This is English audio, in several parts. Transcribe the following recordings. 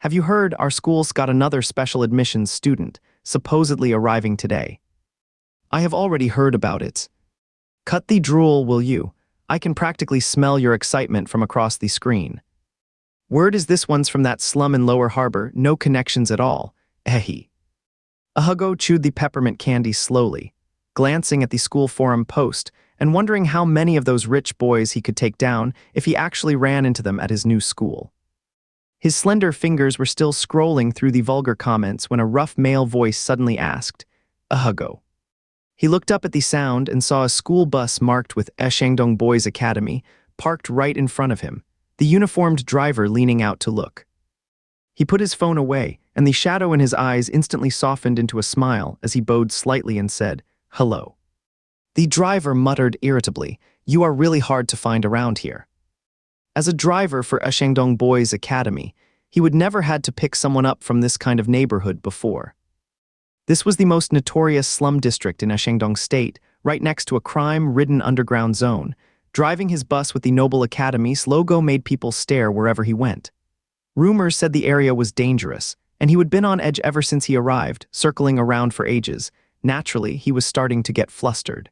Have you heard our school's got another special admissions student, supposedly arriving today? I have already heard about it. Cut the drool, will you? I can practically smell your excitement from across the screen. Word is this one's from that slum in Lower Harbor, no connections at all. Ehe. Hugo chewed the peppermint candy slowly, glancing at the school forum post and wondering how many of those rich boys he could take down if he actually ran into them at his new school. His slender fingers were still scrolling through the vulgar comments when a rough male voice suddenly asked, Hugo. He looked up at the sound and saw a school bus marked with Shandong Boys Academy parked right in front of him, the uniformed driver leaning out to look. He put his phone away, and the shadow in his eyes instantly softened into a smile as he bowed slightly and said, Hello. The driver muttered irritably, You are really hard to find around here. As a driver for Shandong Boys Academy, he would never had to pick someone up from this kind of neighborhood before. This was the most notorious slum district in Shandong State, right next to a crime-ridden underground zone. Driving his bus with the Noble Academy's logo made people stare wherever he went. Rumors said the area was dangerous, and he had been on edge ever since he arrived, circling around for ages. Naturally, he was starting to get flustered.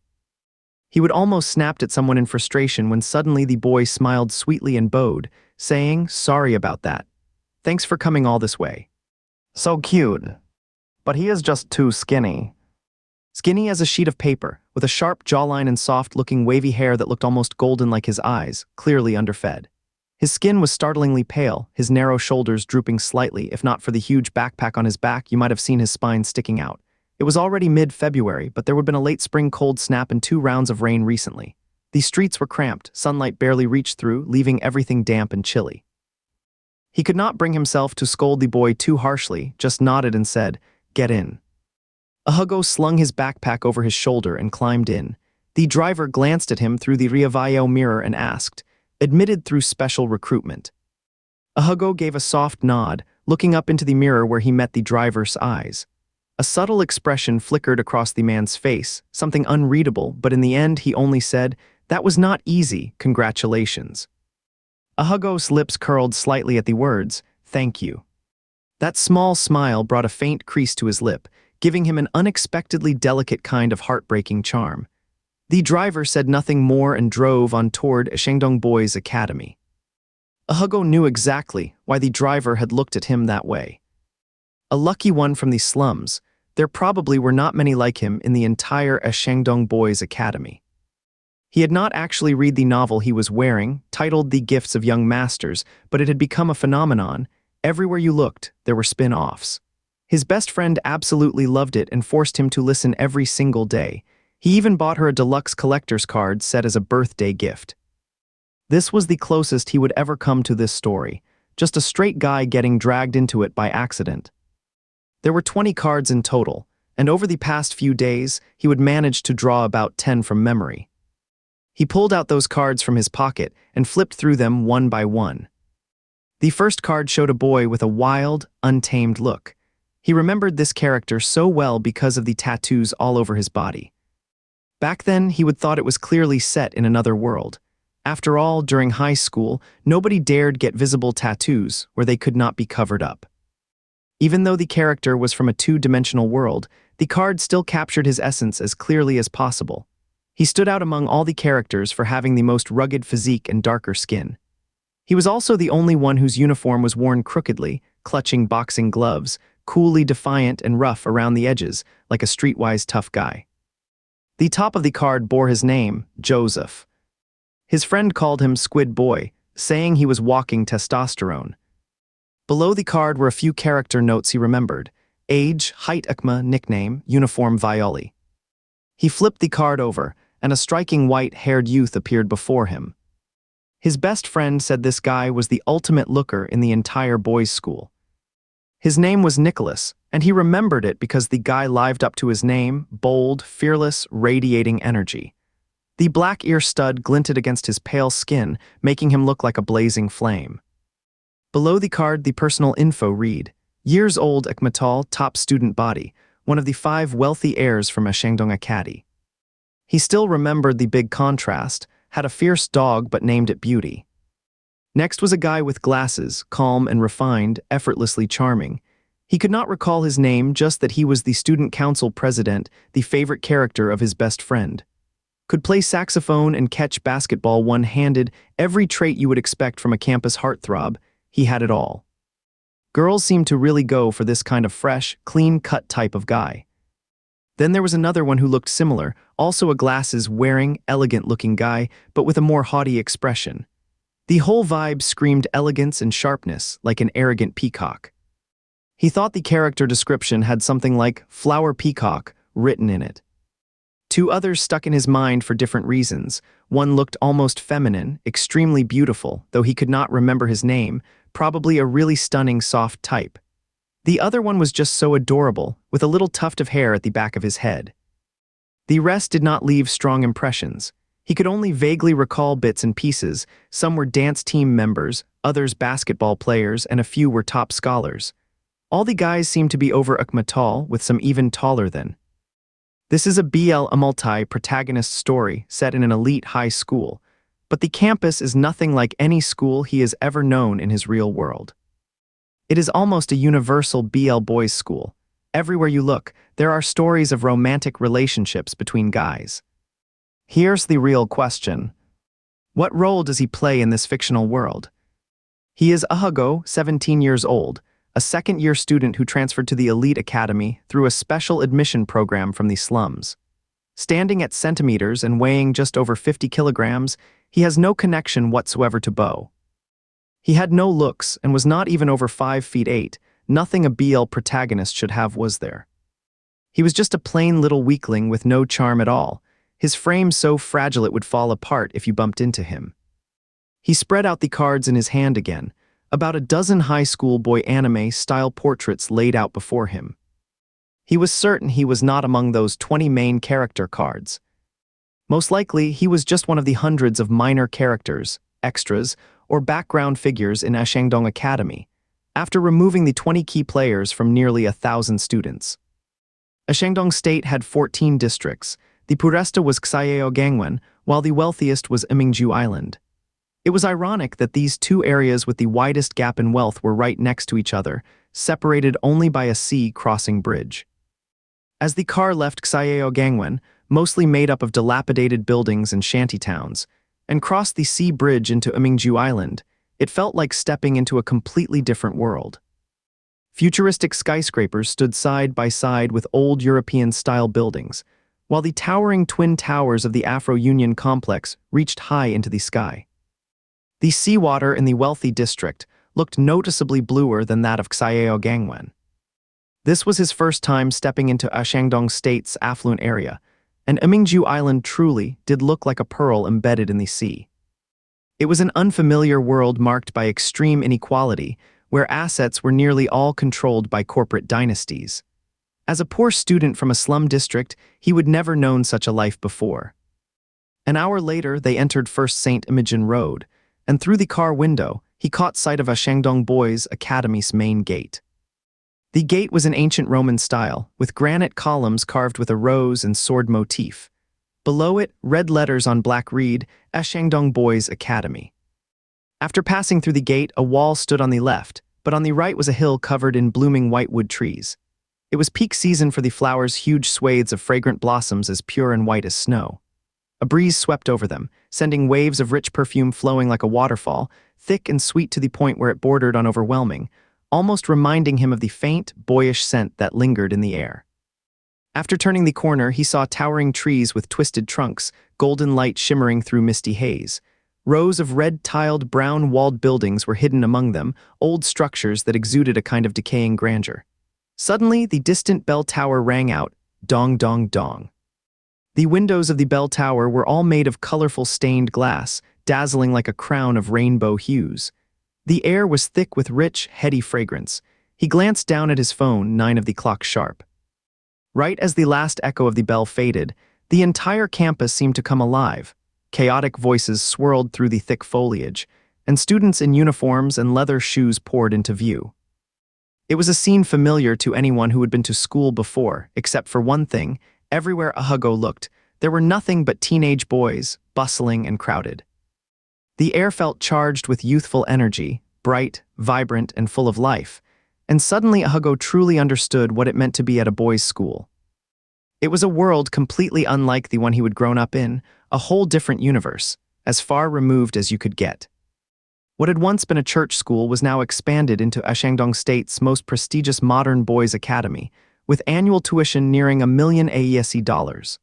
He would almost snapped at someone in frustration when suddenly the boy smiled sweetly and bowed, saying, Sorry about that. Thanks for coming all this way. So cute. But he is just too skinny. Skinny as a sheet of paper, with a sharp jawline and soft-looking wavy hair that looked almost golden like his eyes, clearly underfed. His skin was startlingly pale, his narrow shoulders drooping slightly. If not for the huge backpack on his back, you might have seen his spine sticking out. It was already mid-February, but there would been a late spring cold snap and 2 rounds of rain recently. The streets were cramped, sunlight barely reached through, leaving everything damp and chilly. He could not bring himself to scold the boy too harshly, just nodded and said, Get in. Hugo slung his backpack over his shoulder and climbed in. The driver glanced at him through the rearview mirror and asked, Admitted through special recruitment. Hugo gave a soft nod, looking up into the mirror where he met the driver's eyes. A subtle expression flickered across the man's face, something unreadable, but in the end he only said, That was not easy, congratulations. Hugo's lips curled slightly at the words, Thank you. That small smile brought a faint crease to his lip, giving him an unexpectedly delicate kind of heartbreaking charm. The driver said nothing more and drove on toward Shandong Boys Academy. Hugo knew exactly why the driver had looked at him that way. A lucky one from the slums, there probably were not many like him in the entire Shandong Boys Academy. He had not actually read the novel he was wearing, titled The Gifts of Young Masters, but it had become a phenomenon. Everywhere you looked, there were spin-offs. His best friend absolutely loved it and forced him to listen every single day. He even bought her a deluxe collector's card set as a birthday gift. This was the closest he would ever come to this story, just a straight guy getting dragged into it by accident. There were 20 cards in total, and over the past few days, he would manage to draw about 10 from memory. He pulled out those cards from his pocket and flipped through them one by one. The first card showed a boy with a wild, untamed look. He remembered this character so well because of the tattoos all over his body. Back then, he would thought it was clearly set in another world. After all, during high school, nobody dared get visible tattoos where they could not be covered up. Even though the character was from a 2-dimensional world, the card still captured his essence as clearly as possible. He stood out among all the characters for having the most rugged physique and darker skin. He was also the only one whose uniform was worn crookedly, clutching boxing gloves, coolly defiant and rough around the edges, like a streetwise tough guy. The top of the card bore his name, Joseph. His friend called him Squid Boy, saying he was walking testosterone. Below the card were a few character notes he remembered: age, height, nickname, uniform, Violi. He flipped the card over, and a striking white-haired youth appeared before him. His best friend said this guy was the ultimate looker in the entire boys' school. His name was Nicholas, and he remembered it because the guy lived up to his name, bold, fearless, radiating energy. The black ear stud glinted against his pale skin, making him look like a blazing flame. Below the card, the personal info read, years old, Ekmatal, top student body, one of the 5 wealthy heirs from Shandong Academy. He still remembered the big contrast, had a fierce dog but named it Beauty. Next was a guy with glasses, calm and refined, effortlessly charming. He could not recall his name, just that he was the student council president, the favorite character of his best friend. Could play saxophone and catch basketball one-handed, every trait you would expect from a campus heartthrob. He had it all. Girls seemed to really go for this kind of fresh, clean-cut type of guy. Then there was another one who looked similar, also a glasses-wearing, elegant-looking guy, but with a more haughty expression. The whole vibe screamed elegance and sharpness, like an arrogant peacock. He thought the character description had something like "flower peacock" written in it. Two others stuck in his mind for different reasons. One looked almost feminine, extremely beautiful, though he could not remember his name, probably a really stunning soft type. The other one was just so adorable, with a little tuft of hair at the back of his head. The rest did not leave strong impressions. He could only vaguely recall bits and pieces. Some were dance team members, others basketball players, and a few were top scholars. All the guys seemed to be over tall, with some even taller than. This is a multi-protagonist story set in an elite high school, but the campus is nothing like any school he has ever known in his real world. It is almost a universal BL boys' school. Everywhere you look, there are stories of romantic relationships between guys. Here's the real question. What role does he play in this fictional world? He is Hugo, 17 years old, a second-year student who transferred to the elite academy through a special admission program from the slums. Standing at centimeters and weighing just over 50 kilograms, he has no connection whatsoever to Beau. He had no looks and was not even over 5'8". Nothing a BL protagonist should have was there. He was just a plain little weakling with no charm at all, his frame so fragile it would fall apart if you bumped into him. He spread out the cards in his hand again, about a dozen high school boy anime-style portraits laid out before him. He was certain he was not among those 20 main character cards. Most likely, he was just one of the hundreds of minor characters, extras, or background figures in Ashangdong Academy, after removing the 20 key players from nearly 1,000 students. Ashangdong State had 14 districts. The poorest was Gangwon, while the wealthiest was Imingju Island. It was ironic that these two areas with the widest gap in wealth were right next to each other, separated only by a sea-crossing bridge. As the car left Gangwon, mostly made up of dilapidated buildings and shantytowns, and crossed the sea bridge into Imingju Island, it felt like stepping into a completely different world. Futuristic skyscrapers stood side by side with old European-style buildings, while the towering twin towers of the Afro-Union complex reached high into the sky. The seawater in the wealthy district looked noticeably bluer than that of Gangwon. This was his first time stepping into Ashangdong State's affluent area, and Imingju Island truly did look like a pearl embedded in the sea. It was an unfamiliar world marked by extreme inequality, where assets were nearly all controlled by corporate dynasties. As a poor student from a slum district, he would never known such a life before. An hour later, they entered First St. Imogen Road, and through the car window, he caught sight of Ashangdong Boys' Academy's main gate. The gate was in ancient Roman style, with granite columns carved with a rose and sword motif. Below it, red letters on black read, Ashangdong Boys' Academy. After passing through the gate, a wall stood on the left, but on the right was a hill covered in blooming whitewood trees. It was peak season for the flowers' huge swathes of fragrant blossoms as pure and white as snow. A breeze swept over them, sending waves of rich perfume flowing like a waterfall, thick and sweet to the point where it bordered on overwhelming, almost reminding him of the faint, boyish scent that lingered in the air. After turning the corner, he saw towering trees with twisted trunks, golden light shimmering through misty haze. Rows of red-tiled, brown-walled buildings were hidden among them, old structures that exuded a kind of decaying grandeur. Suddenly, the distant bell tower rang out, dong dong dong. The windows of the bell tower were all made of colorful stained glass, dazzling like a crown of rainbow hues. The air was thick with rich, heady fragrance. He glanced down at his phone, 9 of the clock sharp. Right as the last echo of the bell faded, the entire campus seemed to come alive. Chaotic voices swirled through the thick foliage, and students in uniforms and leather shoes poured into view. It was a scene familiar to anyone who had been to school before, except for one thing. Everywhere Hugo looked, there were nothing but teenage boys, bustling and crowded. The air felt charged with youthful energy, bright, vibrant, and full of life, and suddenly Hugo truly understood what it meant to be at a boys' school. It was a world completely unlike the one he had grown up in, a whole different universe, as far removed as you could get. What had once been a church school was now expanded into Shandong State's most prestigious modern boys' academy, with annual tuition nearing $1 million AESE.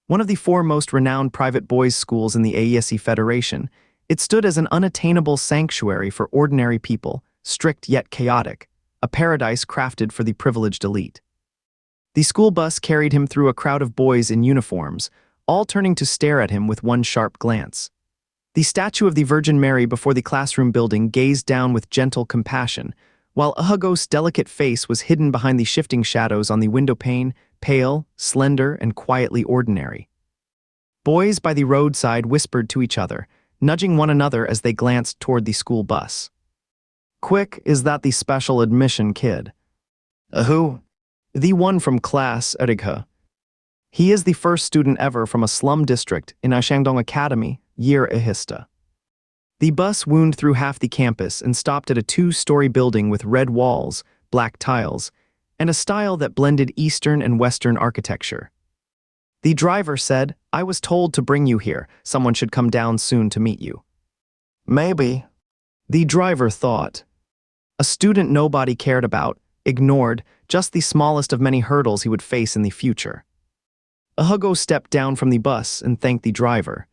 One of the four most renowned private boys' schools in the AESE Federation, it stood as an unattainable sanctuary for ordinary people, strict yet chaotic, a paradise crafted for the privileged elite. The school bus carried him through a crowd of boys in uniforms, all turning to stare at him with one sharp glance. The statue of the Virgin Mary before the classroom building gazed down with gentle compassion, while Hugo's delicate face was hidden behind the shifting shadows on the window pane, pale, slender, and quietly ordinary. Boys by the roadside whispered to each other, nudging one another as they glanced toward the school bus. "Quick, is that the special admission kid?" "Who?" "The one from class Erigha. He is the first student ever from a slum district in Shandong Academy, year Ahista." The bus wound through half the campus and stopped at a 2-story building with red walls, black tiles, and a style that blended Eastern and Western architecture. The driver said, "I was told to bring you here. Someone should come down soon to meet you." "Maybe," the driver thought. A student nobody cared about, ignored, just the smallest of many hurdles he would face in the future. Hugo stepped down from the bus and thanked the driver.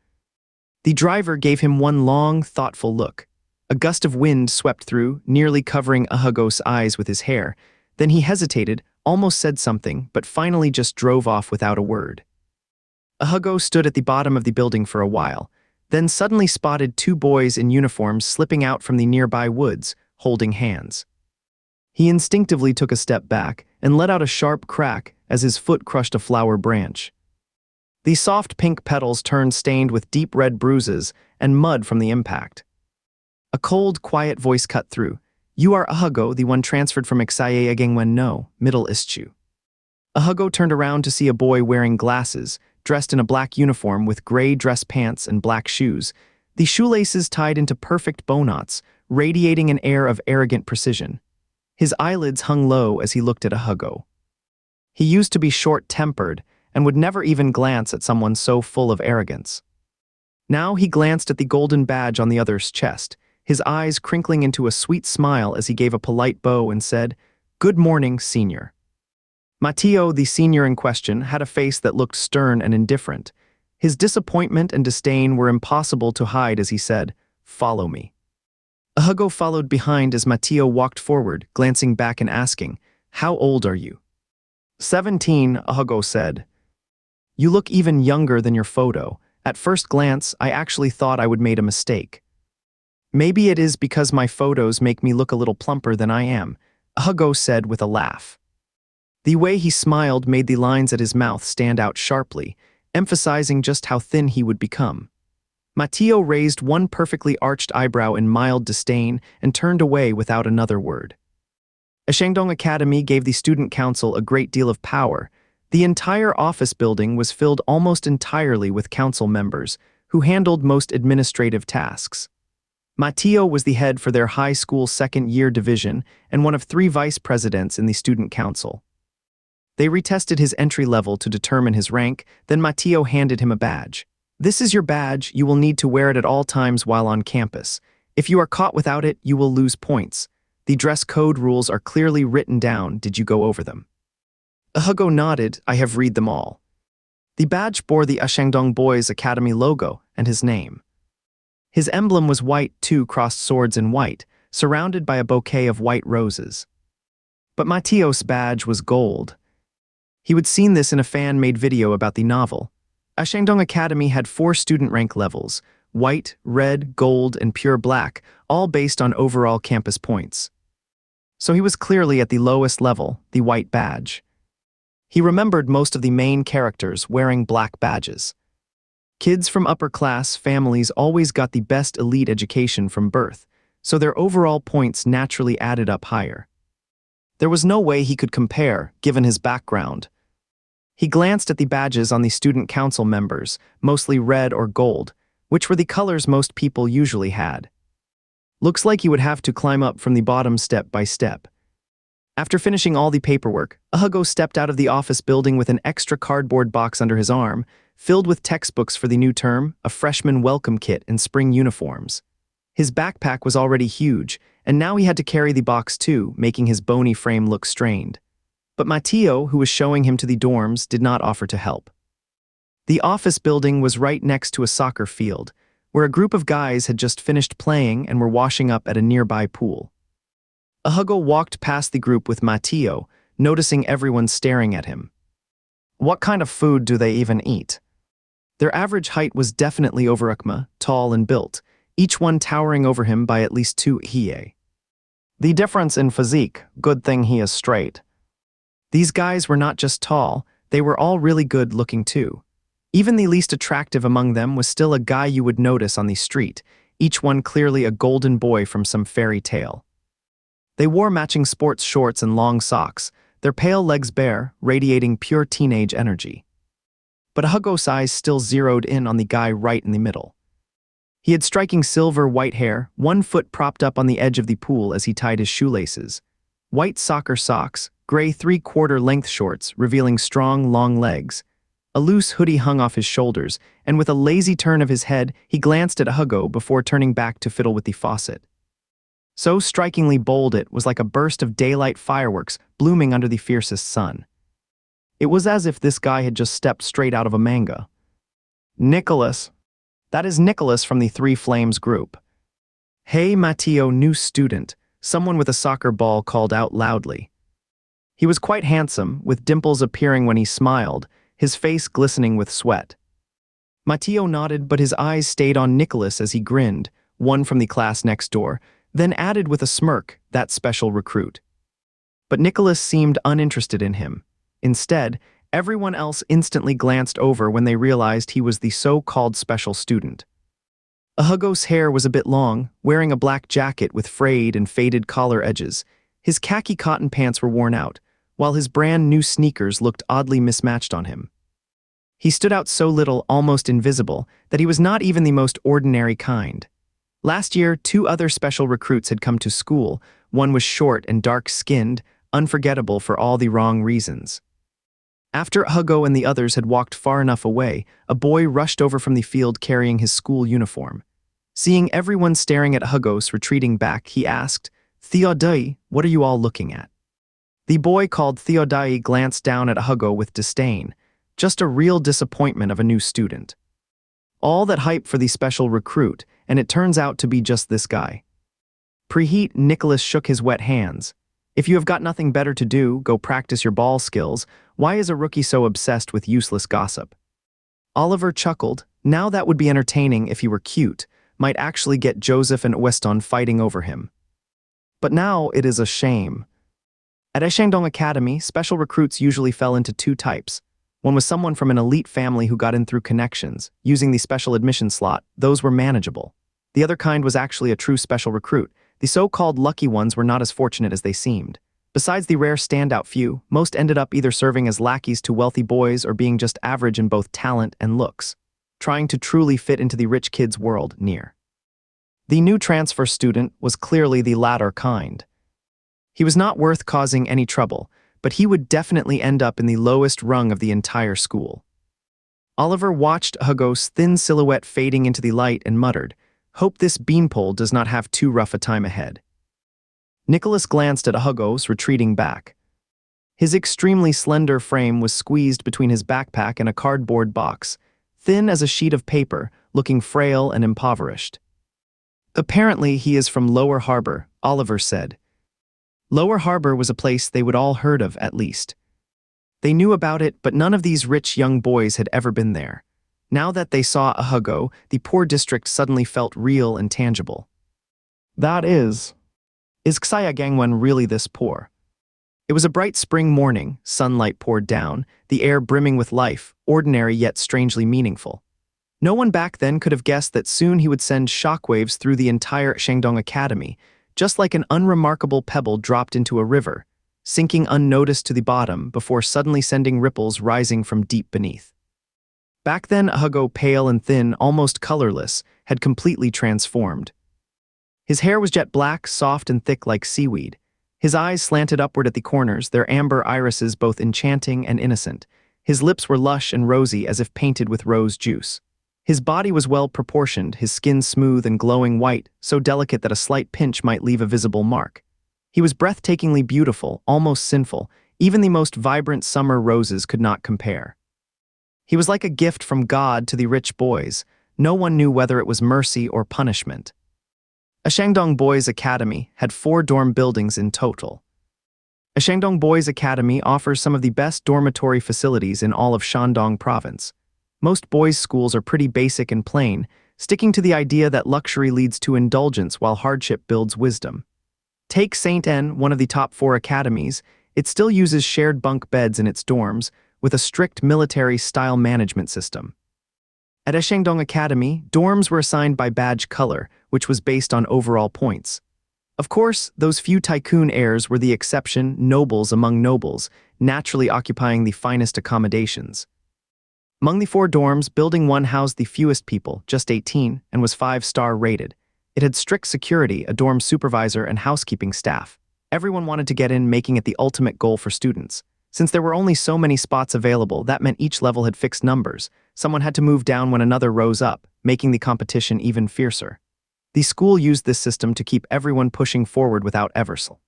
The driver gave him one long, thoughtful look. A gust of wind swept through, nearly covering Hugo's eyes with his hair. Then he hesitated, almost said something, but finally just drove off without a word. Hugo stood at the bottom of the building for a while, then suddenly spotted 2 boys in uniforms slipping out from the nearby woods, holding hands. He instinctively took a step back and let out a sharp crack as his foot crushed a flower branch. The soft pink petals turned stained with deep red bruises and mud from the impact. A cold, quiet voice cut through. "You are Hugo, the one transferred from Ixaye Agengwen No, Middle Istchu." Hugo turned around to see a boy wearing glasses, dressed in a black uniform with gray dress pants and black shoes, the shoelaces tied into perfect bow knots, radiating an air of arrogant precision. His eyelids hung low as he looked at Hugo. He used to be short-tempered and would never even glance at someone so full of arrogance. Now he glanced at the golden badge on the other's chest, his eyes crinkling into a sweet smile as he gave a polite bow and said, "Good morning, senior." Matteo, the senior in question, had a face that looked stern and indifferent. His disappointment and disdain were impossible to hide as he said, "Follow me." Hugo followed behind as Matteo walked forward, glancing back and asking, "How old are you?" 17, Hugo said. "You look even younger than your photo. At first glance, I actually thought I would made a mistake." "Maybe it is because my photos make me look a little plumper than I am," Hugo said with a laugh. The way he smiled made the lines at his mouth stand out sharply, emphasizing just how thin he would become. Matteo raised one perfectly arched eyebrow in mild disdain and turned away without another word. Shandong Academy gave the student council a great deal of power. The entire office building was filled almost entirely with council members, who handled most administrative tasks. Matteo was the head for their high school second-year division and one of 3 vice presidents in the student council. They retested his entry level to determine his rank, then Matteo handed him a badge. "This is your badge. You will need to wear it at all times while on campus. If you are caught without it, you will lose points. The dress code rules are clearly written down. Did you go over them?" Hugo nodded. "I have read them all." The badge bore the Shandong Boys Academy logo and his name. His emblem was white, 2 crossed swords in white, surrounded by a bouquet of white roses. But Matteo's badge was gold. He would seen this in a fan-made video about the novel. Shandong Academy had 4 student rank levels: white, red, gold, and pure black, all based on overall campus points. So he was clearly at the lowest level, the white badge. He remembered most of the main characters wearing black badges. Kids from upper-class families always got the best elite education from birth, so their overall points naturally added up higher. There was no way he could compare, given his background. He glanced at the badges on the student council members, mostly red or gold, which were the colors most people usually had. Looks like he would have to climb up from the bottom step by step. After finishing all the paperwork, Hugo stepped out of the office building with an extra cardboard box under his arm, filled with textbooks for the new term, a freshman welcome kit, and spring uniforms. His backpack was already huge, and now he had to carry the box too, making his bony frame look strained. But Matteo, who was showing him to the dorms, did not offer to help. The office building was right next to a soccer field, where a group of guys had just finished playing and were washing up at a nearby pool. Hugo walked past the group with Matteo, noticing everyone staring at him. What kind of food do they even eat? Their average height was definitely over Ukma, tall and built, each one towering over him by at least 2 heirs. The difference in physique, good thing he is straight. These guys were not just tall, they were all really good looking too. Even the least attractive among them was still a guy you would notice on the street, each one clearly a golden boy from some fairy tale. They wore matching sports shorts and long socks, their pale legs bare, radiating pure teenage energy. But Hugo's eyes still zeroed in on the guy right in the middle. He had striking silver-white hair, one foot propped up on the edge of the pool as he tied his shoelaces. White soccer socks, gray 3/4 length shorts revealing strong, long legs. A loose hoodie hung off his shoulders, and with a lazy turn of his head, he glanced at Hugo before turning back to fiddle with the faucet. So strikingly bold it was like a burst of daylight fireworks blooming under the fiercest sun. It was as if this guy had just stepped straight out of a manga. Nicholas. That is Nicholas from the Three Flames group. Hey Matteo, new student, someone with a soccer ball called out loudly. He was quite handsome, with dimples appearing when he smiled, his face glistening with sweat. Matteo nodded, but his eyes stayed on Nicholas as he grinned, one from the class next door, then added with a smirk, that special recruit. But Nicholas seemed uninterested in him. Instead, everyone else instantly glanced over when they realized he was the so-called special student. Hugo's hair was a bit long, wearing a black jacket with frayed and faded collar edges. His khaki cotton pants were worn out, while his brand new sneakers looked oddly mismatched on him. He stood out so little, almost invisible, that he was not even the most ordinary kind. Last year, 2 other special recruits had come to school. One was short and dark-skinned, unforgettable for all the wrong reasons. After Hugo and the others had walked far enough away, a boy rushed over from the field carrying his school uniform. Seeing everyone staring at Hugo's retreating back, he asked, "Theodai, what are you all looking at?" The boy called Theodai glanced down at Hugo with disdain, just a real disappointment of a new student. All that hype for the special recruit, and it turns out to be just this guy. Preheat, Nicholas shook his wet hands. If you have got nothing better to do, go practice your ball skills. Why is a rookie so obsessed with useless gossip? Oliver chuckled. Now that would be entertaining if he were cute, might actually get Joseph and Weston fighting over him. But now it is a shame. At Shandong Academy, special recruits usually fell into 2 types. One was someone from an elite family who got in through connections, using the special admission slot. Those were manageable. The other kind was actually a true special recruit. The so-called lucky ones were not as fortunate as they seemed. Besides the rare standout few, most ended up either serving as lackeys to wealthy boys or being just average in both talent and looks, trying to truly fit into the rich kids' world near. The new transfer student was clearly the latter kind. He was not worth causing any trouble, but he would definitely end up in the lowest rung of the entire school. Oliver watched Hugo's thin silhouette fading into the light and muttered, "Hope this beanpole does not have too rough a time ahead." Nicholas glanced at Hugo's retreating back. His extremely slender frame was squeezed between his backpack and a cardboard box, thin as a sheet of paper, looking frail and impoverished. Apparently he is from Lower Harbor, Oliver said. Lower Harbor was a place they would all heard of, at least. They knew about it, but none of these rich young boys had ever been there. Now that they saw Hugo, the poor district suddenly felt real and tangible. That is Ksaya Gangwon really this poor? It was a bright spring morning, sunlight poured down, the air brimming with life, ordinary yet strangely meaningful. No one back then could have guessed that soon he would send shockwaves through the entire Shandong Academy, just like an unremarkable pebble dropped into a river, sinking unnoticed to the bottom before suddenly sending ripples rising from deep beneath. Back then, Hugo, pale and thin, almost colorless, had completely transformed. His hair was jet black, soft and thick like seaweed. His eyes slanted upward at the corners, their amber irises both enchanting and innocent. His lips were lush and rosy as if painted with rose juice. His body was well proportioned, his skin smooth and glowing white, so delicate that a slight pinch might leave a visible mark. He was breathtakingly beautiful, almost sinful. Even the most vibrant summer roses could not compare. He was like a gift from God to the rich boys. No one knew whether it was mercy or punishment. A Shandong Boys Academy had 4 dorm buildings in total. A Shandong Boys Academy offers some of the best dormitory facilities in all of Shandong province. Most boys' schools are pretty basic and plain, sticking to the idea that luxury leads to indulgence while hardship builds wisdom. Take Saint N, one of the top 4 academies. It still uses shared bunk beds in its dorms, with a strict military-style management system. At Shandong Academy, dorms were assigned by badge color, which was based on overall points. Of course, those few tycoon heirs were the exception, nobles among nobles, naturally occupying the finest accommodations. Among the 4 dorms, Building 1 housed the fewest people, just 18, and was 5-star rated. It had strict security, a dorm supervisor, and housekeeping staff. Everyone wanted to get in, making it the ultimate goal for students. Since there were only so many spots available, that meant each level had fixed numbers. Someone had to move down when another rose up, making the competition even fiercer. The school used this system to keep everyone pushing forward without Rehearsal.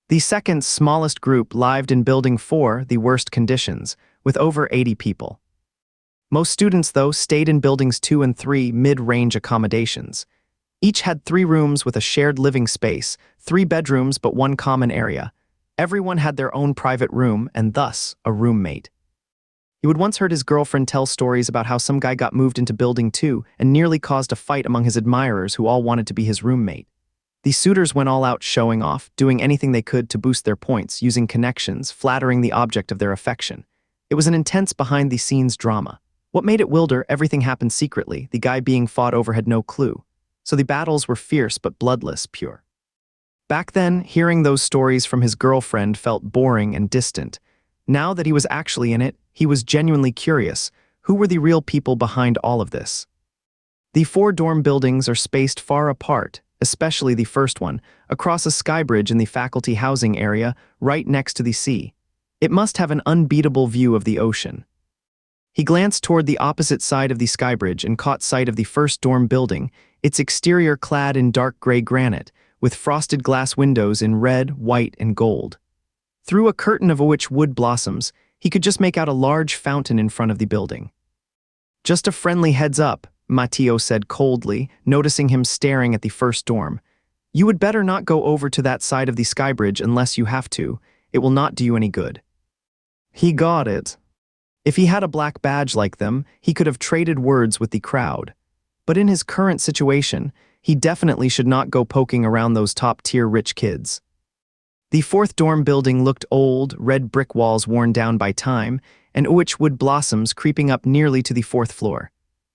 The second smallest group lived in Building 4, the worst conditions, with over 80 people. Most students, though, stayed in Buildings 2 and 3, mid-range accommodations. Each had 3 rooms with a shared living space, 3 bedrooms but 1 common area. Everyone had their own private room and thus a roommate. He would once heard his girlfriend tell stories about how some guy got moved into Building 2 and nearly caused a fight among his admirers who all wanted to be his roommate. The suitors went all out showing off, doing anything they could to boost their points, using connections, flattering the object of their affection. It was an intense behind-the-scenes drama. What made it wilder, everything happened secretly, the guy being fought over had no clue. So the battles were fierce but bloodless, pure. Back then, hearing those stories from his girlfriend felt boring and distant. Now that he was actually in it, he was genuinely curious. Who were the real people behind all of this? The 4 dorm buildings are spaced far apart, especially the first one, across a sky bridge in the faculty housing area, right next to the sea. It must have an unbeatable view of the ocean. He glanced toward the opposite side of the sky bridge and caught sight of the first dorm building, its exterior clad in dark gray granite, with frosted glass windows in red, white, and gold. Through a curtain of which wood blossoms, he could just make out a large fountain in front of the building. "Just a friendly heads up," Matteo said coldly, noticing him staring at the first dorm. "You would better not go over to that side of the sky bridge unless you have to. It will not do you any good." He got it. If he had a black badge like them, he could have traded words with the crowd. But in his current situation, he definitely should not go poking around those top-tier rich kids. The 4th dorm building looked old, red brick walls worn down by time, and which wood blossoms creeping up nearly to the 4th floor.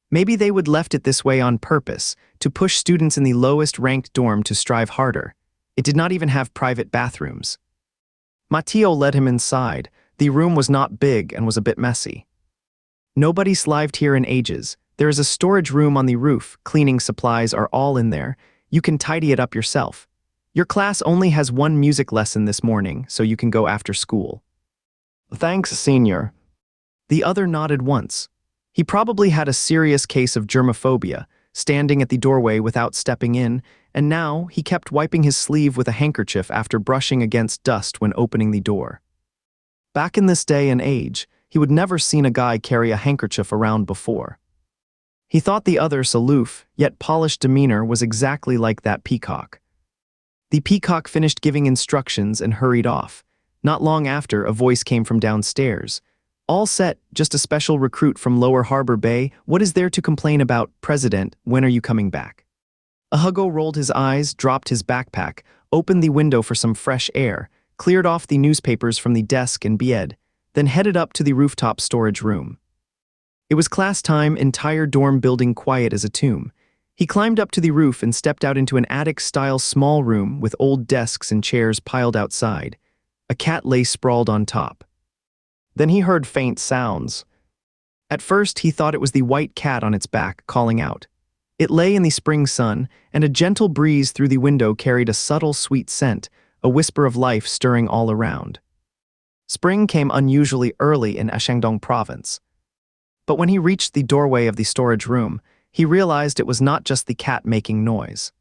Maybe they would left it this way on purpose, to push students in the lowest-ranked dorm to strive harder. It did not even have private bathrooms. Matteo led him inside. The room was not big and was a bit messy. "Nobody's lived here in ages. There is a storage room on the roof, cleaning supplies are all in there. You can tidy it up yourself. Your class only has 1 music lesson this morning, so you can go after school." "Thanks, senior." The other nodded once. He probably had a serious case of germophobia, standing at the doorway without stepping in, and now he kept wiping his sleeve with a handkerchief after brushing against dust when opening the door. Back in this day and age, he would never seen a guy carry a handkerchief around before. He thought the other's aloof, yet polished demeanor was exactly like that peacock. The peacock finished giving instructions and hurried off. Not long after, a voice came from downstairs. "All set, just a special recruit from Lower Harbor Bay. What is there to complain about, President? When are you coming back?" Hugo rolled his eyes, dropped his backpack, opened the window for some fresh air, cleared off the newspapers from the desk and bed, then headed up to the rooftop storage room. It was class time, entire dorm building quiet as a tomb. He climbed up to the roof and stepped out into an attic-style small room with old desks and chairs piled outside. A cat lay sprawled on top. Then he heard faint sounds. At first, he thought it was the white cat on its back, calling out. It lay in the spring sun, and a gentle breeze through the window carried a subtle, sweet scent, a whisper of life stirring all around. Spring came unusually early in Shandong province. But when he reached the doorway of the storage room, he realized it was not just the cat making noise.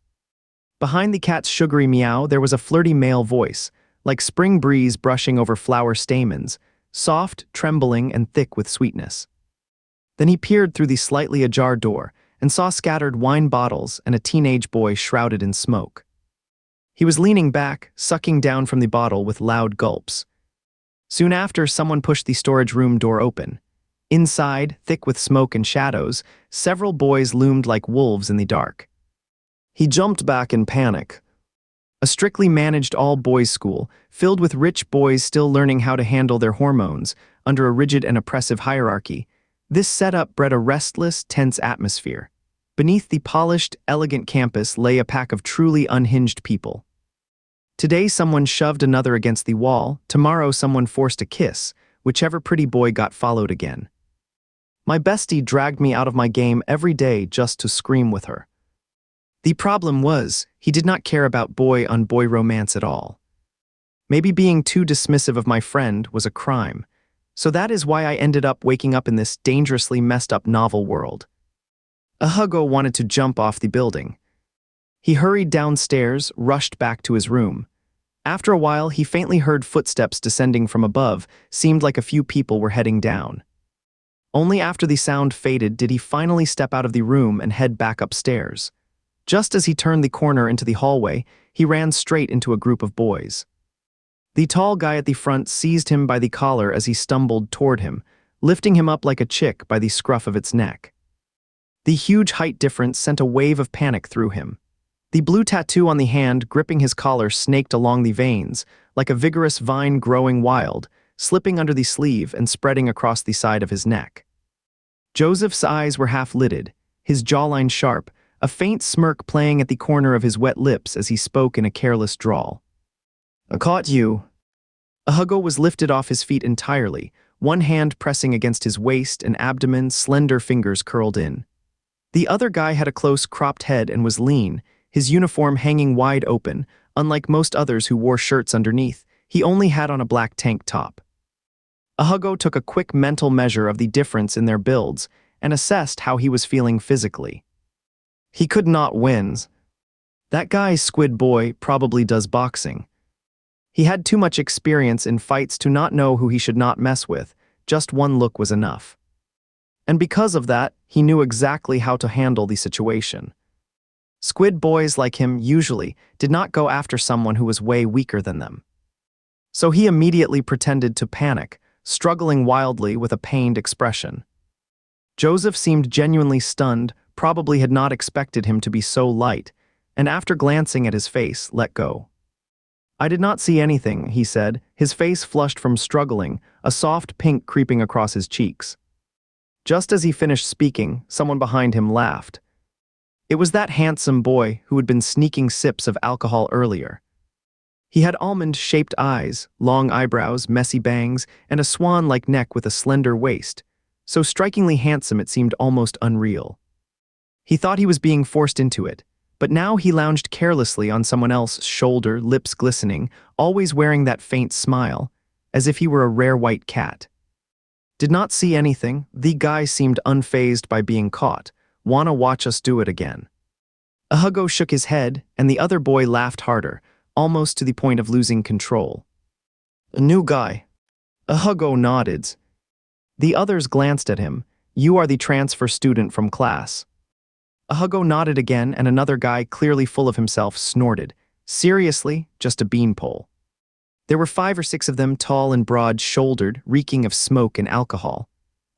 Behind the cat's sugary meow, there was a flirty male voice, like spring breeze brushing over flower stamens, soft, trembling, and thick with sweetness. Then he peered through the slightly ajar door and saw scattered wine bottles and a teenage boy shrouded in smoke. He was leaning back, sucking down from the bottle with loud gulps. Soon after, someone pushed the storage room door open. Inside, thick with smoke and shadows, several boys loomed like wolves in the dark. He jumped back in panic. A strictly managed all-boys school, filled with rich boys still learning how to handle their hormones under a rigid and oppressive hierarchy, this setup bred a restless, tense atmosphere. Beneath the polished, elegant campus lay a pack of truly unhinged people. Today someone shoved another against the wall, tomorrow someone forced a kiss, whichever pretty boy got followed again. My bestie dragged me out of my game every day just to scream with her. The problem was, he did not care about boy-on-boy romance at all. Maybe being too dismissive of my friend was a crime, so that is why I ended up waking up in this dangerously messed-up novel world. Hugo wanted to jump off the building. He hurried downstairs, rushed back to his room. After a while, he faintly heard footsteps descending from above, seemed like a few people were heading down. Only after the sound faded did he finally step out of the room and head back upstairs. Just as he turned the corner into the hallway, he ran straight into a group of boys. The tall guy at the front seized him by the collar as he stumbled toward him, lifting him up like a chick by the scruff of its neck. The huge height difference sent a wave of panic through him. The blue tattoo on the hand gripping his collar snaked along the veins, like a vigorous vine growing wild, slipping under the sleeve and spreading across the side of his neck. Joseph's eyes were half-lidded, his jawline sharp, a faint smirk playing at the corner of his wet lips as he spoke in a careless drawl. "I caught you." Hugo was lifted off his feet entirely, one hand pressing against his waist and abdomen, slender fingers curled in. The other guy had a close cropped head and was lean, his uniform hanging wide open. Unlike most others who wore shirts underneath, he only had on a black tank top. Hugo took a quick mental measure of the difference in their builds and assessed how he was feeling physically. He could not win. That guy's squid boy probably does boxing. He had too much experience in fights to not know who he should not mess with. Just one look was enough. And because of that, he knew exactly how to handle the situation. Squid boys like him usually did not go after someone who was way weaker than them. So he immediately pretended to panic, struggling wildly with a pained expression. Joseph seemed genuinely stunned, probably had not expected him to be so light, and after glancing at his face, let go. "I did not see anything," he said, his face flushed from struggling, a soft pink creeping across his cheeks. Just as he finished speaking, someone behind him laughed. It was that handsome boy who had been sneaking sips of alcohol earlier. He had almond-shaped eyes, long eyebrows, messy bangs, and a swan-like neck with a slender waist, so strikingly handsome it seemed almost unreal. He thought he was being forced into it, but now he lounged carelessly on someone else's shoulder, lips glistening, always wearing that faint smile, as if he were a rare white cat. "Did not see anything." The guy seemed unfazed by being caught. "Wanna watch us do it again?" Hugo shook his head, and the other boy laughed harder, almost to the point of losing control. "A new guy." Hugo nodded. The others glanced at him. "You are the transfer student from class." Hugo nodded again, and another guy, clearly full of himself, snorted. "Seriously? Just a beanpole." There were 5 or 6 of them, tall and broad-shouldered, reeking of smoke and alcohol.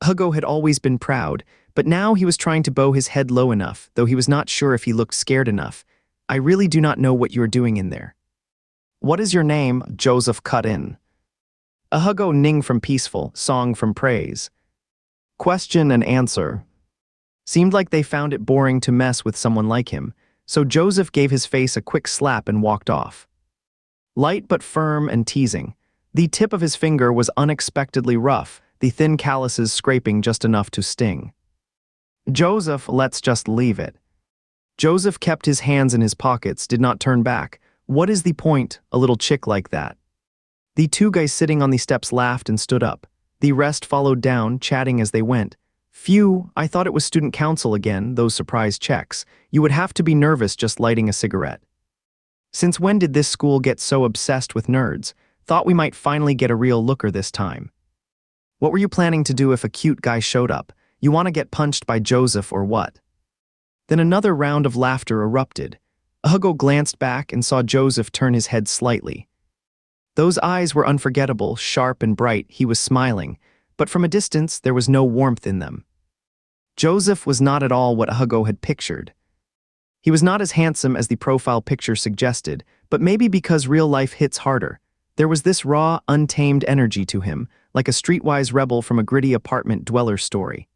Hugo had always been proud, but now he was trying to bow his head low enough, though he was not sure if he looked scared enough. "I really do not know what you are doing in there." "What is your name?" Joseph cut in. Hugo ning from peaceful, song from praise. Question and answer. Seemed like they found it boring to mess with someone like him, so Joseph gave his face a quick slap and walked off. Light but firm and teasing. The tip of his finger was unexpectedly rough, the thin calluses scraping just enough to sting. "Joseph, let's just leave it." Joseph kept his hands in his pockets, did not turn back. "What is the point, a little chick like that?" The two guys sitting on the steps laughed and stood up. The rest followed down, chatting as they went. "Phew, I thought it was student council again, those surprise checks. You would have to be nervous just lighting a cigarette." "Since when did this school get so obsessed with nerds? Thought we might finally get a real looker this time." "What were you planning to do if a cute guy showed up? You want to get punched by Joseph or what?" Then another round of laughter erupted. Hugo glanced back and saw Joseph turn his head slightly. Those eyes were unforgettable, sharp and bright. He was smiling, but from a distance there was no warmth in them. Joseph was not at all what Hugo had pictured. He was not as handsome as the profile picture suggested, but maybe because real life hits harder. There was this raw, untamed energy to him, like a streetwise rebel from a gritty apartment dweller story.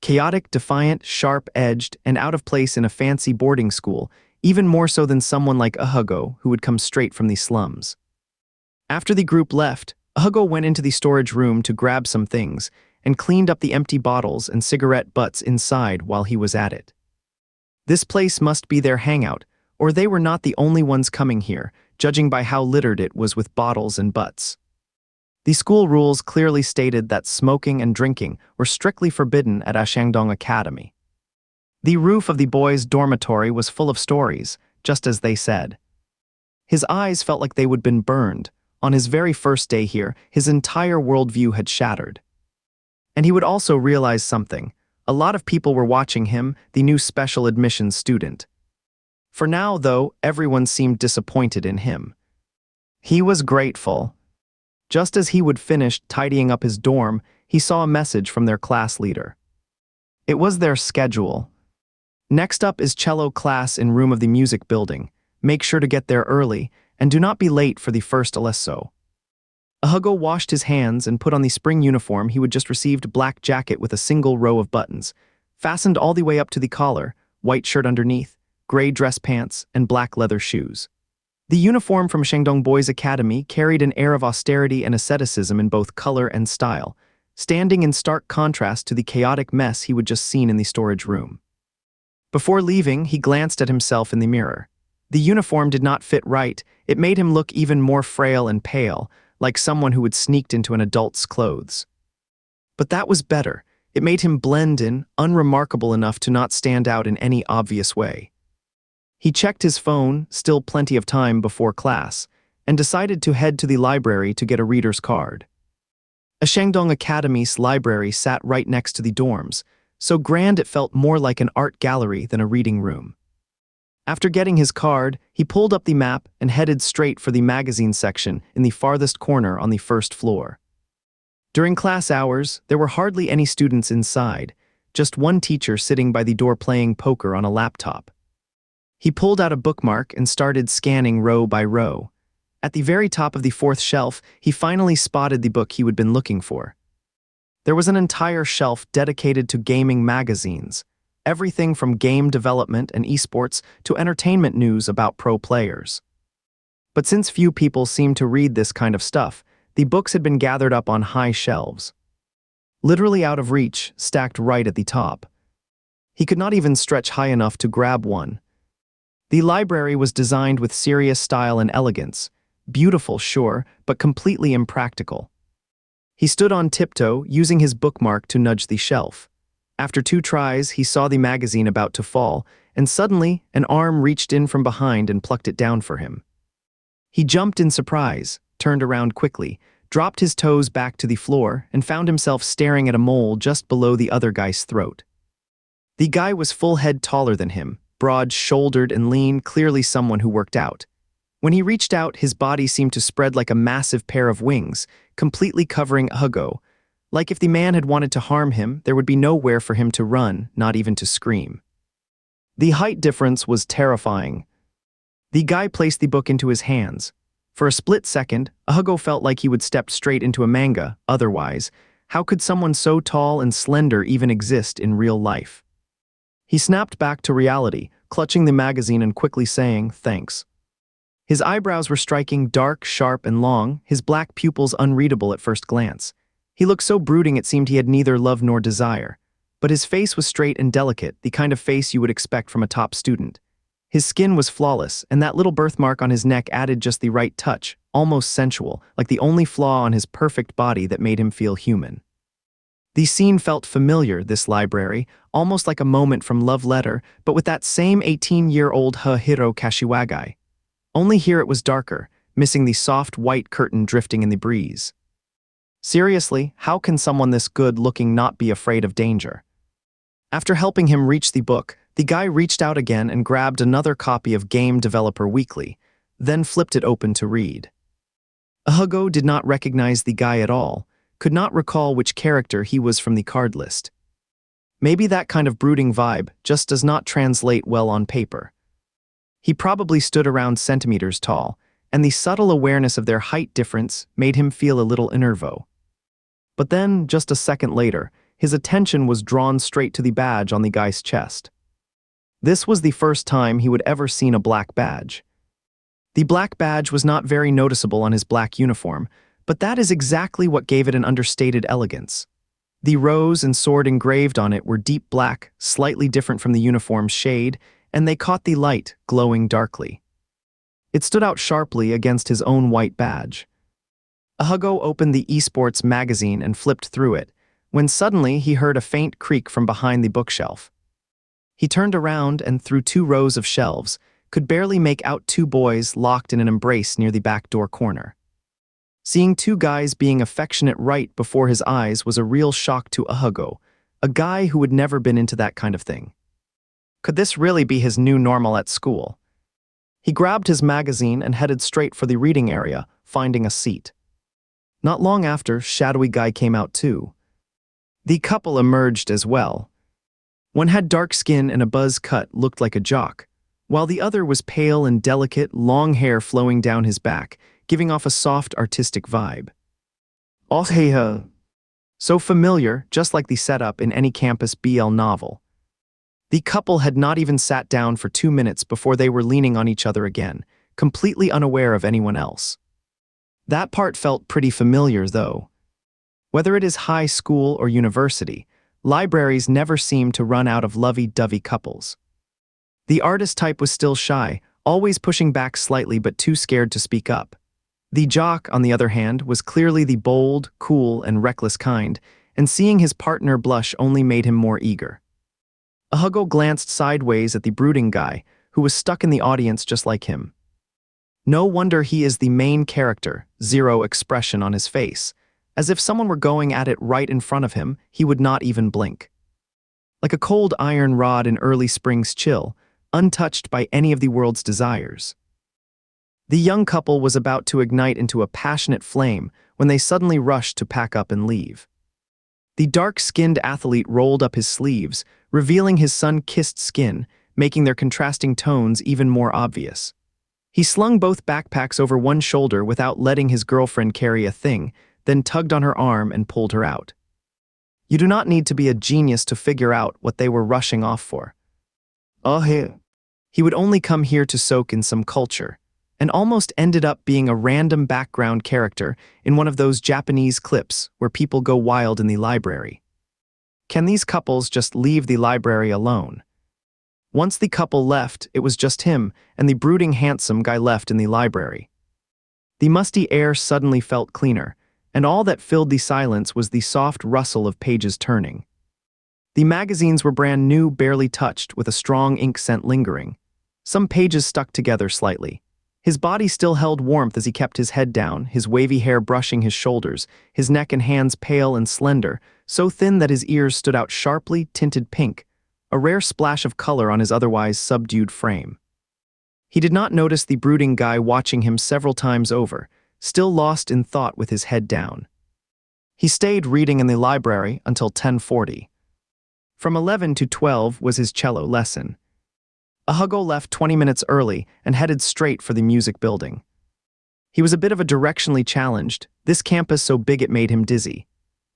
Chaotic, defiant, sharp-edged, and out of place in a fancy boarding school, even more so than someone like Hugo, who would come straight from the slums. After the group left, Hugo went into the storage room to grab some things and cleaned up the empty bottles and cigarette butts inside while he was at it. This place must be their hangout, or they were not the only ones coming here, judging by how littered it was with bottles and butts. The school rules clearly stated that smoking and drinking were strictly forbidden at Shandong Academy. The roof of the boys' dormitory was full of stories, just as they said. His eyes felt like they would been burned. On his very first day here, his entire worldview had shattered. And he would also realize something. A lot of people were watching him, the new special admissions student. For now, though, everyone seemed disappointed in him. He was grateful. Just as he would finish tidying up his dorm, he saw a message from their class leader. It was their schedule. "Next up is cello class in room of the music building. Make sure to get there early, and do not be late for the first lesso." Hugo washed his hands and put on the spring uniform he would just received, black jacket with a single row of buttons, fastened all the way up to the collar, white shirt underneath, gray dress pants, and black leather shoes. The uniform from Shandong Boys Academy carried an air of austerity and asceticism in both color and style, standing in stark contrast to the chaotic mess he would just seen in the storage room. Before leaving, he glanced at himself in the mirror. The uniform did not fit right. It made him look even more frail and pale, like someone who had sneaked into an adult's clothes. But that was better. It made him blend in, unremarkable enough to not stand out in any obvious way. He checked his phone, still plenty of time before class, and decided to head to the library to get a reader's card. A Shandong Academy's library sat right next to the dorms, so grand it felt more like an art gallery than a reading room. After getting his card, he pulled up the map and headed straight for the magazine section in the farthest corner on the first floor. During class hours, there were hardly any students inside, just one teacher sitting by the door playing poker on a laptop. He pulled out a bookmark and started scanning row by row. At the very top of the fourth shelf, he finally spotted the book he had been looking for. There was an entire shelf dedicated to gaming magazines. Everything from game development and esports to entertainment news about pro players. But since few people seemed to read this kind of stuff, the books had been gathered up on high shelves. Literally out of reach, stacked right at the top. He could not even stretch high enough to grab one. The library was designed with serious style and elegance. Beautiful, sure, but completely impractical. He stood on tiptoe, using his bookmark to nudge the shelf. After 2 tries, he saw the magazine about to fall, and suddenly, an arm reached in from behind and plucked it down for him. He jumped in surprise, turned around quickly, dropped his toes back to the floor, and found himself staring at a mole just below the other guy's throat. The guy was full head taller than him, broad-shouldered and lean, clearly someone who worked out. When he reached out, his body seemed to spread like a massive pair of wings, completely covering Hugo. Like if the man had wanted to harm him, there would be nowhere for him to run, not even to scream. The height difference was terrifying. The guy placed the book into his hands. For a split second, Hugo felt like he would step straight into a manga. Otherwise, how could someone so tall and slender even exist in real life? He snapped back to reality, clutching the magazine and quickly saying, "Thanks." His eyebrows were striking, dark, sharp, and long, his black pupils unreadable at first glance. He looked so brooding it seemed he had neither love nor desire. But his face was straight and delicate, the kind of face you would expect from a top student. His skin was flawless, and that little birthmark on his neck added just the right touch, almost sensual, like the only flaw on his perfect body that made him feel human. The scene felt familiar, this library, almost like a moment from Love Letter, but with that same 18-year-old Hiro Kashiwagi. Only here it was darker, missing the soft white curtain drifting in the breeze. Seriously, how can someone this good-looking not be afraid of danger? After helping him reach the book, the guy reached out again and grabbed another copy of Game Developer Weekly, then flipped it open to read. Hugo did not recognize the guy at all, could not recall which character he was from the card list. Maybe that kind of brooding vibe just does not translate well on paper. He probably stood around centimeters tall, and the subtle awareness of their height difference made him feel a little enervo. But then, just a second later, his attention was drawn straight to the badge on the guy's chest. This was the first time he would ever seen a black badge. The black badge was not very noticeable on his black uniform, but that is exactly what gave it an understated elegance. The rose and sword engraved on it were deep black, slightly different from the uniform's shade, and they caught the light, glowing darkly. It stood out sharply against his own white badge. Hugo opened the esports magazine and flipped through it, when suddenly he heard a faint creak from behind the bookshelf. He turned around and through 2 rows of shelves, could barely make out 2 boys locked in an embrace near the back door corner. Seeing 2 guys being affectionate right before his eyes was a real shock to Hugo, a guy who had never been into that kind of thing. Could this really be his new normal at school? He grabbed his magazine and headed straight for the reading area, finding a seat. Not long after, Shadowy Guy came out too. The couple emerged as well. One had dark skin and a buzz cut, looked like a jock, while the other was pale and delicate, long hair flowing down his back, giving off a soft, artistic vibe. Oh hey, so familiar, just like the setup in any campus BL novel. The couple had not even sat down for 2 minutes before they were leaning on each other again, completely unaware of anyone else. That part felt pretty familiar, though. Whether it is high school or university, libraries never seem to run out of lovey-dovey couples. The artist type was still shy, always pushing back slightly but too scared to speak up. The jock, on the other hand, was clearly the bold, cool, and reckless kind, and seeing his partner blush only made him more eager. Hugo glanced sideways at the brooding guy, who was stuck in the audience just like him. No wonder he is the main character, zero expression on his face. As if someone were going at it right in front of him, he would not even blink. Like a cold iron rod in early spring's chill, untouched by any of the world's desires. The young couple was about to ignite into a passionate flame when they suddenly rushed to pack up and leave. The dark-skinned athlete rolled up his sleeves, revealing his sun-kissed skin, making their contrasting tones even more obvious. He slung both backpacks over one shoulder without letting his girlfriend carry a thing, then tugged on her arm and pulled her out. You do not need to be a genius to figure out what they were rushing off for. Oh, he would only come here to soak in some culture, and almost ended up being a random background character in one of those Japanese clips where people go wild in the library. Can these couples just leave the library alone? Once the couple left, it was just him and the brooding handsome guy left in the library. The musty air suddenly felt cleaner, and all that filled the silence was the soft rustle of pages turning. The magazines were brand new, barely touched, with a strong ink scent lingering. Some pages stuck together slightly. His body still held warmth as he kept his head down, his wavy hair brushing his shoulders, his neck and hands pale and slender, so thin that his ears stood out sharply tinted pink, a rare splash of color on his otherwise subdued frame. He did not notice the brooding guy watching him several times over, still lost in thought with his head down. He stayed reading in the library until 10:40. From 11 to 12 was his cello lesson. Hugo left 20 minutes early and headed straight for the music building. He was a bit of a directionally challenged, this campus so big it made him dizzy.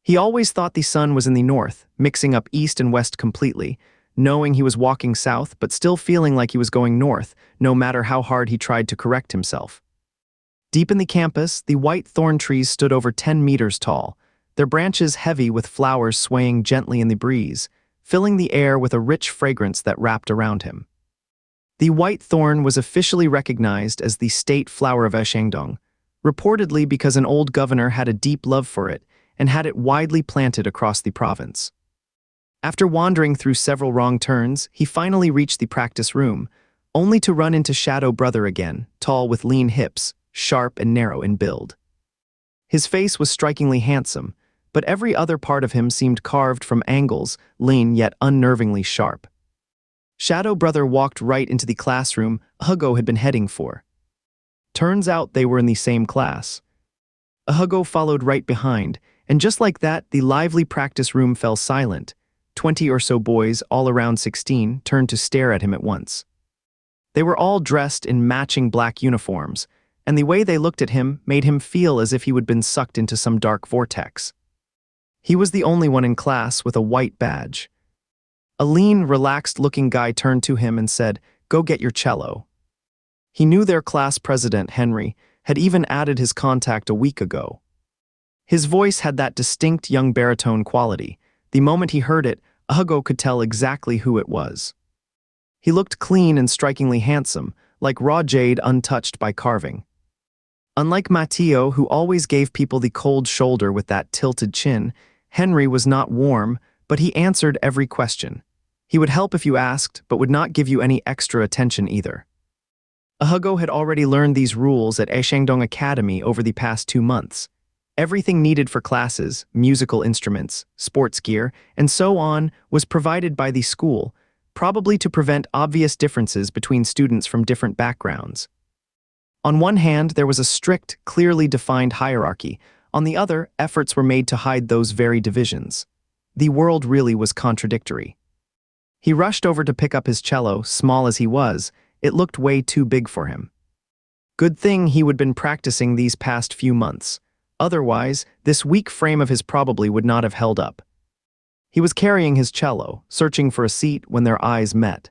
He always thought the sun was in the north, mixing up east and west completely, knowing he was walking south but still feeling like he was going north, no matter how hard he tried to correct himself. Deep in the campus, the white thorn trees stood over 10 meters tall, their branches heavy with flowers swaying gently in the breeze, filling the air with a rich fragrance that wrapped around him. The white thorn was officially recognized as the state flower of Shandong, reportedly because an old governor had a deep love for it and had it widely planted across the province. After wandering through several wrong turns, he finally reached the practice room, only to run into Shadow Brother again, tall with lean hips, sharp and narrow in build. His face was strikingly handsome, but every other part of him seemed carved from angles, lean yet unnervingly sharp. Shadow Brother walked right into the classroom Hugo had been heading for. Turns out they were in the same class. Hugo followed right behind, and just like that, the lively practice room fell silent. 20 or so boys, all around 16, turned to stare at him at once. They were all dressed in matching black uniforms, and the way they looked at him made him feel as if he had been sucked into some dark vortex. He was the only one in class with a white badge. A lean, relaxed-looking guy turned to him and said, "Go get your cello." He knew their class president, Henry, had even added his contact a week ago. His voice had that distinct young baritone quality. The moment he heard it, Hugo could tell exactly who it was. He looked clean and strikingly handsome, like raw jade untouched by carving. Unlike Matteo, who always gave people the cold shoulder with that tilted chin, Henry was not warm, but he answered every question. He would help if you asked, but would not give you any extra attention either. Hugo had already learned these rules at Shandong Academy over the past 2 months. Everything needed for classes, musical instruments, sports gear, and so on was provided by the school, probably to prevent obvious differences between students from different backgrounds. On one hand, there was a strict, clearly defined hierarchy. On the other, efforts were made to hide those very divisions. The world really was contradictory. He rushed over to pick up his cello, small as he was. It looked way too big for him. Good thing he would been practicing these past few months. Otherwise, this weak frame of his probably would not have held up. He was carrying his cello, searching for a seat when their eyes met.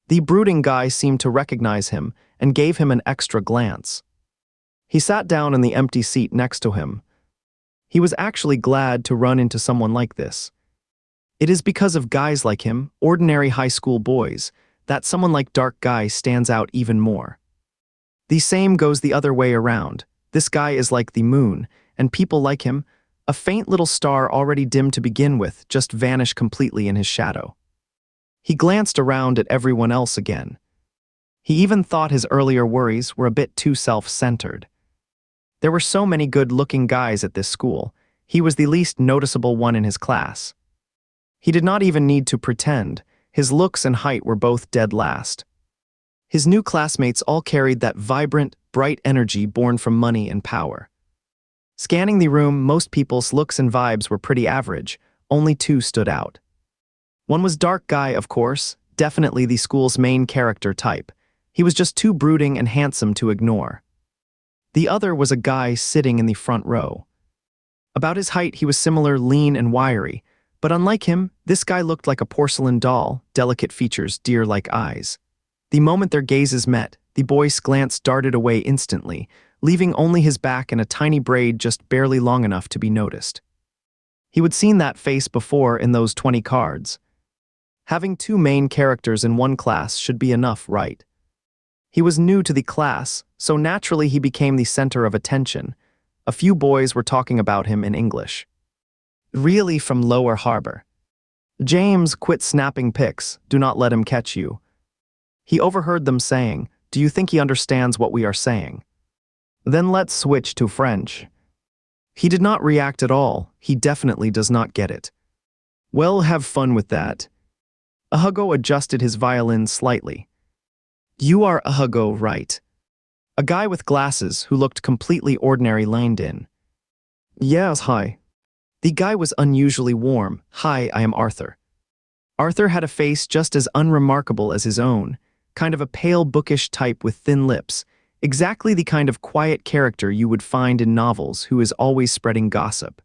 The brooding guy seemed to recognize him and gave him an extra glance. He sat down in the empty seat next to him. He was actually glad to run into someone like this. It is because of guys like him, ordinary high school boys, that someone like Dark Guy stands out even more. The same goes the other way around. This guy is like the moon, and people like him, a faint little star already dim to begin with, just vanish completely in his shadow. He glanced around at everyone else again. He even thought his earlier worries were a bit too self-centered. There were so many good-looking guys at this school. He was the least noticeable one in his class. He did not even need to pretend. His looks and height were both dead last. His new classmates all carried that vibrant, bright energy born from money and power. Scanning the room, most people's looks and vibes were pretty average. Only 2 stood out. One was Dark Guy, of course, definitely the school's main character type. He was just too brooding and handsome to ignore. The other was a guy sitting in the front row. About his height, he was similar, lean and wiry, but unlike him, this guy looked like a porcelain doll, delicate features, deer-like eyes. The moment their gazes met, the boy's glance darted away instantly, leaving only his back and a tiny braid just barely long enough to be noticed. He would seen that face before in those 20 cards. Having 2 main characters in one class should be enough, right? He was new to the class, so naturally he became the center of attention. A few boys were talking about him in English. Really from Lower Harbor. James, quit snapping pics, do not let him catch you. He overheard them saying, do you think he understands what we are saying? Then let's switch to French. He did not react at all, he definitely does not get it. Well, have fun with that. Hugo adjusted his violin slightly. You are Hugo, right? A guy with glasses who looked completely ordinary leaned in. Yes, hi. The guy was unusually warm. Hi, I am Arthur. Arthur had a face just as unremarkable as his own, kind of a pale bookish type with thin lips, exactly the kind of quiet character you would find in novels who is always spreading gossip.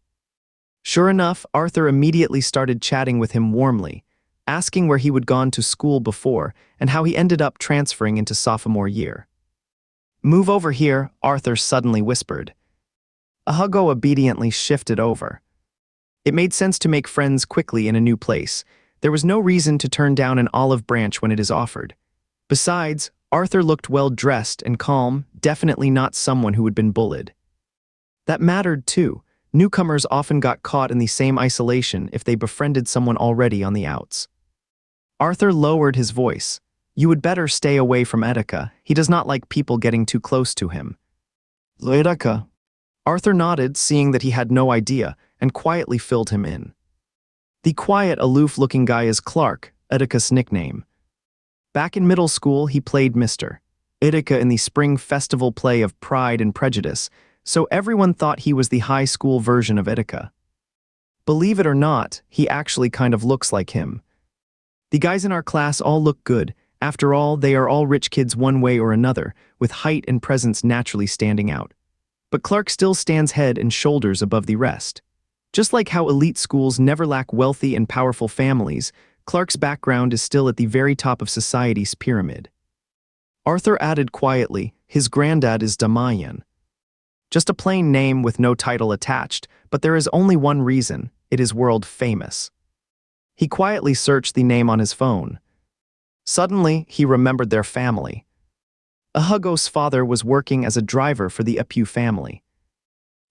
Sure enough, Arthur immediately started chatting with him warmly, asking where he would gone to school before and how he ended up transferring into sophomore year. Move over here, Arthur suddenly whispered. Hugo obediently shifted over. It made sense to make friends quickly in a new place. There was no reason to turn down an olive branch when it is offered. Besides, Arthur looked well-dressed and calm, definitely not someone who had been bullied. That mattered too. Newcomers often got caught in the same isolation if they befriended someone already on the outs. Arthur lowered his voice. You would better stay away from Etika. He does not like people getting too close to him. Etika. Arthur nodded, seeing that he had no idea, and quietly filled him in. The quiet, aloof-looking guy is Clark, Etika's nickname. Back in middle school, he played Mr. Etika in the spring festival play of Pride and Prejudice, so everyone thought he was the high school version of Etika. Believe it or not, he actually kind of looks like him. The guys in our class all look good. After all, they are all rich kids one way or another, with height and presence naturally standing out. But Clark still stands head and shoulders above the rest. Just like how elite schools never lack wealthy and powerful families, Clark's background is still at the very top of society's pyramid. Arthur added quietly, his granddad is Damayan. Just a plain name with no title attached, but there is only one reason: it is world famous. He quietly searched the name on his phone. Suddenly, he remembered their family. Hugo's father was working as a driver for the Apu family.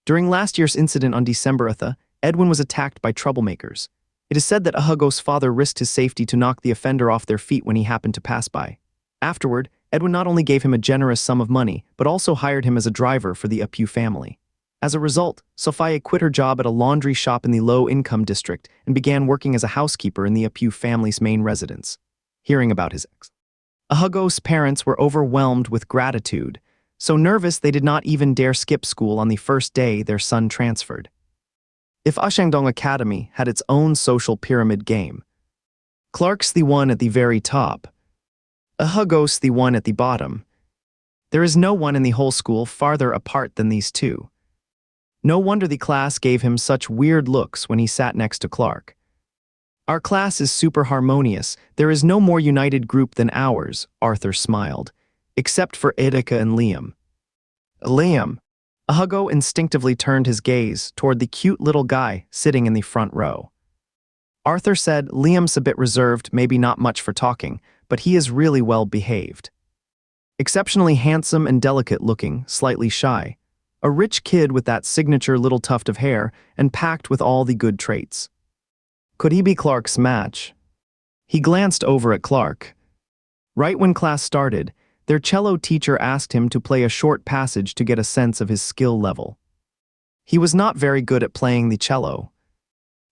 During last year's incident on December 8th, Edwin was attacked by troublemakers. It is said that Hugo's father risked his safety to knock the offender off their feet when he happened to pass by. Afterward, Edwin not only gave him a generous sum of money, but also hired him as a driver for the Apu family. As a result, Sophia quit her job at a laundry shop in the low-income district and began working as a housekeeper in the Apu family's main residence. Hearing about his ex, Hugo's parents were overwhelmed with gratitude, so nervous they did not even dare skip school on the first day their son transferred. If Ashangdong Academy had its own social pyramid game, Clark's the one at the very top, Hugo's the one at the bottom. There is no one in the whole school farther apart than these two. No wonder the class gave him such weird looks when he sat next to Clark. Our class is super harmonious. There is no more united group than ours, Arthur smiled, except for Etika and Liam. Liam. Hugo instinctively turned his gaze toward the cute little guy sitting in the front row. Arthur said, Liam's a bit reserved, maybe not much for talking, but he is really well behaved. Exceptionally handsome and delicate looking, slightly shy. A rich kid with that signature little tuft of hair and packed with all the good traits. Could he be Clark's match? He glanced over at Clark. Right when class started, their cello teacher asked him to play a short passage to get a sense of his skill level. He was not very good at playing the cello.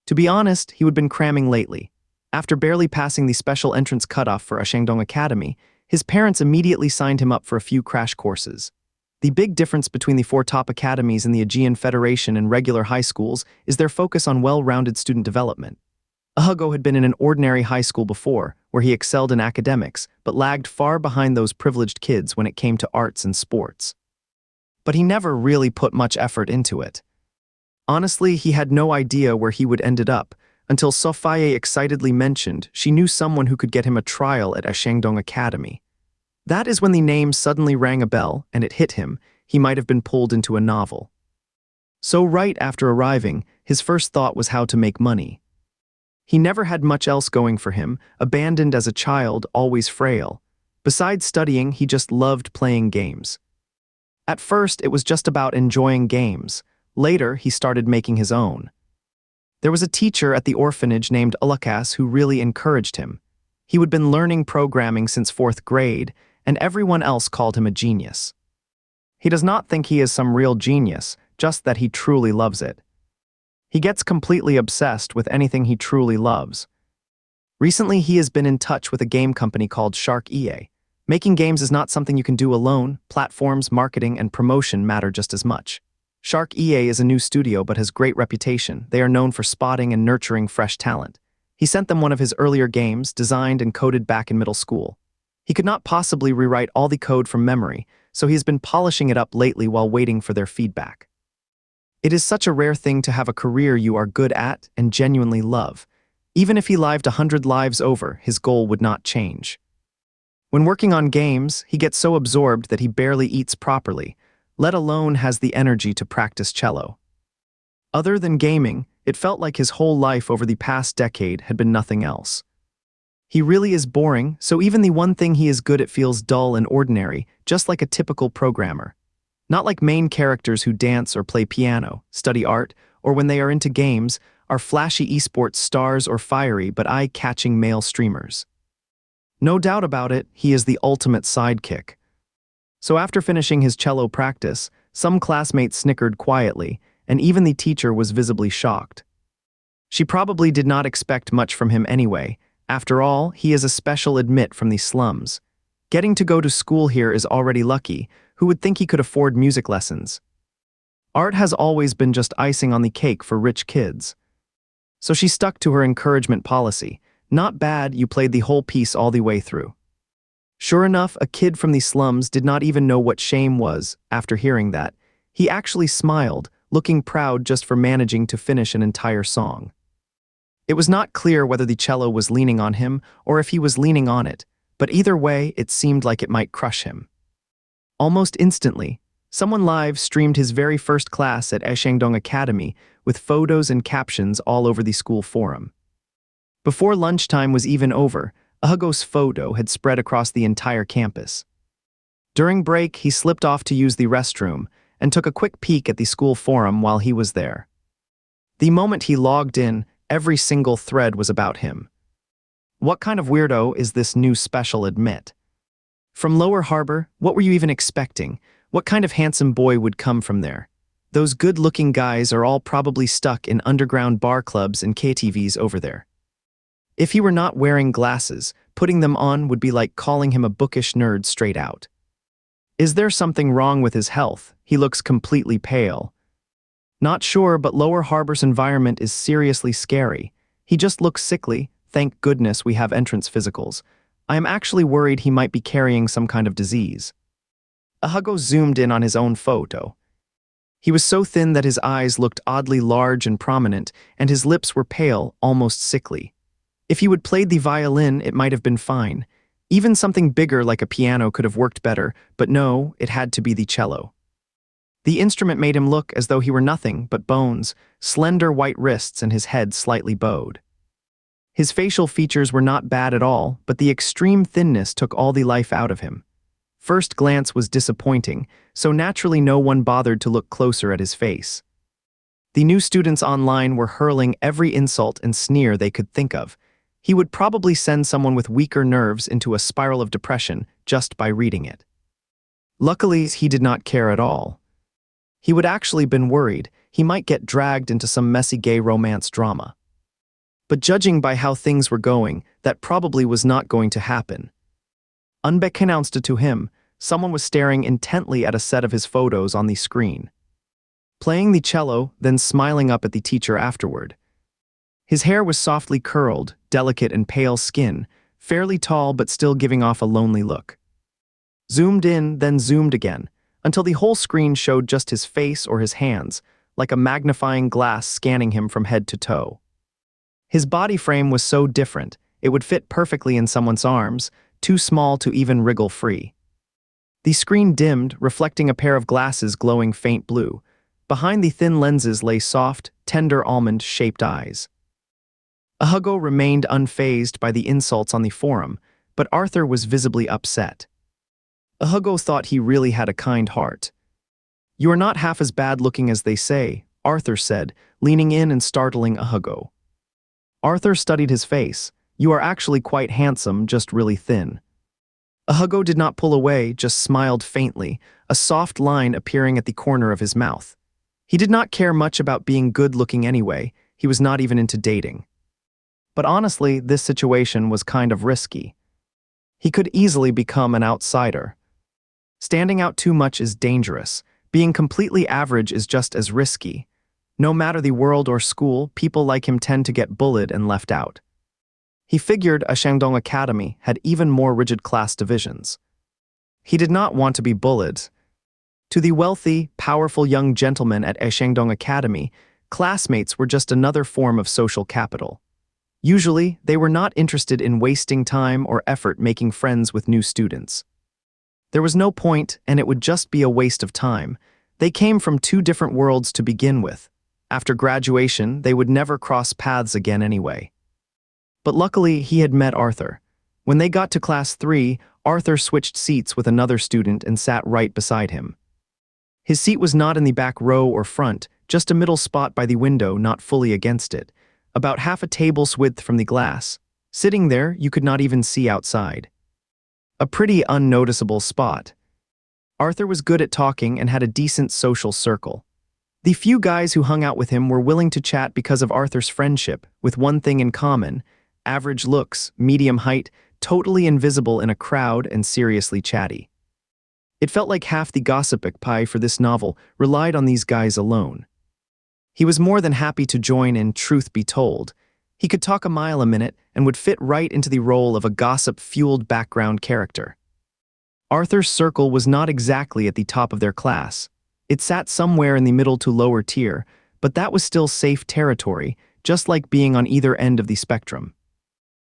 To be honest, he had been cramming lately. After barely passing the special entrance cutoff for Ashangdong Academy, his parents immediately signed him up for a few crash courses. The big difference between the 4 top academies in the Aegean Federation and regular high schools is their focus on well-rounded student development. Hugo had been in an ordinary high school before, where he excelled in academics, but lagged far behind those privileged kids when it came to arts and sports. But he never really put much effort into it. Honestly, he had no idea where he would ended up, until Sophia excitedly mentioned she knew someone who could get him a trial at Ashangdong Academy. That is when the name suddenly rang a bell, and it hit him. He might have been pulled into a novel. So right after arriving, his first thought was how to make money. He never had much else going for him, abandoned as a child, always frail. Besides studying, he just loved playing games. At first, it was just about enjoying games. Later, he started making his own. There was a teacher at the orphanage named Ulakas who really encouraged him. He had been learning programming since 4th grade, and everyone else called him a genius. He does not think he is some real genius, just that he truly loves it. He gets completely obsessed with anything he truly loves. Recently, he has been in touch with a game company called Shark EA. Making games is not something you can do alone. Platforms, marketing, and promotion matter just as much. Shark EA is a new studio but has great reputation. They are known for spotting and nurturing fresh talent. He sent them one of his earlier games, designed and coded back in middle school. He could not possibly rewrite all the code from memory, so he has been polishing it up lately while waiting for their feedback. It is such a rare thing to have a career you are good at and genuinely love. Even if he lived 100 lives over, his goal would not change. When working on games, he gets so absorbed that he barely eats properly. let alone has the energy to practice cello. Other than gaming, it felt like his whole life over the past decade had been nothing else. He really is boring, so even the one thing he is good at feels dull and ordinary, just like a typical programmer. Not like main characters who dance or play piano, study art, or when they are into games, are flashy esports stars or fiery but eye-catching male streamers. No doubt about it, he is the ultimate sidekick. So after finishing his cello practice, some classmates snickered quietly, and even the teacher was visibly shocked. She probably did not expect much from him anyway. After all, he is a special admit from the slums. Getting to go to school here is already lucky. Who would think he could afford music lessons? Art has always been just icing on the cake for rich kids. So she stuck to her encouragement policy. Not bad, you played the whole piece all the way through. Sure enough, a kid from the slums did not even know what shame was. After hearing that, he actually smiled, looking proud just for managing to finish an entire song. It was not clear whether the cello was leaning on him or if he was leaning on it, but either way, it seemed like it might crush him. Almost instantly, someone live streamed his very first class at Changed Academy with photos and captions all over the school forum. Before lunchtime was even over, Hugo's photo had spread across the entire campus. During break, he slipped off to use the restroom and took a quick peek at the school forum while he was there. The moment he logged in, every single thread was about him. What kind of weirdo is this new special admit? From Lower Harbor, what were you even expecting? What kind of handsome boy would come from there? Those good-looking guys are all probably stuck in underground bar clubs and KTVs over there. If he were not wearing glasses, putting them on would be like calling him a bookish nerd straight out. Is there something wrong with his health? He looks completely pale. Not sure, but Lower Harbor's environment is seriously scary. He just looks sickly. Thank goodness we have entrance physicals. I am actually worried he might be carrying some kind of disease. Hugo zoomed in on his own photo. He was so thin that his eyes looked oddly large and prominent, and his lips were pale, almost sickly. If he would played the violin, it might have been fine. Even something bigger like a piano could have worked better, but no, it had to be the cello. The instrument made him look as though he were nothing but bones, slender white wrists and his head slightly bowed. His facial features were not bad at all, but the extreme thinness took all the life out of him. First glance was disappointing, so naturally no one bothered to look closer at his face. The new students online were hurling every insult and sneer they could think of. He would probably send someone with weaker nerves into a spiral of depression just by reading it. Luckily, he did not care at all. He would actually been worried he might get dragged into some messy gay romance drama. But judging by how things were going, that probably was not going to happen. Unbeknownst to him, someone was staring intently at a set of his photos on the screen. Playing the cello, then smiling up at the teacher afterward. His hair was softly curled, delicate and pale skin, fairly tall but still giving off a lonely look. Zoomed in, then zoomed again, until the whole screen showed just his face or his hands, like a magnifying glass scanning him from head to toe. His body frame was so different, it would fit perfectly in someone's arms, too small to even wriggle free. The screen dimmed, reflecting a pair of glasses glowing faint blue. Behind the thin lenses lay soft, tender almond-shaped eyes. Hugo remained unfazed by the insults on the forum, but Arthur was visibly upset. Hugo thought he really had a kind heart. "You are not half as bad-looking as they say," Arthur said, leaning in and startling Hugo. Arthur studied his face. "You are actually quite handsome, just really thin." Hugo did not pull away, just smiled faintly, a soft line appearing at the corner of his mouth. He did not care much about being good-looking anyway. He was not even into dating. But honestly, this situation was kind of risky. He could easily become an outsider. Standing out too much is dangerous. Being completely average is just as risky. No matter the world or school, people like him tend to get bullied and left out. He figured a Shandong Academy had even more rigid class divisions. He did not want to be bullied. To the wealthy, powerful young gentlemen at Shandong Academy, classmates were just another form of social capital. Usually, they were not interested in wasting time or effort making friends with new students. There was no point, and it would just be a waste of time. They came from two different worlds to begin with. After graduation, they would never cross paths again anyway. But luckily, he had met Arthur. When they got to class 3, Arthur switched seats with another student and sat right beside him. His seat was not in the back row or front, just a middle spot by the window, not fully against it, about half a table's width from the glass. Sitting there, you could not even see outside. A pretty unnoticeable spot. Arthur was good at talking and had a decent social circle. The few guys who hung out with him were willing to chat because of Arthur's friendship, with one thing in common: average looks, medium height, totally invisible in a crowd, and seriously chatty. It felt like half the gossip pie for this novel relied on these guys alone. He was more than happy to join in, truth be told. He could talk a mile a minute and would fit right into the role of a gossip-fueled background character. Arthur's circle was not exactly at the top of their class. It sat somewhere in the middle to lower tier, but that was still safe territory, just like being on either end of the spectrum.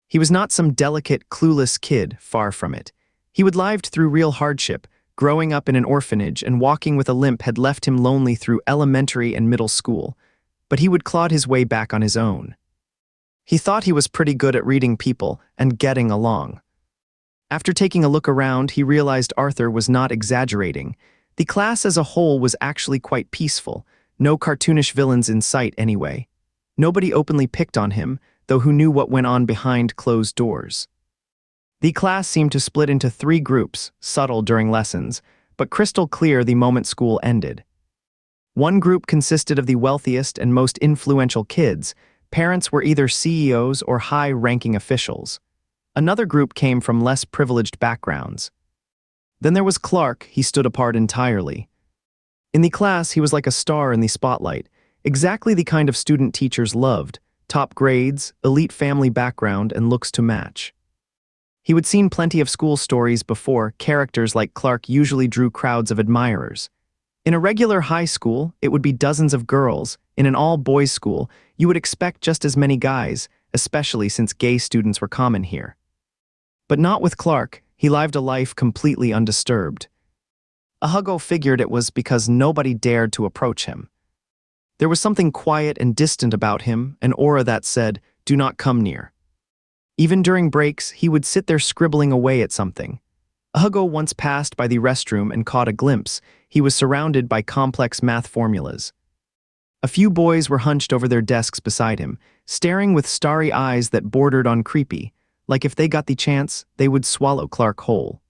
He was not some delicate, clueless kid, far from it. He would lived through real hardship. Growing up in an orphanage and walking with a limp had left him lonely through elementary and middle school, but he would claw his way back on his own. He thought he was pretty good at reading people and getting along. After taking a look around, he realized Arthur was not exaggerating. The class as a whole was actually quite peaceful, no cartoonish villains in sight anyway. Nobody openly picked on him, though who knew what went on behind closed doors. The class seemed to split into 3 groups, subtle during lessons, but crystal clear the moment school ended. One group consisted of the wealthiest and most influential kids. Parents were either CEOs or high-ranking officials. Another group came from less privileged backgrounds. Then there was Clark. He stood apart entirely. In the class, he was like a star in the spotlight, exactly the kind of student teachers loved: top grades, elite family background, and looks to match. He would seen plenty of school stories before. Characters like Clark usually drew crowds of admirers. In a regular high school, it would be dozens of girls. In an all-boys school, you would expect just as many guys, especially since gay students were common here. But not with Clark. He lived a life completely undisturbed. Hugo figured it was because nobody dared to approach him. There was something quiet and distant about him, an aura that said, "Do not come near." Even during breaks, he would sit there scribbling away at something. Hugo once passed by the restroom and caught a glimpse. He was surrounded by complex math formulas. A few boys were hunched over their desks beside him, staring with starry eyes that bordered on creepy, like if they got the chance, they would swallow Clark whole.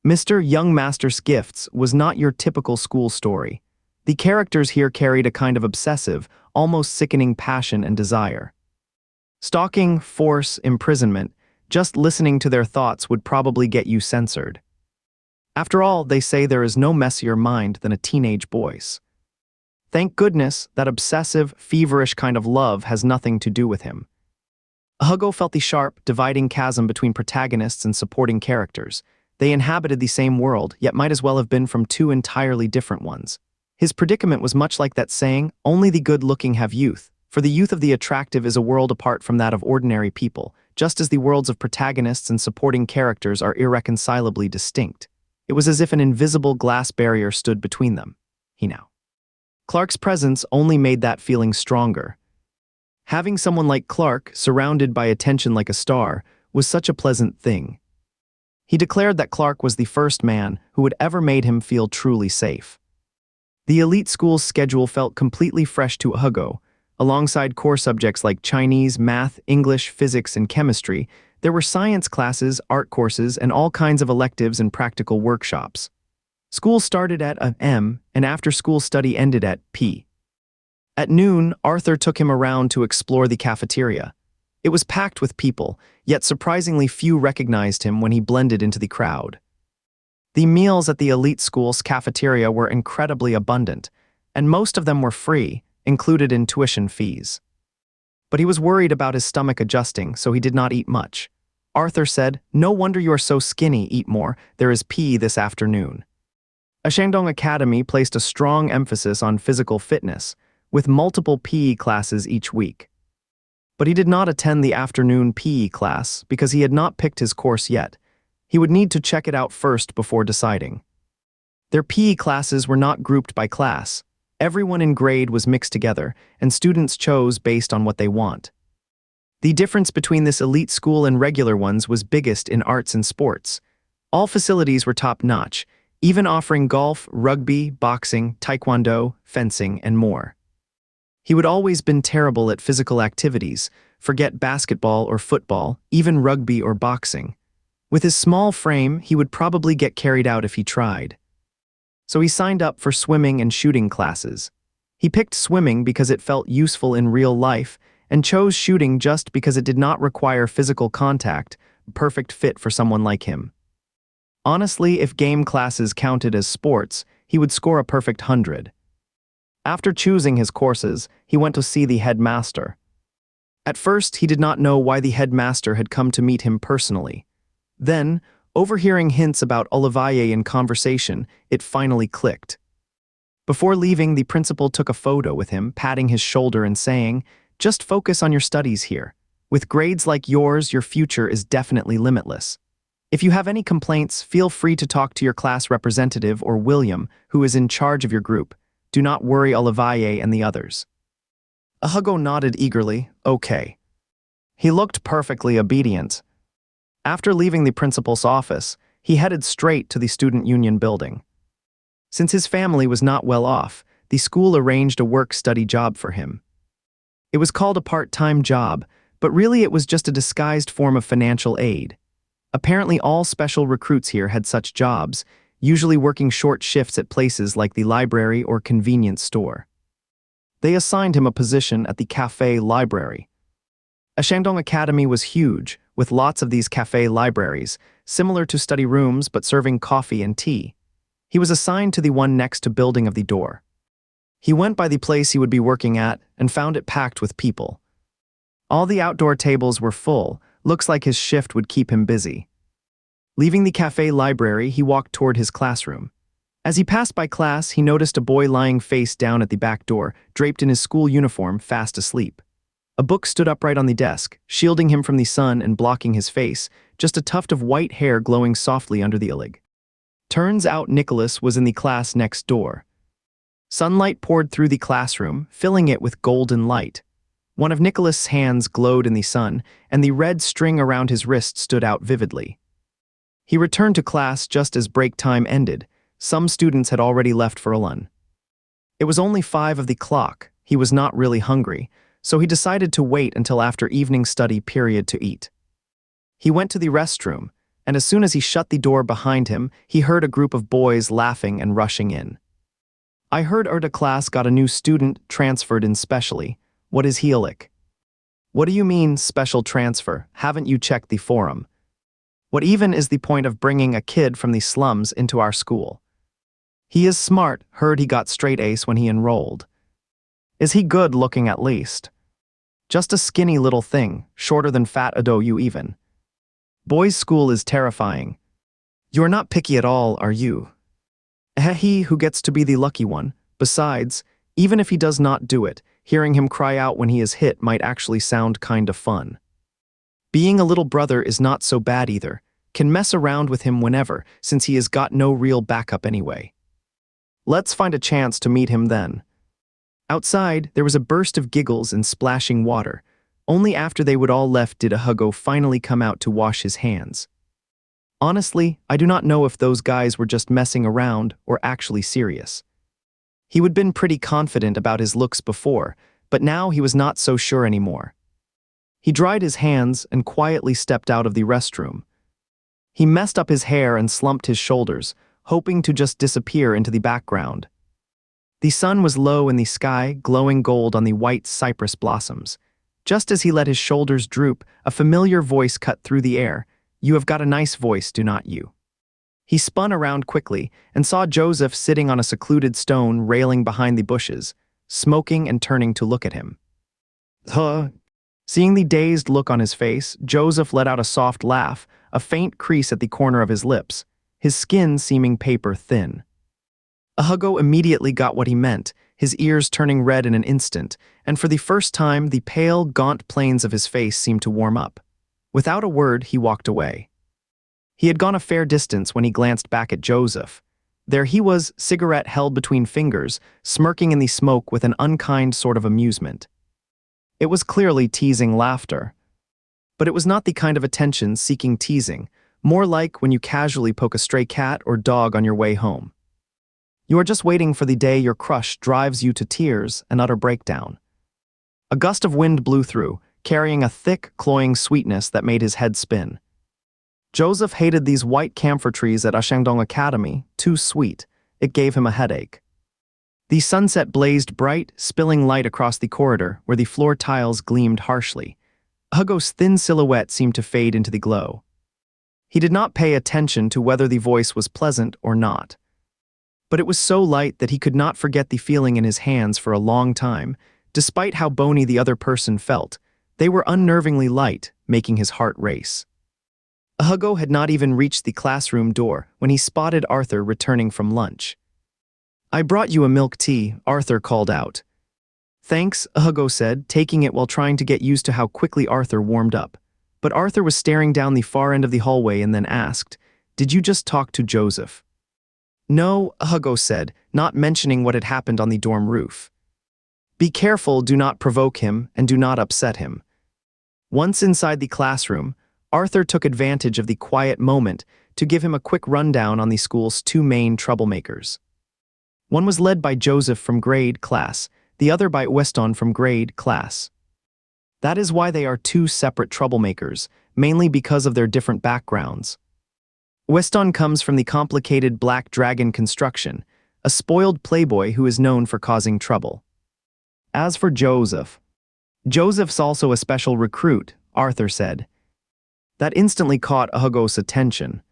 Mr. Young Master's Gifts was not your typical school story. The characters here carried a kind of obsessive, almost sickening passion and desire. Stalking, force, imprisonment, just listening to their thoughts would probably get you censored. After all, they say there is no messier mind than a teenage boy's. Thank goodness that obsessive, feverish kind of love has nothing to do with him. Hugo felt the sharp, dividing chasm between protagonists and supporting characters. They inhabited the same world, yet might as well have been from 2 entirely different ones. His predicament was much like that saying, "Only the good-looking have youth." For the youth of the attractive is a world apart from that of ordinary people, just as the worlds of protagonists and supporting characters are irreconcilably distinct. It was as if an invisible glass barrier stood between them. Clark's presence only made that feeling stronger. Having someone like Clark, surrounded by attention like a star, was such a pleasant thing. He declared that Clark was the first man who had ever made him feel truly safe. The elite school's schedule felt completely fresh to Hugo. Alongside core subjects like Chinese, math, English, physics, and chemistry, there were science classes, art courses, and all kinds of electives and practical workshops. School started at M, and after-school study ended at P. At noon, Arthur took him around to explore the cafeteria. It was packed with people, yet surprisingly few recognized him when he blended into the crowd. The meals at the elite school's cafeteria were incredibly abundant, and most of them were free, included in tuition fees. But he was worried about his stomach adjusting, so he did not eat much. Arthur said, "No wonder you are so skinny, eat more, there is PE this afternoon." A Shandong Academy placed a strong emphasis on physical fitness, with multiple PE classes each week. But he did not attend the afternoon PE class because he had not picked his course yet. He would need to check it out first before deciding. Their PE classes were not grouped by class. Everyone in grade was mixed together, and students chose based on what they want. The difference between this elite school and regular ones was biggest in arts and sports. All facilities were top-notch, even offering golf, rugby, boxing, taekwondo, fencing, and more. He would always been terrible at physical activities, forget basketball or football, even rugby or boxing. With his small frame, he would probably get carried out if he tried. So he signed up for swimming and shooting classes. He picked swimming because it felt useful in real life, and chose shooting just because it did not require physical contact, a perfect fit for someone like him. Honestly, if game classes counted as sports, he would score a perfect 100. After choosing his courses, he went to see the headmaster. At first, he did not know why the headmaster had come to meet him personally. Then, overhearing hints about Olivier in conversation, it finally clicked. Before leaving, the principal took a photo with him, patting his shoulder and saying, "Just focus on your studies here. With grades like yours, your future is definitely limitless. If you have any complaints, feel free to talk to your class representative or William, who is in charge of your group. Do not worry Olivier and the others." Hugo nodded eagerly, okay. He looked perfectly obedient. After leaving the principal's office, he headed straight to the student union building. Since his family was not well off, the school arranged a work-study job for him. It was called a part-time job, but really it was just a disguised form of financial aid. Apparently all special recruits here had such jobs, usually working short shifts at places like the library or convenience store. They assigned him a position at the cafe library. A Shandong Academy was huge, with lots of these cafe libraries, similar to study rooms but serving coffee and tea. He was assigned to the one next to building of the door. He went by the place he would be working at and found it packed with people. All the outdoor tables were full, looks like his shift would keep him busy. Leaving the cafe library, he walked toward his classroom. As he passed by class, he noticed a boy lying face down at the back door, draped in his school uniform, fast asleep. A book stood upright on the desk, shielding him from the sun and blocking his face, just a tuft of white hair glowing softly under the eyelid. Turns out Nicholas was in the class next door. Sunlight poured through the classroom, filling it with golden light. One of Nicholas's hands glowed in the sun, and the red string around his wrist stood out vividly. He returned to class just as break time ended. Some students had already left for a lunch. It was only 5 of the clock. He was not really hungry, so he decided to wait until after evening study period to eat. He went to the restroom, and as soon as he shut the door behind him, he heard a group of boys laughing and rushing in. "I heard our class got a new student transferred in specially. What is he like?" "What do you mean, special transfer? Haven't you checked the forum? What even is the point of bringing a kid from the slums into our school? He is smart, heard he got straight Ace when he enrolled. Is he good looking at least? Just a skinny little thing, shorter than fat ado you even. Boys' school is terrifying. You're not picky at all, are you? He who gets to be the lucky one. Besides, even if he does not do it, hearing him cry out when he is hit might actually sound kind of fun. Being a little brother is not so bad either. Can mess around with him whenever, since he has got no real backup anyway. Let's find a chance to meet him then." Outside, there was a burst of giggles and splashing water. Only after they would all left did Hugo finally come out to wash his hands. Honestly, I do not know if those guys were just messing around or actually serious. He would been pretty confident about his looks before, but now he was not so sure anymore. He dried his hands and quietly stepped out of the restroom. He messed up his hair and slumped his shoulders, hoping to just disappear into the background. The sun was low in the sky, glowing gold on the white cypress blossoms. Just as he let his shoulders droop, a familiar voice cut through the air. "You have got a nice voice, do not you?" He spun around quickly and saw Joseph sitting on a secluded stone railing behind the bushes, smoking and turning to look at him. "Huh?" Seeing the dazed look on his face, Joseph let out a soft laugh, a faint crease at the corner of his lips, his skin seeming paper thin. Hugo immediately got what he meant, his ears turning red in an instant, and for the first time the pale, gaunt planes of his face seemed to warm up. Without a word, he walked away. He had gone a fair distance when he glanced back at Joseph. There he was, cigarette held between fingers, smirking in the smoke with an unkind sort of amusement. It was clearly teasing laughter. But it was not the kind of attention-seeking teasing, more like when you casually poke a stray cat or dog on your way home. You are just waiting for the day your crush drives you to tears and utter breakdown. A gust of wind blew through, carrying a thick, cloying sweetness that made his head spin. Joseph hated these white camphor trees at Shandong Academy, too sweet. It gave him a headache. The sunset blazed bright, spilling light across the corridor where the floor tiles gleamed harshly. Hugo's thin silhouette seemed to fade into the glow. He did not pay attention to whether the voice was pleasant or not. But it was so light that he could not forget the feeling in his hands for a long time. Despite how bony the other person felt, they were unnervingly light, making his heart race. Hugo had not even reached the classroom door when he spotted Arthur returning from lunch. "I brought you a milk tea," Arthur called out. "Thanks," Hugo said, taking it while trying to get used to how quickly Arthur warmed up. But Arthur was staring down the far end of the hallway and then asked, "Did you just talk to Joseph?" "No," Hugo said, not mentioning what had happened on the dorm roof. "Be careful, do not provoke him, and do not upset him." Once inside the classroom, Arthur took advantage of the quiet moment to give him a quick rundown on the school's two main troublemakers. One was led by Joseph from grade class, the other by Weston from grade class. That is why they are two separate troublemakers, mainly because of their different backgrounds. Weston comes from the complicated Black Dragon construction, a spoiled playboy who is known for causing trouble. As for Joseph, Joseph's also a special recruit, Arthur said. That instantly caught Hugo's attention.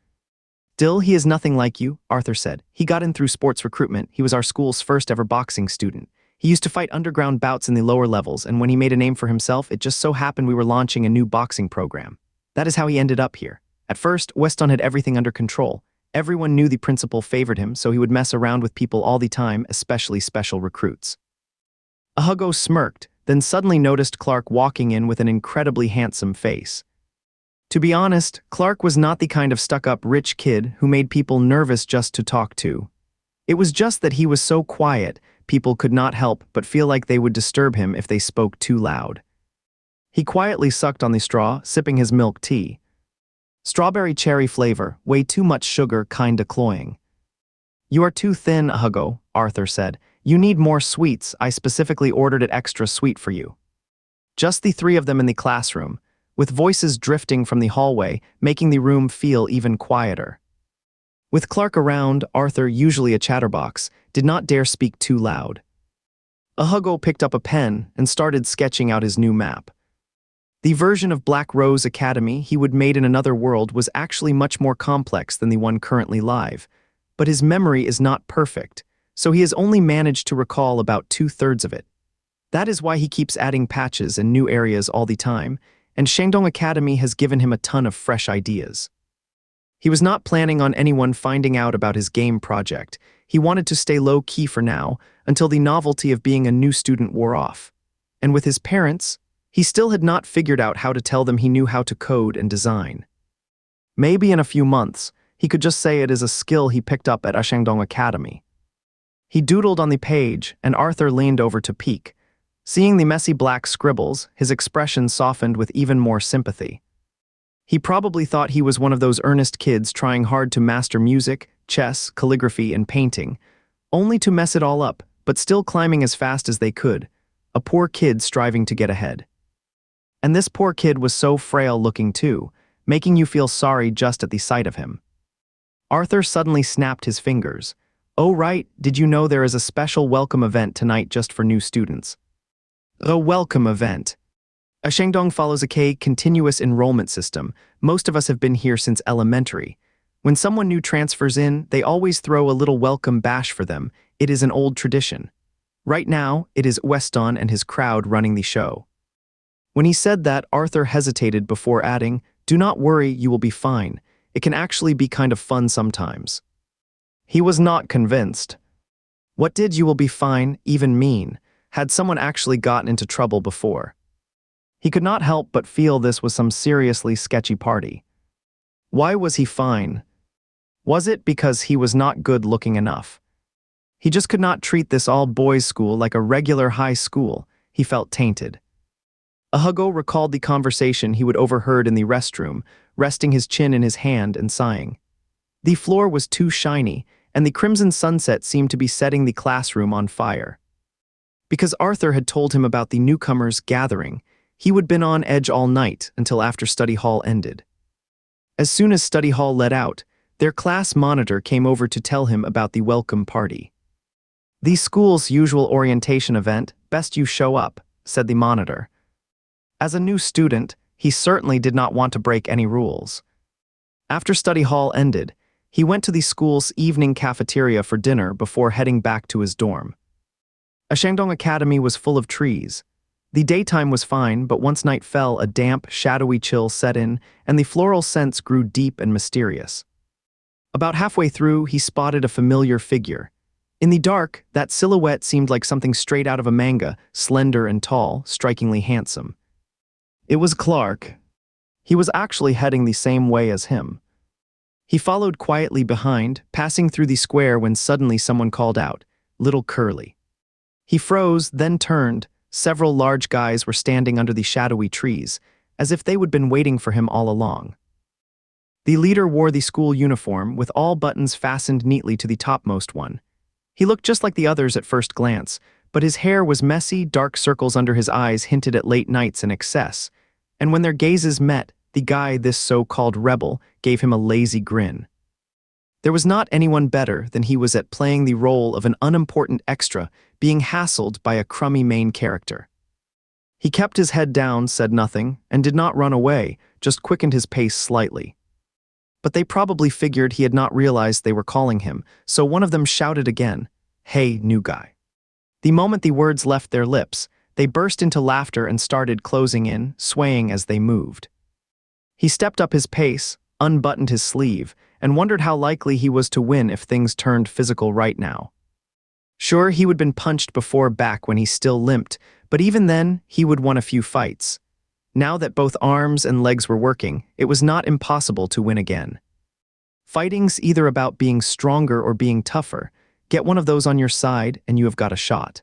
"Still, he is nothing like you," Arthur said. "He got in through sports recruitment. He was our school's first ever boxing student. He used to fight underground bouts in the lower levels, and when he made a name for himself, it just so happened we were launching a new boxing program. That is how he ended up here. At first, Weston had everything under control. Everyone knew the principal favored him, so he would mess around with people all the time, especially special recruits." Hugo smirked, then suddenly noticed Clark walking in with an incredibly handsome face. To be honest, Clark was not the kind of stuck-up rich kid who made people nervous just to talk to. It was just that he was so quiet, people could not help but feel like they would disturb him if they spoke too loud. He quietly sucked on the straw, sipping his milk tea. Strawberry cherry flavor, way too much sugar, kinda cloying. "You are too thin, Hugo," Arthur said. "You need more sweets. I specifically ordered it extra sweet for you." Just the three of them in the classroom, with voices drifting from the hallway, making the room feel even quieter. With Clark around, Arthur, usually a chatterbox, did not dare speak too loud. Hugo picked up a pen and started sketching out his new map. The version of Black Rose Academy he would made in another world was actually much more complex than the one currently live, but his memory is not perfect, so he has only managed to recall about 2/3 of it. That is why he keeps adding patches and new areas all the time, and Shandong Academy has given him a ton of fresh ideas. He was not planning on anyone finding out about his game project. He wanted to stay low-key for now, until the novelty of being a new student wore off. And with his parents, he still had not figured out how to tell them he knew how to code and design. Maybe in a few months, he could just say it is a skill he picked up at Shandong Academy. He doodled on the page, and Arthur leaned over to peek. Seeing the messy black scribbles, his expression softened with even more sympathy. He probably thought he was one of those earnest kids trying hard to master music, chess, calligraphy, and painting, only to mess it all up, but still climbing as fast as they could, a poor kid striving to get ahead. And this poor kid was so frail-looking too, making you feel sorry just at the sight of him. Arthur suddenly snapped his fingers. "Oh right, did you know there is a special welcome event tonight just for new students?" A welcome event. Shandong follows a continuous enrollment system. Most of us have been here since elementary. When someone new transfers in, they always throw a little welcome bash for them. It is an old tradition. Right now, it is Weston and his crowd running the show. When he said that, Arthur hesitated before adding, "Do not worry, you will be fine. It can actually be kind of fun sometimes." He was not convinced. What did "you will be fine" even mean? Had someone actually gotten into trouble before? He could not help but feel this was some seriously sketchy party. Why was he fine? Was it because he was not good looking enough? He just could not treat this all-boys school like a regular high school. He felt tainted. Hugo recalled the conversation he would overheard in the restroom, resting his chin in his hand and sighing. The floor was too shiny, and the crimson sunset seemed to be setting the classroom on fire. Because Arthur had told him about the newcomers' gathering, he would been on edge all night until after study hall ended. As soon as study hall let out, their class monitor came over to tell him about the welcome party. "The school's usual orientation event, best you show up," said the monitor. As a new student, he certainly did not want to break any rules. After study hall ended, he went to the school's evening cafeteria for dinner before heading back to his dorm. Shandong Academy was full of trees. The daytime was fine, but once night fell, a damp, shadowy chill set in, and the floral scents grew deep and mysterious. About halfway through, he spotted a familiar figure. In the dark, that silhouette seemed like something straight out of a manga, slender and tall, strikingly handsome. It was Clark. He was actually heading the same way as him. He followed quietly behind, passing through the square when suddenly someone called out, "Little Curly." He froze, then turned. Several large guys were standing under the shadowy trees, as if they would been waiting for him all along. The leader wore the school uniform, with all buttons fastened neatly to the topmost one. He looked just like the others at first glance, but his hair was messy, dark circles under his eyes hinted at late nights and excess, and when their gazes met, the guy, this so-called rebel, gave him a lazy grin. There was not anyone better than he was at playing the role of an unimportant extra being hassled by a crummy main character. He kept his head down, said nothing, and did not run away, just quickened his pace slightly. But they probably figured he had not realized they were calling him, so one of them shouted again, "Hey, new guy." The moment the words left their lips, they burst into laughter and started closing in, swaying as they moved. He stepped up his pace, unbuttoned his sleeve, and wondered how likely he was to win if things turned physical right now. Sure, he would been punched before back when he still limped, but even then, he would won a few fights. Now that both arms and legs were working, it was not impossible to win again. Fighting's either about being stronger or being tougher. Get one of those on your side and you have got a shot.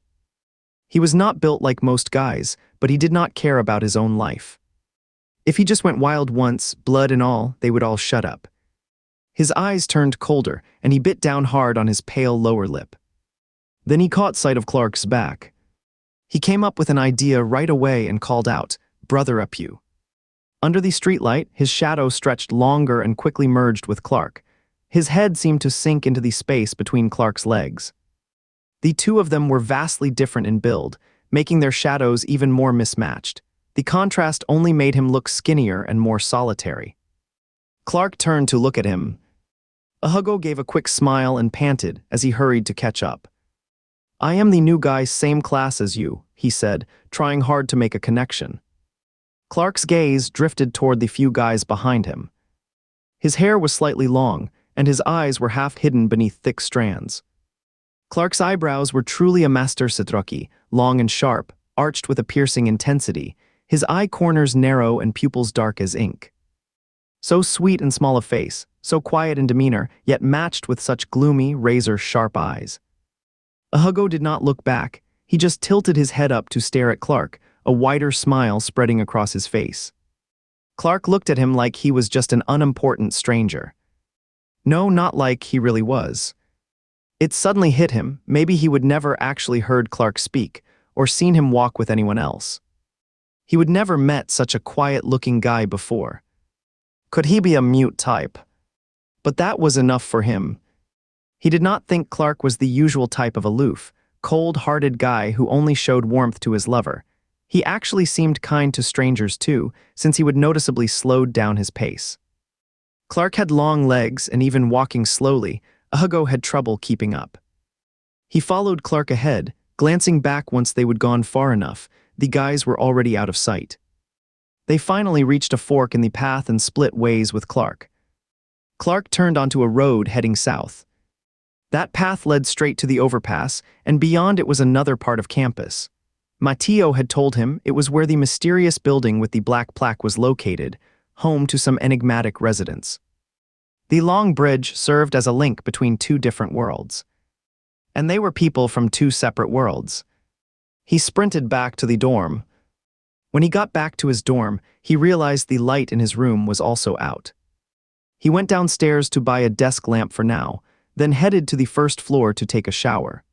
He was not built like most guys, but he did not care about his own life. If he just went wild once, blood and all, they would all shut up. His eyes turned colder, and he bit down hard on his pale lower lip. Then he caught sight of Clark's back. He came up with an idea right away and called out, "Brother up you." Under the streetlight, his shadow stretched longer and quickly merged with Clark. His head seemed to sink into the space between Clark's legs. The two of them were vastly different in build, making their shadows even more mismatched. The contrast only made him look skinnier and more solitary. Clark turned to look at him. Hugo gave a quick smile and panted as he hurried to catch up. "I am the new guy, same class as you," he said, trying hard to make a connection. Clark's gaze drifted toward the few guys behind him. His hair was slightly long, and his eyes were half hidden beneath thick strands. Clark's eyebrows were truly a masterstrokk, long and sharp, arched with a piercing intensity, his eye corners narrow and pupils dark as ink. So sweet and small a face, so quiet in demeanor, yet matched with such gloomy, razor-sharp eyes. Hugo did not look back. He just tilted his head up to stare at Clark, a wider smile spreading across his face. Clark looked at him like he was just an unimportant stranger. No, not like he really was. It suddenly hit him, maybe he would never actually heard Clark speak, or seen him walk with anyone else. He would never met such a quiet-looking guy before. Could he be a mute type? But that was enough for him. He did not think Clark was the usual type of aloof, cold-hearted guy who only showed warmth to his lover. He actually seemed kind to strangers too, since he would noticeably slowed down his pace. Clark had long legs, and even walking slowly, Hugo had trouble keeping up. He followed Clark ahead, glancing back once they would gone far enough. The guys were already out of sight. They finally reached a fork in the path and split ways with Clark. Clark turned onto a road heading south. That path led straight to the overpass, and beyond it was another part of campus. Matteo had told him it was where the mysterious building with the black plaque was located, home to some enigmatic residents. The long bridge served as a link between two different worlds. And they were people from two separate worlds. He sprinted back to the dorm. When he got back to his dorm, he realized the light in his room was also out. He went downstairs to buy a desk lamp for now, then headed to the first floor to take a shower.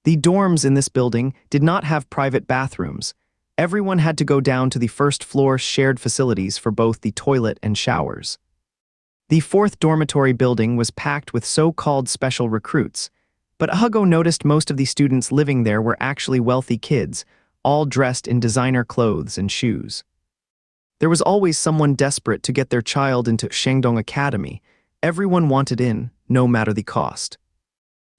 The dorms in this building did not have private bathrooms. Everyone had to go down to the first floor shared facilities for both the toilet and showers. The fourth dormitory building was packed with so-called special recruits, but Hugo noticed most of the students living there were actually wealthy kids, all dressed in designer clothes and shoes. There was always someone desperate to get their child into Shandong Academy. Everyone wanted in, no matter the cost.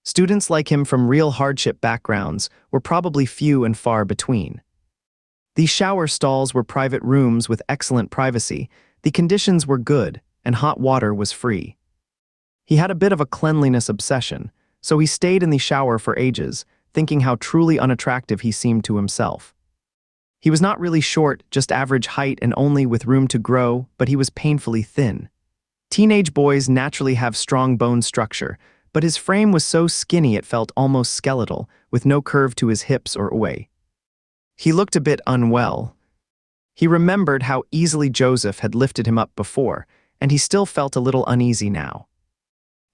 Students like him from real hardship backgrounds were probably few and far between. The shower stalls were private rooms with excellent privacy, the conditions were good, and hot water was free. He had a bit of a cleanliness obsession, so he stayed in the shower for ages, thinking how truly unattractive he seemed to himself. He was not really short, just average height and only with room to grow, but he was painfully thin. Teenage boys naturally have strong bone structure, but his frame was so skinny it felt almost skeletal, with no curve to his hips or way. He looked a bit unwell. He remembered how easily Joseph had lifted him up before, and he still felt a little uneasy now.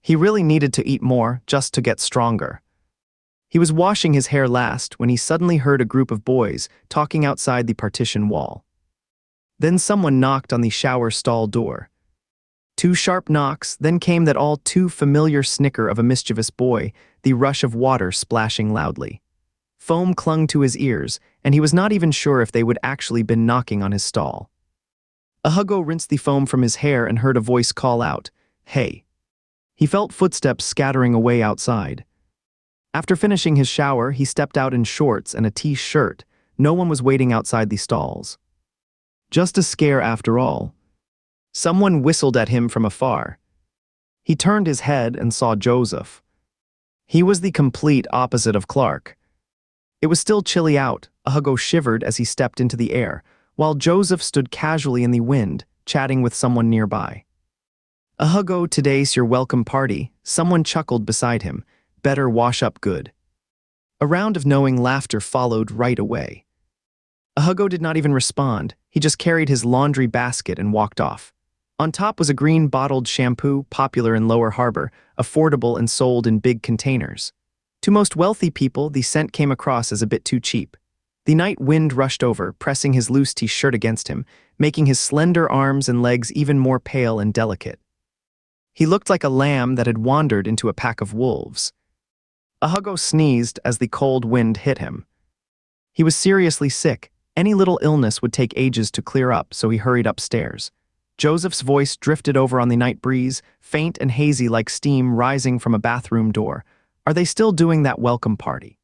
He really needed to eat more just to get stronger. He was washing his hair last when he suddenly heard a group of boys talking outside the partition wall. Then someone knocked on the shower stall door. 2 sharp knocks, then came that all too familiar snicker of a mischievous boy, the rush of water splashing loudly. Foam clung to his ears, and he was not even sure if they would actually been knocking on his stall. Hugo rinsed the foam from his hair and heard a voice call out, "Hey." He felt footsteps scattering away outside. After finishing his shower, he stepped out in shorts and a t-shirt. No one was waiting outside the stalls. Just a scare after all. Someone whistled at him from afar. He turned his head and saw Joseph. He was the complete opposite of Clark. It was still chilly out. Hugo shivered as he stepped into the air, while Joseph stood casually in the wind, chatting with someone nearby. "Hugo, today's your welcome party," someone chuckled beside him. "Better wash up good." A round of knowing laughter followed right away. Hugo did not even respond. He just carried his laundry basket and walked off. On top was a green bottled shampoo, popular in Lower Harbor, affordable and sold in big containers. To most wealthy people, the scent came across as a bit too cheap. The night wind rushed over, pressing his loose t-shirt against him, making his slender arms and legs even more pale and delicate. He looked like a lamb that had wandered into a pack of wolves. Hugo sneezed as the cold wind hit him. He was seriously sick. Any little illness would take ages to clear up, so he hurried upstairs. Joseph's voice drifted over on the night breeze, faint and hazy like steam rising from a bathroom door. "Are they still doing that welcome party?"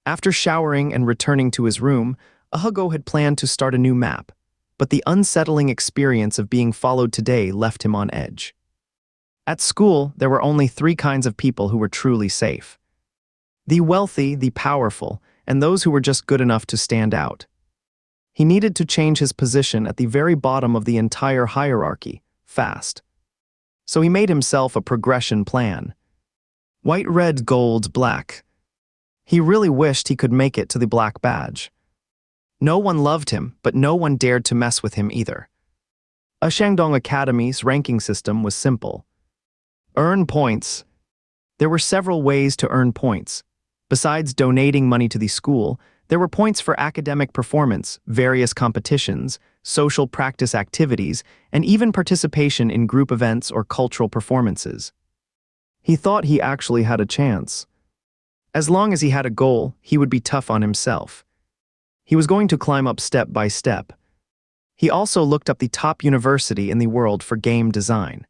After showering and returning to his room, Hugo had planned to start a new map, but the unsettling experience of being followed today left him on edge. At school, there were only 3 kinds of people who were truly safe: the wealthy, the powerful, and those who were just good enough to stand out. He needed to change his position at the very bottom of the entire hierarchy, fast. So he made himself a progression plan. White, red, gold, black. He really wished he could make it to the black badge. No one loved him, but no one dared to mess with him either. A Shandong Academy's ranking system was simple. Earn points. There were several ways to earn points. Besides donating money to the school, there were points for academic performance, various competitions, social practice activities, and even participation in group events or cultural performances. He thought he actually had a chance. As long as he had a goal, he would be tough on himself. He was going to climb up step by step. He also looked up the top university in the world for game design.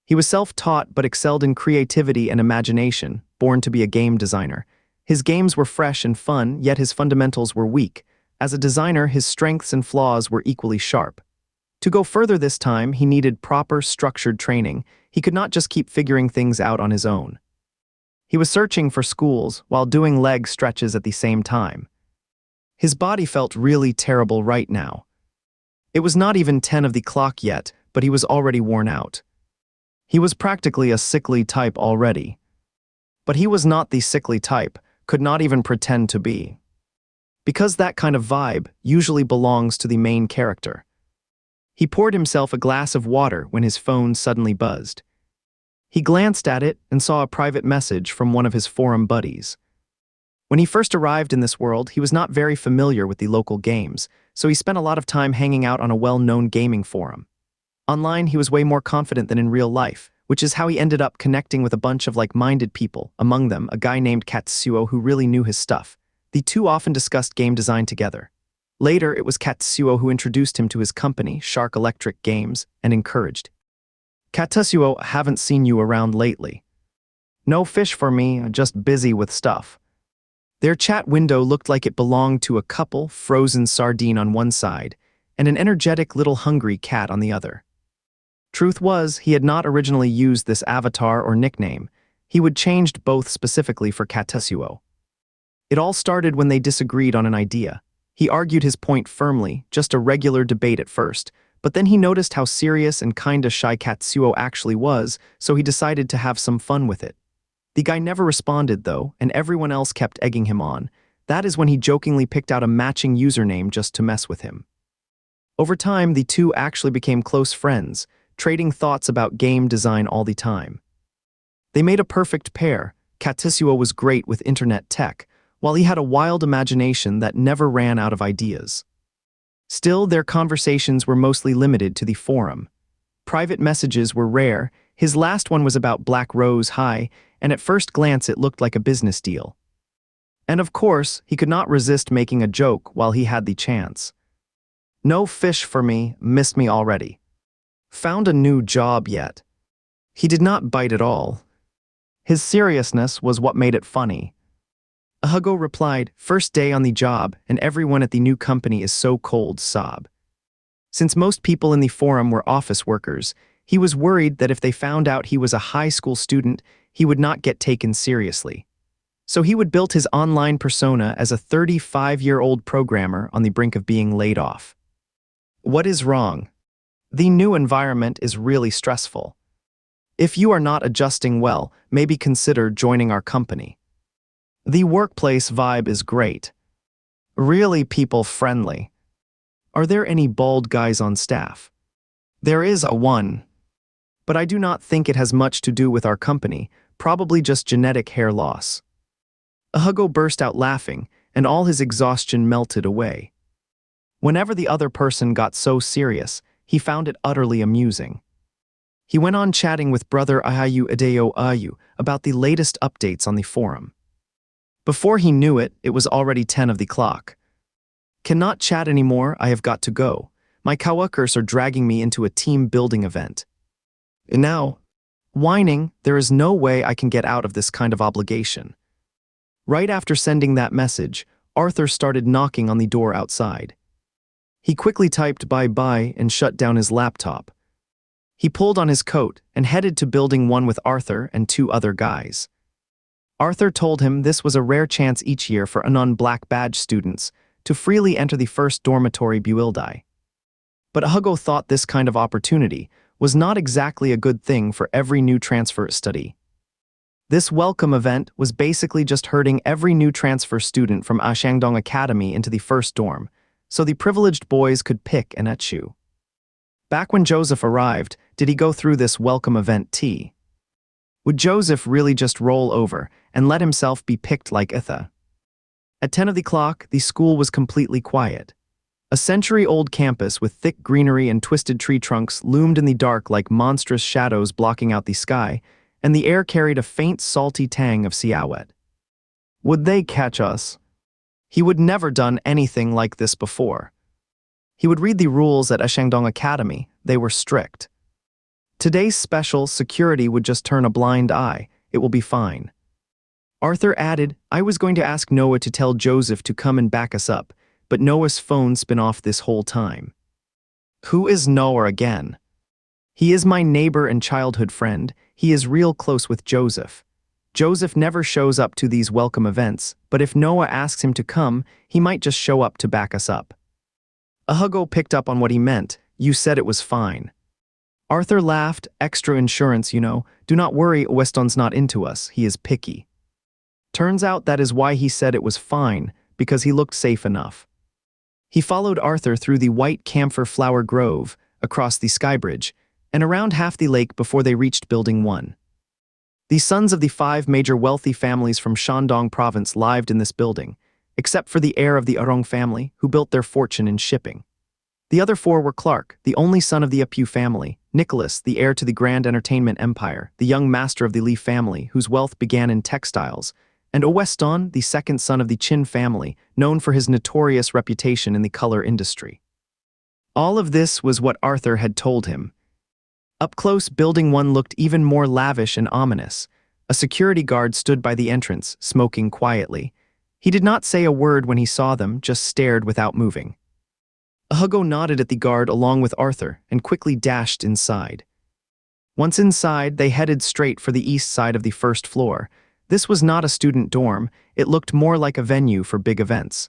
He was self-taught but excelled in creativity and imagination, born to be a game designer. His games were fresh and fun, yet his fundamentals were weak. As a designer, his strengths and flaws were equally sharp. To go further this time, he needed proper, structured training. He could not just keep figuring things out on his own. He was searching for schools while doing leg stretches at the same time. His body felt really terrible right now. It was not even 10 of the clock yet, but he was already worn out. He was practically a sickly type already. But he was not the sickly type, could not even pretend to be. Because that kind of vibe usually belongs to the main character. He poured himself a glass of water when his phone suddenly buzzed. He glanced at it and saw a private message from one of his forum buddies. When he first arrived in this world, he was not very familiar with the local games, so he spent a lot of time hanging out on a well-known gaming forum. Online, he was way more confident than in real life, which is how he ended up connecting with a bunch of like-minded people, among them a guy named Katsuo who really knew his stuff. The two often discussed game design together. Later, it was Katsuo who introduced him to his company, Shark Electric Games, and encouraged. Katsuo, haven't seen you around lately. No fish for me, just busy with stuff. Their chat window looked like it belonged to a couple, frozen sardine on one side, and an energetic little hungry cat on the other. Truth was, he had not originally used this avatar or nickname. He would changed both specifically for Katsuo. It all started when they disagreed on an idea. He argued his point firmly, just a regular debate at first, but then he noticed how serious and kinda shy Katsuo actually was, so he decided to have some fun with it. The guy never responded though, and everyone else kept egging him on. That is when he jokingly picked out a matching username just to mess with him. Over time, the two actually became close friends, trading thoughts about game design all the time. They made a perfect pair. Katsuo was great with internet tech, while he had a wild imagination that never ran out of ideas. Still, their conversations were mostly limited to the forum. Private messages were rare. His last one was about Black Rose High, and at first glance it looked like a business deal. And of course, he could not resist making a joke while he had the chance. No fish for me, missed me already. Found a new job yet? He did not bite at all. His seriousness was what made it funny. Hugo replied, first day on the job, and everyone at the new company is so cold, sob. Since most people in the forum were office workers, he was worried that if they found out he was a high school student, he would not get taken seriously. So he would build his online persona as a 35-year-old programmer on the brink of being laid off. What is wrong? The new environment is really stressful. If you are not adjusting well, maybe consider joining our company. The workplace vibe is great. Really people-friendly. Are there any bald guys on staff? There is a one. But I do not think it has much to do with our company, probably just genetic hair loss. Hugo burst out laughing, and all his exhaustion melted away. Whenever the other person got so serious, he found it utterly amusing. He went on chatting with brother Ahayu Adeo Ayu about the latest updates on the forum. Before he knew it, it was already 10 of the clock. Cannot chat anymore, I have got to go. My coworkers are dragging me into a team building event. And now, whining, there is no way I can get out of this kind of obligation. Right after sending that message, Arthur started knocking on the door outside. He quickly typed bye-bye and shut down his laptop. He pulled on his coat and headed to building 1 with Arthur and 2 other guys. Arthur told him this was a rare chance each year for Anon Black Badge students to freely enter the first dormitory building. But Hugo thought this kind of opportunity was not exactly a good thing for every new transfer study. This welcome event was basically just herding every new transfer student from Ashangdong Academy into the first dorm, so the privileged boys could pick and choose. Back when Joseph arrived, did he go through this welcome event too? Would Joseph really just roll over and let himself be picked like Itha? At 10 of the clock, the school was completely quiet. A century-old campus with thick greenery and twisted tree trunks loomed in the dark like monstrous shadows blocking out the sky, and the air carried a faint salty tang of siawet. Would they catch us? He would never done anything like this before. He would read the rules at Ashangdong Academy. They were strict. Today's special security would just turn a blind eye. It will be fine. Arthur added, I was going to ask Noah to tell Joseph to come and back us up, but Noah's phone's been off this whole time. Who is Noah again? He is my neighbor and childhood friend. He is real close with Joseph. Joseph never shows up to these welcome events, but if Noah asks him to come, he might just show up to back us up. Hugo picked up on what he meant. You said it was fine. Arthur laughed. Extra insurance, you know. Do not worry, Weston's not into us. He is picky. Turns out that is why he said it was fine, because he looked safe enough. He followed Arthur through the white camphor flower grove, across the skybridge, and around half the lake before they reached Building 1. The sons of the 5 major wealthy families from Shandong province lived in this building, except for the heir of the Arong family, who built their fortune in shipping. The other 4 were Clark, the only son of the Apu family, Nicholas, the heir to the Grand Entertainment Empire, the young master of the Lee family, whose wealth began in textiles, and Weston, the second son of the Chin family, known for his notorious reputation in the color industry. All of this was what Arthur had told him. Up close, Building 1 looked even more lavish and ominous. A security guard stood by the entrance, smoking quietly. He did not say a word when he saw them, just stared without moving. Hugo nodded at the guard along with Arthur and quickly dashed inside. Once inside, they headed straight for the east side of the first floor. This was not a student dorm, it looked more like a venue for big events.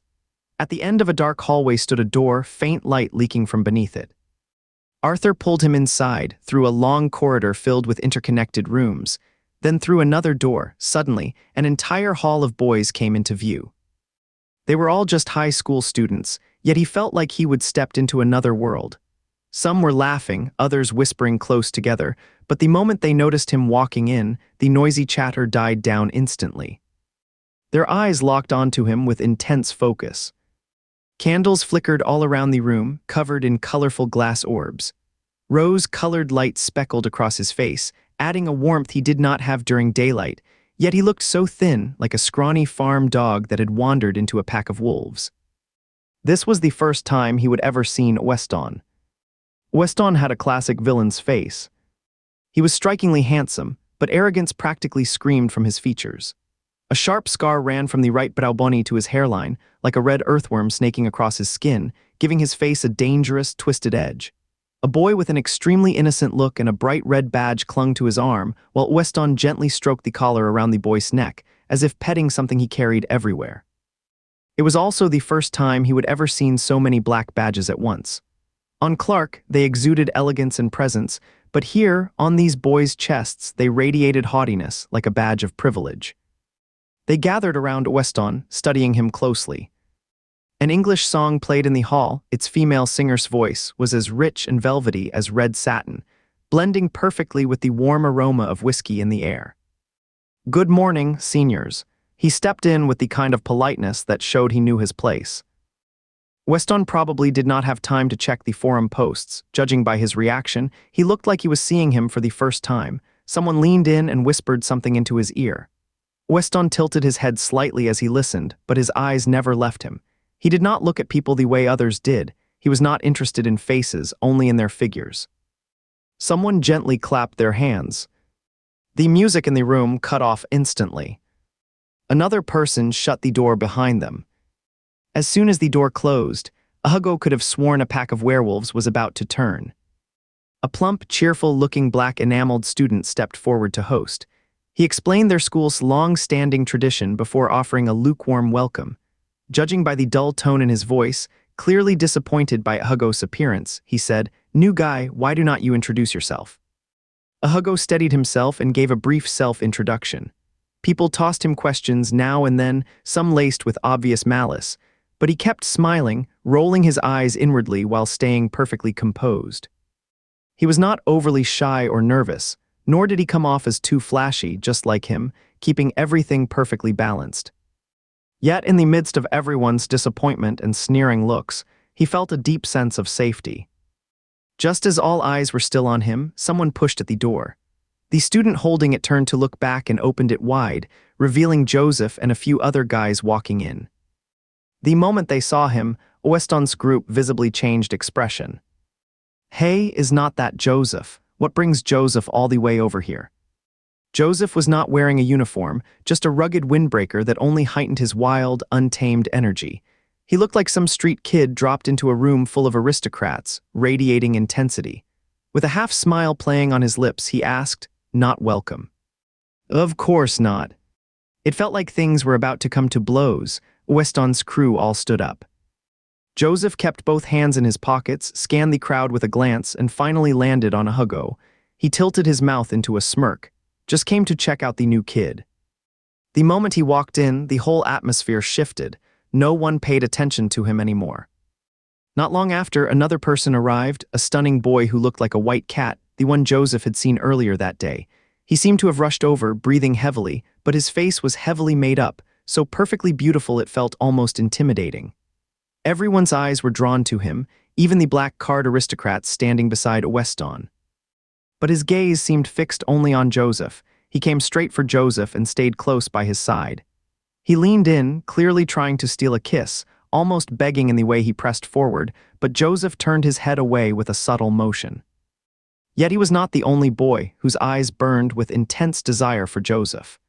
At the end of a dark hallway stood a door, faint light leaking from beneath it. Arthur pulled him inside, through a long corridor filled with interconnected rooms. Then through another door, suddenly, an entire hall of boys came into view. They were all just high school students, yet he felt like he would stepped into another world. Some were laughing, others whispering close together, but the moment they noticed him walking in, the noisy chatter died down instantly. Their eyes locked onto him with intense focus. Candles flickered all around the room, covered in colorful glass orbs. Rose-colored light speckled across his face, adding a warmth he did not have during daylight, yet he looked so thin, like a scrawny farm dog that had wandered into a pack of wolves. This was the first time he would ever seen Weston. Weston had a classic villain's face. He was strikingly handsome, but arrogance practically screamed from his features. A sharp scar ran from the right brow bone to his hairline, like a red earthworm snaking across his skin, giving his face a dangerous, twisted edge. A boy with an extremely innocent look and a bright red badge clung to his arm, while Weston gently stroked the collar around the boy's neck, as if petting something he carried everywhere. It was also the first time he would ever seen so many black badges at once. On Clark, they exuded elegance and presence, but here, on these boys' chests, they radiated haughtiness, like a badge of privilege. They gathered around Weston, studying him closely. An English song played in the hall, its female singer's voice was as rich and velvety as red satin, blending perfectly with the warm aroma of whiskey in the air. "Good morning, seniors." He stepped in with the kind of politeness that showed he knew his place. Weston probably did not have time to check the forum posts. Judging by his reaction, he looked like he was seeing him for the first time. Someone leaned in and whispered something into his ear. Weston tilted his head slightly as he listened, but his eyes never left him. He did not look at people the way others did. He was not interested in faces, only in their figures. Someone gently clapped their hands. The music in the room cut off instantly. Another person shut the door behind them. As soon as the door closed, Hugo could have sworn a pack of werewolves was about to turn. A plump, cheerful-looking black enameled student stepped forward to host. He explained their school's long-standing tradition before offering a lukewarm welcome. Judging by the dull tone in his voice, clearly disappointed by Hugo's appearance, he said, "New guy, why do not you introduce yourself?" Hugo steadied himself and gave a brief self-introduction. People tossed him questions now and then, some laced with obvious malice, but he kept smiling, rolling his eyes inwardly while staying perfectly composed. He was not overly shy or nervous, nor did he come off as too flashy, just like him, keeping everything perfectly balanced. Yet in the midst of everyone's disappointment and sneering looks, he felt a deep sense of safety. Just as all eyes were still on him, someone pushed at the door. The student holding it turned to look back and opened it wide, revealing Joseph and a few other guys walking in. The moment they saw him, Weston's group visibly changed expression. "Hey, is not that Joseph? What brings Joseph all the way over here?" Joseph was not wearing a uniform, just a rugged windbreaker that only heightened his wild, untamed energy. He looked like some street kid dropped into a room full of aristocrats, radiating intensity. With a half-smile playing on his lips, he asked, "Not welcome?" "Of course not." It felt like things were about to come to blows. Weston's crew all stood up. Joseph kept both hands in his pockets, scanned the crowd with a glance, and finally landed on Hugo. He tilted his mouth into a smirk. Just came to check out the new kid. The moment he walked in, the whole atmosphere shifted. No one paid attention to him anymore. Not long after, another person arrived, a stunning boy who looked like a white cat, the one Joseph had seen earlier that day. He seemed to have rushed over, breathing heavily, but his face was heavily made up, so perfectly beautiful it felt almost intimidating. Everyone's eyes were drawn to him, even the black card aristocrats standing beside Weston. But his gaze seemed fixed only on Joseph. He came straight for Joseph and stayed close by his side. He leaned in, clearly trying to steal a kiss, almost begging in the way he pressed forward, but Joseph turned his head away with a subtle motion. Yet he was not the only boy whose eyes burned with intense desire for Joseph.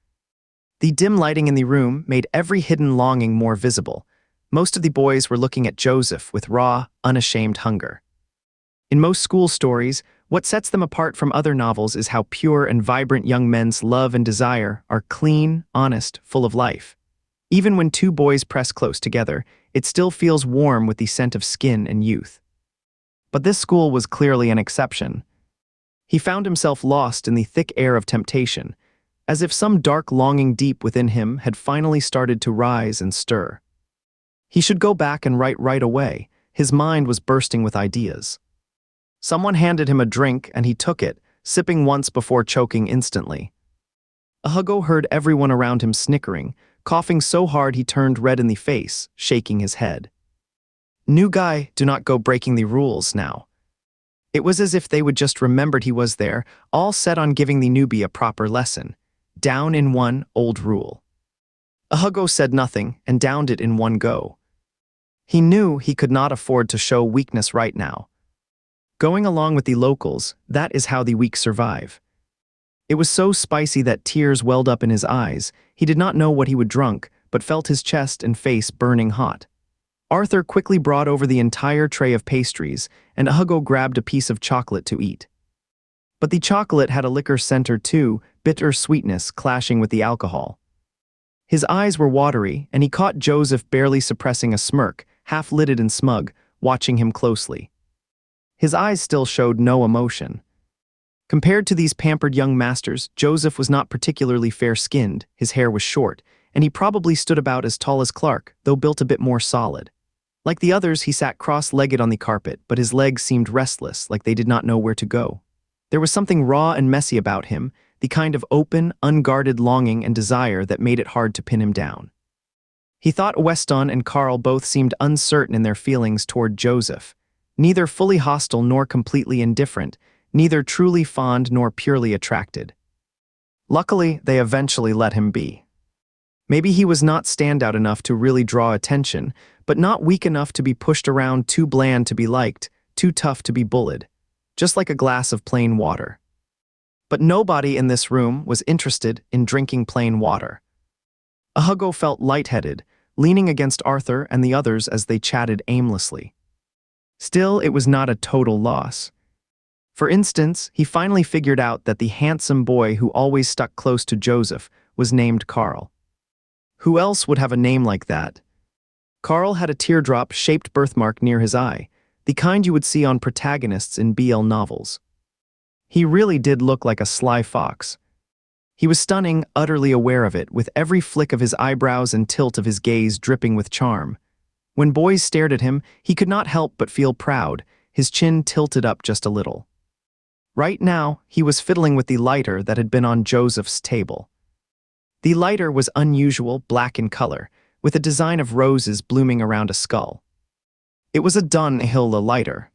The dim lighting in the room made every hidden longing more visible. Most of the boys were looking at Joseph with raw, unashamed hunger. In most school stories, what sets them apart from other novels is how pure and vibrant young men's love and desire are clean, honest, full of life. Even when two boys press close together, it still feels warm with the scent of skin and youth. But this school was clearly an exception. He found himself lost in the thick air of temptation, as if some dark longing deep within him had finally started to rise and stir. He should go back and write right away. His mind was bursting with ideas. Someone handed him a drink and he took it, sipping once before choking instantly. Hugo heard everyone around him snickering, coughing so hard he turned red in the face, shaking his head. New guy, do not go breaking the rules now. It was as if they would just remembered he was there, all set on giving the newbie a proper lesson. Down in one, old rule. Hugo said nothing and downed it in one go. He knew he could not afford to show weakness right now. Going along with the locals, that is how the weak survive. It was so spicy that tears welled up in his eyes. He did not know what he would drunk, but felt his chest and face burning hot. Arthur quickly brought over the entire tray of pastries, and Hugo grabbed a piece of chocolate to eat. But the chocolate had a liquor center too, bitter sweetness clashing with the alcohol. His eyes were watery, and he caught Joseph barely suppressing a smirk, half-lidded and smug, watching him closely. His eyes still showed no emotion. Compared to these pampered young masters, Joseph was not particularly fair-skinned, his hair was short, and he probably stood about as tall as Clark, though built a bit more solid. Like the others, he sat cross-legged on the carpet, but his legs seemed restless, like they did not know where to go. There was something raw and messy about him, the kind of open, unguarded longing and desire that made it hard to pin him down. He thought Weston and Carl both seemed uncertain in their feelings toward Joseph, neither fully hostile nor completely indifferent, neither truly fond nor purely attracted. Luckily, they eventually let him be. Maybe he was not standout enough to really draw attention, but not weak enough to be pushed around, too bland to be liked, too tough to be bullied. Just like a glass of plain water. But nobody in this room was interested in drinking plain water. Hugo felt lightheaded, leaning against Arthur and the others as they chatted aimlessly. Still, it was not a total loss. For instance, he finally figured out that the handsome boy who always stuck close to Joseph was named Carl. Who else would have a name like that? Carl had a teardrop-shaped birthmark near his eye, the kind you would see on protagonists in BL novels. He really did look like a sly fox. He was stunning, utterly aware of it, with every flick of his eyebrows and tilt of his gaze dripping with charm. When boys stared at him, he could not help but feel proud, his chin tilted up just a little. Right now, he was fiddling with the lighter that had been on Joseph's table. The lighter was unusual, black in color, with a design of roses blooming around a skull. It was a Dunhill lighter.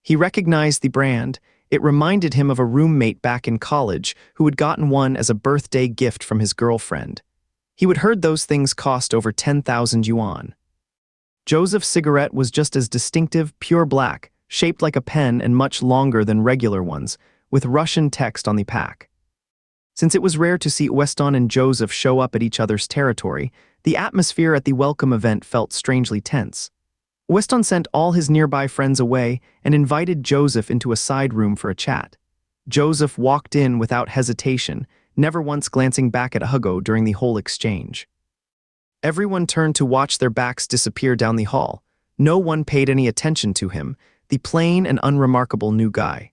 He recognized the brand. It reminded him of a roommate back in college who had gotten one as a birthday gift from his girlfriend. He would heard those things cost over 10,000 yuan. Joseph's cigarette was just as distinctive, pure black, shaped like a pen and much longer than regular ones, with Russian text on the pack. Since it was rare to see Weston and Joseph show up at each other's territory, the atmosphere at the welcome event felt strangely tense. Weston sent all his nearby friends away and invited Joseph into a side room for a chat. Joseph walked in without hesitation, never once glancing back at Hugo during the whole exchange. Everyone turned to watch their backs disappear down the hall. No one paid any attention to him, the plain and unremarkable new guy.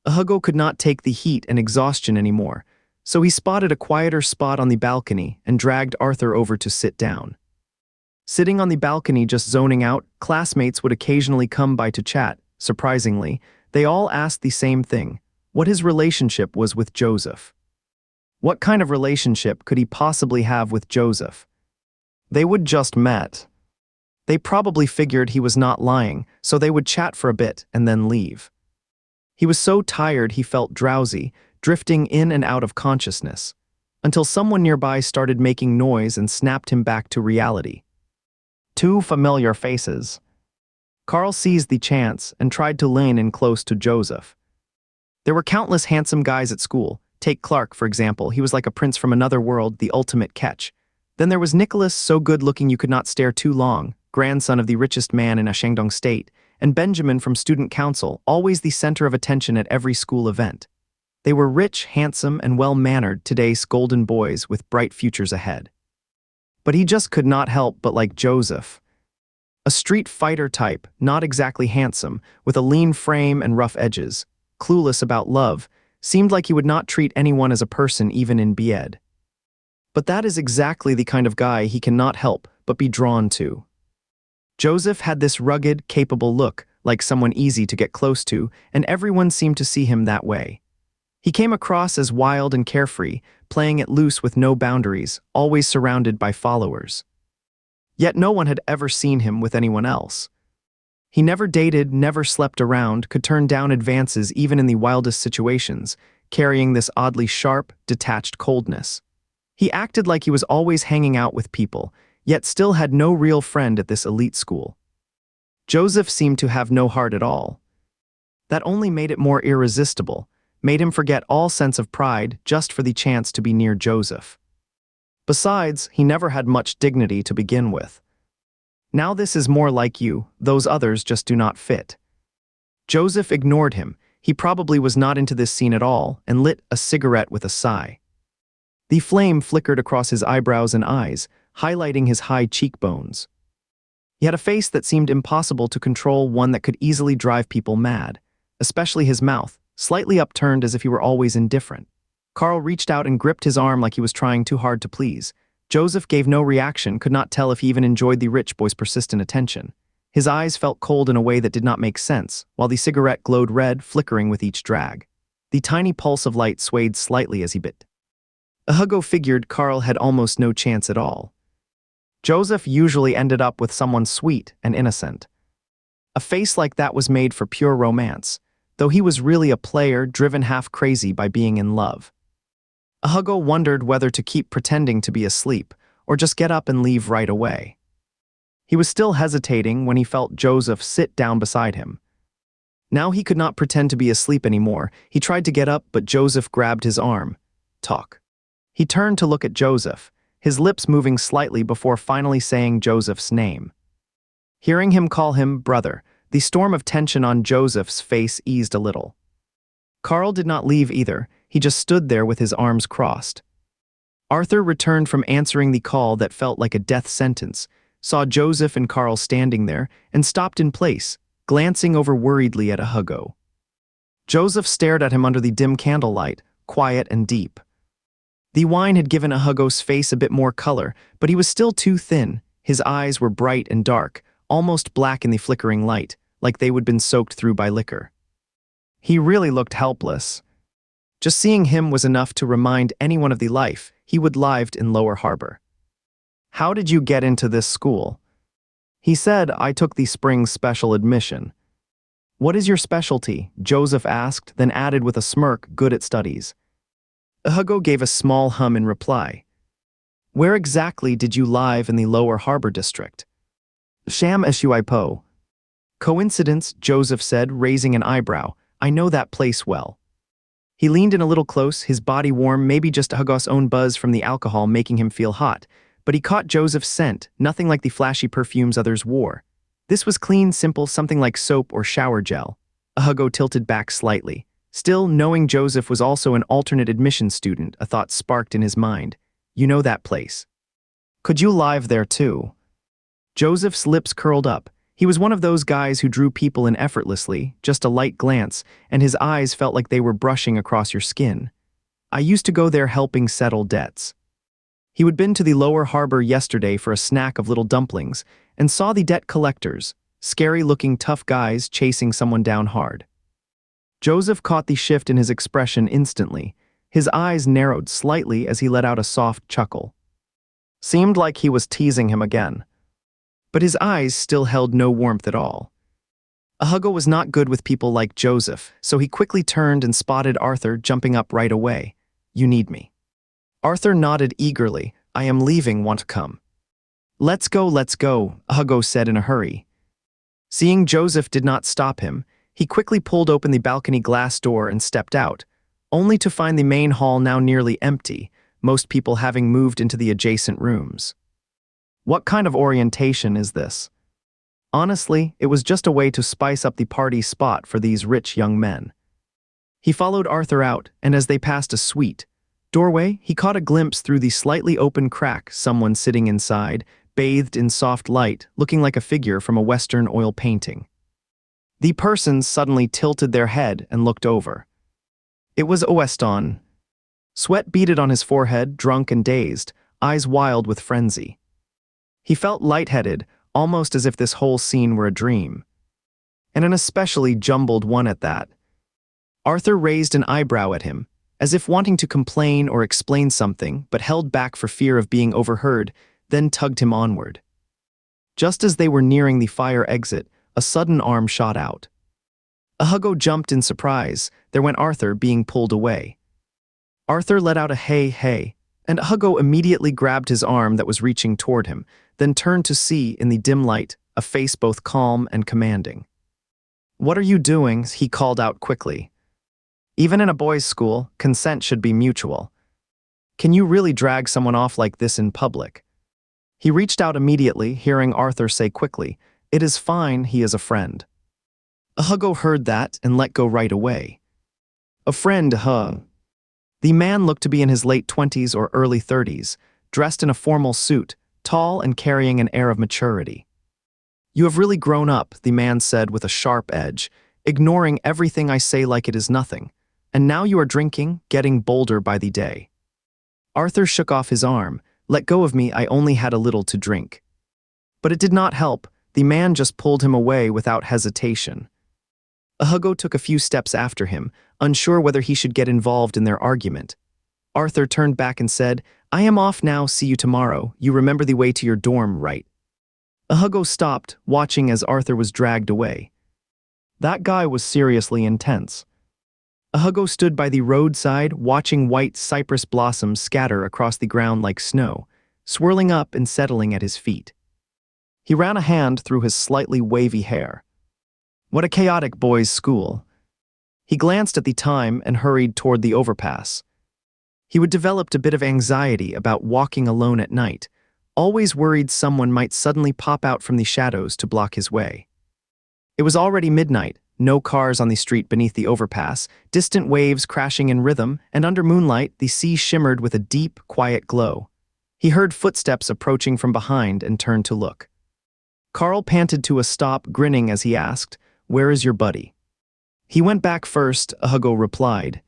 Hugo could not take the heat and exhaustion anymore, so he spotted a quieter spot on the balcony and dragged Arthur over to sit down. Sitting on the balcony just zoning out, classmates would occasionally come by to chat. Surprisingly, they all asked the same thing: what his relationship was with Joseph. What kind of relationship could he possibly have with Joseph? They would just met. They probably figured he was not lying, so they would chat for a bit and then leave. He was so tired he felt drowsy, drifting in and out of consciousness, until someone nearby started making noise and snapped him back to reality. Two familiar faces. Carl seized the chance and tried to lean in close to Joseph. There were countless handsome guys at school. Take Clark, for example. He was like a prince from another world, the ultimate catch. Then there was Nicholas, so good-looking you could not stare too long, grandson of the richest man in a Shandong state, and Benjamin from student council, always the center of attention at every school event. They were rich, handsome, and well-mannered, today's golden boys with bright futures ahead. But he just could not help but like Joseph. A street fighter type, not exactly handsome, with a lean frame and rough edges, clueless about love, seemed like he would not treat anyone as a person even in bed. But that is exactly the kind of guy he cannot help but be drawn to. Joseph had this rugged, capable look, like someone easy to get close to, and everyone seemed to see him that way. He came across as wild and carefree, playing it loose with no boundaries, always surrounded by followers. Yet no one had ever seen him with anyone else. He never dated, never slept around, could turn down advances even in the wildest situations, carrying this oddly sharp, detached coldness. He acted like he was always hanging out with people, yet still had no real friend at this elite school. Joseph seemed to have no heart at all. That only made it more irresistible, made him forget all sense of pride just for the chance to be near Joseph. Besides, he never had much dignity to begin with. Now this is more like you, those others just do not fit. Joseph ignored him. He probably was not into this scene at all, and lit a cigarette with a sigh. The flame flickered across his eyebrows and eyes, highlighting his high cheekbones. He had a face that seemed impossible to control, one that could easily drive people mad, especially his mouth, slightly upturned as if he were always indifferent. Carl reached out and gripped his arm like he was trying too hard to please. Joseph gave no reaction, could not tell if he even enjoyed the rich boy's persistent attention. His eyes felt cold in a way that did not make sense, while the cigarette glowed red, flickering with each drag. The tiny pulse of light swayed slightly as he bit. Hugo figured Carl had almost no chance at all. Joseph usually ended up with someone sweet and innocent. A face like that was made for pure romance, though he was really a player driven half crazy by being in love. Hugo wondered whether to keep pretending to be asleep or just get up and leave right away. He was still hesitating when he felt Joseph sit down beside him. Now he could not pretend to be asleep anymore. He tried to get up, but Joseph grabbed his arm. Talk. He turned to look at Joseph, his lips moving slightly before finally saying Joseph's name. Hearing him call him brother, the storm of tension on Joseph's face eased a little. Carl did not leave either. He just stood there with his arms crossed. Arthur returned from answering the call that felt like a death sentence, saw Joseph and Carl standing there, and stopped in place, glancing over worriedly at Hugo. Joseph stared at him under the dim candlelight, quiet and deep. The wine had given Hugo's face a bit more color, but he was still too thin. His eyes were bright and dark, almost black in the flickering light, like they would been soaked through by liquor. He really looked helpless. Just seeing him was enough to remind anyone of the life he would lived in Lower Harbor. How did you get into this school? He said, I took the spring special admission. What is your specialty? Joseph asked, then added with a smirk, good at studies. Hugo gave a small hum in reply. Where exactly did you live in the Lower Harbor district? Sham Shuipo. Coincidence, Joseph said, raising an eyebrow. I know that place well. He leaned in a little close, his body warm, maybe just Hugo's own buzz from the alcohol making him feel hot, but he caught Joseph's scent, nothing like the flashy perfumes others wore. This was clean, simple, something like soap or shower gel. Hugo tilted back slightly. Still, knowing Joseph was also an alternate admission student, a thought sparked in his mind. You know that place. Could you live there too? Joseph's lips curled up. He He was one of those guys who drew people in effortlessly, just a light glance, and his eyes felt like they were brushing across your skin. I used to go there helping settle debts. He would been to the lower harbor yesterday for a snack of little dumplings and saw the debt collectors, scary-looking tough guys chasing someone down hard. Joseph caught the shift in his expression instantly. His eyes narrowed slightly as he let out a soft chuckle. Seemed like he was teasing him again. But his eyes still held no warmth at all. Hugo was not good with people like Joseph, so he quickly turned and spotted Arthur jumping up right away. "You need me." Arthur nodded eagerly. "I am leaving, want to come?" Let's go, Hugo said in a hurry. Seeing Joseph did not stop him, he quickly pulled open the balcony glass door and stepped out, only to find the main hall now nearly empty, most people having moved into the adjacent rooms. What kind of orientation is this? Honestly, it was just a way to spice up the party spot for these rich young men. He followed Arthur out, and as they passed a suite doorway, he caught a glimpse through the slightly open crack someone sitting inside, bathed in soft light, looking like a figure from a Western oil painting. The person suddenly tilted their head and looked over. It was Weston. Sweat beaded on his forehead, drunk and dazed, eyes wild with frenzy. He felt lightheaded, almost as if this whole scene were a dream. And an especially jumbled one at that. Arthur raised an eyebrow at him, as if wanting to complain or explain something, but held back for fear of being overheard, then tugged him onward. Just as they were nearing the fire exit, a sudden arm shot out. Hugo jumped in surprise. There went Arthur, being pulled away. Arthur let out a hey, and Hugo immediately grabbed his arm that was reaching toward him, then turned to see, in the dim light, a face both calm and commanding. "What are you doing?" he called out quickly. "Even in a boys' school, consent should be mutual. Can you really drag someone off like this in public?" He reached out immediately, hearing Arthur say quickly, "It is fine, he is a friend." Hugo heard that and let go right away. "A friend, huh?" The man looked to be in his late 20s or early 30s, dressed in a formal suit, tall and carrying an air of maturity. "You have really grown up," the man said with a sharp edge, "ignoring everything I say like it is nothing. And now you are drinking, getting bolder by the day." Arthur shook off his arm. "Let go of me, I only had a little to drink." But it did not help. The man just pulled him away without hesitation. Hugo took a few steps after him, unsure whether he should get involved in their argument. Arthur turned back and said, "I am off now, see you tomorrow. You remember the way to your dorm, right?" Hugo stopped, watching as Arthur was dragged away. That guy was seriously intense. Hugo stood by the roadside, watching white cypress blossoms scatter across the ground like snow, swirling up and settling at his feet. He ran a hand through his slightly wavy hair. What a chaotic boys' school. He glanced at the time and hurried toward the overpass. He would developed a bit of anxiety about walking alone at night, always worried someone might suddenly pop out from the shadows to block his way. It was already midnight, no cars on the street beneath the overpass, distant waves crashing in rhythm, and under moonlight the sea shimmered with a deep, quiet glow. He heard footsteps approaching from behind and turned to look. Carl panted to a stop, grinning as he asked, "Where is your buddy?" "He went back first," Hugo replied.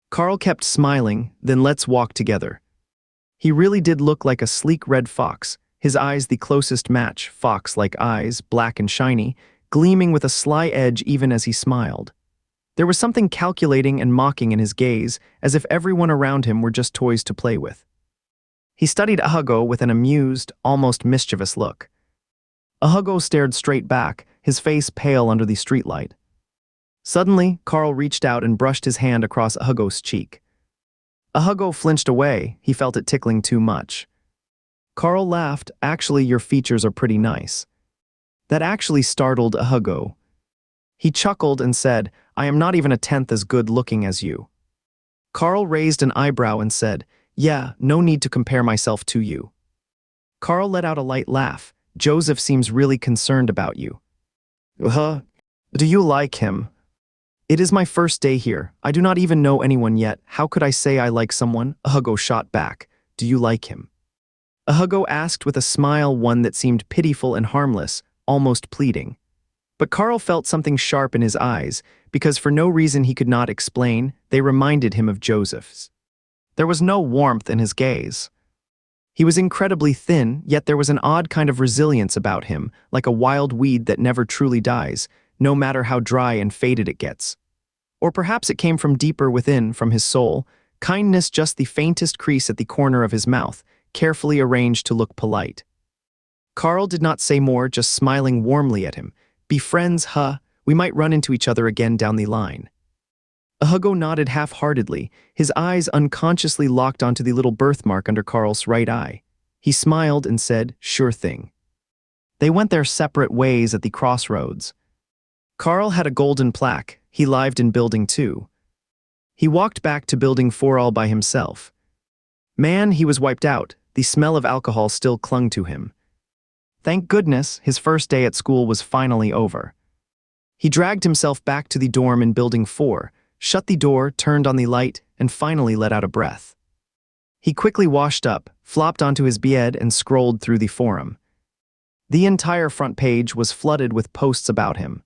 Carl kept smiling, "Then let's walk together." He really did look like a sleek red fox, his eyes the closest match, fox-like eyes, black and shiny, gleaming with a sly edge even as he smiled. There was something calculating and mocking in his gaze, as if everyone around him were just toys to play with. He studied Hugo with an amused, almost mischievous look. Hugo stared straight back, his face pale under the streetlight. Suddenly, Carl reached out and brushed his hand across Hugo's cheek. Hugo flinched away, he felt it tickling too much. Carl laughed, "Actually, your features are pretty nice." That actually startled Hugo. He chuckled and said, "I am not even a tenth as good looking as you." Carl raised an eyebrow and said, "Yeah, no need to compare myself to you." Carl let out a light laugh. "Joseph seems really concerned about you." Do you like him?" "It is my first day here. I do not even know anyone yet. How could I say I like someone?" Hugo shot back. "Do you like him?" Hugo asked with a smile, one that seemed pitiful and harmless. almost pleading. But Carl felt something sharp in his eyes, because for no reason he could not explain, they reminded him of Joseph's. There was no warmth in his gaze. He was incredibly thin, yet there was an odd kind of resilience about him, like a wild weed that never truly dies, no matter how dry and faded it gets. Or perhaps it came from deeper within, from his soul, kindness just the faintest crease at the corner of his mouth, carefully arranged to look polite. Carl did not say more, just smiling warmly at him. Be friends, huh? We might run into each other again down the line. Hugo nodded half-heartedly, his eyes unconsciously locked onto the little birthmark under Carl's right eye. He smiled and said, sure thing. They went their separate ways at the crossroads. Carl had a golden plaque. He lived in Building 2. He walked back to Building 4 all by himself. Man, he was wiped out. The smell of alcohol still clung to him. Thank goodness, his first day at school was finally over. He dragged himself back to the dorm in Building 4, shut the door, turned on the light, and finally let out a breath. He quickly washed up, flopped onto his bed, and scrolled through the forum. The entire front page was flooded with posts about him.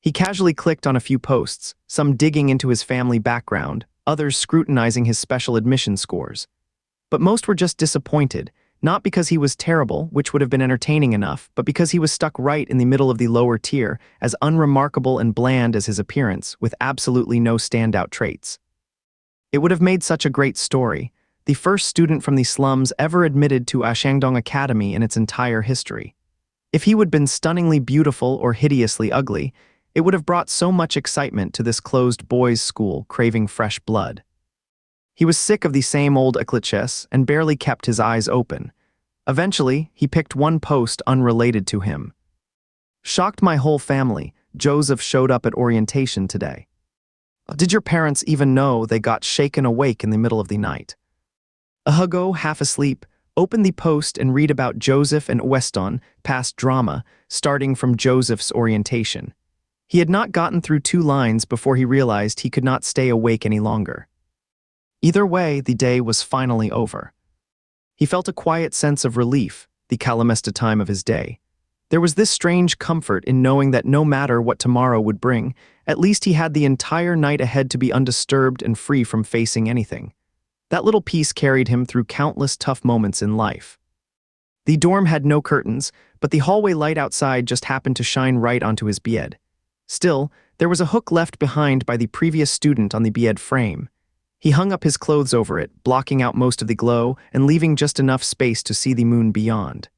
He casually clicked on a few posts, some digging into his family background, others scrutinizing his special admission scores. But most were just disappointed, not because he was terrible, which would have been entertaining enough, but because he was stuck right in the middle of the lower tier, as unremarkable and bland as his appearance, with absolutely no standout traits. It would have made such a great story, the first student from the slums ever admitted to Ashangdong Academy in its entire history. If he would have been stunningly beautiful or hideously ugly, it would have brought so much excitement to this closed boys' school craving fresh blood. He was sick of the same old clichés and barely kept his eyes open. Eventually, he picked one post unrelated to him. Shocked my whole family, Joseph showed up at orientation today. Did your parents even know they got shaken awake in the middle of the night? Hugo, half asleep, opened the post and read about Joseph and Weston, past drama, starting from Joseph's orientation. He had not gotten through 2 lines before he realized he could not stay awake any longer. Either way, the day was finally over. He felt a quiet sense of relief, the calamesta time of his day. There was this strange comfort in knowing that no matter what tomorrow would bring, at least he had the entire night ahead to be undisturbed and free from facing anything. That little peace carried him through countless tough moments in life. The dorm had no curtains, but the hallway light outside just happened to shine right onto his bed. Still, there was a hook left behind by the previous student on the bed frame. He hung up his clothes over it, blocking out most of the glow and leaving just enough space to see the moon beyond.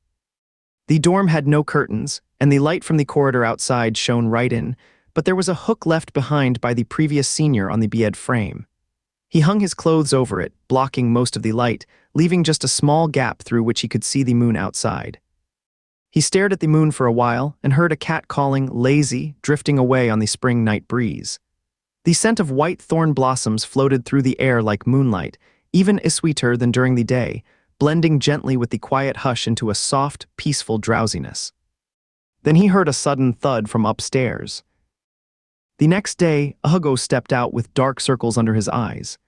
The dorm had no curtains, and the light from the corridor outside shone right in, but there was a hook left behind by the previous senior on the bed frame. He hung his clothes over it, blocking most of the light, leaving just a small gap through which he could see the moon outside. He stared at the moon for a while and heard a cat calling, lazy, drifting away on the spring night breeze. The scent of white thorn blossoms floated through the air like moonlight, even sweeter than during the day, blending gently with the quiet hush into a soft, peaceful drowsiness. Then he heard a sudden thud from upstairs. The next day, Hugo stepped out with dark circles under his eyes.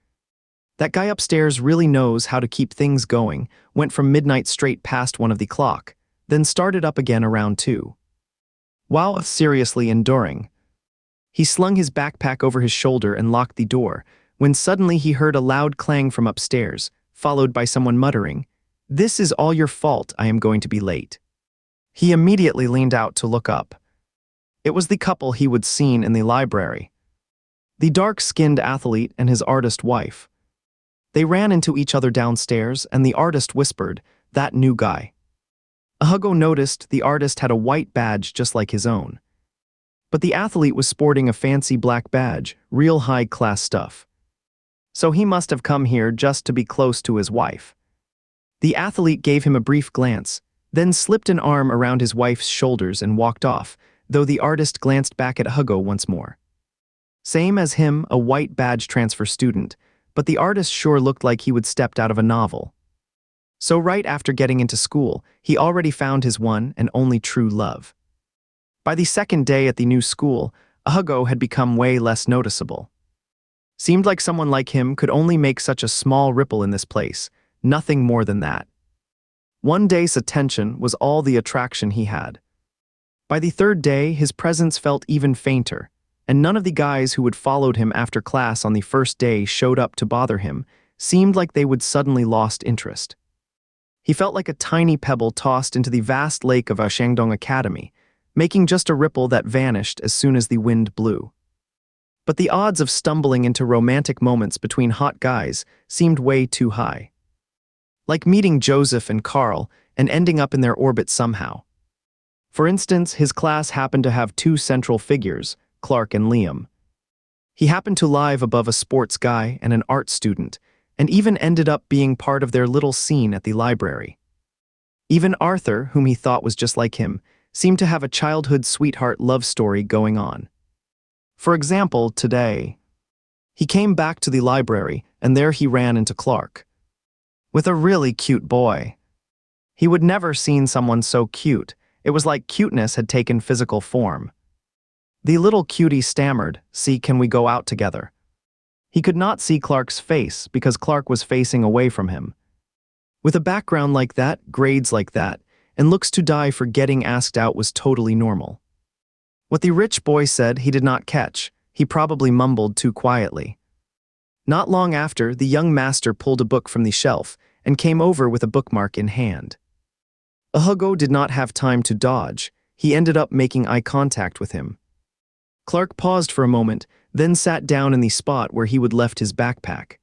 That guy upstairs really knows how to keep things going, went from midnight straight past 1 of the clock, then started up again around 2. While seriously enduring, he slung his backpack over his shoulder and locked the door, when suddenly he heard a loud clang from upstairs, followed by someone muttering, "This is all your fault, I am going to be late." He immediately leaned out to look up. It was the couple he would seen in the library. The dark-skinned athlete and his artist wife. They ran into each other downstairs, and the artist whispered, "That new guy." Hugo noticed the artist had a white badge just like his own. But the athlete was sporting a fancy black badge, real high-class stuff. So he must have come here just to be close to his wife. The athlete gave him a brief glance, then slipped an arm around his wife's shoulders and walked off, though the artist glanced back at Hugo once more. Same as him, a white badge transfer student, but the artist sure looked like he would stepped out of a novel. So right after getting into school, he already found his one and only true love. By the second day at the new school, Hugo had become way less noticeable. Seemed like someone like him could only make such a small ripple in this place, nothing more than that. One day's attention was all the attraction he had. By the third day, his presence felt even fainter, and none of the guys who had followed him after class on the first day showed up to bother him, seemed like they would suddenly lost interest. He felt like a tiny pebble tossed into the vast lake of Shandong Academy, making just a ripple that vanished as soon as the wind blew. But the odds of stumbling into romantic moments between hot guys seemed way too high. Like meeting Joseph and Carl and ending up in their orbit somehow. For instance, his class happened to have two central figures, Clark and Liam. He happened to live above a sports guy and an art student, and even ended up being part of their little scene at the library. Even Arthur, whom he thought was just like him, seemed to have a childhood sweetheart love story going on. For example, today, he came back to the library, and there he ran into Clark. With a really cute boy. He would never seen someone so cute. It was like cuteness had taken physical form. The little cutie stammered, "See, can we go out together?" He could not see Clark's face because Clark was facing away from him. With a background like that, grades like that, and looks to die for getting asked out was totally normal. What the rich boy said he did not catch. He probably mumbled too quietly. Not long after, the young master pulled a book from the shelf and came over with a bookmark in hand. Hugo did not have time to dodge. He ended up making eye contact with him. Clark paused for a moment, then sat down in the spot where he would left his backpack.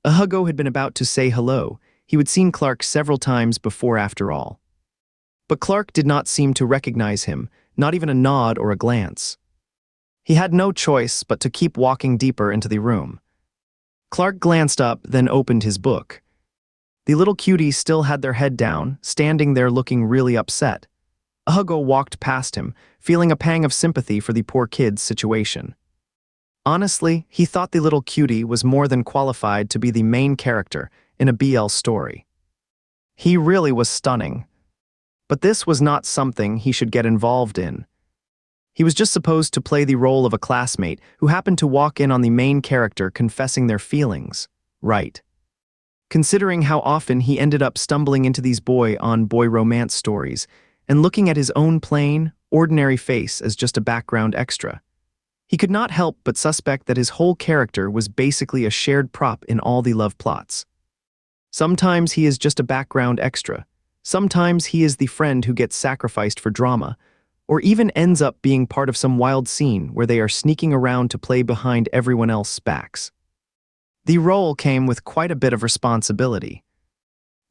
Hugo had been about to say hello. He would seen Clark several times before after all. But Clark did not seem to recognize him, not even a nod or a glance. He had no choice but to keep walking deeper into the room. Clark glanced up, then opened his book. The little cuties still had their head down, standing there looking really upset. Hugo walked past him, feeling a pang of sympathy for the poor kid's situation. Honestly, he thought the little cutie was more than qualified to be the main character in a BL story. He really was stunning. But this was not something he should get involved in. He was just supposed to play the role of a classmate who happened to walk in on the main character confessing their feelings, right? Considering how often he ended up stumbling into these boy-on-boy romance stories and looking at his own plain, ordinary face as just a background extra, he could not help but suspect that his whole character was basically a shared prop in all the love plots. Sometimes he is just a background extra. Sometimes he is the friend who gets sacrificed for drama, or even ends up being part of some wild scene where they are sneaking around to play behind everyone else's backs. The role came with quite a bit of responsibility.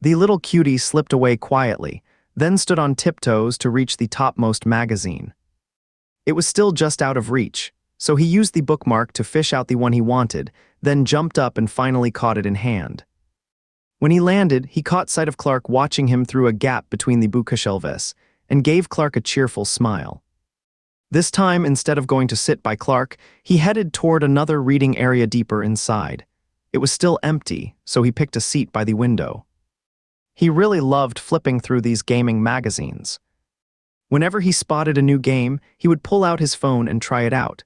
The little cutie slipped away quietly, then stood on tiptoes to reach the topmost magazine. It was still just out of reach, so he used the bookmark to fish out the one he wanted, then jumped up and finally caught it in hand. When he landed, he caught sight of Clark watching him through a gap between the bookshelves and gave Clark a cheerful smile. This time, instead of going to sit by Clark, he headed toward another reading area deeper inside. It was still empty, so he picked a seat by the window. He really loved flipping through these gaming magazines. Whenever he spotted a new game, he would pull out his phone and try it out.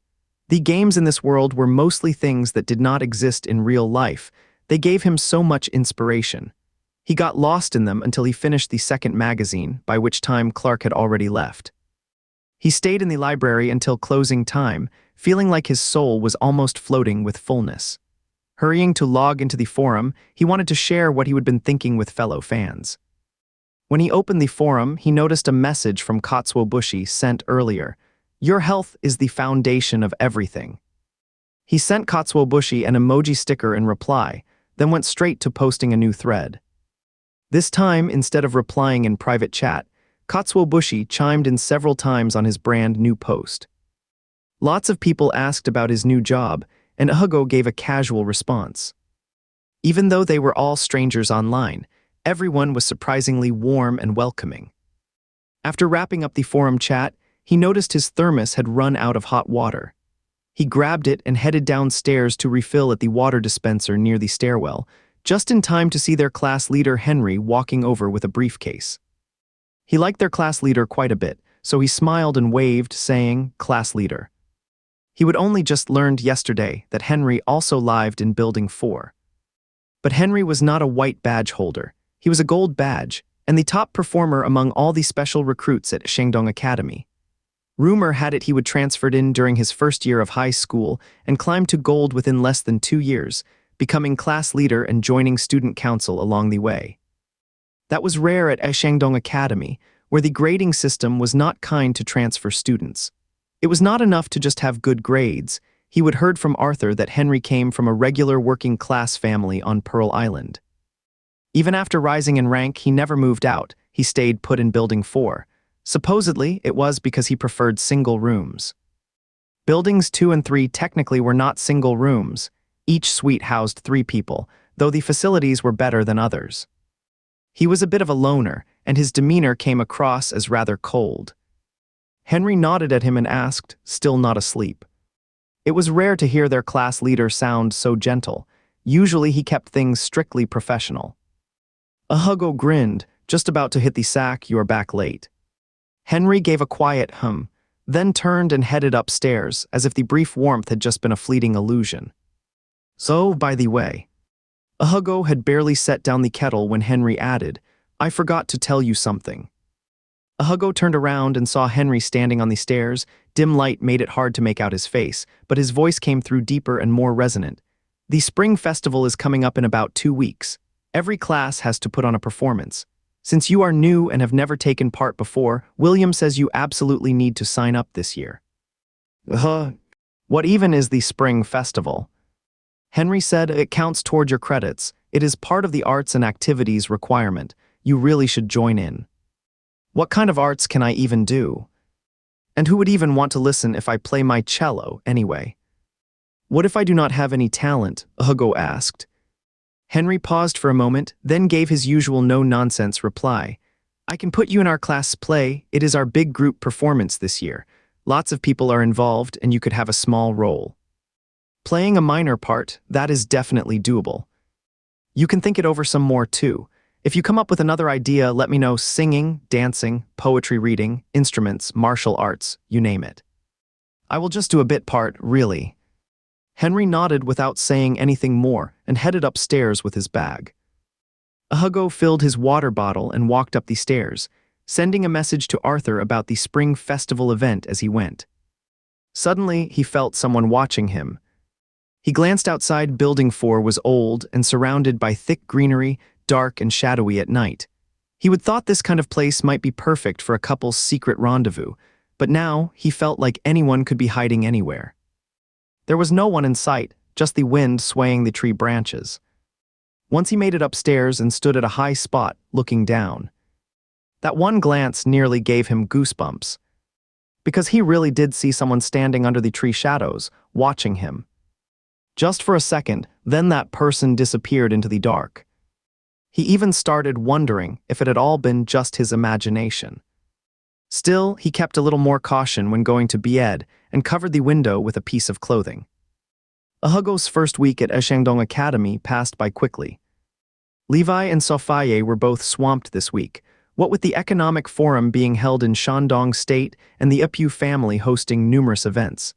The games in this world were mostly things that did not exist in real life. They gave him so much inspiration. He got lost in them until he finished the second magazine, by which time Clark had already left. He stayed in the library until closing time, feeling like his soul was almost floating with fullness. Hurrying to log into the forum, he wanted to share what he had been thinking with fellow fans. When he opened the forum, he noticed a message from Katsuobushi sent earlier. "Your health is the foundation of everything." He sent Katsuobushi an emoji sticker in reply, then went straight to posting a new thread. This time, instead of replying in private chat, Katsuobushi chimed in several times on his brand new post. Lots of people asked about his new job, and Hugo gave a casual response. Even though they were all strangers online, everyone was surprisingly warm and welcoming. After wrapping up the forum chat, he noticed his thermos had run out of hot water. He grabbed it and headed downstairs to refill at the water dispenser near the stairwell, just in time to see their class leader Henry walking over with a briefcase. He liked their class leader quite a bit, so he smiled and waved, saying, "Class leader." He would only just learned yesterday that Henry also lived in Building 4. But Henry was not a white badge holder. He was a gold badge, and the top performer among all the special recruits at Shandong Academy. Rumor had it he would transferred in during his first year of high school and climbed to gold within less than 2 years, becoming class leader and joining student council along the way. That was rare at Shandong Academy, where the grading system was not kind to transfer students. It was not enough to just have good grades. He would heard from Arthur that Henry came from a regular working-class family on Pearl Island. Even after rising in rank, he never moved out. He stayed put in Building 4. Supposedly, it was because he preferred single rooms. Buildings 2 and 3 technically were not single rooms. Each suite housed 3 people, though the facilities were better than others. He was a bit of a loner, and his demeanor came across as rather cold. Henry nodded at him and asked, still not asleep. It was rare to hear their class leader sound so gentle. Usually he kept things strictly professional. Hugo grinned, just about to hit the sack, "You're back late." Henry gave a quiet hum, then turned and headed upstairs, as if the brief warmth had just been a fleeting illusion. "So, by the way," Hugo had barely set down the kettle when Henry added, "I forgot to tell you something." Hugo turned around and saw Henry standing on the stairs. Dim light made it hard to make out his face, but his voice came through deeper and more resonant. "The spring festival is coming up in about 2 weeks. Every class has to put on a performance. Since you are new and have never taken part before, William says you absolutely need to sign up this year." What even is the spring festival?" Henry said, "It counts toward your credits. It is part of the arts and activities requirement. You really should join in." "What kind of arts can I even do? And who would even want to listen if I play my cello anyway?" "What if I do not have any talent?" Hugo asked. Henry paused for a moment, then gave his usual no-nonsense reply. "I can put you in our class play. It is our big group performance this year. Lots of people are involved, and you could have a small role. Playing a minor part, that is definitely doable. You can think it over some more too. If you come up with another idea, let me know. Singing, dancing, poetry reading, instruments, martial arts, you name it. I will just do a bit part, really." Henry nodded without saying anything more and headed upstairs with his bag. Hugo filled his water bottle and walked up the stairs, sending a message to Arthur about the spring festival event as he went. Suddenly, he felt someone watching him. He glanced outside. Building 4 was old and surrounded by thick greenery, dark and shadowy at night. He would thought this kind of place might be perfect for a couple's secret rendezvous, but now he felt like anyone could be hiding anywhere. There was no one in sight, just the wind swaying the tree branches. Once he made it upstairs and stood at a high spot, looking down. That one glance nearly gave him goosebumps, because he really did see someone standing under the tree shadows, watching him. Just for a second, then that person disappeared into the dark. He even started wondering if it had all been just his imagination. Still, he kept a little more caution when going to bed and covered the window with a piece of clothing. Hugo's first week at Shandong Academy passed by quickly. Levi and Sophie were both swamped this week, what with the economic forum being held in Shandong State and the Ipu family hosting numerous events.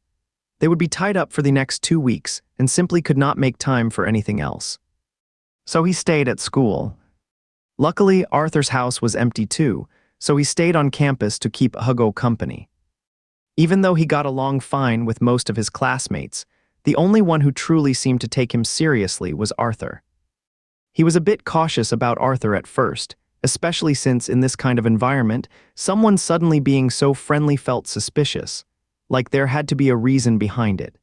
They would be tied up for the next 2 weeks and simply could not make time for anything else. So he stayed at school. Luckily, Arthur's house was empty too, so he stayed on campus to keep Hugo company. Even though he got along fine with most of his classmates, the only one who truly seemed to take him seriously was Arthur. He was a bit cautious about Arthur at first, especially since in this kind of environment, someone suddenly being so friendly felt suspicious, like there had to be a reason behind it.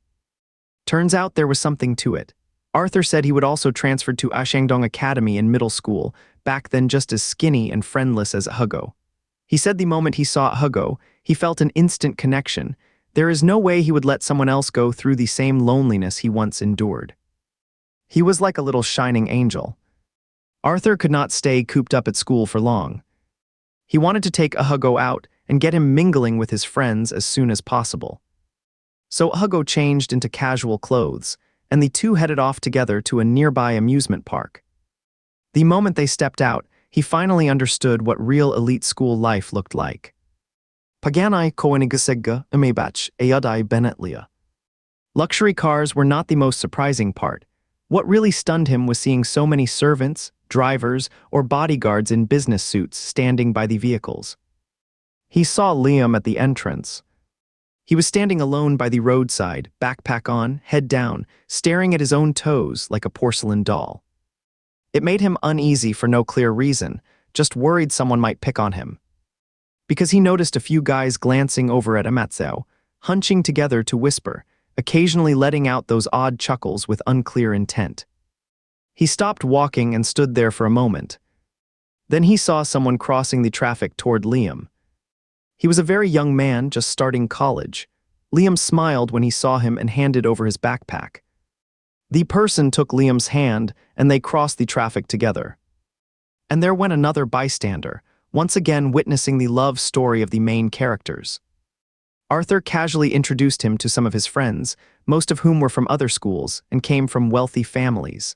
Turns out there was something to it. Arthur said he would also transfer to Shandong Academy in middle school, back then just as skinny and friendless as Hugo. He said the moment he saw Hugo, he felt an instant connection. There is no way he would let someone else go through the same loneliness he once endured. He was like a little shining angel. Arthur could not stay cooped up at school for long. He wanted to take Hugo out and get him mingling with his friends as soon as possible. So Hugo changed into casual clothes, and the two headed off together to a nearby amusement park. The moment they stepped out, he finally understood what real elite school life looked like. Paganay koenigasegga imebach ayadai benetlia. Luxury cars were not the most surprising part. What really stunned him was seeing so many servants, drivers, or bodyguards in business suits standing by the vehicles. He saw Liam at the entrance. He was standing alone by the roadside, backpack on, head down, staring at his own toes like a porcelain doll. It made him uneasy for no clear reason, just worried someone might pick on him. Because he noticed a few guys glancing over at Amatseo, hunching together to whisper, occasionally letting out those odd chuckles with unclear intent. He stopped walking and stood there for a moment. Then he saw someone crossing the traffic toward Liam. He was a very young man just starting college. Liam smiled when he saw him and handed over his backpack. The person took Liam's hand and they crossed the traffic together. And there went another bystander, once again witnessing the love story of the main characters. Arthur casually introduced him to some of his friends, most of whom were from other schools and came from wealthy families.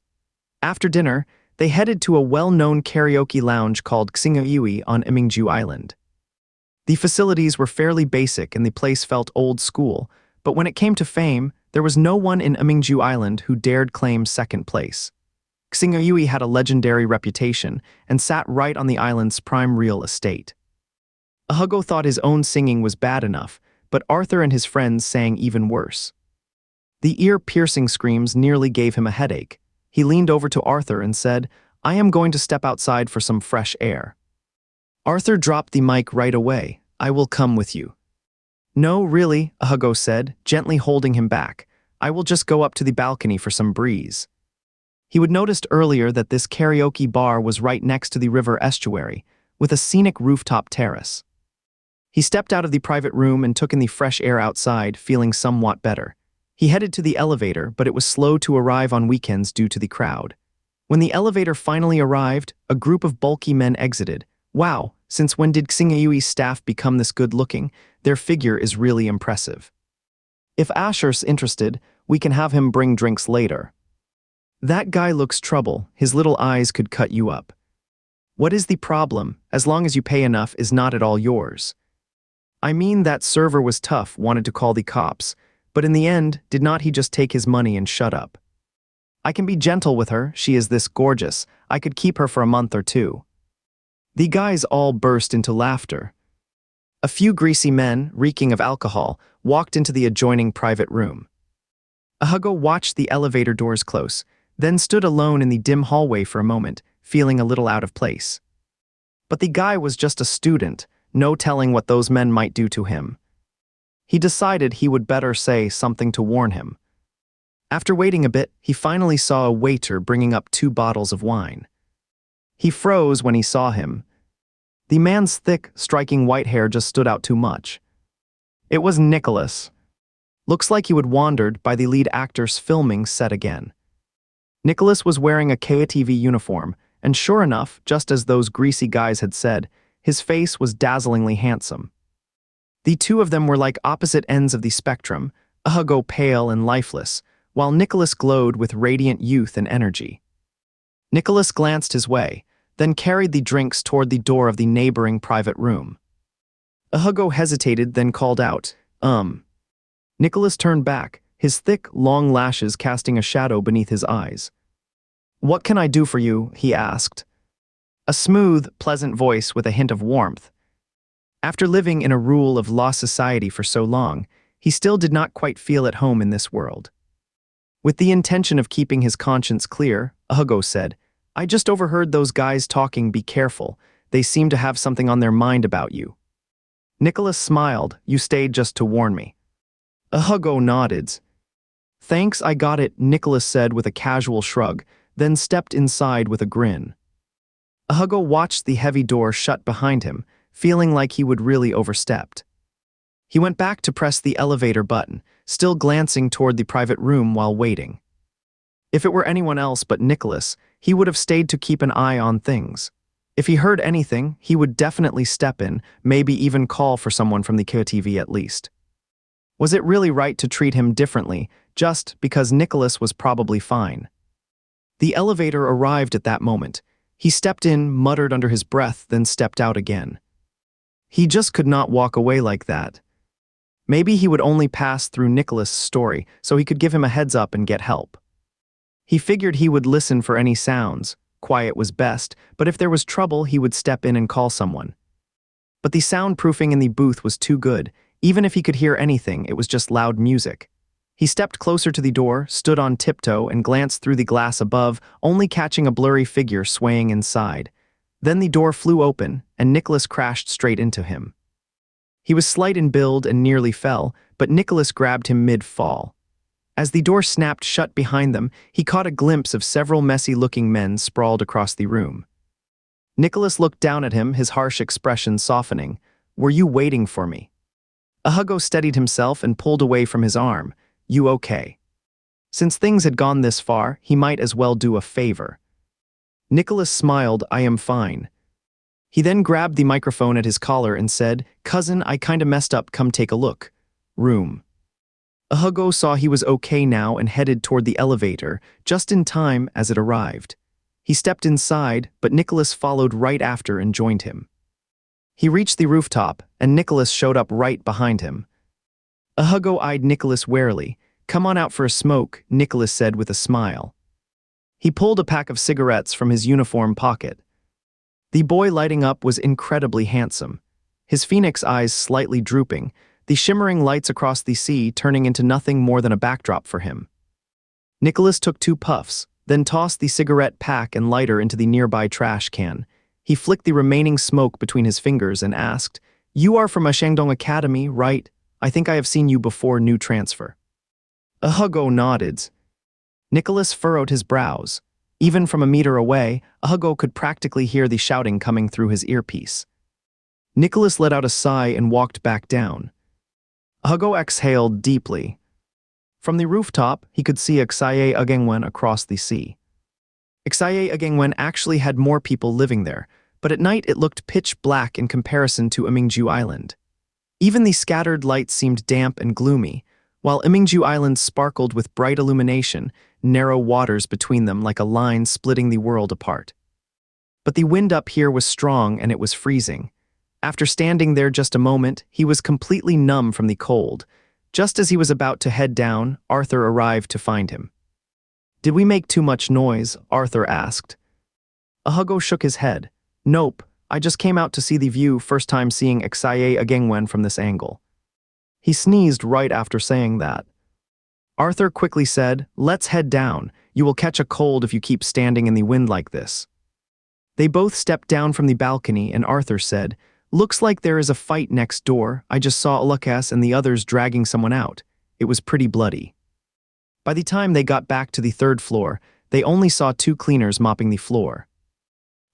After dinner, they headed to a well-known karaoke lounge called Xingayui on Imingju Island. The facilities were fairly basic and the place felt old school, but when it came to fame, there was no one in Imingju Island who dared claim second place. Xingayui had a legendary reputation and sat right on the island's prime real estate. Hugo thought his own singing was bad enough, but Arthur and his friends sang even worse. The ear-piercing screams nearly gave him a headache. He leaned over to Arthur and said, "I am going to step outside for some fresh air." Arthur dropped the mic right away. "I will come with you." "No, really," Hugo said, gently holding him back. "I will just go up to the balcony for some breeze." He would noticed earlier that this karaoke bar was right next to the river estuary, with a scenic rooftop terrace. He stepped out of the private room and took in the fresh air outside, feeling somewhat better. He headed to the elevator, but it was slow to arrive on weekends due to the crowd. When the elevator finally arrived, a group of bulky men exited. Wow, since when did Xingayui's staff become this good-looking? Their figure is really impressive. If Asher's interested, we can have him bring drinks later. That guy looks trouble, his little eyes could cut you up. What is the problem? As long as you pay enough is not at all yours. I mean, that server was tough, wanted to call the cops, but in the end, did not he just take his money and shut up? I can be gentle with her, she is this gorgeous, I could keep her for a month or two. The guys all burst into laughter. A few greasy men, reeking of alcohol, walked into the adjoining private room. Hugo watched the elevator doors close, then stood alone in the dim hallway for a moment, feeling a little out of place. But the guy was just a student, no telling what those men might do to him. He decided he would better say something to warn him. After waiting a bit, he finally saw a waiter bringing up 2 bottles of wine. He froze when he saw him. The man's thick, striking white hair just stood out too much. It was Nicholas. Looks like he had wandered by the lead actor's filming set again. Nicholas was wearing a KTV uniform, and sure enough, just as those greasy guys had said, his face was dazzlingly handsome. The two of them were like opposite ends of the spectrum, Hugo pale and lifeless, while Nicholas glowed with radiant youth and energy. Nicholas glanced his way, then carried the drinks toward the door of the neighboring private room. Hugo hesitated, then called out, Nicholas turned back, his thick, long lashes casting a shadow beneath his eyes. "What can I do for you?" he asked. A smooth, pleasant voice with a hint of warmth. After living in a rule of law society for so long, he still did not quite feel at home in this world. With the intention of keeping his conscience clear, Hugo said, "I just overheard those guys talking, be careful. They seem to have something on their mind about you." Nicholas smiled, "You stayed just to warn me." Hugo nodded. "Thanks, I got it," Nicholas said with a casual shrug, then stepped inside with a grin. Hugo watched the heavy door shut behind him, feeling like he would really overstepped. He went back to press the elevator button, still glancing toward the private room while waiting. If it were anyone else but Nicholas, he would have stayed to keep an eye on things. If he heard anything, he would definitely step in, maybe even call for someone from the KTV at least. Was it really right to treat him differently, just because Nicholas was probably fine? The elevator arrived at that moment. He stepped in, muttered under his breath, then stepped out again. He just could not walk away like that. Maybe he would only pass through Nicholas' story, so he could give him a heads up and get help. He figured he would listen for any sounds. Quiet was best, but if there was trouble, he would step in and call someone. But the soundproofing in the booth was too good. Even if he could hear anything, it was just loud music. He stepped closer to the door, stood on tiptoe, and glanced through the glass above, only catching a blurry figure swaying inside. Then the door flew open, and Nicholas crashed straight into him. He was slight in build and nearly fell, but Nicholas grabbed him mid-fall. As the door snapped shut behind them, he caught a glimpse of several messy-looking men sprawled across the room. Nicholas looked down at him, his harsh expression softening. "Were you waiting for me?" Hugo steadied himself and pulled away from his arm. "You okay?" Since things had gone this far, he might as well do a favor. Nicholas smiled. "I am fine." He then grabbed the microphone at his collar and said, "Cousin, I kinda messed up, come take a look." Room. Hugo saw he was okay now and headed toward the elevator, just in time as it arrived. He stepped inside, but Nicholas followed right after and joined him. He reached the rooftop, and Nicholas showed up right behind him. Hugo eyed Nicholas warily. "Come on out for a smoke," Nicholas said with a smile. He pulled a pack of cigarettes from his uniform pocket. The boy lighting up was incredibly handsome, his phoenix eyes slightly drooping, the shimmering lights across the sea turning into nothing more than a backdrop for him. Nicholas took 2 puffs, then tossed the cigarette pack and lighter into the nearby trash can. He flicked the remaining smoke between his fingers and asked, "You are from a Shandong Academy, right? I think I have seen you before, new transfer." Hugo nodded. Nicholas furrowed his brows. Even from a meter away, Hugo could practically hear the shouting coming through his earpiece. Nicholas let out a sigh and walked back down. Hugo exhaled deeply. From the rooftop, he could see Xie Agengwen across the sea. Xie Agengwen actually had more people living there, but at night it looked pitch black in comparison to Imingju Island. Even the scattered lights seemed damp and gloomy, while Imingju Island sparkled with bright illumination, narrow waters between them like a line splitting the world apart. But the wind up here was strong and it was freezing. After standing there just a moment, he was completely numb from the cold. Just as he was about to head down, Arthur arrived to find him. "Did we make too much noise?" Arthur asked. Hugo shook his head. "Nope, I just came out to see the view, first time seeing Xie Agengwen from this angle." He sneezed right after saying that. Arthur quickly said, "Let's head down. You will catch a cold if you keep standing in the wind like this." They both stepped down from the balcony and Arthur said, "Looks like there is a fight next door. I just saw Lucas and the others dragging someone out. It was pretty bloody." By the time they got back to the 3rd floor, they only saw 2 cleaners mopping the floor.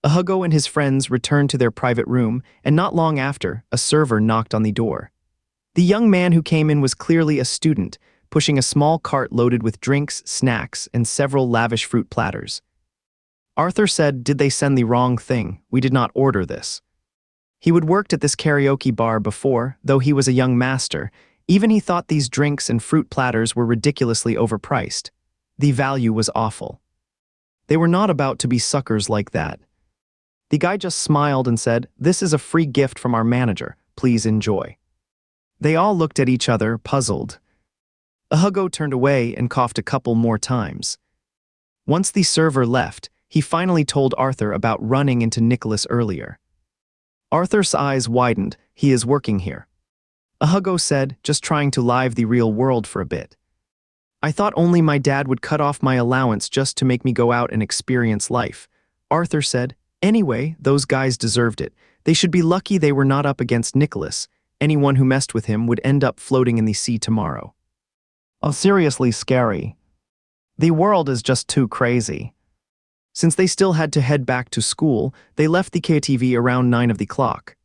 Hugo and his friends returned to their private room, and not long after, a server knocked on the door. The young man who came in was clearly a student, pushing a small cart loaded with drinks, snacks, and several lavish fruit platters. Arthur said, "Did they send the wrong thing? We did not order this." He would worked at this karaoke bar before, though he was a young master. Even he thought these drinks and fruit platters were ridiculously overpriced. The value was awful. They were not about to be suckers like that. The guy just smiled and said, "This is a free gift from our manager. Please enjoy." They all looked at each other, puzzled. Hugo turned away and coughed a couple more times. Once the server left, he finally told Arthur about running into Nicholas earlier. Arthur's eyes widened. "He is working here." Hugo said, "Just trying to live the real world for a bit. I thought only my dad would cut off my allowance just to make me go out and experience life." Arthur said, "Anyway, those guys deserved it. They should be lucky they were not up against Nicholas. Anyone who messed with him would end up floating in the sea tomorrow." "Oh, seriously scary. The world is just too crazy." Since they still had to head back to school, they left the KTV around 9 of the clock.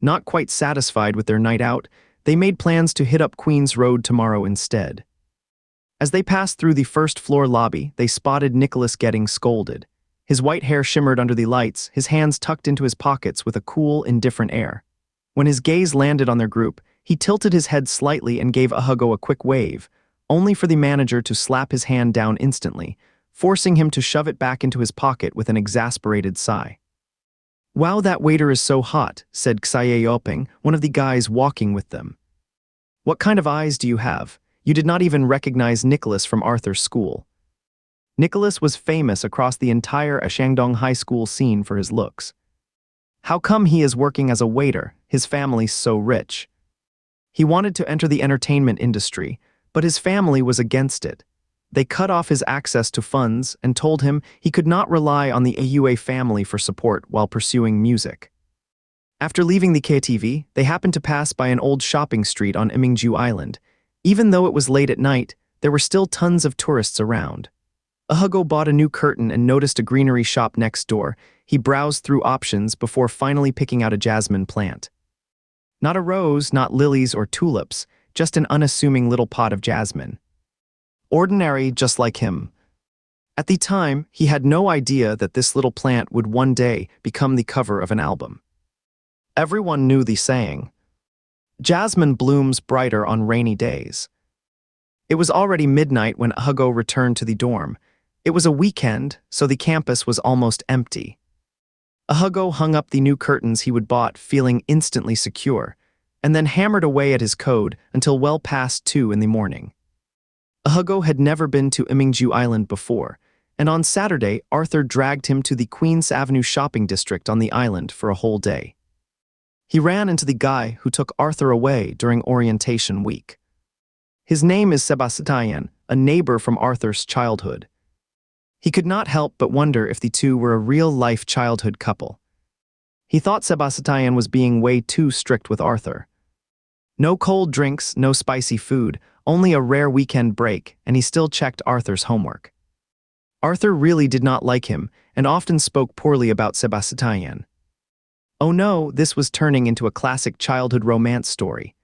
Not quite satisfied with their night out, they made plans to hit up Queen's Road tomorrow instead. As they passed through the 1st floor lobby, they spotted Nicholas getting scolded. His white hair shimmered under the lights, his hands tucked into his pockets with a cool, indifferent air. When his gaze landed on their group, he tilted his head slightly and gave Hugo a quick wave, only for the manager to slap his hand down instantly, forcing him to shove it back into his pocket with an exasperated sigh. "Wow, that waiter is so hot," said Xie Yoping, one of the guys walking with them. "What kind of eyes do you have? You did not even recognize Nicholas from Arthur's school." Nicholas was famous across the entire Shandong High School scene for his looks. "How come he is working as a waiter? His family's so rich." He wanted to enter the entertainment industry, but his family was against it. They cut off his access to funds and told him he could not rely on the AUA family for support while pursuing music. After leaving the KTV, they happened to pass by an old shopping street on Imingju Island. Even though it was late at night, there were still tons of tourists around. Hugo bought a new curtain and noticed a greenery shop next door. He browsed through options before finally picking out a jasmine plant. Not a rose, not lilies or tulips, just an unassuming little pot of jasmine. Ordinary, just like him. At the time, he had no idea that this little plant would one day become the cover of an album. Everyone knew the saying, "Jasmine blooms brighter on rainy days." It was already midnight when Hugo returned to the dorm. It was a weekend, so the campus was almost empty. Hugo hung up the new curtains he would bought, feeling instantly secure, and then hammered away at his code until well past 2 in the morning. Hugo had never been to Imingju Island before, and on Saturday, Arthur dragged him to the Queens Avenue shopping district on the island for a whole day. He ran into the guy who took Arthur away during orientation week. His name is Sebastian, a neighbor from Arthur's childhood. He could not help but wonder if the two were a real-life childhood couple. He thought Sebastian was being way too strict with Arthur. No cold drinks, no spicy food, only a rare weekend break, and he still checked Arthur's homework. Arthur really did not like him and often spoke poorly about Sebastian. Oh no, this was turning into a classic childhood romance story.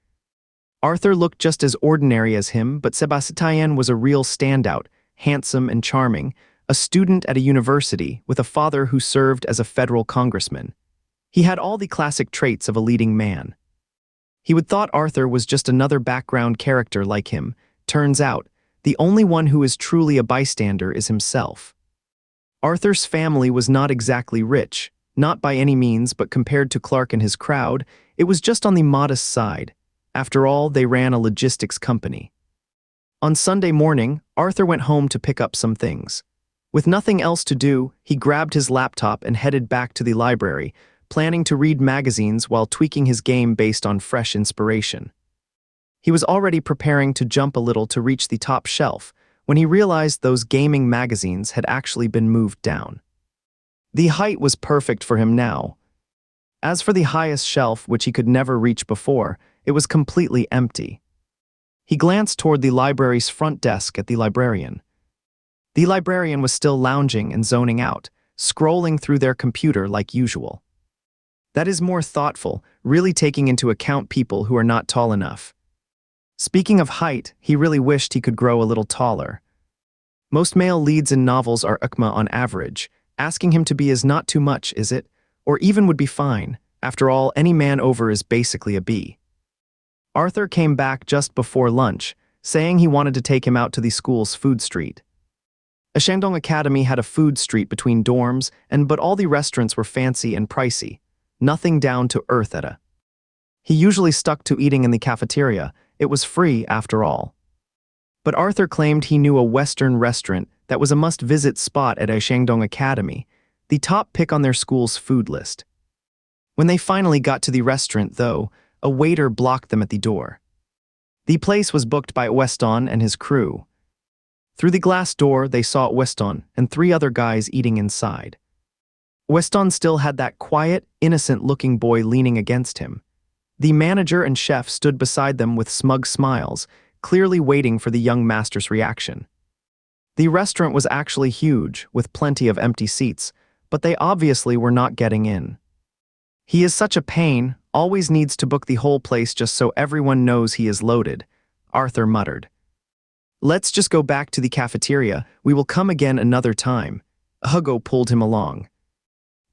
Arthur looked just as ordinary as him, but Sebastian was a real standout, handsome and charming, a student at a university with a father who served as a federal congressman. He had all the classic traits of a leading man. He would thought Arthur was just another background character like him. Turns out, the only one who is truly a bystander is himself. Arthur's family was not exactly rich, not by any means, but compared to Clark and his crowd, it was just on the modest side. After all, they ran a logistics company. On Sunday morning, Arthur went home to pick up some things. With nothing else to do, he grabbed his laptop and headed back to the library, planning to read magazines while tweaking his game based on fresh inspiration. He was already preparing to jump a little to reach the top shelf when he realized those gaming magazines had actually been moved down. The height was perfect for him now. As for the highest shelf, which he could never reach before, it was completely empty. He glanced toward the library's front desk at the librarian. The librarian was still lounging and zoning out, scrolling through their computer like usual. That is more thoughtful, really taking into account people who are not tall enough. Speaking of height, he really wished he could grow a little taller. Most male leads in novels are ukma on average. Asking him to be is not too much, is it? Or even would be fine. After all, any man over is basically a B. Arthur came back just before lunch, saying he wanted to take him out to the school's food street. Shandong Academy had a food street between dorms, but all the restaurants were fancy and pricey. Nothing down to earth at a. He usually stuck to eating in the cafeteria. It was free after all. But Arthur claimed he knew a Western restaurant that was a must-visit spot at Shandong Academy, the top pick on their school's food list. When they finally got to the restaurant, though, a waiter blocked them at the door. The place was booked by Weston and his crew. Through the glass door, they saw Weston and 3 other guys eating inside. Weston still had that quiet, innocent-looking boy leaning against him. The manager and chef stood beside them with smug smiles, clearly waiting for the young master's reaction. The restaurant was actually huge, with plenty of empty seats, but they obviously were not getting in. He is such a pain, always needs to book the whole place just so everyone knows he is loaded, Arthur muttered. Let's just go back to the cafeteria, we will come again another time. Hugo pulled him along.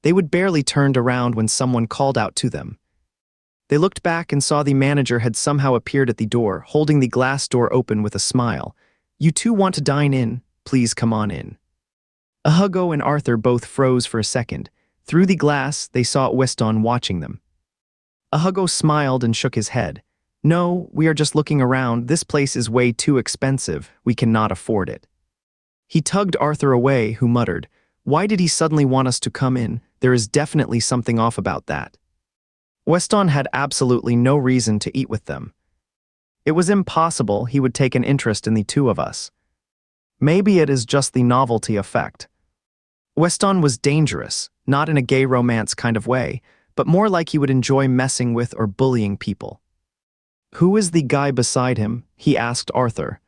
They would barely turned around when someone called out to them. They looked back and saw the manager had somehow appeared at the door, holding the glass door open with a smile. You two want to dine in? Please come on in. Hugo and Arthur both froze for a second. Through the glass, they saw Weston watching them. Hugo smiled and shook his head. No, we are just looking around. This place is way too expensive. We cannot afford it. He tugged Arthur away, who muttered, Why did he suddenly want us to come in? There is definitely something off about that. Weston had absolutely no reason to eat with them. It was impossible he would take an interest in the two of us. Maybe it is just the novelty effect. Weston was dangerous, not in a gay romance kind of way, but more like he would enjoy messing with or bullying people. "Who is the guy beside him?" he asked Arthur.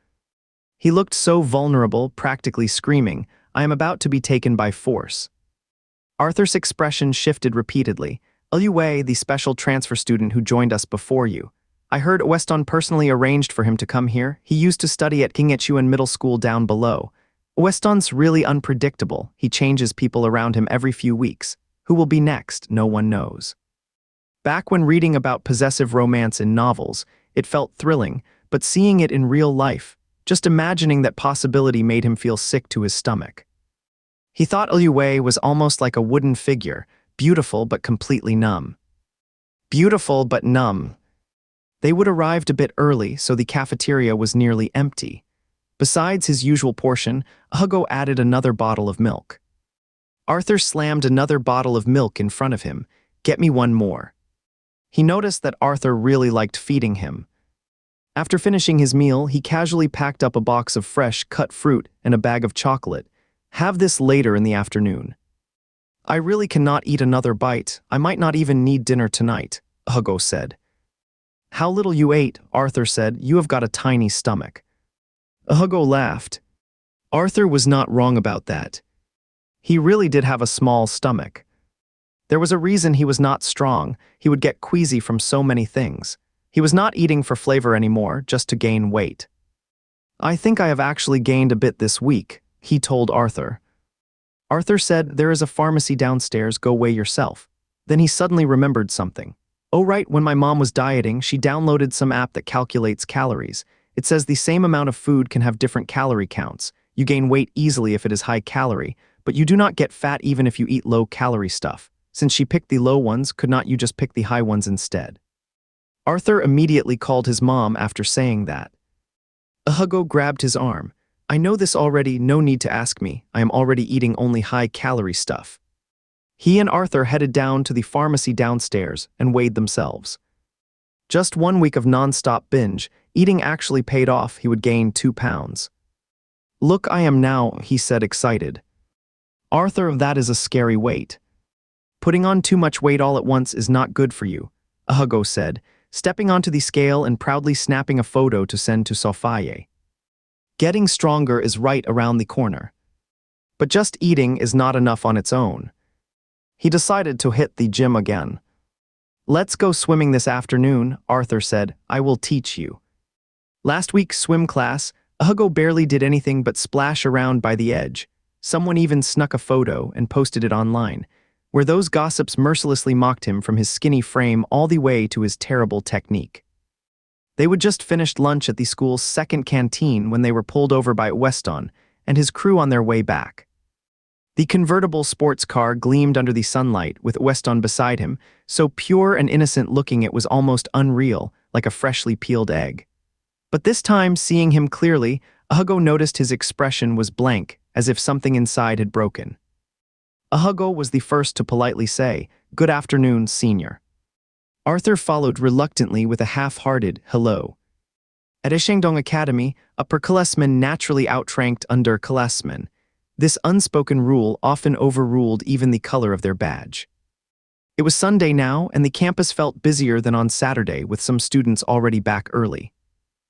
He looked so vulnerable, practically screaming, "I am about to be taken by force." Arthur's expression shifted repeatedly. "Wei, the special transfer student who joined us before you. I heard Weston personally arranged for him to come here. He used to study at Kinghechuan Middle School down below. Weston's really unpredictable. He changes people around him every few weeks. Who will be next, no one knows." Back when reading about possessive romance in novels, it felt thrilling, but seeing it in real life, just imagining that possibility made him feel sick to his stomach. He thought Wei was almost like a wooden figure, beautiful but completely numb. Beautiful but numb. They would arrived a bit early, so the cafeteria was nearly empty. Besides his usual portion, Hugo added another bottle of milk. Arthur slammed another bottle of milk in front of him. "Get me one more." He noticed that Arthur really liked feeding him. After finishing his meal, he casually packed up a box of fresh, cut fruit and a bag of chocolate. "Have this later in the afternoon." "I really cannot eat another bite. I might not even need dinner tonight," Hugo said. "How little you ate," Arthur said. "You have got a tiny stomach." Hugo laughed. Arthur was not wrong about that. He really did have a small stomach. There was a reason he was not strong. He would get queasy from so many things. He was not eating for flavor anymore, just to gain weight. "I think I have actually gained a bit this week," he told Arthur. Arthur said, "There is a pharmacy downstairs, go weigh yourself." Then he suddenly remembered something. "Oh right, when my mom was dieting, she downloaded some app that calculates calories. It says the same amount of food can have different calorie counts. You gain weight easily if it is high calorie, but you do not get fat even if you eat low calorie stuff. Since she picked the low ones, could not you just pick the high ones instead?" Arthur immediately called his mom after saying that. Hugo grabbed his arm. "I know this already, no need to ask me. I am already eating only high-calorie stuff." He and Arthur headed down to the pharmacy downstairs and weighed themselves. Just 1 week of non-stop binge, eating actually paid off. He would gain 2 pounds. "Look, I am now," he said, excited. "Arthur, that is a scary weight. Putting on too much weight all at once is not good for you," Hugo said, stepping onto the scale and proudly snapping a photo to send to Sophie. "Getting stronger is right around the corner. But just eating is not enough on its own." He decided to hit the gym again. "Let's go swimming this afternoon," Arthur said. "I will teach you." Last week's swim class, Hugo barely did anything but splash around by the edge. Someone even snuck a photo and posted it online, where those gossips mercilessly mocked him from his skinny frame all the way to his terrible technique. They would just finished lunch at the school's second canteen when they were pulled over by Weston and his crew on their way back. The convertible sports car gleamed under the sunlight with Weston beside him, so pure and innocent looking it was almost unreal, like a freshly peeled egg. But this time, seeing him clearly, Hugo noticed his expression was blank, as if something inside had broken. Hugo was the first to politely say, "Good afternoon, senior." Arthur followed reluctantly with a half-hearted hello. At Shangdong Academy, upperclassmen naturally outranked underclassmen. This unspoken rule often overruled even the color of their badge. It was Sunday now, and the campus felt busier than on Saturday, with some students already back early.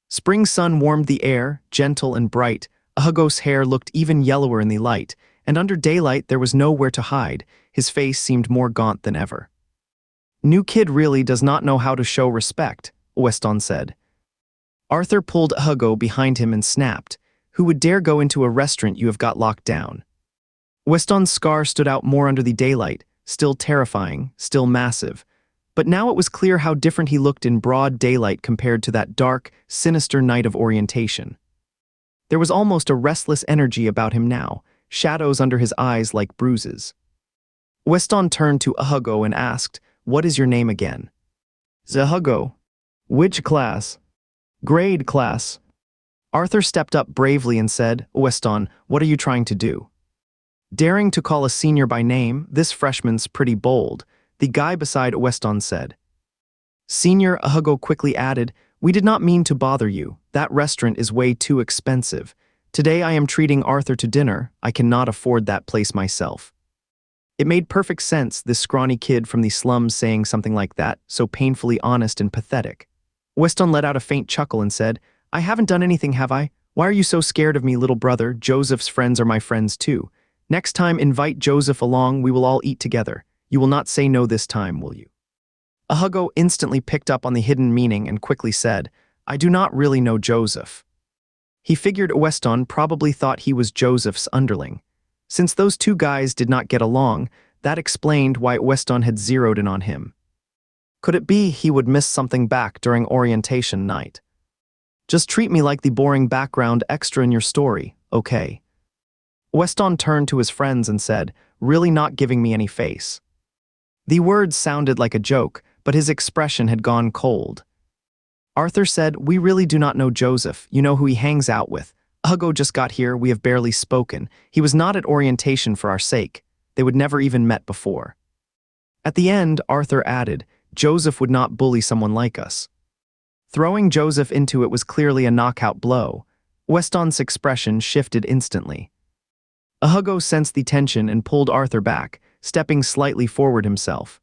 Spring sun warmed the air, gentle and bright. Hugo's hair looked even yellower in the light, and under daylight there was nowhere to hide. His face seemed more gaunt than ever. "New kid really does not know how to show respect," Weston said. Arthur pulled Hugo behind him and snapped, "Who would dare go into a restaurant you have got locked down?" Weston's scar stood out more under the daylight, still terrifying, still massive. But now it was clear how different he looked in broad daylight compared to that dark, sinister night of orientation. There was almost a restless energy about him now, shadows under his eyes like bruises. Weston turned to Hugo and asked, "What is your name again?" "Hugo." "Which class?" "Grade class." Arthur stepped up bravely and said, "Weston, what are you trying to do?" Daring to call a senior by name, this freshman's pretty bold, the guy beside Weston said. "Senior," Hugo quickly added, We did not mean to bother you. That restaurant is way too expensive. Today I am treating Arthur to dinner. I cannot afford that place myself." It made perfect sense, this scrawny kid from the slums saying something like that, so painfully honest and pathetic. Weston let out a faint chuckle and said, "I haven't done anything, have I? Why are you so scared of me, little brother? Joseph's friends are my friends too. Next time, invite Joseph along, we will all eat together. You will not say no this time, will you?" Hugo instantly picked up on the hidden meaning and quickly said, "I do not really know Joseph." He figured Weston probably thought he was Joseph's underling. Since those two guys did not get along, that explained why Weston had zeroed in on him. Could it be he would miss something back during orientation night? "Just treat me like the boring background extra in your story, okay?" Weston turned to his friends and said, really not giving me any face. The words sounded like a joke, but his expression had gone cold. Arthur said, "We really do not know Joseph. You know who he hangs out with. Hugo just got here, we have barely spoken. He was not at orientation for our sake. They would never even met before." At the end, Arthur added, "Joseph would not bully someone like us." Throwing Joseph into it was clearly a knockout blow. Weston's expression shifted instantly. Hugo sensed the tension and pulled Arthur back, stepping slightly forward himself.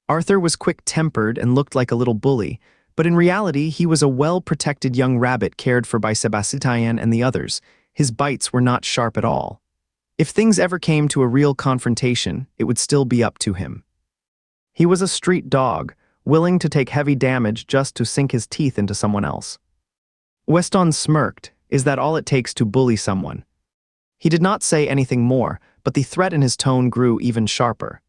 Arthur was quick-tempered and looked like a little bully, but in reality he was a well-protected young rabbit cared for by Sebastian and the others. His bites were not sharp at all. If things ever came to a real confrontation, it would still be up to him. He was a street dog, willing to take heavy damage just to sink his teeth into someone else. Weston smirked. Is that all it takes to bully someone? He did not say anything more, but the threat in his tone grew even sharper.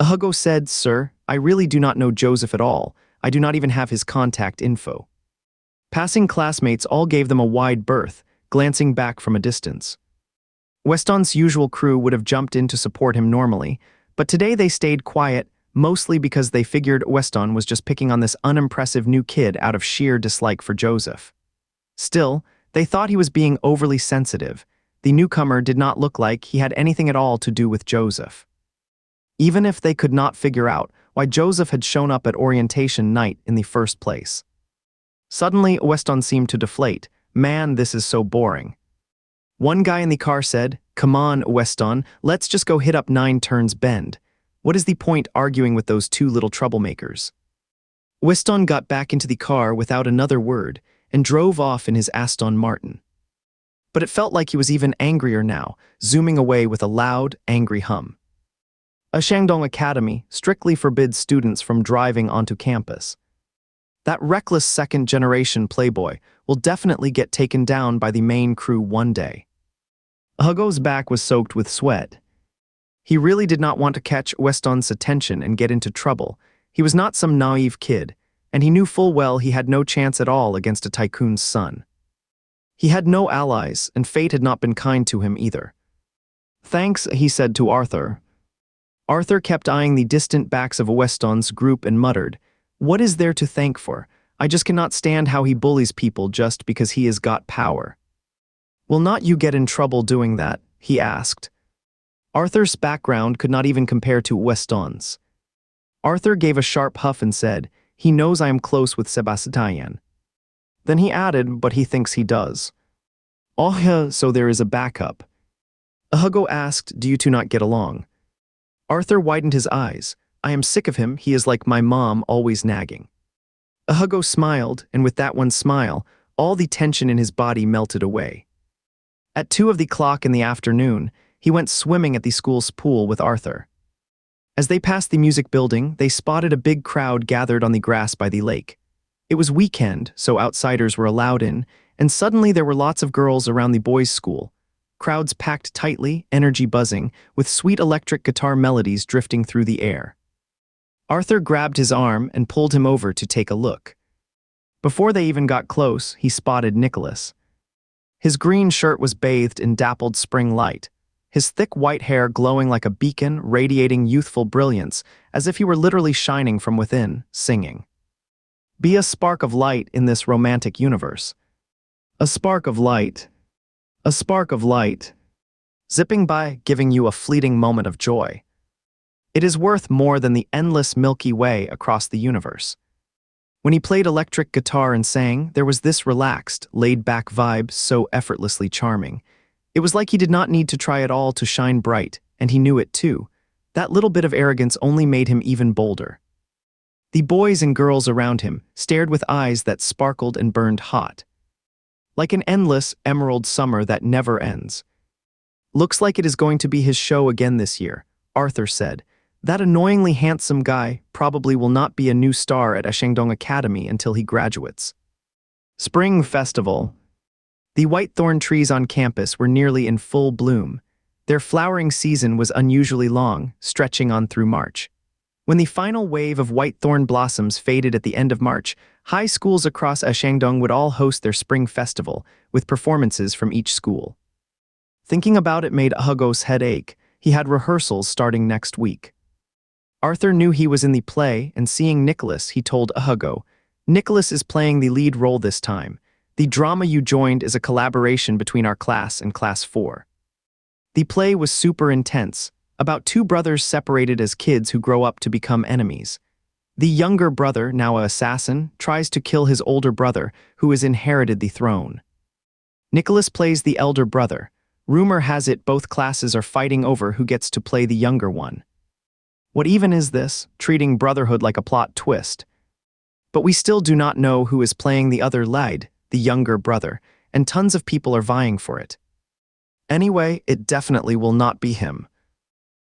Hugo said, "Sir, I really do not know Joseph at all. I do not even have his contact info." Passing classmates all gave them a wide berth, glancing back from a distance. Weston's usual crew would have jumped in to support him normally, but today they stayed quiet, mostly because they figured Weston was just picking on this unimpressive new kid out of sheer dislike for Joseph. Still, they thought he was being overly sensitive. The newcomer did not look like he had anything at all to do with Joseph. Even if they could not figure out why Joseph had shown up at orientation night in the first place. Suddenly, Weston seemed to deflate. "Man, this is so boring." One guy in the car said, "Come on, Weston, let's just go hit up 9 Turns Bend. What is the point arguing with those two little troublemakers?" Weston got back into the car without another word and drove off in his Aston Martin. But it felt like he was even angrier now, zooming away with a loud, angry hum. A Shandong Academy strictly forbids students from driving onto campus. That reckless second-generation playboy will definitely get taken down by the main crew one day. Hugo's back was soaked with sweat. He really did not want to catch Weston's attention and get into trouble. He was not some naive kid, and he knew full well he had no chance at all against a tycoon's son. He had no allies, and fate had not been kind to him either. "Thanks," he said to Arthur. Arthur kept eyeing the distant backs of Weston's group and muttered, "What is there to thank for? I just cannot stand how he bullies people just because he has got power." "Will not you get in trouble doing that?" he asked. Arthur's background could not even compare to Weston's. Arthur gave a sharp huff and said, "He knows I am close with Sebastian." Then he added, "But he thinks he does." "Oh yeah, so there is a backup." Hugo asked, "Do you two not get along?" Arthur widened his eyes. "I am sick of him, he is like my mom, always nagging." Hugo smiled, and with that one smile, all the tension in his body melted away. At 2 o'clock in the afternoon, he went swimming at the school's pool with Arthur. As they passed the music building, they spotted a big crowd gathered on the grass by the lake. It was weekend, so outsiders were allowed in, and suddenly there were lots of girls around the boys' school. Crowds packed tightly, energy buzzing, with sweet electric guitar melodies drifting through the air. Arthur grabbed his arm and pulled him over to take a look. Before they even got close, he spotted Nicholas. His green shirt was bathed in dappled spring light, his thick white hair glowing like a beacon, radiating youthful brilliance, as if he were literally shining from within, singing. Be a spark of light in this romantic universe. A spark of light. A spark of light. Zipping by, giving you a fleeting moment of joy. It is worth more than the endless Milky Way across the universe. When he played electric guitar and sang, there was this relaxed, laid-back vibe so effortlessly charming. It was like he did not need to try at all to shine bright, and he knew it too. That little bit of arrogance only made him even bolder. The boys and girls around him stared with eyes that sparkled and burned hot. Like an endless, emerald summer that never ends. "Looks like it is going to be his show again this year," Arthur said. "That annoyingly handsome guy probably will not be a new star at Shandong Academy until he graduates." Spring Festival. The whitethorn trees on campus were nearly in full bloom. Their flowering season was unusually long, stretching on through March. When the final wave of whitethorn blossoms faded at the end of March, high schools across Shandong would all host their spring festival, with performances from each school. Thinking about it made Hugo's head ache. He had rehearsals starting next week. Arthur knew he was in the play, and seeing Nicholas, he told Hugo, "Nicholas is playing the lead role this time. The drama you joined is a collaboration between our class and Class 4. The play was super intense, about two brothers separated as kids who grow up to become enemies. The younger brother, now an assassin, tries to kill his older brother, who has inherited the throne. Nicholas plays the elder brother. Rumor has it both classes are fighting over who gets to play the younger one. What even is this, treating brotherhood like a plot twist? But we still do not know who is playing the other lead, the younger brother, and tons of people are vying for it. Anyway, it definitely will not be him.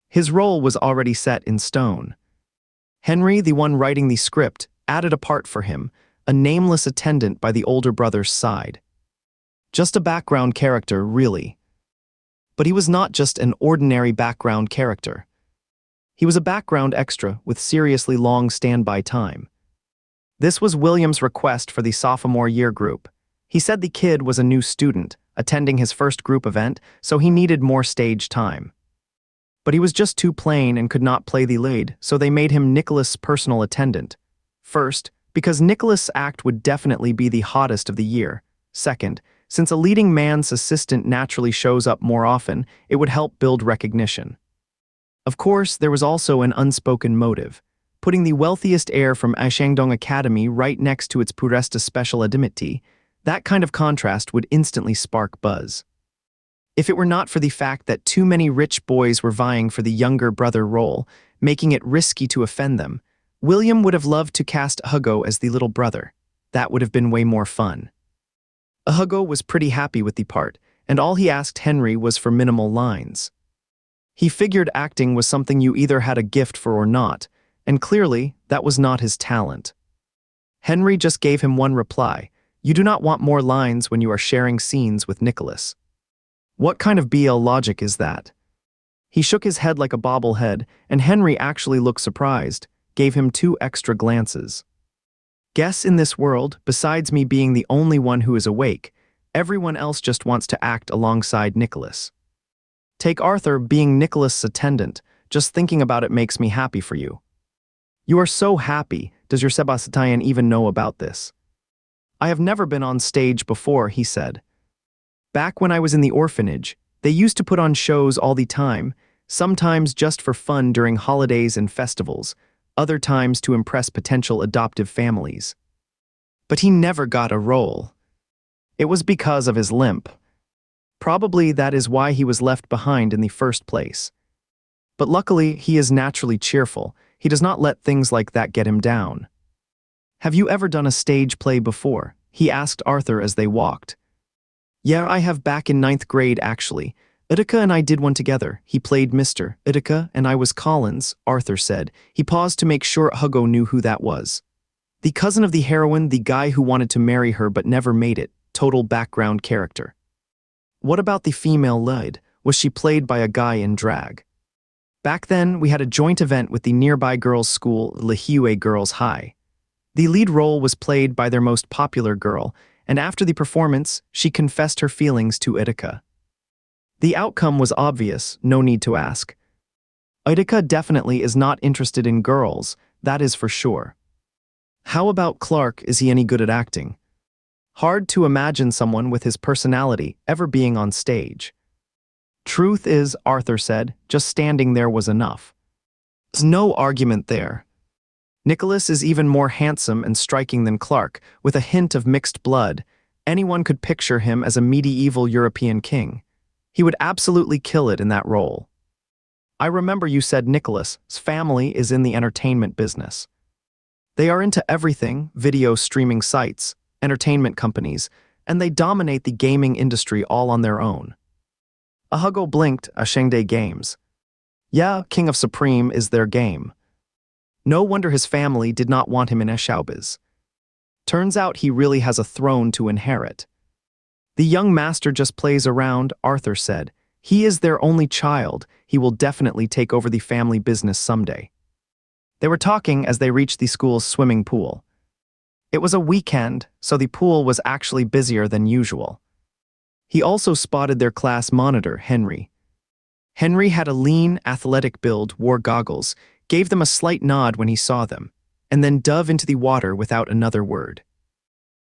His role was already set in stone. Henry, the one writing the script, added a part for him, a nameless attendant by the older brother's side. Just a background character, really. But he was not just an ordinary background character. He was a background extra with seriously long standby time. This was William's request for the sophomore year group. He said the kid was a new student, attending his first group event, so he needed more stage time. But he was just too plain and could not play the lead, so they made him Nicholas' personal attendant. First, because Nicholas' act would definitely be the hottest of the year. Second, since a leading man's assistant naturally shows up more often, it would help build recognition. Of course, there was also an unspoken motive, putting the wealthiest heir from Shandong Academy right next to its Puresta Special Adimity. That kind of contrast would instantly spark buzz. If it were not for the fact that too many rich boys were vying for the younger brother role, making it risky to offend them, William would have loved to cast Hugo as the little brother. That would have been way more fun. Hugo was pretty happy with the part, and all he asked Henry was for minimal lines. He figured acting was something you either had a gift for or not, and clearly, that was not his talent. Henry just gave him one reply: "You do not want more lines when you are sharing scenes with Nicholas." What kind of BL logic is that? He shook his head like a bobblehead, and Henry actually looked surprised, gave him 2 extra glances. Guess in this world, besides me being the only one who is awake, everyone else just wants to act alongside Nicholas. Take Arthur being Nicholas' attendant. Just thinking about it makes me happy for you. You are so happy. Does your Sebastian even know about this? I have never been on stage before, he said. Back when I was in the orphanage, they used to put on shows all the time, sometimes just for fun during holidays and festivals, other times to impress potential adoptive families. But he never got a role. It was because of his limp. Probably that is why he was left behind in the first place. But luckily, he is naturally cheerful. He does not let things like that get him down. Have you ever done a stage play before? He asked Arthur as they walked. Yeah, I have back in 9th grade actually. Utica and I did one together. He played Mr. Utica and I was Collins, Arthur said. He paused to make sure Hugo knew who that was. The cousin of the heroine, the guy who wanted to marry her but never made it, total background character. What about the female lead? Was she played by a guy in drag? Back then, we had a joint event with the nearby girls' school, Lihue Girls High. The lead role was played by their most popular girl, and after the performance, she confessed her feelings to Utica. The outcome was obvious, no need to ask. Utica definitely is not interested in girls, that is for sure. How about Clark? Is he any good at acting? Hard to imagine someone with his personality ever being on stage. Truth is, Arthur said, just standing there was enough. There's no argument there. Nicholas is even more handsome and striking than Clark, with a hint of mixed blood. Anyone could picture him as a medieval European king. He would absolutely kill it in that role. I remember you said Nicholas's family is in the entertainment business. They are into everything, video streaming sites, entertainment companies, and they dominate the gaming industry all on their own. Hugo blinked, changed games. Yeah, King of Supreme is their game. No wonder his family did not want him in showbiz. Turns out he really has a throne to inherit. The young master just plays around, Arthur said. He is their only child. He will definitely take over the family business someday. They were talking as they reached the school's swimming pool. It was a weekend, so the pool was actually busier than usual. He also spotted their class monitor, Henry. Henry had a lean, athletic build, wore goggles, gave them a slight nod when he saw them, and then dove into the water without another word.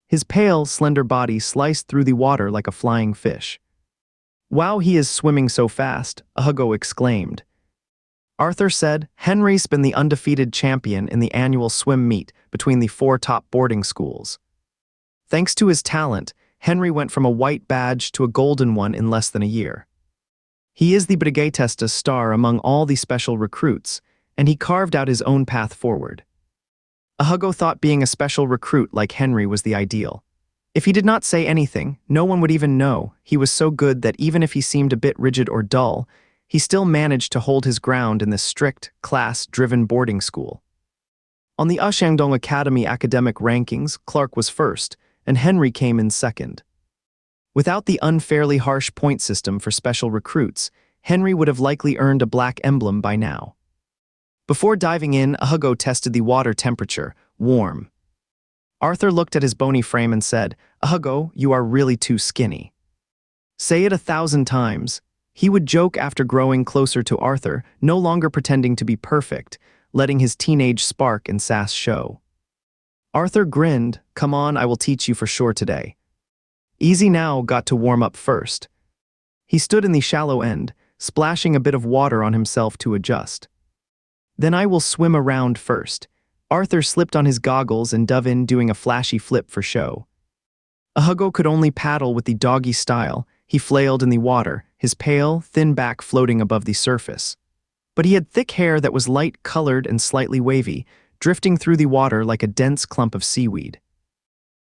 His pale, slender body sliced through the water like a flying fish. Wow, he is swimming so fast, Hugo exclaimed. Arthur said, Henry's been the undefeated champion in the annual swim meet between the 4 top boarding schools. Thanks to his talent, Henry went from a white badge to a golden one in less than a year. He is the Brigatesta star among all the special recruits, and he carved out his own path forward. Hugo thought being a special recruit like Henry was the ideal. If he did not say anything, no one would even know. He was so good that even if he seemed a bit rigid or dull, he still managed to hold his ground in this strict, class-driven boarding school. On the Shandong Academy academic rankings, Clark was first, and Henry came in second. Without the unfairly harsh point system for special recruits, Henry would have likely earned a black emblem by now. Before diving in, Hugo tested the water temperature, warm. Arthur looked at his bony frame and said, Hugo, you are really too skinny. Say it 1,000 times. He would joke after growing closer to Arthur, no longer pretending to be perfect, letting his teenage spark and sass show. Arthur grinned, come on, I will teach you for sure today. Easy now got to warm up first. He stood in the shallow end, splashing a bit of water on himself to adjust. Then I will swim around first. Arthur slipped on his goggles and dove in doing a flashy flip for show. Hugo could only paddle with the doggy style. He flailed in the water, his pale, thin back floating above the surface. But he had thick hair that was light-colored and slightly wavy, drifting through the water like a dense clump of seaweed.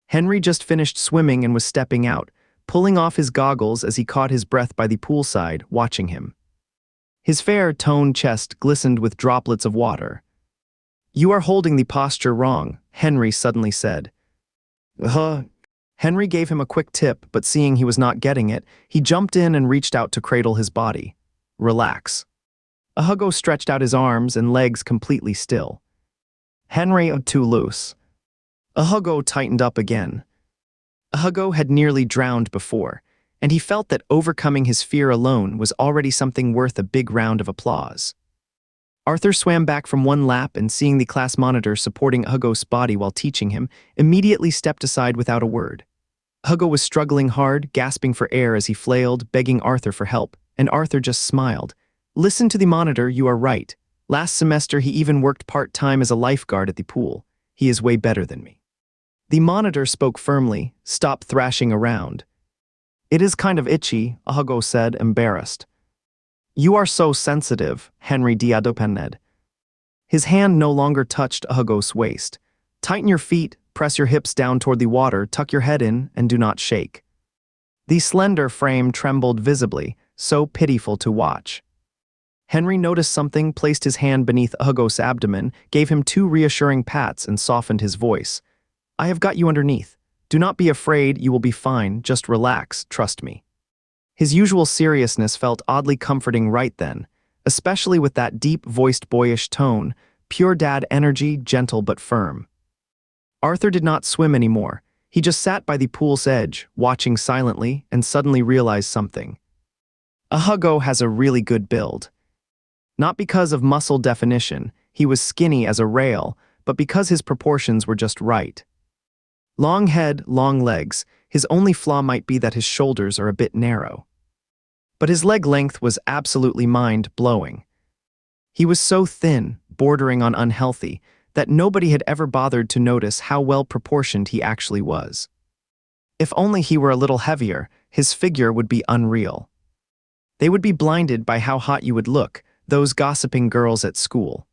Henry just finished swimming and was stepping out, pulling off his goggles as he caught his breath by the poolside, watching him. His fair, toned chest glistened with droplets of water. You are holding the posture wrong, Henry suddenly said. Henry gave him a quick tip, but seeing he was not getting it, he jumped in and reached out to cradle his body. Relax. Hugo stretched out his arms and legs completely still. Henry, too loose. Hugo tightened up again. Hugo had nearly drowned before, and he felt that overcoming his fear alone was already something worth a big round of applause. Arthur swam back from one lap and seeing the class monitor supporting Hugo's body while teaching him, immediately stepped aside without a word. Hugo was struggling hard, gasping for air as he flailed, begging Arthur for help, and Arthur just smiled. Listen to the monitor, you are right. Last semester he even worked part-time as a lifeguard at the pool. He is way better than me. The monitor spoke firmly, stop thrashing around. It is kind of itchy, Hugo said, embarrassed. You are so sensitive, Henry diadopened. His hand no longer touched Hugo's waist. Tighten your feet, press your hips down toward the water, tuck your head in, and do not shake. The slender frame trembled visibly, so pitiful to watch. Henry noticed something, placed his hand beneath Hugo's abdomen, gave him 2 reassuring pats, and softened his voice. I have got you underneath. Do not be afraid, you will be fine, just relax, trust me. His usual seriousness felt oddly comforting right then, especially with that deep-voiced boyish tone, pure dad energy, gentle but firm. Arthur did not swim anymore. He just sat by the pool's edge, watching silently, and suddenly realized something. Hugo has a really good build. Not because of muscle definition, he was skinny as a rail, but because his proportions were just right. Long head, long legs, his only flaw might be that his shoulders are a bit narrow. But his leg length was absolutely mind-blowing. He was so thin, bordering on unhealthy, that nobody had ever bothered to notice how well-proportioned he actually was. If only he were a little heavier, his figure would be unreal. They would be blinded by how hot you would look, those gossiping girls at school.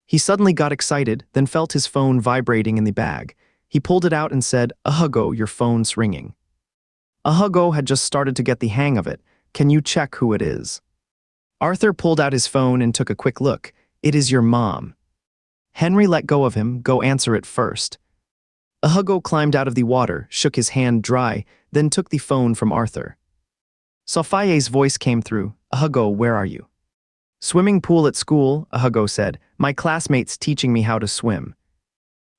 He suddenly got excited, then felt his phone vibrating in the bag. He pulled it out and said, "Hugo, your phone's ringing." Hugo had just started to get the hang of it. "Can you check who it is?" Arthur pulled out his phone and took a quick look. "It is your mom." Henry let go of him. "Go answer it first." Hugo climbed out of the water, shook his hand dry, then took the phone from Arthur. Sophia's voice came through. "Hugo, where are you?" "Swimming pool at school," Hugo said. "My classmate's teaching me how to swim."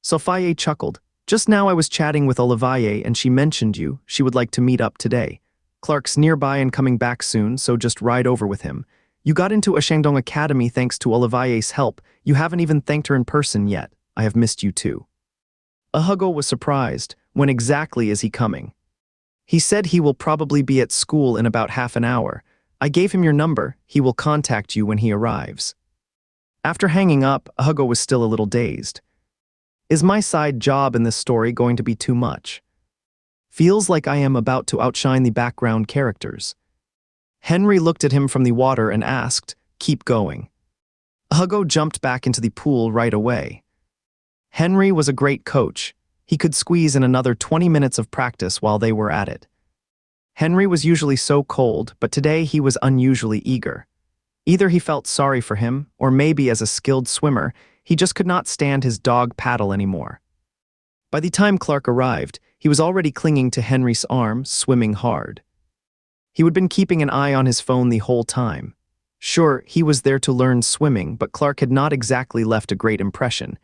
Sophia chuckled. "Just now I was chatting with Olivier and she mentioned you. She would like to meet up today. Clark's nearby and coming back soon, so just ride over with him. You got into a Shandong Academy thanks to Olivier's help. You haven't even thanked her in person yet. I have missed you too." Hugo was surprised. When exactly is he coming? He said he will probably be at school in about half an hour. I gave him your number. He will contact you when he arrives. After hanging up, Hugo was still a little dazed. Is my side job in this story going to be too much? Feels like I am about to outshine the background characters. Henry looked at him from the water and asked, "Keep going." Hugo jumped back into the pool right away. Henry was a great coach. He could squeeze in another 20 minutes of practice while they were at it. Henry was usually so cold, but today he was unusually eager. Either he felt sorry for him, or maybe as a skilled swimmer, he just could not stand his dog paddle anymore. By the time Clark arrived, he was already clinging to Henry's arm, swimming hard. He had been keeping an eye on his phone the whole time. Sure, he was there to learn swimming, but Clark had not exactly left a great impression.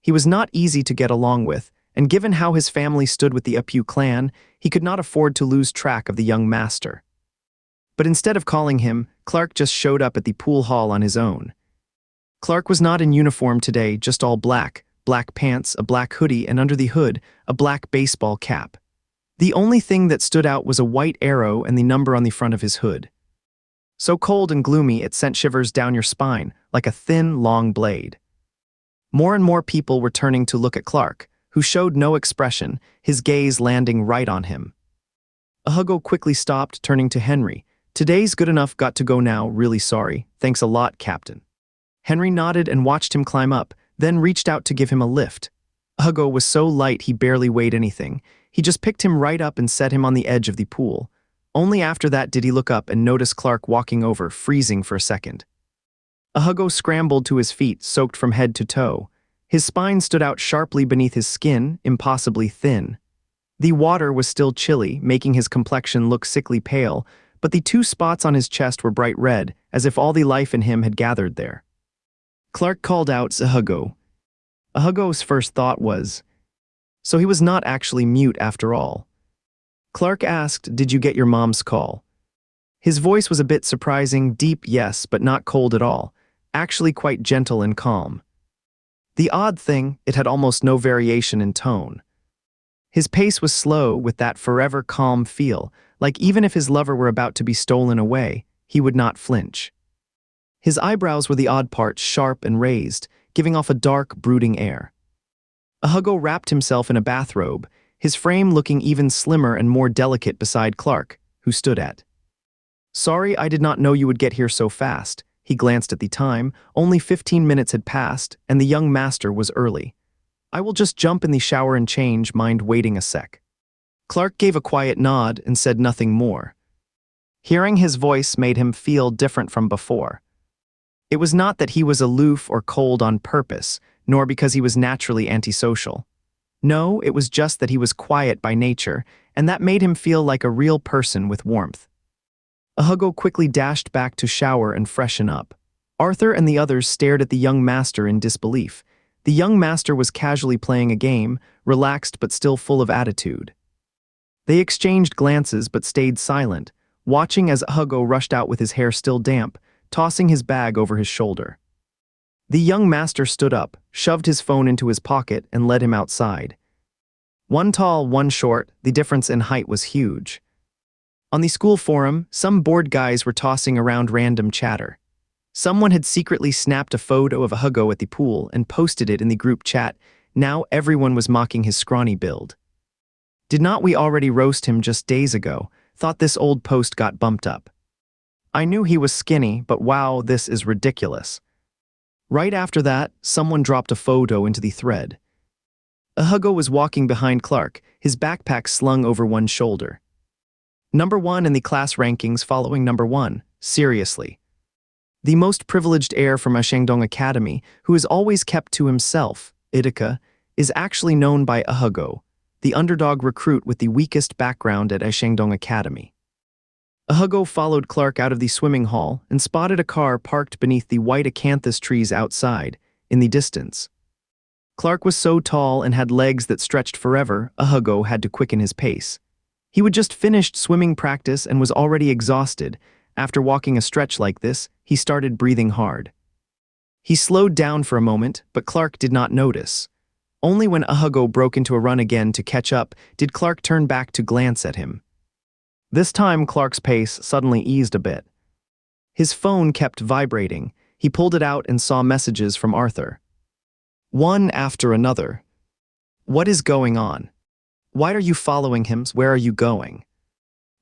He was not easy to get along with, and given how his family stood with the Apu clan, he could not afford to lose track of the young master. But instead of calling him, Clark just showed up at the pool hall on his own. Clark was not in uniform today, just all black pants, a black hoodie, and under the hood, a black baseball cap. The only thing that stood out was a white arrow and the number on the front of his hood. So cold and gloomy it sent shivers down your spine, like a thin, long blade. More and more people were turning to look at Clark, who showed no expression, his gaze landing right on him. Hugo quickly stopped, turning to Henry. "Today's good enough, got to go now, really sorry. Thanks a lot, Captain." Henry nodded and watched him climb up, then reached out to give him a lift. Hugo was so light he barely weighed anything. He just picked him right up and set him on the edge of the pool. Only after that did he look up and notice Clark walking over, freezing for a second. Hugo scrambled to his feet, soaked from head to toe. His spine stood out sharply beneath his skin, impossibly thin. The water was still chilly, making his complexion look sickly pale, but the 2 spots on his chest were bright red, as if all the life in him had gathered there. Clark called out, "Hugo." Hugo's first thought was, so he was not actually mute after all. Clark asked, "Did you get your mom's call?" His voice was a bit surprising, deep yes, but not cold at all, actually quite gentle and calm. The odd thing, it had almost no variation in tone. His pace was slow, with that forever calm feel, like even if his lover were about to be stolen away, he would not flinch. His eyebrows were the odd part, sharp and raised, giving off a dark, brooding air. Hugo wrapped himself in a bathrobe, his frame looking even slimmer and more delicate beside Clark, who stood at. "Sorry, I did not know you would get here so fast." He glanced at the time. Only 15 minutes had passed, and the young master was early. "I will just jump in the shower and change, mind waiting a sec." Clark gave a quiet nod and said nothing more. Hearing his voice made him feel different from before. It was not that he was aloof or cold on purpose, nor because he was naturally antisocial. No, it was just that he was quiet by nature, and that made him feel like a real person with warmth. Hugo quickly dashed back to shower and freshen up. Arthur and the others stared at the young master in disbelief. The young master was casually playing a game, relaxed but still full of attitude. They exchanged glances but stayed silent, watching as Hugo rushed out with his hair still damp, tossing his bag over his shoulder. The young master stood up, shoved his phone into his pocket, and led him outside. One tall, one short, the difference in height was huge. On the school forum, some bored guys were tossing around random chatter. Someone had secretly snapped a photo of a Hugo at the pool and posted it in the group chat. Now everyone was mocking his scrawny build. Did not we already roast him just days ago? Thought this old post got bumped up. I knew he was skinny, but wow, this is ridiculous. Right after that, someone dropped a photo into the thread. A Hugo was walking behind Clark, his backpack slung over one shoulder. Number 1 in the class rankings following number 1, seriously. The most privileged heir from a Shandong Academy, who is always kept to himself, Ithaca, is actually known by a Hugo, the underdog recruit with the weakest background at a Shandong Academy. A Hugo followed Clark out of the swimming hall and spotted a car parked beneath the white acanthus trees outside, in the distance. Clark was so tall and had legs that stretched forever, a Hugo had to quicken his pace. He had just finished swimming practice and was already exhausted. After walking a stretch like this, he started breathing hard. He slowed down for a moment, but Clark did not notice. Only when a Hugo broke into a run again to catch up did Clark turn back to glance at him. This time Clark's pace suddenly eased a bit. His phone kept vibrating. He pulled it out and saw messages from Arthur. One after another. What is going on? Why are you following him? Where are you going?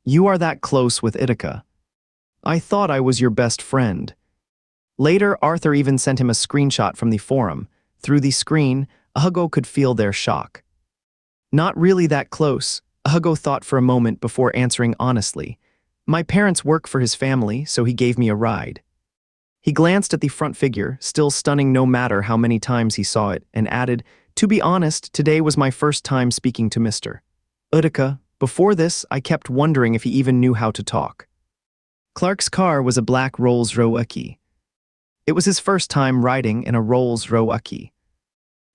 You are that close with Ithaca. I thought I was your best friend. Later, Arthur even sent him a screenshot from the forum. Through the screen, a Hugo could feel their shock. Not really that close, a Hugo thought for a moment before answering honestly. My parents work for his family, so he gave me a ride. He glanced at the front figure, still stunning no matter how many times he saw it, and added, to be honest, today was my first time speaking to Mr. Ithaca. Before this, I kept wondering if he even knew how to talk. Clark's car was a black Rolls-Royce. It was his first time riding in a Rolls-Royce.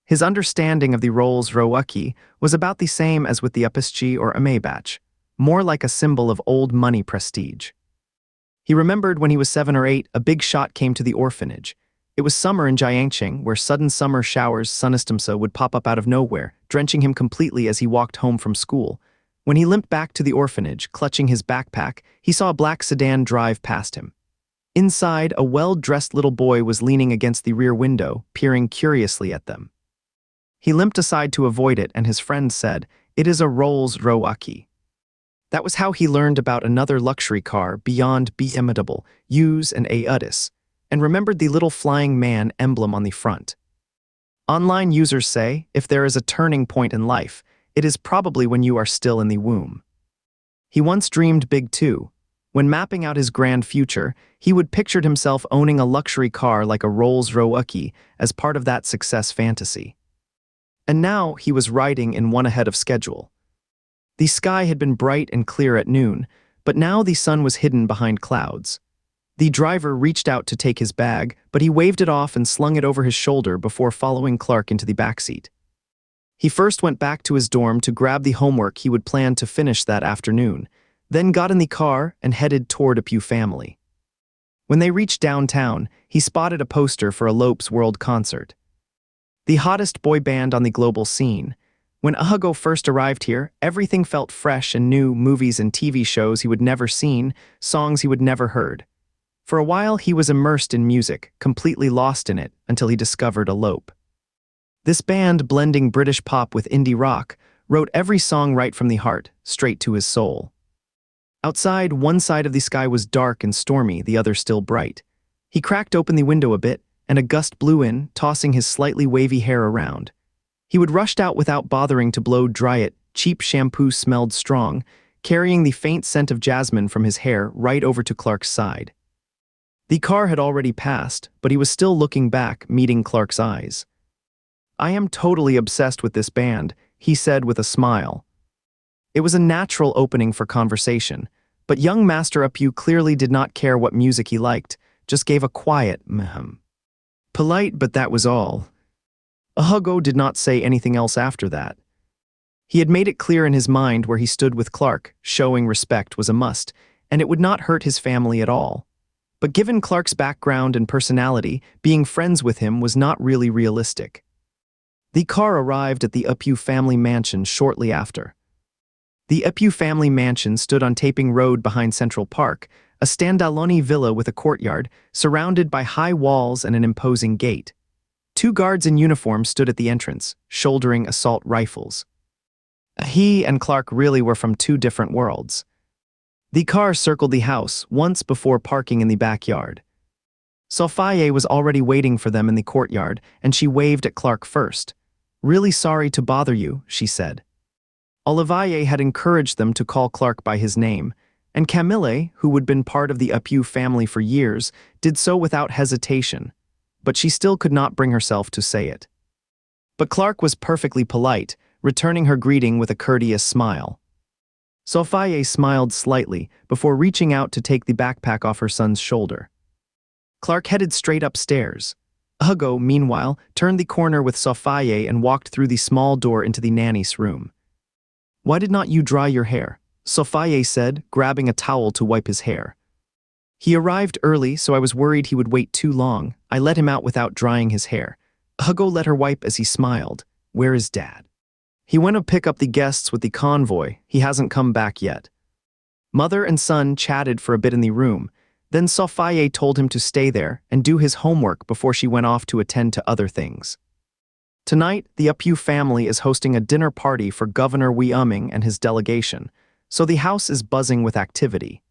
His understanding of the Rolls-Royce was about the same as with the Aspirations or a Maybach, more like a symbol of old money prestige. He remembered when he was 7 or 8, a big shot came to the orphanage. It was summer in Jiangxing, where sudden summer showers sunstimsa would pop up out of nowhere, drenching him completely as he walked home from school. When he limped back to the orphanage, clutching his backpack, he saw a black sedan drive past him. Inside, a well-dressed little boy was leaning against the rear window, peering curiously at them. He limped aside to avoid it, and his friend said, "It is a Rolls-Royce." That was how he learned about another luxury car beyond BMW, Use and Outings, and remembered the little flying man emblem on the front. Online users say, if there is a turning point in life, it is probably when you are still in the womb. He once dreamed big too. When mapping out his grand future, he would pictured himself owning a luxury car like a Rolls-Royce as part of that success fantasy. And now he was riding in one ahead of schedule. The sky had been bright and clear at noon, but now the sun was hidden behind clouds. The driver reached out to take his bag, but he waved it off and slung it over his shoulder before following Clark into the backseat. He first went back to his dorm to grab the homework he would plan to finish that afternoon, then got in the car and headed toward a Pew family. When they reached downtown, he spotted a poster for a Lopes World concert. The hottest boy band on the global scene. When Hugo first arrived here, everything felt fresh and new, movies and TV shows he would never seen, songs he would never heard. For a while, he was immersed in music, completely lost in it, until he discovered a Lope. This band, blending British pop with indie rock, wrote every song right from the heart, straight to his soul. Outside, one side of the sky was dark and stormy, the other still bright. He cracked open the window a bit, and a gust blew in, tossing his slightly wavy hair around. He would rushed out without bothering to blow dry it. Cheap shampoo smelled strong, carrying the faint scent of jasmine from his hair right over to Clark's side. The car had already passed, but he was still looking back, meeting Clark's eyes. I am totally obsessed with this band, he said with a smile. It was a natural opening for conversation, but young Master Apu clearly did not care what music he liked, just gave a quiet mhm. Polite, but that was all. Hugo did not say anything else after that. He had made it clear in his mind where he stood with Clark, showing respect was a must, and it would not hurt his family at all. But given Clark's background and personality, being friends with him was not really realistic. The car arrived at the Apu family mansion shortly after. The Apu family mansion stood on Taiping Road behind Central Park, a standalone villa with a courtyard, surrounded by high walls and an imposing gate. Two guards in uniform stood at the entrance, shouldering assault rifles. He and Clark really were from two different worlds. The car circled the house once before parking in the backyard. Sophia was already waiting for them in the courtyard, and she waved at Clark first. "Really sorry to bother you," she said. Olivier had encouraged them to call Clark by his name, and Camille, who had been part of the Apu family for years, did so without hesitation, but she still could not bring herself to say it. But Clark was perfectly polite, returning her greeting with a courteous smile. Sophia smiled slightly before reaching out to take the backpack off her son's shoulder. Clark headed straight upstairs. Hugo, meanwhile, turned the corner with Sophia and walked through the small door into the nanny's room. "Why did not you dry your hair?" Sophia said, grabbing a towel to wipe his hair. "He arrived early, so I was worried he would wait too long. I let him out without drying his hair." Hugo let her wipe as he smiled. "Where is Dad?" "He went to pick up the guests with the convoy. He hasn't come back yet." Mother and son chatted for a bit in the room. Then Sophia told him to stay there and do his homework before she went off to attend to other things. Tonight, the Apu family is hosting a dinner party for Governor Wyoming and his delegation, so the house is buzzing with activity.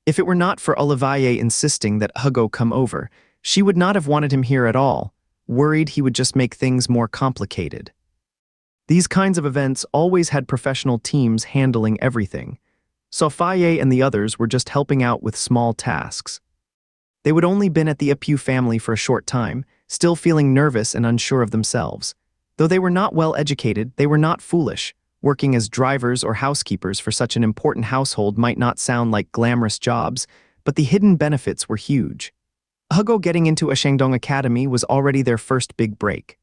If it were not for Olivier insisting that Hugo come over, she would not have wanted him here at all, worried he would just make things more complicated. These kinds of events always had professional teams handling everything. Sophia and the others were just helping out with small tasks. They would only been at the Apu family for a short time, still feeling nervous and unsure of themselves. Though they were not well educated, they were not foolish. Working as drivers or housekeepers for such an important household might not sound like glamorous jobs, but the hidden benefits were huge. Hugo getting into a Shandong Academy was already their first big break.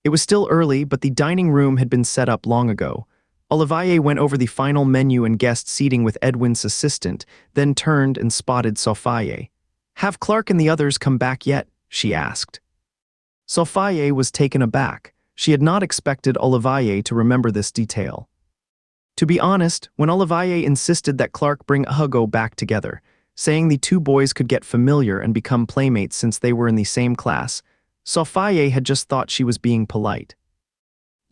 It was still early, but the dining room had been set up long ago. Olivier went over the final menu and guest seating with Edwin's assistant, then turned and spotted Sophia. "Have Clark and the others come back yet?" she asked. Sophia was taken aback. She had not expected Olivier to remember this detail. To be honest, when Olivier insisted that Clark bring Hugo back together, saying the two boys could get familiar and become playmates since they were in the same class, Sophia had just thought she was being polite.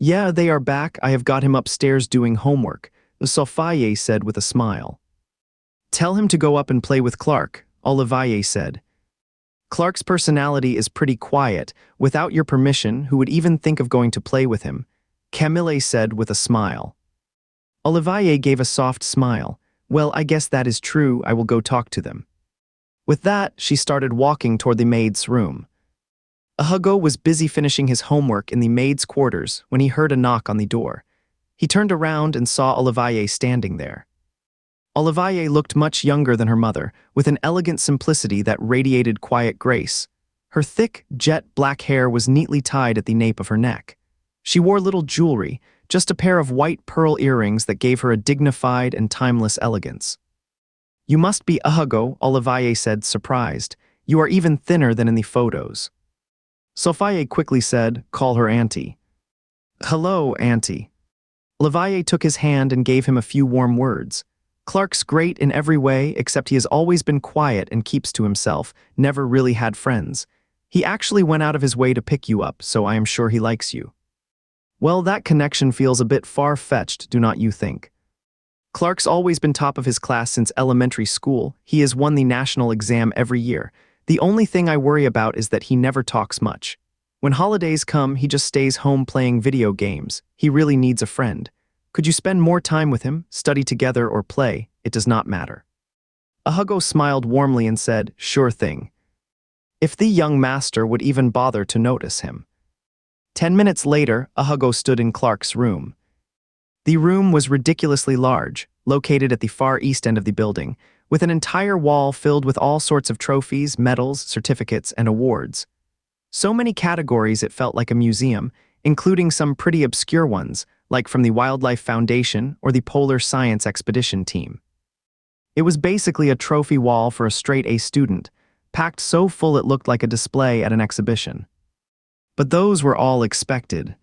"Yeah, they are back. I have got him upstairs doing homework," Sophia said with a smile. "Tell him to go up and play with Clark," Olivier said. "Clark's personality is pretty quiet. Without your permission, who would even think of going to play with him?" Camille said with a smile. Olivier gave a soft smile. "Well, I guess that is true. I will go talk to them." With that, she started walking toward the maid's room. Hugo was busy finishing his homework in the maid's quarters when he heard a knock on the door. He turned around and saw Olivier standing there. Olivier looked much younger than her mother, with an elegant simplicity that radiated quiet grace. Her thick, jet black hair was neatly tied at the nape of her neck. She wore little jewelry, just a pair of white pearl earrings that gave her a dignified and timeless elegance. "You must be Hugo," Olivier said, surprised. "You are even thinner than in the photos." Sophia quickly said, "Call her Auntie." "Hello, Auntie." Olivier took his hand and gave him a few warm words. "Clark's great in every way, except he has always been quiet and keeps to himself, never really had friends. He actually went out of his way to pick you up, so I am sure he likes you." "Well, that connection feels a bit far-fetched, do not you think? Clark's always been top of his class since elementary school. He has won the national exam every year. The only thing I worry about is that he never talks much. When holidays come, he just stays home playing video games. He really needs a friend. Could you spend more time with him, study together or play? It does not matter." Hugo smiled warmly and said, "Sure thing." If the young master would even bother to notice him. 10 minutes later, Hugo stood in Clark's room. The room was ridiculously large, located at the far east end of the building, with an entire wall filled with all sorts of trophies, medals, certificates, and awards. So many categories it felt like a museum, including some pretty obscure ones, like from the Wildlife Foundation or the Polar Science Expedition team. It was basically a trophy wall for a straight-A student, packed so full it looked like a display at an exhibition. But those were all expected.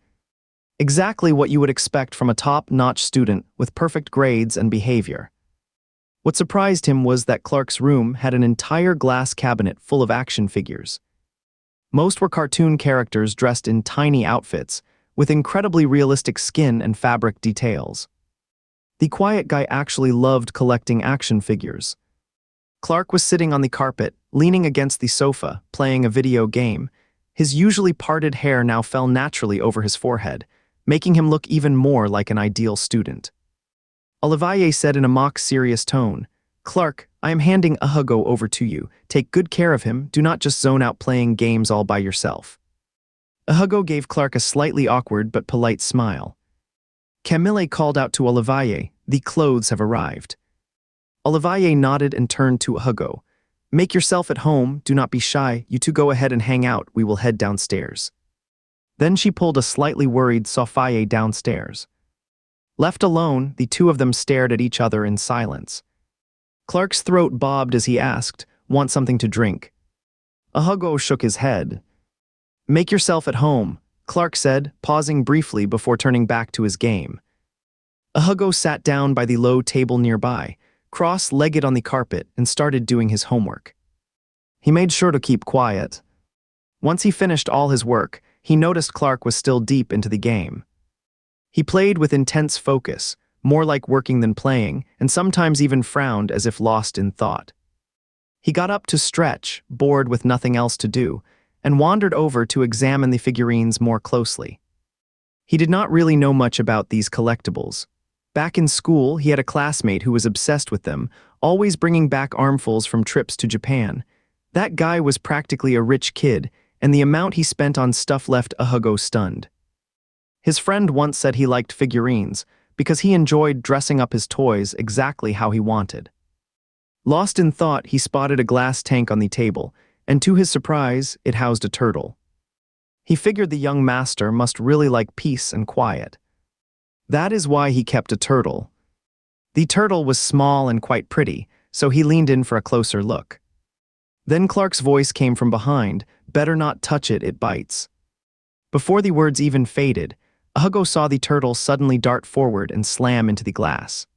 Exactly what you would expect from a top-notch student with perfect grades and behavior. What surprised him was that Clark's room had an entire glass cabinet full of action figures. Most were cartoon characters dressed in tiny outfits, with incredibly realistic skin and fabric details. The quiet guy actually loved collecting action figures. Clark was sitting on the carpet, leaning against the sofa, playing a video game. His usually parted hair now fell naturally over his forehead, making him look even more like an ideal student. Olivier said in a mock-serious tone, "Clark, I am handing Hugo over to you. Take good care of him, do not just zone out playing games all by yourself." Hugo gave Clark a slightly awkward but polite smile. Camille called out to Olivier, "The clothes have arrived." Olivier nodded and turned to Hugo. "Make yourself at home, do not be shy, you two go ahead and hang out, we will head downstairs." Then she pulled a slightly worried Sophie downstairs. Left alone, the two of them stared at each other in silence. Clark's throat bobbed as he asked, "Want something to drink?" Hugo shook his head. "Make yourself at home," Clark said, pausing briefly before turning back to his game. Hugo sat down by the low table nearby, cross-legged on the carpet, and started doing his homework. He made sure to keep quiet. Once he finished all his work, he noticed Clark was still deep into the game. He played with intense focus, more like working than playing, and sometimes even frowned as if lost in thought. He got up to stretch, bored with nothing else to do, and wandered over to examine the figurines more closely. He did not really know much about these collectibles. Back in school, he had a classmate who was obsessed with them, always bringing back armfuls from trips to Japan. That guy was practically a rich kid, and the amount he spent on stuff left Hugo stunned. His friend once said he liked figurines because he enjoyed dressing up his toys exactly how he wanted. Lost in thought, he spotted a glass tank on the table, and to his surprise, it housed a turtle. He figured the young master must really like peace and quiet. That is why he kept a turtle. The turtle was small and quite pretty, so he leaned in for a closer look. Then Clark's voice came from behind, "Better not touch it, it bites." Before the words even faded, Hugo saw the turtle suddenly dart forward and slam into the glass.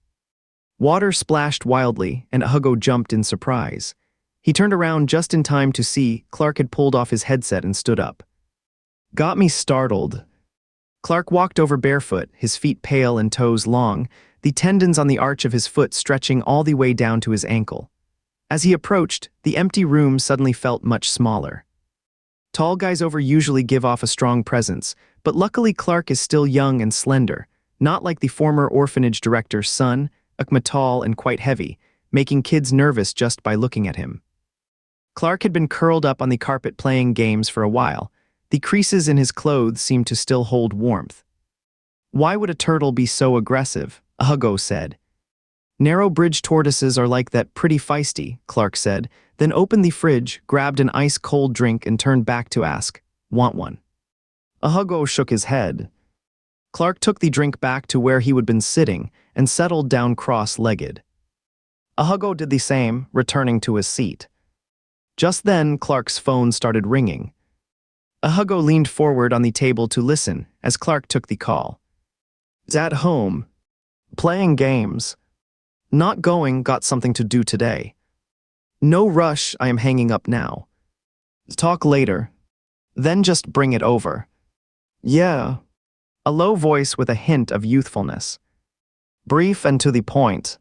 Water splashed wildly, and Hugo jumped in surprise. He turned around just in time to see Clark had pulled off his headset and stood up. "Got me startled." Clark walked over barefoot, his feet pale and toes long, the tendons on the arch of his foot stretching all the way down to his ankle. As he approached, the empty room suddenly felt much smaller. Tall guys over usually give off a strong presence, but luckily Clark is still young and slender, not like the former orphanage director's son, tall and quite heavy, making kids nervous just by looking at him. Clark had been curled up on the carpet playing games for a while. The creases in his clothes seemed to still hold warmth. "Why would a turtle be so aggressive?" Hugo said. "Narrow bridge tortoises are like that, pretty feisty," Clark said, then opened the fridge, grabbed an ice-cold drink and turned back to ask, "Want one?" Hugo shook his head. Clark took the drink back to where he had been sitting and settled down cross-legged. Hugo did the same, returning to his seat. Just then, Clark's phone started ringing. Hugo leaned forward on the table to listen as Clark took the call. "At home. Playing games. Not going, got something to do today. No rush, I am hanging up now. Talk later. Then just bring it over." "Yeah." A low voice with a hint of youthfulness. Brief and to the point.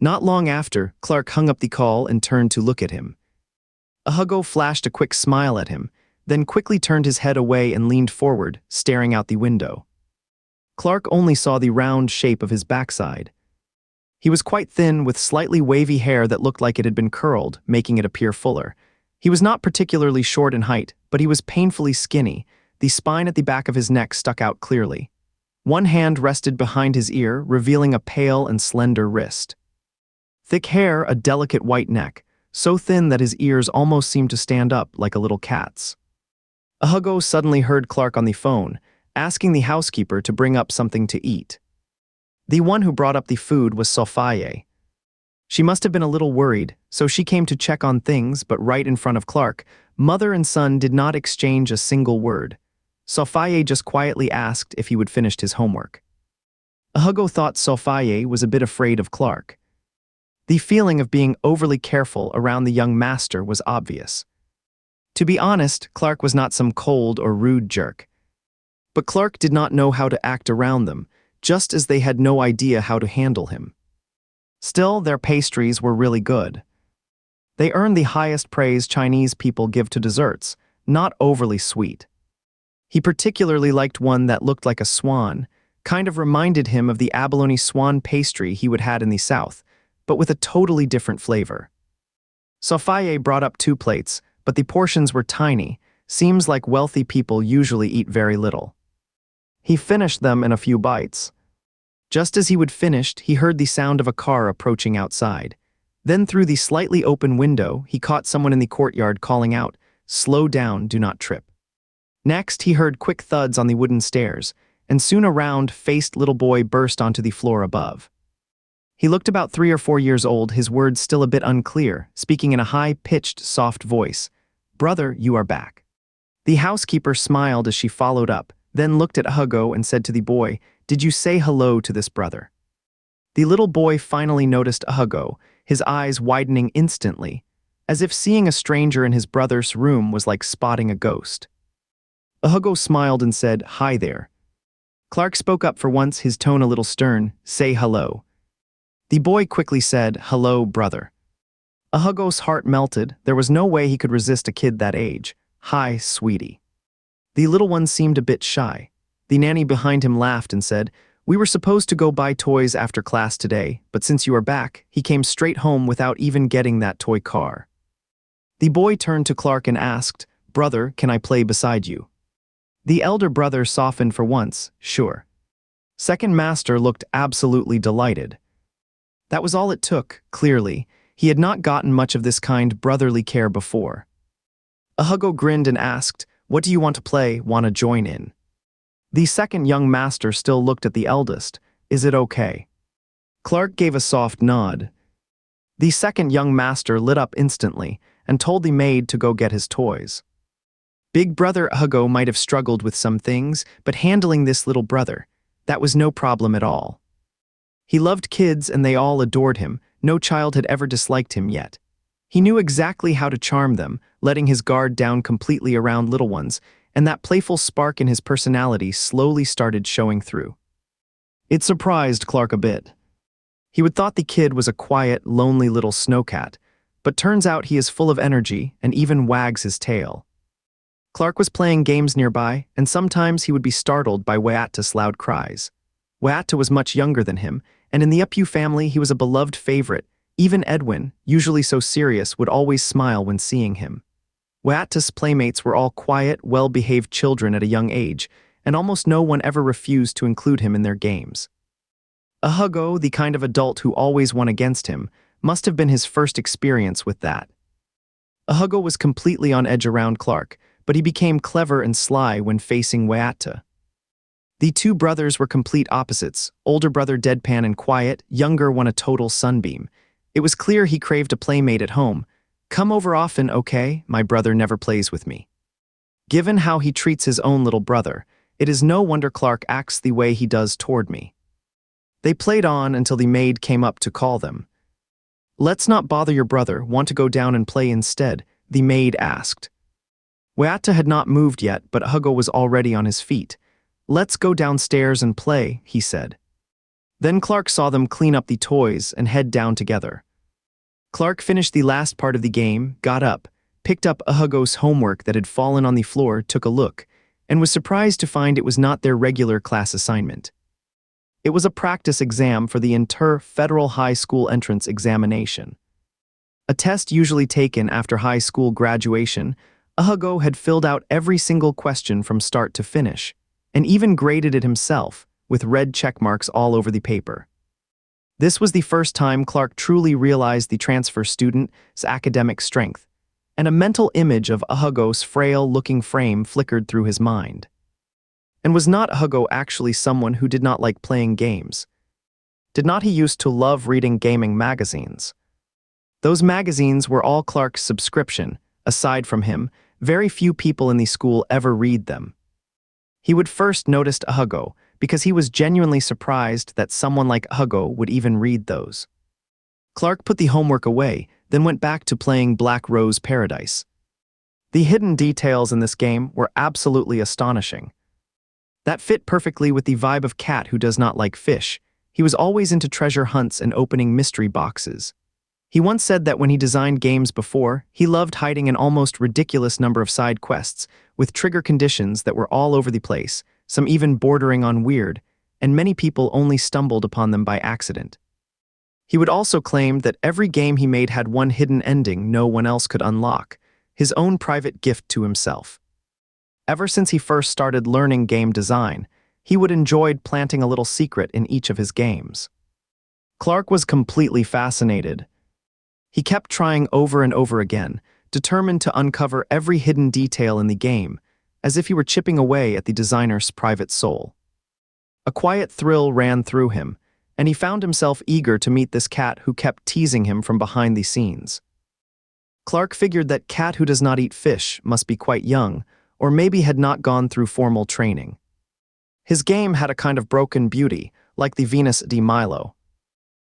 Not long after, Clark hung up the call and turned to look at him. Hugo flashed a quick smile at him, then quickly turned his head away and leaned forward, staring out the window. Clark only saw the round shape of his backside. He was quite thin, with slightly wavy hair that looked like it had been curled, making it appear fuller. He was not particularly short in height, but he was painfully skinny. The spine at the back of his neck stuck out clearly. One hand rested behind his ear, revealing a pale and slender wrist. Thick hair, a delicate white neck, so thin that his ears almost seemed to stand up like a little cat's. Hugo suddenly heard Clark on the phone, asking the housekeeper to bring up something to eat. The one who brought up the food was Sophie. She must have been a little worried, so she came to check on things, but right in front of Clark, mother and son did not exchange a single word. Sophie just quietly asked if he would finish his homework. Hugo thought Sophie was a bit afraid of Clark. The feeling of being overly careful around the young master was obvious. To be honest, Clark was not some cold or rude jerk. But Clark did not know how to act around them, just as they had no idea how to handle him. Still, their pastries were really good. They earned the highest praise Chinese people give to desserts, not overly sweet. He particularly liked one that looked like a swan, kind of reminded him of the abalone swan pastry he would had in the South, but with a totally different flavor. Sophie brought up 2 plates, but the portions were tiny. Seems like wealthy people usually eat very little. He finished them in a few bites. Just as he would finished, he heard the sound of a car approaching outside. Then through the slightly open window, he caught someone in the courtyard calling out, "Slow down, do not trip." Next, he heard quick thuds on the wooden stairs, and soon a round-faced little boy burst onto the floor above. He looked about 3 or 4 years old, his words still a bit unclear, speaking in a high-pitched, soft voice. "Brother, you are back." The housekeeper smiled as she followed up, then looked at Hugo and said to the boy, "Did you say hello to this brother?" The little boy finally noticed Hugo, his eyes widening instantly, as if seeing a stranger in his brother's room was like spotting a ghost. Hugo smiled and said, "Hi there." Clark spoke up for once, his tone a little stern, "Say hello." The boy quickly said, "Hello, brother." Hugo's heart melted. There was no way he could resist a kid that age. "Hi, sweetie." The little one seemed a bit shy. The nanny behind him laughed and said, "We were supposed to go buy toys after class today, but since you are back, he came straight home without even getting that toy car." The boy turned to Clark and asked, "Brother, can I play beside you?" The elder brother softened for once, "Sure." Second master looked absolutely delighted. That was all it took, clearly. He had not gotten much of this kind brotherly care before. Hugo grinned and asked, "What do you want to play, want to join in?" The second young master still looked at the eldest, "Is it okay?" Clark gave a soft nod. The second young master lit up instantly and told the maid to go get his toys. Big brother Hugo might have struggled with some things, but handling this little brother, that was no problem at all. He loved kids and they all adored him. No child had ever disliked him yet. He knew exactly how to charm them, letting his guard down completely around little ones, and that playful spark in his personality slowly started showing through. It surprised Clark a bit. He would thought the kid was a quiet, lonely little snowcat, but turns out he is full of energy and even wags his tail. Clark was playing games nearby, and sometimes he would be startled by Weata's loud cries. Weata was much younger than him, and in the Upu family he was a beloved favorite. Even Edwin, usually so serious, would always smile when seeing him. Weata's playmates were all quiet, well-behaved children at a young age, and almost no one ever refused to include him in their games. Hugo, the kind of adult who always won against him, must have been his first experience with that. Hugo was completely on edge around Clark, but he became clever and sly when facing Weata. The 2 brothers were complete opposites, older brother deadpan and quiet, younger one a total sunbeam. It was clear he craved a playmate at home. "Come over often, okay? My brother never plays with me." Given how he treats his own little brother, it is no wonder Clark acts the way he does toward me. They played on until the maid came up to call them. "Let's not bother your brother, want to go down and play instead?" the maid asked. Weata had not moved yet, but Hugo was already on his feet. "Let's go downstairs and play," he said. Then Clark saw them clean up the toys and head down together. Clark finished the last part of the game, got up, picked up Hugo's homework that had fallen on the floor, took a look, and was surprised to find it was not their regular class assignment. It was a practice exam for the Federal High School Entrance Examination. A test usually taken after high school graduation, Hugo had filled out every single question from start to finish, and even graded it himself, with red check marks all over the paper. This was the first time Clark truly realized the transfer student's academic strength, and a mental image of Hugo's frail-looking frame flickered through his mind. And was not Hugo actually someone who did not like playing games? Did not he used to love reading gaming magazines? Those magazines were all Clark's subscription. Aside from him, very few people in the school ever read them. He would first notice Hugo, because he was genuinely surprised that someone like Hugo would even read those. Clark put the homework away, then went back to playing Black Rose Paradise. The hidden details in this game were absolutely astonishing. That fit perfectly with the vibe of cat who does not like fish. He was always into treasure hunts and opening mystery boxes. He once said that when he designed games before, he loved hiding an almost ridiculous number of side quests, with trigger conditions that were all over the place, some even bordering on weird, and many people only stumbled upon them by accident. He would also claim that every game he made had one hidden ending no one else could unlock, his own private gift to himself. Ever since he first started learning game design, he would enjoyed planting a little secret in each of his games. Clark was completely fascinated. He kept trying over and over again, determined to uncover every hidden detail in the game, as if he were chipping away at the designer's private soul. A quiet thrill ran through him, and he found himself eager to meet this cat who kept teasing him from behind the scenes. Clark figured that cat who does not eat fish must be quite young, or maybe had not gone through formal training. His game had a kind of broken beauty, like the Venus de Milo.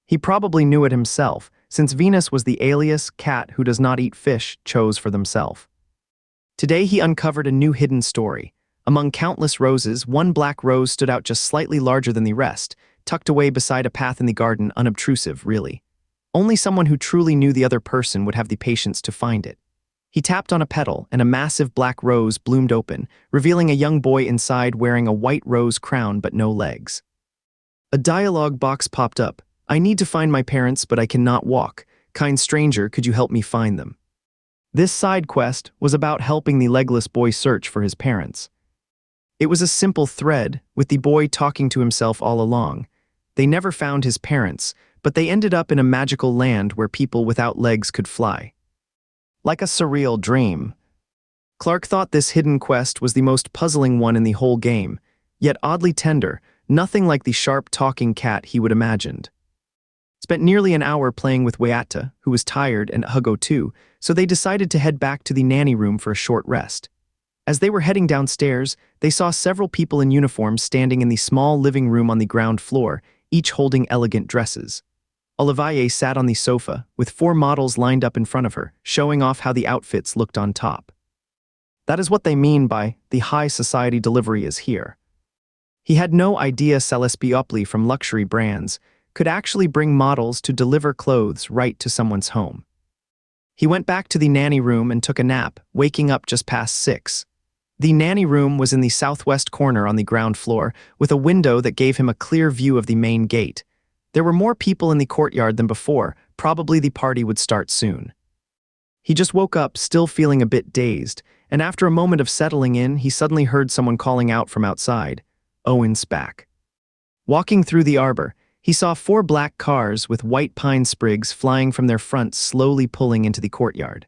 He probably knew it himself, since Venus was the alias cat who does not eat fish chose for themselves. Today he uncovered a new hidden story. Among countless roses, one black rose stood out just slightly larger than the rest, tucked away beside a path in the garden, unobtrusive, really. Only someone who truly knew the other person would have the patience to find it. He tapped on a petal, and a massive black rose bloomed open, revealing a young boy inside wearing a white rose crown but no legs. A dialogue box popped up. "I need to find my parents, but I cannot walk. Kind stranger, could you help me find them?" This side quest was about helping the legless boy search for his parents. It was a simple thread, with the boy talking to himself all along. They never found his parents, but they ended up in a magical land where people without legs could fly. Like a surreal dream. Clark thought this hidden quest was the most puzzling one in the whole game, yet oddly tender, nothing like the sharp talking cat he would imagined. Spent nearly an hour playing with Wayata, who was tired, and Hugo too, so they decided to head back to the nanny room for a short rest. As they were heading downstairs, they saw several people in uniforms standing in the small living room on the ground floor, each holding elegant dresses. Olivier sat on the sofa, with 4 models lined up in front of her, showing off how the outfits looked on top. That is what they mean by the high society delivery is here. He had no idea Cello from luxury brands could actually bring models to deliver clothes right to someone's home. He went back to the nanny room and took a nap, waking up just past 6. The nanny room was in the southwest corner on the ground floor, with a window that gave him a clear view of the main gate. There were more people in the courtyard than before, probably the party would start soon. He just woke up, still feeling a bit dazed, and after a moment of settling in, he suddenly heard someone calling out from outside, "Owen's back." Walking through the arbor, he saw 4 black cars with white pine sprigs flying from their fronts slowly pulling into the courtyard.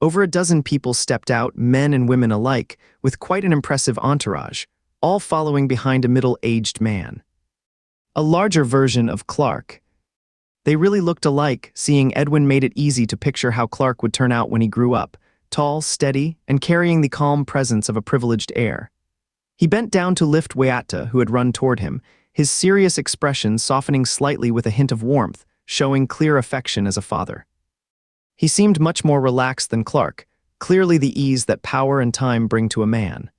Over a dozen people stepped out, men and women alike, with quite an impressive entourage, all following behind a middle-aged man. A larger version of Clark. They really looked alike, seeing Edwin made it easy to picture how Clark would turn out when he grew up, tall, steady, and carrying the calm presence of a privileged heir. He bent down to lift Wayata, who had run toward him, his serious expression softening slightly with a hint of warmth, showing clear affection as a father. He seemed much more relaxed than Clark, clearly the ease that power and time bring to a man.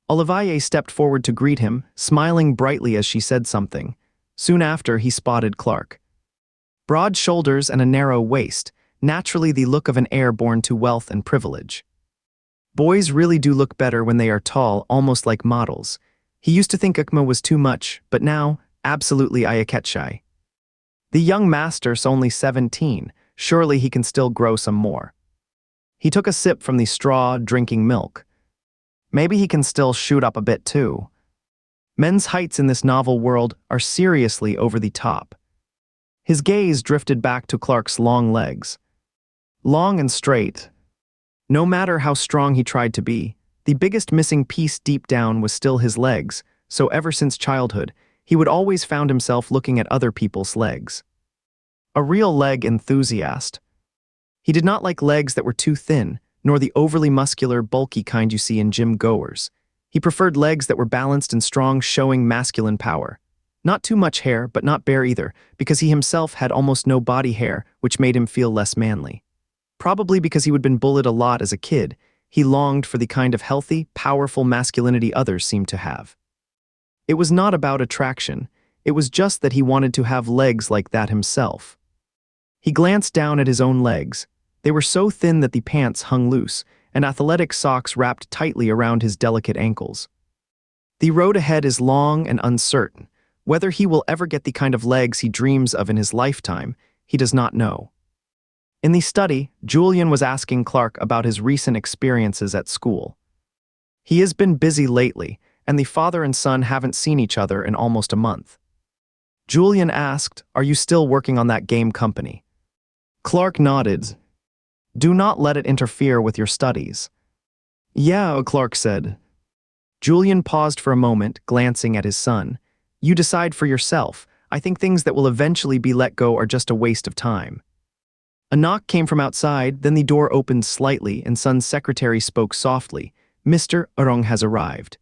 Olivier stepped forward to greet him, smiling brightly as she said something. Soon after, he spotted Clark. Broad shoulders and a narrow waist, naturally the look of an heir born to wealth and privilege. Boys really do look better when they are tall, almost like models. He used to think Ukma was too much, but now, absolutely Ayaketshai. The young master's only 17, surely he can still grow some more. He took a sip from the straw, drinking milk. Maybe he can still shoot up a bit too. Men's heights in this novel world are seriously over the top. His gaze drifted back to Clark's long legs. Long and straight. No matter how strong he tried to be, the biggest missing piece deep down was still his legs, so ever since childhood, he would always found himself looking at other people's legs. A real leg enthusiast. He did not like legs that were too thin, nor the overly muscular, bulky kind you see in gym goers. He preferred legs that were balanced and strong, showing masculine power. Not too much hair, but not bare either, because he himself had almost no body hair, which made him feel less manly. Probably because he had been bullied a lot as a kid, he longed for the kind of healthy, powerful masculinity others seemed to have. It was not about attraction, it was just that he wanted to have legs like that himself. He glanced down at his own legs. They were so thin that the pants hung loose, and athletic socks wrapped tightly around his delicate ankles. The road ahead is long and uncertain. Whether he will ever get the kind of legs he dreams of in his lifetime, he does not know. In the study, Julian was asking Clark about his recent experiences at school. He has been busy lately, and the father and son haven't seen each other in almost a month. Julian asked, "Are you still working on that game company?" Clark nodded. "Do not let it interfere with your studies." "Yeah," Clark said. Julian paused for a moment, glancing at his son. "You decide for yourself. I think things that will eventually be let go are just a waste of time." A knock came from outside, then the door opened slightly and son's secretary spoke softly. "Mr. Arong has arrived."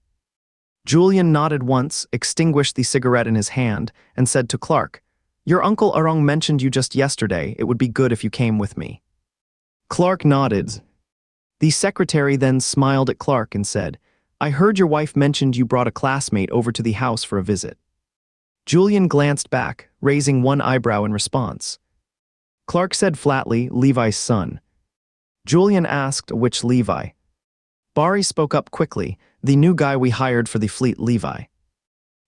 Julian nodded once, extinguished the cigarette in his hand, and said to Clark, "Your uncle Arong mentioned you just yesterday. It would be good if you came with me." Clark nodded. The secretary then smiled at Clark and said, "I heard your wife mentioned you brought a classmate over to the house for a visit." Julian glanced back, raising one eyebrow in response. Clark said flatly, "Levi's son." Julian asked, "Which Levi?" Barry spoke up quickly, "The new guy we hired for the fleet, Levi."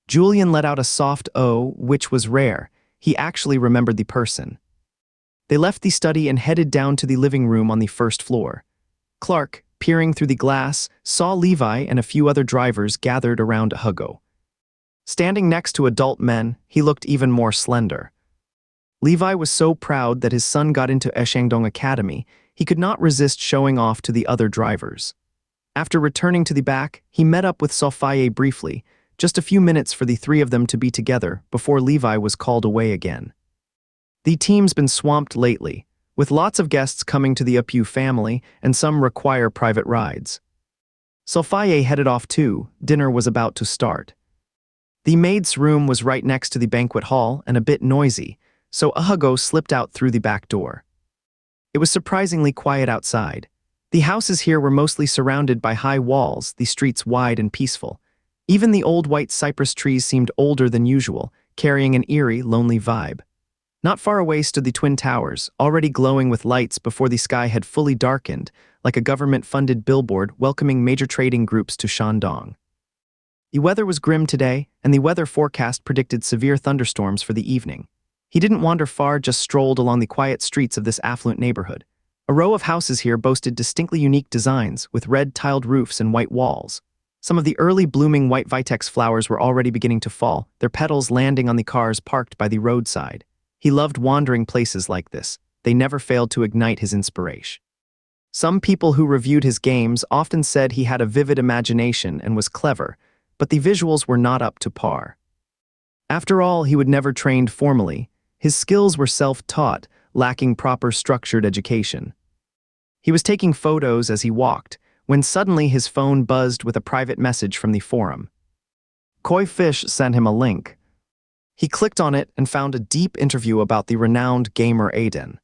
Julian let out a soft "oh," which was rare. He actually remembered the person. They left the study and headed down to the living room on the first floor. Clark, peering through the glass, saw Levi and a few other drivers gathered around Hugo. Standing next to adult men, he looked even more slender. Levi was so proud that his son got into Shangdong Academy, he could not resist showing off to the other drivers. After returning to the back, he met up with Sophie briefly, just a few minutes for the three of them to be together before Levi was called away again. The team's been swamped lately, with lots of guests coming to the Upu family and some require private rides. Sophie headed off too. Dinner was about to start. The maid's room was right next to the banquet hall and a bit noisy, so Hugo slipped out through the back door. It was surprisingly quiet outside. The houses here were mostly surrounded by high walls, the streets wide and peaceful. Even the old white cypress trees seemed older than usual, carrying an eerie, lonely vibe. Not far away stood the Twin Towers, already glowing with lights before the sky had fully darkened, like a government-funded billboard welcoming major trading groups to Shandong. The weather was grim today, and the weather forecast predicted severe thunderstorms for the evening. He didn't wander far, just strolled along the quiet streets of this affluent neighborhood. A row of houses here boasted distinctly unique designs, with red tiled roofs and white walls. Some of the early blooming white vitex flowers were already beginning to fall, their petals landing on the cars parked by the roadside. He loved wandering places like this. They never failed to ignite his inspiration. Some people who reviewed his games often said he had a vivid imagination and was clever, but the visuals were not up to par. After all, he would never trained formally. His skills were self-taught, lacking proper structured education. He was taking photos as he walked, when suddenly his phone buzzed with a private message from the forum. Koi Fish sent him a link. He clicked on it and found a deep interview about the renowned gamer Aiden.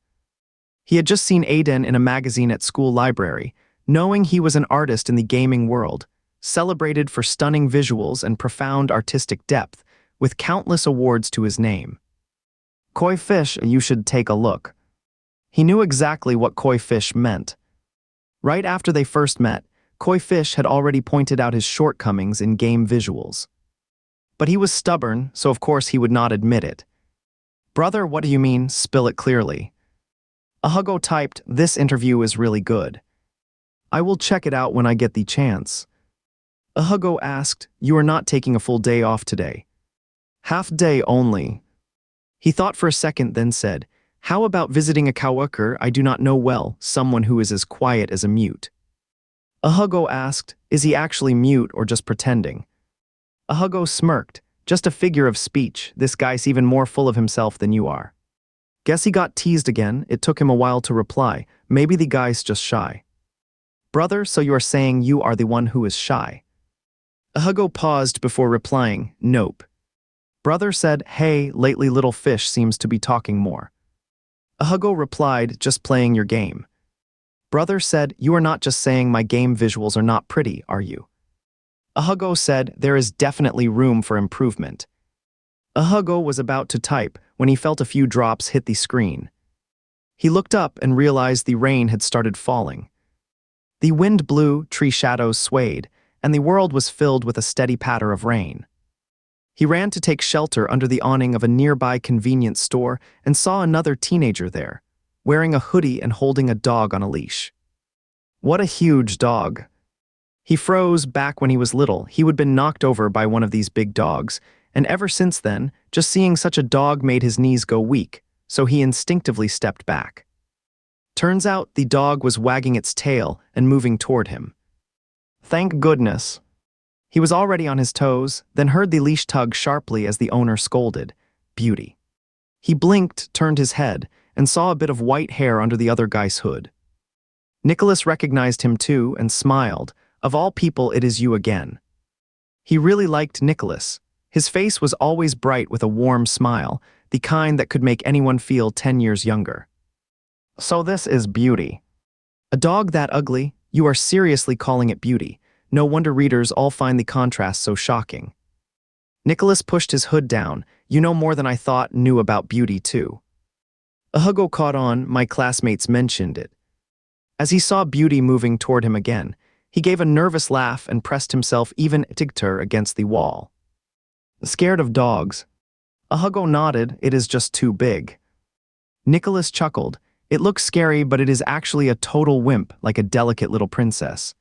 He had just seen Aiden in a magazine at school library, knowing he was an artist in the gaming world, celebrated for stunning visuals and profound artistic depth, with countless awards to his name. Koi Fish, you should take a look. He knew exactly what Koi Fish meant. Right after they first met, Koi Fish had already pointed out his shortcomings in game visuals. But he was stubborn, so of course he would not admit it. "Brother, what do you mean? Spill it clearly." Hugo typed, "This interview is really good. I will check it out when I get the chance." Hugo asked, "You are not taking a full day off today?" "Half day only." He thought for a second, then said, "How about visiting a coworker I do not know well, someone who is as quiet as a mute?" Hugo asked, "Is he actually mute or just pretending?" Hugo smirked, "Just a figure of speech. This guy's even more full of himself than you are." Guess he got teased again. It took him a while to reply. Maybe the guy's just shy. "Brother, so you are saying you are the one who is shy?" Hugo paused before replying, "Nope." Brother said, "Hey, lately little fish seems to be talking more." Hugo replied, "Just playing your game." Brother said, "You are not just saying my game visuals are not pretty, are you?" Hugo said, "There is definitely room for improvement." Hugo was about to type when he felt a few drops hit the screen. He looked up and realized the rain had started falling. The wind blew, tree shadows swayed, and the world was filled with a steady patter of rain. He ran to take shelter under the awning of a nearby convenience store and saw another teenager there, wearing a hoodie and holding a dog on a leash. What a huge dog! He froze. Back when he was little, he would been knocked over by one of these big dogs, and ever since then, just seeing such a dog made his knees go weak, so he instinctively stepped back. Turns out the dog was wagging its tail and moving toward him. Thank goodness. He was already on his toes, then heard the leash tug sharply as the owner scolded, "Beauty." He blinked, turned his head, and saw a bit of white hair under the other guy's hood. Nicholas recognized him too and smiled. "Of all people, it is you again." He really liked Nicholas. His face was always bright with a warm smile, the kind that could make anyone feel 10 years younger. "So this is Beauty. A dog that ugly? You are seriously calling it Beauty. No wonder readers all find the contrast so shocking." Nicholas pushed his hood down. "You know more than I thought knew about Beauty too." Hugo caught on. "My classmates mentioned it." As he saw Beauty moving toward him again, he gave a nervous laugh and pressed himself even tighter against the wall. "Scared of dogs?" Hugo nodded. "It is just too big." Nicholas chuckled. "It looks scary, but it is actually a total wimp, like a delicate little princess."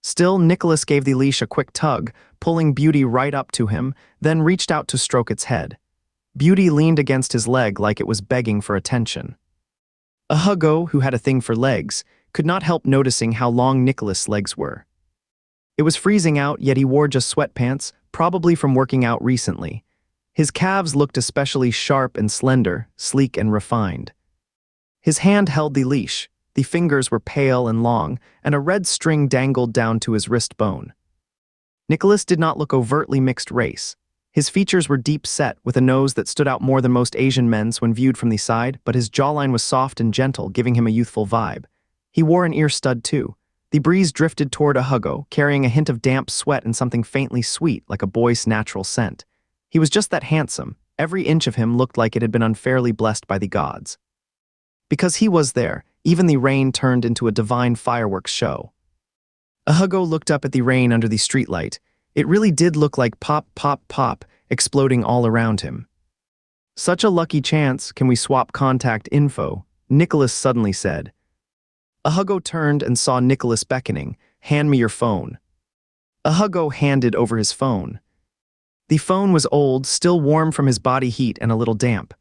Still, Nicholas gave the leash a quick tug, pulling Beauty right up to him, then reached out to stroke its head. Beauty leaned against his leg like it was begging for attention. Hugo, who had a thing for legs, could not help noticing how long Nicholas' legs were. It was freezing out, yet he wore just sweatpants, probably from working out recently. His calves looked especially sharp and slender, sleek and refined. His hand held the leash. The fingers were pale and long, and a red string dangled down to his wrist bone. Nicholas did not look overtly mixed race. His features were deep set, with a nose that stood out more than most Asian men's when viewed from the side, but his jawline was soft and gentle, giving him a youthful vibe. He wore an ear stud too. The breeze drifted toward Hugo, carrying a hint of damp sweat and something faintly sweet, like a boy's natural scent. He was just that handsome. Every inch of him looked like it had been unfairly blessed by the gods. Because he was there, even the rain turned into a divine fireworks show. Hugo looked up at the rain under the streetlight. It really did look like pop, pop, pop, exploding all around him. "Such a lucky chance. Can we swap contact info?" Nicholas suddenly said. Hugo turned and saw Nicholas beckoning. "Hand me your phone." Hugo handed over his phone. The phone was old, still warm from his body heat and a little damp.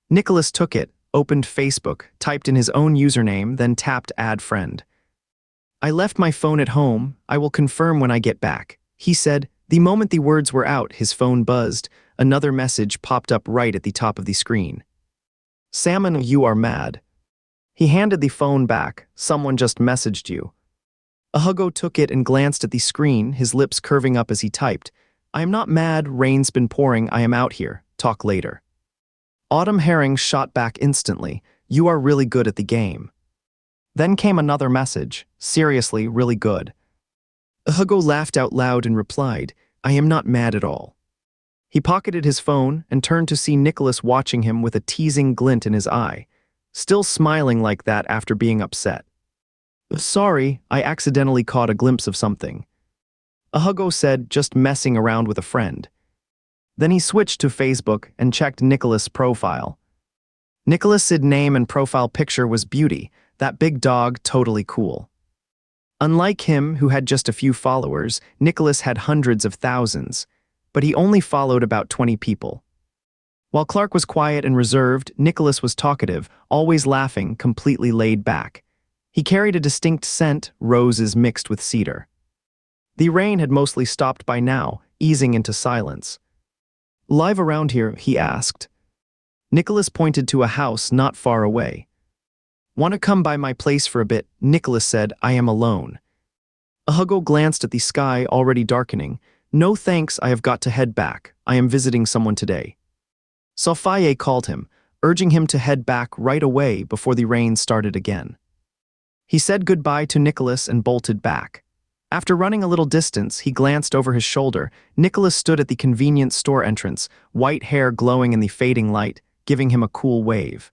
Nicholas took it, opened Facebook, typed in his own username, then tapped Add Friend. "I left my phone at home. I will confirm when I get back," he said. The moment the words were out, his phone buzzed. Another message popped up right at the top of the screen. "Salmon, you are mad." He handed the phone back. "Someone just messaged you." Hugo took it and glanced at the screen, his lips curving up as he typed. "I am not mad. Rain's been pouring. I am out here. Talk later." Autumn Herring shot back instantly. "You are really good at the game." Then came another message. "Seriously, really good." Hugo laughed out loud and replied, "I am not mad at all." He pocketed his phone and turned to see Nicholas watching him with a teasing glint in his eye, still smiling like that after being upset. "Sorry, I accidentally caught a glimpse of something." Hugo said, "Just messing around with a friend." Then he switched to Facebook and checked Nicholas' profile. Nicholas' name and profile picture was Beauty, that big dog, totally cool. Unlike him, who had just a few followers, Nicholas had hundreds of thousands, but he only followed about 20 people. While Clark was quiet and reserved, Nicholas was talkative, always laughing, completely laid back. He carried a distinct scent, roses mixed with cedar. The rain had mostly stopped by now, easing into silence. "Live around here?" he asked. Nicholas pointed to a house not far away. "Want to come by my place for a bit?" Nicholas said. "I am alone." Hugo glanced at the sky, already darkening. No thanks, I have got to head back. I am visiting someone today. Sophia called him, urging him to head back right away before the rain started again. He said goodbye to Nicholas and bolted back. After running a little distance, he glanced over his shoulder. Nicholas stood at the convenience store entrance, white hair glowing in the fading light, giving him a cool wave.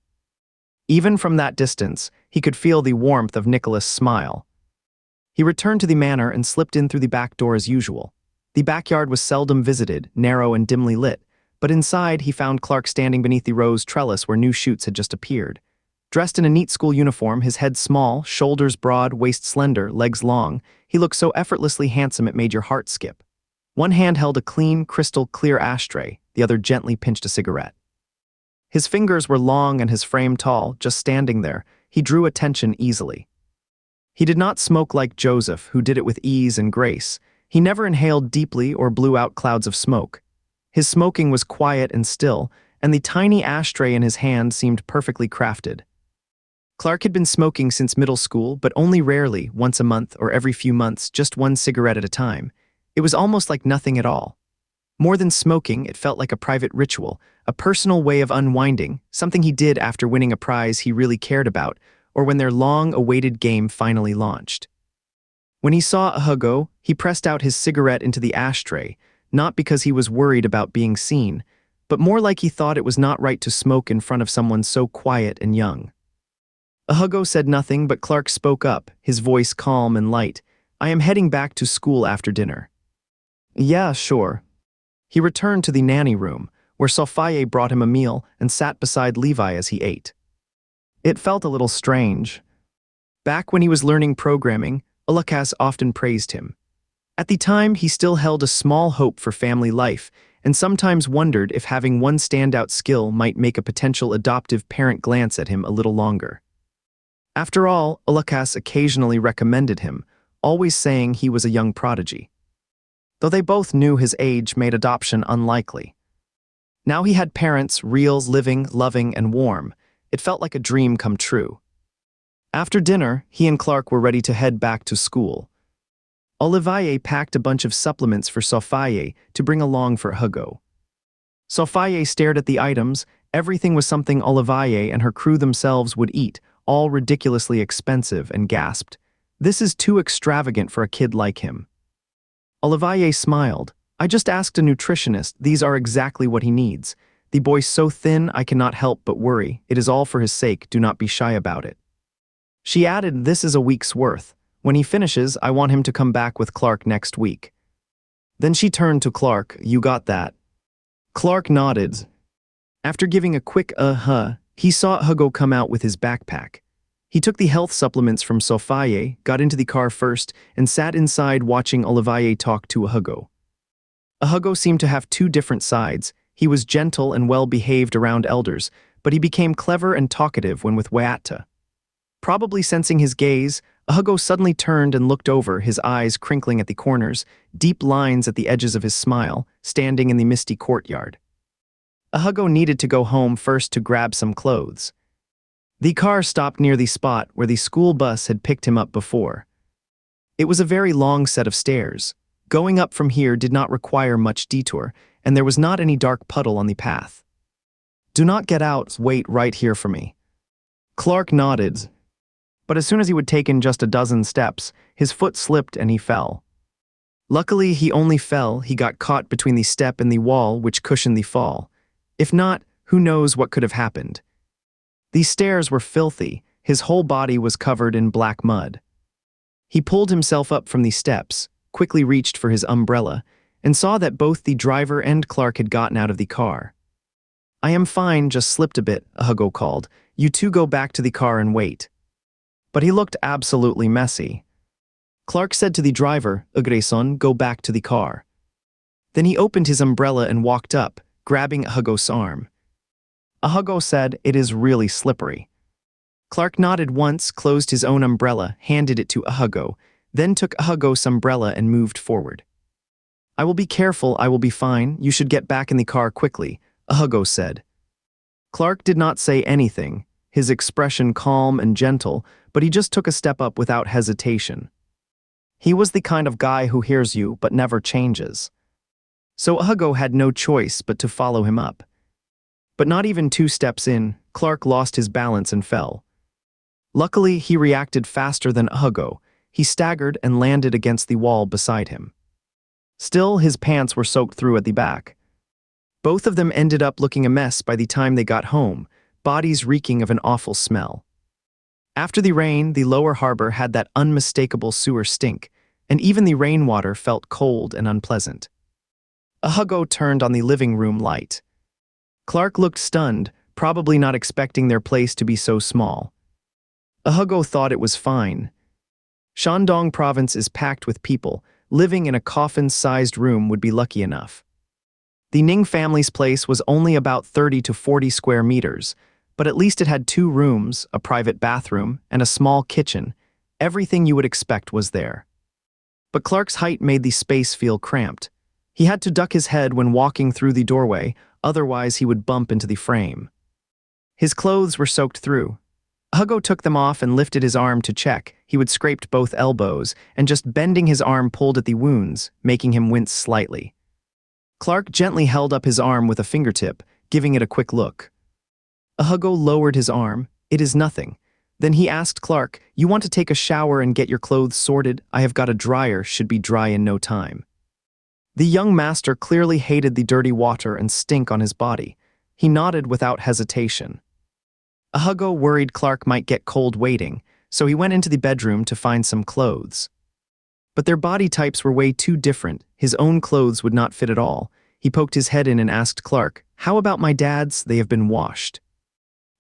Even from that distance, he could feel the warmth of Nicholas' smile. He returned to the manor and slipped in through the back door as usual. The backyard was seldom visited, narrow and dimly lit, but inside he found Clark standing beneath the rose trellis where new shoots had just appeared. Dressed in a neat school uniform, his head small, shoulders broad, waist slender, legs long, he looked so effortlessly handsome it made your heart skip. One hand held a clean, crystal-clear ashtray, the other gently pinched a cigarette. His fingers were long and his frame tall, just standing there. He drew attention easily. He did not smoke like Joseph, who did it with ease and grace. He never inhaled deeply or blew out clouds of smoke. His smoking was quiet and still, and the tiny ashtray in his hand seemed perfectly crafted. Clark had been smoking since middle school, but only rarely, once a month or every few months, just one cigarette at a time. It was almost like nothing at all. More than smoking, it felt like a private ritual, a personal way of unwinding, something he did after winning a prize he really cared about, or when their long-awaited game finally launched. When he saw Hugo, he pressed out his cigarette into the ashtray, not because he was worried about being seen, but more like he thought it was not right to smoke in front of someone so quiet and young. Hugo said nothing, but Clark spoke up, his voice calm and light. I am heading back to school after dinner. Yeah, sure. He returned to the nanny room, where Sophia brought him a meal and sat beside Levi as he ate. It felt a little strange. Back when he was learning programming, Ulukas often praised him. At the time, he still held a small hope for family life, and sometimes wondered if having one standout skill might make a potential adoptive parent glance at him a little longer. After all, Ulukas occasionally recommended him, always saying he was a young prodigy. Though they both knew his age made adoption unlikely. Now he had parents, real, living, loving, and warm. It felt like a dream come true. After dinner, he and Clark were ready to head back to school. Olivier packed a bunch of supplements for Sophia to bring along for Hugo. Sophia stared at the items. Everything was something Olivier and her crew themselves would eat, all ridiculously expensive, and gasped, "This is too extravagant for a kid like him." Olivier smiled. I just asked a nutritionist, these are exactly what he needs. The boy's so thin I cannot help but worry. It is all for his sake, do not be shy about it. She added, this is a week's worth. When he finishes, I want him to come back with Clark next week. Then she turned to Clark, you got that? Clark nodded. After giving a quick he saw Hugo come out with his backpack. He took the health supplements from Sophia, got into the car first, and sat inside watching Olivier talk to Hugo. Hugo seemed to have two different sides. He was gentle and well-behaved around elders, but he became clever and talkative when with Wyatta. Probably sensing his gaze, Hugo suddenly turned and looked over, his eyes crinkling at the corners, deep lines at the edges of his smile, standing in the misty courtyard. Hugo needed to go home first to grab some clothes. The car stopped near the spot where the school bus had picked him up before. It was a very long set of stairs. Going up from here did not require much detour, and there was not any dark puddle on the path. Do not get out, wait right here for me. Clark nodded. But as soon as he would taken just a dozen steps, his foot slipped and he fell. Luckily, he only fell, he got caught between the step and the wall which cushioned the fall. If not, who knows what could have happened. These stairs were filthy, his whole body was covered in black mud. He pulled himself up from the steps, quickly reached for his umbrella, and saw that both the driver and Clark had gotten out of the car. I am fine, just slipped a bit, Hugo called. You two go back to the car and wait. But he looked absolutely messy. Clark said to the driver, Agreson, go back to the car. Then he opened his umbrella and walked up, grabbing Hugo's arm. Hugo said, it is really slippery. Clark nodded once, closed his own umbrella, handed it to Hugo, then took Hugo's umbrella and moved forward. I will be careful, I will be fine, you should get back in the car quickly, Hugo said. Clark did not say anything, his expression calm and gentle, but he just took a step up without hesitation. He was the kind of guy who hears you but never changes. so Hugo had no choice but to follow him up. But not even 2 steps in, Clark lost his balance and fell. Luckily, he reacted faster than Hugo. He staggered and landed against the wall beside him. Still, his pants were soaked through at the back. Both of them ended up looking a mess by the time they got home, bodies reeking of an awful smell. After the rain, the lower harbor had that unmistakable sewer stink, and even the rainwater felt cold and unpleasant. Hugo turned on the living room light. Clark looked stunned, probably not expecting their place to be so small. Hugo thought it was fine. Shandong province is packed with people. Living in a coffin-sized room would be lucky enough. The Ning family's place was only about 30 to 40 square meters, but at least it had 2 rooms, a private bathroom, and a small kitchen. Everything you would expect was there. But Clark's height made the space feel cramped. He had to duck his head when walking through the doorway, otherwise he would bump into the frame. His clothes were soaked through. Hugo took them off and lifted his arm to check. He would scraped both elbows, and just bending his arm pulled at the wounds, making him wince slightly. Clark gently held up his arm with a fingertip, giving it a quick look. Hugo lowered his arm. "It is nothing." Then he asked Clark, "You want to take a shower and get your clothes sorted? I have got a dryer, should be dry in no time." The young master clearly hated the dirty water and stink on his body. He nodded without hesitation. Hugo worried Clark might get cold waiting, so he went into the bedroom to find some clothes. But their body types were way too different. His own clothes would not fit at all. He poked his head in and asked Clark, "How about my dad's? They have been washed."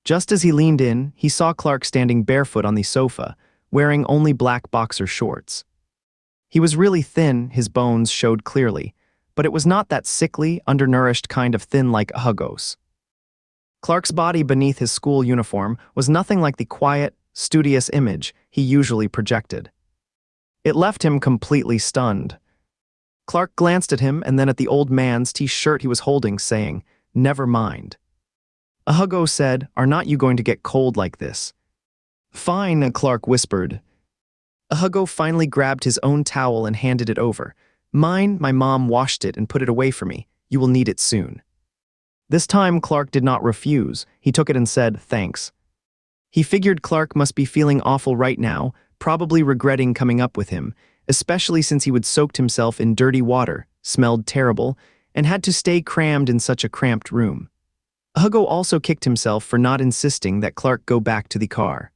Just as he leaned in, he saw Clark standing barefoot on the sofa, wearing only black boxer shorts. He was really thin, his bones showed clearly, but it was not that sickly, undernourished kind of thin like Hugo's. Clark's body beneath his school uniform was nothing like the quiet, studious image he usually projected. It left him completely stunned. Clark glanced at him and then at the old man's t-shirt he was holding, saying, "Never mind." Hugo said, "Are not you going to get cold like this?" "Fine," Clark whispered. Hugo finally grabbed his own towel and handed it over. "Mine, my mom washed it and put it away for me. You will need it soon." This time Clark did not refuse. He took it and said, "Thanks." He figured Clark must be feeling awful right now, probably regretting coming up with him, especially since he would soaked himself in dirty water, smelled terrible, and had to stay crammed in such a cramped room. Hugo also kicked himself for not insisting that Clark go back to the car.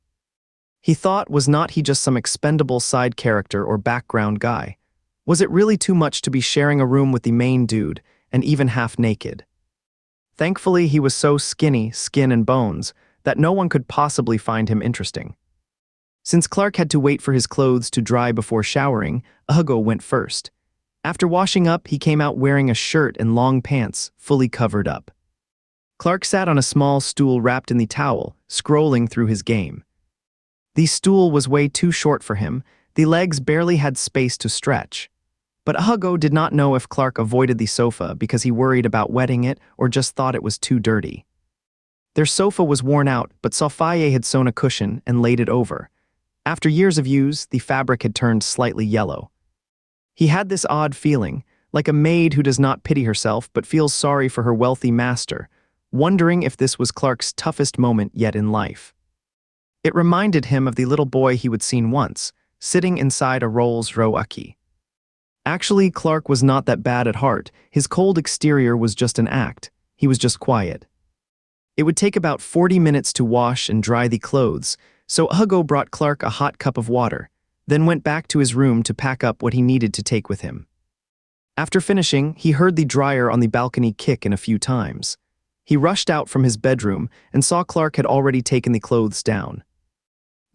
He thought, was not he just some expendable side character or background guy? Was it really too much to be sharing a room with the main dude, and even half naked? Thankfully, he was so skinny, skin and bones, that no one could possibly find him interesting. Since Clark had to wait for his clothes to dry before showering, Hugo went first. After washing up, he came out wearing a shirt and long pants, fully covered up. Clark sat on a small stool wrapped in the towel, scrolling through his game. The stool was way too short for him, the legs barely had space to stretch. But Hugo did not know if Clark avoided the sofa because he worried about wetting it or just thought it was too dirty. Their sofa was worn out, but Sophie had sewn a cushion and laid it over. After years of use, the fabric had turned slightly yellow. He had this odd feeling, like a maid who does not pity herself but feels sorry for her wealthy master, wondering if this was Clark's toughest moment yet in life. It reminded him of the little boy he would seen once, sitting inside a Rolls-Royce. Actually, Clark was not that bad at heart. His cold exterior was just an act. He was just quiet. It would take about 40 minutes to wash and dry the clothes, so Hugo brought Clark a hot cup of water, then went back to his room to pack up what he needed to take with him. After finishing, he heard the dryer on the balcony kick in a few times. He rushed out from his bedroom and saw Clark had already taken the clothes down.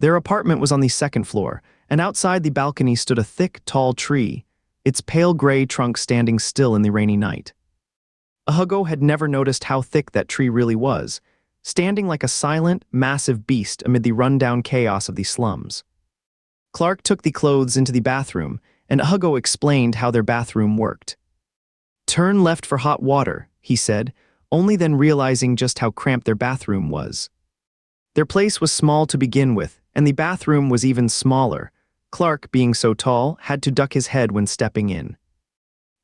Their apartment was on the 2nd floor, and outside the balcony stood a thick, tall tree, its pale gray trunk standing still in the rainy night. Hugo had never noticed how thick that tree really was, standing like a silent, massive beast amid the rundown chaos of the slums. Clark took the clothes into the bathroom, and Hugo explained how their bathroom worked. "Turn left for hot water," he said, only then realizing just how cramped their bathroom was. Their place was small to begin with, and the bathroom was even smaller. Clark, being so tall, had to duck his head when stepping in.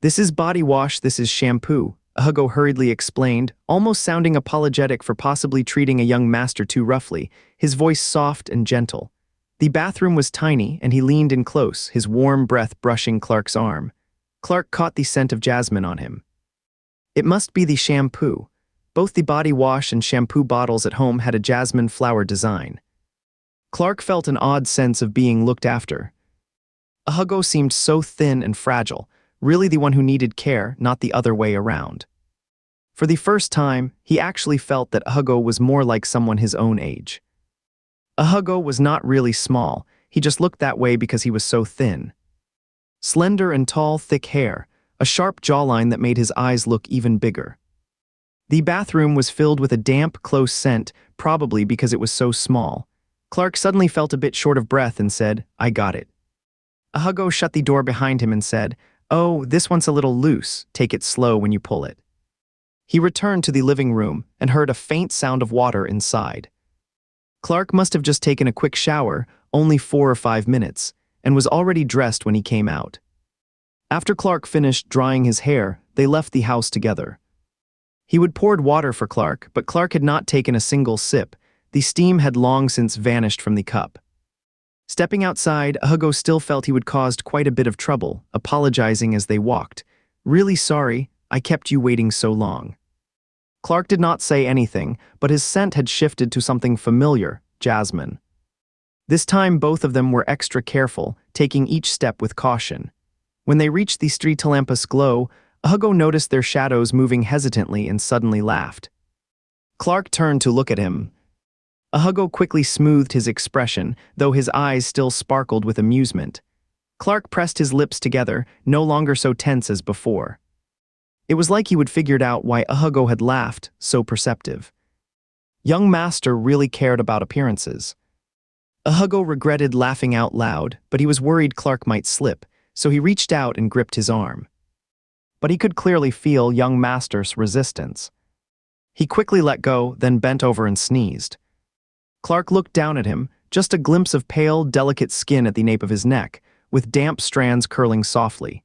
This is body wash, this is shampoo, Hugo hurriedly explained, almost sounding apologetic for possibly treating a young master too roughly, his voice soft and gentle. The bathroom was tiny, and he leaned in close, his warm breath brushing Clark's arm. Clark caught the scent of jasmine on him. It must be the shampoo. Both the body wash and shampoo bottles at home had a jasmine flower design. Clark felt an odd sense of being looked after. Hugo seemed so thin and fragile, really the one who needed care, not the other way around. For the first time, he actually felt that Hugo was more like someone his own age. Hugo was not really small, he just looked that way because he was so thin. Slender and tall, thick hair, a sharp jawline that made his eyes look even bigger. The bathroom was filled with a damp, close scent, probably because it was so small. Clark suddenly felt a bit short of breath and said, "I got it." Hugo shut the door behind him and said, "Oh, this one's a little loose, take it slow when you pull it." He returned to the living room and heard a faint sound of water inside. Clark must have just taken a quick shower, only 4 or 5 minutes, and was already dressed when he came out. After Clark finished drying his hair, they left the house together. He would poured water for Clark, but Clark had not taken a single sip. The steam had long since vanished from the cup. Stepping outside, Hugo still felt he would caused quite a bit of trouble, apologizing as they walked. "Really sorry, I kept you waiting so long." Clark did not say anything, but his scent had shifted to something familiar, jasmine. This time both of them were extra careful, taking each step with caution. When they reached the street-lampas glow, Hugo noticed their shadows moving hesitantly and suddenly laughed. Clark turned to look at him. Hugo quickly smoothed his expression, though his eyes still sparkled with amusement. Clark pressed his lips together, no longer so tense as before. It was like he would figured out why Hugo had laughed, so perceptive. Young master really cared about appearances. Hugo regretted laughing out loud, but he was worried Clark might slip, so he reached out and gripped his arm. But he could clearly feel young master's resistance. He quickly let go, then bent over and sneezed. Clark looked down at him, just a glimpse of pale, delicate skin at the nape of his neck, with damp strands curling softly.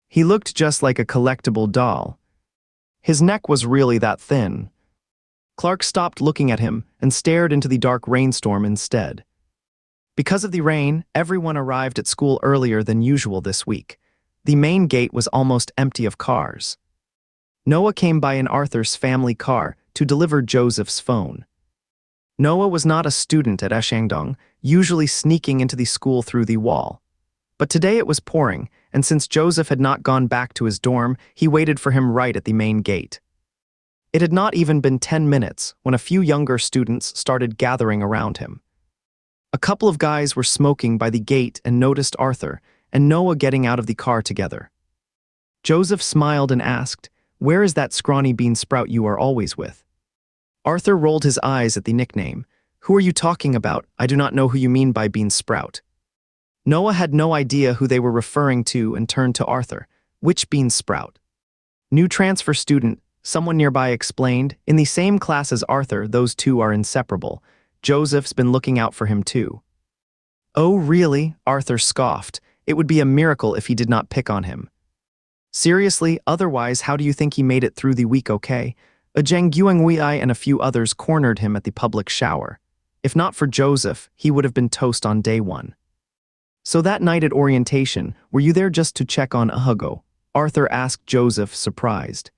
He looked just like a collectible doll. His neck was really that thin. Clark stopped looking at him and stared into the dark rainstorm instead. Because of the rain, everyone arrived at school earlier than usual this week. The main gate was almost empty of cars. Noah came by in Arthur's family car to deliver Joseph's phone. Noah was not a student at Shandong, usually sneaking into the school through the wall. But today it was pouring, and since Joseph had not gone back to his dorm, he waited for him right at the main gate. It had not even been 10 minutes when a few younger students started gathering around him. A couple of guys were smoking by the gate and noticed Arthur and Noah getting out of the car together. Joseph smiled and asked, "Where is that scrawny bean sprout you are always with?" Arthur rolled his eyes at the nickname. "Who are you talking about? I do not know who you mean by bean sprout." Noah had no idea who they were referring to and turned to Arthur. "Which bean sprout?" "New transfer student," someone nearby explained. "In the same class as Arthur, those two are inseparable. Joseph's been looking out for him too." "Oh, really?" Arthur scoffed. It would be a miracle if he did not pick on him. "Seriously, otherwise how do you think he made it through the week okay?" Zhang Guangwei and a few others cornered him at the public shower. If not for Joseph, he would have been toast on day one. "So that night at orientation, were you there just to check on Hugo?" Arthur asked Joseph, surprised.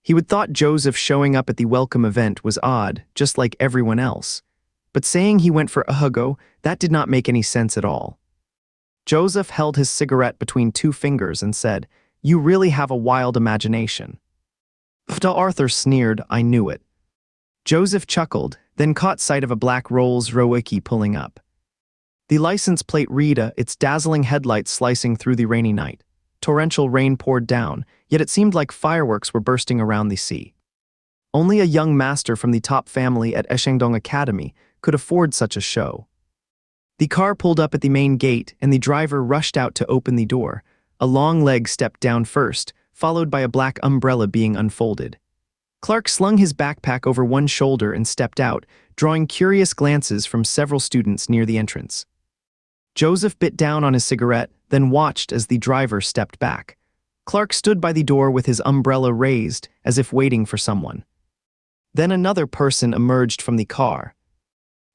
He would thought Joseph showing up at the welcome event was odd, just like everyone else. But saying he went for Hugo, that did not make any sense at all. Joseph held his cigarette between 2 fingers and said, "You really have a wild imagination." Arthur sneered, "I knew it." Joseph chuckled, then caught sight of a black Rolls-Royce pulling up. The license plate read, its dazzling headlights slicing through the rainy night. Torrential rain poured down, yet it seemed like fireworks were bursting around the sea. Only a young master from the top family at Shandong Academy could afford such a show. The car pulled up at the main gate, and the driver rushed out to open the door. A long leg stepped down first, followed by a black umbrella being unfolded. Clark slung his backpack over one shoulder and stepped out, drawing curious glances from several students near the entrance. Joseph bit down on his cigarette, then watched as the driver stepped back. Clark stood by the door with his umbrella raised, as if waiting for someone. Then another person emerged from the car.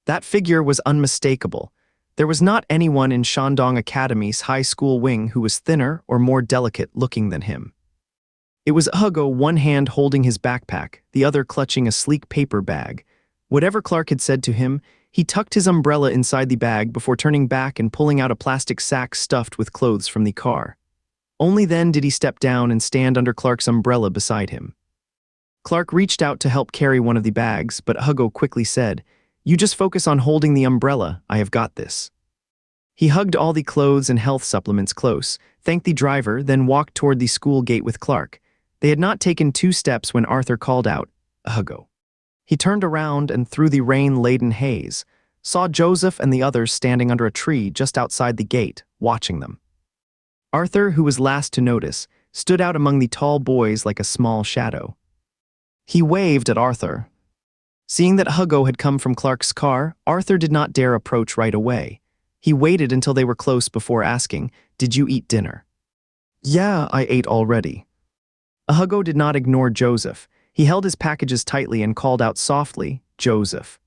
That figure was unmistakable. There was not anyone in Shandong Academy's high school wing who was thinner or more delicate-looking than him. It was Hugo, one hand holding his backpack, the other clutching a sleek paper bag. Whatever Clark had said to him, he tucked his umbrella inside the bag before turning back and pulling out a plastic sack stuffed with clothes from the car. Only then did he step down and stand under Clark's umbrella beside him. Clark reached out to help carry one of the bags, but Hugo quickly said, "You just focus on holding the umbrella, I have got this." He hugged all the clothes and health supplements close, thanked the driver, then walked toward the school gate with Clark. They had not taken 2 steps when Arthur called out, "Hugo." He turned around and through the rain-laden haze, saw Joseph and the others standing under a tree just outside the gate, watching them. Arthur, who was last to notice, stood out among the tall boys like a small shadow. He waved at Arthur. Seeing that Hugo had come from Clark's car, Arthur did not dare approach right away. He waited until they were close before asking, "Did you eat dinner?" "Yeah, I ate already." Hugo did not ignore Joseph. He held his packages tightly and called out softly, "Joseph."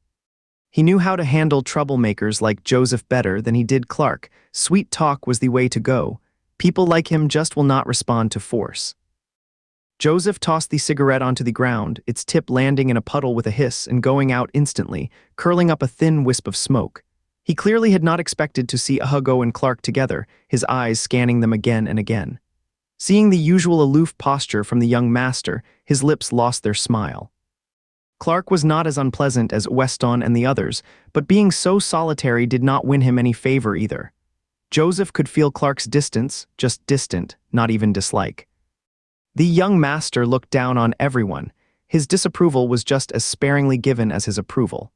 He knew how to handle troublemakers like Joseph better than he did Clark. Sweet talk was the way to go. People like him just will not respond to force. Joseph tossed the cigarette onto the ground, its tip landing in a puddle with a hiss and going out instantly, curling up a thin wisp of smoke. He clearly had not expected to see Hugo and Clark together, his eyes scanning them again and again. Seeing the usual aloof posture from the young master, his lips lost their smile. Clark was not as unpleasant as Weston and the others, but being so solitary did not win him any favor either. Joseph could feel Clark's distance, just distant, not even dislike. The young master looked down on everyone. His disapproval was just as sparingly given as his approval.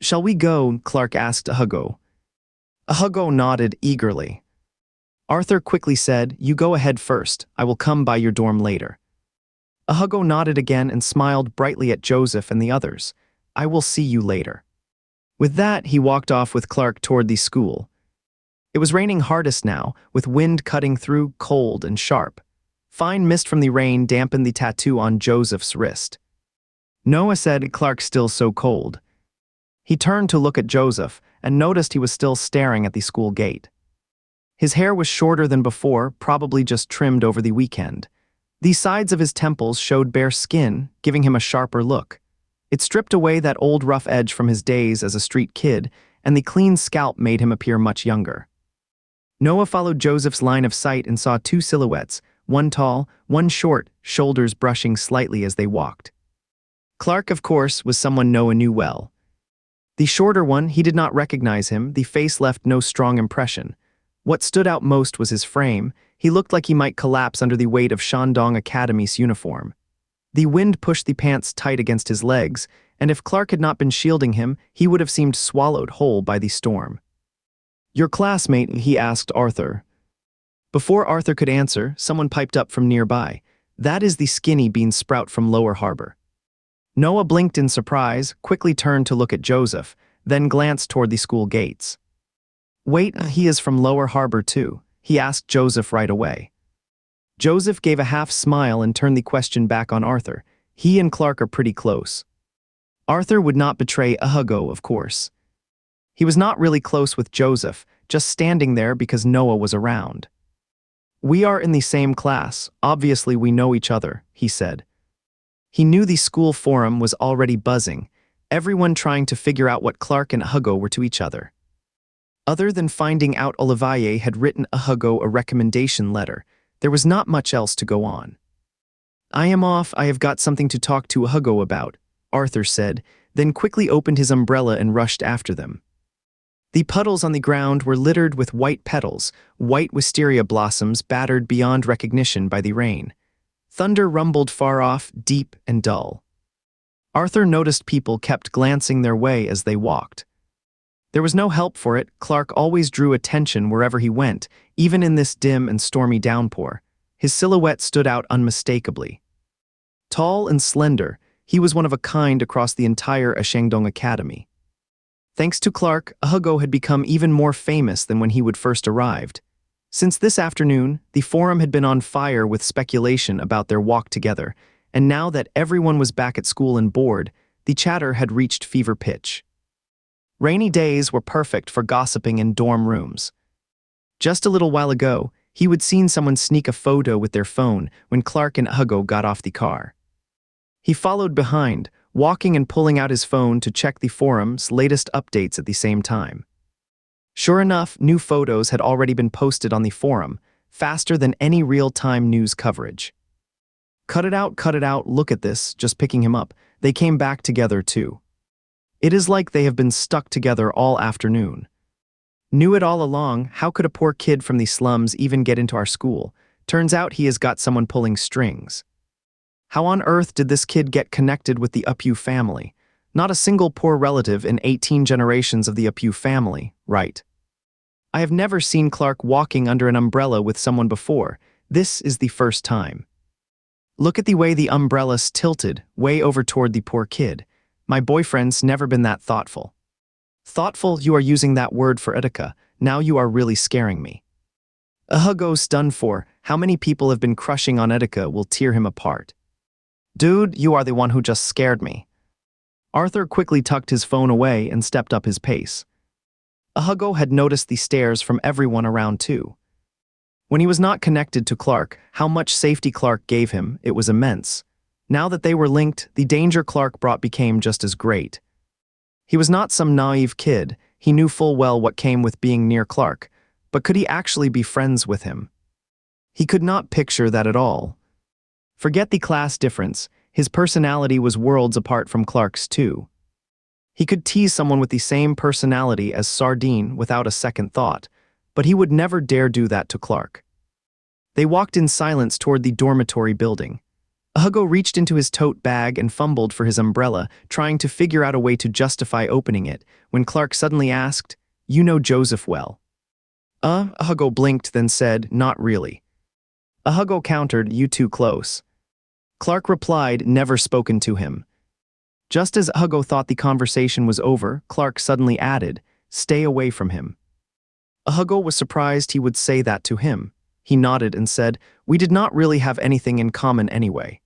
"Shall we go?" Clark asked Hugo. Hugo nodded eagerly. Arthur quickly said, "You go ahead first. I will come by your dorm later." Hugo nodded again and smiled brightly at Joseph and the others. "I will see you later." With that, he walked off with Clark toward the school. It was raining hardest now, with wind cutting through, cold and sharp. Fine mist from the rain dampened the tattoo on Joseph's wrist. Noah said, "Clark's still so cold." He turned to look at Joseph and noticed he was still staring at the school gate. His hair was shorter than before, probably just trimmed over the weekend. The sides of his temples showed bare skin, giving him a sharper look. It stripped away that old rough edge from his days as a street kid, and the clean scalp made him appear much younger. Noah followed Joseph's line of sight and saw 2 silhouettes, one tall, one short, shoulders brushing slightly as they walked. Clark, of course, was someone Noah knew well. The shorter one, he did not recognize him, the face left no strong impression. What stood out most was his frame. He looked like he might collapse under the weight of Shandong Academy's uniform. The wind pushed the pants tight against his legs, and if Clark had not been shielding him, he would have seemed swallowed whole by the storm. "Your classmate?" he asked Arthur. Before Arthur could answer, someone piped up from nearby. "That is the skinny bean sprout from Lower Harbor." Noah blinked in surprise, quickly turned to look at Joseph, then glanced toward the school gates. "Wait, he is from Lower Harbor too?" he asked Joseph right away. Joseph gave a half smile and turned the question back on Arthur. He and Clark are pretty close. Arthur would not betray Hugo, of course. He was not really close with Joseph, just standing there because Noah was around. "We are in the same class, obviously we know each other," he said. He knew the school forum was already buzzing, everyone trying to figure out what Clark and Hugo were to each other. Other than finding out Olivier had written Hugo a recommendation letter, there was not much else to go on. "I am off, I have got something to talk to Hugo about," Arthur said, then quickly opened his umbrella and rushed after them. The puddles on the ground were littered with white petals, white wisteria blossoms battered beyond recognition by the rain. Thunder rumbled far off, deep and dull. Arthur noticed people kept glancing their way as they walked. There was no help for it, Clark always drew attention wherever he went, even in this dim and stormy downpour. His silhouette stood out unmistakably. Tall and slender, he was one of a kind across the entire Shandong Academy. Thanks to Clark, Hugo had become even more famous than when he would first arrived. Since this afternoon, the forum had been on fire with speculation about their walk together, and now that everyone was back at school and bored, the chatter had reached fever pitch. Rainy days were perfect for gossiping in dorm rooms. Just a little while ago, he would seen someone sneak a photo with their phone when Clark and Hugo got off the car. He followed behind, walking and pulling out his phone to check the forum's latest updates at the same time. Sure enough, new photos had already been posted on the forum, faster than any real-time news coverage. Cut it out, look at this, just picking him up. They came back together too. It is like they have been stuck together all afternoon. Knew it all along, how could a poor kid from the slums even get into our school? Turns out he has got someone pulling strings. How on earth did this kid get connected with the Upu family? Not a single poor relative in 18 generations of the Upu family, right? I have never seen Clark walking under an umbrella with someone before. This is the first time. Look at the way the umbrella's tilted, way over toward the poor kid. My boyfriend's never been that thoughtful. Thoughtful, you are using that word for Etika. Now you are really scaring me. Hugo's done for. How many people have been crushing on Etika will tear him apart. Dude, you are the one who just scared me. Arthur quickly tucked his phone away and stepped up his pace. Hugo had noticed the stares from everyone around too. When he was not connected to Clark, how much safety Clark gave him, it was immense. Now that they were linked, the danger Clark brought became just as great. He was not some naive kid, he knew full well what came with being near Clark, but could he actually be friends with him? He could not picture that at all. Forget the class difference, his personality was worlds apart from Clark's too. He could tease someone with the same personality as Sardine without a second thought, but he would never dare do that to Clark. They walked in silence toward the dormitory building. Hugo reached into his tote bag and fumbled for his umbrella, trying to figure out a way to justify opening it, when Clark suddenly asked, "You know Joseph well?" Hugo blinked, then said, "Not really." Hugo countered, "You too close." Clark replied, "Never spoken to him." Just as Hugo thought the conversation was over, Clark suddenly added, "Stay away from him." Hugo was surprised he would say that to him. He nodded and said, "We did not really have anything in common anyway."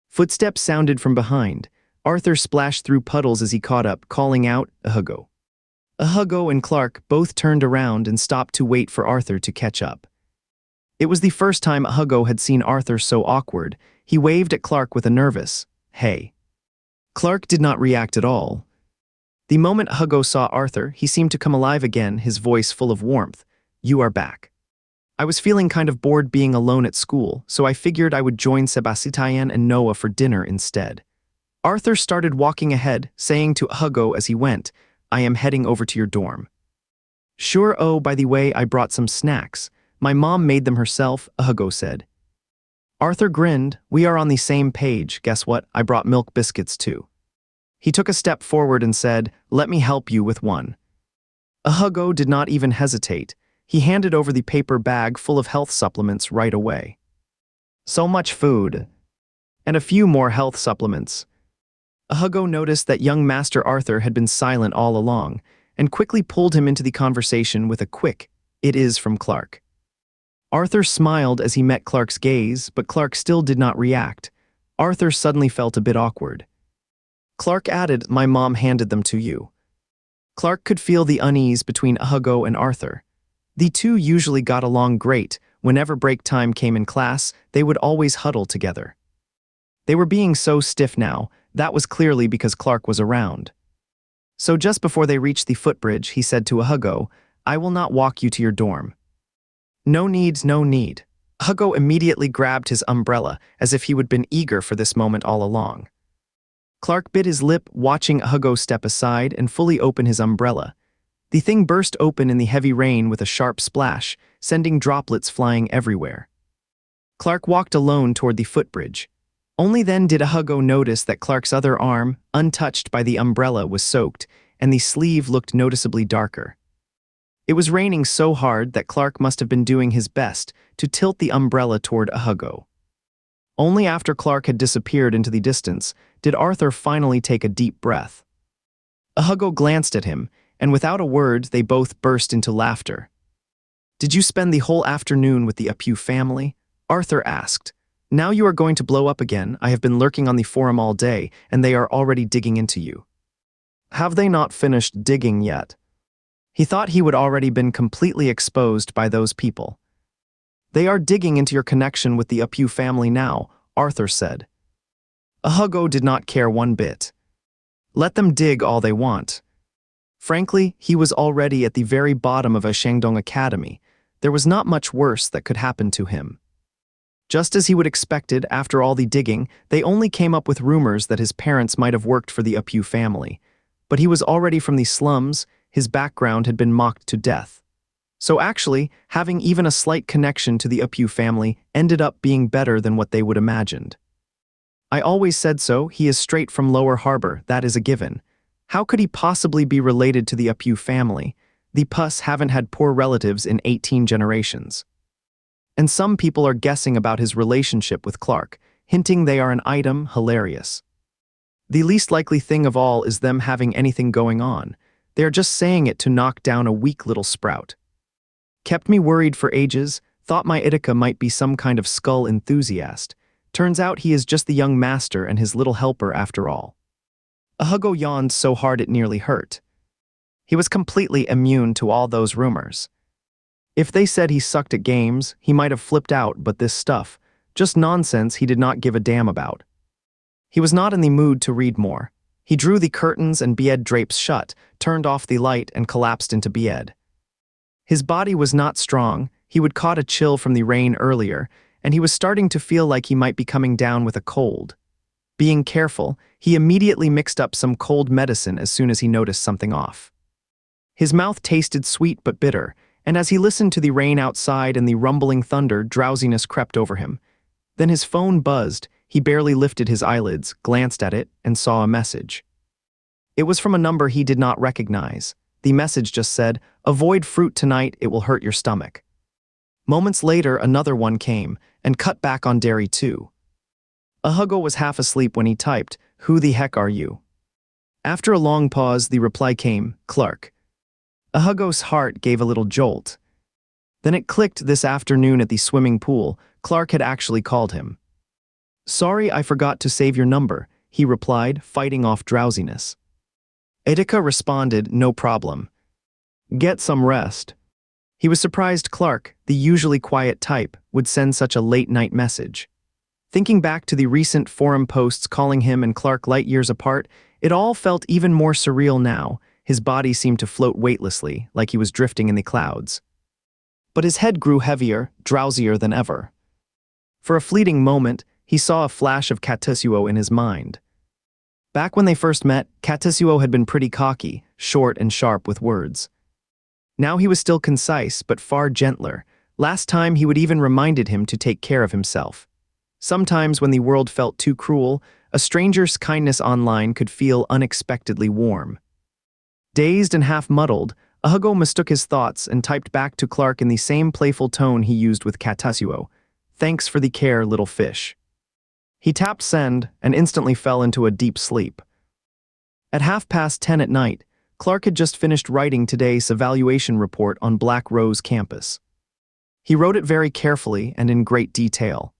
Footsteps sounded from behind. Arthur splashed through puddles as he caught up, calling out, "Hugo." Hugo and Clark both turned around and stopped to wait for Arthur to catch up. It was the first time Hugo had seen Arthur so awkward. He waved at Clark with a nervous, "Hey." Clark did not react at all. The moment Hugo saw Arthur, he seemed to come alive again, his voice full of warmth. "You are back. I was feeling kind of bored being alone at school, so I figured I would join Sebastian and Noah for dinner instead." Arthur started walking ahead, saying to Hugo as he went, "I am heading over to your dorm." "Sure, oh, by the way, I brought some snacks. My mom made them herself," Hugo said. Arthur grinned. "We are on the same page. Guess what? I brought milk biscuits too." He took a step forward and said, "Let me help you with one." Hugo did not even hesitate. He handed over the paper bag full of health supplements right away. So much food. And a few more health supplements. Hugo noticed that young Master Arthur had been silent all along, and quickly pulled him into the conversation with a quick, "It is from Clark." Arthur smiled as he met Clark's gaze, but Clark still did not react. Arthur suddenly felt a bit awkward. Clark added, "My mom handed them to you." Clark could feel the unease between Hugo and Arthur. The two usually got along great. Whenever break time came in class, they would always huddle together. They were being so stiff now, that was clearly because Clark was around. So just before they reached the footbridge, he said to Hugo, "I will not walk you to your dorm." "No need, no need." Hugo immediately grabbed his umbrella, as if he would been eager for this moment all along. Clark bit his lip, watching Hugo step aside and fully open his umbrella. The thing burst open in the heavy rain with a sharp splash, sending droplets flying everywhere. Clark walked alone toward the footbridge. Only then did Hugo notice that Clark's other arm, untouched by the umbrella, was soaked, and the sleeve looked noticeably darker. It was raining so hard that Clark must have been doing his best to tilt the umbrella toward Hugo. Only after Clark had disappeared into the distance did Arthur finally take a deep breath. Hugo glanced at him, and without a word they both burst into laughter. Did you spend the whole afternoon with the Apu family? Arthur asked. Now you are going to blow up again. I have been lurking on the forum all day, and they are already digging into you. Have they not finished digging yet? He thought he would already been completely exposed by those people. They are digging into your connection with the Apu family now, Arthur said. Hugo did not care one bit. Let them dig all they want. Frankly, he was already at the very bottom of a Shandong Academy. There was not much worse that could happen to him. Just as he would expected, after all the digging, they only came up with rumors that his parents might have worked for the Apu family. But he was already from the slums, his background had been mocked to death. So actually, having even a slight connection to the Apu family ended up being better than what they would imagined. I always said so, he is straight from Lower Harbor, that is a given. How could he possibly be related to the Apu family? The Pus haven't had poor relatives in 18 generations. And some people are guessing about his relationship with Clark, hinting they are an item. Hilarious. The least likely thing of all is them having anything going on. They are just saying it to knock down a weak little sprout. Kept me worried for ages, thought my Itika might be some kind of skull enthusiast. Turns out he is just the young master and his little helper after all. Hugo yawned so hard it nearly hurt. He was completely immune to all those rumors. If they said he sucked at games, he might have flipped out, but this stuff, just nonsense he did not give a damn about. He was not in the mood to read more. He drew the curtains and bed drapes shut, turned off the light and collapsed into bed. His body was not strong, he would caught a chill from the rain earlier, and he was starting to feel like he might be coming down with a cold. Being careful, he immediately mixed up some cold medicine as soon as he noticed something off. His mouth tasted sweet but bitter, and as he listened to the rain outside and the rumbling thunder, drowsiness crept over him. Then his phone buzzed, he barely lifted his eyelids, glanced at it, and saw a message. It was from a number he did not recognize. The message just said, "Avoid fruit tonight, it will hurt your stomach." Moments later, another one came, and cut back on dairy too. Hugo was half asleep when he typed, "Who the heck are you?" After a long pause, the reply came, "Clark." Hugo's heart gave a little jolt. Then it clicked this afternoon at the swimming pool, Clark had actually called him. "Sorry, I forgot to save your number," he replied, fighting off drowsiness. Itika responded, "No problem. Get some rest." He was surprised Clark, the usually quiet type, would send such a late-night message. Thinking back to the recent forum posts calling him and Clark light years apart, it all felt even more surreal now. His body seemed to float weightlessly, like he was drifting in the clouds. But his head grew heavier, drowsier than ever. For a fleeting moment, he saw a flash of Katsuo in his mind. Back when they first met, Katsuo had been pretty cocky, short and sharp with words. Now he was still concise, but far gentler. Last time he would even reminded him to take care of himself. Sometimes when the world felt too cruel, a stranger's kindness online could feel unexpectedly warm. Dazed and half-muddled, Hugo mistook his thoughts and typed back to Clark in the same playful tone he used with Katsuo. "Thanks for the care, little fish." He tapped send and instantly fell into a deep sleep. At 10:30 at night, Clark had just finished writing today's evaluation report on Black Rose campus. He wrote it very carefully and in great detail.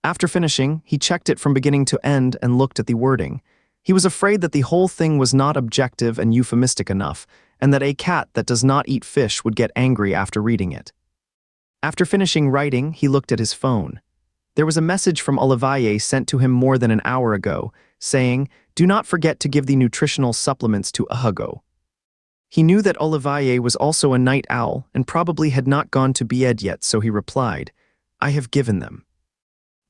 After finishing, he checked it from beginning to end and looked at the wording. He was afraid that the whole thing was not objective and euphemistic enough, and that a cat that does not eat fish would get angry after reading it. After finishing writing, he looked at his phone. There was a message from Olivier sent to him more than an hour ago, saying, "Do not forget to give the nutritional supplements to Hugo." He knew that Olivier was also a night owl and probably had not gone to bed yet, so he replied, "I have given them."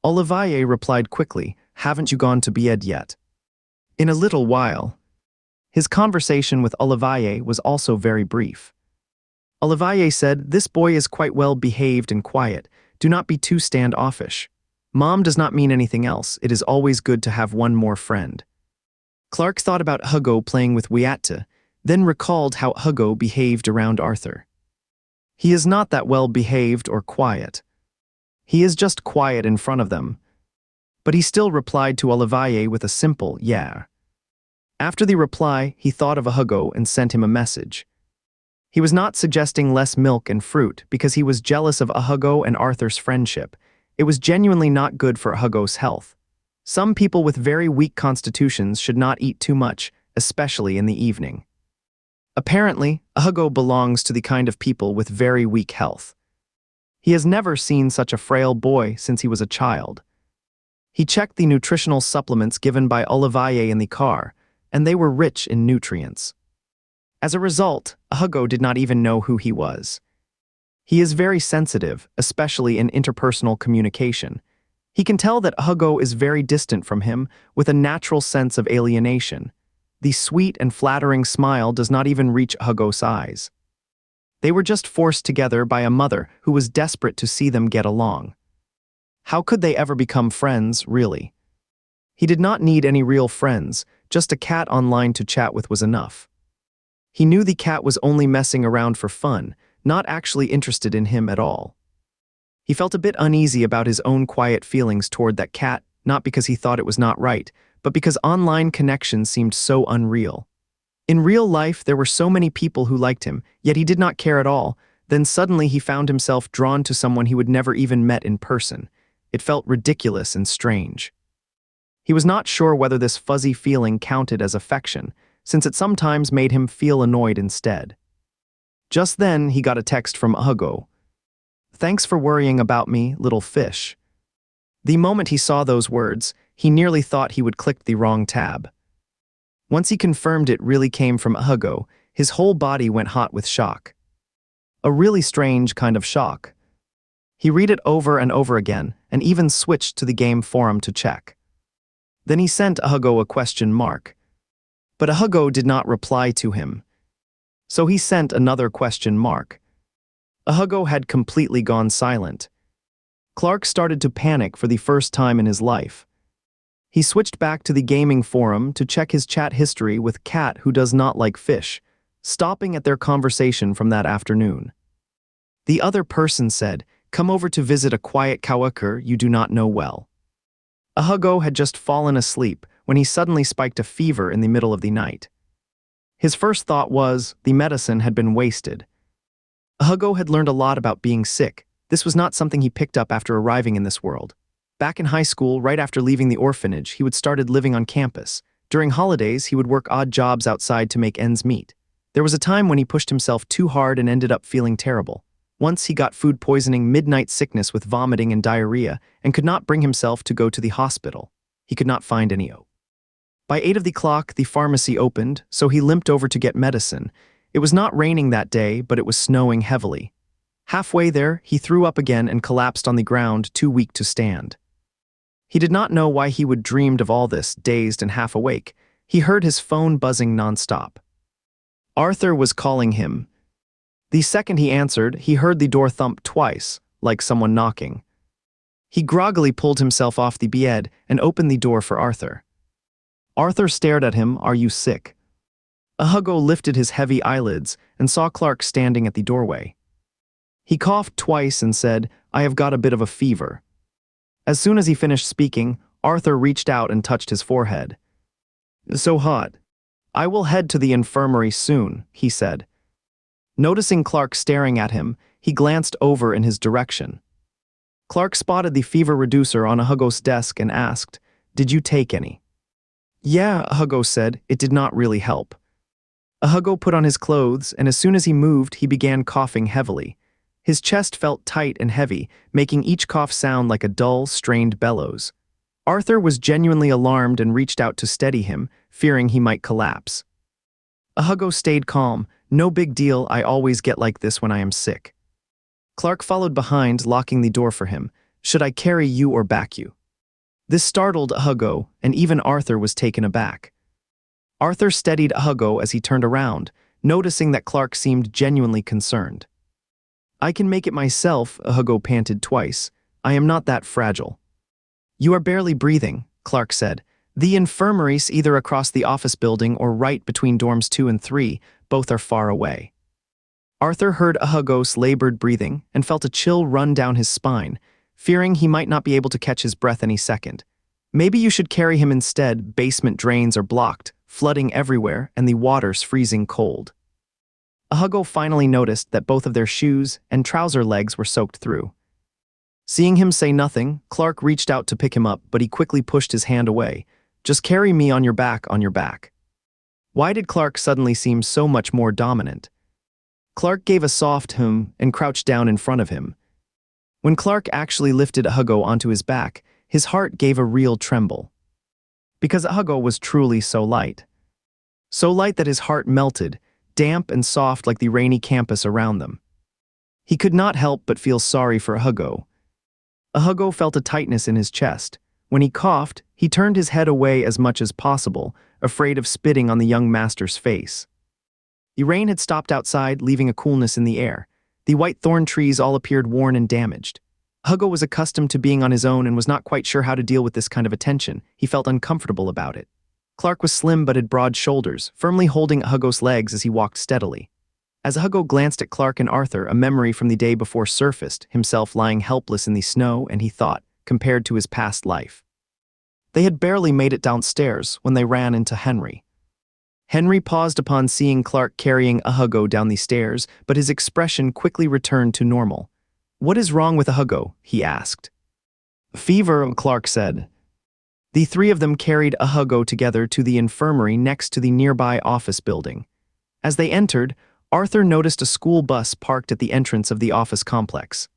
Olivier replied quickly, "Haven't you gone to bed yet?" "In a little while." His conversation with Olivier was also very brief. Olivier said, "This boy is quite well behaved and quiet. Do not be too standoffish. Mom does not mean anything else. It is always good to have one more friend." Clark thought about Hugo playing with Wiatta, then recalled how Hugo behaved around Arthur. He is not that well behaved or quiet. He is just quiet in front of them. But he still replied to Olivier with a simple "yeah." After the reply, he thought of Hugo and sent him a message. He was not suggesting less milk and fruit because he was jealous of Hugo and Arthur's friendship. It was genuinely not good for Hugo's health. Some people with very weak constitutions should not eat too much, especially in the evening. Apparently, Hugo belongs to the kind of people with very weak health. He has never seen such a frail boy since he was a child. He checked the nutritional supplements given by Olivier in the car, and they were rich in nutrients. As a result, Hugo did not even know who he was. He is very sensitive, especially in interpersonal communication. He can tell that Hugo is very distant from him with a natural sense of alienation. The sweet and flattering smile does not even reach Hugo's eyes. They were just forced together by a mother who was desperate to see them get along. How could they ever become friends, really? He did not need any real friends, just a cat online to chat with was enough. He knew the cat was only messing around for fun, not actually interested in him at all. He felt a bit uneasy about his own quiet feelings toward that cat, not because he thought it was not right, but because online connections seemed so unreal. In real life, there were so many people who liked him, yet he did not care at all. Then suddenly he found himself drawn to someone he would never even met in person. It felt ridiculous and strange. He was not sure whether this fuzzy feeling counted as affection, since it sometimes made him feel annoyed instead. Just then, he got a text from Hugo. "Thanks for worrying about me, little fish." The moment he saw those words, he nearly thought he would click the wrong tab. Once he confirmed it really came from Hugo, his whole body went hot with shock. A really strange kind of shock. He read it over and over again, and even switched to the game forum to check. Then he sent Hugo a question mark. But Hugo did not reply to him. So he sent another question mark. Hugo had completely gone silent. Clark started to panic for the first time in his life. He switched back to the gaming forum to check his chat history with Cat who does not like fish, stopping at their conversation from that afternoon. The other person said, "Come over to visit a quiet coworker you do not know well." Hugo had just fallen asleep when he suddenly spiked a fever in the middle of the night. His first thought was, the medicine had been wasted. Hugo had learned a lot about being sick. This was not something he picked up after arriving in this world. Back in high school, right after leaving the orphanage, he would started living on campus. During holidays, he would work odd jobs outside to make ends meet. There was a time when he pushed himself too hard and ended up feeling terrible. Once he got food poisoning, midnight sickness with vomiting and diarrhea, and could not bring himself to go to the hospital. He could not find any O. By 8 o'clock, the pharmacy opened, so he limped over to get medicine. It was not raining that day, but it was snowing heavily. Halfway there, he threw up again and collapsed on the ground, too weak to stand. He did not know why he would dreamed of all this, dazed and half awake. He heard his phone buzzing nonstop. Arthur was calling him. The second he answered, he heard the door thump twice, like someone knocking. He groggily pulled himself off the bed and opened the door for Arthur. Arthur stared at him. "Are you sick?" Hugo lifted his heavy eyelids and saw Clark standing at the doorway. He coughed twice and said, "I have got a bit of a fever." As soon as he finished speaking, Arthur reached out and touched his forehead. "So hot. I will head to the infirmary soon," he said. Noticing Clark staring at him, he glanced over in his direction. Clark spotted the fever reducer on Hugo's desk and asked, "Did you take any?" "Yeah," Hugo said. "It did not really help." Hugo put on his clothes, and as soon as he moved, he began coughing heavily. His chest felt tight and heavy, making each cough sound like a dull, strained bellows. Arthur was genuinely alarmed and reached out to steady him, fearing he might collapse. Hugo stayed calm. "No big deal, I always get like this when I am sick." Clark followed behind, locking the door for him. "Should I carry you or back you?" This startled Hugo, and even Arthur was taken aback. Arthur steadied Hugo as he turned around, noticing that Clark seemed genuinely concerned. "I can make it myself," Hugo panted twice. "I am not that fragile." "You are barely breathing," Clark said. "The infirmary's either across the office building or right between dorms 2 and 3, both are far away." Arthur heard Hugo's labored breathing and felt a chill run down his spine, fearing he might not be able to catch his breath any second. "Maybe you should carry him instead. Basement drains are blocked, flooding everywhere, and the water's freezing cold." Hugo finally noticed that both of their shoes and trouser legs were soaked through. Seeing him say nothing, Clark reached out to pick him up, but he quickly pushed his hand away. Just carry me on your back, on your back. Why did Clark suddenly seem so much more dominant? Clark gave a soft hum and crouched down in front of him. When Clark actually lifted Hugo onto his back, his heart gave a real tremble. Because Hugo was truly so light. So light that his heart melted, damp and soft like the rainy campus around them. He could not help but feel sorry for Hugo. Hugo felt a tightness in his chest. When he coughed, he turned his head away as much as possible, afraid of spitting on the young master's face. The rain had stopped outside, leaving a coolness in the air. The white thorn trees all appeared worn and damaged. Hugo was accustomed to being on his own and was not quite sure how to deal with this kind of attention. He felt uncomfortable about it. Clark was slim but had broad shoulders, firmly holding Hugo's legs as he walked steadily. As Hugo glanced at Clark and Arthur, a memory from the day before surfaced, himself lying helpless in the snow, and he thought, compared to his past life. They had barely made it downstairs when they ran into Henry. Henry paused upon seeing Clark carrying Hugo down the stairs, but his expression quickly returned to normal. "What is wrong with Hugo?" he asked. "Fever," Clark said. The three of them carried Hugo together to the infirmary next to the nearby office building. As they entered, Arthur noticed a school bus parked at the entrance of the office complex.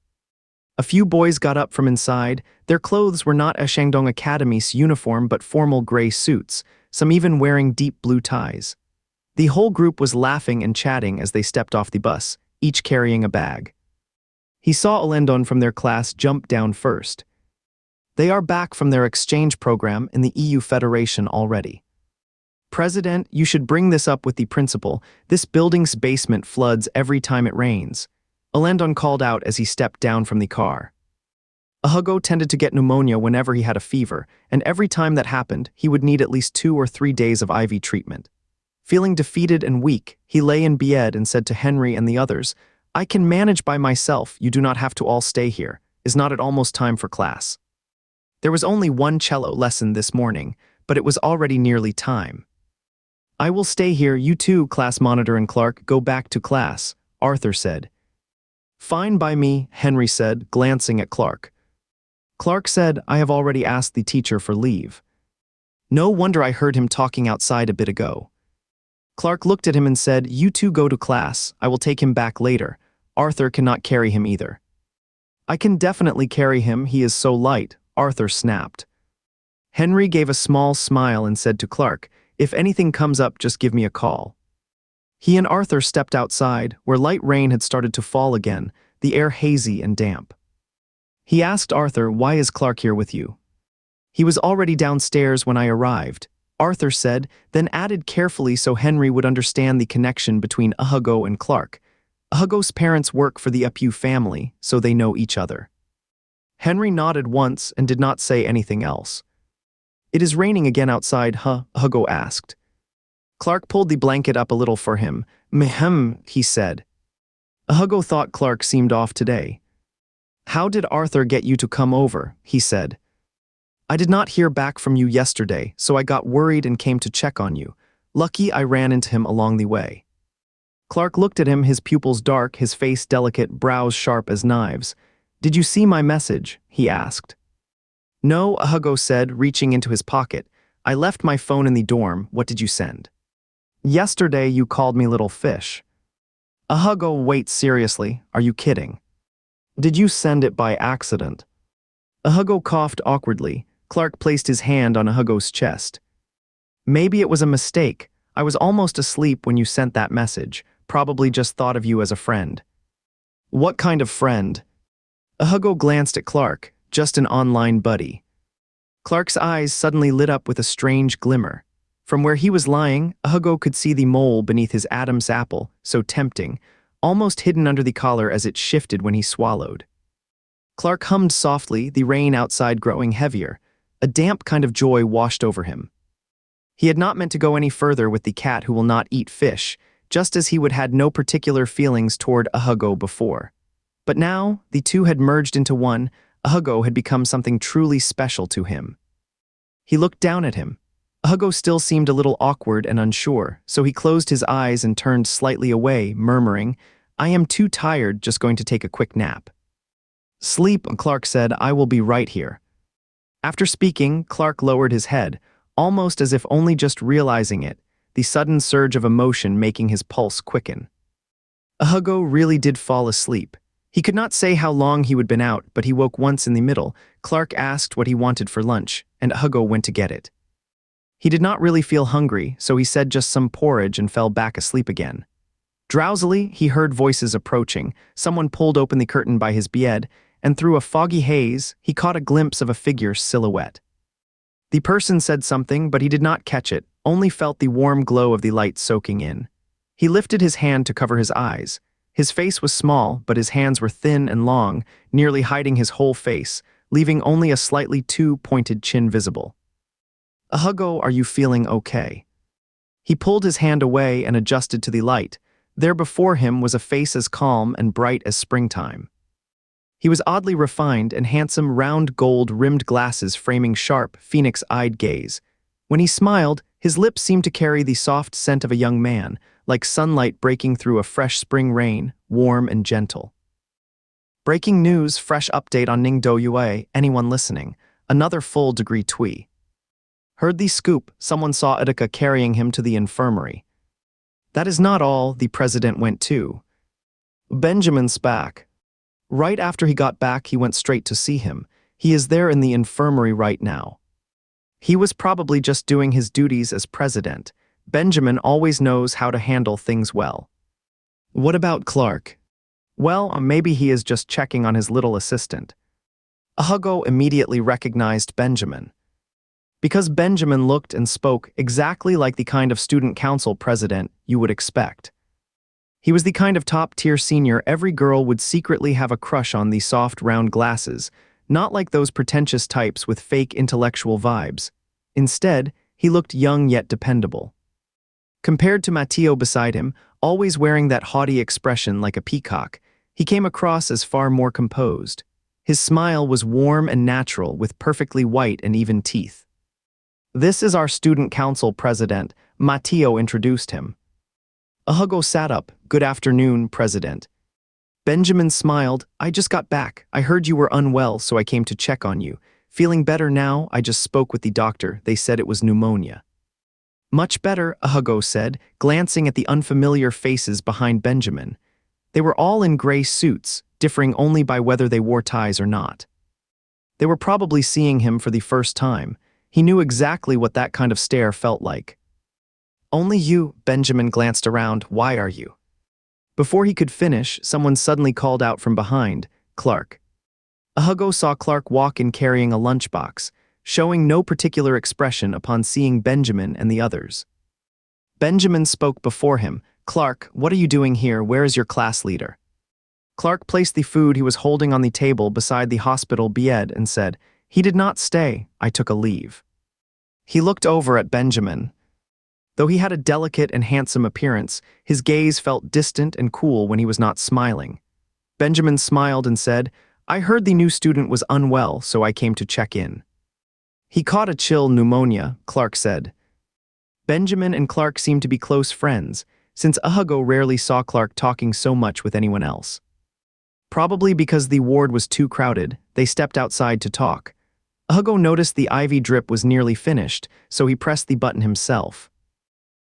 A few boys got up from inside. Their clothes were not a Shandong Academy's uniform but formal gray suits, some even wearing deep blue ties. The whole group was laughing and chatting as they stepped off the bus, each carrying a bag. He saw Olendon from their class jump down first. They are back from their exchange program in the EU Federation already. "President, you should bring this up with the principal. This building's basement floods every time it rains," Olendon called out as he stepped down from the car. Hugo tended to get pneumonia whenever he had a fever, and every time that happened, he would need at least 2 or 3 days of IV treatment. Feeling defeated and weak, he lay in bed and said to Henry and the others, "I can manage by myself, you do not have to all stay here. Is not it almost time for class?" There was only one cello lesson this morning, but it was already nearly time. "I will stay here, you two, class monitor and Clark, go back to class," Arthur said. "Fine by me," Henry said, glancing at Clark. Clark said, "I have already asked the teacher for leave." "No wonder I heard him talking outside a bit ago." Clark looked at him and said, "You two go to class, I will take him back later. Arthur cannot carry him either." "I can definitely carry him, he is so light," Arthur snapped. Henry gave a small smile and said to Clark, "If anything comes up, just give me a call." He and Arthur stepped outside, where light rain had started to fall again, the air hazy and damp. He asked Arthur, "Why is Clark here with you?" "He was already downstairs when I arrived," Arthur said, then added carefully so Henry would understand the connection between Hugo and Clark. Hugo's parents work for the Apu family, so they know each other. Henry nodded once and did not say anything else. "It is raining again outside, huh?" Hugo asked. Clark pulled the blanket up a little for him. "Mehem," he said. Hugo thought Clark seemed off today. "How did Arthur get you to come over?" he said. "I did not hear back from you yesterday, so I got worried and came to check on you. Lucky I ran into him along the way." Clark looked at him, his pupils dark, his face delicate, brows sharp as knives. "Did you see my message?" he asked. "No," Hugo said, reaching into his pocket. "I left my phone in the dorm. What did you send?" "Yesterday you called me little fish." Hugo, wait, seriously, are you kidding? "Did you send it by accident?" Hugo coughed awkwardly. Clark placed his hand on Hugo's chest. "Maybe it was a mistake. I was almost asleep when you sent that message. Probably just thought of you as a friend." "What kind of friend?" Hugo glanced at Clark. "Just an online buddy." Clark's eyes suddenly lit up with a strange glimmer. From where he was lying, Hugo could see the mole beneath his Adam's apple, so tempting, almost hidden under the collar as it shifted when he swallowed. Clark hummed softly, the rain outside growing heavier. A damp kind of joy washed over him. He had not meant to go any further with the cat who will not eat fish, just as he would had no particular feelings toward Hugo before. But now, the two had merged into one. Hugo had become something truly special to him. He looked down at him. Hugo still seemed a little awkward and unsure, so he closed his eyes and turned slightly away, murmuring, "I am too tired, just going to take a quick nap." "Sleep," Clark said, "I will be right here." After speaking, Clark lowered his head, almost as if only just realizing it, the sudden surge of emotion making his pulse quicken. Hugo really did fall asleep. He could not say how long he would been out, but he woke once in the middle. Clark asked what he wanted for lunch, and Hugo went to get it. He did not really feel hungry, so he said just some porridge and fell back asleep again. Drowsily, he heard voices approaching. Someone pulled open the curtain by his bed, and through a foggy haze, he caught a glimpse of a figure's silhouette. The person said something, but he did not catch it, only felt the warm glow of the light soaking in. He lifted his hand to cover his eyes. His face was small, but his hands were thin and long, nearly hiding his whole face, leaving only a slightly too pointed chin visible. "Hugo, are you feeling okay?" He pulled his hand away and adjusted to the light. There before him was a face as calm and bright as springtime. He was oddly refined and handsome, round gold-rimmed glasses framing sharp, phoenix-eyed gaze. When he smiled, his lips seemed to carry the soft scent of a young man, like sunlight breaking through a fresh spring rain, warm and gentle. Breaking news, fresh update on Ning Do Yue, anyone listening, another full-degree twee. Heard the scoop, someone saw Utica carrying him to the infirmary. That is not all, the president went too. Benjamin's back. Right after he got back, he went straight to see him. He is there in the infirmary right now. He was probably just doing his duties as president. Benjamin always knows how to handle things well. What about Clark? Well, maybe he is just checking on his little assistant. Hugo immediately recognized Benjamin. Because Benjamin looked and spoke exactly like the kind of student council president you would expect. He was the kind of top-tier senior every girl would secretly have a crush on, the soft, round glasses, not like those pretentious types with fake intellectual vibes. Instead, he looked young yet dependable. Compared to Matteo beside him, always wearing that haughty expression like a peacock, he came across as far more composed. His smile was warm and natural, with perfectly white and even teeth. "This is our student council president," Matteo introduced him. Hugo sat up. "Good afternoon, President." Benjamin smiled. "I just got back. I heard you were unwell, so I came to check on you. Feeling better now? I just spoke with the doctor. They said it was pneumonia." "Much better," Hugo said, glancing at the unfamiliar faces behind Benjamin. They were all in gray suits, differing only by whether they wore ties or not. They were probably seeing him for the first time. He knew exactly what that kind of stare felt like. "Only you," Benjamin glanced around. "Why are you?" Before he could finish, someone suddenly called out from behind, "Clark." Hugo saw Clark walk in carrying a lunchbox, showing no particular expression upon seeing Benjamin and the others. Benjamin spoke before him. "Clark, what are you doing here? Where is your class leader?" Clark placed the food he was holding on the table beside the hospital bed and said, "He did not stay. I took a leave." He looked over at Benjamin. Though he had a delicate and handsome appearance, his gaze felt distant and cool when he was not smiling. Benjamin smiled and said, "I heard the new student was unwell, so I came to check in." "He caught a chill pneumonia," Clark said. Benjamin and Clark seemed to be close friends, since Hugo rarely saw Clark talking so much with anyone else. Probably because the ward was too crowded, they stepped outside to talk. Hugo noticed the IV drip was nearly finished, so he pressed the button himself.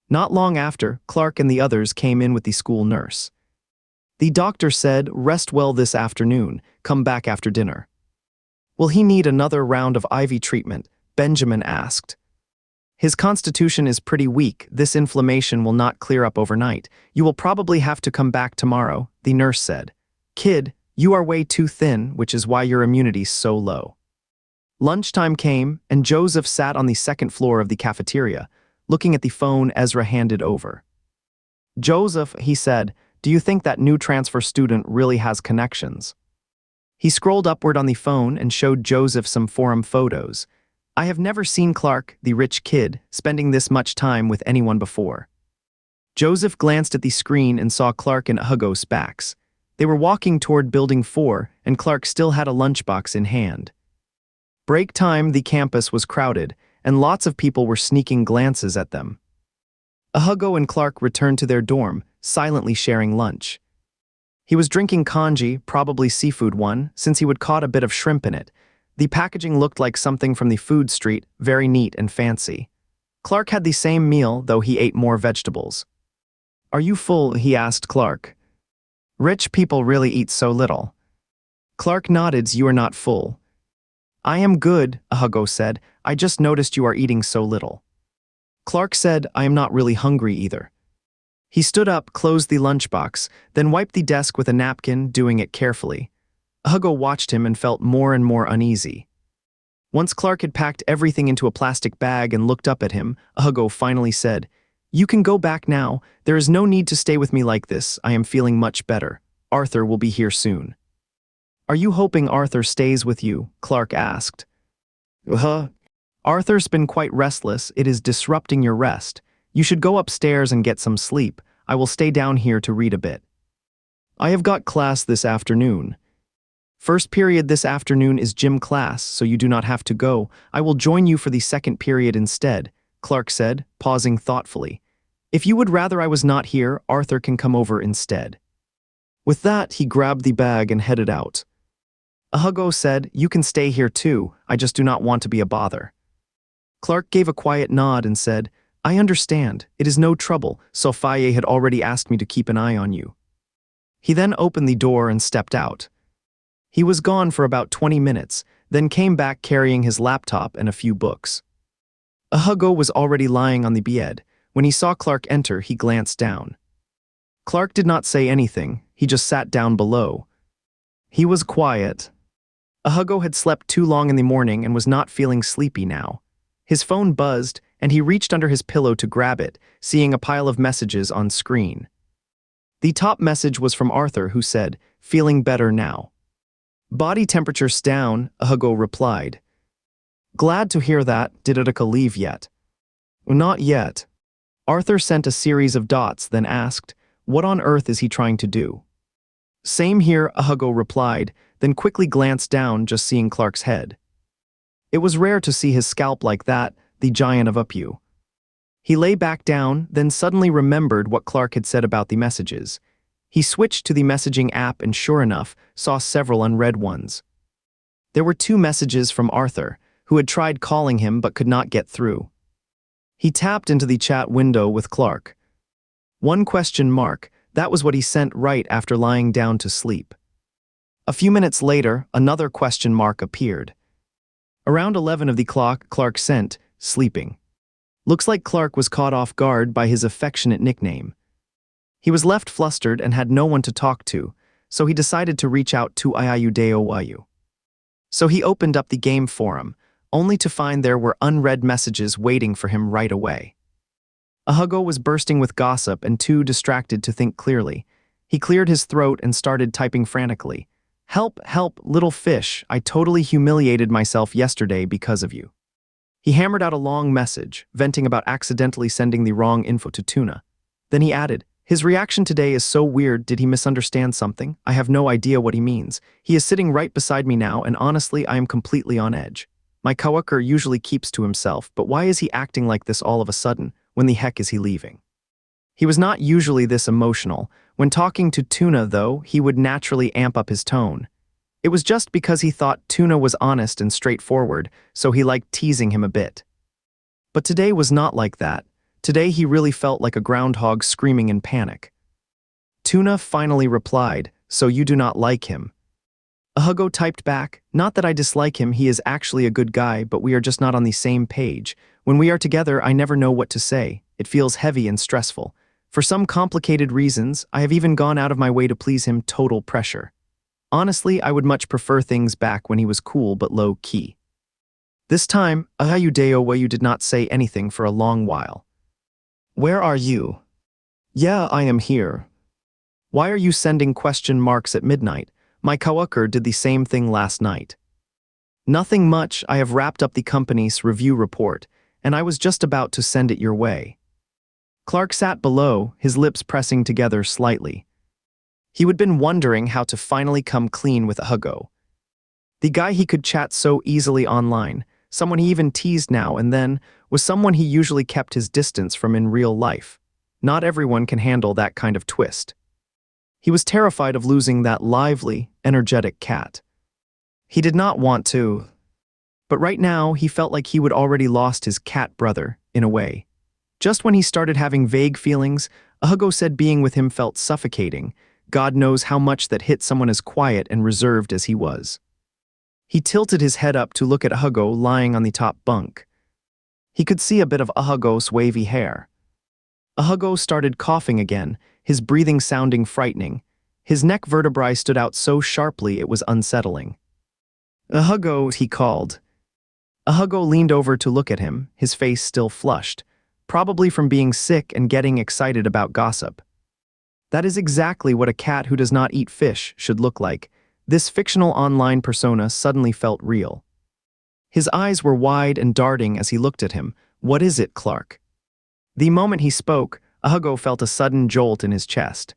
Not long after, Clark and the others came in with the school nurse. The doctor said, "Rest well this afternoon, come back after dinner." "Will he need another round of IV treatment?" Benjamin asked. "His constitution is pretty weak. This inflammation will not clear up overnight. You will probably have to come back tomorrow," the nurse said. "Kid, you are way too thin, which is why your immunity's so low." Lunchtime came, and Joseph sat on the second floor of the cafeteria, looking at the phone Ezra handed over. "Joseph," he said, "do you think that new transfer student really has connections?" He scrolled upward on the phone and showed Joseph some forum photos. "I have never seen Clark, the rich kid, spending this much time with anyone before." Joseph glanced at the screen and saw Clark and Hugo's backs. They were walking toward Building 4, and Clark still had a lunchbox in hand. Break time, the campus was crowded, and lots of people were sneaking glances at them. Hugo and Clark returned to their dorm, silently sharing lunch. He was drinking congee, probably seafood one, since he would caught a bit of shrimp in it. The packaging looked like something from the food street, very neat and fancy. Clark had the same meal, though he ate more vegetables. "Are you full?" he asked Clark. "Rich people really eat so little." Clark nodded. "You are not full." "I am good," Hugo said. "I just noticed you are eating so little." Clark said, "I am not really hungry either." He stood up, closed the lunchbox, then wiped the desk with a napkin, doing it carefully. Hugo watched him and felt more and more uneasy. Once Clark had packed everything into a plastic bag and looked up at him, Hugo finally said, "You can go back now. There is no need to stay with me like this. I am feeling much better. Arthur will be here soon." "Are you hoping Arthur stays with you?" Clark asked. "Arthur's been quite restless. It is disrupting your rest. You should go upstairs and get some sleep. I will stay down here to read a bit." "I have got class this afternoon." "First period this afternoon is gym class, so you do not have to go. I will join you for the second period instead," Clark said, pausing thoughtfully. "If you would rather I was not here, Arthur can come over instead." With that, he grabbed the bag and headed out. Hugo said, "You can stay here too. I just do not want to be a bother." Clark gave a quiet nod and said, "I understand. It is no trouble. Sophia had already asked me to keep an eye on you." He then opened the door and stepped out. He was gone for about 20 minutes, then came back carrying his laptop and a few books. Hugo was already lying on the bed. When he saw Clark enter, he glanced down. Clark did not say anything. He just sat down below. He was quiet. Hugo had slept too long in the morning and was not feeling sleepy now. His phone buzzed, and he reached under his pillow to grab it, seeing a pile of messages on screen. The top message was from Arthur, who said, "Feeling better now." "Body temperature's down," Hugo replied. "Glad to hear that. Did Utica leave yet?" "Not yet." Arthur sent a series of dots, then asked, "What on earth is he trying to do?" "Same here," Hugo replied, then quickly glanced down, just seeing Clark's head. It was rare to see his scalp like that, the giant of Upu. He lay back down, then suddenly remembered what Clark had said about the messages. He switched to the messaging app and sure enough, saw several unread ones. There were 2 messages from Arthur, who had tried calling him but could not get through. He tapped into the chat window with Clark. One question mark, that was what he sent right after lying down to sleep. A few minutes later, another question mark appeared. Around 11 of the clock, Clark sent, "Sleeping." Looks like Clark was caught off guard by his affectionate nickname. He was left flustered and had no one to talk to, so he decided to reach out to Iudeoyu. So he opened up the game forum, only to find there were unread messages waiting for him right away. Hugo was bursting with gossip and too distracted to think clearly. He cleared his throat and started typing frantically. "Help, help, little fish, I totally humiliated myself yesterday because of you." He hammered out a long message, venting about accidentally sending the wrong info to Tuna. Then he added, "His reaction today is so weird. Did he misunderstand something? I have no idea what he means. He is sitting right beside me now, and honestly, I am completely on edge. My coworker usually keeps to himself, but why is he acting like this all of a sudden? When the heck is he leaving?" He was not usually this emotional. When talking to Tuna, though, he would naturally amp up his tone. It was just because he thought Tuna was honest and straightforward, so he liked teasing him a bit. But today was not like that. Today he really felt like a groundhog screaming in panic. Tuna finally replied, "So you do not like him?" Hugo typed back, "Not that I dislike him, he is actually a good guy, but we are just not on the same page. When we are together, I never know what to say. It feels heavy and stressful. For some complicated reasons, I have even gone out of my way to please him. Total pressure. Honestly, I would much prefer things back when he was cool but low-key." This time, Iudeoyu did not say anything for a long while. "Where are you?" "Yeah, I am here." "Why are you sending question marks at midnight? My coworker did the same thing last night." "Nothing much. I have wrapped up the company's review report, and I was just about to send it your way." Clark sat below, his lips pressing together slightly. He had been wondering how to finally come clean with Hugo. The guy he could chat so easily online, someone he even teased now and then, was someone he usually kept his distance from in real life. Not everyone can handle that kind of twist. He was terrified of losing that lively, energetic cat. He did not want to, but right now he felt like he would already lost his cat brother, in a way. Just when he started having vague feelings, Hugo said being with him felt suffocating. God knows how much that hit someone as quiet and reserved as he was. He tilted his head up to look at Hugo lying on the top bunk. He could see a bit of Hugo's wavy hair. Hugo started coughing again, his breathing sounding frightening. His neck vertebrae stood out so sharply it was unsettling. Hugo, he called. Hugo leaned over to look at him, his face still flushed, probably from being sick and getting excited about gossip. That is exactly what a cat who does not eat fish should look like. This fictional online persona suddenly felt real. His eyes were wide and darting as he looked at him. "What is it, Clark?" The moment he spoke, Hugo felt a sudden jolt in his chest.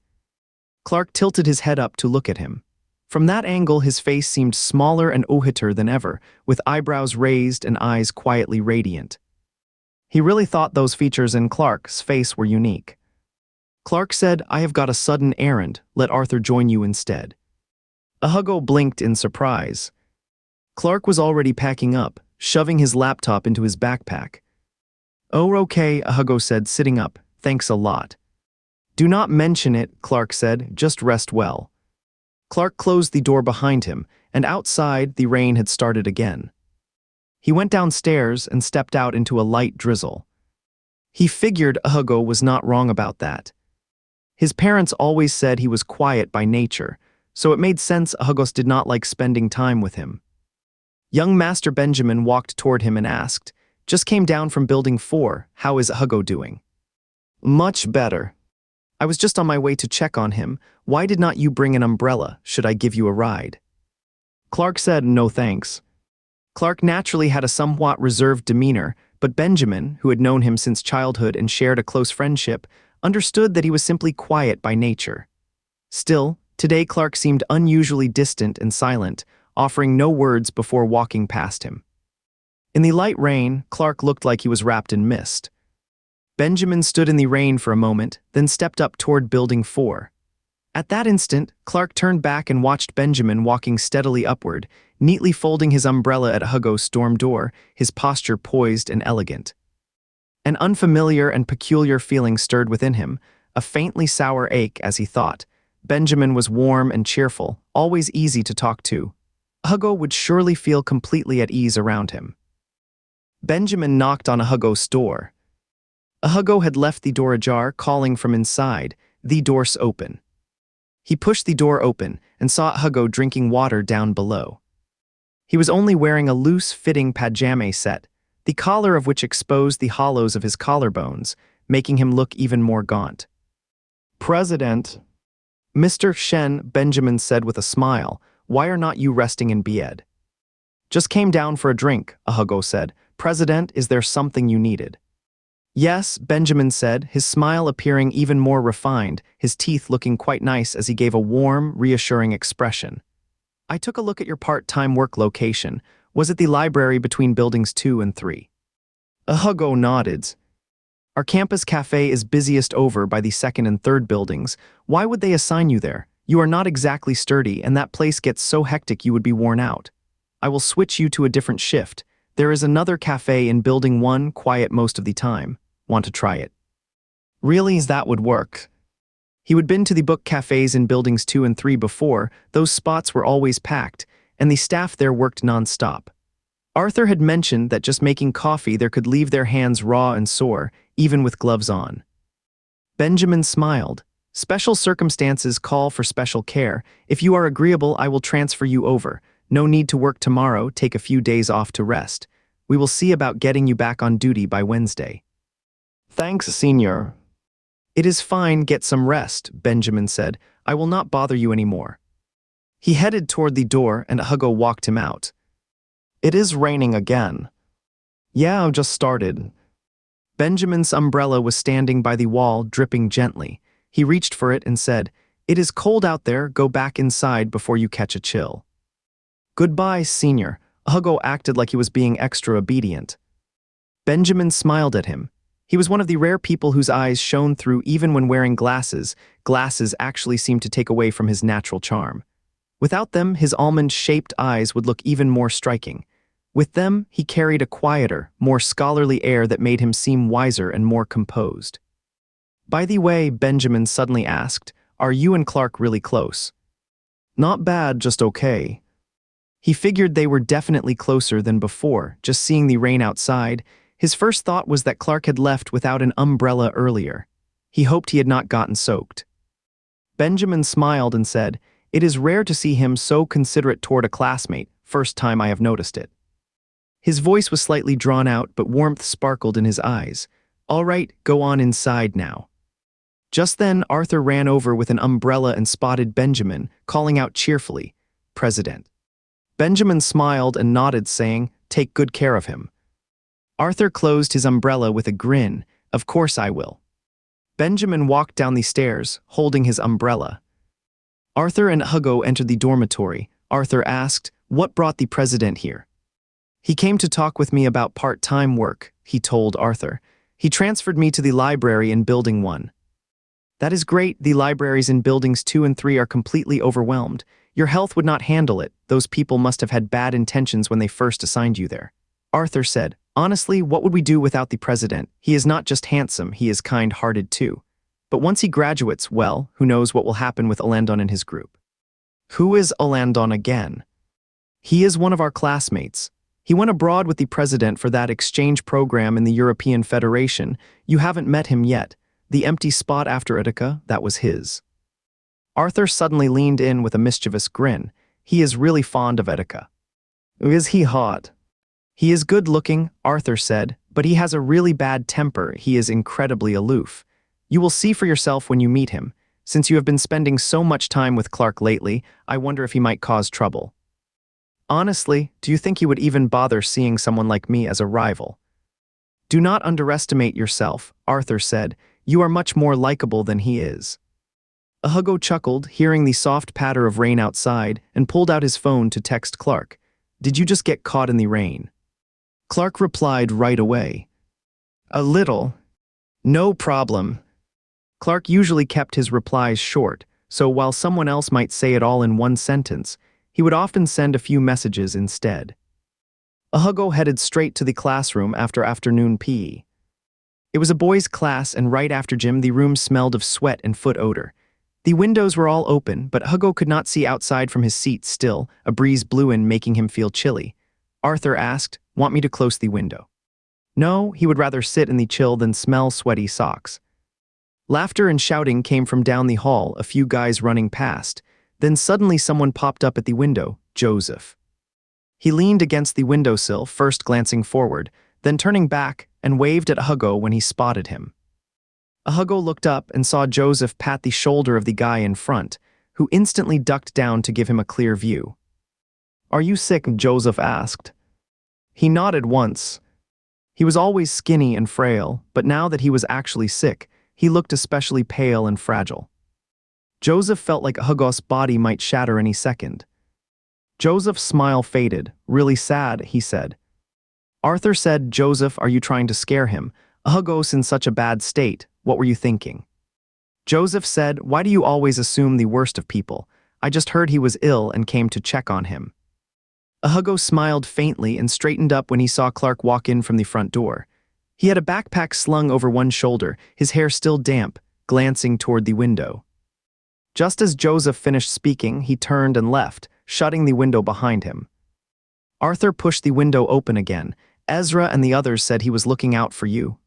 Clark tilted his head up to look at him. From that angle, his face seemed smaller and ohitter than ever, with eyebrows raised and eyes quietly radiant. He really thought those features in Clark's face were unique. Clark said, "I have got a sudden errand. Let Arthur join you instead." Hugo blinked in surprise. Clark was already packing up, shoving his laptop into his backpack. "Oh, okay," Hugo said, sitting up. "Thanks a lot." "Do not mention it," Clark said. "Just rest well." Clark closed the door behind him, and outside the rain had started again. He went downstairs and stepped out into a light drizzle. He figured Hugo was not wrong about that. His parents always said he was quiet by nature, so it made sense Hugo did not like spending time with him. Young Master Benjamin walked toward him and asked, "Just came down from Building 4, how is Hugo doing?" "Much better. I was just on my way to check on him. Why did not you bring an umbrella? Should I give you a ride?" Clark said, "No thanks." Clark naturally had a somewhat reserved demeanor, but Benjamin, who had known him since childhood and shared a close friendship, understood that he was simply quiet by nature. Still, today Clark seemed unusually distant and silent, offering no words before walking past him. In the light rain, Clark looked like he was wrapped in mist. Benjamin stood in the rain for a moment, then stepped up toward Building 4. At that instant, Clark turned back and watched Benjamin walking steadily upward, neatly folding his umbrella at Hugo's storm door, his posture poised and elegant. An unfamiliar and peculiar feeling stirred within him, a faintly sour ache as he thought. Benjamin was warm and cheerful, always easy to talk to. Hugo would surely feel completely at ease around him. Benjamin knocked on Hugo's door. Hugo had left the door ajar, calling from inside, the door's open. He pushed the door open and saw Hugo drinking water down below. He was only wearing a loose-fitting pajama set, the collar of which exposed the hollows of his collarbones, making him look even more gaunt. "President." "Mr. Shen," Benjamin said with a smile, "why are not you resting in bed?" "Just came down for a drink," Hugo said. "President, is there something you needed?" "Yes," Benjamin said, his smile appearing even more refined, his teeth looking quite nice as he gave a warm, reassuring expression. "I took a look at your part-time work location. Was it the library between Buildings 2 and 3? Hugo nodded. "Our campus cafe is busiest over by the 2nd and 3rd buildings. Why would they assign you there? You are not exactly sturdy, and that place gets so hectic you would be worn out. I will switch you to a different shift. There is another cafe in Building 1, quiet most of the time. Want to try it?" Really, that would work. He had been to the book cafes in Buildings 2 and 3 before. Those spots were always packed, and the staff there worked non-stop. Arthur had mentioned that just making coffee there could leave their hands raw and sore, even with gloves on. Benjamin smiled. "Special circumstances call for special care. If you are agreeable, I will transfer you over. No need to work tomorrow, take a few days off to rest. We will see about getting you back on duty by Wednesday." "Thanks, Senior." "It is fine, get some rest," Benjamin said. "I will not bother you anymore." He headed toward the door and Hugo walked him out. "It is raining again." "Yeah, I've just started." Benjamin's umbrella was standing by the wall, dripping gently. He reached for it and said, "It is cold out there, go back inside before you catch a chill." "Goodbye, Senior. Hugo acted like he was being extra obedient. Benjamin smiled at him. He was one of the rare people whose eyes shone through even when wearing glasses. Glasses actually seemed to take away from his natural charm. Without them, his almond-shaped eyes would look even more striking. With them, he carried a quieter, more scholarly air that made him seem wiser and more composed. "By the way," Benjamin suddenly asked, "are you and Clark really close?" "Not bad, just okay." He figured they were definitely closer than before, just seeing the rain outside. His first thought was that Clark had left without an umbrella earlier. He hoped he had not gotten soaked. Benjamin smiled and said, "It is rare to see him so considerate toward a classmate, first time I have noticed it." His voice was slightly drawn out, but warmth sparkled in his eyes. "All right, go on inside now." Just then, Arthur ran over with an umbrella and spotted Benjamin, calling out cheerfully, "President." Benjamin smiled and nodded, saying, "Take good care of him." Arthur closed his umbrella with a grin. "Of course I will." Benjamin walked down the stairs, holding his umbrella. Arthur and Hugo entered the dormitory. Arthur asked, "What brought the president here?" "He came to talk with me about part-time work," he told Arthur. "He transferred me to the library in Building 1. "That is great. The libraries in Buildings 2 and 3 are completely overwhelmed. Your health would not handle it. Those people must have had bad intentions when they first assigned you there." Arthur said, "Honestly, what would we do without the president? He is not just handsome, he is kind-hearted too. But once he graduates, well, who knows what will happen with Alandon and his group." "Who is Alandon again?" "He is one of our classmates. He went abroad with the president for that exchange program in the European Federation. You haven't met him yet. The empty spot after Utica, that was his." Arthur suddenly leaned in with a mischievous grin. "He is really fond of Utica." "Is he hot?" "He is good-looking," Arthur said, "but he has a really bad temper. He is incredibly aloof. You will see for yourself when you meet him. Since you have been spending so much time with Clark lately, I wonder if he might cause trouble." "Honestly, do you think he would even bother seeing someone like me as a rival?" "Do not underestimate yourself," Arthur said. "You are much more likable than he is." Hugo chuckled, hearing the soft patter of rain outside, and pulled out his phone to text Clark. "Did you just get caught in the rain?" Clark replied right away. "A little. No problem." Clark usually kept his replies short, so while someone else might say it all in one sentence, he would often send a few messages instead. Hugo headed straight to the classroom after afternoon PE. It was a boys' class, and right after gym, the room smelled of sweat and foot odor. The windows were all open, but Hugo could not see outside from his seat still. A breeze blew in, making him feel chilly. Arthur asked, "Want me to close the window?" No, he would rather sit in the chill than smell sweaty socks. Laughter and shouting came from down the hall, a few guys running past. Then suddenly someone popped up at the window, Joseph. He leaned against the windowsill, first glancing forward, then turning back, and waved at Hugo when he spotted him. Hugo looked up and saw Joseph pat the shoulder of the guy in front, who instantly ducked down to give him a clear view. "Are you sick?" Joseph asked. He nodded once. He was always skinny and frail, but now that he was actually sick, he looked especially pale and fragile. Joseph felt like Hugo's body might shatter any second. Joseph's smile faded. "Really sad," he said. Arthur said, "Joseph, are you trying to scare him? Hugo's in such a bad state. What were you thinking?" Joseph said, "Why do you always assume the worst of people? I just heard he was ill and came to check on him." Hugo smiled faintly and straightened up when he saw Clark walk in from the front door. He had a backpack slung over one shoulder, his hair still damp, glancing toward the window. Just as Joseph finished speaking, he turned and left, shutting the window behind him. Arthur pushed the window open again. "Ezra and the others said he was looking out for you."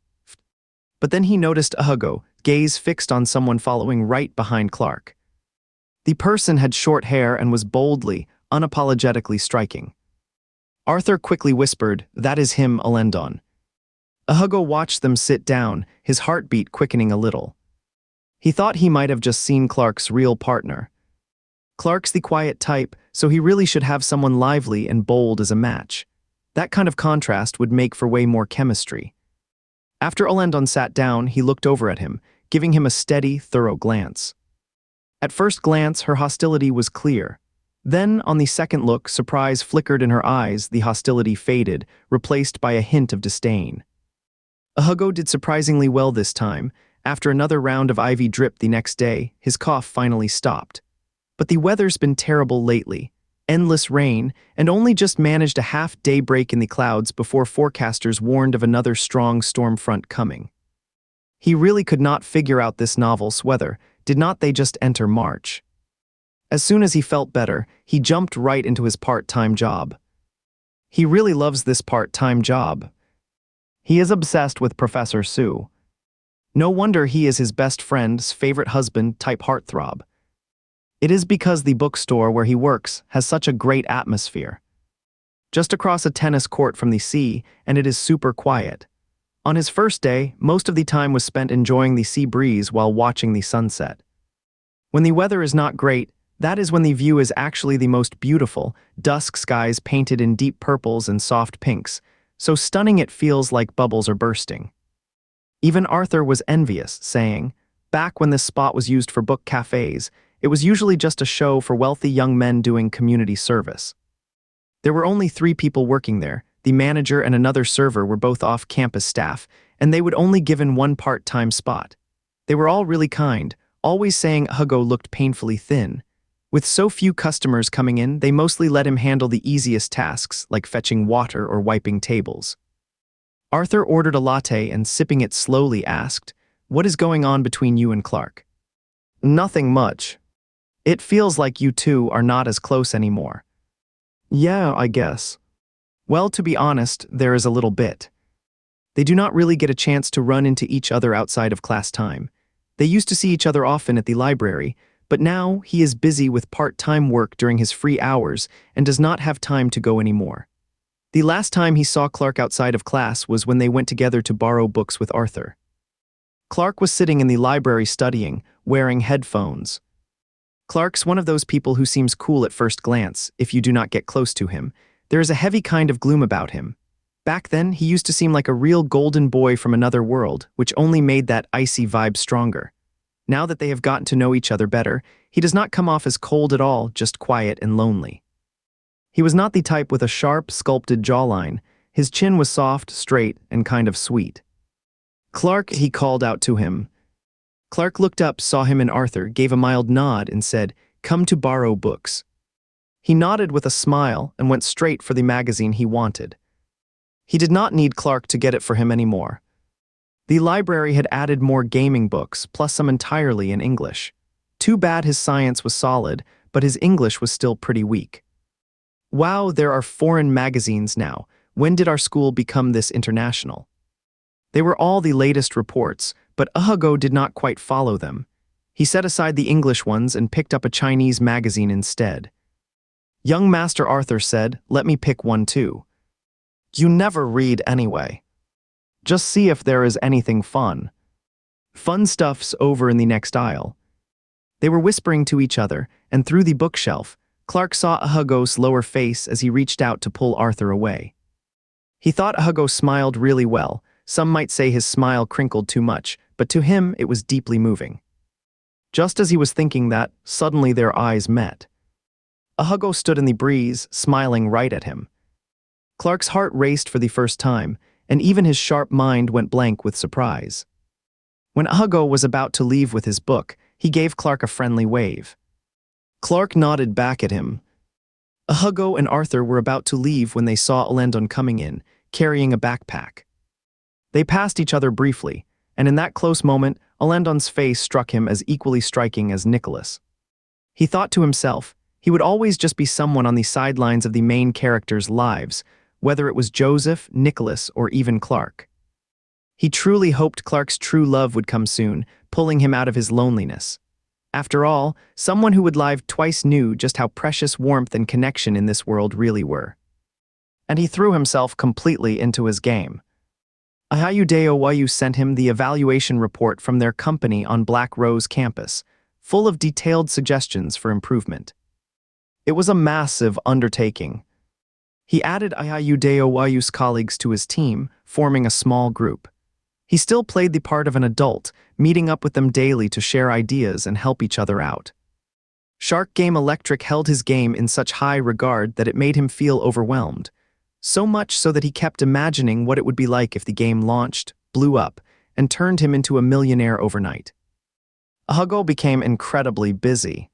But then he noticed Hugo, gaze fixed on someone following right behind Clark. The person had short hair and was boldly, unapologetically striking. Arthur quickly whispered, "That is him, Alandon." Hugo watched them sit down, his heartbeat quickening a little. He thought he might have just seen Clark's real partner. Clark's the quiet type, so he really should have someone lively and bold as a match. That kind of contrast would make for way more chemistry. After Alandon sat down, he looked over at him, giving him a steady, thorough glance. At first glance, her hostility was clear. Then, on the second look, surprise flickered in her eyes, the hostility faded, replaced by a hint of disdain. Hugo did surprisingly well this time. After another round of IV drip the next day, his cough finally stopped. But the weather's been terrible lately. Endless rain, and only just managed a half-day break in the clouds before forecasters warned of another strong storm front coming. He really could not figure out this novel's weather. Did not they just enter March? As soon as he felt better, he jumped right into his part-time job. He really loves this part-time job. He is obsessed with Professor Sue. No wonder he is his best friend's favorite husband type heartthrob. It is because the bookstore where he works has such a great atmosphere. Just across a tennis court from the sea, and it is super quiet. On his first day, most of the time was spent enjoying the sea breeze while watching the sunset. When the weather is not great, that is when the view is actually the most beautiful, dusk skies painted in deep purples and soft pinks, so stunning it feels like bubbles are bursting. Even Arthur was envious, saying, back when this spot was used for book cafes, it was usually just a show for wealthy young men doing community service. There were only 3 people working there. The manager and another server were both off-campus staff, and they would only given one part-time spot. They were all really kind, always saying Hugo looked painfully thin. With so few customers coming in, they mostly let him handle the easiest tasks, like fetching water or wiping tables. Arthur ordered a latte and, sipping it slowly, asked, "What is going on between you and Clark?" "Nothing much. It feels like you two are not as close anymore." "Yeah, I guess." "Well, to be honest, there is a little bit. They do not really get a chance to run into each other outside of class time. They used to see each other often at the library, but now he is busy with part-time work during his free hours and does not have time to go anymore. The last time he saw Clark outside of class was when they went together to borrow books with Arthur. Clark was sitting in the library studying, wearing headphones. Clark's one of those people who seems cool at first glance if you do not get close to him. There is a heavy kind of gloom about him. Back then, he used to seem like a real golden boy from another world, which only made that icy vibe stronger. Now that they have gotten to know each other better, he does not come off as cold at all, just quiet and lonely. He was not the type with a sharp, sculpted jawline. His chin was soft, straight, and kind of sweet. "Clark," he called out to him. Clark looked up, saw him and Arthur, gave a mild nod, and said, "Come to borrow books." He nodded with a smile and went straight for the magazine he wanted. He did not need Clark to get it for him anymore. The library had added more gaming books, plus some entirely in English. Too bad his science was solid, but his English was still pretty weak. Wow, there are foreign magazines now. When did our school become this international? They were all the latest reports, but Hugo did not quite follow them. He set aside the English ones and picked up a Chinese magazine instead. Young Master Arthur said, "Let me pick one too." "You never read anyway. Just see if there is anything fun." "Fun stuff's over in the next aisle." They were whispering to each other, and through the bookshelf, Clark saw Hugo's lower face as he reached out to pull Arthur away. He thought Hugo smiled really well. Some might say his smile crinkled too much, but to him it was deeply moving. Just as he was thinking that, suddenly their eyes met. Hugo stood in the breeze, smiling right at him. Clark's heart raced for the first time, and even his sharp mind went blank with surprise. When Hugo was about to leave with his book, he gave Clark a friendly wave. Clark nodded back at him. Hugo and Arthur were about to leave when they saw Alendon coming in, carrying a backpack. They passed each other briefly, and in that close moment, Alendon's face struck him as equally striking as Nicholas. He thought to himself, he would always just be someone on the sidelines of the main characters' lives, whether it was Joseph, Nicholas, or even Clark. He truly hoped Clark's true love would come soon, pulling him out of his loneliness. After all, someone who would live twice knew just how precious warmth and connection in this world really were. And he threw himself completely into his game. Ayudeo sent him the evaluation report from their company on Black Rose campus, full of detailed suggestions for improvement. It was a massive undertaking. He added Ayudeo's colleagues to his team, forming a small group. He still played the part of an adult, meeting up with them daily to share ideas and help each other out. Shark Game Electric held his game in such high regard that it made him feel overwhelmed. So much so that he kept imagining what it would be like if the game launched, blew up, and turned him into a millionaire overnight. Hugo became incredibly busy.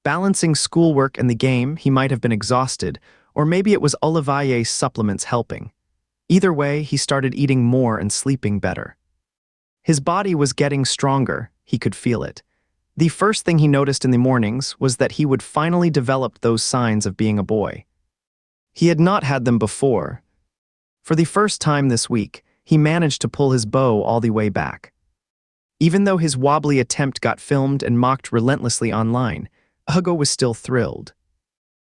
Balancing schoolwork and the game, he might have been exhausted, or maybe it was Olivier's supplements helping. Either way, he started eating more and sleeping better. His body was getting stronger, he could feel it. The first thing he noticed in the mornings was that he would finally develop those signs of being a boy. He had not had them before. For the first time this week, he managed to pull his bow all the way back. Even though his wobbly attempt got filmed and mocked relentlessly online, Hugo was still thrilled.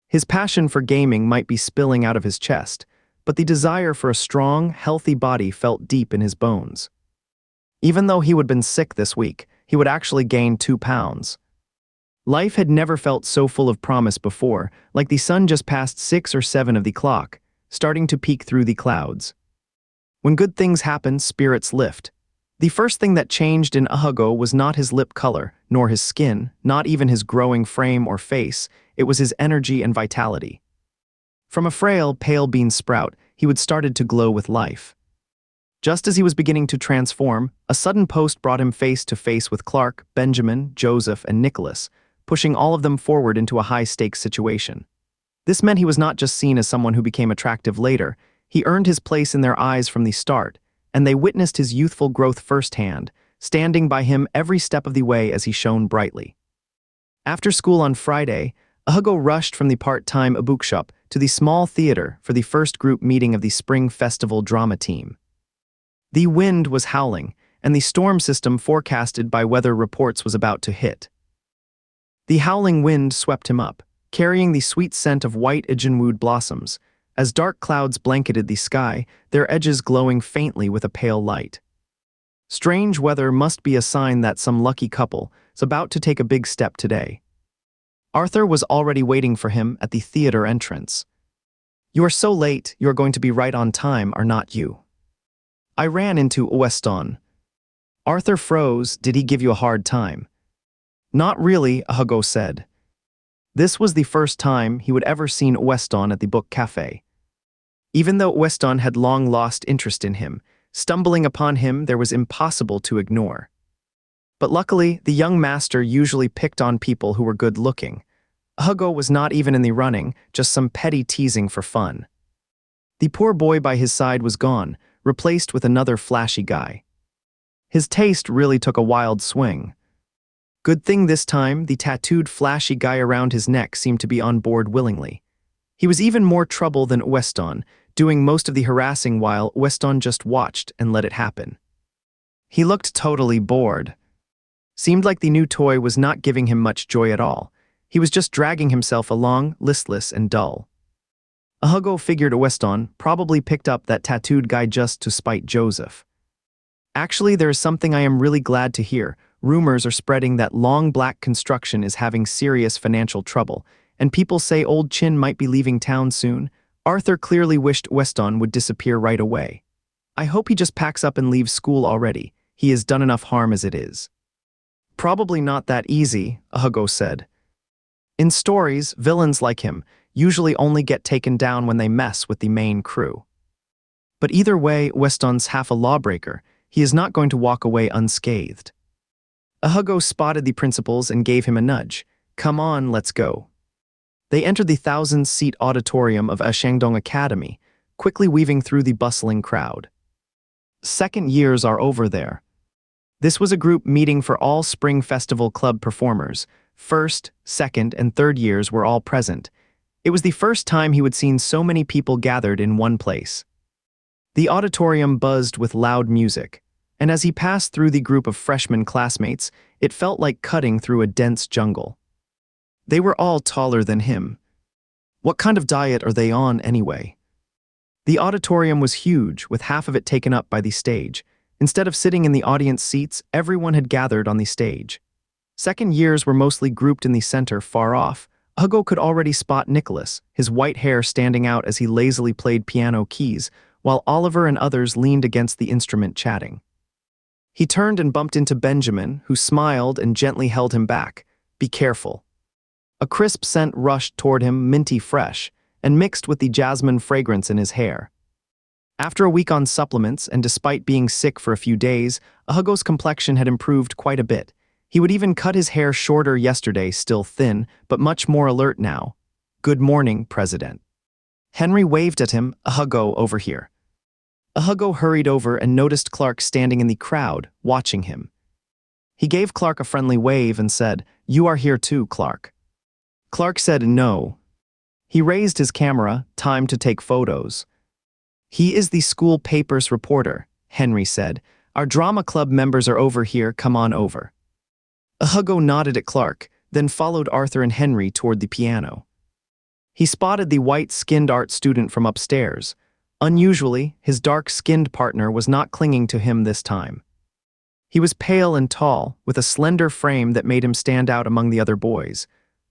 His passion for gaming might be spilling out of his chest, but the desire for a strong, healthy body felt deep in his bones. Even though he would have been sick this week, he would actually gain 2 pounds. Life had never felt so full of promise before, like the sun just passed 6 or 7 of the clock, starting to peek through the clouds. When good things happen, spirits lift. The first thing that changed in Hugo was not his lip color, nor his skin, not even his growing frame or face, it was his energy and vitality. From a frail, pale bean sprout, he would started to glow with life. Just as he was beginning to transform, a sudden post brought him face to face with Clark, Benjamin, Joseph, and Nicholas, pushing all of them forward into a high-stakes situation. This meant he was not just seen as someone who became attractive later, he earned his place in their eyes from the start, and they witnessed his youthful growth firsthand, standing by him every step of the way as he shone brightly. After school on Friday, Hugo rushed from the part-time bookshop to the small theater for the first group meeting of the Spring Festival drama team. The wind was howling, and the storm system forecasted by weather reports was about to hit. The howling wind swept him up, carrying the sweet scent of white Agenwood blossoms, as dark clouds blanketed the sky, their edges glowing faintly with a pale light. Strange weather must be a sign that some lucky couple is about to take a big step today. Arthur was already waiting for him at the theater entrance. "You are so late, you are going to be right on time, are not you?" I ran into Weston. Arthur froze. Did he give you a hard time? Not really, Hugo said. This was the first time he would ever seen Weston at the book cafe. Even though Weston had long lost interest in him, stumbling upon him there was impossible to ignore. But luckily, the young master usually picked on people who were good-looking. Hugo was not even in the running, just some petty teasing for fun. The poor boy by his side was gone, replaced with another flashy guy. His taste really took a wild swing. Good thing this time, the tattooed flashy guy around his neck seemed to be on board willingly. He was even more trouble than Weston, doing most of the harassing while Weston just watched and let it happen. He looked totally bored. Seemed like the new toy was not giving him much joy at all. He was just dragging himself along, listless and dull. Hugo figured Weston probably picked up that tattooed guy just to spite Joseph. Actually, there is something I am really glad to hear. Rumors are spreading that Long Black Construction is having serious financial trouble, and people say Old Chin might be leaving town soon. Arthur clearly wished Weston would disappear right away. I hope he just packs up and leaves school already. He has done enough harm as it is. Probably not that easy, Hugo said. In stories, villains like him usually only get taken down when they mess with the main crew. But either way, Weston's half a lawbreaker. He is not going to walk away unscathed. Hugo spotted the principals and gave him a nudge. Come on, let's go. They entered the 1,000-seat auditorium of Shandong Academy, quickly weaving through the bustling crowd. Second years are over there. This was a group meeting for all Spring Festival Club performers. First, second, and third years were all present. It was the first time he would seen so many people gathered in one place. The auditorium buzzed with loud music, and as he passed through the group of freshman classmates, it felt like cutting through a dense jungle. They were all taller than him. What kind of diet are they on anyway? The auditorium was huge, with half of it taken up by the stage. Instead of sitting in the audience seats, everyone had gathered on the stage. Second years were mostly grouped in the center, far off. Hugo could already spot Nicholas, his white hair standing out as he lazily played piano keys, while Oliver and others leaned against the instrument chatting. He turned and bumped into Benjamin, who smiled and gently held him back. Be careful. A crisp scent rushed toward him, minty fresh, and mixed with the jasmine fragrance in his hair. After a week on supplements, and despite being sick for a few days, Hugo's complexion had improved quite a bit. He would even cut his hair shorter yesterday, still thin, but much more alert now. "Good morning, President." Henry waved at him. "Hugo, over here." Hugo hurried over and noticed Clark standing in the crowd, watching him. He gave Clark a friendly wave and said, "You are here too, Clark." Clark said no. He raised his camera, time to take photos. "He is the school paper's reporter," Henry said. "Our drama club members are over here, come on over." Hugo nodded at Clark, then followed Arthur and Henry toward the piano. He spotted the white-skinned art student from upstairs. Unusually, his dark-skinned partner was not clinging to him this time. He was pale and tall, with a slender frame that made him stand out among the other boys.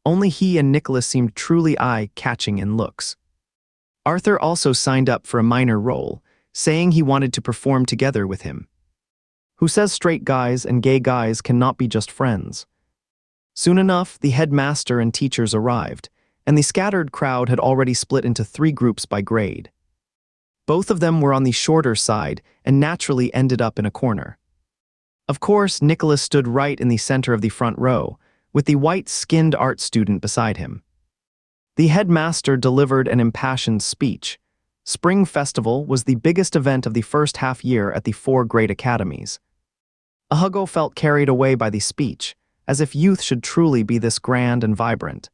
Only he and Nicholas seemed truly eye-catching in looks. Arthur also signed up for a minor role, saying he wanted to perform together with him. Who says straight guys and gay guys cannot be just friends? Soon enough, the headmaster and teachers arrived, and the scattered crowd had already split into 3 groups by grade. Both of them were on the shorter side and naturally ended up in a corner. Of course, Nicholas stood right in the center of the front row, with the white-skinned art student beside him. The headmaster delivered an impassioned speech. Spring Festival was the biggest event of the first half year at the 4 great academies. Hugo felt carried away by the speech, as if youth should truly be this grand and vibrant.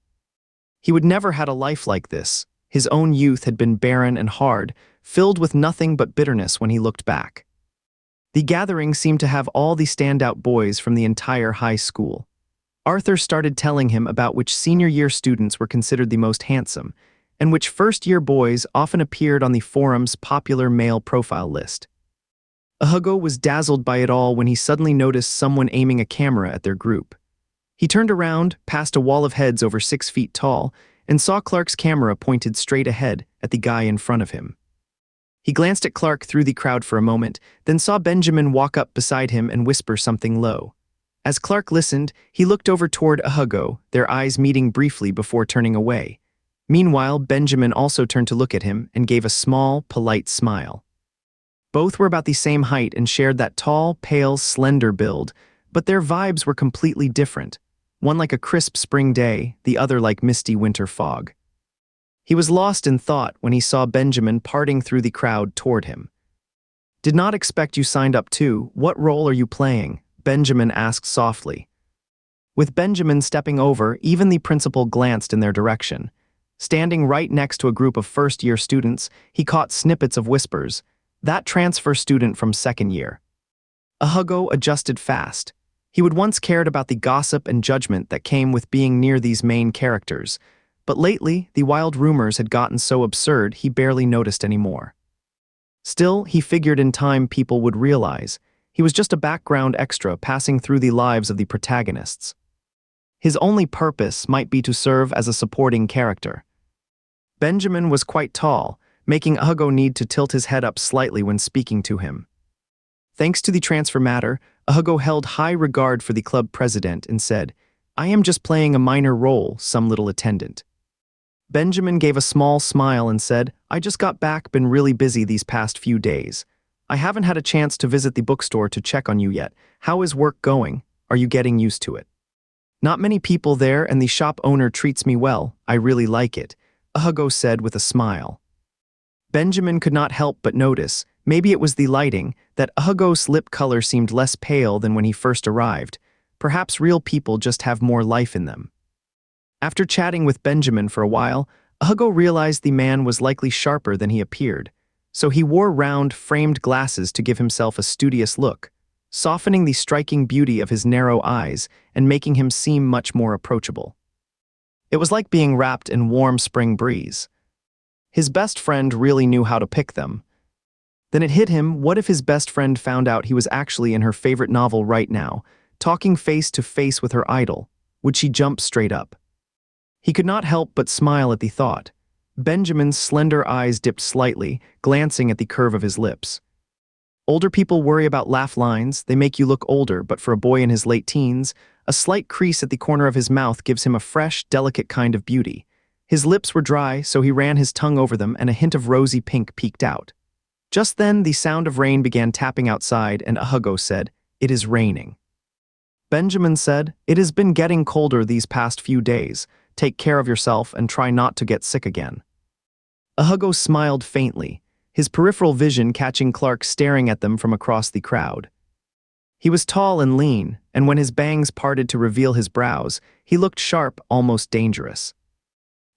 He would never had a life like this. His own youth had been barren and hard, filled with nothing but bitterness when he looked back. The gathering seemed to have all the standout boys from the entire high school. Arthur started telling him about which senior-year students were considered the most handsome, and which first-year boys often appeared on the forum's popular male profile list. Hugo was dazzled by it all when he suddenly noticed someone aiming a camera at their group. He turned around, past a wall of heads over 6 feet tall, and saw Clark's camera pointed straight ahead at the guy in front of him. He glanced at Clark through the crowd for a moment, then saw Benjamin walk up beside him and whisper something low. As Clark listened, he looked over toward Hugo, their eyes meeting briefly before turning away. Meanwhile, Benjamin also turned to look at him and gave a small, polite smile. Both were about the same height and shared that tall, pale, slender build, but their vibes were completely different, one like a crisp spring day, the other like misty winter fog. He was lost in thought when he saw Benjamin parting through the crowd toward him. "Did not expect you signed up too. What role are you playing?" Benjamin asked softly. With Benjamin stepping over, even the principal glanced in their direction. Standing right next to a group of first-year students, he caught snippets of whispers. That transfer student from second year. Hugo adjusted fast. He would once cared about the gossip and judgment that came with being near these main characters, but lately the wild rumors had gotten so absurd he barely noticed anymore. Still, he figured in time people would realize he was just a background extra passing through the lives of the protagonists. His only purpose might be to serve as a supporting character. Benjamin was quite tall, making Hugo need to tilt his head up slightly when speaking to him. Thanks to the transfer matter, Hugo held high regard for the club president and said, "I am just playing a minor role, some little attendant." Benjamin gave a small smile and said, "I just got back, been really busy these past few days. I haven't had a chance to visit the bookstore to check on you yet. How is work going? Are you getting used to it?" "Not many people there and the shop owner treats me well. I really like it," Hugo said with a smile. Benjamin could not help but notice, maybe it was the lighting, that Hugo's lip color seemed less pale than when he first arrived. Perhaps real people just have more life in them. After chatting with Benjamin for a while, Hugo realized the man was likely sharper than he appeared, so he wore round, framed glasses to give himself a studious look, softening the striking beauty of his narrow eyes and making him seem much more approachable. It was like being wrapped in warm spring breeze. His best friend really knew how to pick them. Then it hit him, what if his best friend found out he was actually in her favorite novel right now, talking face to face with her idol? Would she jump straight up? He could not help but smile at the thought. Benjamin's slender eyes dipped slightly, glancing at the curve of his lips. Older people worry about laugh lines, they make you look older, but for a boy in his late teens, A slight crease at the corner of his mouth gives him a fresh, delicate kind of beauty. His lips were dry, so he ran his tongue over them and a hint of rosy pink peeked out. Just then, the sound of rain began tapping outside and Hugo said, "It is raining." Benjamin said, "It has been getting colder these past few days. Take care of yourself and try not to get sick again." Hugo smiled faintly, his peripheral vision catching Clark staring at them from across the crowd. He was tall and lean, and when his bangs parted to reveal his brows, he looked sharp, almost dangerous.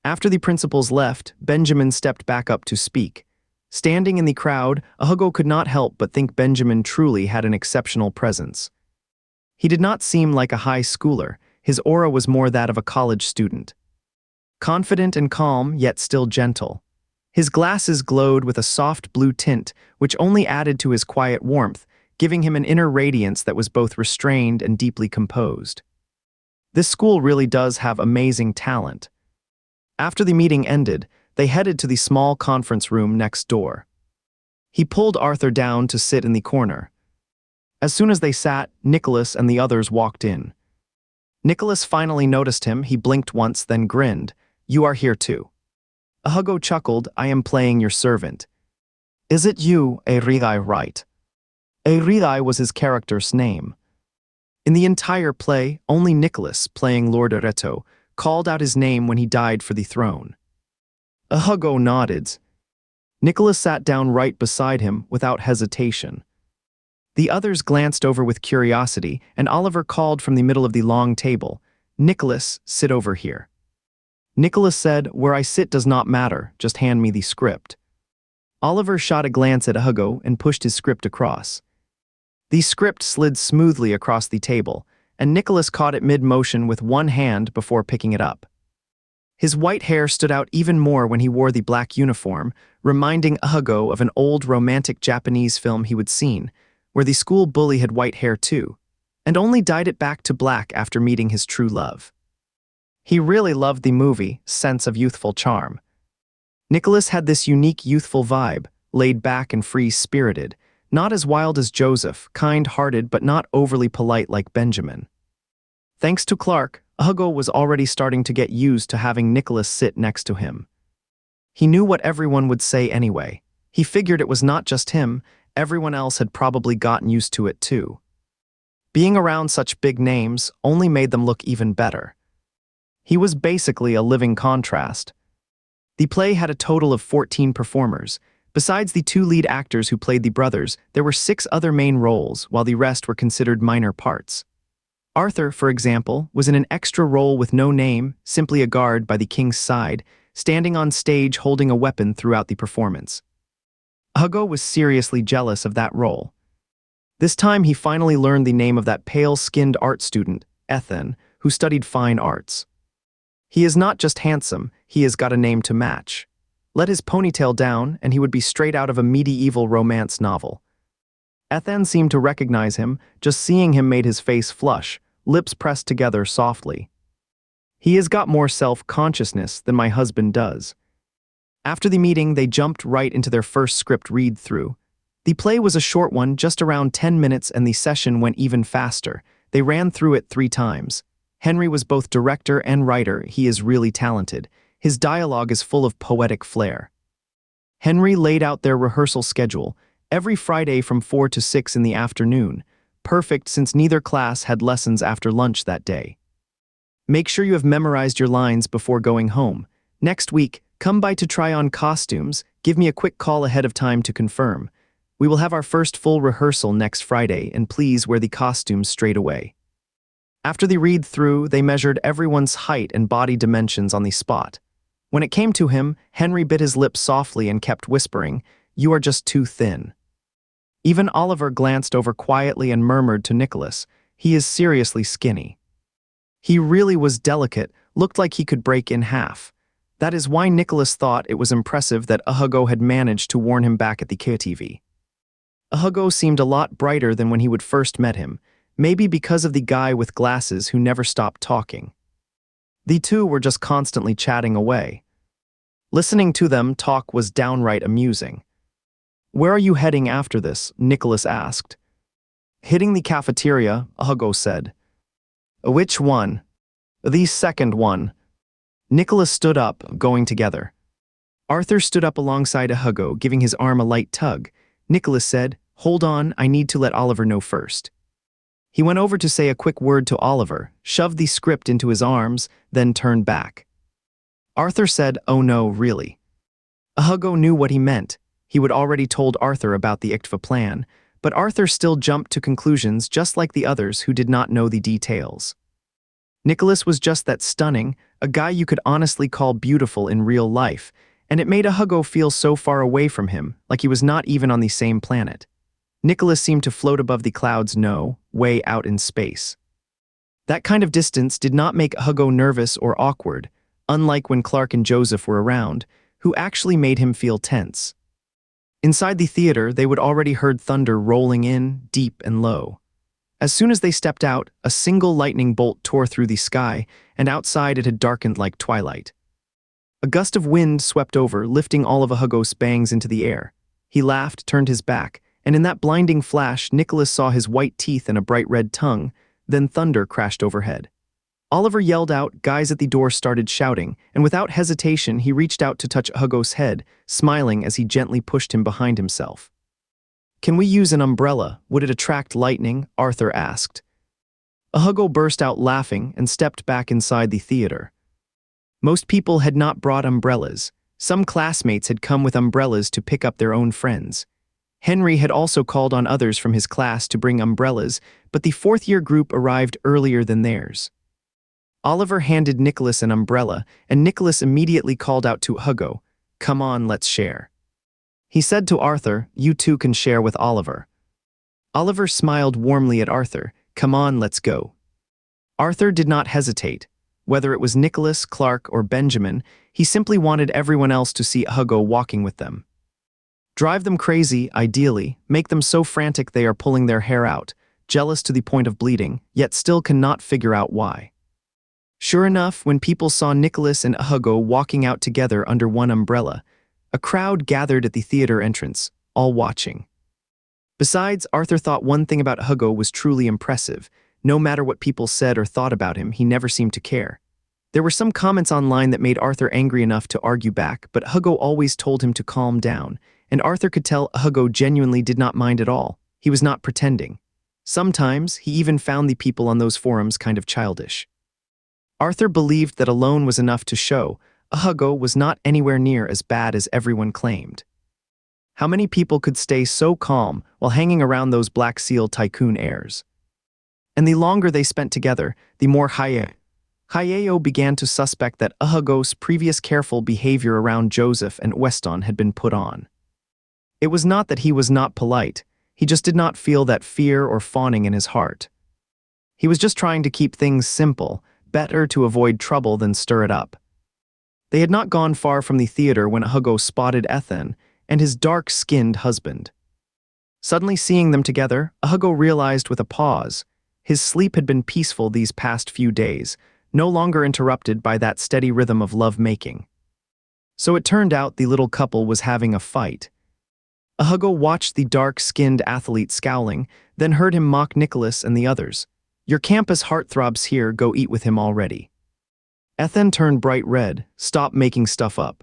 After the principals left, Benjamin stepped back up to speak. Standing in the crowd, Hugo could not help but think Benjamin truly had an exceptional presence. He did not seem like a high schooler, his aura was more that of a college student. Confident and calm, yet still gentle. His glasses glowed with a soft blue tint, which only added to his quiet warmth, giving him an inner radiance that was both restrained and deeply composed. This school really does have amazing talent. After the meeting ended, they headed to the small conference room next door. He pulled Arthur down to sit in the corner. As soon as they sat, Nicholas and the others walked in. Nicholas finally noticed him, he blinked once, then grinned. "You are here too." Hugo chuckled, "I am playing your servant." "Is it you, Erigai, right?" Erigai was his character's name. In the entire play, only Nicholas, playing Lord Areto, called out his name when he died for the throne. Hugo nodded. Nicholas sat down right beside him without hesitation. The others glanced over with curiosity, and Oliver called from the middle of the long table, "Nicholas, sit over here." Nicholas said, "Where I sit does not matter, just hand me the script." Oliver shot a glance at Hugo and pushed his script across. The script slid smoothly across the table, and Nicholas caught it mid-motion with one hand before picking it up. His white hair stood out even more when he wore the black uniform, reminding Hugo of an old romantic Japanese film he would seen, where the school bully had white hair too, and only dyed it back to black after meeting his true love. He really loved the movie, sense of youthful charm. Nicholas had this unique youthful vibe, laid back and free-spirited, not as wild as Joseph, kind-hearted but not overly polite like Benjamin. Thanks to Clark, Hugo was already starting to get used to having Nicholas sit next to him. He knew what everyone would say anyway. He figured it was not just him, everyone else had probably gotten used to it too. Being around such big names only made them look even better. He was basically a living contrast. The play had a total of 14 performers. Besides the two lead actors who played the brothers, there were 6 other main roles, while the rest were considered minor parts. Arthur, for example, was in an extra role with no name, simply a guard by the king's side, standing on stage holding a weapon throughout the performance. Hugo was seriously jealous of that role. This time he finally learned the name of that pale-skinned art student, Ethan, who studied fine arts. He is not just handsome, he has got a name to match. Let his ponytail down, and he would be straight out of a medieval romance novel. Ethan seemed to recognize him, just seeing him made his face flush, lips pressed together softly. He has got more self-consciousness than my husband does. After the meeting, they jumped right into their first script read-through. The play was a short one, just around 10 minutes, and the session went even faster. They ran through it 3 times. Henry was both director and writer, he is really talented. His dialogue is full of poetic flair. Henry laid out their rehearsal schedule, every Friday from 4 to 6 in the afternoon, perfect since neither class had lessons after lunch that day. Make sure you have memorized your lines before going home. Next week, come by to try on costumes, give me a quick call ahead of time to confirm. We will have our first full rehearsal next Friday, and please wear the costumes straight away. After the read-through, they measured everyone's height and body dimensions on the spot. When it came to him, Henry bit his lips softly and kept whispering, "You are just too thin." Even Oliver glanced over quietly and murmured to Nicholas, "He is seriously skinny." He really was delicate, looked like he could break in half. That is why Nicholas thought it was impressive that Hugo had managed to warn him back at the KTV. Hugo seemed a lot brighter than when he would first met him, maybe because of the guy with glasses who never stopped talking. The two were just constantly chatting away. Listening to them talk was downright amusing. "Where are you heading after this?" Nicholas asked. "Hitting the cafeteria," Hugo said. Which one? The second one. Nicholas stood up, going together. Arthur stood up alongside Hugo, giving his arm a light tug. Nicholas said, "Hold on, I need to let Oliver know first." He went over to say a quick word to Oliver, shoved the script into his arms, then turned back. Arthur said, "Oh no, really." Hugo knew what he meant. He would already told Arthur about the ICTFA plan, but Arthur still jumped to conclusions just like the others who did not know the details. Nicholas was just that stunning, a guy you could honestly call beautiful in real life, and it made Hugo feel so far away from him, like he was not even on the same planet. Nicholas seemed to float above the clouds, way out in space. That kind of distance did not make Hugo nervous or awkward, unlike when Clark and Joseph were around, who actually made him feel tense. Inside the theater, they would already heard thunder rolling in, deep and low. As soon as they stepped out, a single lightning bolt tore through the sky, and outside it had darkened like twilight. A gust of wind swept over, lifting all of Hugo's bangs into the air. He laughed, turned his back, and in that blinding flash, Nicholas saw his white teeth and a bright red tongue, then thunder crashed overhead. Oliver yelled out, guys at the door started shouting, and without hesitation he reached out to touch Hugo's head, smiling as he gently pushed him behind himself. "Can we use an umbrella? Would it attract lightning?" Arthur asked. Hugo burst out laughing and stepped back inside the theater. Most people had not brought umbrellas. Some classmates had come with umbrellas to pick up their own friends. Henry had also called on others from his class to bring umbrellas, but the fourth-year group arrived earlier than theirs. Oliver handed Nicholas an umbrella, and Nicholas immediately called out to Hugo, "Come on, let's share." He said to Arthur, "You two can share with Oliver." Oliver smiled warmly at Arthur, "Come on, let's go." Arthur did not hesitate. Whether it was Nicholas, Clark, or Benjamin, he simply wanted everyone else to see Hugo walking with them. Drive them crazy, ideally, make them so frantic they are pulling their hair out, jealous to the point of bleeding, yet still cannot figure out why. Sure enough, when people saw Nicholas and Hugo walking out together under one umbrella, a crowd gathered at the theater entrance, all watching. Besides, Arthur thought one thing about Hugo was truly impressive. No matter what people said or thought about him, he never seemed to care. There were some comments online that made Arthur angry enough to argue back, but Hugo always told him to calm down, and Arthur could tell Hugo genuinely did not mind at all. He was not pretending. Sometimes, he even found the people on those forums kind of childish. Arthur believed that alone was enough to show Hugo was not anywhere near as bad as everyone claimed. How many people could stay so calm while hanging around those Black Seal tycoon heirs? And the longer they spent together, the more Hayao began to suspect that Hugo's previous careful behavior around Joseph and Weston had been put on. It was not that he was not polite, he just did not feel that fear or fawning in his heart. He was just trying to keep things simple, better to avoid trouble than stir it up. They had not gone far from the theater when Hugo spotted Ethan and his dark-skinned husband. Suddenly seeing them together, Hugo realized with a pause, his sleep had been peaceful these past few days, no longer interrupted by that steady rhythm of love-making. So it turned out the little couple was having a fight. Hugo watched the dark-skinned athlete scowling, then heard him mock Nicholas and the others. "Your campus heartthrobs here, go eat with him already." Ethan turned bright red, "Stop making stuff up."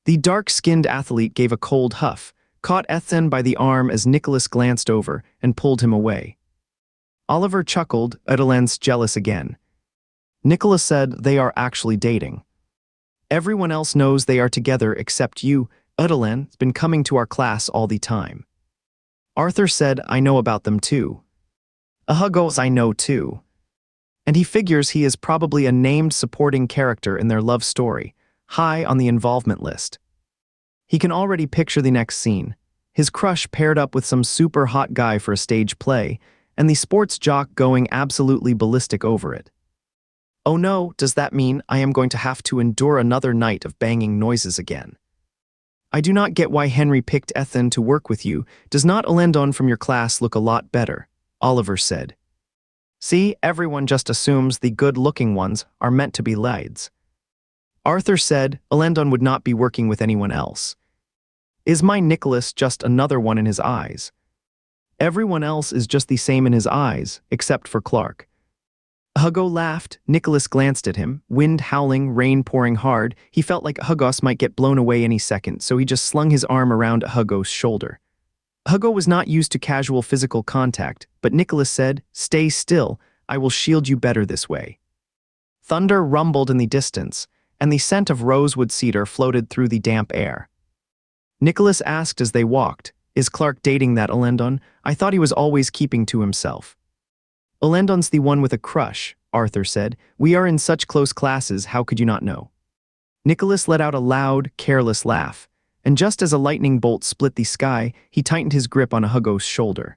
The dark-skinned athlete gave a cold huff, caught Ethan by the arm as Nicholas glanced over, and pulled him away. Oliver chuckled, Adelen's jealous again. Nicholas said they are actually dating. "Everyone else knows they are together except you. Adelen's been coming to our class all the time." Arthur said, "I know about them too." Hugo's I know too. And he figures he is probably a named supporting character in their love story, high on the involvement list. He can already picture the next scene, his crush paired up with some super hot guy for a stage play, and the sports jock going absolutely ballistic over it. Oh no, does that mean I am going to have to endure another night of banging noises again? I do not get why Henry picked Ethan to work with you. Does not Elendon from your class look a lot better? Oliver said. See, everyone just assumes the good-looking ones are meant to be lads. Arthur said, Elendon would not be working with anyone else. Is my Nicholas just another one in his eyes? Everyone else is just the same in his eyes, except for Clark. Hugo laughed. Nicholas glanced at him. Wind howling, rain pouring hard. He felt like Hugos might get blown away any second, so he just slung his arm around Hugo's shoulder. Hugo was not used to casual physical contact, but Nicholas said, "Stay still, I will shield you better this way." Thunder rumbled in the distance, and the scent of rosewood cedar floated through the damp air. Nicholas asked as they walked, "Is Clark dating that Elendon? I thought he was always keeping to himself." "Elendon's the one with a crush," Arthur said. "We are in such close classes, how could you not know?" Nicholas let out a loud, careless laugh, and just as a lightning bolt split the sky, he tightened his grip on Hugo's shoulder.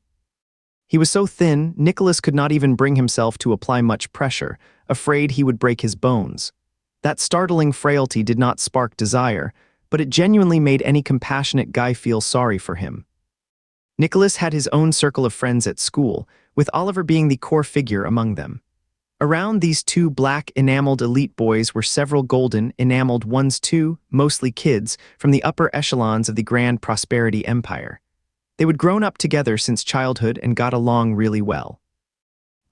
He was so thin, Nicholas could not even bring himself to apply much pressure, afraid he would break his bones. That startling frailty did not spark desire, but it genuinely made any compassionate guy feel sorry for him. Nicholas had his own circle of friends at school, with Oliver being the core figure among them. Around these two black enameled elite boys were several golden enameled ones too, mostly kids, from the upper echelons of the Grand Prosperity Empire. They would grown up together since childhood and got along really well.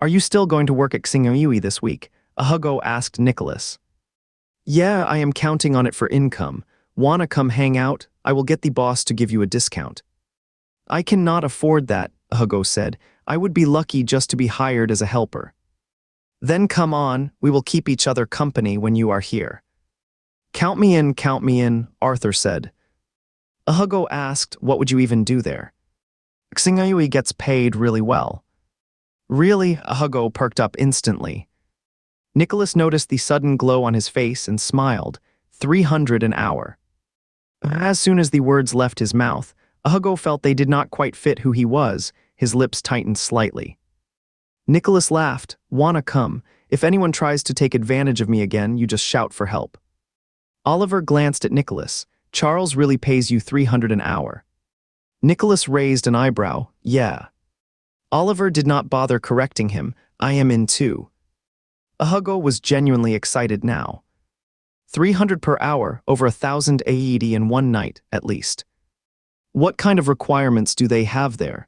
"Are you still going to work at Xingyue this week?" Hugo asked Nicholas. "Yeah, I am counting on it for income. Wanna come hang out? I will get the boss to give you a discount." "I cannot afford that," Hugo said. "I would be lucky just to be hired as a helper." "Then come on, we will keep each other company when you are here." Count me in," Arthur said. Hugo asked, "What would you even do there?" "Xingyue gets paid really well." "Really?" Hugo perked up instantly. Nicholas noticed the sudden glow on his face and smiled. 300 an hour. As soon as the words left his mouth, Hugo felt they did not quite fit who he was. His lips tightened slightly. Nicholas laughed. "Wanna come? If anyone tries to take advantage of me again, you just shout for help." Oliver glanced at Nicholas. "Charles really pays you 300 an hour." Nicholas raised an eyebrow. "Yeah." Oliver did not bother correcting him. "I am in too." Hugo was genuinely excited now. 300 per hour, over 1,000 AED in one night, at least. What kind of requirements do they have there?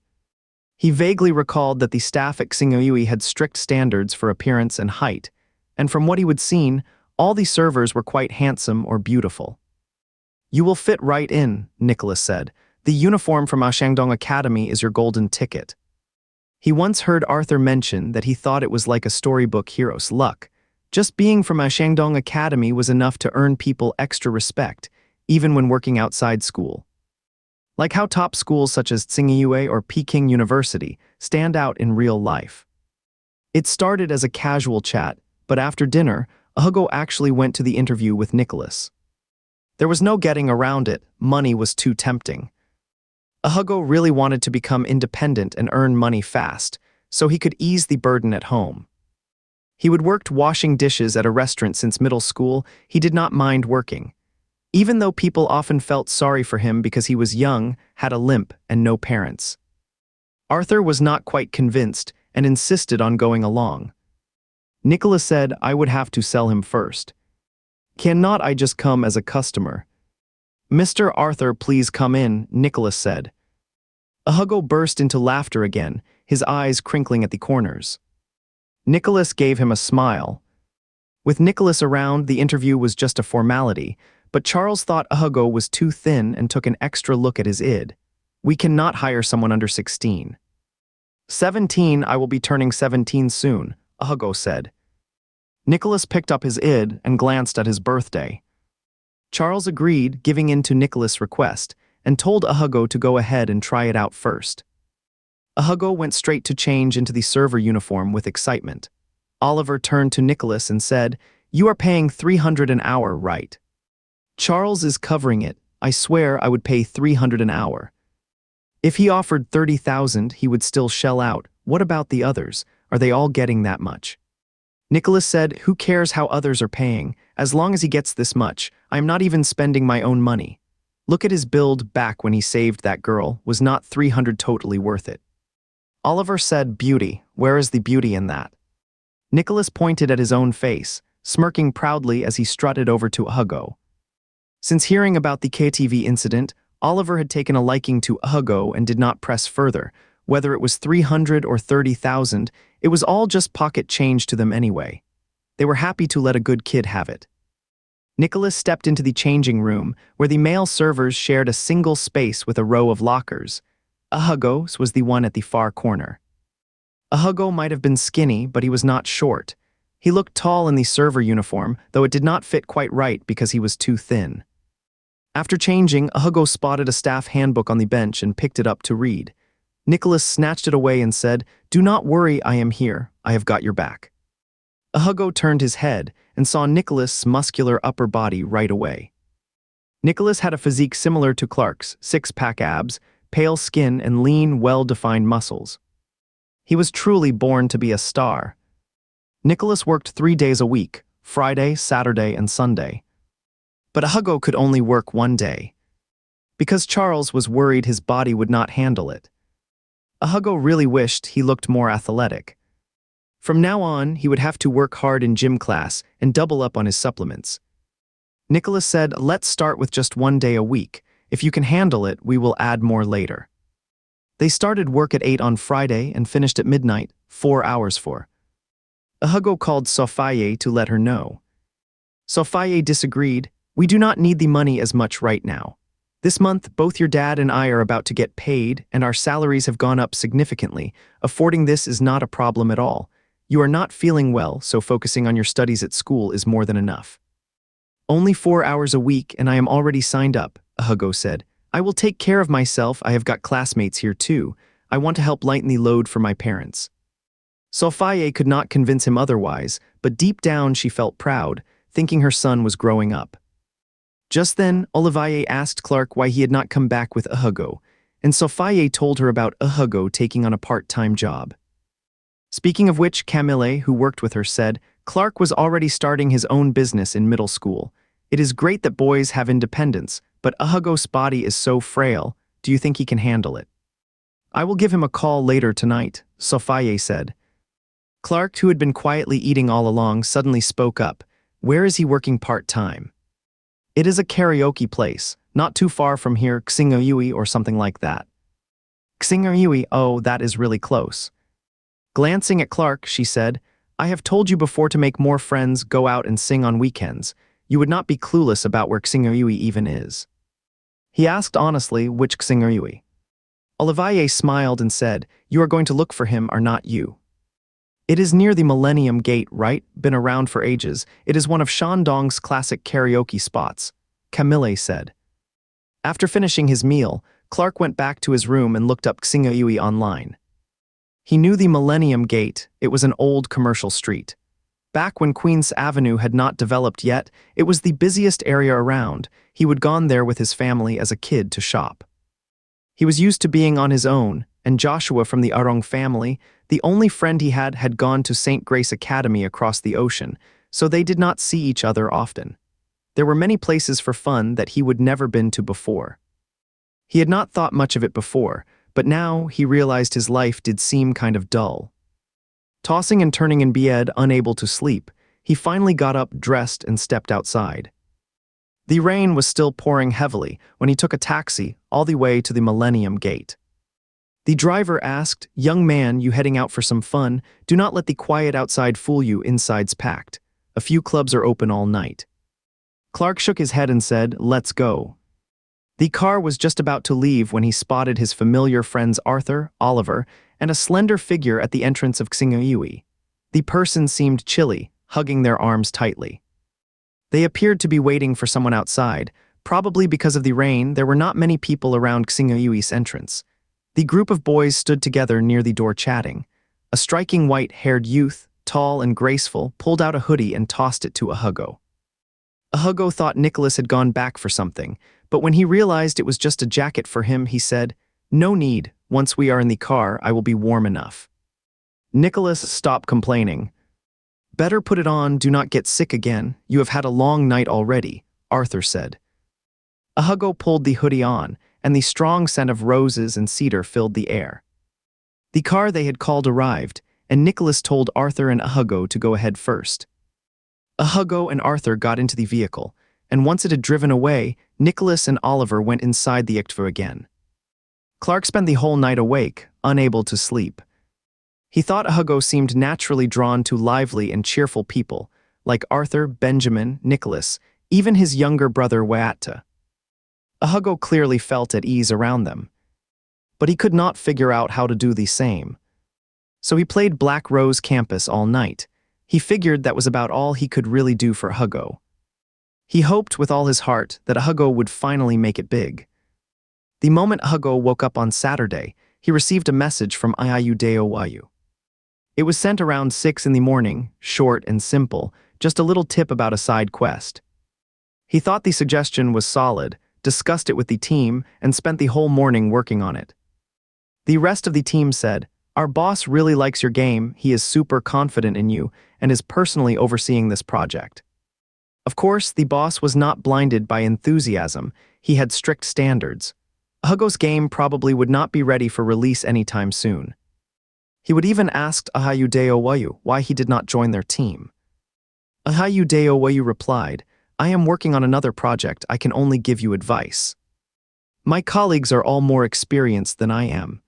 He vaguely recalled that the staff at Xingyue had strict standards for appearance and height, and from what he would seen, all the servers were quite handsome or beautiful. "You will fit right in," Nicholas said. "The uniform from Shandong Academy is your golden ticket." He once heard Arthur mention that he thought it was like a storybook hero's luck. Just being from Shandong Academy was enough to earn people extra respect, even when working outside school. Like how top schools such as Tsingyue or Peking University stand out in real life. It started as a casual chat, but after dinner, Hugo actually went to the interview with Nicholas. There was no getting around it. Money was too tempting. Hugo really wanted to become independent and earn money fast, so he could ease the burden at home. He would worked washing dishes at a restaurant since middle school. He did not mind working. Even though people often felt sorry for him because he was young, had a limp, and no parents. Arthur was not quite convinced and insisted on going along. Nicholas said, "I would have to sell him first. Cannot I just come as a customer?" "Mr. Arthur, please come in," Nicholas said. Hugo burst into laughter again, his eyes crinkling at the corners. Nicholas gave him a smile. With Nicholas around, the interview was just a formality, but Charles thought Hugo was too thin and took an extra look at his id. "We cannot hire someone under 16. 17, I will be turning 17 soon," Hugo said. Nicholas picked up his id and glanced at his birthday. Charles agreed, giving in to Nicholas' request, and told Hugo to go ahead and try it out first. Hugo went straight to change into the server uniform with excitement. Oliver turned to Nicholas and said, "You are paying 300 an hour, right?" "Charles is covering it. I swear I would pay 300 an hour." If he offered 30,000, he would still shell out. What about the others? Are they all getting that much? Nicholas said, "Who cares how others are paying? As long as he gets this much, I am not even spending my own money. Look at his build back when he saved that girl. Was not 300 totally worth it?" Oliver said, "Beauty. Where is the beauty in that?" Nicholas pointed at his own face, smirking proudly as he strutted over to Hugo. Since hearing about the KTV incident, Oliver had taken a liking to Hugo and did not press further, Whether it was 300 or 30,000, it was all just pocket change to them anyway. They were happy to let a good kid have it. Nicholas stepped into the changing room, where the male servers shared a single space with a row of lockers. Hugo's was the one at the far corner. Hugo might have been skinny, but he was not short. He looked tall in the server uniform, though it did not fit quite right because he was too thin. After changing, Hugo spotted a staff handbook on the bench and picked it up to read. Nicholas snatched it away and said, "Do not worry, I am here. I have got your back." Hugo turned his head and saw Nicholas' muscular upper body right away. Nicholas had a physique similar to Clark's, six-pack abs, pale skin, and lean, well-defined muscles. He was truly born to be a star. Nicholas worked 3 days a week, Friday, Saturday, and Sunday. But Hugo could only work one day, because Charles was worried his body would not handle it. Hugo really wished he looked more athletic. From now on, he would have to work hard in gym class and double up on his supplements. Nicholas said, "Let's start with just 1 day a week. If you can handle it, we will add more later." They started work at 8 on Friday and finished at midnight, 4 hours for. Hugo called Sophie to let her know. Sophie disagreed. "We do not need the money as much right now. This month, both your dad and I are about to get paid, and our salaries have gone up significantly. Affording this is not a problem at all. You are not feeling well, so focusing on your studies at school is more than enough." "Only 4 hours a week, and I am already signed up," Hugo said. "I will take care of myself. I have got classmates here too. I want to help lighten the load for my parents." Sophie could not convince him otherwise, but deep down she felt proud, thinking her son was growing up. Just then, Olivier asked Clark why he had not come back with Hugo, and Sophie told her about Hugo taking on a part-time job. Speaking of which, Camille, who worked with her, said, "Clark was already starting his own business in middle school. It is great that boys have independence, but Hugo's body is so frail. Do you think he can handle it?" "I will give him a call later tonight," Sophie said. Clark, who had been quietly eating all along, suddenly spoke up. "Where is he working part-time?" "It is a karaoke place, not too far from here, Xing'Yui or something like that." "Xing'Yui, oh, that is really close." Glancing at Clark, she said, "I have told you before to make more friends, go out and sing on weekends. You would not be clueless about where Xing'Yui even is." He asked honestly, "Which Xing'Yui?" Olivier smiled and said, "You are going to look for him, are not you?" "It is near the Millennium Gate, right? Been around for ages. It is one of Shandong's classic karaoke spots," Camille said. After finishing his meal, Clark went back to his room and looked up Xing'Yui online. He knew the Millennium Gate. It was an old commercial street. Back when Queen's Avenue had not developed yet, it was the busiest area around. He would gone there with his family as a kid to shop. He was used to being on his own, and Joshua from the Arong family, the only friend he had gone to St. Grace Academy across the ocean, so they did not see each other often. There were many places for fun that he would never been to before. He had not thought much of it before, but now he realized his life did seem kind of dull. Tossing and turning in bed, unable to sleep, he finally got up, dressed, and stepped outside. The rain was still pouring heavily when he took a taxi all the way to the Millennium Gate. The driver asked, "Young man, you heading out for some fun? Do not let the quiet outside fool you, inside's packed. A few clubs are open all night." Clark shook his head and said, "Let's go." The car was just about to leave when he spotted his familiar friends Arthur, Oliver, and a slender figure at the entrance of Xing'Yui. The person seemed chilly, hugging their arms tightly. They appeared to be waiting for someone outside. Probably because of the rain, there were not many people around Xing'Yui's entrance. The group of boys stood together near the door chatting. A striking white-haired youth, tall and graceful, pulled out a hoodie and tossed it to Hugo. Hugo thought Nicholas had gone back for something, but when he realized it was just a jacket for him, he said, "No need. Once we are in the car, I will be warm enough." Nicholas stopped complaining. "Better put it on, do not get sick again. You have had a long night already," Arthur said. Hugo pulled the hoodie on, and the strong scent of roses and cedar filled the air. The car they had called arrived, and Nicholas told Arthur and Hugo to go ahead first. Hugo and Arthur got into the vehicle, and once it had driven away, Nicholas and Oliver went inside the ICTV again. Clark spent the whole night awake, unable to sleep. He thought Hugo seemed naturally drawn to lively and cheerful people, like Arthur, Benjamin, Nicholas, even his younger brother Watta. Hugo clearly felt at ease around them. But he could not figure out how to do the same. So he played Black Rose Campus all night. He figured that was about all he could really do for Hugo. He hoped with all his heart that Hugo would finally make it big. The moment Hugo woke up on Saturday, he received a message from Iudeoyu. It was sent around 6 in the morning, short and simple, just a little tip about a side quest. He thought the suggestion was solid, discussed it with the team, and spent the whole morning working on it. The rest of the team said, "Our boss really likes your game, he is super confident in you, and is personally overseeing this project." Of course, the boss was not blinded by enthusiasm, he had strict standards. Hugo's game probably would not be ready for release anytime soon. He would even ask Iudeoyu why he did not join their team. Iudeoyu replied, "I am working on another project, I can only give you advice. My colleagues are all more experienced than I am."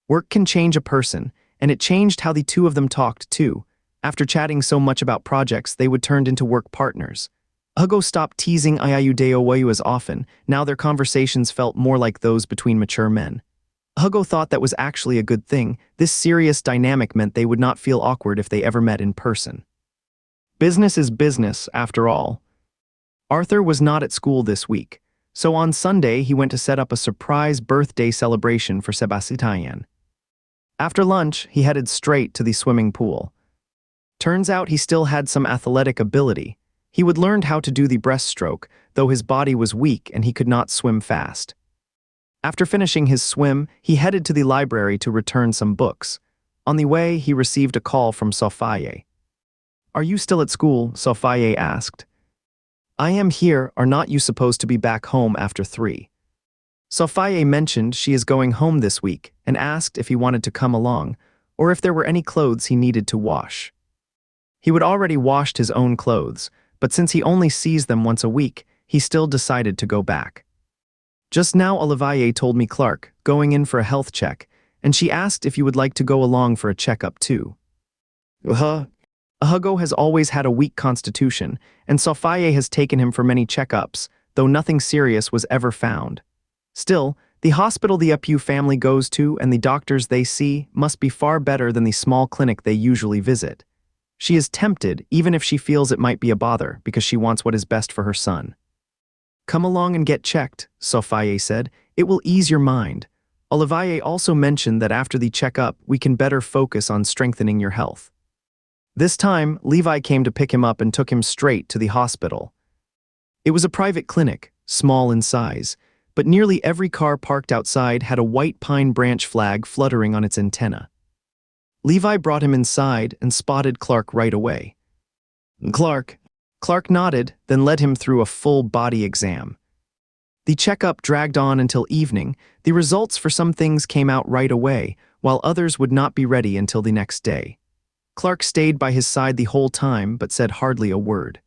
Work can change a person, and it changed how the two of them talked too. After chatting so much about projects, they would turn into work partners. Hugo stopped teasing Iudeoyu as often, now their conversations felt more like those between mature men. Hugo thought that was actually a good thing, this serious dynamic meant they would not feel awkward if they ever met in person. Business is business, after all. Arthur was not at school this week, so on Sunday he went to set up a surprise birthday celebration for Sebastian. After lunch, he headed straight to the swimming pool. Turns out he still had some athletic ability. He would learn how to do the breaststroke, though his body was weak and he could not swim fast. After finishing his swim, he headed to the library to return some books. On the way, he received a call from Sophie. "Are you still at school?" Sophie asked. "I am here, are not you supposed to be back home after 3? Sophie mentioned she is going home this week and asked if he wanted to come along, or if there were any clothes he needed to wash. He would already washed his own clothes, but since he only sees them once a week, he still decided to go back. "Just now Olivier told me Clark, going in for a health check, and she asked if you would like to go along for a checkup too." Hugo has always had a weak constitution, and Sophie has taken him for many checkups, though nothing serious was ever found. Still, the hospital the Upu family goes to and the doctors they see must be far better than the small clinic they usually visit. She is tempted, even if she feels it might be a bother, because she wants what is best for her son. "Come along and get checked," Sophie said. "It will ease your mind. Olivier also mentioned that after the checkup, we can better focus on strengthening your health." This time, Levi came to pick him up and took him straight to the hospital. It was a private clinic, small in size, but nearly every car parked outside had a white pine branch flag fluttering on its antenna. Levi brought him inside and spotted Clark right away. "Clark." Clark nodded, then led him through a full body exam. The checkup dragged on until evening. The results for some things came out right away, while others would not be ready until the next day. Clark stayed by his side the whole time but said hardly a word.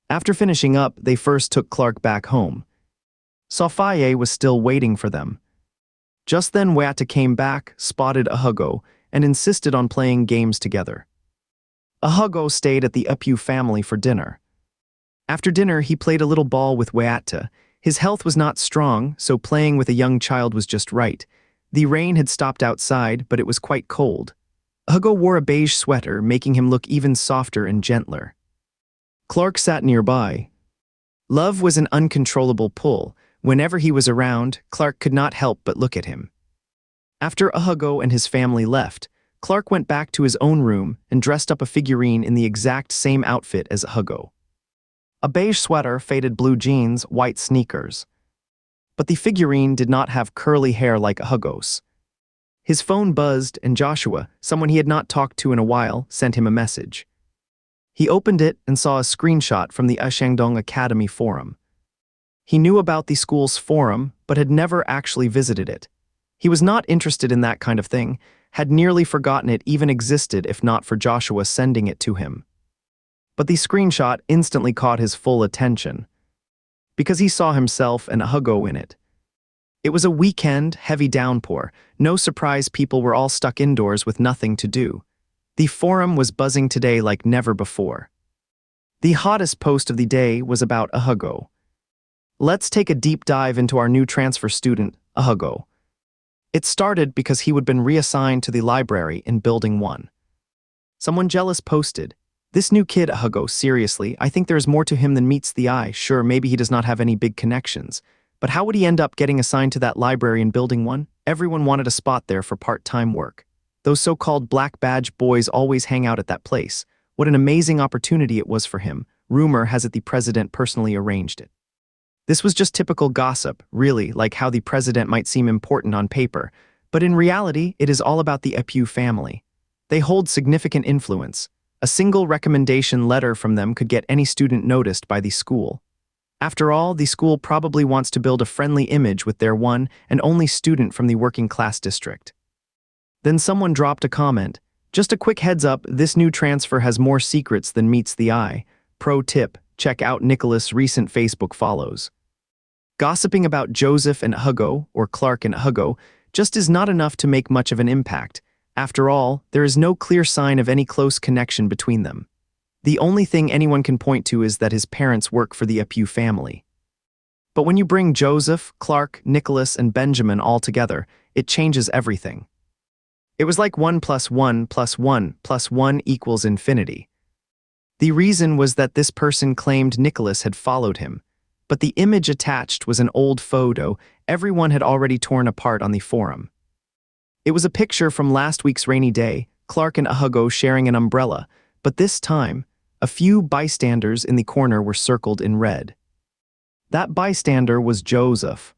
After finishing up, they first took Clark back home. Sophie was still waiting for them. Just then Watta came back, spotted Hugo, and insisted on playing games together. Hugo stayed at the Upu family for dinner. After dinner, he played a little ball with Watta. His health was not strong, so playing with a young child was just right. The rain had stopped outside, but it was quite cold. Hugo wore a beige sweater, making him look even softer and gentler. Clark sat nearby. Love was an uncontrollable pull. Whenever he was around, Clark could not help but look at him. After Hugo and his family left, Clark went back to his own room and dressed up a figurine in the exact same outfit as Hugo. A beige sweater, faded blue jeans, white sneakers. But the figurine did not have curly hair like Hugo's. His phone buzzed and Joshua, someone he had not talked to in a while, sent him a message. He opened it and saw a screenshot from the Shandong Academy forum. He knew about the school's forum, but had never actually visited it. He was not interested in that kind of thing, had nearly forgotten it even existed if not for Joshua sending it to him. But the screenshot instantly caught his full attention, because he saw himself and Hugo in it. It was a weekend, heavy downpour. No surprise people were all stuck indoors with nothing to do. The forum was buzzing today like never before. The hottest post of the day was about Hugo. Let's take a deep dive into our new transfer student, Hugo. It started because he had been reassigned to the library in Building 1. Someone jealous posted, "This new kid, Hugo, seriously, I think there's more to him than meets the eye. Sure, maybe he does not have any big connections. But how would he end up getting assigned to that library in Building 1? Everyone wanted a spot there for part-time work. Those so-called black badge boys always hang out at that place. What an amazing opportunity it was for him. Rumor has it the president personally arranged it." This was just typical gossip, really, like how the president might seem important on paper. But in reality, it is all about the Epu family. They hold significant influence. A single recommendation letter from them could get any student noticed by the school. After all, the school probably wants to build a friendly image with their one and only student from the working class district. Then someone dropped a comment. "Just a quick heads up, this new transfer has more secrets than meets the eye. Pro tip, check out Nicholas' recent Facebook follows." Gossiping about Joseph and Hugo, or Clark and Hugo, just is not enough to make much of an impact. After all, there is no clear sign of any close connection between them. The only thing anyone can point to is that his parents work for the Epu family. But when you bring Joseph, Clark, Nicholas, and Benjamin all together, it changes everything. It was like 1 + 1 + 1 + 1 = infinity. The reason was that this person claimed Nicholas had followed him, but the image attached was an old photo everyone had already torn apart on the forum. It was a picture from last week's rainy day, Clark and Hugo sharing an umbrella, but this time, a few bystanders in the corner were circled in red. That bystander was Joseph.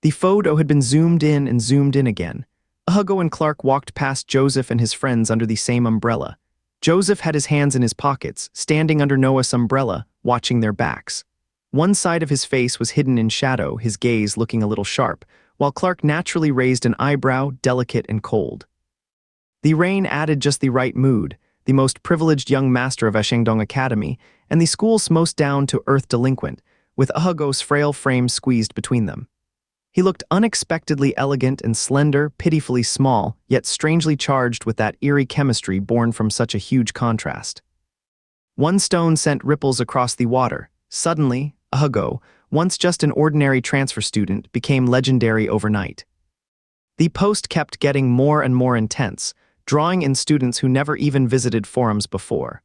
The photo had been zoomed in and zoomed in again. Hugo and Clark walked past Joseph and his friends under the same umbrella. Joseph had his hands in his pockets, standing under Noah's umbrella, watching their backs. One side of his face was hidden in shadow, his gaze looking a little sharp, while Clark naturally raised an eyebrow, delicate and cold. The rain added just the right mood, the most privileged young master of Shandong Academy, and the school's most down-to-earth delinquent, with Hugo's frail frame squeezed between them. He looked unexpectedly elegant and slender, pitifully small, yet strangely charged with that eerie chemistry born from such a huge contrast. One stone sent ripples across the water. Suddenly, Hugo, once just an ordinary transfer student, became legendary overnight. The post kept getting more and more intense, drawing in students who never even visited forums before.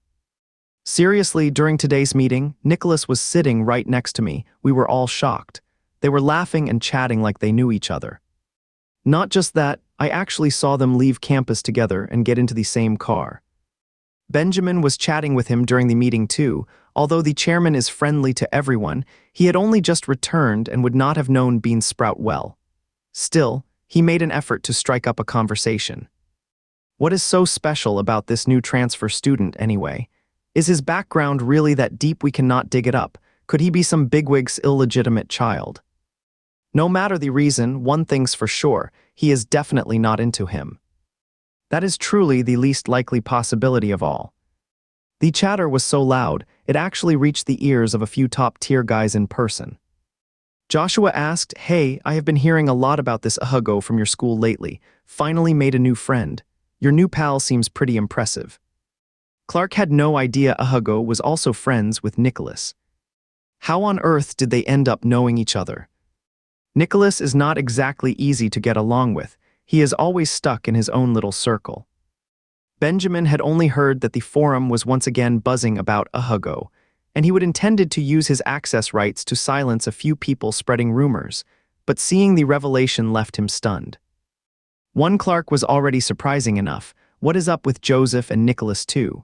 Seriously, during today's meeting, Nicholas was sitting right next to me. We were all shocked. They were laughing and chatting like they knew each other. Not just that, I actually saw them leave campus together and get into the same car. Benjamin was chatting with him during the meeting too. Although the chairman is friendly to everyone, he had only just returned and would not have known Bean Sprout well. Still, he made an effort to strike up a conversation. What is so special about this new transfer student, anyway? Is his background really that deep we cannot dig it up? Could he be some bigwig's illegitimate child? No matter the reason, one thing's for sure, he is definitely not into him. That is truly the least likely possibility of all. The chatter was so loud, it actually reached the ears of a few top-tier guys in person. Joshua asked, "Hey, I have been hearing a lot about this Hugo from your school lately. Finally made a new friend. Your new pal seems pretty impressive." Clark had no idea Hugo was also friends with Nicholas. How on earth did they end up knowing each other? Nicholas is not exactly easy to get along with. He is always stuck in his own little circle. Benjamin had only heard that the forum was once again buzzing about Hugo, and he would intended to use his access rights to silence a few people spreading rumors, but seeing the revelation left him stunned. One Clark was already surprising enough. What is up with Joseph and Nicholas too?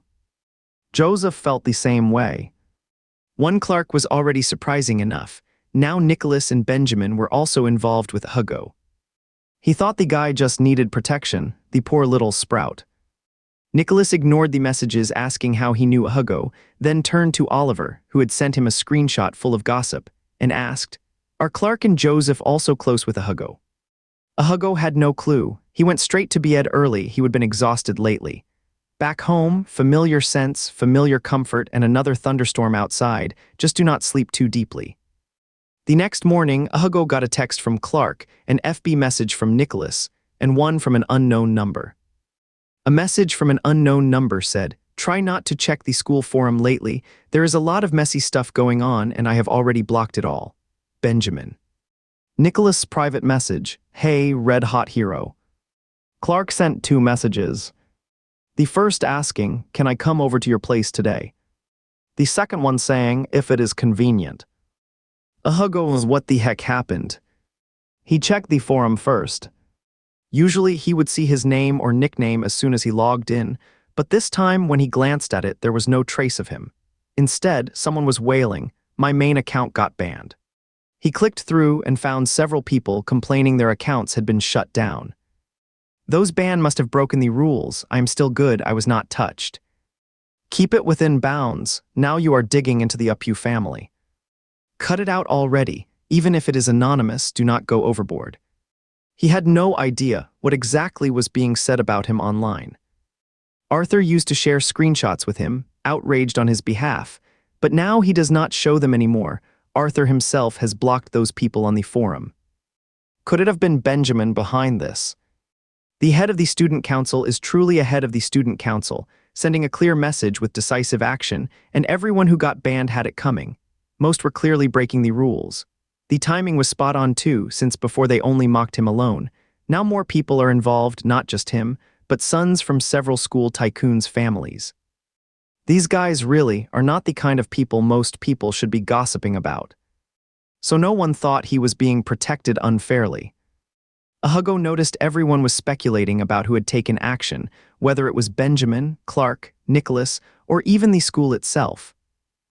Joseph felt the same way. One Clark was already surprising enough. Now Nicholas and Benjamin were also involved with Hugo. He thought the guy just needed protection, the poor little sprout. Nicholas ignored the messages asking how he knew Hugo, then turned to Oliver, who had sent him a screenshot full of gossip, and asked, "Are Clark and Joseph also close with Hugo?" Hugo had no clue. He went straight to bed early. He had been exhausted lately. Back home, familiar scents, familiar comfort, and another thunderstorm outside. Just do not sleep too deeply. The next morning, Hugo got a text from Clark, an FB message from Nicholas, and one from an unknown number. A message from an unknown number said, "Try not to check the school forum lately. There is a lot of messy stuff going on and I have already blocked it all. Benjamin." Nicholas' private message, "Hey, red hot hero." Clark sent 2 messages. The first asking, "Can I come over to your place today?" The second one saying, "If it is convenient." Hugo was what the heck happened. He checked the forum first. Usually he would see his name or nickname as soon as he logged in, but this time when he glanced at it, there was no trace of him. Instead, someone was wailing, "My main account got banned." He clicked through and found several people complaining their accounts had been shut down. "Those banned must have broken the rules. I am still good, I was not touched." "Keep it within bounds. Now you are digging into the Upu family." "Cut it out already. Even if it is anonymous, do not go overboard." He had no idea what exactly was being said about him online. Arthur used to share screenshots with him, outraged on his behalf, but now he does not show them anymore. Arthur himself has blocked those people on the forum. Could it have been Benjamin behind this? The head of the student council is truly a head of the student council, sending a clear message with decisive action, and everyone who got banned had it coming. Most were clearly breaking the rules. The timing was spot on too, since before they only mocked him alone. Now more people are involved, not just him, but sons from several school tycoons' families. These guys really are not the kind of people most people should be gossiping about. So no one thought he was being protected unfairly. Hugo noticed everyone was speculating about who had taken action, whether it was Benjamin, Clark, Nicholas, or even the school itself.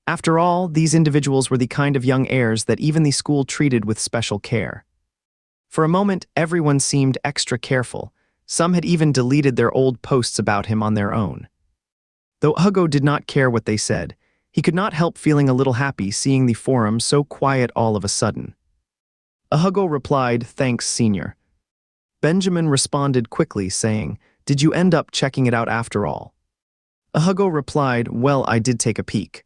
After all, these individuals were the kind of young heirs that even the school treated with special care. For a moment, everyone seemed extra careful. Some had even deleted their old posts about him on their own. Though Hugo did not care what they said, he could not help feeling a little happy seeing the forum so quiet all of a sudden. Hugo replied, "Thanks, senior." Benjamin responded quickly, saying, "Did you end up checking it out after all?" Hugo replied, "Well, I did take a peek."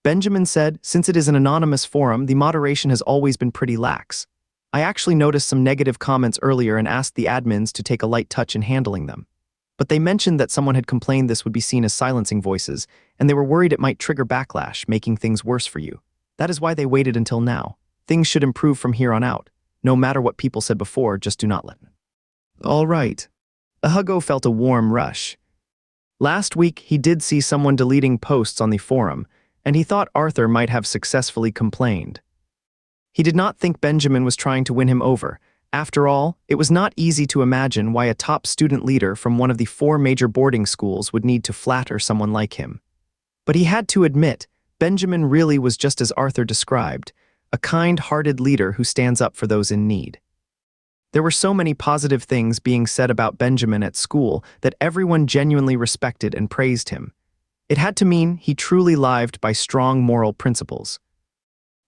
Benjamin said, "Since it is an anonymous forum, the moderation has always been pretty lax. I actually noticed some negative comments earlier and asked the admins to take a light touch in handling them. But they mentioned that someone had complained this would be seen as silencing voices, and they were worried it might trigger backlash, making things worse for you. That is why they waited until now. Things should improve from here on out. No matter what people said before, just do not let them." All right. Hugo felt a warm rush. Last week, he did see someone deleting posts on the forum, and he thought Arthur might have successfully complained. He did not think Benjamin was trying to win him over. After all, it was not easy to imagine why a top student leader from one of the 4 major boarding schools would need to flatter someone like him. But he had to admit, Benjamin really was just as Arthur described, a kind-hearted leader who stands up for those in need. There were so many positive things being said about Benjamin at school that everyone genuinely respected and praised him. It had to mean he truly lived by strong moral principles.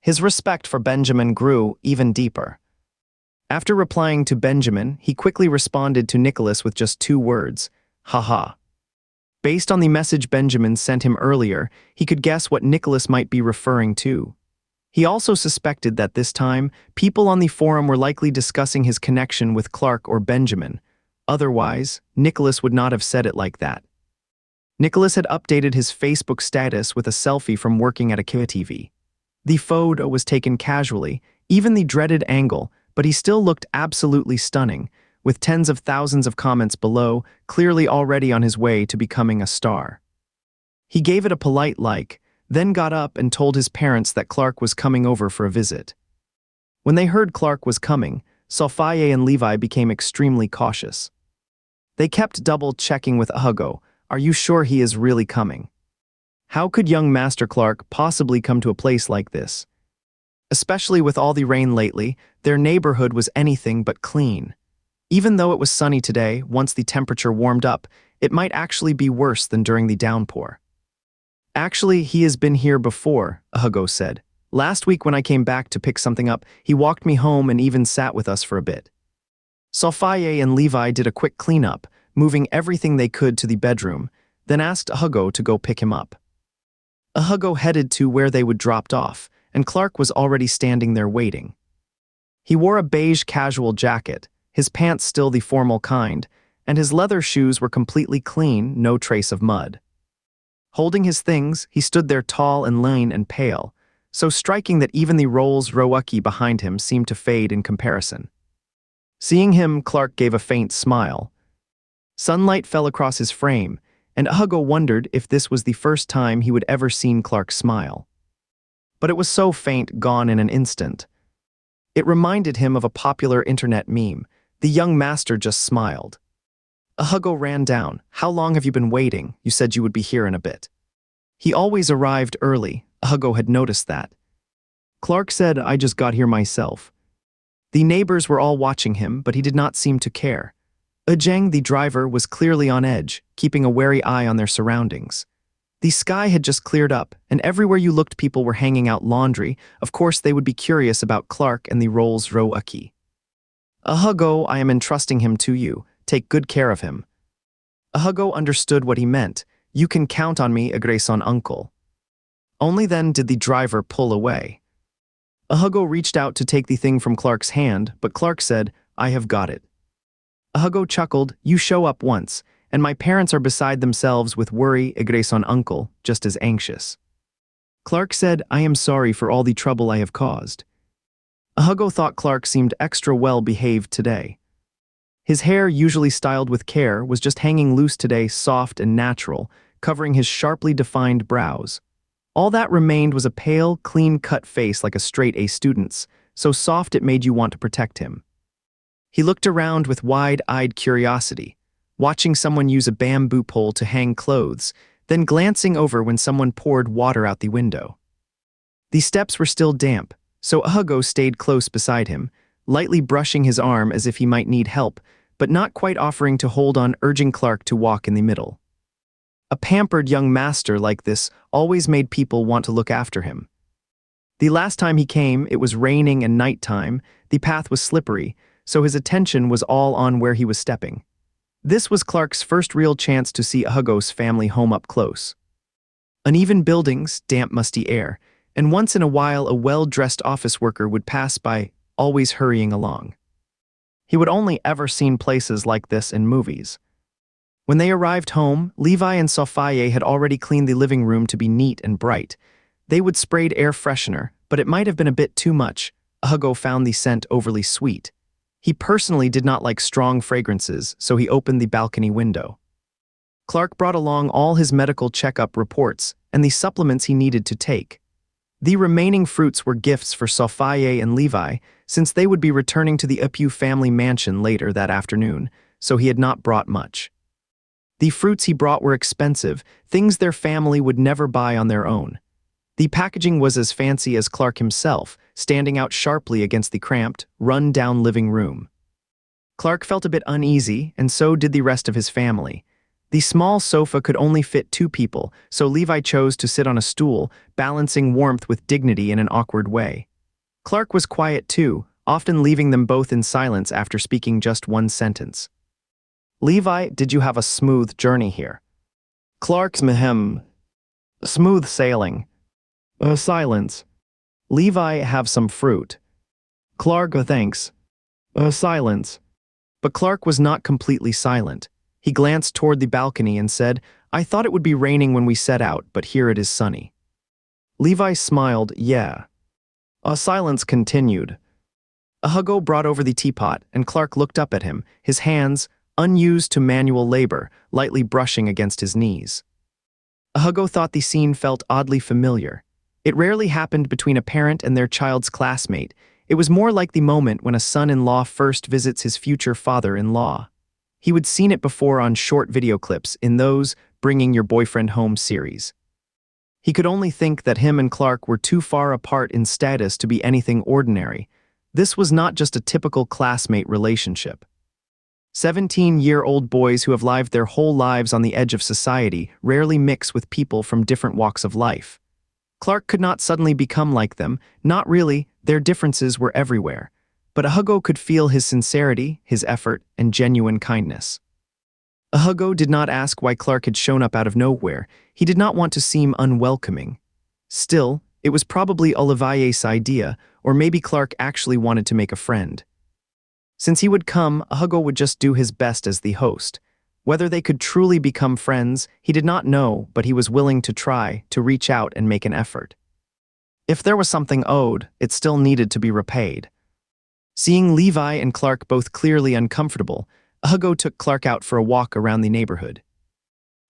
His respect for Benjamin grew even deeper. After replying to Benjamin, he quickly responded to Nicholas with just 2 words, "Haha." Based on the message Benjamin sent him earlier, he could guess what Nicholas might be referring to. He also suspected that this time, people on the forum were likely discussing his connection with Clark or Benjamin. Otherwise, Nicholas would not have said it like that. Nicholas had updated his Facebook status with a selfie from working at a TV. The photo was taken casually, even the dreaded angle, but he still looked absolutely stunning, with tens of thousands of comments below, clearly already on his way to becoming a star. He gave it a polite like, then got up and told his parents that Clark was coming over for a visit. When they heard Clark was coming, Sophia and Levi became extremely cautious. They kept double-checking with Hugo, "Are you sure he is really coming? How could young Master Clark possibly come to a place like this?" Especially with all the rain lately, their neighborhood was anything but clean. Even though it was sunny today, once the temperature warmed up, it might actually be worse than during the downpour. "Actually, he has been here before," Hugo said. "Last week when I came back to pick something up, he walked me home and even sat with us for a bit." Sophia and Levi did a quick cleanup, moving everything they could to the bedroom, then asked Hugo to go pick him up. Hugo headed to where they would dropped off, and Clark was already standing there waiting. He wore a beige casual jacket, his pants still the formal kind, and his leather shoes were completely clean, no trace of mud. Holding his things, he stood there tall and lean and pale, so striking that even the Rolls Royce behind him seemed to fade in comparison. Seeing him, Clark gave a faint smile. Sunlight fell across his frame, and Hugo wondered if this was the first time he would ever seen Clark smile. But it was so faint, gone in an instant. It reminded him of a popular internet meme. The young master just smiled. Hugo ran down. "How long have you been waiting? You said you would be here in a bit." He always arrived early. Hugo had noticed that. Clark said, "I just got here myself." The neighbors were all watching him, but he did not seem to care. Zhang, the driver, was clearly on edge, keeping a wary eye on their surroundings. The sky had just cleared up, and everywhere you looked people were hanging out laundry. Of course they would be curious about Clark and the Rolls Royce. "Hugo, I am entrusting him to you. Take good care of him." Hugo understood what he meant. "You can count on me, agreson uncle." Only then did the driver pull away. Hugo reached out to take the thing from Clark's hand, but Clark said, "I have got it." Hugo chuckled, "You show up once, and my parents are beside themselves with worry, agreson uncle, just as anxious." Clark said, "I am sorry for all the trouble I have caused." Hugo thought Clark seemed extra well behaved today. His hair, usually styled with care, was just hanging loose today, soft and natural, covering his sharply defined brows. All that remained was a pale, clean-cut face like a straight-A student's, so soft it made you want to protect him. He looked around with wide-eyed curiosity, watching someone use a bamboo pole to hang clothes, then glancing over when someone poured water out the window. The steps were still damp, so Hugo stayed close beside him, lightly brushing his arm as if he might need help, but not quite offering to hold on, urging Clark to walk in the middle. A pampered young master like this always made people want to look after him. The last time he came, it was raining and nighttime, the path was slippery, so his attention was all on where he was stepping. This was Clark's first real chance to see Hugo's family home up close. Uneven buildings, damp musty air, and once in a while a well-dressed office worker would pass by, always hurrying along. He would only ever seen places like this in movies. When they arrived home, Levi and Sophia had already cleaned the living room to be neat and bright. They would sprayed air freshener, but it might have been a bit too much. Hugo found the scent overly sweet. He personally did not like strong fragrances, so he opened the balcony window. Clark brought along all his medical checkup reports and the supplements he needed to take. The remaining fruits were gifts for Sophia and Levi, since they would be returning to the Upu family mansion later that afternoon, so he had not brought much. The fruits he brought were expensive, things their family would never buy on their own. The packaging was as fancy as Clark himself, standing out sharply against the cramped, run-down living room. Clark felt a bit uneasy, and so did the rest of his family. The small sofa could only fit 2 people, so Levi chose to sit on a stool, balancing warmth with dignity in an awkward way. Clark was quiet too, often leaving them both in silence after speaking just one sentence. "Levi, did you have a smooth journey here?" Clark's mehem. "Smooth sailing." Silence. "Levi, have some fruit." Clark, thanks." Silence. But Clark was not completely silent. He glanced toward the balcony and said, "I thought it would be raining when we set out, but here it is sunny." Levi smiled, "Yeah." Silence continued. Hugo brought over the teapot, and Clark looked up at him, his hands, unused to manual labor, lightly brushing against his knees. Hugo thought the scene felt oddly familiar. It rarely happened between a parent and their child's classmate. It was more like the moment when a son-in-law first visits his future father-in-law. He would seen it before on short video clips in those Bringing Your Boyfriend Home series. He could only think that him and Clark were too far apart in status to be anything ordinary. This was not just a typical classmate relationship. 17-year-old boys who have lived their whole lives on the edge of society rarely mix with people from different walks of life. Clark could not suddenly become like them, not really, their differences were everywhere. But Hugo could feel his sincerity, his effort, and genuine kindness. Hugo did not ask why Clark had shown up out of nowhere. He did not want to seem unwelcoming. Still, It was probably Olivier's idea, or maybe Clark actually wanted to make a friend. Since he would come, Hugo would just do his best as the host. Whether they could truly become friends, he did not know, but he was willing to try, to reach out and make an effort. If there was something owed, it still needed to be repaid. Seeing Levi and Clark both clearly uncomfortable, Hugo took Clark out for a walk around the neighborhood.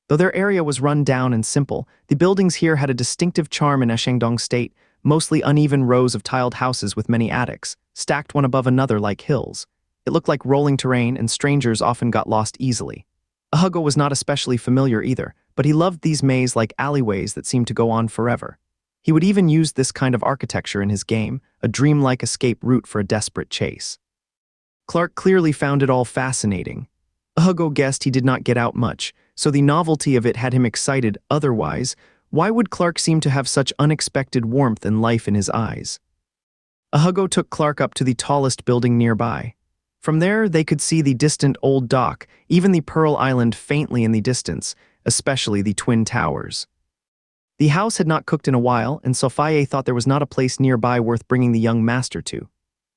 Though their area was run down and simple, the buildings here had a distinctive charm in Shandong State, mostly uneven rows of tiled houses with many attics, stacked one above another like hills. It looked like rolling terrain, and strangers often got lost easily. Hugo was not especially familiar either, but he loved these maze-like alleyways that seemed to go on forever. He would even use this kind of architecture in his game, a dreamlike escape route for a desperate chase. Clark clearly found it all fascinating. Hugo guessed he did not get out much, so the novelty of it had him excited. Otherwise, why would Clark seem to have such unexpected warmth and life in his eyes? Hugo took Clark up to the tallest building nearby. From there, they could see the distant old dock, even the Pearl Island faintly in the distance, especially the Twin Towers. The house had not cooked in a while, and Sophie thought there was not a place nearby worth bringing the young master to.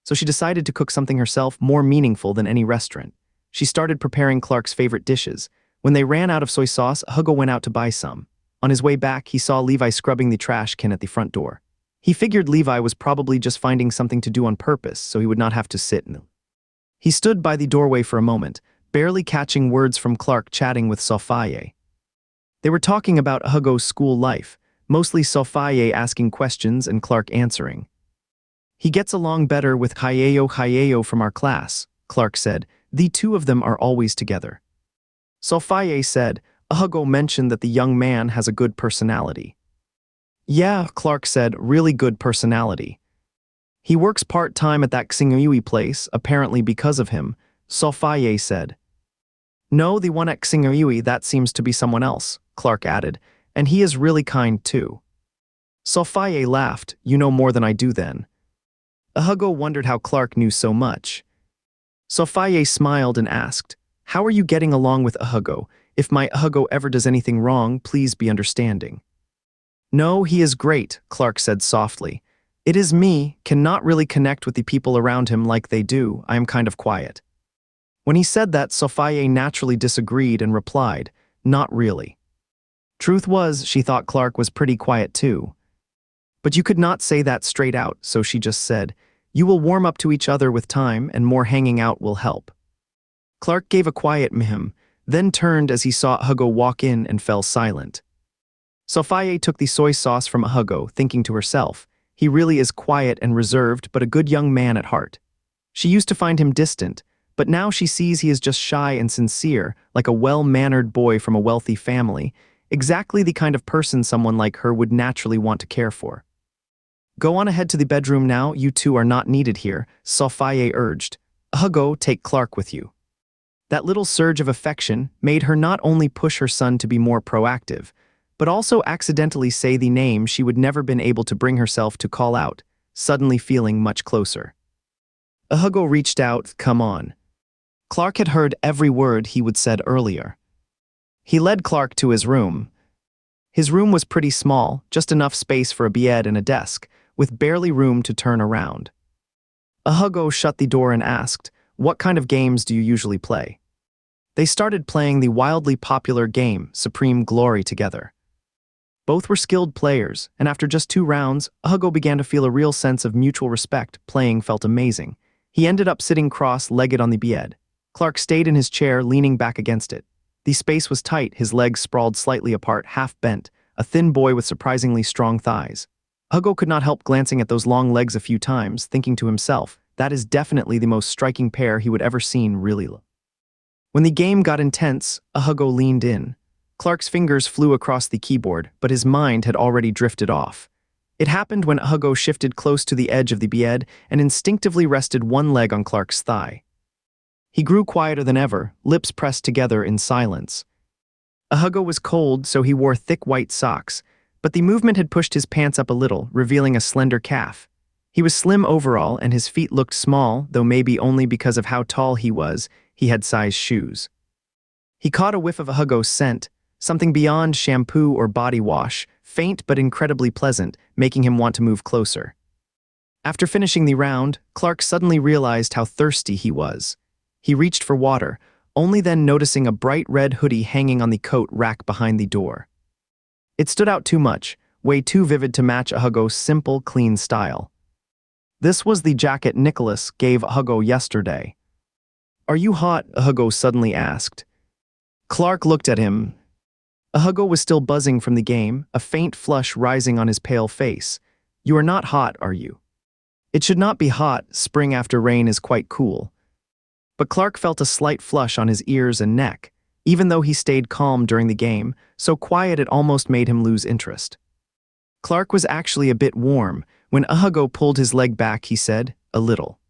So she decided to cook something herself more meaningful than any restaurant. She started preparing Clark's favorite dishes. When they ran out of soy sauce, Hugo went out to buy some. On his way back, he saw Levi scrubbing the trash can at the front door. He figured Levi was probably just finding something to do on purpose, so he would not have to sit in it. He stood by the doorway for a moment, barely catching words from Clark chatting with Sophie. They were talking about Hugo's school life, mostly Sophie asking questions and Clark answering. "He gets along better with Hayeo from our class," Clark said. "The two of them are always together." Sophie said, "Hugo mentioned that the young man has a good personality." "Yeah," Clark said, "really good personality. He works part-time at that Xingyue place, apparently because of him," Sophie said. "No, the one at Xingyue, that seems to be someone else," Clark added, "and he is really kind too." Sophie laughed. "You know more than I do then." Hugo wondered how Clark knew so much. Sophie smiled and asked, "How are you getting along with Hugo? If my Hugo ever does anything wrong, please be understanding." "No, he is great," Clark said softly. "It is me, cannot really connect with the people around him like they do. I am kind of quiet." When he said that, Sophie naturally disagreed and replied, "Not really." Truth was, she thought Clark was pretty quiet too. But you could not say that straight out, so she just said, "You will warm up to each other with time, and more hanging out will help." Clark gave a quiet mhm, then turned as he saw Hugo walk in and fell silent. Sophie took the soy sauce from Hugo, thinking to herself, "He really is quiet and reserved, but a good young man at heart." She used to find him distant, but now she sees he is just shy and sincere, like a well-mannered boy from a wealthy family, exactly the kind of person someone like her would naturally want to care for. "Go on ahead to the bedroom now, you two are not needed here," Sophie urged. "Hugo, take Clark with you." That little surge of affection made her not only push her son to be more proactive, but also accidentally say the name she would never been able to bring herself to call out, suddenly feeling much closer. Hugo reached out, "Come on." Clark had heard every word he would said earlier. He led Clark to his room. His room was pretty small, just enough space for a bed and a desk, with barely room to turn around. Hugo shut the door and asked, "What kind of games do you usually play?" They started playing the wildly popular game, Supreme Glory, together. Both were skilled players, and after just 2 rounds, Hugo began to feel a real sense of mutual respect. Playing felt amazing. He ended up sitting cross-legged on the bed. Clark stayed in his chair, leaning back against it. The space was tight, his legs sprawled slightly apart, half bent, a thin boy with surprisingly strong thighs. Hugo could not help glancing at those long legs a few times, thinking to himself, that is definitely the most striking pair he would ever seen, really. When the game got intense, Hugo leaned in. Clark's fingers flew across the keyboard, but his mind had already drifted off. It happened when Hugo shifted close to the edge of the bed and instinctively rested one leg on Clark's thigh. He grew quieter than ever, lips pressed together in silence. Hugo was cold, so he wore thick white socks, but the movement had pushed his pants up a little, revealing a slender calf. He was slim overall, and his feet looked small, though maybe only because of how tall he was. He had size shoes. He caught a whiff of Hugo's scent, something beyond shampoo or body wash, faint but incredibly pleasant, making him want to move closer. After finishing the round, Clark suddenly realized how thirsty he was. He reached for water, only then noticing a bright red hoodie hanging on the coat rack behind the door. It stood out too much, way too vivid to match Hugo's simple, clean style. This was the jacket Nicholas gave Hugo yesterday. "Are you hot?" Hugo suddenly asked. Clark looked at him. Hugo was still buzzing from the game, a faint flush rising on his pale face. "You are not hot, are you?" "It should not be hot, spring after rain is quite cool." But Clark felt a slight flush on his ears and neck, even though he stayed calm during the game, so quiet it almost made him lose interest. Clark was actually a bit warm. When Hugo pulled his leg back, he said, "A little."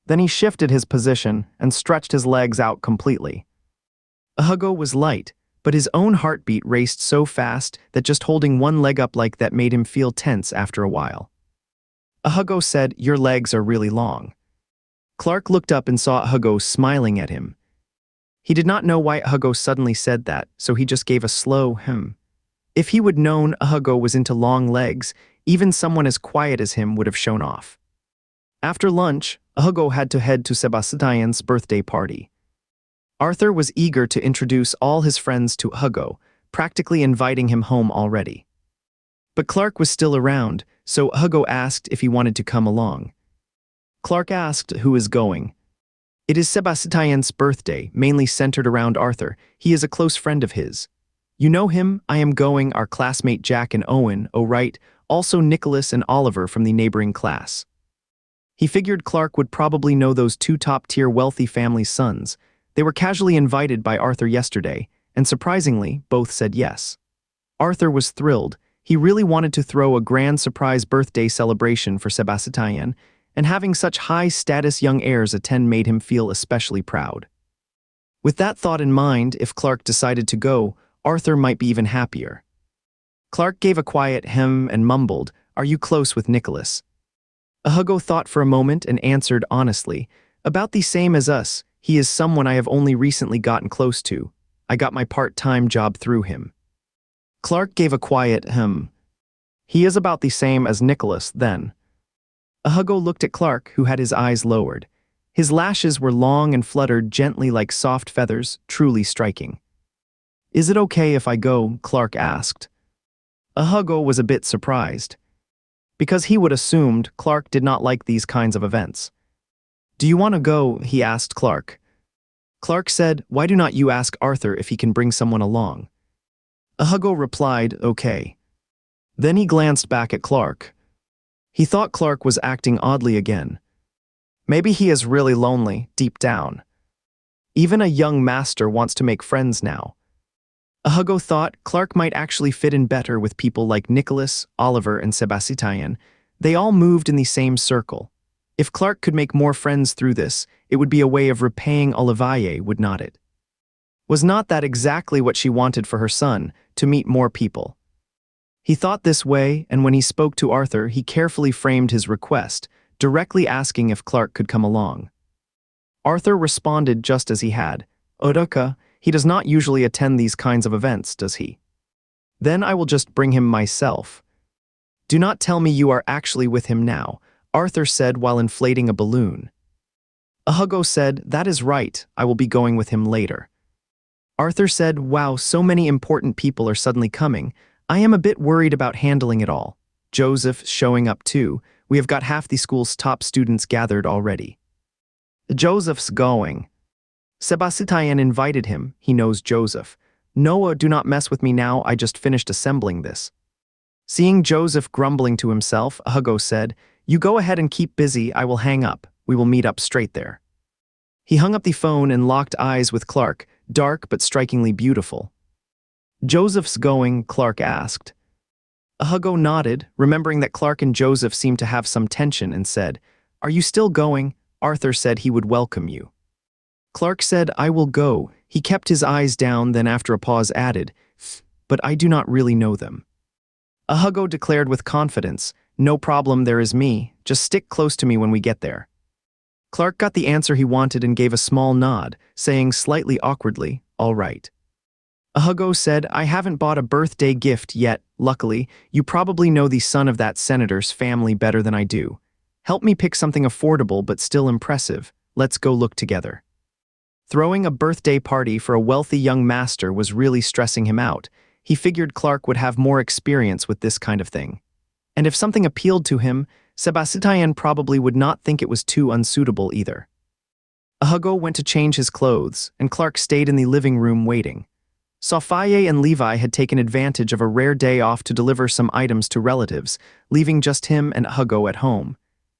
Then he shifted his position and stretched his legs out completely. Hugo was light, but his own heartbeat raced so fast that just holding one leg up like that made him feel tense after a while. Hugo said, "Your legs are really long." Clark looked up and saw Hugo smiling at him. He did not know why Hugo suddenly said that, so he just gave a slow "hmm." If he would known Hugo was into long legs, even someone as quiet as him would have shown off. After lunch, Hugo had to head to Sebastian's birthday party. Arthur was eager to introduce all his friends to Hugo, practically inviting him home already. But Clark was still around, so Hugo asked if he wanted to come along. Clark asked who is going. "It is Sebastian's birthday, mainly centered around Arthur. He is a close friend of his." "You know him? I am going, our classmate Jack and Owen, oh right, also Nicholas and Oliver from the neighboring class." He figured Clark would probably know those two top-tier wealthy families' sons. They were casually invited by Arthur yesterday, and surprisingly, both said yes. Arthur was thrilled. He really wanted to throw a grand surprise birthday celebration for Sebastian, and having such high-status young heirs attend made him feel especially proud. With that thought in mind, if Clark decided to go, Arthur might be even happier. Clark gave a quiet hem and mumbled, "Are you close with Nicholas?" Hugo thought for a moment and answered honestly, "About the same as us. He is someone I have only recently gotten close to. I got my part-time job through him." Clark gave a quiet hem. "He is about the same as Nicholas, then." Hugo looked at Clark, who had his eyes lowered. His lashes were long and fluttered gently like soft feathers, truly striking. "Is it okay if I go?" Clark asked. Hugo was a bit surprised, because he would assumed Clark did not like these kinds of events. "Do you want to go?" he asked Clark. Clark said, "Why do not you ask Arthur if he can bring someone along?" Hugo replied, "Okay." Then he glanced back at Clark. He thought Clark was acting oddly again. Maybe he is really lonely, deep down. Even a young master wants to make friends now. Hugo thought Clark might actually fit in better with people like Nicholas, Oliver, and Sebastian. They all moved in the same circle. If Clark could make more friends through this, it would be a way of repaying Olivier, would not it? Was not that exactly what she wanted for her son, to meet more people? He thought this way, and when he spoke to Arthur, he carefully framed his request, directly asking if Clark could come along. Arthur responded just as he had. "Oduka, he does not usually attend these kinds of events, does he?" "Then I will just bring him myself." "Do not tell me you are actually with him now," Arthur said while inflating a balloon. Hugo said, "That is right, I will be going with him later." Arthur said, "Wow, so many important people are suddenly coming. I am a bit worried about handling it all. Joseph showing up too. We have got half the school's top students gathered already." "Joseph's going." Sebastian invited him, he knows Joseph. "Noah, do not mess with me now, I just finished assembling this." Seeing Joseph grumbling to himself, Hugo said, "You go ahead and keep busy, I will hang up. We will meet up straight there." He hung up the phone and locked eyes with Clark, dark but strikingly beautiful. "Joseph's going?" Clark asked. Hugo nodded, remembering that Clark and Joseph seemed to have some tension, and said, "Are you still going? Arthur said he would welcome you." Clark said, "I will go." He kept his eyes down, then after a pause added, "But I do not really know them." Hugo declared with confidence, "No problem, there is me. Just stick close to me when we get there." Clark got the answer he wanted and gave a small nod, saying slightly awkwardly, "All right." Hugo said, I haven't bought a birthday gift yet, luckily. You probably know the son of that senator's family better than I do. Help me pick something affordable but still impressive. Let's go look together. Throwing a birthday party for a wealthy young master was really stressing him out. He figured Clark would have more experience with this kind of thing. And if something appealed to him, Sebastian probably would not think it was too unsuitable either. Hugo went to change his clothes, and Clark stayed in the living room waiting. Sophia and Levi had taken advantage of a rare day off to deliver some items to relatives, leaving just him and Hugo at home.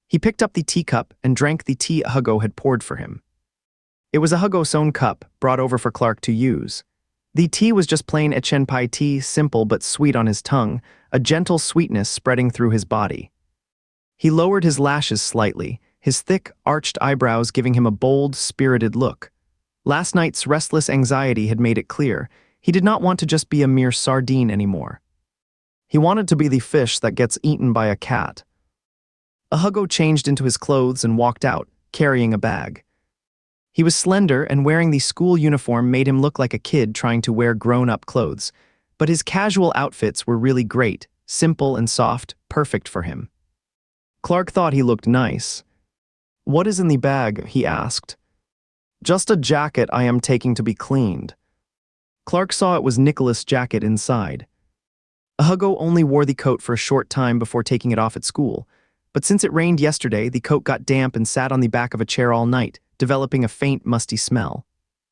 He picked up the teacup and drank the tea Hugo had poured for him. It was a Hugo's own cup, brought over for Clark to use. The tea was just plain Echenpai tea, simple but sweet on his tongue, a gentle sweetness spreading through his body. He lowered his lashes slightly, his thick, arched eyebrows giving him a bold, spirited look. Last night's restless anxiety had made it clear. He did not want to just be a mere sardine anymore. He wanted to be the fish that gets eaten by a cat. Hugo changed into his clothes and walked out, carrying a bag. He was slender, and wearing the school uniform made him look like a kid trying to wear grown-up clothes. But his casual outfits were really great, simple and soft, perfect for him. Clark thought he looked nice. What is in the bag? He asked. Just a jacket I am taking to be cleaned. Clark saw it was Nicholas' jacket inside. Hugo only wore the coat for a short time before taking it off at school, but since it rained yesterday, the coat got damp and sat on the back of a chair all night, developing a faint, musty smell.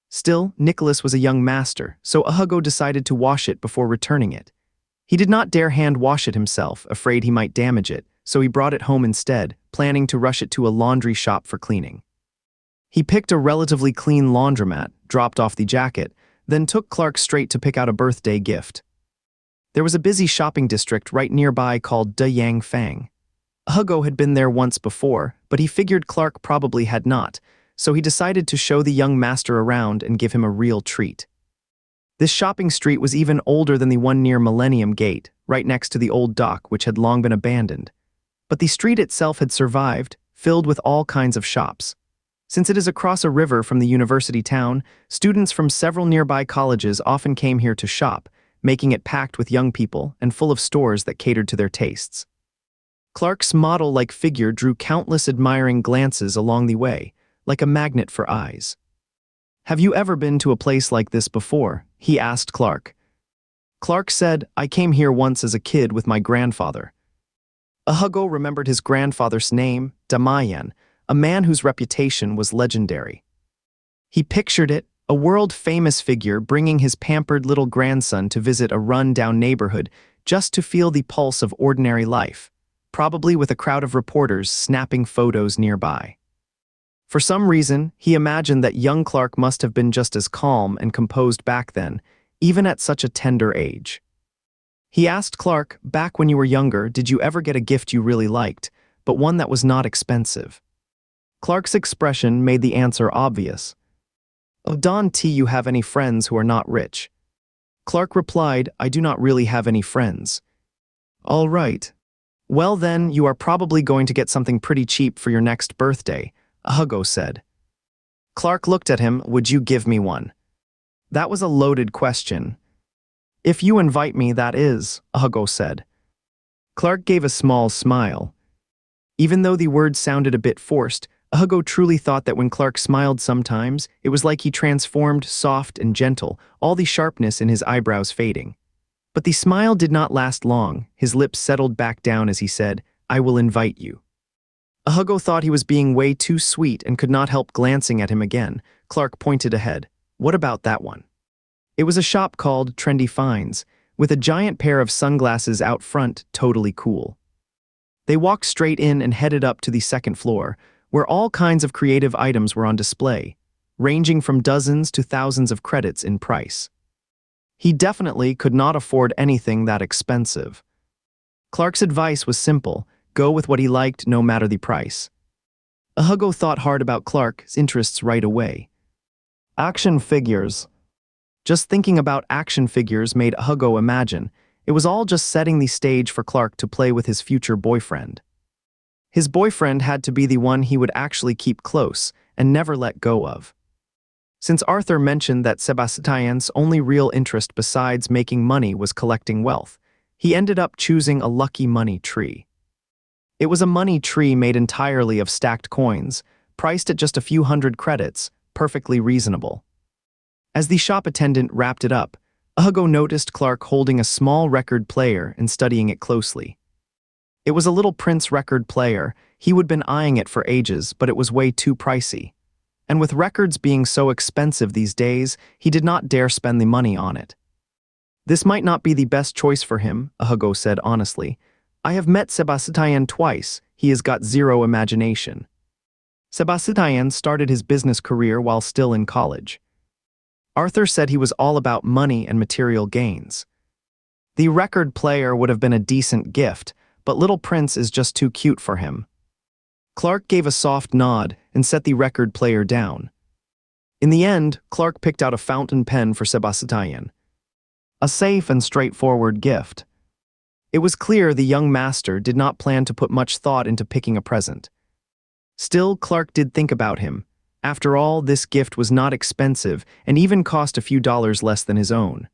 Still, Nicholas was a young master, so Hugo decided to wash it before returning it. He did not dare hand wash it himself, afraid he might damage it, so he brought it home instead, planning to rush it to a laundry shop for cleaning. He picked a relatively clean laundromat, dropped off the jacket, then took Clark straight to pick out a birthday gift. There was a busy shopping district right nearby called De Yang Fang. Hugo had been there once before, but he figured Clark probably had not, so he decided to show the young master around and give him a real treat. This shopping street was even older than the one near Millennium Gate, right next to the old dock which had long been abandoned. But the street itself had survived, filled with all kinds of shops. Since it is across a river from the university town, students from several nearby colleges often came here to shop, making it packed with young people and full of stores that catered to their tastes. Clark's model-like figure drew countless admiring glances along the way, like a magnet for eyes. Have you ever been to a place like this before? He asked Clark. Clark said, I came here once as a kid with my grandfather. Hugo remembered his grandfather's name, Damayan, a man whose reputation was legendary. He pictured it, a world-famous figure bringing his pampered little grandson to visit a run-down neighborhood just to feel the pulse of ordinary life, probably with a crowd of reporters snapping photos nearby. For some reason, he imagined that young Clark must have been just as calm and composed back then, even at such a tender age. He asked Clark, back when you were younger, did you ever get a gift you really liked, but one that was not expensive? Clark's expression made the answer obvious. Oh, don't you have any friends who are not rich? Clark replied, I do not really have any friends. All right. Well then, you are probably going to get something pretty cheap for your next birthday, Hugo said. Clark looked at him, would you give me one? That was a loaded question. If you invite me, that is, Hugo said. Clark gave a small smile. Even though the words sounded a bit forced, Hugo truly thought that when Clark smiled sometimes, it was like he transformed soft and gentle, all the sharpness in his eyebrows fading. But the smile did not last long, his lips settled back down as he said, I will invite you. Hugo thought he was being way too sweet and could not help glancing at him again. Clark pointed ahead. What about that one? It was a shop called Trendy Finds, with a giant pair of sunglasses out front, totally cool. They walked straight in and headed up to the second floor, where all kinds of creative items were on display, ranging from dozens to thousands of credits in price. He definitely could not afford anything that expensive. Clark's advice was simple, go with what he liked no matter the price. Hugo thought hard about Clark's interests right away. Action figures. Just thinking about action figures made Hugo imagine. It was all just setting the stage for Clark to play with his future boyfriend. His boyfriend had to be the one he would actually keep close and never let go of. Since Arthur mentioned that Sebastian's only real interest besides making money was collecting wealth, he ended up choosing a lucky money tree. It was a money tree made entirely of stacked coins, priced at just a few hundred credits, perfectly reasonable. As the shop attendant wrapped it up, Hugo noticed Clark holding a small record player and studying it closely. It was a little Prince record player. He would been eyeing it for ages, but it was way too pricey. And with records being so expensive these days, he did not dare spend the money on it. This might not be the best choice for him, Hugo said honestly. I have met Sebastian twice. He has got zero imagination. Sebastian started his business career while still in college. Arthur said he was all about money and material gains. The record player would have been a decent gift, but Little Prince is just too cute for him. Clark gave a soft nod and set the record player down. In the end, Clark picked out a fountain pen for Sebastian. A safe and straightforward gift. It was clear the young master did not plan to put much thought into picking a present. Still, Clark did think about him. After all, this gift was not expensive and even cost a few dollars less than his own.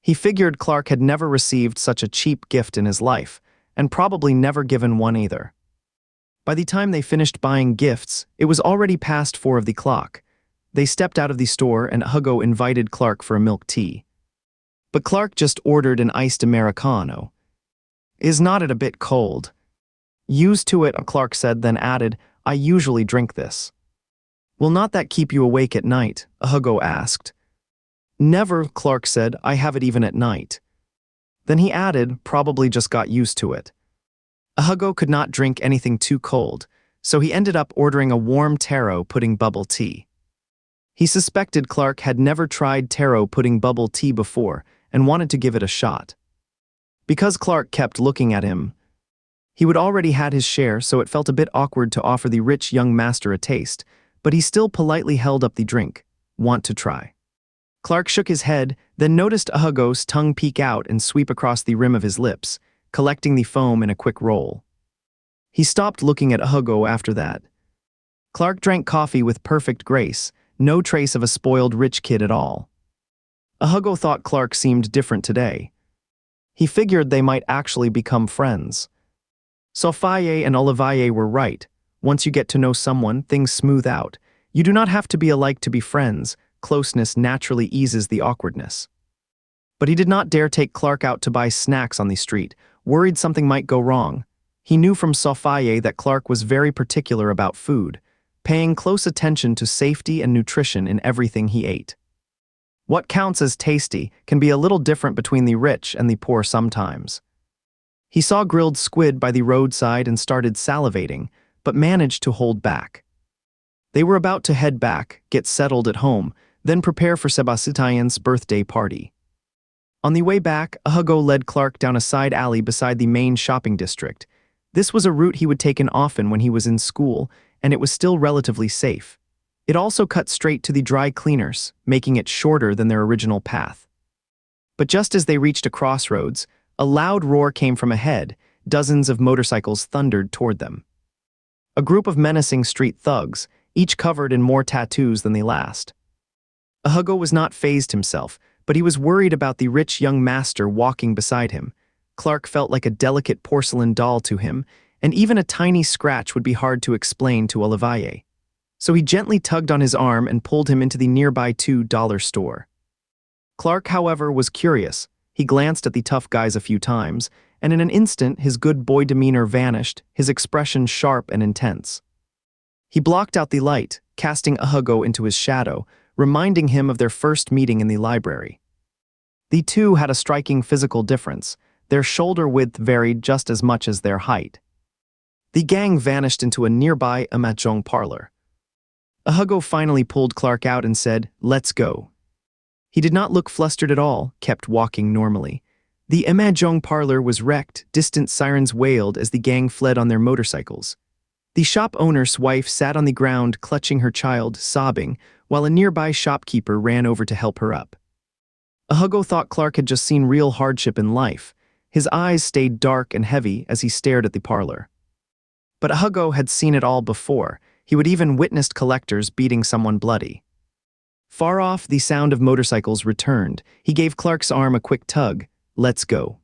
He figured Clark had never received such a cheap gift in his life, and probably never given one either. By the time they finished buying gifts, it was already past 4 of the clock. They stepped out of the store and Hugo invited Clark for a milk tea. But Clark just ordered an iced Americano. Is not it a bit cold? Used to it, Clark said, then added, I usually drink this. Will not that keep you awake at night? Hugo asked. Never, Clark said, I have it even at night. Then he added, probably just got used to it. Hugo could not drink anything too cold, so he ended up ordering a warm taro pudding bubble tea. He suspected Clark had never tried taro pudding bubble tea before and wanted to give it a shot. Because Clark kept looking at him, he would already had his share, so it felt a bit awkward to offer the rich young master a taste, but he still politely held up the drink. Want to try? Clark shook his head, then noticed Hugo's tongue peek out and sweep across the rim of his lips, collecting the foam in a quick roll. He stopped looking at Hugo after that. Clark drank coffee with perfect grace, no trace of a spoiled rich kid at all. Hugo thought Clark seemed different today. He figured they might actually become friends. Sophie and Olivier were right. Once you get to know someone, things smooth out. You do not have to be alike to be friends. Closeness naturally eases the awkwardness. But he did not dare take Clark out to buy snacks on the street, worried something might go wrong. He knew from Sophie that Clark was very particular about food, paying close attention to safety and nutrition in everything he ate. What counts as tasty can be a little different between the rich and the poor sometimes. He saw grilled squid by the roadside and started salivating, but managed to hold back. They were about to head back, get settled at home, then prepare for Sebastian's birthday party. On the way back, Hugo led Clark down a side alley beside the main shopping district. This was a route he would taken often when he was in school, and it was still relatively safe. It also cut straight to the dry cleaners, making it shorter than their original path. But just as they reached a crossroads, a loud roar came from ahead. Dozens of motorcycles thundered toward them. A group of menacing street thugs, each covered in more tattoos than the last. Hugo was not fazed himself, but he was worried about the rich young master walking beside him. Clark felt like a delicate porcelain doll to him, and even a tiny scratch would be hard to explain to Olivier. So he gently tugged on his arm and pulled him into the nearby $2 store. Clark, however, was curious. He glanced at the tough guys a few times, and in an instant his good boy demeanor vanished, his expression sharp and intense. He blocked out the light, casting Hugo into his shadow, reminding him of their first meeting in the library. The two had a striking physical difference. Their shoulder width varied just as much as their height. The gang vanished into a nearby mahjong parlor. Hugo finally pulled Clark out and said, "Let's go." He did not look flustered at all, kept walking normally. The mahjong parlor was wrecked, distant sirens wailed as the gang fled on their motorcycles. The shop owner's wife sat on the ground clutching her child, sobbing, while a nearby shopkeeper ran over to help her up. Hugo thought Clark had just seen real hardship in life. His eyes stayed dark and heavy as he stared at the parlor. But Hugo had seen it all before. He would even witnessed collectors beating someone bloody. Far off, the sound of motorcycles returned. He gave Clark's arm a quick tug. "Let's go."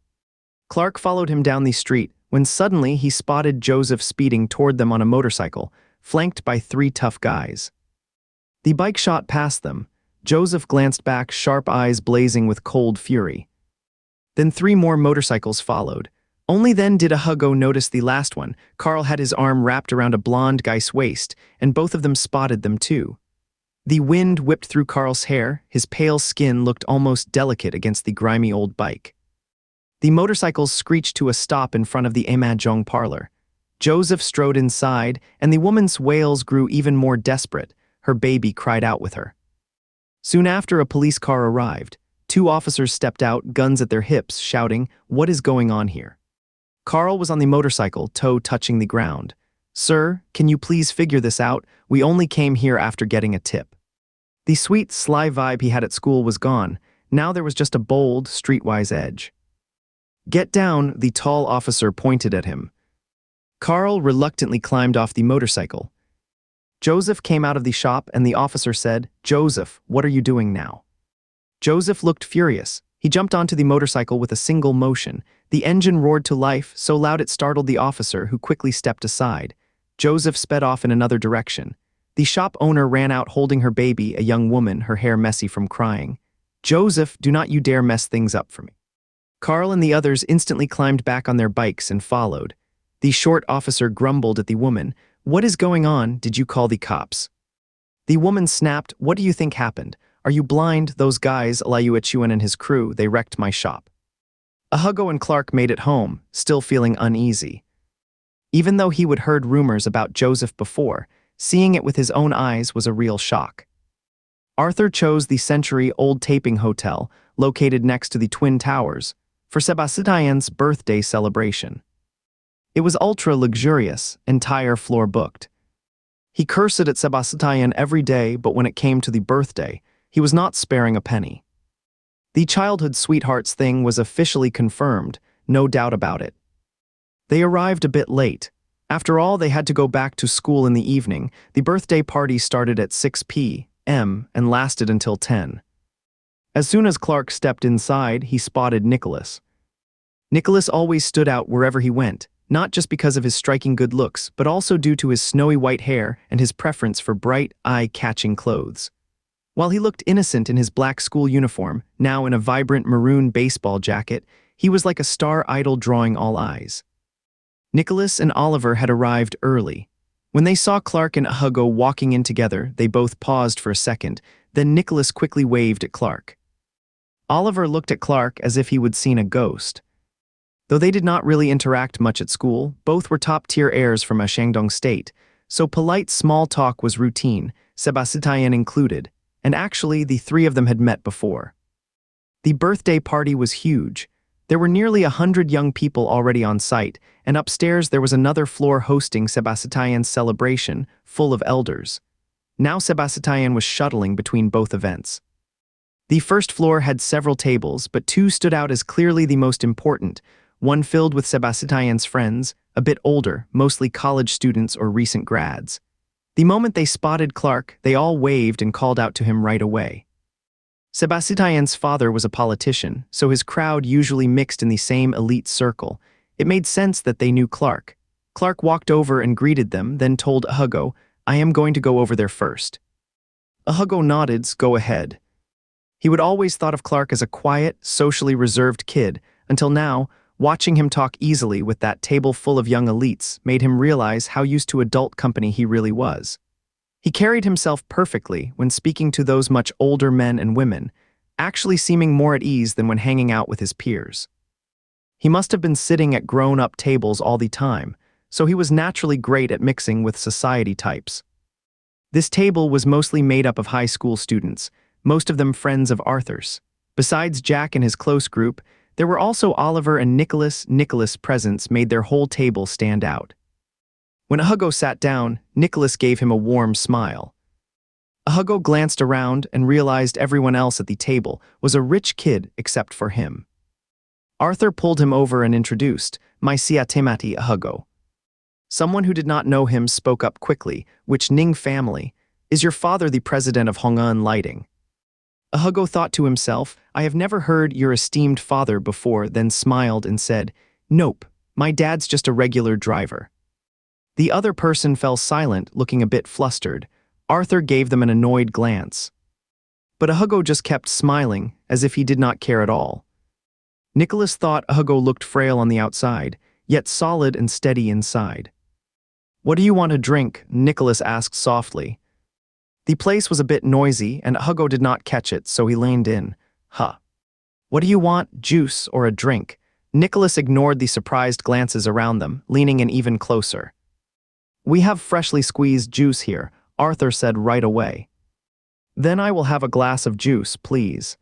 Clark followed him down the street when suddenly he spotted Joseph speeding toward them on a motorcycle, flanked by 3 tough guys. The bike shot past them. Joseph glanced back, sharp eyes blazing with cold fury. Then 3 more motorcycles followed. Only then did Hugo notice the last one. Carl had his arm wrapped around a blonde guy's waist, and both of them spotted them too. The wind whipped through Carl's hair. His pale skin looked almost delicate against the grimy old bike. The motorcycles screeched to a stop in front of the Mahjong parlor. Joseph strode inside, and the woman's wails grew even more desperate. Her baby cried out with her. Soon after, a police car arrived. 2 officers stepped out, guns at their hips, shouting, "What is going on here?" Carl was on the motorcycle, toe touching the ground. "Sir, can you please figure this out? We only came here after getting a tip." The sweet, sly vibe he had at school was gone. Now there was just a bold, streetwise edge. "Get down," the tall officer pointed at him. Carl reluctantly climbed off the motorcycle. Joseph came out of the shop and the officer said, "Joseph, what are you doing now?" Joseph looked furious. He jumped onto the motorcycle with a single motion. The engine roared to life, so loud it startled the officer, who quickly stepped aside. Joseph sped off in another direction. The shop owner ran out holding her baby, a young woman, her hair messy from crying. "Joseph, do not you dare mess things up for me." Carl and the others instantly climbed back on their bikes and followed. The short officer grumbled at the woman. "What is going on? Did you call the cops?" The woman snapped, "What do you think happened? Are you blind? Those guys, Eliuachuan and his crew, they wrecked my shop." Hugo and Clark made it home, still feeling uneasy. Even though he would heard rumors about Joseph before, seeing it with his own eyes was a real shock. Arthur chose the century-old taping hotel, located next to the Twin Towers, for Sebastian's birthday celebration. It was ultra-luxurious, entire floor booked. He cursed at Sebastian every day, but when it came to the birthday, he was not sparing a penny. The childhood sweethearts thing was officially confirmed, no doubt about it. They arrived a bit late. After all, they had to go back to school in the evening. The birthday party started at 6 p.m. and lasted until 10. As soon as Clark stepped inside, he spotted Nicholas. Nicholas always stood out wherever he went, not just because of his striking good looks, but also due to his snowy white hair and his preference for bright, eye-catching clothes. While he looked innocent in his black school uniform, now in a vibrant maroon baseball jacket, he was like a star idol drawing all eyes. Nicholas and Oliver had arrived early. When they saw Clark and Hugo walking in together, they both paused for a second, then Nicholas quickly waved at Clark. Oliver looked at Clark as if he would seen a ghost. Though they did not really interact much at school, both were top-tier heirs from a Shandong state, so polite small talk was routine, Sebastian included, and actually the 3 of them had met before. The birthday party was huge. There were nearly 100 young people already on site, and upstairs there was another floor hosting Sebastian's celebration, full of elders. Now Sebastian was shuttling between both events. The first floor had several tables, but 2 stood out as clearly the most important, one filled with Sebastian's friends, a bit older, mostly college students or recent grads. The moment they spotted Clark, they all waved and called out to him right away. Sebastian's father was a politician, so his crowd usually mixed in the same elite circle. It made sense that they knew Clark. Clark walked over and greeted them, then told Hugo, "I am going to go over there first." Hugo nodded, "Go ahead." He would always thought of Clark as a quiet, socially reserved kid, until now, watching him talk easily with that table full of young elites made him realize how used to adult company he really was. He carried himself perfectly when speaking to those much older men and women, actually seeming more at ease than when hanging out with his peers. He must have been sitting at grown-up tables all the time, so he was naturally great at mixing with society types. This table was mostly made up of high school students, most of them friends of Arthur's. Besides Jack and his close group, there were also Oliver and Nicholas. Nicholas' presence made their whole table stand out. When Hugo sat down, Nicholas gave him a warm smile. Hugo glanced around and realized everyone else at the table was a rich kid except for him. Arthur pulled him over and introduced, "My siatemati Hugo." Someone who did not know him spoke up quickly, "Which Ning family? Is your father the president of Hong'an Lighting?" Hugo thought to himself, I have never heard your esteemed father before, then smiled and said, Nope, my dad's just a regular driver. The other person fell silent, looking a bit flustered. Arthur gave them an annoyed glance. But Hugo just kept smiling, as if he did not care at all. Nicholas thought Hugo looked frail on the outside, yet solid and steady inside. What do you want to drink? Nicholas asked softly. The place was a bit noisy, and Hugo did not catch it, so he leaned in. Huh. What do you want, juice or a drink? Nicholas ignored the surprised glances around them, leaning in even closer. We have freshly squeezed juice here, Arthur said right away. Then I will have a glass of juice, please.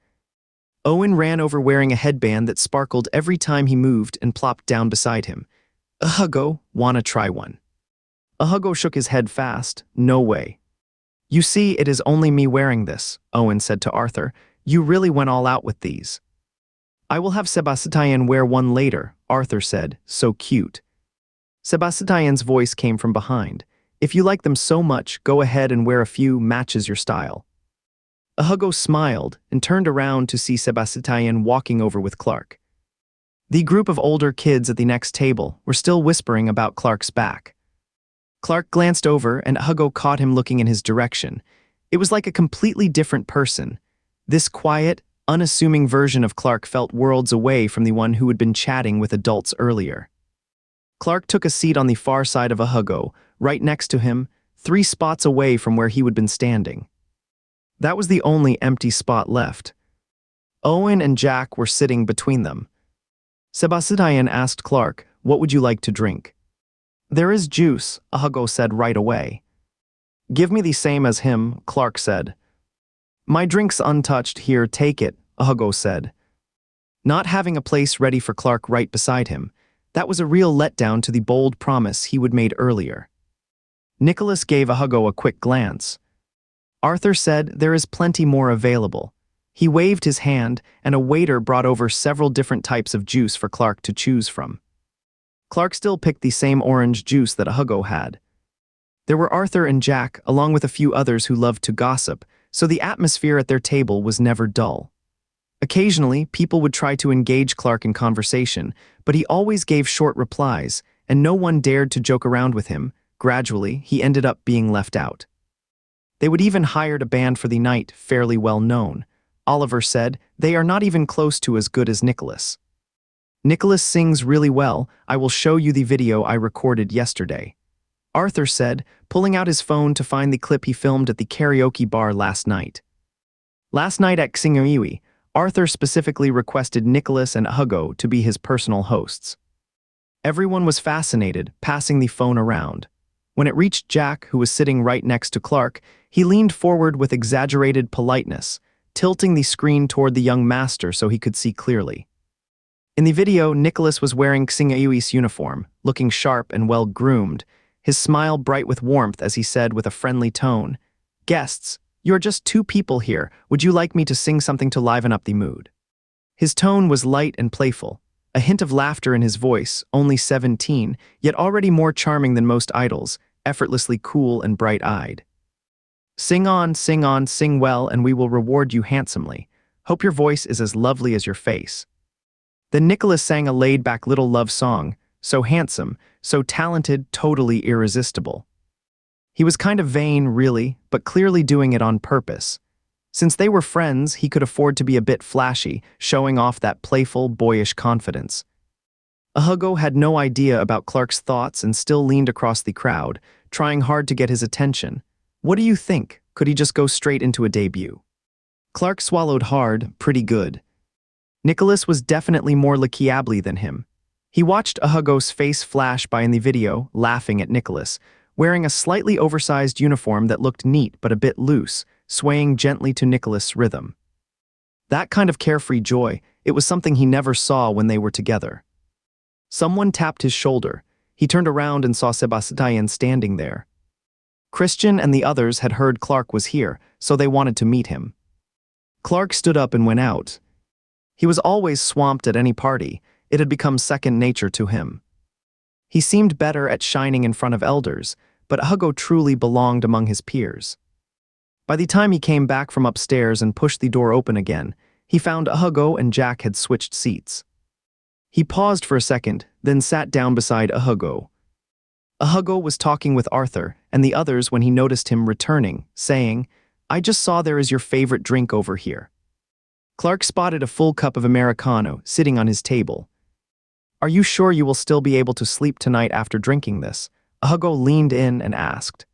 Owen ran over wearing a headband that sparkled every time he moved and plopped down beside him. Hugo, wanna try one? Hugo shook his head fast. No way. You see, it is only me wearing this, Owen said to Arthur. You really went all out with these. I will have Sebastian wear one later, Arthur said, so cute. Sebastian's voice came from behind. If you like them so much, go ahead and wear a few, matches your style. Hugo smiled and turned around to see Sebastian walking over with Clark. The group of older kids at the next table were still whispering about Clark's back. Clark glanced over and Hugo caught him looking in his direction. It was like a completely different person. This quiet, unassuming version of Clark felt worlds away from the one who had been chatting with adults earlier. Clark took a seat on the far side of Hugo, right next to him, 3 spots away from where he would been standing. That was the only empty spot left. Owen and Jack were sitting between them. Sebastian asked Clark, what would you like to drink? There is juice, Hugo said right away. Give me the same as him, Clark said. My drink's untouched, here, take it, Hugo said. Not having a place ready for Clark right beside him, that was a real letdown to the bold promise he would made earlier. Nicholas gave Hugo a quick glance. Arthur said there is plenty more available. He waved his hand, and a waiter brought over several different types of juice for Clark to choose from. Clark still picked the same orange juice that Hugo had. There were Arthur and Jack, along with a few others who loved to gossip, so the atmosphere at their table was never dull. Occasionally, people would try to engage Clark in conversation, but he always gave short replies, and no one dared to joke around with him. Gradually, he ended up being left out. They would even hired a band for the night, fairly well known. Oliver said, they are not even close to as good as Nicholas. Nicholas sings really well, I will show you the video I recorded yesterday. Arthur said, pulling out his phone to find the clip he filmed at the karaoke bar last night. Last night at Xingyiwi, Arthur specifically requested Nicholas and Hugo to be his personal hosts. Everyone was fascinated, passing the phone around. When it reached Jack, who was sitting right next to Clark, he leaned forward with exaggerated politeness, tilting the screen toward the young master so he could see clearly. In the video, Nicholas was wearing Xingyiwi's uniform, looking sharp and well-groomed, his smile bright with warmth as he said with a friendly tone, Guests, you are just 2 people here. Would you like me to sing something to liven up the mood? His tone was light and playful, a hint of laughter in his voice, only 17, yet already more charming than most idols, effortlessly cool and bright-eyed. Sing on, sing well, and we will reward you handsomely. Hope your voice is as lovely as your face. Then Nicholas sang a laid-back little love song, so handsome, so talented, totally irresistible. He was kind of vain, really, but clearly doing it on purpose. Since they were friends, he could afford to be a bit flashy, showing off that playful, boyish confidence. Hugo had no idea about Clark's thoughts and still leaned across the crowd, trying hard to get his attention. What do you think? Could he just go straight into a debut? Clark swallowed hard, pretty good. Nicholas was definitely more lakiably than him. He watched Hugo's face flash by in the video, laughing at Nicholas, wearing a slightly oversized uniform that looked neat but a bit loose, swaying gently to Nicholas' rhythm. That kind of carefree joy, it was something he never saw when they were together. Someone tapped his shoulder. He turned around and saw Sebastian standing there. Christian and the others had heard Clark was here, so they wanted to meet him. Clark stood up and went out. He was always swamped at any party. It had become second nature to him. He seemed better at shining in front of elders, but Hugo truly belonged among his peers. By the time he came back from upstairs and pushed the door open again, he found Hugo and Jack had switched seats. He paused for a second, then sat down beside Hugo. Hugo was talking with Arthur and the others when he noticed him returning, saying, "I just saw there is your favorite drink over here." Clark spotted a full cup of Americano sitting on his table. "Are you sure you will still be able to sleep tonight after drinking this?" Hugo leaned in and asked.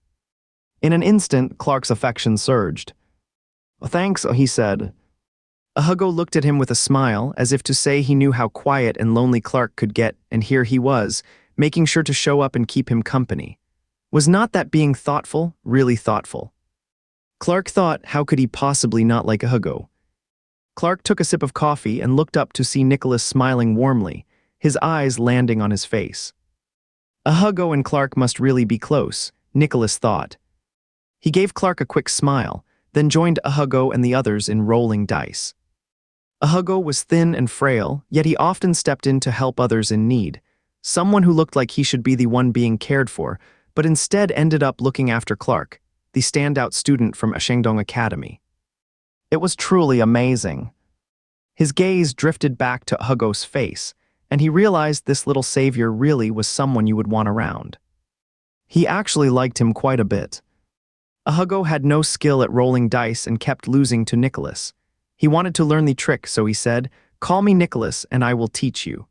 In an instant, Clark's affection surged. "Thanks," he said. Hugo looked at him with a smile, as if to say he knew how quiet and lonely Clark could get, and here he was, making sure to show up and keep him company. Was not that being thoughtful, really thoughtful? Clark thought, how could he possibly not like Hugo? Clark took a sip of coffee and looked up to see Nicholas smiling warmly, his eyes landing on his face. Hugo and Clark must really be close, Nicholas thought. He gave Clark a quick smile, then joined Hugo and the others in rolling dice. Hugo was thin and frail, yet he often stepped in to help others in need, someone who looked like he should be the one being cared for, but instead ended up looking after Clark, the standout student from Shandong Academy. It was truly amazing. His gaze drifted back to Hugo's face, and he realized this little savior really was someone you would want around. He actually liked him quite a bit. Hugo had no skill at rolling dice and kept losing to Nicholas. He wanted to learn the trick, so he said, "Call me Nicholas and I will teach you."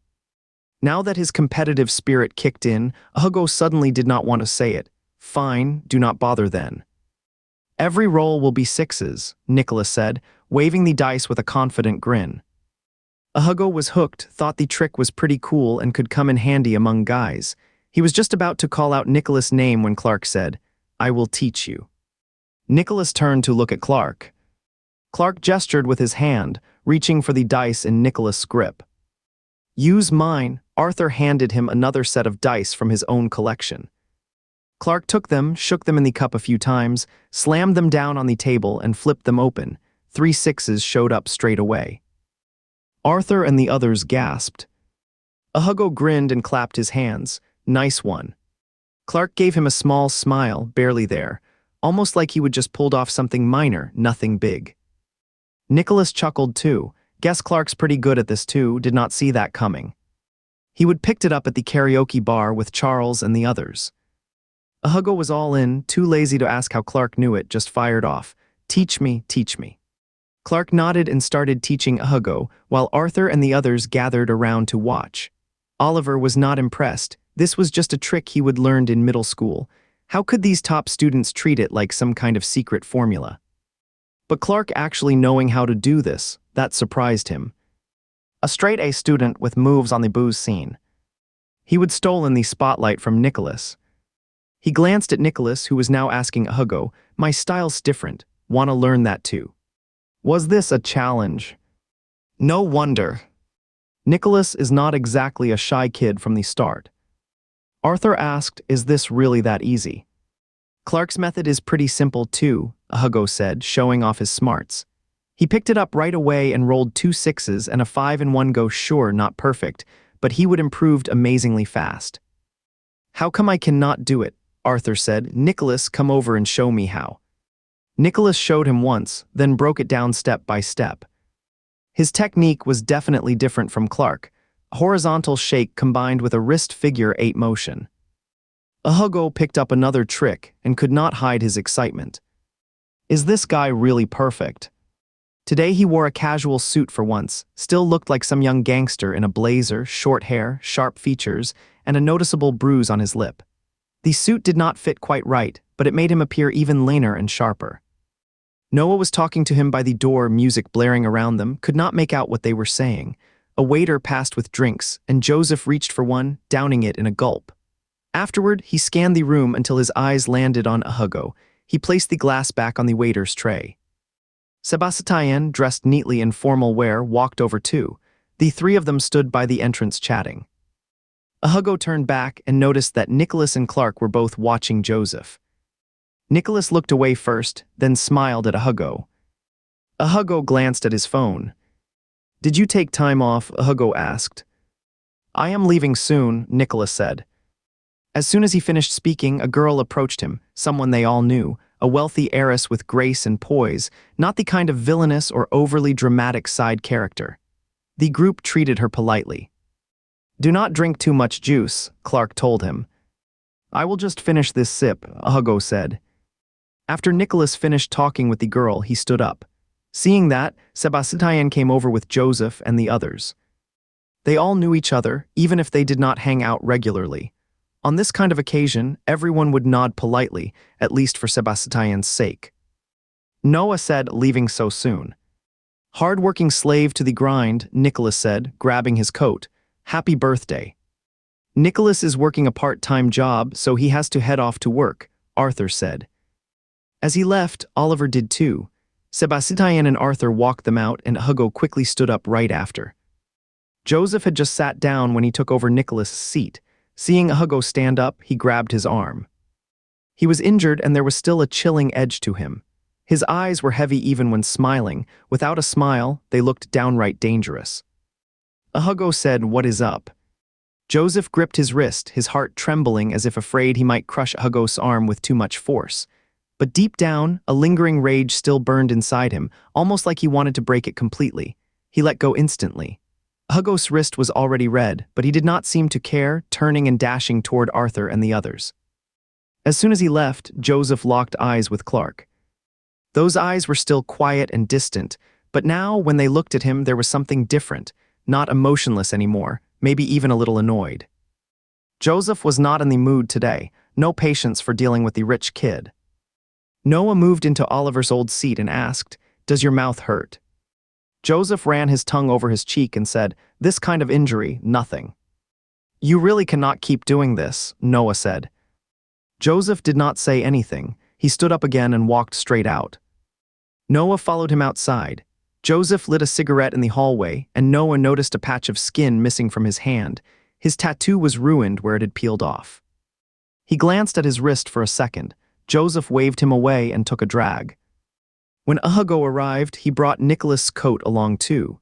Now that his competitive spirit kicked in, Hugo suddenly did not want to say it. "Fine, do not bother then." "Every roll will be sixes," Nicholas said, waving the dice with a confident grin. Hugo was hooked, thought the trick was pretty cool and could come in handy among guys. He was just about to call out Nicholas' name when Clark said, "I will teach you." Nicholas turned to look at Clark. Clark gestured with his hand, reaching for the dice in Nicholas' grip. "Use mine." Arthur handed him another set of dice from his own collection. Clark took them, shook them in the cup a few times, slammed them down on the table, and flipped them open. 3 sixes showed up straight away. Arthur and the others gasped. Hugo grinned and clapped his hands. "Nice one." Clark gave him a small smile, barely there, almost like he would just pulled off something minor, nothing big. Nicholas chuckled too. Guess Clark's pretty good at this too, did not see that coming. He would picked it up at the karaoke bar with Charles and the others. Hugo was all in, too lazy to ask how Clark knew it, just fired off. "Teach me, teach me." Clark nodded and started teaching Hugo, while Arthur and the others gathered around to watch. Oliver was not impressed. This was just a trick he would learned in middle school. How could these top students treat it like some kind of secret formula? But Clark actually knowing how to do this, that surprised him. A straight-A student with moves on the booze scene. He would stolen the spotlight from Nicholas. He glanced at Nicholas, who was now asking Hugo, "My style's different, wanna learn that too?" Was this a challenge? No wonder. Nicholas is not exactly a shy kid from the start. Arthur asked, "Is this really that easy?" "Clark's method is pretty simple too," Hugo said, showing off his smarts. He picked it up right away and rolled 2 sixes and a 5 in one go. Sure, not perfect, but he would improved amazingly fast. "How come I cannot do it?" Arthur said. "Nicholas, come over and show me how." Nicholas showed him once, then broke it down step by step. His technique was definitely different from Clark, a horizontal shake combined with a wrist figure 8 motion. Hugo picked up another trick and could not hide his excitement. Is this guy really perfect? Today he wore a casual suit for once, still looked like some young gangster in a blazer, short hair, sharp features, and a noticeable bruise on his lip. The suit did not fit quite right, but it made him appear even leaner and sharper. Noah was talking to him by the door, music blaring around them, could not make out what they were saying. A waiter passed with drinks, and Joseph reached for one, downing it in a gulp. Afterward, he scanned the room until his eyes landed on Hugo. He placed the glass back on the waiter's tray. Sebastian, dressed neatly in formal wear, walked over too. The 3 of them stood by the entrance chatting. Hugo turned back and noticed that Nicholas and Clark were both watching Joseph. Nicholas looked away first, then smiled at Hugo. Hugo glanced at his phone. "Did you take time off?" Hugo asked. "I am leaving soon," Nicholas said. As soon as he finished speaking, a girl approached him, someone they all knew. a wealthy heiress with grace and poise, not the kind of villainous or overly dramatic side character. The group treated her politely. "Do not drink too much juice," Clark told him. "I will just finish this sip," Hugo said. After Nicholas finished talking with the girl, he stood up. Seeing that, Sebastian came over with Joseph and the others. They all knew each other, even if they did not hang out regularly. On this kind of occasion, everyone would nod politely, at least for Sebastian's sake. Noah said, leaving so soon. "Hard-working slave to the grind," Nicholas said, grabbing his coat. "Happy birthday." "Nicholas is working a part-time job, so he has to head off to work," Arthur said. As he left, Oliver did too. Sebastian and Arthur walked them out, and Hugo quickly stood up right after. Joseph had just sat down when he took over Nicholas' seat. Seeing Hugo stand up, he grabbed his arm. He was injured, and there was still a chilling edge to him. His eyes were heavy even when smiling. Without a smile, they looked downright dangerous. Hugo said, "What is up?" Joseph gripped his wrist, his heart trembling as if afraid he might crush Hugo's arm with too much force. But deep down, a lingering rage still burned inside him, almost like he wanted to break it completely. He let go instantly. Hugo's wrist was already red, but he did not seem to care, turning and dashing toward Arthur and the others. As soon as he left, Joseph locked eyes with Clark. Those eyes were still quiet and distant, but now, when they looked at him, there was something different, not emotionless anymore, maybe even a little annoyed. Joseph was not in the mood today, no patience for dealing with the rich kid. Noah moved into Oliver's old seat and asked, "Does your mouth hurt?" Joseph ran his tongue over his cheek and said, "This kind of injury, nothing." "You really cannot keep doing this," Noah said. Joseph did not say anything. He stood up again and walked straight out. Noah followed him outside. Joseph lit a cigarette in the hallway, and Noah noticed a patch of skin missing from his hand. His tattoo was ruined where it had peeled off. He glanced at his wrist for a second. Joseph waved him away and took a drag. When Hugo arrived, he brought Nicholas' coat along too.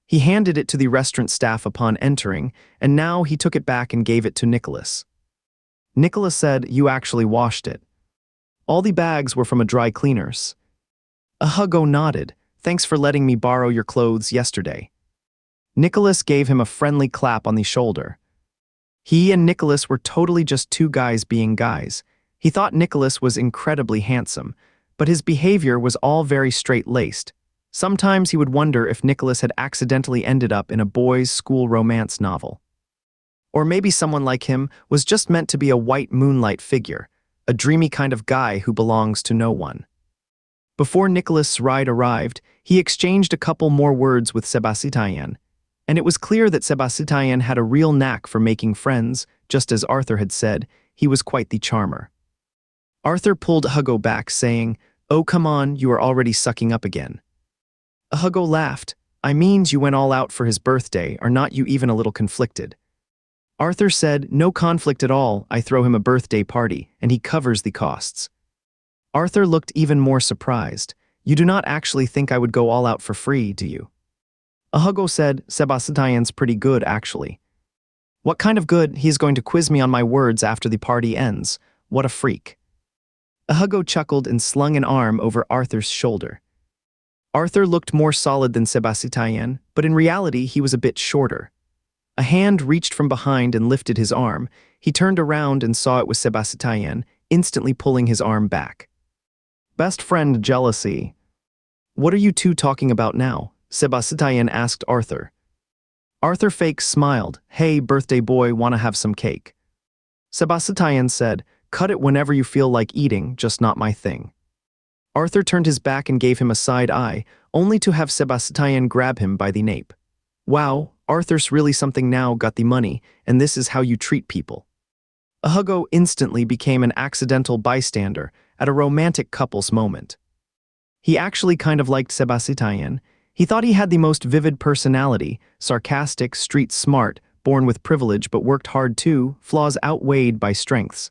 He handed it to the restaurant staff upon entering, and now he took it back and gave it to Nicholas. Nicholas said, "You actually washed it." "All the bags were from a dry cleaner's." Hugo nodded. "Thanks for letting me borrow your clothes yesterday." Nicholas gave him a friendly clap on the shoulder. He and Nicholas were totally just two guys being guys. He thought Nicholas was incredibly handsome, but his behavior was all very straight-laced. Sometimes he would wonder if Nicholas had accidentally ended up in a boys' school romance novel. Or maybe someone like him was just meant to be a white moonlight figure, a dreamy kind of guy who belongs to no one. Before Nicholas' ride arrived, he exchanged a couple more words with Sebastian, and it was clear that Sebastian had a real knack for making friends. Just as Arthur had said, he was quite the charmer. Arthur pulled Hugo back, saying, "Oh, come on, you are already sucking up again." Hugo laughed. "I means you went all out for his birthday, are not you even a little conflicted?" Arthur said, "No conflict at all, I throw him a birthday party, and he covers the costs." Arthur looked even more surprised. "You do not actually think I would go all out for free, do you?" Hugo said, "Sebastian's pretty good, actually." "What kind of good? He is going to quiz me on my words after the party ends. What a freak." Hugo chuckled and slung an arm over Arthur's shoulder. Arthur looked more solid than Sebastian, but in reality he was a bit shorter. A hand reached from behind and lifted his arm. He turned around and saw it was Sebastian, instantly pulling his arm back. "Best friend jealousy." "What are you two talking about now?" Sebastian asked Arthur. Arthur fake smiled. "Hey, birthday boy, wanna have some cake?" Sebastian said, "Cut it whenever you feel like eating, just not my thing." Arthur turned his back and gave him a side eye, only to have Sebastian grab him by the nape. "Wow, Arthur's really something now, got the money, and this is how you treat people." Hugo instantly became an accidental bystander at a romantic couple's moment. He actually kind of liked Sebastian. He thought he had the most vivid personality, sarcastic, street smart, born with privilege but worked hard too, flaws outweighed by strengths.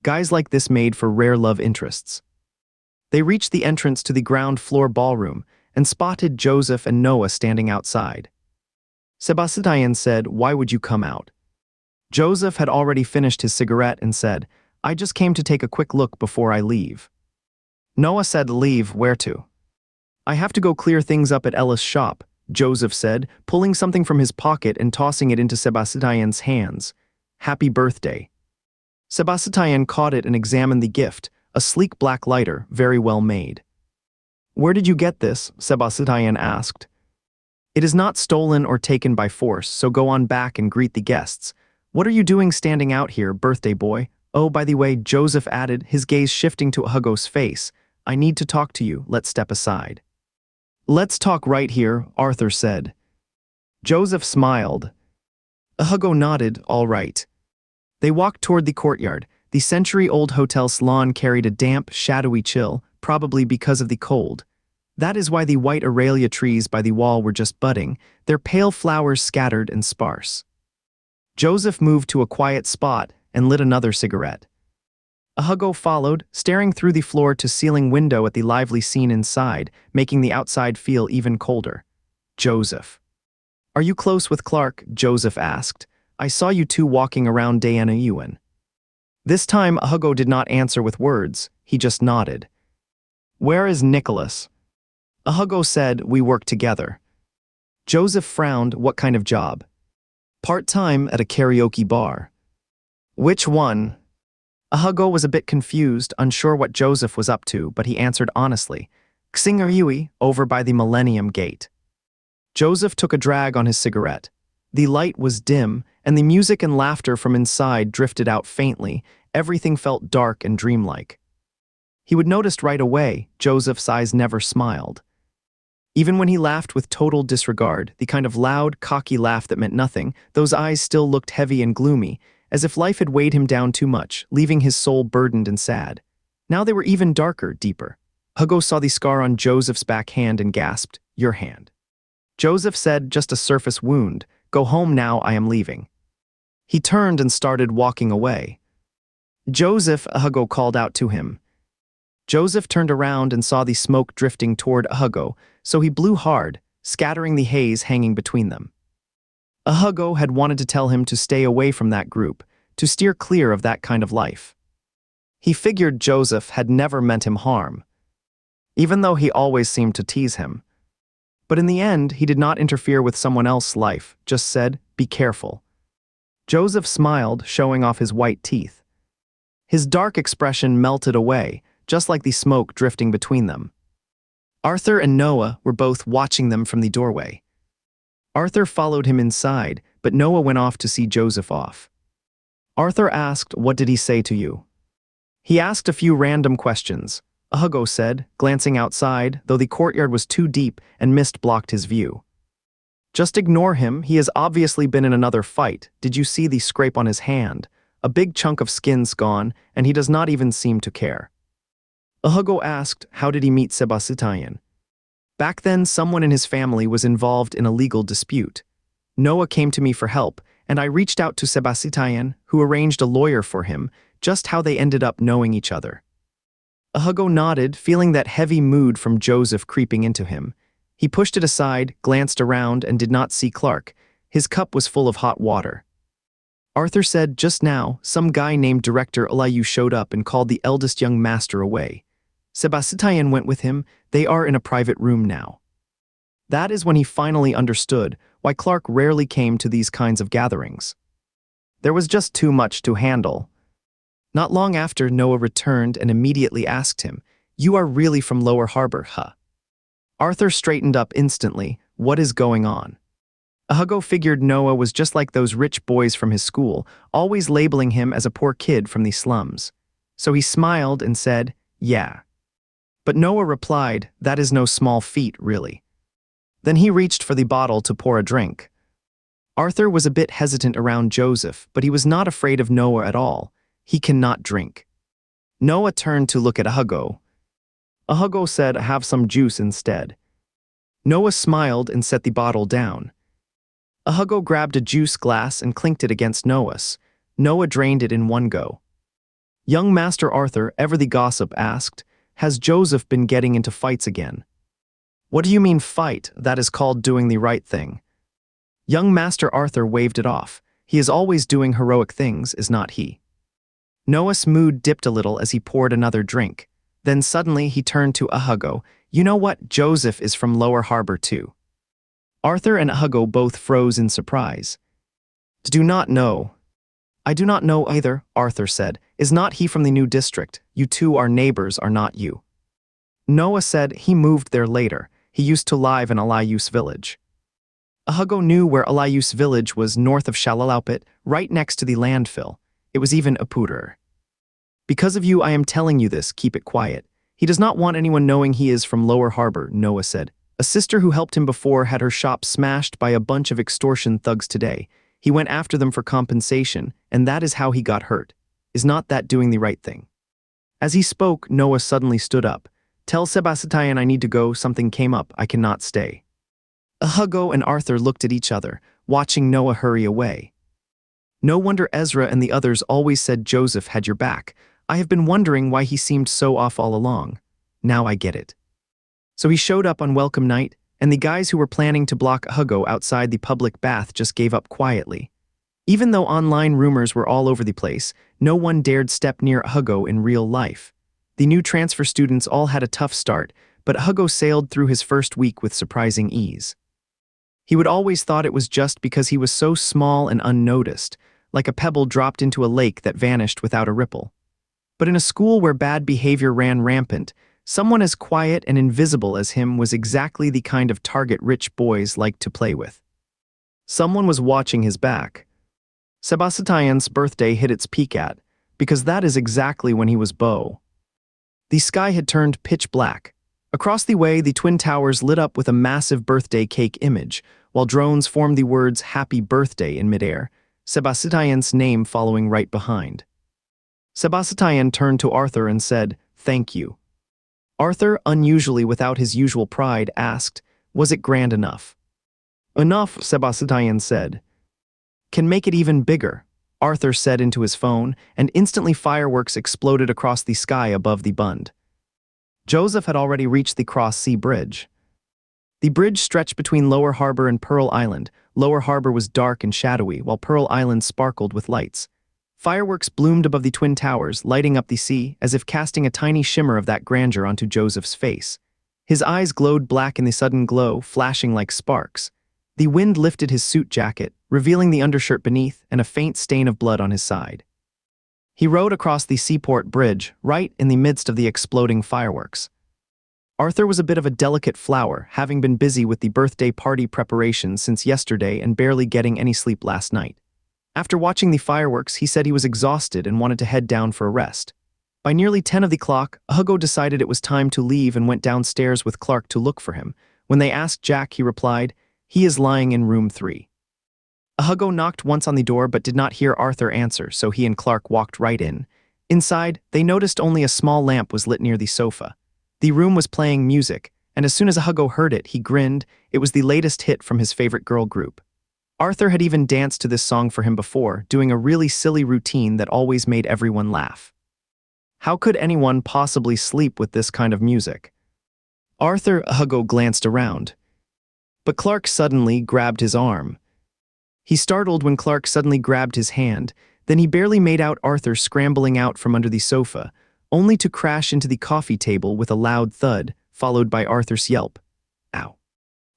Guys like this made for rare love interests. They reached the entrance to the ground floor ballroom and spotted Joseph and Noah standing outside. Sebastian said, "Why would you come out?" Joseph had already finished his cigarette and said, "I just came to take a quick look before I leave." Noah said, leave, where to? I have to go clear things up at Ella's shop, Joseph said, pulling something from his pocket and tossing it into Sebastian's hands. Happy birthday. Sebastian caught it and examined the gift, a sleek black lighter, very well made. Where did you get this? Sebastian asked. It is not stolen or taken by force, so go on back and greet the guests. What are you doing standing out here, birthday boy? Oh, by the way, Joseph added, his gaze shifting to Hugo's face. I need to talk to you, let's step aside. Let's talk right here, Arthur said. Joseph smiled. Hugo nodded, all right. They walked toward the courtyard. The century-old hotel's lawn carried a damp, shadowy chill, probably because of the cold. That is why the white aralia trees by the wall were just budding, their pale flowers scattered and sparse. Joseph moved to a quiet spot and lit another cigarette. Hugo followed, staring through the floor-to-ceiling window at the lively scene inside, making the outside feel even colder. Joseph. Are you close with Clark? Joseph asked. I saw you two walking around Diana Ewan. This time, Hugo did not answer with words, he just nodded. Where is Nicholas? Hugo said, we work together. Joseph frowned, what kind of job? Part-time at a karaoke bar. Which one? Hugo was a bit confused, unsure what Joseph was up to, but he answered honestly, Xingyue, over by the Millennium Gate. Joseph took a drag on his cigarette. The light was dim, and the music and laughter from inside drifted out faintly. Everything felt dark and dreamlike. He would notice right away, Joseph's eyes never smiled. Even when he laughed with total disregard, the kind of loud, cocky laugh that meant nothing, those eyes still looked heavy and gloomy, as if life had weighed him down too much, leaving his soul burdened and sad. Now they were even darker, deeper. Hugo saw the scar on Joseph's back hand and gasped, your hand. Joseph said, just a surface wound. Go home now, I am leaving. He turned and started walking away. Joseph, Hugo called out to him. Joseph turned around and saw the smoke drifting toward Hugo, so he blew hard, scattering the haze hanging between them. Hugo had wanted to tell him to stay away from that group, to steer clear of that kind of life. He figured Joseph had never meant him harm, even though he always seemed to tease him. But in the end, he did not interfere with someone else's life, just said, be careful. Joseph smiled, showing off his white teeth. His dark expression melted away, just like the smoke drifting between them. Arthur and Noah were both watching them from the doorway. Arthur followed him inside, but Noah went off to see Joseph off. Arthur asked, what did he say to you? He asked a few random questions, Hugo said, glancing outside, though the courtyard was too deep and mist blocked his view. Just ignore him, he has obviously been in another fight. Did you see the scrape on his hand? A big chunk of skin's gone, and he does not even seem to care. Hugo asked, how did he meet Sebastian? Back then, someone in his family was involved in a legal dispute. Noah came to me for help, and I reached out to Sebastian, who arranged a lawyer for him, just how they ended up knowing each other. Hugo nodded, feeling that heavy mood from Joseph creeping into him. He pushed it aside, glanced around, and did not see Clark. His cup was full of hot water. Arthur said, just now, some guy named Director Eliu showed up and called the eldest young master away. Sebastian went with him. They are in a private room now. That is when he finally understood why Clark rarely came to these kinds of gatherings. There was just too much to handle. Not long after, Noah returned and immediately asked him, you are really from Lower Harbor, huh? Arthur straightened up instantly. What is going on? Hugo figured Noah was just like those rich boys from his school, always labeling him as a poor kid from the slums. So he smiled and said, yeah. But Noah replied, that is no small feat, really. Then he reached for the bottle to pour a drink. Arthur was a bit hesitant around Joseph, but he was not afraid of Noah at all. He cannot drink. Noah turned to look at Hugo. Hugo said, have some juice instead. Noah smiled and set the bottle down. Hugo grabbed a juice glass and clinked it against Noah's. Noah drained it in one go. Young Master Arthur, ever the gossip, asked, has Joseph been getting into fights again? What do you mean fight? That is called doing the right thing. Young Master Arthur waved it off. He is always doing heroic things, is not he? Noah's mood dipped a little as he poured another drink. Then suddenly he turned to Hugo. You know what? Joseph is from Lower Harbor too. Arthur and Hugo both froze in surprise. Do not know. I do not know either, Arthur said. Is not he from the new district? You two are neighbors, are not you? Noah said he moved there later. He used to live in Alayus village. Hugo knew where Alayus village was north of Shalaupit, right next to the landfill. It was even a poorer. Because of you I am telling you this, keep it quiet. He does not want anyone knowing he is from Lower Harbor, Noah said. A sister who helped him before had her shop smashed by a bunch of extortion thugs today. He went after them for compensation, and that is how he got hurt. Is not that doing the right thing? As he spoke, Noah suddenly stood up. Tell Sebastian I need to go, something came up, I cannot stay. Hugo and Arthur looked at each other, watching Noah hurry away. No wonder Ezra and the others always said Joseph had your back. I have been wondering why he seemed so off all along. Now I get it. So he showed up on welcome night, and the guys who were planning to block Hugo outside the public bath just gave up quietly. Even though online rumors were all over the place, no one dared step near Hugo in real life. The new transfer students all had a tough start, but Hugo sailed through his first week with surprising ease. He would always thought it was just because he was so small and unnoticed, like a pebble dropped into a lake that vanished without a ripple. But in a school where bad behavior ran rampant, someone as quiet and invisible as him was exactly the kind of target rich boys liked to play with. Someone was watching his back. Sebastian's birthday hit its peak because that is exactly when he was beau. The sky had turned pitch black. Across the way, the Twin Towers lit up with a massive birthday cake image, while drones formed the words Happy Birthday in midair, Sebastian's name following right behind. Sebastian turned to Arthur and said, Thank you. Arthur, unusually without his usual pride, asked, Was it grand enough? Enough, Sebastian said. Can make it even bigger, Arthur said into his phone, and instantly fireworks exploded across the sky above the bund. Joseph had already reached the Cross Sea Bridge. The bridge stretched between Lower Harbor and Pearl Island. Lower Harbor was dark and shadowy, while Pearl Island sparkled with lights. Fireworks bloomed above the Twin Towers, lighting up the sea, as if casting a tiny shimmer of that grandeur onto Joseph's face. His eyes glowed black in the sudden glow, flashing like sparks. The wind lifted his suit jacket, revealing the undershirt beneath and a faint stain of blood on his side. He rode across the Seaport Bridge, right in the midst of the exploding fireworks. Arthur was a bit of a delicate flower, having been busy with the birthday party preparations since yesterday and barely getting any sleep last night. After watching the fireworks, he said he was exhausted and wanted to head down for a rest. By nearly 10 of the clock, Hugo decided it was time to leave and went downstairs with Clark to look for him. When they asked Jack, he replied, He is lying in room 3. Hugo knocked once on the door but did not hear Arthur answer, so he and Clark walked right in. Inside, they noticed only a small lamp was lit near the sofa. The room was playing music, and as soon as Hugo heard it, he grinned. It was the latest hit from his favorite girl group. Arthur had even danced to this song for him before, doing a really silly routine that always made everyone laugh. How could anyone possibly sleep with this kind of music? Hugo glanced around. But Clark suddenly grabbed his arm. He startled when Clark suddenly grabbed his hand, then he barely made out Arthur scrambling out from under the sofa, only to crash into the coffee table with a loud thud, followed by Arthur's yelp. Ow.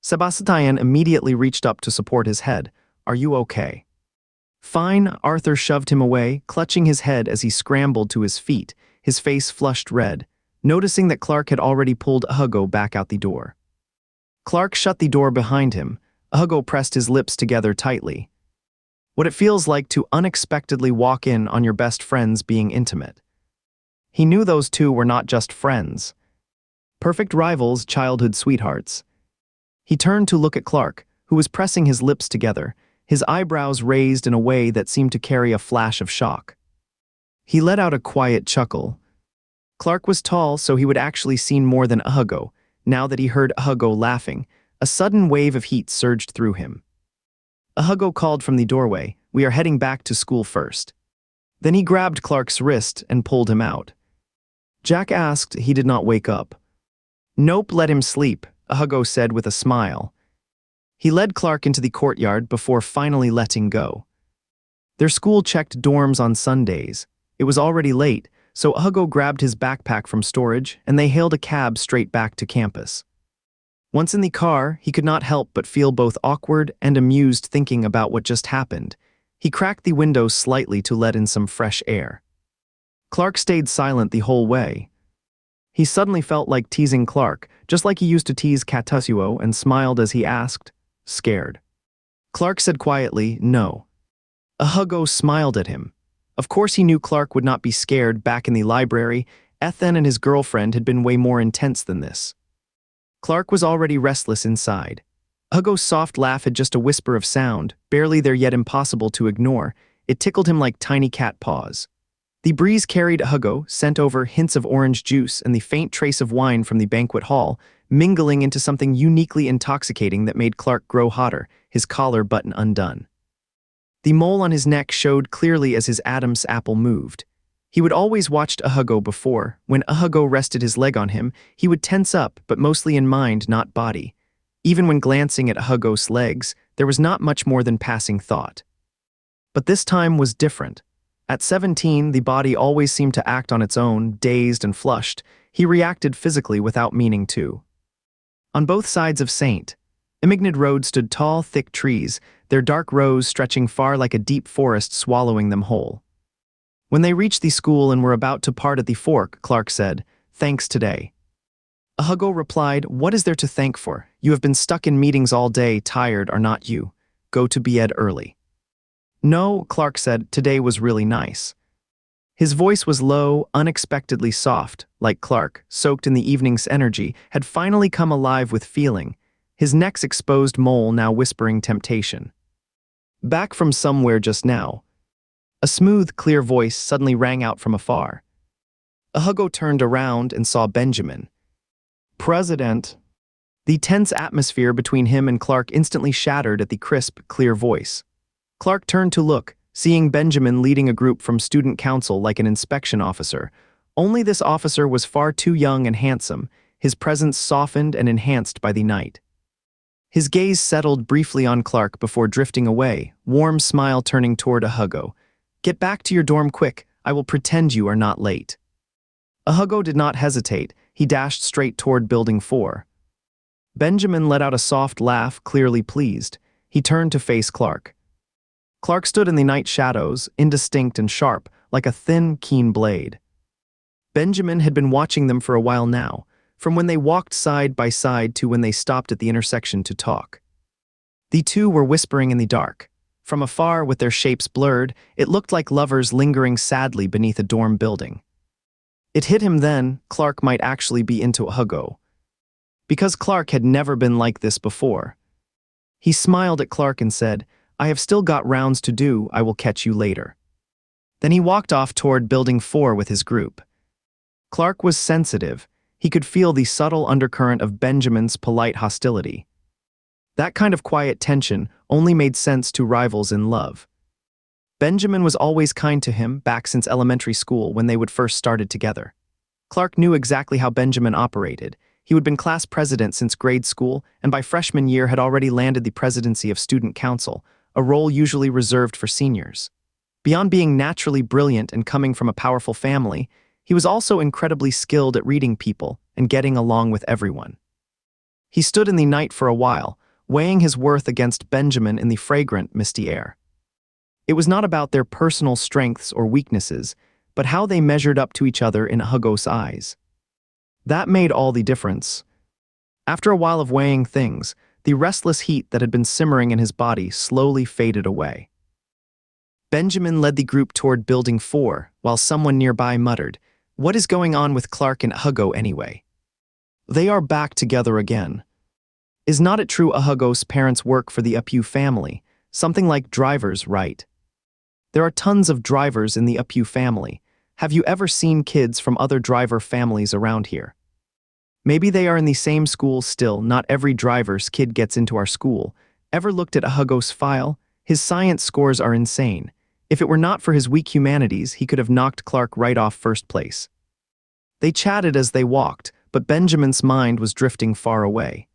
Sebastian immediately reached up to support his head. Are you okay? Fine, Arthur shoved him away, clutching his head as he scrambled to his feet, his face flushed red, noticing that Clark had already pulled Hugo back out the door. Clark shut the door behind him. Hugo pressed his lips together tightly. What it feels like to unexpectedly walk in on your best friends being intimate. He knew those two were not just friends. Perfect rivals, childhood sweethearts. He turned to look at Clark, who was pressing his lips together, his eyebrows raised in a way that seemed to carry a flash of shock. He let out a quiet chuckle. Clark was tall, so he would actually seen more than Hugo. Now that he heard Hugo laughing, a sudden wave of heat surged through him. Hugo called from the doorway, We are heading back to school first. Then he grabbed Clark's wrist and pulled him out. Jack asked, he did not wake up. Nope, let him sleep, Hugo said with a smile. He led Clark into the courtyard before finally letting go. Their school checked dorms on Sundays. It was already late, so Hugo grabbed his backpack from storage and they hailed a cab straight back to campus. Once in the car, he could not help but feel both awkward and amused thinking about what just happened. He cracked the window slightly to let in some fresh air. Clark stayed silent the whole way. He suddenly felt like teasing Clark, just like he used to tease Katsuo, and smiled as he asked, "Scared?" Clark said quietly, "No." Hugo smiled at him. Of course he knew Clark would not be scared. Back in the library, Ethan and his girlfriend had been way more intense than this. Clark was already restless inside. Hugo's soft laugh had just a whisper of sound, barely there yet impossible to ignore. It tickled him like tiny cat paws. The breeze carried Hugo, sent over hints of orange juice and the faint trace of wine from the banquet hall, mingling into something uniquely intoxicating that made Clark grow hotter, his collar button undone. The mole on his neck showed clearly as his Adam's apple moved. He would always watched Hugo before. When Hugo rested his leg on him, he would tense up, but mostly in mind, not body. Even when glancing at Hugo's legs, there was not much more than passing thought. But this time was different. At 17, the body always seemed to act on its own, dazed and flushed. He reacted physically without meaning to. On both sides of St. Emignet Road stood tall, thick trees, their dark rows stretching far like a deep forest swallowing them whole. When they reached the school and were about to part at the fork, Clark said, "Thanks today." Hugo replied, "What is there to thank for? You have been stuck in meetings all day, tired are not you. Go to bed early." "No," Clark said, "today was really nice." His voice was low, unexpectedly soft, like Clark, soaked in the evening's energy, had finally come alive with feeling, his neck's exposed mole now whispering temptation. Back from somewhere just now, a smooth, clear voice suddenly rang out from afar. Hugo turned around and saw Benjamin. "President." The tense atmosphere between him and Clark instantly shattered at the crisp, clear voice. Clark turned to look, seeing Benjamin leading a group from student council like an inspection officer. Only this officer was far too young and handsome, his presence softened and enhanced by the night. His gaze settled briefly on Clark before drifting away, warm smile turning toward Hugo. "Get back to your dorm quick, I will pretend you are not late." Hugo did not hesitate, he dashed straight toward Building 4. Benjamin let out a soft laugh, clearly pleased. He turned to face Clark. Clark stood in the night shadows, indistinct and sharp, like a thin, keen blade. Benjamin had been watching them for a while now, from when they walked side by side to when they stopped at the intersection to talk. The two were whispering in the dark. From afar, with their shapes blurred, it looked like lovers lingering sadly beneath a dorm building. It hit him then, Clark might actually be into Hugo. Because Clark had never been like this before. He smiled at Clark and said, "I have still got rounds to do, I will catch you later." Then he walked off toward Building 4 with his group. Clark was sensitive. He could feel the subtle undercurrent of Benjamin's polite hostility. That kind of quiet tension only made sense to rivals in love. Benjamin was always kind to him back since elementary school when they would first started together. Clark knew exactly how Benjamin operated. He had been class president since grade school and by freshman year had already landed the presidency of student council, a role usually reserved for seniors. Beyond being naturally brilliant and coming from a powerful family, he was also incredibly skilled at reading people and getting along with everyone. He stood in the night for a while, weighing his worth against Benjamin in the fragrant, misty air. It was not about their personal strengths or weaknesses, but how they measured up to each other in Hugo's eyes. That made all the difference. After a while of weighing things, the restless heat that had been simmering in his body slowly faded away. Benjamin led the group toward Building 4, while someone nearby muttered, "What is going on with Clark and Hugo anyway? They are back together again. Is not it true Hugo's parents work for the Upu family? Something like drivers, right? There are tons of drivers in the Upu family. Have you ever seen kids from other driver families around here? Maybe they are in the same school still. Not every driver's kid gets into our school. Ever looked at Hugo's file? His science scores are insane. If it were not for his weak humanities, he could have knocked Clark right off first place." They chatted as they walked, but Benjamin's mind was drifting far away.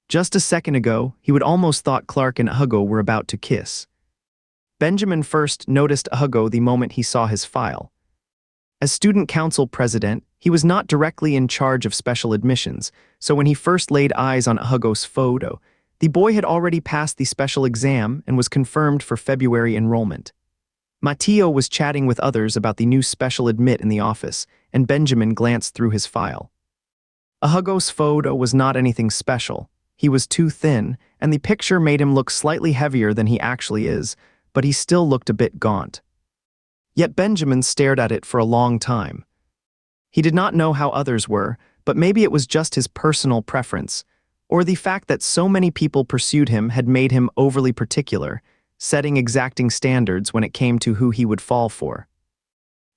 Just a second ago, he would almost thought Clark and Hugo were about to kiss. Benjamin first noticed Hugo the moment he saw his file. As student council president, he was not directly in charge of special admissions, so when he first laid eyes on Hugo's photo, the boy had already passed the special exam and was confirmed for February enrollment. Matteo was chatting with others about the new special admit in the office, and Benjamin glanced through his file. Hugo's photo was not anything special. He was too thin, and the picture made him look slightly heavier than he actually is, but he still looked a bit gaunt. Yet Benjamin stared at it for a long time. He did not know how others were, but maybe it was just his personal preference, or the fact that so many people pursued him had made him overly particular, setting exacting standards when it came to who he would fall for.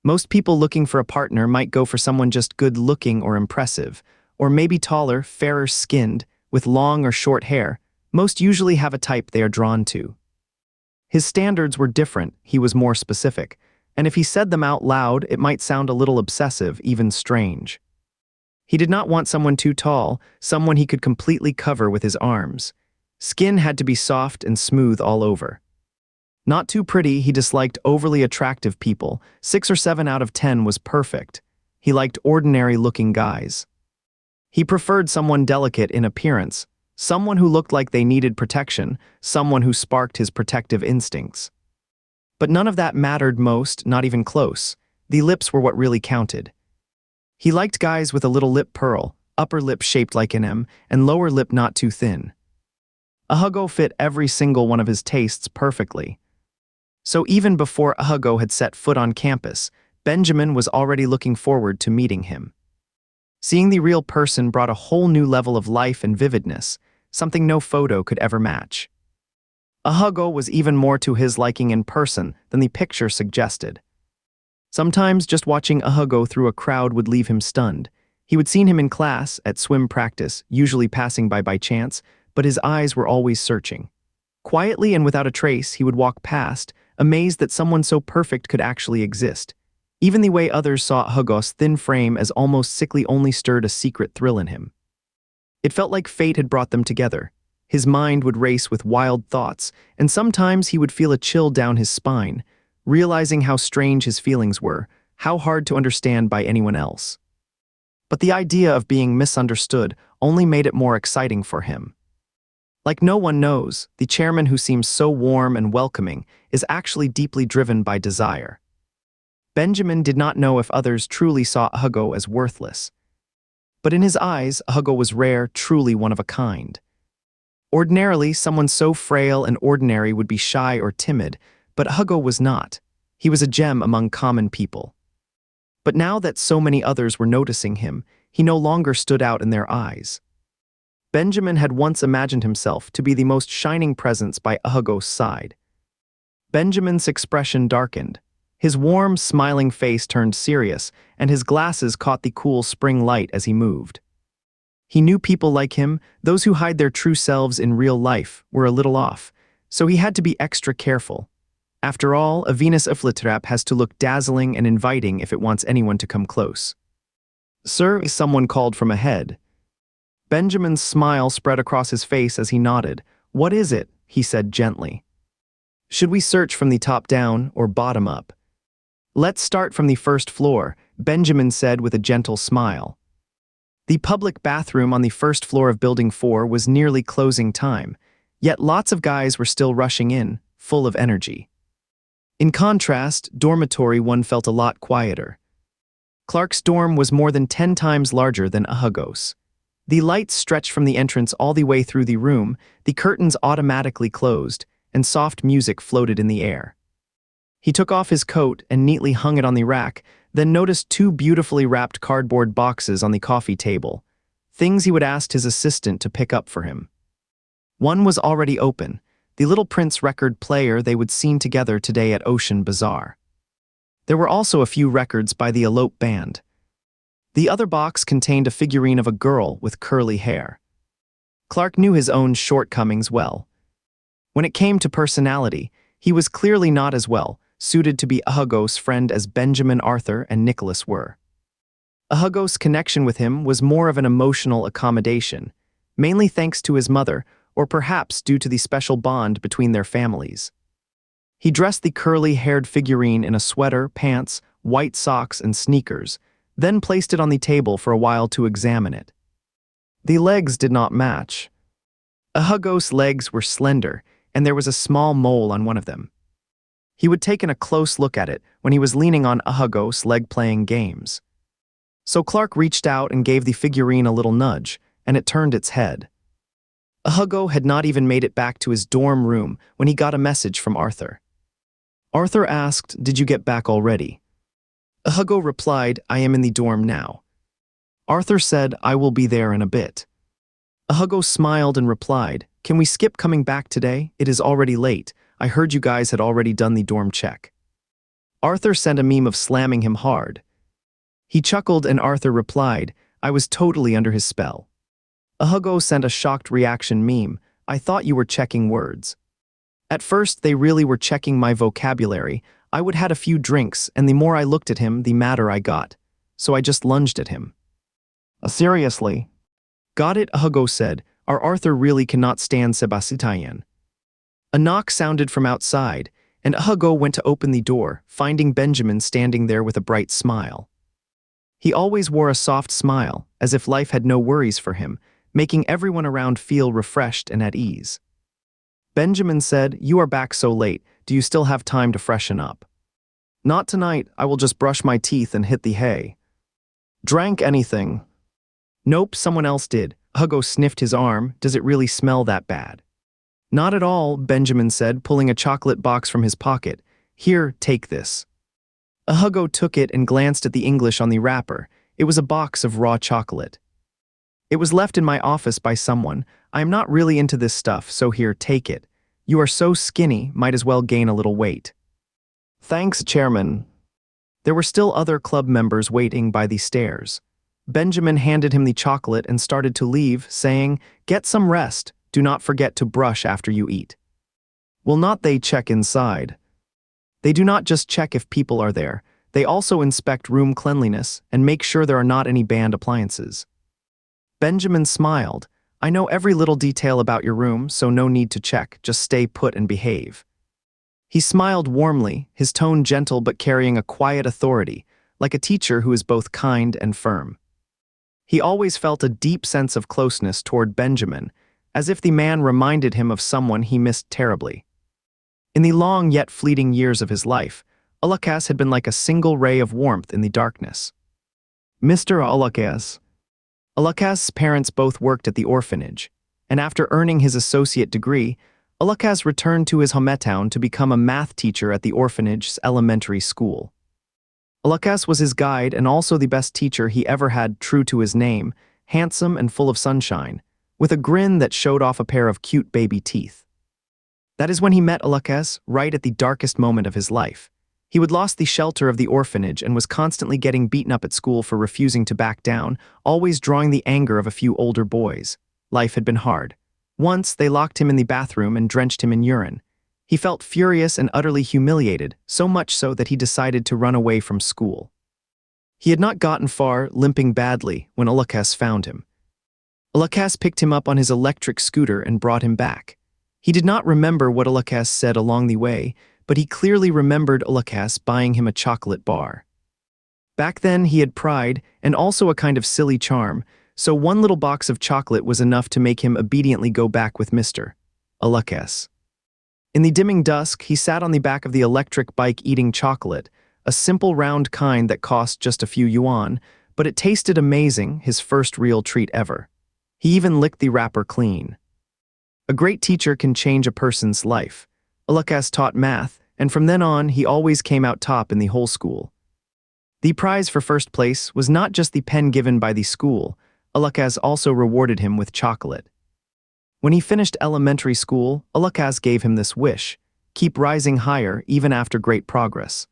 Most people looking for a partner might go for someone just good-looking or impressive, or maybe taller, fairer-skinned, with long or short hair. Most usually have a type they are drawn to. His standards were different, he was more specific, and if he said them out loud, it might sound a little obsessive, even strange. He did not want someone too tall, someone he could completely cover with his arms. Skin had to be soft and smooth all over. Not too pretty, he disliked overly attractive people. 6 or 7 out of 10 was perfect. He liked ordinary-looking guys. He preferred someone delicate in appearance, someone who looked like they needed protection, someone who sparked his protective instincts. But none of that mattered most, not even close. The lips were what really counted. He liked guys with a little lip pearl, upper lip shaped like an M, and lower lip not too thin. Hugo fit every single one of his tastes perfectly. So even before Hugo had set foot on campus, Benjamin was already looking forward to meeting him. Seeing the real person brought a whole new level of life and vividness, something no photo could ever match. Hugo was even more to his liking in person than the picture suggested. Sometimes just watching Hugo through a crowd would leave him stunned. He would seen him in class, at swim practice, usually passing by chance, but his eyes were always searching. Quietly and without a trace, he would walk past, amazed that someone so perfect could actually exist. Even the way others saw Hugo's thin frame as almost sickly only stirred a secret thrill in him. It felt like fate had brought them together. His mind would race with wild thoughts, and sometimes he would feel a chill down his spine, realizing how strange his feelings were, how hard to understand by anyone else. But the idea of being misunderstood only made it more exciting for him. Like no one knows, the chairman who seems so warm and welcoming is actually deeply driven by desire. Benjamin did not know if others truly saw Hugo as worthless. But in his eyes, Hugo was rare, truly one of a kind. Ordinarily, someone so frail and ordinary would be shy or timid, but Hugo was not. He was a gem among common people. But now that so many others were noticing him, he no longer stood out in their eyes. Benjamin had once imagined himself to be the most shining presence by Hugo's side. Benjamin's expression darkened. His warm, smiling face turned serious, and his glasses caught the cool spring light as he moved. He knew people like him, those who hide their true selves in real life, were a little off, so he had to be extra careful. After all, a Venus flytrap has to look dazzling and inviting if it wants anyone to come close. "Sir," someone called from ahead. Benjamin's smile spread across his face as he nodded. "What is it?" he said gently. "Should we search from the top down or bottom up?" "Let's start from the first floor," Benjamin said with a gentle smile. The public bathroom on the first floor of Building 4 was nearly closing time, yet lots of guys were still rushing in, full of energy. In contrast, Dormitory 1 felt a lot quieter. Clark's dorm was more than 10 times larger than Hugo's. The lights stretched from the entrance all the way through the room, the curtains automatically closed, and soft music floated in the air. He took off his coat and neatly hung it on the rack, then noticed 2 beautifully wrapped cardboard boxes on the coffee table, things he would ask his assistant to pick up for him. One was already open, the Little Prince record player they would seen together today at Ocean Bazaar. There were also a few records by the Elope Band. The other box contained a figurine of a girl with curly hair. Clark knew his own shortcomings well. When it came to personality, he was clearly not as well suited to be Hugo's friend as Benjamin, Arthur, and Nicholas were. Hugo's connection with him was more of an emotional accommodation, mainly thanks to his mother, or perhaps due to the special bond between their families. He dressed the curly-haired figurine in a sweater, pants, white socks, and sneakers, then placed it on the table for a while to examine it. The legs did not match. Hugo's legs were slender, and there was a small mole on one of them. He would taken a close look at it when he was leaning on Hugo's leg playing games. So Clark reached out and gave the figurine a little nudge, and it turned its head. Hugo had not even made it back to his dorm room when he got a message from Arthur. Arthur asked, "Did you get back already?" Hugo replied, "I am in the dorm now." Arthur said, "I will be there in a bit." Hugo smiled and replied, "Can we skip coming back today? It is already late. I heard you guys had already done the dorm check." Arthur sent a meme of slamming him hard. He chuckled and Arthur replied, "I was totally under his spell." Hugo sent a shocked reaction meme, "I thought you were checking words." At first, they really were checking my vocabulary. I would had a few drinks, and the more I looked at him, the madder I got. So I just lunged at him. Seriously? Got it, Hugo said. Our Arthur really cannot stand Sebastian. A knock sounded from outside, and Hugo went to open the door, finding Benjamin standing there with a bright smile. He always wore a soft smile, as if life had no worries for him, making everyone around feel refreshed and at ease. Benjamin said, "You are back so late, do you still have time to freshen up?" "Not tonight, I will just brush my teeth and hit the hay." "Drank anything?" "Nope, someone else did." Hugo sniffed his arm. "Does it really smell that bad?" "Not at all," Benjamin said, pulling a chocolate box from his pocket. "Here, take this." Hugo took it and glanced at the English on the wrapper. It was a box of raw chocolate. "It was left in my office by someone. I am not really into this stuff, so here, take it. You are so skinny, might as well gain a little weight." "Thanks, Chairman." There were still other club members waiting by the stairs. Benjamin handed him the chocolate and started to leave, saying, "Get some rest. Do not forget to brush after you eat." "Will not they check inside?" "They do not just check if people are there. They also inspect room cleanliness and make sure there are not any banned appliances." Benjamin smiled. "I know every little detail about your room, so no need to check. Just stay put and behave." He smiled warmly, his tone gentle but carrying a quiet authority, like a teacher who is both kind and firm. He always felt a deep sense of closeness toward Benjamin, as if the man reminded him of someone he missed terribly. In the long yet fleeting years of his life, Alakas had been like a single ray of warmth in the darkness. Mr. Alakas. Alakaz's parents both worked at the orphanage, and after earning his associate degree, Alakaz returned to his hometown to become a math teacher at the orphanage's elementary school. Alakaz was his guide and also the best teacher he ever had, true to his name, handsome and full of sunshine, with a grin that showed off a pair of cute baby teeth. That is when he met Alakaz, right at the darkest moment of his life. He would lost the shelter of the orphanage and was constantly getting beaten up at school for refusing to back down, always drawing the anger of a few older boys. Life had been hard. Once, they locked him in the bathroom and drenched him in urine. He felt furious and utterly humiliated, so much so that he decided to run away from school. He had not gotten far, limping badly, when Alakaz found him. Alakaz picked him up on his electric scooter and brought him back. He did not remember what Alakaz said along the way, but he clearly remembered Alakaz buying him a chocolate bar. Back then, he had pride and also a kind of silly charm, so one little box of chocolate was enough to make him obediently go back with Mr. Alakaz. In the dimming dusk, he sat on the back of the electric bike eating chocolate, a simple round kind that cost just a few yuan, but it tasted amazing, his first real treat ever. He even licked the wrapper clean. A great teacher can change a person's life. Alakaz taught math, and from then on, he always came out top in the whole school. The prize for first place was not just the pen given by the school. Alakaz also rewarded him with chocolate. When he finished elementary school, Alakaz gave him this wish: keep rising higher even after great progress.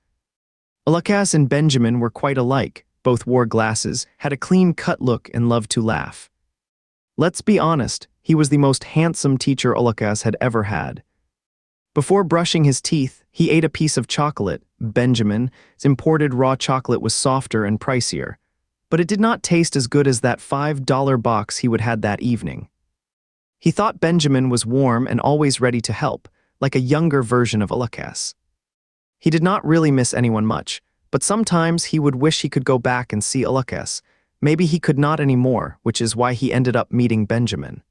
Alakaz and Benjamin were quite alike, both wore glasses, had a clean-cut look, and loved to laugh. Let's be honest, he was the most handsome teacher Alakaz had ever had. Before brushing his teeth, he ate a piece of chocolate. Benjamin's imported raw chocolate was softer and pricier, but it did not taste as good as that $5 box he would had that evening. He thought Benjamin was warm and always ready to help, like a younger version of Alakaz. He did not really miss anyone much, But sometimes he would wish he could go back and see Ulukes. Maybe he could not anymore, which is why he ended up meeting Benjamin.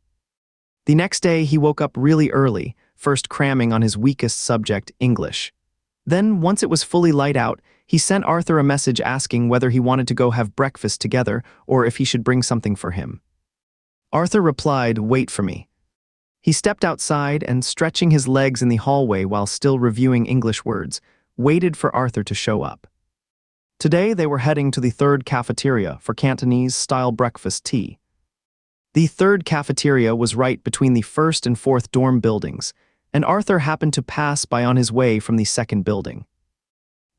The next day he woke up really early, first cramming on his weakest subject, English. Then, once it was fully light out, he sent Arthur a message asking whether he wanted to go have breakfast together or if he should bring something for him. Arthur replied, "Wait for me." He stepped outside and, stretching his legs in the hallway while still reviewing English words, waited for Arthur to show up. Today they were heading to the third cafeteria for Cantonese-style breakfast tea. The third cafeteria was right between the first and fourth dorm buildings, and Arthur happened to pass by on his way from the second building.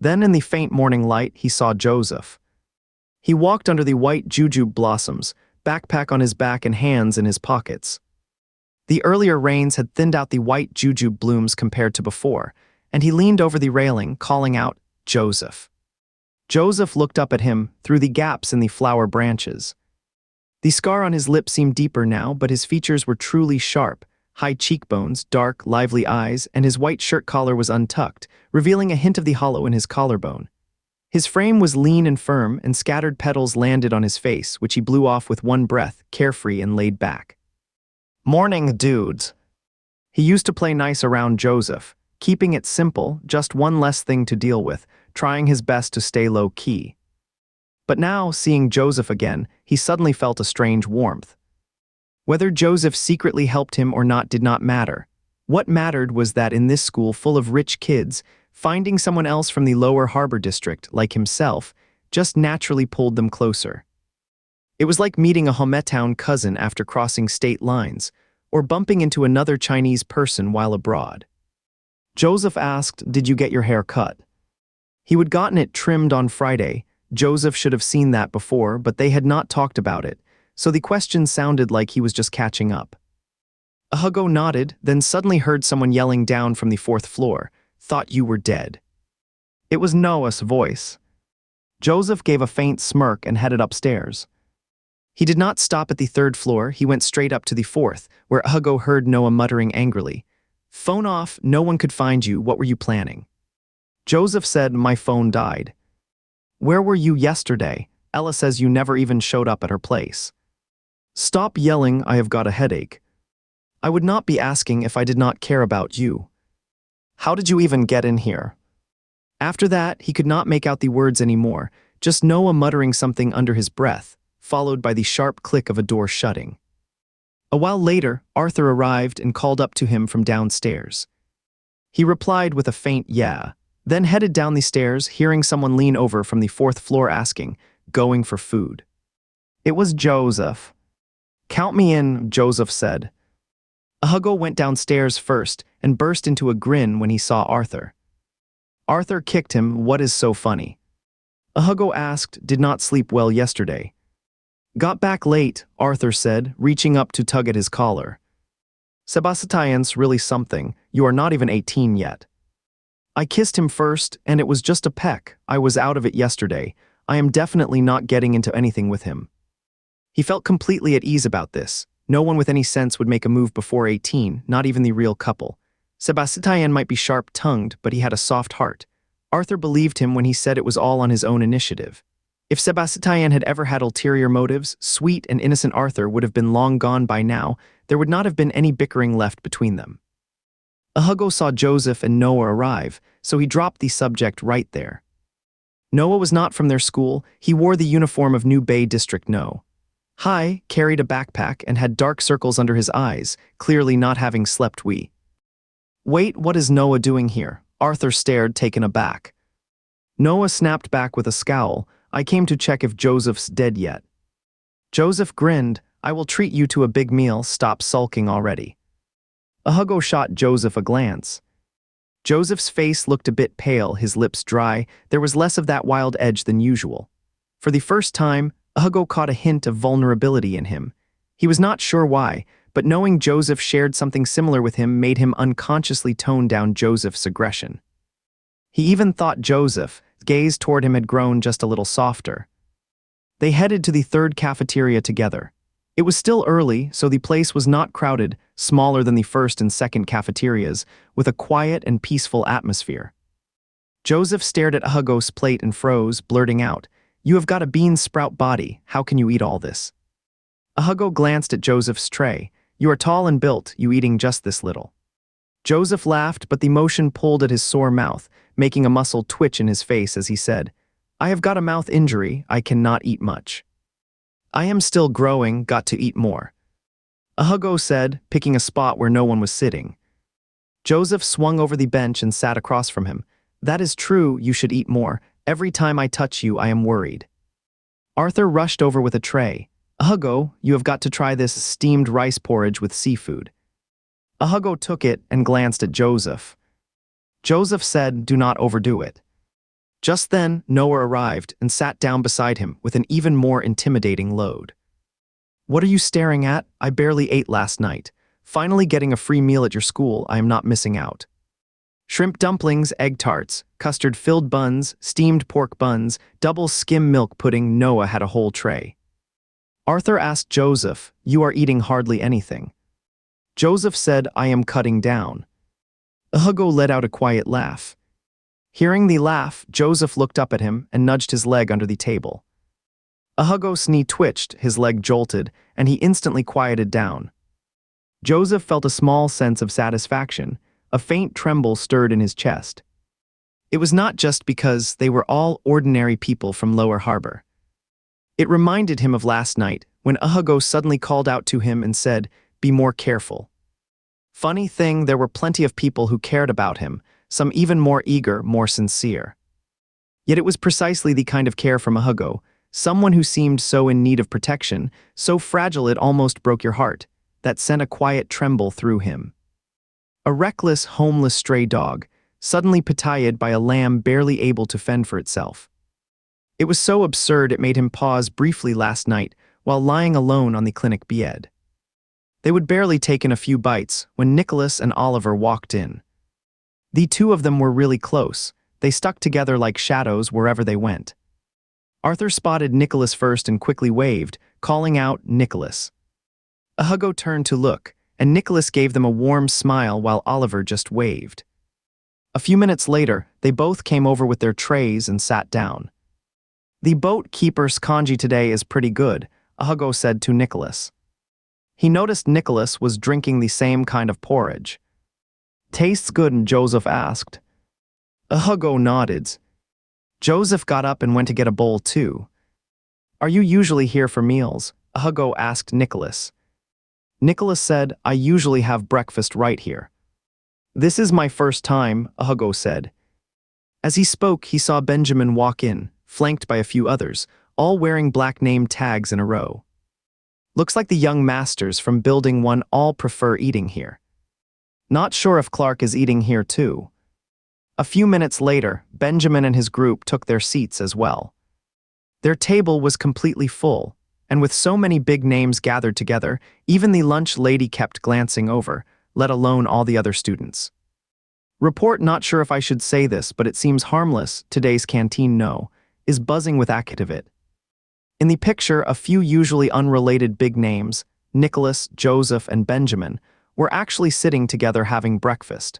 Then in the faint morning light he saw Joseph. He walked under the white jujube blossoms, backpack on his back and hands in his pockets. The earlier rains had thinned out the white jujube blooms compared to before, and he leaned over the railing, calling out, "Joseph." Joseph looked up at him through the gaps in the flower branches. The scar on his lip seemed deeper now, but his features were truly sharp, high cheekbones, dark, lively eyes, and his white shirt collar was untucked, revealing a hint of the hollow in his collarbone. His frame was lean and firm, and scattered petals landed on his face, which he blew off with one breath, carefree and laid back. "Morning, dudes." He used to play nice around Joseph, keeping it simple, just one less thing to deal with, trying his best to stay low-key. But now, seeing Joseph again, he suddenly felt a strange warmth. Whether Joseph secretly helped him or not did not matter. What mattered was that in this school full of rich kids, finding someone else from the lower harbor district, like himself, just naturally pulled them closer. It was like meeting a hometown cousin after crossing state lines, or bumping into another Chinese person while abroad. Joseph asked, "Did you get your hair cut?" He would gotten it trimmed on Friday. Joseph should have seen that before, but they had not talked about it, so the question sounded like he was just catching up. Hugo nodded, then suddenly heard someone yelling down from the fourth floor, "Thought you were dead." It was Noah's voice. Joseph gave a faint smirk and headed upstairs. He did not stop at the third floor, he went straight up to the fourth, where Hugo heard Noah muttering angrily, "Phone off, no one could find you, what were you planning?" Joseph said, "My phone died." "Where were you yesterday? Ella says you never even showed up at her place." "Stop yelling, I have got a headache." "I would not be asking if I did not care about you." "How did you even get in here?" After that, he could not make out the words anymore, just Noah muttering something under his breath, followed by the sharp click of a door shutting. A while later, Arthur arrived and called up to him from downstairs. He replied with a faint "yeah," then headed down the stairs, hearing someone lean over from the fourth floor asking, "Going for food?" It was Joseph. "Count me in," Joseph said. Hugo went downstairs first and burst into a grin when he saw Arthur. Arthur kicked him, "What is so funny?" Hugo asked, "Did not sleep well yesterday." "Got back late," Arthur said, reaching up to tug at his collar. "Sebastian's really something, you are not even 18 yet." "I kissed him first, and it was just a peck, I was out of it yesterday, I am definitely not getting into anything with him." He felt completely at ease about this. No one with any sense would make a move before 18, not even the real couple. Sebastian might be sharp-tongued, but he had a soft heart. Arthur believed him when he said it was all on his own initiative. If Sebastian had ever had ulterior motives, sweet and innocent Arthur would have been long gone by now. There would not have been any bickering left between them. Hugo saw Joseph and Noah arrive, so he dropped the subject right there. Noah was not from their school, he wore the uniform of New Bay District No. Hi, carried a backpack and had dark circles under his eyes, clearly not having slept wee. "Wait, what is Noah doing here?" Arthur stared, taken aback. Noah snapped back with a scowl, "I came to check if Joseph's dead yet." Joseph grinned, "I will treat you to a big meal, stop sulking already." Hugo shot Joseph a glance. Joseph's face looked a bit pale, his lips dry, there was less of that wild edge than usual. For the first time, Hugo caught a hint of vulnerability in him. He was not sure why, but knowing Joseph shared something similar with him made him unconsciously tone down Joseph's aggression. He even thought Joseph's gaze toward him had grown just a little softer. They headed to the third cafeteria together. It was still early, so the place was not crowded, smaller than the first and second cafeterias, with a quiet and peaceful atmosphere. Joseph stared at Hugo's plate and froze, blurting out, "You have got a bean sprout body, how can you eat all this?" Hugo glanced at Joseph's tray. "You are tall and built, you eating just this little." Joseph laughed, but the motion pulled at his sore mouth, making a muscle twitch in his face as he said, "I have got a mouth injury, I cannot eat much." "I am still growing, got to eat more," Hugo said, picking a spot where no one was sitting. Joseph swung over the bench and sat across from him. "That is true, you should eat more. Every time I touch you, I am worried." Arthur rushed over with a tray. "Hugo, you have got to try this steamed rice porridge with seafood." Hugo took it and glanced at Joseph. Joseph said, "Do not overdo it." Just then, Noah arrived and sat down beside him with an even more intimidating load. "What are you staring at? I barely ate last night. Finally getting a free meal at your school, I am not missing out. Shrimp dumplings, egg tarts, custard-filled buns, steamed pork buns, double skim milk pudding." Noah had a whole tray. Arthur asked Joseph, "You are eating hardly anything." Joseph said, "I am cutting down." Hugo let out a quiet laugh. Hearing the laugh, Joseph looked up at him and nudged his leg under the table. Hugo's knee twitched, his leg jolted, and he instantly quieted down. Joseph felt a small sense of satisfaction. A faint tremble stirred in his chest. It was not just because they were all ordinary people from Lower Harbor. It reminded him of last night when Hugo suddenly called out to him and said, "Be more careful." Funny thing, there were plenty of people who cared about him, some even more eager, more sincere. Yet it was precisely the kind of care from Hugo, someone who seemed so in need of protection, so fragile it almost broke your heart, that sent a quiet tremble through him. A reckless, homeless stray dog, suddenly pitied by a lamb barely able to fend for itself. It was so absurd it made him pause briefly last night while lying alone on the clinic bed. They would barely taken a few bites when Nicholas and Oliver walked in. The two of them were really close. They stuck together like shadows wherever they went. Arthur spotted Nicholas first and quickly waved, calling out, "Nicholas." Hugo turned to look, and Nicholas gave them a warm smile while Oliver just waved. A few minutes later, they both came over with their trays and sat down. "The boat keeper's congee today is pretty good," Hugo said to Nicholas. He noticed Nicholas was drinking the same kind of porridge. "Tastes good?" Joseph asked. Hugo nodded. Joseph got up and went to get a bowl too. "Are you usually here for meals?" Hugo asked Nicholas. Nicholas said, "I usually have breakfast right here." "This is my first time," Hugo said. As he spoke, he saw Benjamin walk in, flanked by a few others, all wearing black name tags in a row. "Looks like the young masters from Building 1 all prefer eating here. Not sure if Clark is eating here too." A few minutes later, Benjamin and his group took their seats as well. Their table was completely full, and with so many big names gathered together, even the lunch lady kept glancing over, let alone all the other students. Report, not sure if I should say this, but it seems harmless, today's canteen is buzzing with activity. In the picture, a few usually unrelated big names, Nicholas, Joseph, and Benjamin, were actually sitting together having breakfast.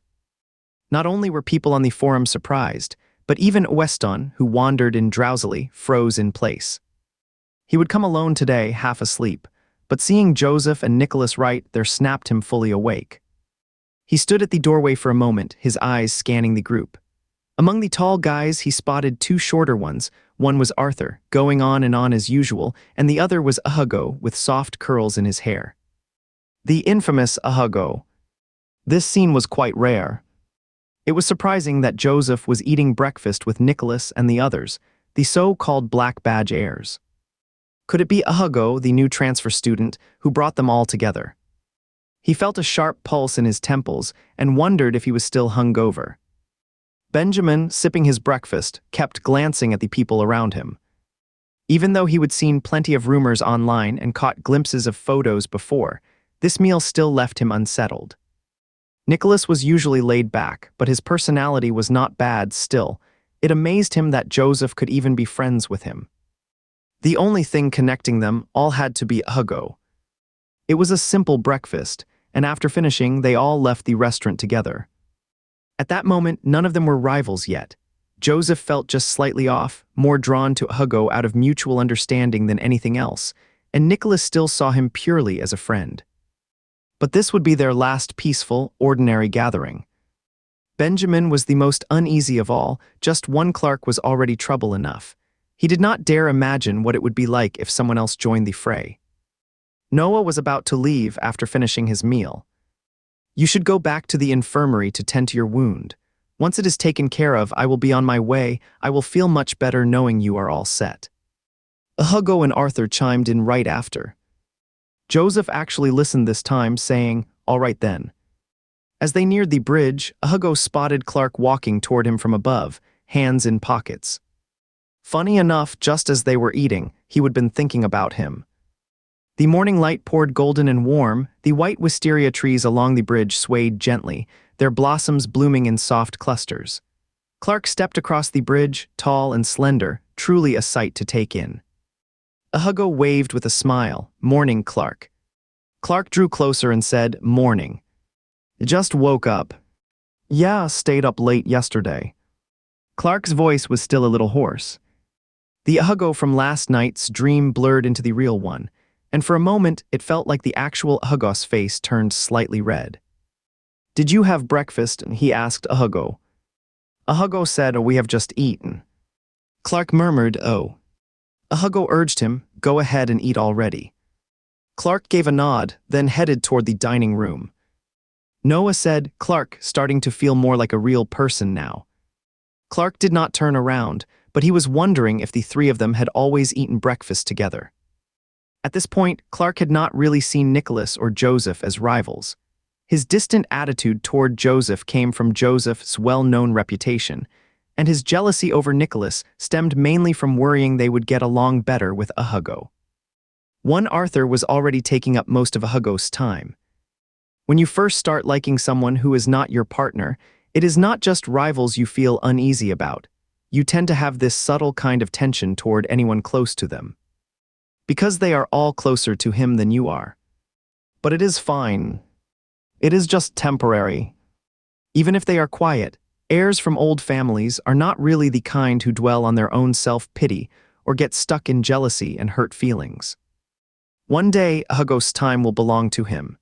Not only were people on the forum surprised, but even Weston, who wandered in drowsily, froze in place. He would come alone today, half asleep, but seeing Joseph and Nicholas right there snapped him fully awake. He stood at the doorway for a moment, his eyes scanning the group. Among the tall guys, he spotted two shorter ones. One was Arthur, going on and on as usual, and the other was Hugo, with soft curls in his hair. The infamous Hugo. This scene was quite rare. It was surprising that Joseph was eating breakfast with Nicholas and the others, the so-called black badge heirs. Could it be Hugo, the new transfer student, who brought them all together? He felt a sharp pulse in his temples and wondered if he was still hungover. Benjamin, sipping his breakfast, kept glancing at the people around him. Even though he had seen plenty of rumors online and caught glimpses of photos before, this meal still left him unsettled. Nicholas was usually laid back, but his personality was not bad still. It amazed him that Joseph could even be friends with him. The only thing connecting them all had to be Hugo. It was a simple breakfast, and after finishing, they all left the restaurant together. At that moment, none of them were rivals yet. Joseph felt just slightly off, more drawn to Hugo out of mutual understanding than anything else, and Nicholas still saw him purely as a friend. But this would be their last peaceful, ordinary gathering. Benjamin was the most uneasy of all. Just one Clark was already trouble enough. He did not dare imagine what it would be like if someone else joined the fray. Noah was about to leave after finishing his meal. "You should go back to the infirmary to tend to your wound. Once it is taken care of, I will be on my way. I will feel much better knowing you are all set." Hugo and Arthur chimed in right after. Joseph actually listened this time, saying, "All right then." As they neared the bridge, Hugo spotted Clark walking toward him from above, hands in pockets. Funny enough, just as they were eating, he would been thinking about him. The morning light poured golden and warm. The white wisteria trees along the bridge swayed gently, their blossoms blooming in soft clusters. Clark stepped across the bridge, tall and slender, truly a sight to take in. Hugo waved with a smile. "Morning, Clark." Clark drew closer and said, "Morning. Just woke up." "Yeah, stayed up late yesterday." Clark's voice was still a little hoarse. The Hugo from last night's dream blurred into the real one, and for a moment it felt like the actual Hugo's face turned slightly red. "Did you have breakfast?" he asked Hugo. Hugo said, "We have just eaten." Clark murmured, "Oh." Hugo urged him, "Go ahead and eat already." Clark gave a nod, then headed toward the dining room. Noah said, Clark, starting to feel more like a real person now. Clark did not turn around, but he was wondering if the three of them had always eaten breakfast together. At this point, Clark had not really seen Nicholas or Joseph as rivals. His distant attitude toward Joseph came from Joseph's well-known reputation, and his jealousy over Nicholas stemmed mainly from worrying they would get along better with Hugo. One Arthur was already taking up most of Hugo's time. When you first start liking someone who is not your partner, it is not just rivals you feel uneasy about. You tend to have this subtle kind of tension toward anyone close to them, because they are all closer to him than you are. But it is fine. It is just temporary. Even if they are quiet, heirs from old families are not really the kind who dwell on their own self-pity or get stuck in jealousy and hurt feelings. One day, Hugo's time will belong to him.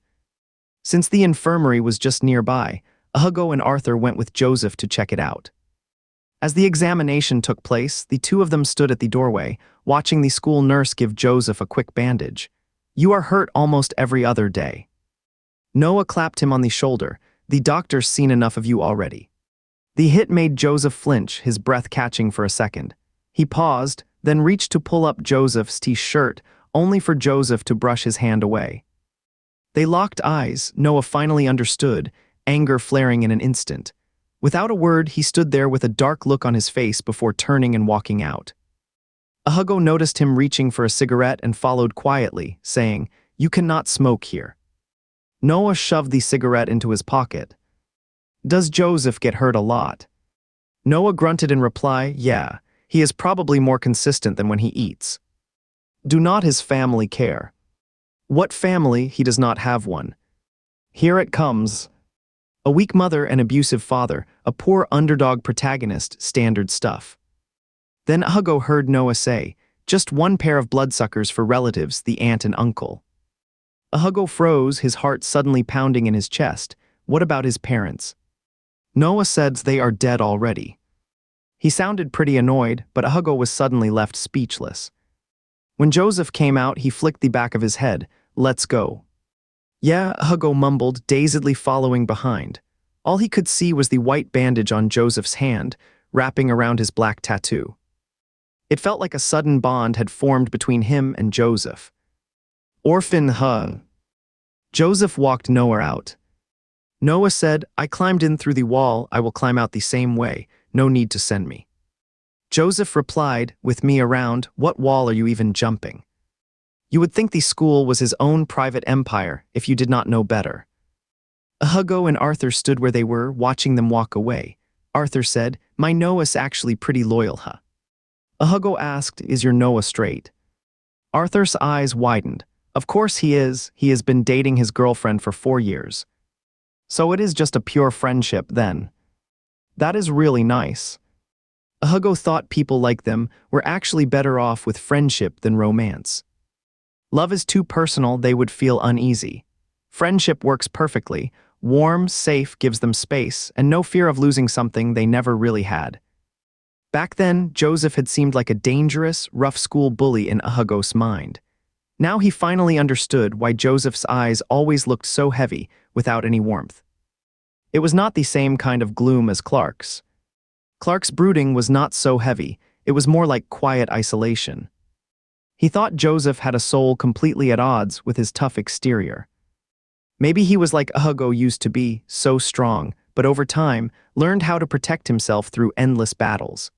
Since the infirmary was just nearby, Hugo and Arthur went with Joseph to check it out. As the examination took place, the two of them stood at the doorway, watching the school nurse give Joseph a quick bandage. "You are hurt almost every other day." Noah clapped him on the shoulder. "The doctor's seen enough of you already." The hit made Joseph flinch, his breath catching for a second. He paused, then reached to pull up Joseph's t-shirt, only for Joseph to brush his hand away. They locked eyes. Noah finally understood, anger flaring in an instant. Without a word, he stood there with a dark look on his face before turning and walking out. Hugo noticed him reaching for a cigarette and followed quietly, saying, "You cannot smoke here." Noah shoved the cigarette into his pocket. "Does Joseph get hurt a lot?" Noah grunted in reply, "Yeah, he is probably more consistent than when he eats." "Do not his family care?" "What family? He does not have one." "Here it comes." A weak mother and abusive father, a poor underdog protagonist, standard stuff. Then Hugo heard Noah say, "Just one pair of bloodsuckers for relatives, the aunt and uncle." Hugo froze, his heart suddenly pounding in his chest. What about his parents? Noah said they are dead already. He sounded pretty annoyed, but Hugo was suddenly left speechless. When Joseph came out, he flicked the back of his head. "Let's go." "Yeah," Hugo mumbled, dazedly following behind. All he could see was the white bandage on Joseph's hand, wrapping around his black tattoo. It felt like a sudden bond had formed between him and Joseph. "Orphan, huh?" Joseph walked Noah out. Noah said, "I climbed in through the wall, I will climb out the same way, no need to send me." Joseph replied, "With me around, what wall are you even jumping?" You would think the school was his own private empire if you did not know better. Hugo and Arthur stood where they were, watching them walk away. Arthur said, "My Noah's actually pretty loyal, huh?" Hugo asked, "Is your Noah straight?" Arthur's eyes widened. "Of course he is. He has been dating his girlfriend for 4 years. So it is just a pure friendship then." "That is really nice." Hugo thought people like them were actually better off with friendship than romance. Love is too personal, they would feel uneasy. Friendship works perfectly, warm, safe, gives them space, and no fear of losing something they never really had. Back then, Joseph had seemed like a dangerous, rough school bully in Hugo's mind. Now he finally understood why Joseph's eyes always looked so heavy, without any warmth. It was not the same kind of gloom as Clark's. Clark's brooding was not so heavy, it was more like quiet isolation. He thought Joseph had a soul completely at odds with his tough exterior. Maybe he was like Hugo used to be, so strong, but over time, learned how to protect himself through endless battles.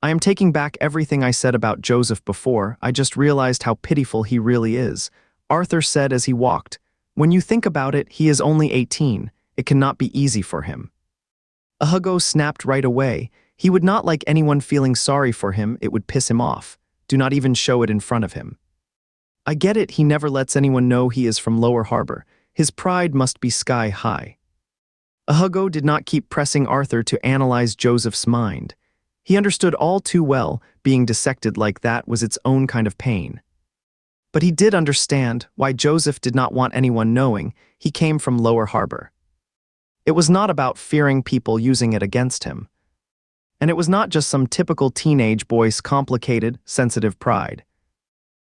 I am taking back everything I said about Joseph before, I just realized how pitiful he really is, Arthur said as he walked. When you think about it, he is only 18, it cannot be easy for him. Hugo snapped right away. He would not like anyone feeling sorry for him, it would piss him off. Do not even show it in front of him. I get it, he never lets anyone know he is from Lower Harbor. His pride must be sky high. Hugo did not keep pressing Arthur to analyze Joseph's mind. He understood all too well being dissected like that was its own kind of pain. But he did understand why Joseph did not want anyone knowing he came from Lower Harbor. It was not about fearing people using it against him. And it was not just some typical teenage boy's complicated, sensitive pride.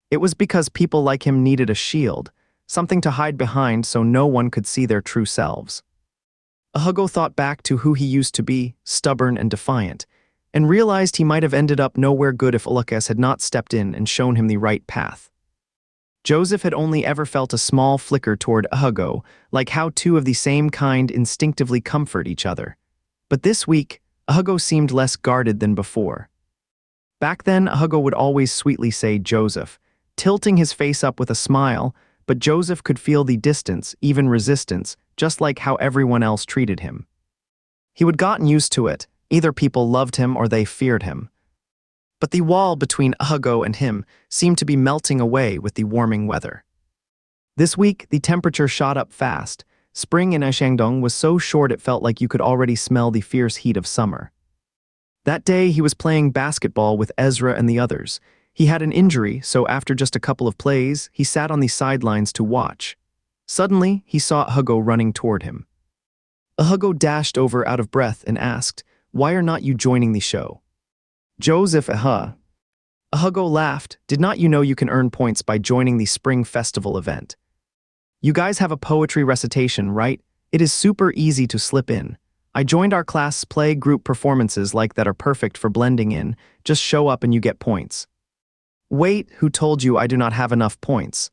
It was because people like him needed a shield, something to hide behind so no one could see their true selves. Hugo thought back to who he used to be, stubborn and defiant, and realized he might have ended up nowhere good if Lucas had not stepped in and shown him the right path. Joseph had only ever felt a small flicker toward Hugo, like how two of the same kind instinctively comfort each other. But this week, Hugo seemed less guarded than before. Back then, Hugo would always sweetly say Joseph, tilting his face up with a smile, but Joseph could feel the distance, even resistance, just like how everyone else treated him. He would gotten used to it, either people loved him or they feared him. But the wall between Hugo and him seemed to be melting away with the warming weather. This week, the temperature shot up fast. Spring in Shandong was so short it felt like you could already smell the fierce heat of summer. That day, he was playing basketball with Ezra and the others. He had an injury, so after just a couple of plays, he sat on the sidelines to watch. Suddenly, he saw Hugo running toward him. Hugo dashed over out of breath and asked, "Why are not you joining the show?" Joseph, Hugo laughed. "Did not you know you can earn points by joining the spring festival event? You guys have a poetry recitation, right? It is super easy to slip in. I joined our class play group performances like that are perfect for blending in. Just show up and you get points." Wait, who told you I do not have enough points?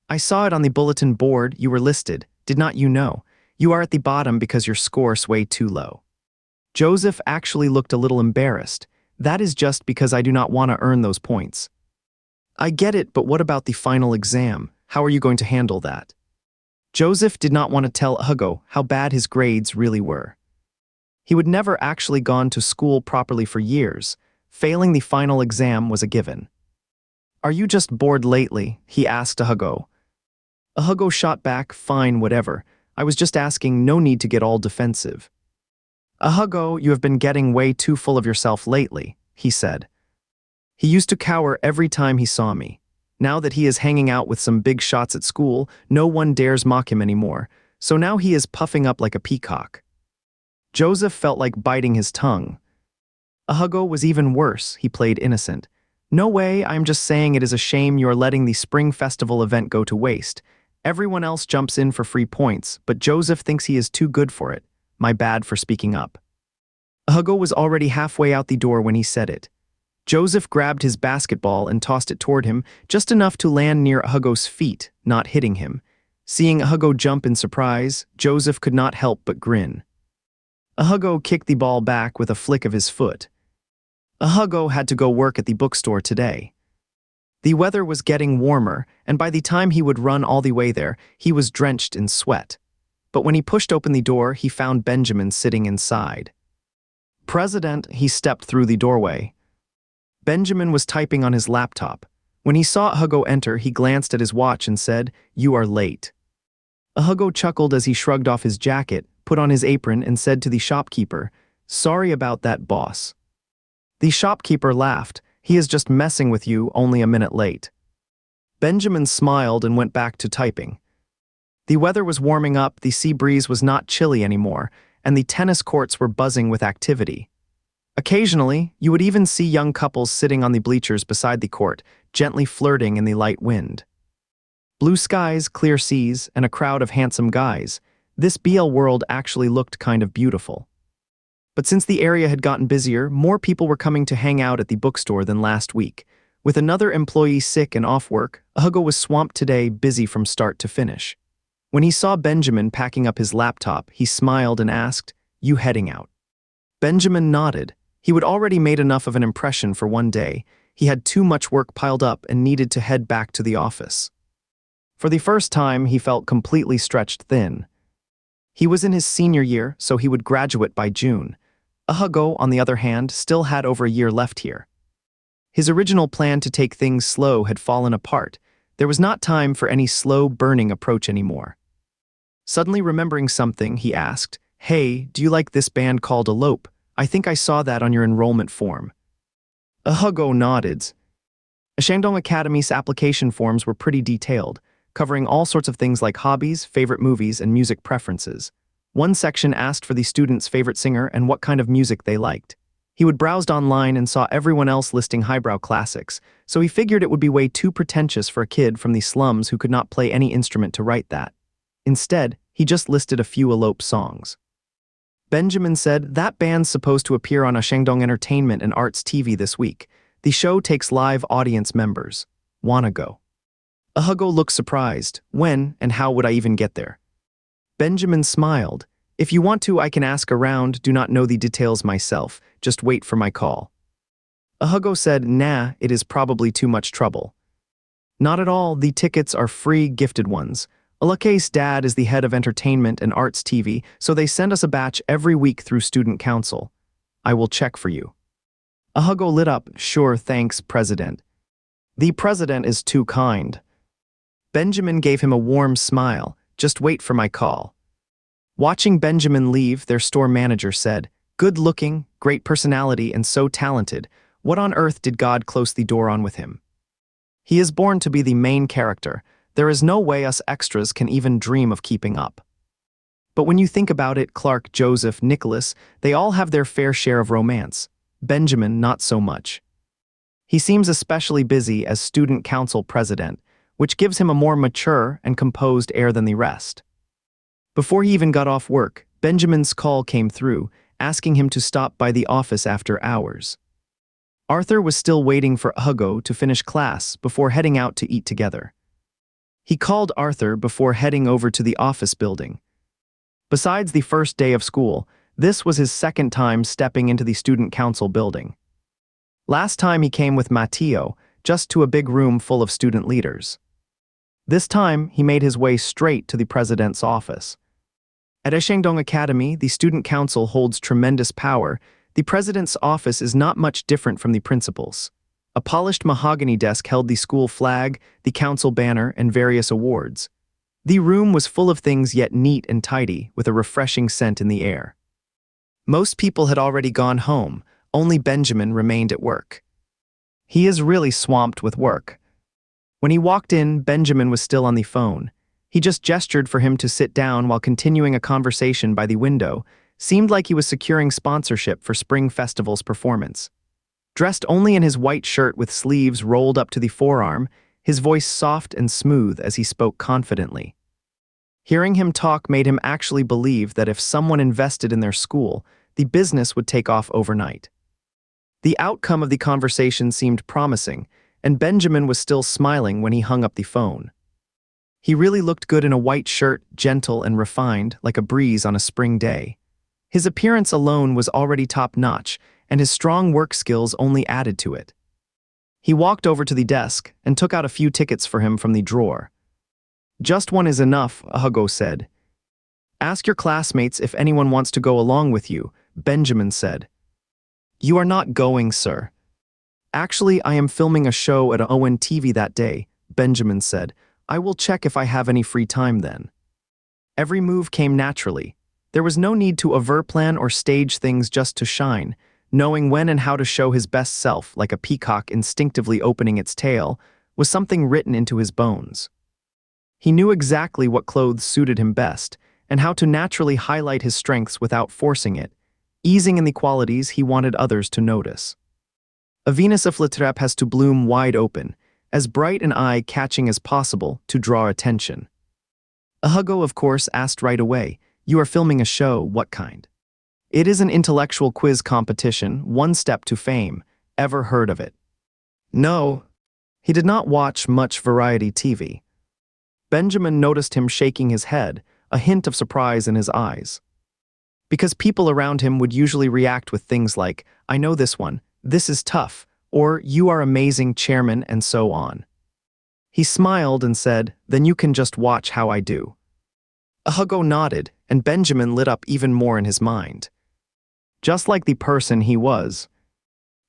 I saw it on the bulletin board, you were listed. Did not you know? You are at the bottom because your score's way too low. Joseph actually looked a little embarrassed. That is just because I do not want to earn those points. I get it, but what about the final exam? How are you going to handle that? Joseph did not want to tell Hugo how bad his grades really were. He would never actually gone to school properly for years. Failing the final exam was a given. Are you just bored lately? He asked Hugo. Hugo shot back, fine, whatever. I was just asking, no need to get all defensive. Hugo, you have been getting way too full of yourself lately, he said. He used to cower every time he saw me. Now that he is hanging out with some big shots at school, no one dares mock him anymore, so now he is puffing up like a peacock. Joseph felt like biting his tongue. Hugo was even worse, he played innocent. No way, I'm just saying it is a shame you are letting the spring festival event go to waste. Everyone else jumps in for free points, but Joseph thinks he is too good for it. My bad for speaking up. Hugo was already halfway out the door when he said it. Joseph grabbed his basketball and tossed it toward him, just enough to land near Hugo's feet, not hitting him. Seeing Hugo jump in surprise, Joseph could not help but grin. Hugo kicked the ball back with a flick of his foot. Hugo had to go work at the bookstore today. The weather was getting warmer, and by the time he would run all the way there, he was drenched in sweat. But when he pushed open the door, he found Benjamin sitting inside. "President," he stepped through the doorway. Benjamin was typing on his laptop. When he saw Hugo enter, he glanced at his watch and said, "You are late." Hugo chuckled as he shrugged off his jacket, put on his apron, and said to the shopkeeper, "Sorry about that, boss." The shopkeeper laughed. He is just messing with you, only a minute late. Benjamin smiled and went back to typing. The weather was warming up, the sea breeze was not chilly anymore, and the tennis courts were buzzing with activity. Occasionally, you would even see young couples sitting on the bleachers beside the court, gently flirting in the light wind. Blue skies, clear seas, and a crowd of handsome guys. This BL world actually looked kind of beautiful. But since the area had gotten busier, more people were coming to hang out at the bookstore than last week. With another employee sick and off work, Hugo was swamped today, busy from start to finish. When he saw Benjamin packing up his laptop, he smiled and asked, "You heading out?" Benjamin nodded. He would already made enough of an impression for one day. He had too much work piled up and needed to head back to the office. For the first time, he felt completely stretched thin. He was in his senior year, so he would graduate by June. Hugo, on the other hand, still had over a year left here. His original plan to take things slow had fallen apart. There was not time for any slow-burning approach anymore. Suddenly remembering something, he asked, "Hey, do you like this band called Elope? I think I saw that on your enrollment form." Hugo nodded. Shandong Academy's application forms were pretty detailed, covering all sorts of things like hobbies, favorite movies, and music preferences. One section asked for the student's favorite singer and what kind of music they liked. He would browse online and saw everyone else listing highbrow classics, so he figured it would be way too pretentious for a kid from the slums who could not play any instrument to write that. Instead, he just listed a few Elope songs. Benjamin said, "That band's supposed to appear on a Shandong Entertainment and Arts TV this week. The show takes live audience members. Wanna go?" Hugo looked surprised. When and how would I even get there? Benjamin smiled. "If you want to, I can ask around, do not know the details myself, just wait for my call." Hugo said, "Nah, it is probably too much trouble." "Not at all, the tickets are free, gifted ones. Alake's dad is the head of entertainment and arts TV, so they send us a batch every week through student council. I will check for you." Hugo lit up. "Sure, thanks, President." "The president is too kind." Benjamin gave him a warm smile. "Just wait for my call." Watching Benjamin leave, their store manager said, "Good-looking, great personality, and so talented. What on earth did God close the door on with him? He is born to be the main character. There is no way us extras can even dream of keeping up." But when you think about it, Clark, Joseph, Nicholas, they all have their fair share of romance. Benjamin, not so much. He seems especially busy as student council president, which gives him a more mature and composed air than the rest. Before he even got off work, Benjamin's call came through, asking him to stop by the office after hours. Arthur was still waiting for Hugo to finish class before heading out to eat together. He called Arthur before heading over to the office building. Besides the first day of school, this was his second time stepping into the student council building. Last time he came with Matteo, just to a big room full of student leaders. This time, he made his way straight to the president's office. At Shandong Academy, the student council holds tremendous power. The president's office is not much different from the principal's. A polished mahogany desk held the school flag, the council banner, and various awards. The room was full of things yet neat and tidy, with a refreshing scent in the air. Most people had already gone home, only Benjamin remained at work. He is really swamped with work. When he walked in, Benjamin was still on the phone. He just gestured for him to sit down while continuing a conversation by the window. Seemed like he was securing sponsorship for Spring Festival's performance. Dressed only in his white shirt with sleeves rolled up to the forearm, his voice soft and smooth as he spoke confidently. Hearing him talk made him actually believe that if someone invested in their school, the business would take off overnight. The outcome of the conversation seemed promising, and Benjamin was still smiling when he hung up the phone. He really looked good in a white shirt, gentle and refined, like a breeze on a spring day. His appearance alone was already top-notch, and his strong work skills only added to it. He walked over to the desk and took out a few tickets for him from the drawer. "Just one is enough," Hugo said. "Ask your classmates if anyone wants to go along with you," Benjamin said. "You are not going, sir." "Actually, I am filming a show at ON TV that day," Benjamin said. "I will check if I have any free time then." Every move came naturally. There was no need to overplan or stage things just to shine. Knowing when and how to show his best self, like a peacock instinctively opening its tail, was something written into his bones. He knew exactly what clothes suited him best, and how to naturally highlight his strengths without forcing it, easing in the qualities he wanted others to notice. A Venus of flytrap has to bloom wide open, as bright and eye-catching as possible to draw attention. Hugo, of course, asked right away, "You are filming a show, what kind?" "It is an intellectual quiz competition, one step to fame. Ever heard of it?" "No." He did not watch much variety TV. Benjamin noticed him shaking his head, a hint of surprise in his eyes. Because people around him would usually react with things like, "I know this one, this is tough," or "You are amazing, chairman," and so on. He smiled and said, "Then you can just watch how I do." Hugo nodded, and Benjamin lit up even more in his mind. Just like the person he was.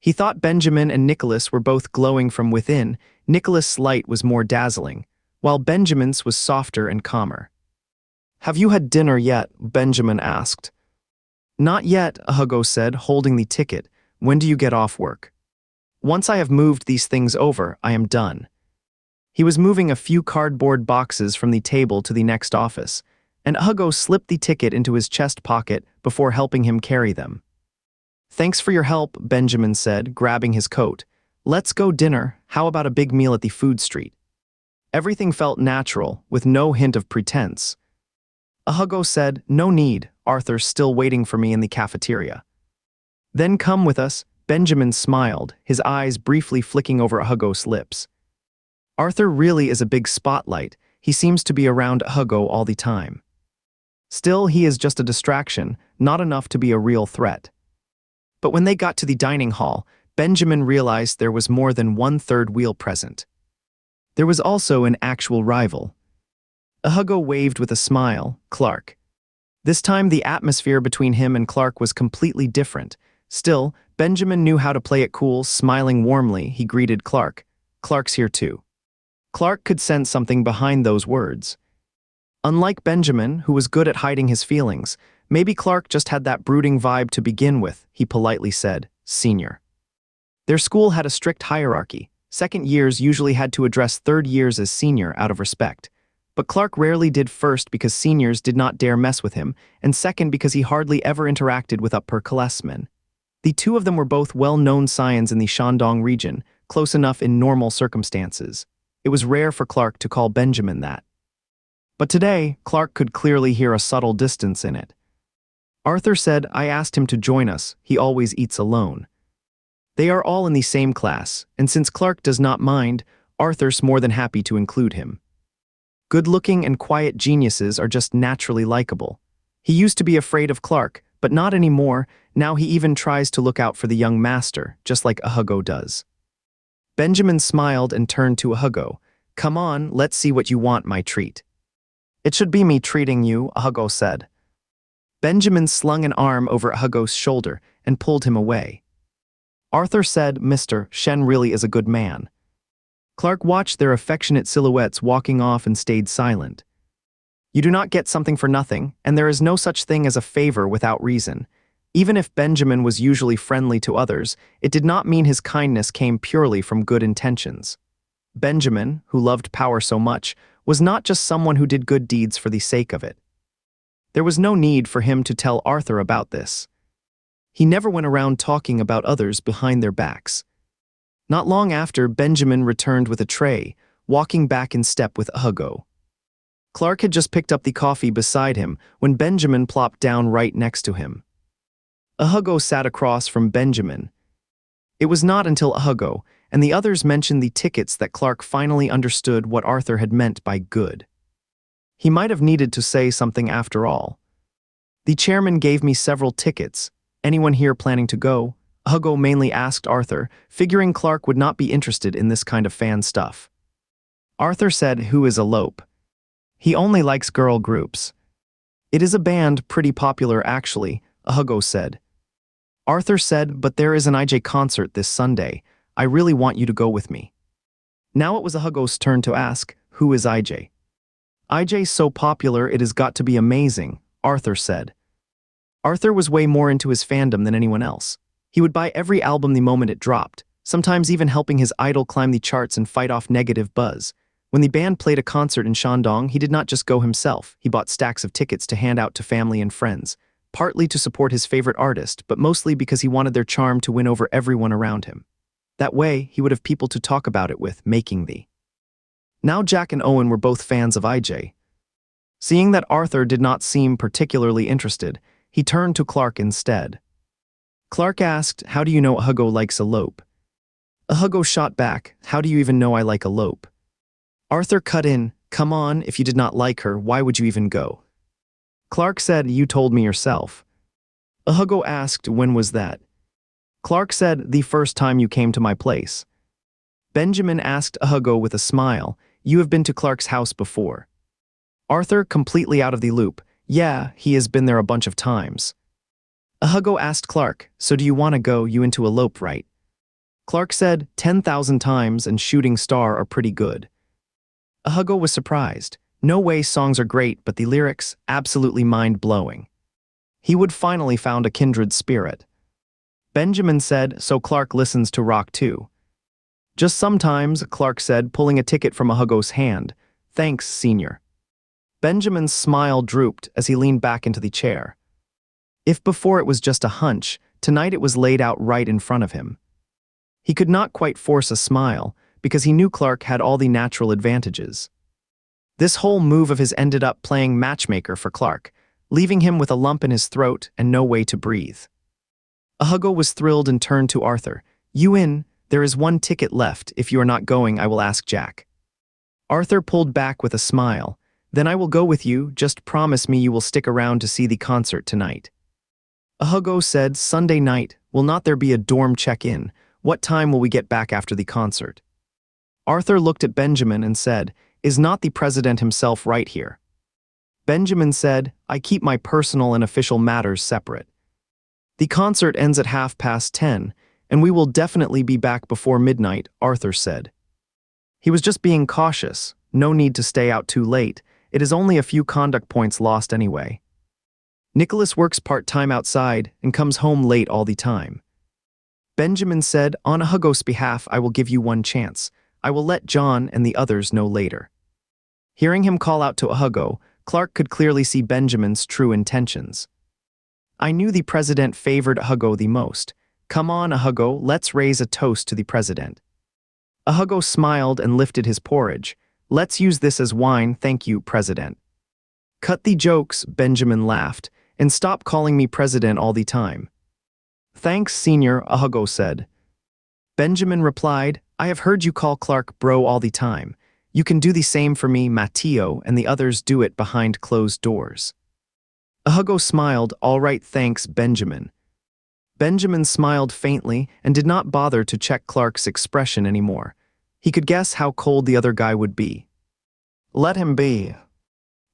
He thought Benjamin and Nicholas were both glowing from within. Nicholas' light was more dazzling, while Benjamin's was softer and calmer. "Have you had dinner yet?" Benjamin asked. "Not yet," Hugo said, holding the ticket. "When do you get off work?" "Once I have moved these things over, I am done." He was moving a few cardboard boxes from the table to the next office, and Hugo slipped the ticket into his chest pocket before helping him carry them. "Thanks for your help," Benjamin said, grabbing his coat. "Let's go dinner. How about a big meal at the food street?" Everything felt natural, with no hint of pretense. Hugo said, "No need, Arthur's still waiting for me in the cafeteria." "Then come with us," Benjamin smiled, his eyes briefly flicking over Hugo's lips. Arthur really is a big spotlight. He seems to be around Hugo all the time. Still, he is just a distraction, not enough to be a real threat. But when they got to the dining hall, Benjamin realized there was more than one third wheel present. There was also an actual rival. Hugo waved with a smile, Clark. This time the atmosphere between him and Clark was completely different. Still, Benjamin knew how to play it cool. Smiling warmly, he greeted Clark. "Clark's here too." Clark could sense something behind those words. Unlike Benjamin, who was good at hiding his feelings, maybe Clark just had that brooding vibe to begin with, he politely said, "Senior." Their school had a strict hierarchy. Second years usually had to address third years as senior out of respect. But Clark rarely did first because seniors did not dare mess with him, and second because he hardly ever interacted with upperclassmen. The two of them were both well-known scions in the Shandong region, close enough in normal circumstances. It was rare for Clark to call Benjamin that. But today, Clark could clearly hear a subtle distance in it. Arthur said, "I asked him to join us. He always eats alone." They are all in the same class, and since Clark does not mind, Arthur's more than happy to include him. Good-looking and quiet geniuses are just naturally likable. He used to be afraid of Clark, but not anymore. Now he even tries to look out for the young master, just like Hugo does. Benjamin smiled and turned to Hugo. "Come on, let's see what you want, my treat." "It should be me treating you," Hugo said. Benjamin slung an arm over Hugo's shoulder and pulled him away. Arthur said, "Mr. Shen really is a good man." Clark watched their affectionate silhouettes walking off and stayed silent. You do not get something for nothing, and there is no such thing as a favor without reason. Even if Benjamin was usually friendly to others, it did not mean his kindness came purely from good intentions. Benjamin, who loved power so much, was not just someone who did good deeds for the sake of it. There was no need for him to tell Arthur about this. He never went around talking about others behind their backs. Not long after, Benjamin returned with a tray, walking back in step with Hugo. Clark had just picked up the coffee beside him when Benjamin plopped down right next to him. Hugo sat across from Benjamin. It was not until Hugo and the others mentioned the tickets that Clark finally understood what Arthur had meant by good. He might have needed to say something after all. "The chairman gave me several tickets. Anyone here planning to go?" Hugo mainly asked Arthur, figuring Clark would not be interested in this kind of fan stuff. Arthur said, "Who is Elope?" "He only likes girl groups." "It is a band, pretty popular actually," Hugo said. Arthur said, "But there is an IJ concert this Sunday. I really want you to go with me." Now it was Hugo's turn to ask, "Who is IJ?" "IJ's so popular it has got to be amazing," Arthur said. Arthur was way more into his fandom than anyone else. He would buy every album the moment it dropped, sometimes even helping his idol climb the charts and fight off negative buzz. When the band played a concert in Shandong, he did not just go himself. He bought stacks of tickets to hand out to family and friends, partly to support his favorite artist, but mostly because he wanted their charm to win over everyone around him. That way, he would have people to talk about it with, making the. Now Jack and Owen were both fans of IJ. Seeing that Arthur did not seem particularly interested, he turned to Clark instead. Clark asked, "How do you know Hugo likes elope?" Hugo shot back, "How do you even know I like elope?" Arthur cut in, "Come on, if you did not like her, why would you even go?" Clark said, "You told me yourself." Hugo asked, "When was that?" Clark said, "The first time you came to my place." Benjamin asked Hugo with a smile, "You have been to Clark's house before." Arthur, completely out of the loop, "Yeah, he has been there a bunch of times." Hugo asked Clark, "So do you want to go you into elope, right?" Clark said, 10,000 times and Shooting Star are pretty good." Hugo was surprised. No way songs are great, but the lyrics, absolutely mind-blowing. He would finally found a kindred spirit. Benjamin said, "So Clark listens to rock too." "Just sometimes," Clark said, pulling a ticket from Hugo's hand. "Thanks, senior." Benjamin's smile drooped as he leaned back into the chair. If before it was just a hunch, tonight it was laid out right in front of him. He could not quite force a smile, because he knew Clark had all the natural advantages. This whole move of his ended up playing matchmaker for Clark, leaving him with a lump in his throat and no way to breathe. Hugo was thrilled and turned to Arthur. "You in? There is one ticket left. If you are not going, I will ask Jack." Arthur pulled back with a smile. "Then I will go with you, just promise me you will stick around to see the concert tonight." Hugo said, "Sunday night, will not there be a dorm check-in? What time will we get back after the concert?" Arthur looked at Benjamin and said, "Is not the president himself right here?" Benjamin said, "I keep my personal and official matters separate." "The concert ends at 10:30, and we will definitely be back before midnight," Arthur said. He was just being cautious. No need to stay out too late. It is only a few conduct points lost anyway. Nicholas works part-time outside and comes home late all the time. Benjamin said, "On Hugo's behalf, I will give you one chance. I will let John and the others know later." Hearing him call out to Hugo, Clark could clearly see Benjamin's true intentions. "I knew the president favored Hugo the most. Come on, Hugo, let's raise a toast to the president." Hugo smiled and lifted his porridge. "Let's use this as wine, thank you, president." "Cut the jokes," Benjamin laughed, "and stop calling me president all the time." "Thanks, senior," Hugo said. Benjamin replied, "I have heard you call Clark bro all the time. You can do the same for me, Matteo, and the others do it behind closed doors." Hugo smiled, "All right, thanks, Benjamin." Benjamin smiled faintly and did not bother to check Clark's expression anymore. He could guess how cold the other guy would be. Let him be.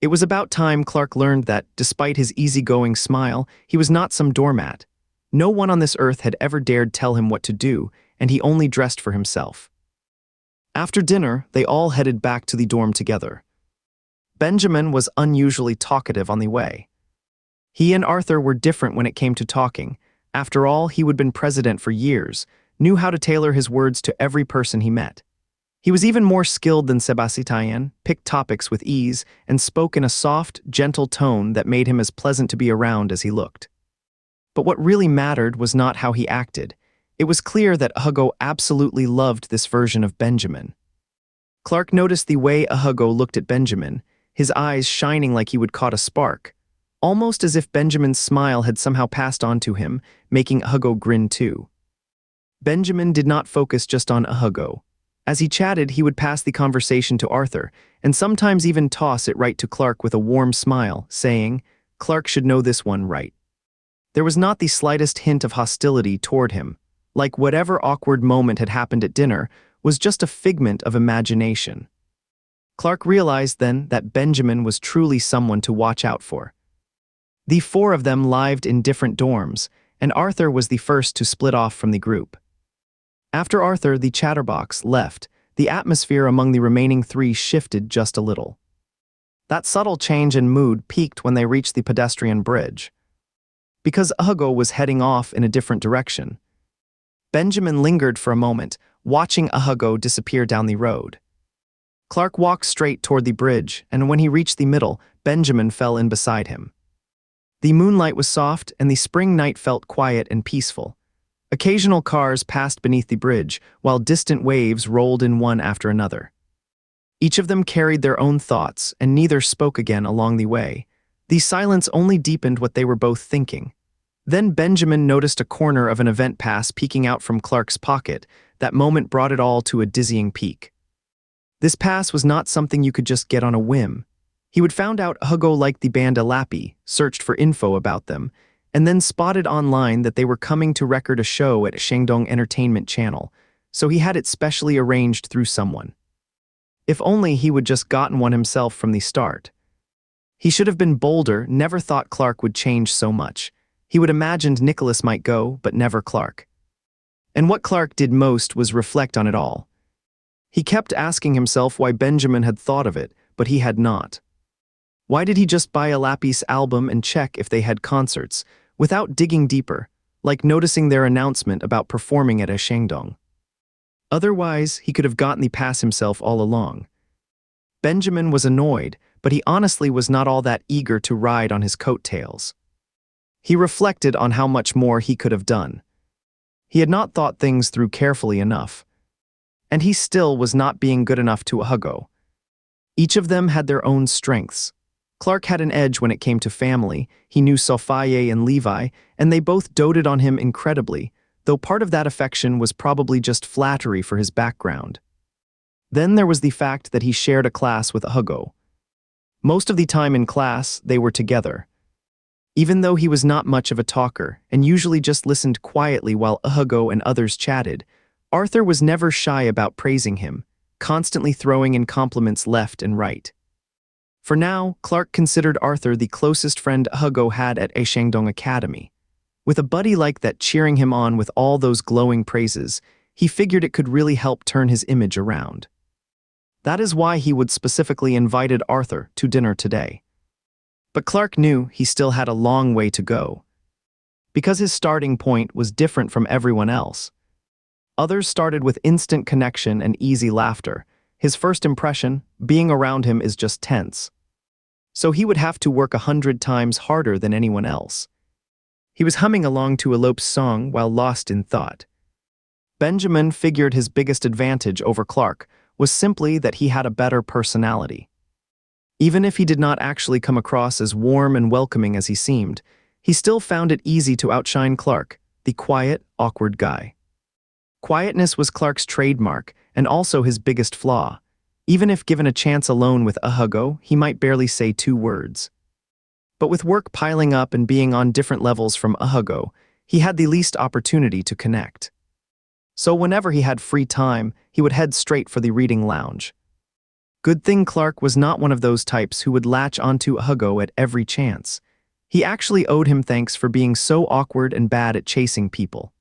It was about time Clark learned that, despite his easygoing smile, he was not some doormat. No one on this earth had ever dared tell him what to do, and he only dressed for himself. After dinner, they all headed back to the dorm together. Benjamin was unusually talkative on the way. He and Arthur were different when it came to talking. After all, he would been president for years, knew how to tailor his words to every person he met. He was even more skilled than Sebastian, picked topics with ease, and spoke in a soft, gentle tone that made him as pleasant to be around as he looked. But what really mattered was not how he acted. It was clear that Hugo absolutely loved this version of Benjamin. Clark noticed the way Hugo looked at Benjamin, his eyes shining like he would caught a spark, almost as if Benjamin's smile had somehow passed on to him, making Hugo grin too. Benjamin did not focus just on Hugo. As he chatted, he would pass the conversation to Arthur, and sometimes even toss it right to Clark with a warm smile, saying, "Clark should know this one right." There was not the slightest hint of hostility toward him, like whatever awkward moment had happened at dinner was just a figment of imagination. Clark realized then that Benjamin was truly someone to watch out for. The four of them lived in different dorms, and Arthur was the first to split off from the group. After Arthur, the chatterbox, left, the atmosphere among the remaining three shifted just a little. That subtle change in mood peaked when they reached the pedestrian bridge. Because Hugo was heading off in a different direction, Benjamin lingered for a moment, watching Hugo disappear down the road. Clark walked straight toward the bridge, and when he reached the middle, Benjamin fell in beside him. The moonlight was soft, and the spring night felt quiet and peaceful. Occasional cars passed beneath the bridge, while distant waves rolled in one after another. Each of them carried their own thoughts, and neither spoke again along the way. The silence only deepened what they were both thinking. Then Benjamin noticed a corner of an event pass peeking out from Clark's pocket. That moment brought it all to a dizzying peak. This pass was not something you could just get on a whim. He would found out Hugo liked the band Alapi, searched for info about them, and then spotted online that they were coming to record a show at Shandong Entertainment Channel, so he had it specially arranged through someone. If only he would just gotten one himself from the start. He should have been bolder, never thought Clark would change so much. He would imagined Nicholas might go, but never Clark. And what Clark did most was reflect on it all. He kept asking himself why Benjamin had thought of it, but he had not. Why did he just buy Alapi's album and check if they had concerts, without digging deeper, like noticing their announcement about performing at a Shandong? Otherwise, he could have gotten the pass himself all along. Benjamin was annoyed, but he honestly was not all that eager to ride on his coattails. He reflected on how much more he could have done. He had not thought things through carefully enough. And he still was not being good enough to Hugo. Each of them had their own strengths. Clark had an edge when it came to family. He knew Sophie and Levi, and they both doted on him incredibly, though part of that affection was probably just flattery for his background. Then there was the fact that he shared a class with Hugo. Most of the time in class, they were together. Even though he was not much of a talker, and usually just listened quietly while Hugo and others chatted, Arthur was never shy about praising him, constantly throwing in compliments left and right. For now, Clark considered Arthur the closest friend Hugo had at a Shandong Academy. With a buddy like that cheering him on with all those glowing praises, he figured it could really help turn his image around. That is why he would specifically invited Arthur to dinner today. But Clark knew he still had a long way to go. Because his starting point was different from everyone else. Others started with instant connection and easy laughter. His first impression, being around him, is just tense. So he would have to work 100 times harder than anyone else. He was humming along to Elope's song while lost in thought. Benjamin figured his biggest advantage over Clark was simply that he had a better personality. Even if he did not actually come across as warm and welcoming as he seemed, he still found it easy to outshine Clark, the quiet, awkward guy. Quietness was Clark's trademark, and also his biggest flaw. Even if given a chance alone with Hugo, he might barely say 2 words. But with work piling up and being on different levels from Hugo, he had the least opportunity to connect. So whenever he had free time, he would head straight for the reading lounge. Good thing Clark was not one of those types who would latch onto Hugo at every chance. He actually owed him thanks for being so awkward and bad at chasing people.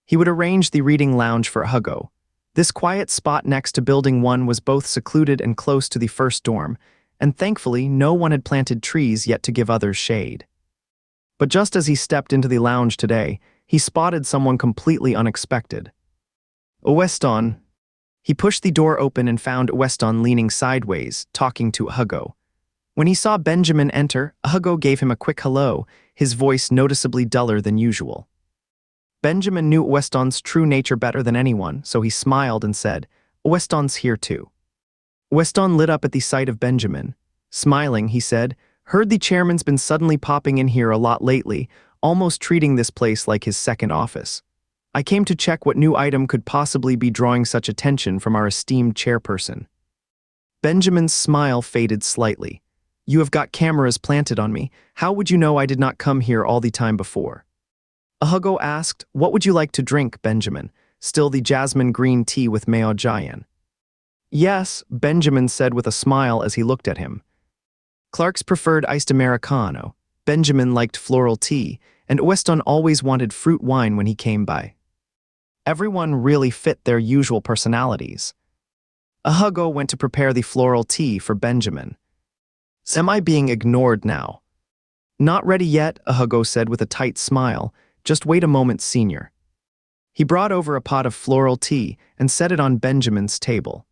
He would arrange the reading lounge for Hugo. This quiet spot next to Building 1 was both secluded and close to the first dorm, and thankfully no one had planted trees yet to give others shade. But just as he stepped into the lounge today, he spotted someone completely unexpected. Weston. He pushed the door open and found Weston leaning sideways, talking to Hugo. When he saw Benjamin enter, Hugo gave him a quick hello, his voice noticeably duller than usual. Benjamin knew Weston's true nature better than anyone, so he smiled and said, "Weston's here too." Weston lit up at the sight of Benjamin. Smiling, he said, "Heard the chairman's been suddenly popping in here a lot lately, almost treating this place like his second office. I came to check what new item could possibly be drawing such attention from our esteemed chairperson." Benjamin's smile faded slightly. "You have got cameras planted on me. How would you know I did not come here all the time before?" Hugo asked, "What would you like to drink, Benjamin? Still the jasmine green tea with Mao Jian?" "Yes," Benjamin said with a smile as he looked at him. Clark's preferred iced Americano. Benjamin liked floral tea, and Weston always wanted fruit wine when he came by. Everyone really fit their usual personalities. Hugo went to prepare the floral tea for Benjamin. "Am I being ignored now?" "Not ready yet," Hugo said with a tight smile. "Just wait a moment, senior." He brought over a pot of floral tea and set it on Benjamin's table.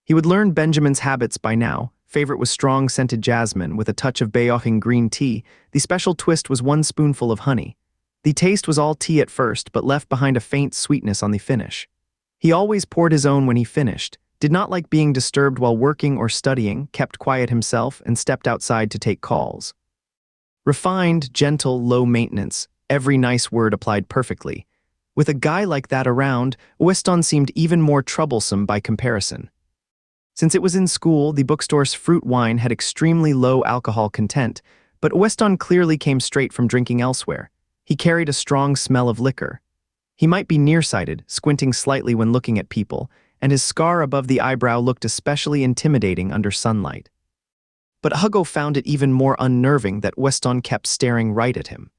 He would learn Benjamin's habits by now. Favorite was strong scented jasmine with a touch of Beoching green tea. The special twist was 1 spoonful of honey. The taste was all tea at first, but left behind a faint sweetness on the finish. He always poured his own when he finished, did not like being disturbed while working or studying, kept quiet himself, and stepped outside to take calls. Refined, gentle, low maintenance, every nice word applied perfectly. With a guy like that around, Weston seemed even more troublesome by comparison. Since it was in school, the bookstore's fruit wine had extremely low alcohol content, but Weston clearly came straight from drinking elsewhere. He carried a strong smell of liquor. He might be nearsighted, squinting slightly when looking at people, and his scar above the eyebrow looked especially intimidating under sunlight. But Hugo found it even more unnerving that Weston kept staring right at him.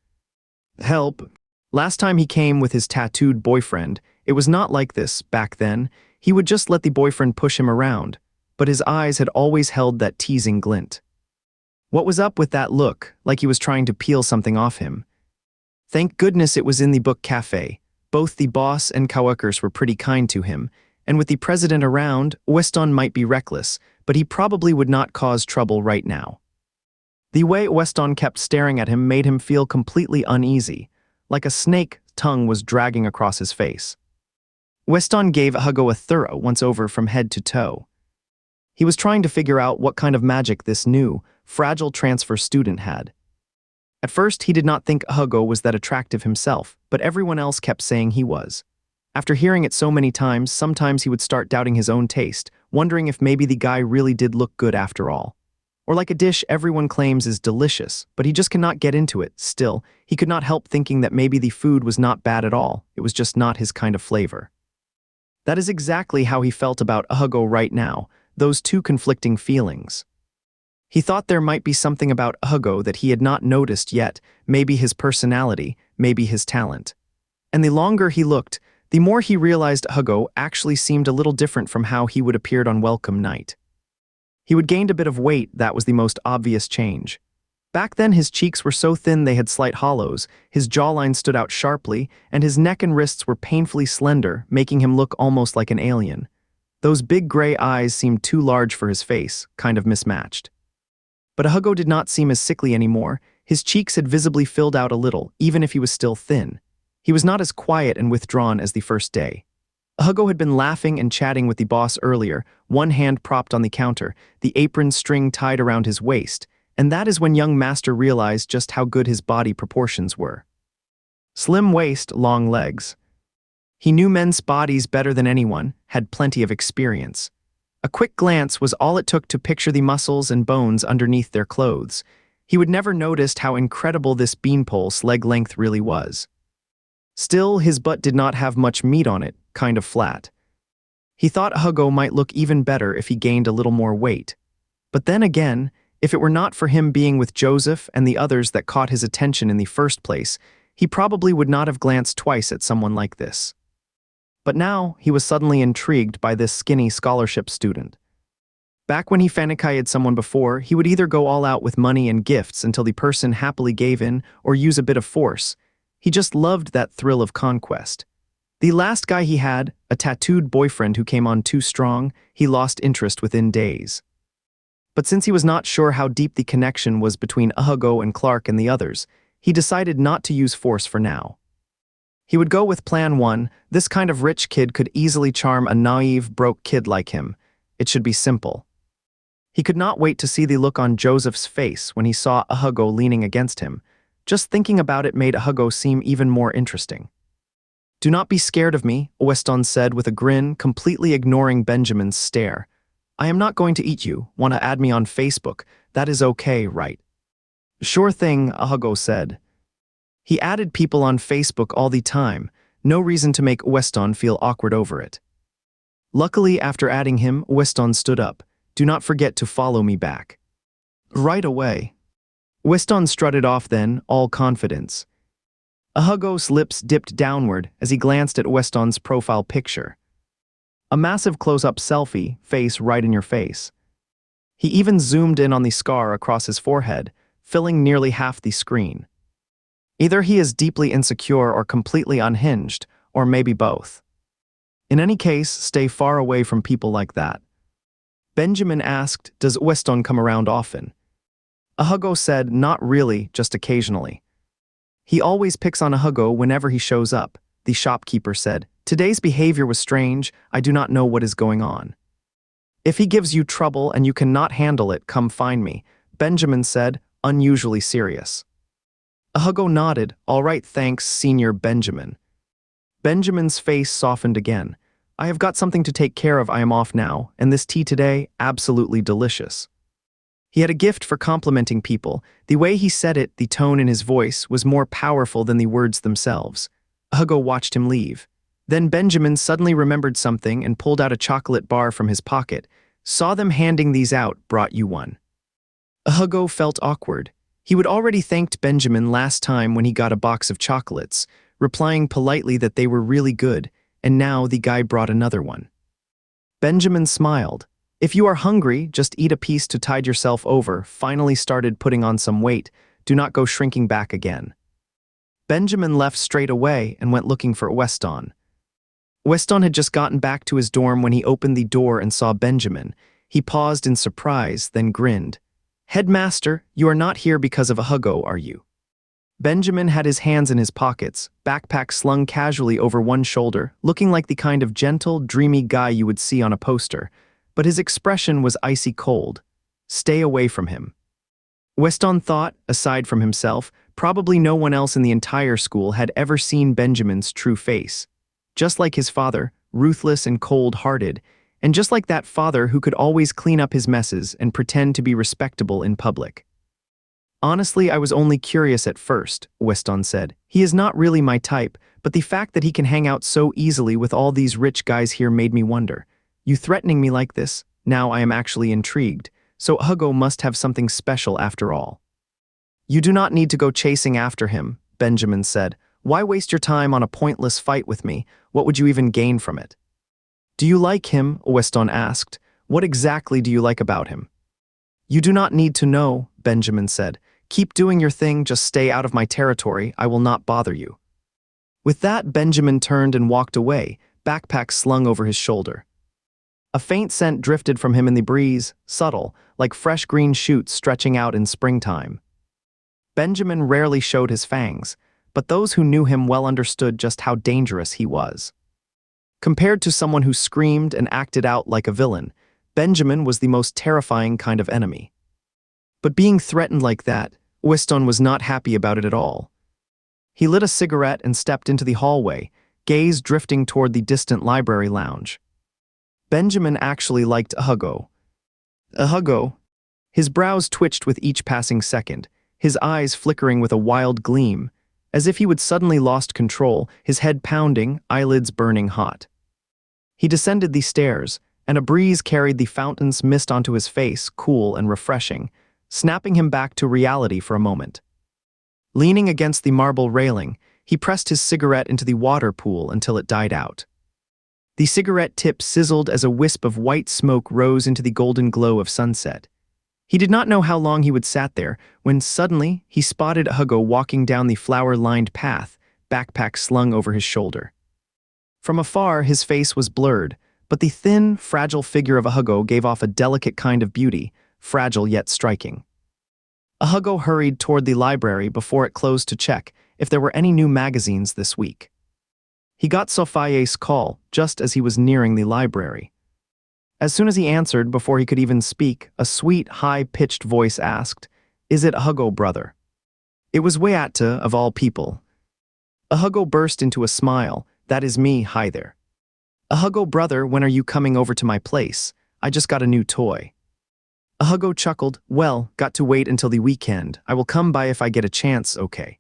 Help. Last time he came with his tattooed boyfriend, it was not like this back then. He would just let the boyfriend push him around, but his eyes had always held that teasing glint. What was up with that look, like he was trying to peel something off him? Thank goodness it was in the book cafe. Both the boss and coworkers were pretty kind to him, and with the president around, Weston might be reckless, but he probably would not cause trouble right now. The way Weston kept staring at him made him feel completely uneasy, like a snake tongue was dragging across his face. Weston gave Hugo a thorough once-over from head to toe. He was trying to figure out what kind of magic this new, fragile transfer student had. At first, he did not think Hugo was that attractive himself, but everyone else kept saying he was. After hearing it so many times, sometimes he would start doubting his own taste, wondering if maybe the guy really did look good after all. Or like a dish everyone claims is delicious, but he just cannot get into it. Still, he could not help thinking that maybe the food was not bad at all, it was just not his kind of flavor. That is exactly how he felt about Hugo right now, those two conflicting feelings. He thought there might be something about Hugo that he had not noticed yet, maybe his personality, maybe his talent. And the longer he looked, the more he realized Hugo actually seemed a little different from how he would appeared on welcome night. He would gained a bit of weight, that was the most obvious change. Back then his cheeks were so thin they had slight hollows, his jawline stood out sharply, and his neck and wrists were painfully slender, making him look almost like an alien. Those big gray eyes seemed too large for his face, kind of mismatched. But Hugo did not seem as sickly anymore. His cheeks had visibly filled out a little, even if he was still thin. He was not as quiet and withdrawn as the first day. Hugo had been laughing and chatting with the boss earlier, one hand propped on the counter, the apron string tied around his waist, and that is when young master realized just how good his body proportions were. Slim waist, long legs. He knew men's bodies better than anyone, had plenty of experience. A quick glance was all it took to picture the muscles and bones underneath their clothes. He would never noticed how incredible this beanpole's leg length really was. Still, his butt did not have much meat on it, kind of flat. He thought Hugo might look even better if he gained a little more weight. But then again, if it were not for him being with Joseph and the others that caught his attention in the first place, he probably would not have glanced twice at someone like this. But now, he was suddenly intrigued by this skinny scholarship student. Back when he fanakayed someone before, he would either go all out with money and gifts until the person happily gave in or use a bit of force. He just loved that thrill of conquest. The last guy he had, a tattooed boyfriend who came on too strong, he lost interest within days. But since he was not sure how deep the connection was between Hugo and Clark and the others, he decided not to use force for now. He would go with plan 1, this kind of rich kid could easily charm a naive, broke kid like him. It should be simple. He could not wait to see the look on Joseph's face when he saw Hugo leaning against him. Just thinking about it made Hugo seem even more interesting. "Do not be scared of me," Weston said with a grin, completely ignoring Benjamin's stare. "I am not going to eat you. Want to add me on Facebook? That is okay, right?" "Sure thing," Hugo said. He added people on Facebook all the time, no reason to make Weston feel awkward over it. Luckily, after adding him, Weston stood up. "Do not forget to follow me back." "Right away." Weston strutted off then, all confidence. Hugo's lips dipped downward as he glanced at Weston's profile picture. A massive close-up selfie, face right in your face. He even zoomed in on the scar across his forehead, filling nearly half the screen. Either he is deeply insecure or completely unhinged, or maybe both. In any case, stay far away from people like that. Benjamin asked, does Weston come around often? Hugo said, not really, just occasionally. He always picks on Hugo whenever he shows up, the shopkeeper said. Today's behavior was strange, I do not know what is going on. If he gives you trouble and you cannot handle it, come find me, Benjamin said, unusually serious. Hugo nodded, all right thanks, Senior Benjamin. Benjamin's face softened again. I have got something to take care of, I am off now, and this tea today, absolutely delicious. He had a gift for complimenting people. The way he said it, the tone in his voice, was more powerful than the words themselves. Hugo watched him leave. Then Benjamin suddenly remembered something and pulled out a chocolate bar from his pocket. Saw them handing these out, brought you one. Hugo felt awkward. He would already thanked Benjamin last time when he got a box of chocolates, replying politely that they were really good, and now the guy brought another one. Benjamin smiled. If you are hungry, just eat a piece to tide yourself over, finally started putting on some weight, do not go shrinking back again. Benjamin left straight away and went looking for Weston. Weston had just gotten back to his dorm when he opened the door and saw Benjamin. He paused in surprise, then grinned. Headmaster, you are not here because of a Hugo, are you? Benjamin had his hands in his pockets, backpack slung casually over one shoulder, looking like the kind of gentle, dreamy guy you would see on a poster, but his expression was icy cold. Stay away from him. Weston thought, aside from himself, probably no one else in the entire school had ever seen Benjamin's true face. Just like his father, ruthless and cold-hearted, and just like that father who could always clean up his messes and pretend to be respectable in public. Honestly, I was only curious at first, Weston said. He is not really my type, but the fact that he can hang out so easily with all these rich guys here made me wonder. You threatening me like this? Now I am actually intrigued, so Hugo must have something special after all. You do not need to go chasing after him, Benjamin said. Why waste your time on a pointless fight with me? What would you even gain from it? Do you like him? Weston asked. What exactly do you like about him? You do not need to know, Benjamin said. Keep doing your thing, just stay out of my territory, I will not bother you. With that, Benjamin turned and walked away, backpack slung over his shoulder. A faint scent drifted from him in the breeze, subtle, like fresh green shoots stretching out in springtime. Benjamin rarely showed his fangs, but those who knew him well understood just how dangerous he was. Compared to someone who screamed and acted out like a villain, Benjamin was the most terrifying kind of enemy. But being threatened like that, Weston was not happy about it at all. He lit a cigarette and stepped into the hallway, gaze drifting toward the distant library lounge. Benjamin actually liked Hugo. Hugo. His brows twitched with each passing second, his eyes flickering with a wild gleam, as if he would suddenly lost control, his head pounding, eyelids burning hot. He descended the stairs, and a breeze carried the fountain's mist onto his face, cool and refreshing, snapping him back to reality for a moment. Leaning against the marble railing, he pressed his cigarette into the water pool until it died out. The cigarette tip sizzled as a wisp of white smoke rose into the golden glow of sunset. He did not know how long he would sat there when suddenly he spotted Hugo walking down the flower-lined path, backpack slung over his shoulder. From afar, his face was blurred, but the thin, fragile figure of Hugo gave off a delicate kind of beauty, fragile yet striking. Hugo hurried toward the library before it closed to check if there were any new magazines this week. He got Sophia's call just as he was nearing the library. As soon as he answered, before he could even speak, a sweet, high-pitched voice asked, "Is it Hugo, brother?" It was Weatta, of all people. Hugo burst into a smile. "That is me, hi there." "Hugo, brother, when are you coming over to my place? I just got a new toy." Hugo chuckled. "Well, got to wait until the weekend. I will come by if I get a chance, okay?"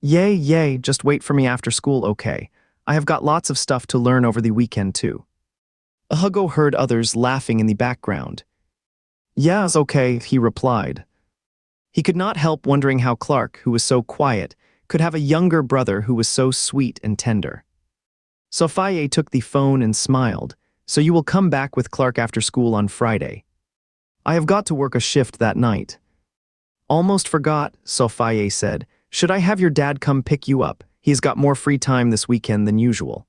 Yay, just wait for me after school, okay? I have got lots of stuff to learn over the weekend, too." Hugo heard others laughing in the background. "Yes, okay," he replied. He could not help wondering how Clark, who was so quiet, could have a younger brother who was so sweet and tender. Sophia took the phone and smiled. "So you will come back with Clark after school on Friday." "I have got to work a shift that night." "Almost forgot," Sophia said. "Should I have your dad come pick you up? He has got more free time this weekend than usual.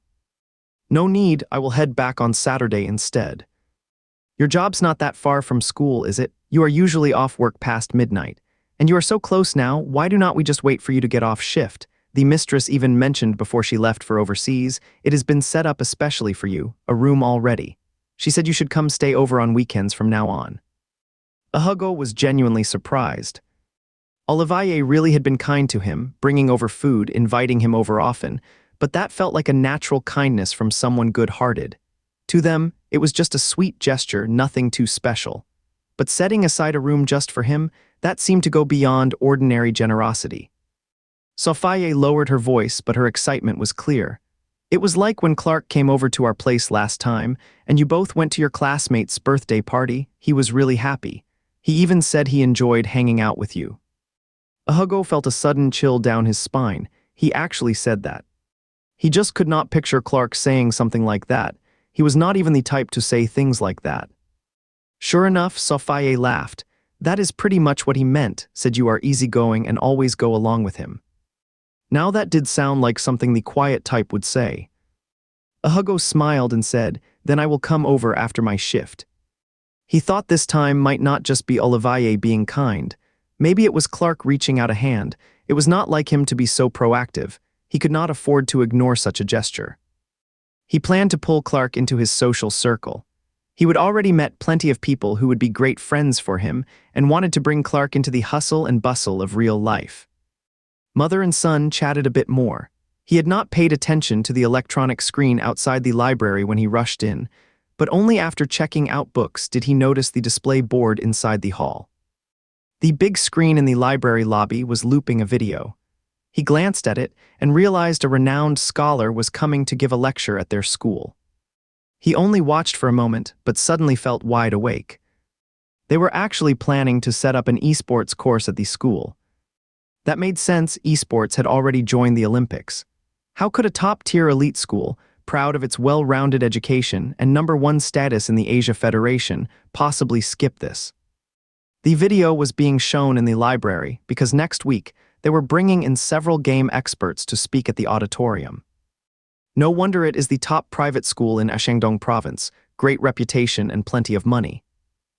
No need, I will head back on Saturday instead. Your job's not that far from school, is it? You are usually off work past midnight. And you are so close now, why do not we just wait for you to get off shift? The mistress even mentioned before she left for overseas, it has been set up especially for you, a room already. She said you should come stay over on weekends from now on. Hugo was genuinely surprised. Olivier really had been kind to him, bringing over food, inviting him over often, but that felt like a natural kindness from someone good-hearted. To them, it was just a sweet gesture, nothing too special. But setting aside a room just for him, that seemed to go beyond ordinary generosity. Sophie lowered her voice, but her excitement was clear. It was like when Clark came over to our place last time, and you both went to your classmate's birthday party. He was really happy. He even said he enjoyed hanging out with you. Hugo felt a sudden chill down his spine. He actually said that. He just could not picture Clark saying something like that. He was not even the type to say things like that. Sure enough, Sophie laughed. That is pretty much what he meant, said you are easygoing and always go along with him. Now that did sound like something the quiet type would say. Hugo smiled and said, then I will come over after my shift. He thought this time might not just be Olivier being kind. Maybe it was Clark reaching out a hand. It was not like him to be so proactive. He could not afford to ignore such a gesture. He planned to pull Clark into his social circle. He would already met plenty of people who would be great friends for him and wanted to bring Clark into the hustle and bustle of real life. Mother and son chatted a bit more. He had not paid attention to the electronic screen outside the library when he rushed in, but only after checking out books did he notice the display board inside the hall. The big screen in the library lobby was looping a video. He glanced at it and realized a renowned scholar was coming to give a lecture at their school. He only watched for a moment, but suddenly felt wide awake. They were actually planning to set up an esports course at the school. That made sense. Esports had already joined the Olympics. How could a top-tier elite school, proud of its well-rounded education and #1 status in the Asia Federation, possibly skip this? The video was being shown in the library because next week they were bringing in several game experts to speak at the auditorium. No wonder it is the top private school in Shandong province, great reputation and plenty of money.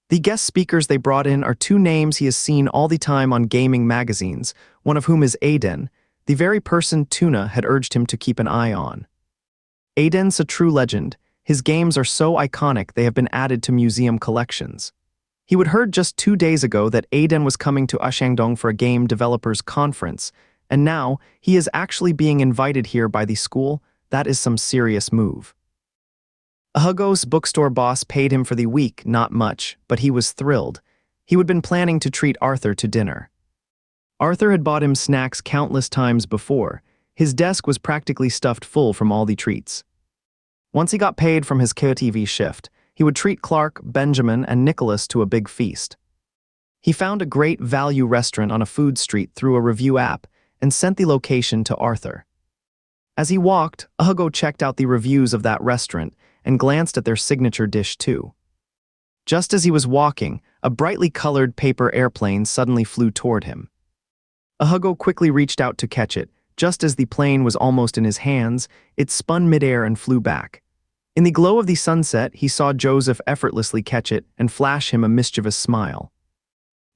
The guest speakers they brought in are two names he has seen all the time on gaming magazines, one of whom is Aiden, the very person Tuna had urged him to keep an eye on. Aiden's a true legend. His games are so iconic they have been added to museum collections. He would heard just 2 days ago that Aiden was coming to Shandong for a game developers conference, and now he is actually being invited here by the school. That is some serious move. Hugo's bookstore boss paid him for the week, not much, but he was thrilled. He had been planning to treat Arthur to dinner. Arthur had bought him snacks countless times before. His desk was practically stuffed full from all the treats. Once he got paid from his KTV shift, he would treat Clark, Benjamin, and Nicholas to a big feast. He found a great value restaurant on a food street through a review app and sent the location to Arthur. As he walked, Hugo checked out the reviews of that restaurant and glanced at their signature dish too. Just as he was walking, a brightly colored paper airplane suddenly flew toward him. Hugo quickly reached out to catch it. Just as the plane was almost in his hands, it spun midair and flew back. In the glow of the sunset, he saw Joseph effortlessly catch it and flash him a mischievous smile.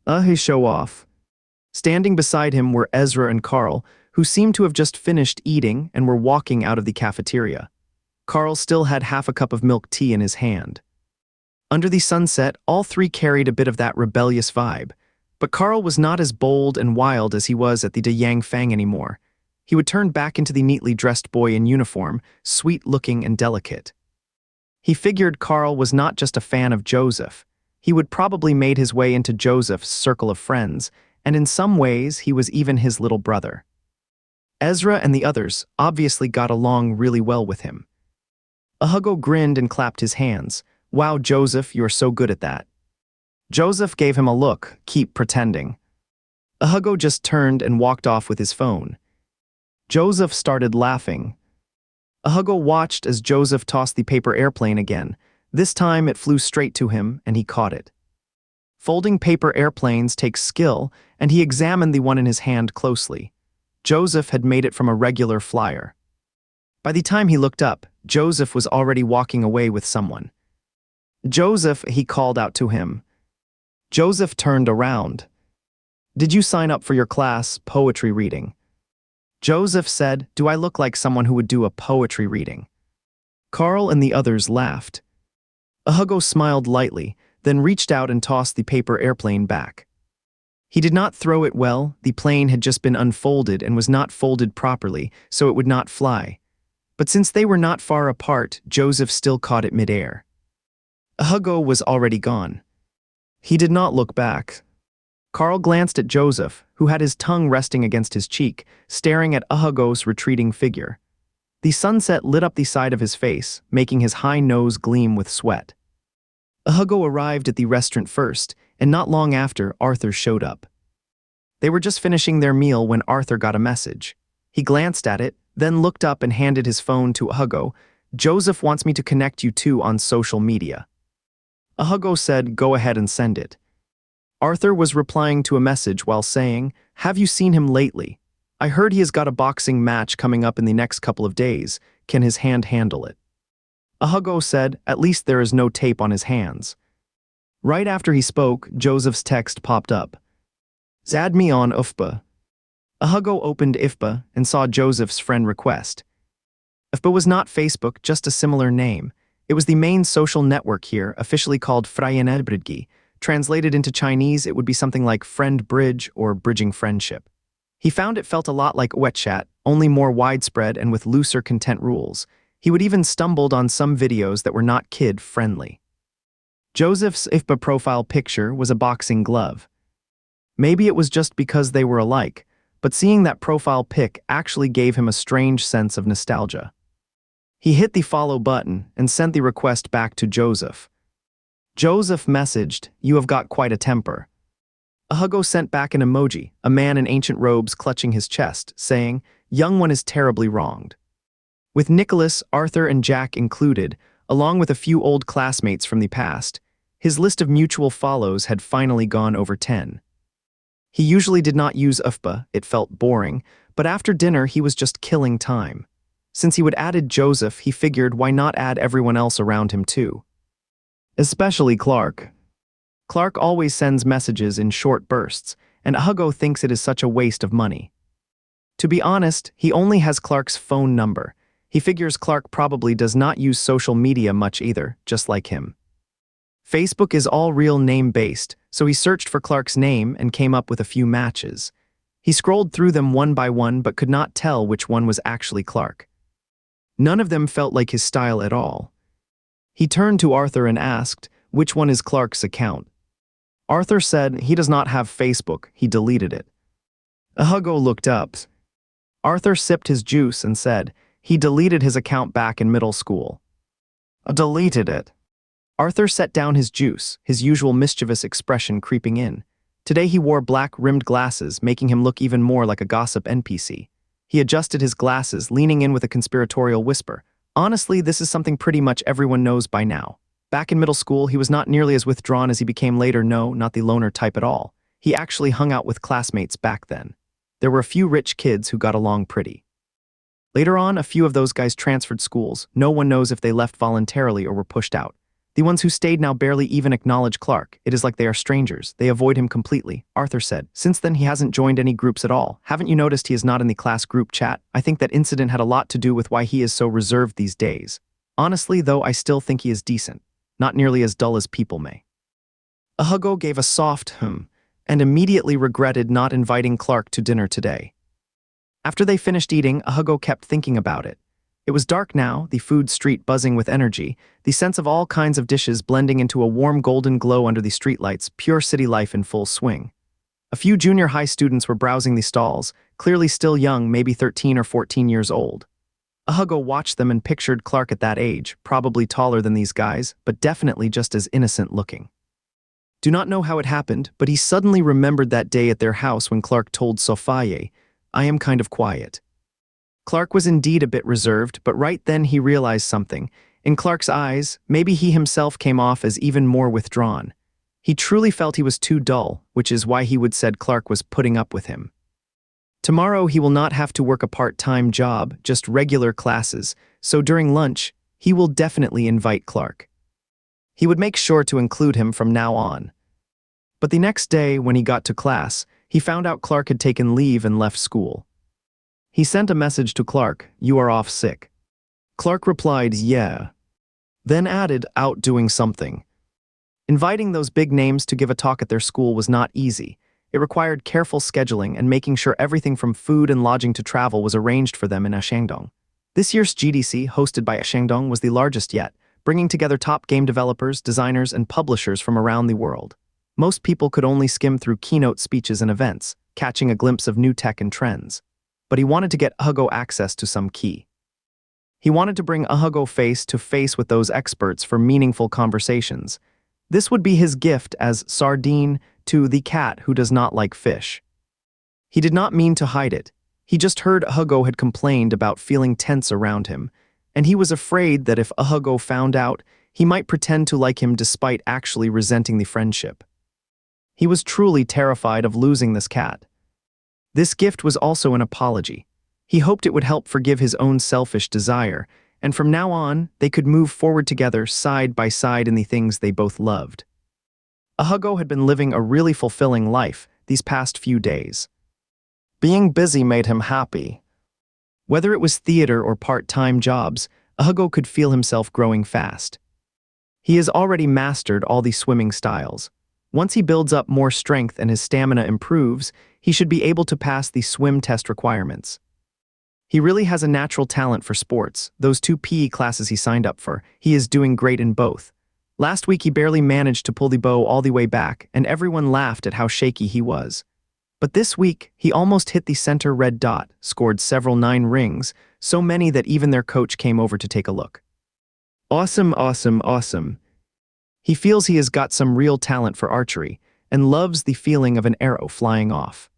He show off. Standing beside him were Ezra and Carl, who seemed to have just finished eating and were walking out of the cafeteria. Carl still had half a cup of milk tea in his hand. Under the sunset, all three carried a bit of that rebellious vibe, but Carl was not as bold and wild as he was at the De Yang Fang anymore. He would turn back into the neatly dressed boy in uniform, sweet-looking and delicate. He figured Carl was not just a fan of Joseph. He would probably made his way into Joseph's circle of friends, and in some ways he was even his little brother. Ezra and the others obviously got along really well with him. Hugo grinned and clapped his hands. Wow, Joseph, you're so good at that. Joseph gave him a look, keep pretending. Hugo just turned and walked off with his phone. Joseph started laughing. Hugo watched as Joseph tossed the paper airplane again. This time it flew straight to him and he caught it. Folding paper airplanes takes skill, and he examined the one in his hand closely. Joseph had made it from a regular flyer. By the time he looked up, Joseph was already walking away with someone. "Joseph," he called out to him. Joseph turned around. "Did you sign up for your class, poetry reading?" Joseph said, "Do I look like someone who would do a poetry reading?" Carl and the others laughed. Hugo smiled lightly, then reached out and tossed the paper airplane back. He did not throw it well. The plane had just been unfolded and was not folded properly, so it would not fly. But since they were not far apart, Joseph still caught it midair. Hugo was already gone. He did not look back. Carl glanced at Joseph, who had his tongue resting against his cheek, staring at Hugo's retreating figure. The sunset lit up the side of his face, making his high nose gleam with sweat. Hugo arrived at the restaurant first, and not long after, Arthur showed up. They were just finishing their meal when Arthur got a message. He glanced at it, then looked up and handed his phone to Hugo. "Joseph wants me to connect you two on social media." Hugo said, "Go ahead and send it." Arthur was replying to a message while saying, "Have you seen him lately? I heard he has got a boxing match coming up in the next couple of days. Can his hand handle it?" Hugo said, "At least there is no tape on his hands." Right after he spoke, Joseph's text popped up. "Add me on UFBA." Hugo opened IFBA and saw Joseph's friend request. IFBA was not Facebook, just a similar name. It was the main social network here, officially called Friendsbridge. Translated into Chinese, it would be something like Friend Bridge or Bridging Friendship. He found it felt a lot like WeChat, only more widespread and with looser content rules. He would even stumbled on some videos that were not kid-friendly. Joseph's IFBA profile picture was a boxing glove. Maybe it was just because they were alike, but seeing that profile pic actually gave him a strange sense of nostalgia. He hit the follow button and sent the request back to Joseph. Joseph messaged, "You have got quite a temper." Hugo sent back an emoji, a man in ancient robes clutching his chest, saying, "Young one is terribly wronged." With Nicholas, Arthur, and Jack included, along with a few old classmates from the past, his list of mutual follows had finally gone over 10. He usually did not use UFBA, it felt boring, but after dinner he was just killing time. Since he would added Joseph, he figured why not add everyone else around him too. Especially Clark. Clark always sends messages in short bursts, and Hugo thinks it is such a waste of money. To be honest, he only has Clark's phone number. He figures Clark probably does not use social media much either, just like him. Facebook is all real name-based, so he searched for Clark's name and came up with a few matches. He scrolled through them one by one but could not tell which one was actually Clark. None of them felt like his style at all. He turned to Arthur and asked, "Which one is Clark's account?" Arthur said he does not have Facebook, he deleted it. Hugo looked up. Arthur sipped his juice and said he deleted his account back in middle school. Deleted it. Arthur set down his juice, his usual mischievous expression creeping in. Today he wore black-rimmed glasses, making him look even more like a gossip NPC. He adjusted his glasses, leaning in with a conspiratorial whisper. "Honestly, this is something pretty much everyone knows by now. Back in middle school, he was not nearly as withdrawn as he became later. No, not the loner type at all. He actually hung out with classmates back then. There were a few rich kids who got along pretty. Later on, a few of those guys transferred schools. No one knows if they left voluntarily or were pushed out. The ones who stayed now barely even acknowledge Clark. It is like they are strangers. They avoid him completely," Arthur said. "Since then, he hasn't joined any groups at all. Haven't you noticed he is not in the class group chat? I think that incident had a lot to do with why he is so reserved these days. Honestly, though, I still think he is decent. Not nearly as dull as people may." Hugo gave a soft and immediately regretted not inviting Clark to dinner today. After they finished eating, Hugo kept thinking about it. It was dark now, the food street buzzing with energy, the sense of all kinds of dishes blending into a warm golden glow under the streetlights, pure city life in full swing. A few junior high students were browsing the stalls, clearly still young, maybe 13 or 14 years old. Hugo watched them and pictured Clark at that age, probably taller than these guys, but definitely just as innocent looking. Do not know how it happened, but he suddenly remembered that day at their house when Clark told Sophia, "I am kind of quiet." Clark was indeed a bit reserved, but right then he realized something. In Clark's eyes, maybe he himself came off as even more withdrawn. He truly felt he was too dull, which is why he would said Clark was putting up with him. Tomorrow he will not have to work a part-time job, just regular classes, so during lunch, he will definitely invite Clark. He would make sure to include him from now on. But the next day, when he got to class, he found out Clark had taken leave and left school. He sent a message to Clark, "You are off sick." Clark replied, "Yeah." Then added, "Out doing something." Inviting those big names to give a talk at their school was not easy. It required careful scheduling and making sure everything from food and lodging to travel was arranged for them in Shandong. This year's GDC, hosted by Shandong, was the largest yet, bringing together top game developers, designers, and publishers from around the world. Most people could only skim through keynote speeches and events, catching a glimpse of new tech and trends. But he wanted to get Hugo access to some key. He wanted to bring Hugo face to face with those experts for meaningful conversations. This would be his gift as sardine to the cat who does not like fish. He did not mean to hide it. He just heard Hugo had complained about feeling tense around him, and he was afraid that if Hugo found out, he might pretend to like him despite actually resenting the friendship. He was truly terrified of losing this cat. This gift was also an apology. He hoped it would help forgive his own selfish desire, and from now on, they could move forward together side by side in the things they both loved. Hugo had been living a really fulfilling life these past few days. Being busy made him happy. Whether it was theater or part-time jobs, Hugo could feel himself growing fast. He has already mastered all the swimming styles. Once he builds up more strength and his stamina improves, he should be able to pass the swim test requirements. He really has a natural talent for sports. Those 2 PE classes he signed up for, he is doing great in both. Last week he barely managed to pull the bow all the way back, and everyone laughed at how shaky he was. But this week, he almost hit the center red dot, scored several 9 rings, so many that even their coach came over to take a look. Awesome, awesome, awesome. He feels he has got some real talent for archery, and loves the feeling of an arrow flying off.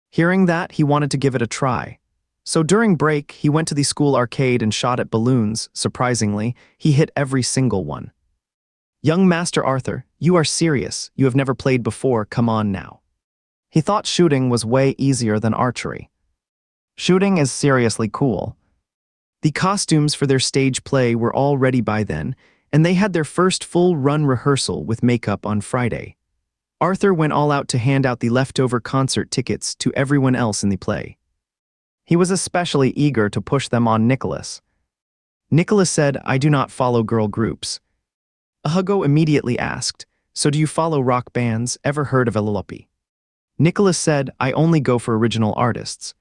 Hearing that, he wanted to give it a try. So during break, he went to the school arcade and shot at balloons. Surprisingly, he hit every single one. "Young Master Arthur, you are serious. You have never played before, come on now." He thought shooting was way easier than archery. Shooting is seriously cool. The costumes for their stage play were all ready by then, and they had their first full-run rehearsal with makeup on Friday. Arthur went all out to hand out the leftover concert tickets to everyone else in the play. He was especially eager to push them on Nicholas. Nicholas said, "I do not follow girl groups." Hugo immediately asked, "So do you follow rock bands? Ever heard of Elopi?" Nicholas said, "I only go for original artists."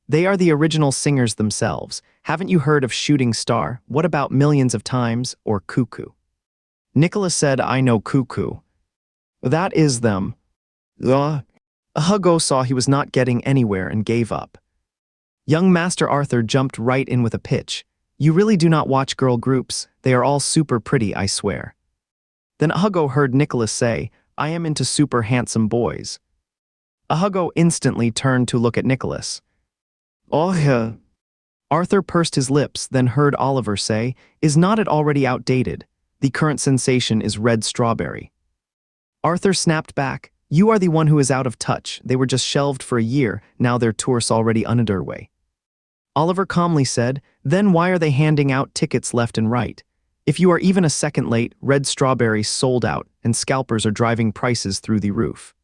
They are the original singers themselves. Haven't you heard of Shooting Star? What about Millions of Times or Cuckoo? Nicholas said, "I know Cuckoo. That is them." Hugo saw he was not getting anywhere and gave up. Young Master Arthur jumped right in with a pitch. "You really do not watch girl groups. They are all super pretty, I swear." Then Hugo heard Nicholas say, "I am into super handsome boys." Hugo instantly turned to look at Nicholas. "Oh yeah." Arthur pursed his lips, then heard Oliver say, "Is not it already outdated? The current sensation is red strawberry." Arthur snapped back, "You are the one who is out of touch. They were just shelved for a year, now their tour's already underway." Oliver calmly said, "Then why are they handing out tickets left and right? If you are even a second late, red strawberry sold out, and scalpers are driving prices through the roof."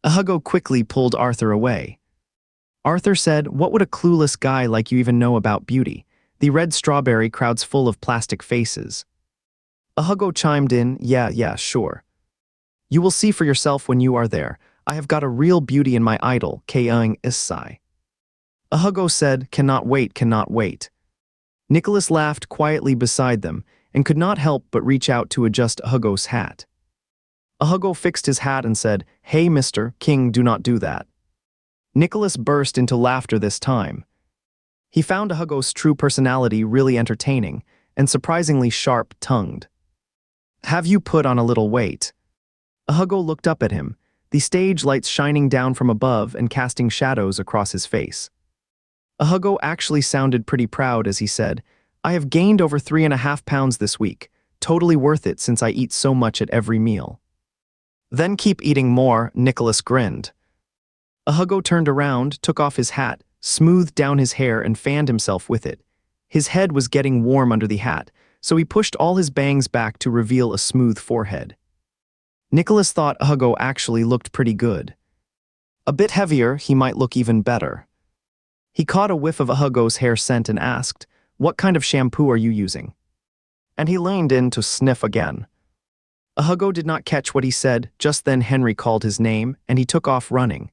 Hugo quickly pulled Arthur away. Arthur said, "What would a clueless guy like you even know about beauty? The red strawberry crowd's full of plastic faces." Hugo chimed in, Yeah, sure. You will see for yourself when you are there. I have got a real beauty in my idol, Isai." Hugo said, cannot wait. Nicholas laughed quietly beside them and could not help but reach out to adjust Hugo's hat. Hugo fixed his hat and said, "Hey, Mr. King, do not do that." Nicholas burst into laughter this time. He found Hugo's true personality really entertaining and surprisingly sharp-tongued. "Have you put on a little weight?" Hugo looked up at him, the stage lights shining down from above and casting shadows across his face. Hugo actually sounded pretty proud as he said, "I have gained over 3.5 pounds this week. Totally worth it since I eat so much at every meal." "Then keep eating more," Nicholas grinned. Hugo turned around, took off his hat, smoothed down his hair and fanned himself with it. His head was getting warm under the hat, so he pushed all his bangs back to reveal a smooth forehead. Nicholas thought Hugo actually looked pretty good. A bit heavier, he might look even better. He caught a whiff of Hugo's hair scent and asked, "What kind of shampoo are you using?" And he leaned in to sniff again. Hugo did not catch what he said. Just then Henry called his name, and he took off running.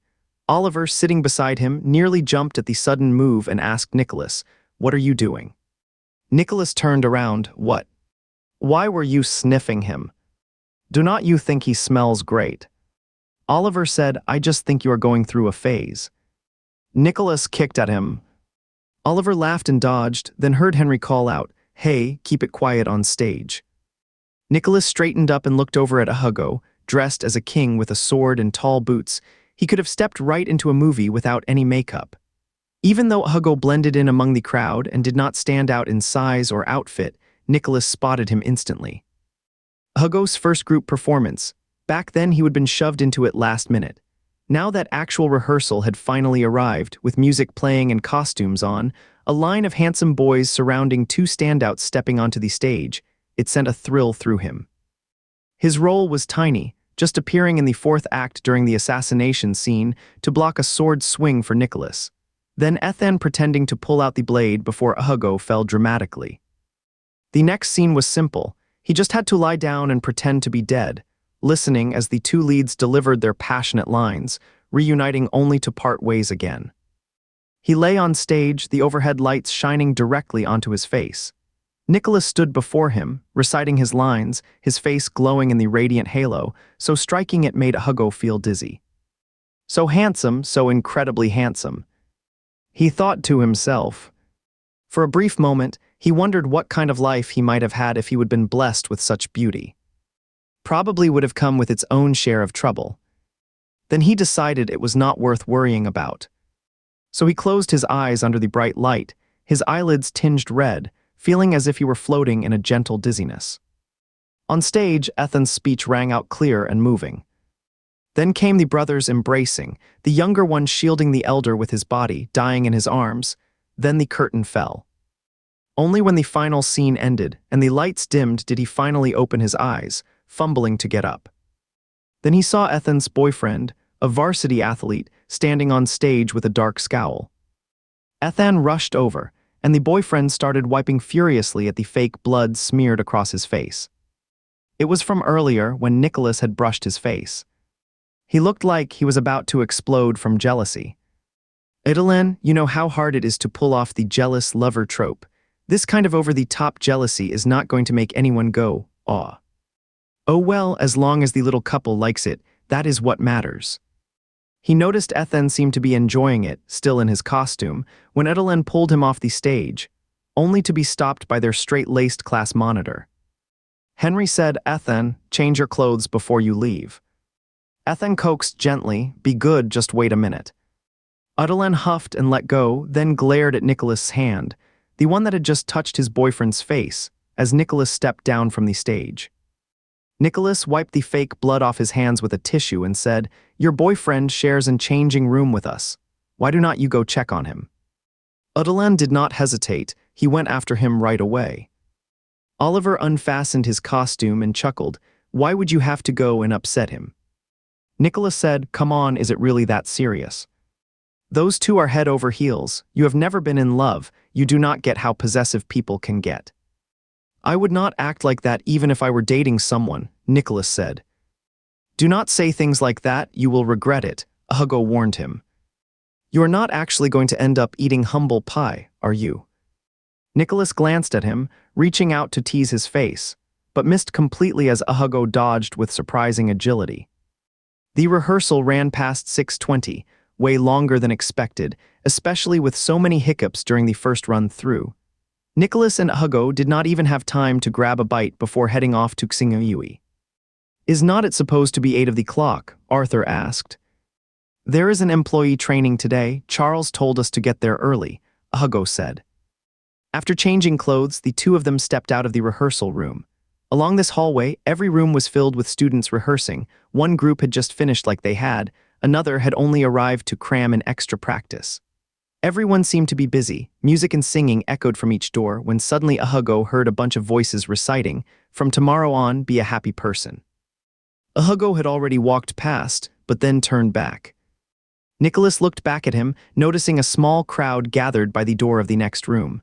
Oliver, sitting beside him, nearly jumped at the sudden move and asked Nicholas, "What are you doing?" Nicholas turned around. "What? Why were you sniffing him? Do not you think he smells great?" Oliver said, "I just think you are going through a phase." Nicholas kicked at him. Oliver laughed and dodged, then heard Henry call out, "Hey, keep it quiet on stage." Nicholas straightened up and looked over at Hugo, dressed as a king with a sword and tall boots. He could have stepped right into a movie without any makeup. Even though Hugo blended in among the crowd and did not stand out in size or outfit, Nicholas spotted him instantly. Hugo's first group performance. Back then he had been shoved into it last minute. Now that actual rehearsal had finally arrived, with music playing and costumes on, a line of handsome boys surrounding two standouts stepping onto the stage, it sent a thrill through him. His role was tiny, just appearing in the fourth act during the assassination scene to block a sword swing for Nicholas. Then Ethan pretending to pull out the blade before Hugo fell dramatically. The next scene was simple. He just had to lie down and pretend to be dead, listening as the two leads delivered their passionate lines, reuniting only to part ways again. He lay on stage, the overhead lights shining directly onto his face. Nicholas stood before him, reciting his lines, his face glowing in the radiant halo, so striking it made Hugo feel dizzy. So handsome, so incredibly handsome. He thought to himself. For a brief moment, he wondered what kind of life he might have had if he would been blessed with such beauty. Probably would have come with its own share of trouble. Then he decided it was not worth worrying about. So he closed his eyes under the bright light, his eyelids tinged red, feeling as if he were floating in a gentle dizziness. On stage, Ethan's speech rang out clear and moving. Then came the brothers embracing, the younger one shielding the elder with his body, dying in his arms. Then the curtain fell. Only when the final scene ended and the lights dimmed did he finally open his eyes, fumbling to get up. Then he saw Ethan's boyfriend, a varsity athlete, standing on stage with a dark scowl. Ethan rushed over, and the boyfriend started wiping furiously at the fake blood smeared across his face. It was from earlier when Nicholas had brushed his face. He looked like he was about to explode from jealousy. "Idolin, you know how hard it is to pull off the jealous lover trope. This kind of over-the-top jealousy is not going to make anyone go, aw. Oh well, as long as the little couple likes it, that is what matters." He noticed Ethan seemed to be enjoying it, still in his costume, when Idolin pulled him off the stage, only to be stopped by their straight-laced class monitor. Henry said, "Ethan, change your clothes before you leave." Ethan coaxed gently, "Be good, just wait a minute." Idolin huffed and let go, then glared at Nicholas' hand, the one that had just touched his boyfriend's face, as Nicholas stepped down from the stage. Nicholas wiped the fake blood off his hands with a tissue and said, "Your boyfriend shares a changing room with us. Why do not you go check on him?" Udalin did not hesitate. He went after him right away. Oliver unfastened his costume and chuckled, "Why would you have to go and upset him?" Nicholas said, "Come on, is it really that serious? Those two are head over heels. You have never been in love. You do not get how possessive people can get." "I would not act like that even if I were dating someone," Nicholas said. "Do not say things like that, you will regret it," Hugo warned him. "You are not actually going to end up eating humble pie, are you?" Nicholas glanced at him, reaching out to tease his face, but missed completely as Hugo dodged with surprising agility. The rehearsal ran past 6:20, way longer than expected, especially with so many hiccups during the first run through. Nicholas and Hugo did not even have time to grab a bite before heading off to Xingyue. "Is not it supposed to be 8 of the clock?" Arthur asked. "There is an employee training today. Charles told us to get there early," Hugo said. After changing clothes, the two of them stepped out of the rehearsal room. Along this hallway, every room was filled with students rehearsing. One group had just finished like they had, another had only arrived to cram in extra practice. Everyone seemed to be busy. Music and singing echoed from each door when suddenly Hugo heard a bunch of voices reciting, "From tomorrow on, be a happy person." Hugo had already walked past, but then turned back. Nicholas looked back at him, noticing a small crowd gathered by the door of the next room.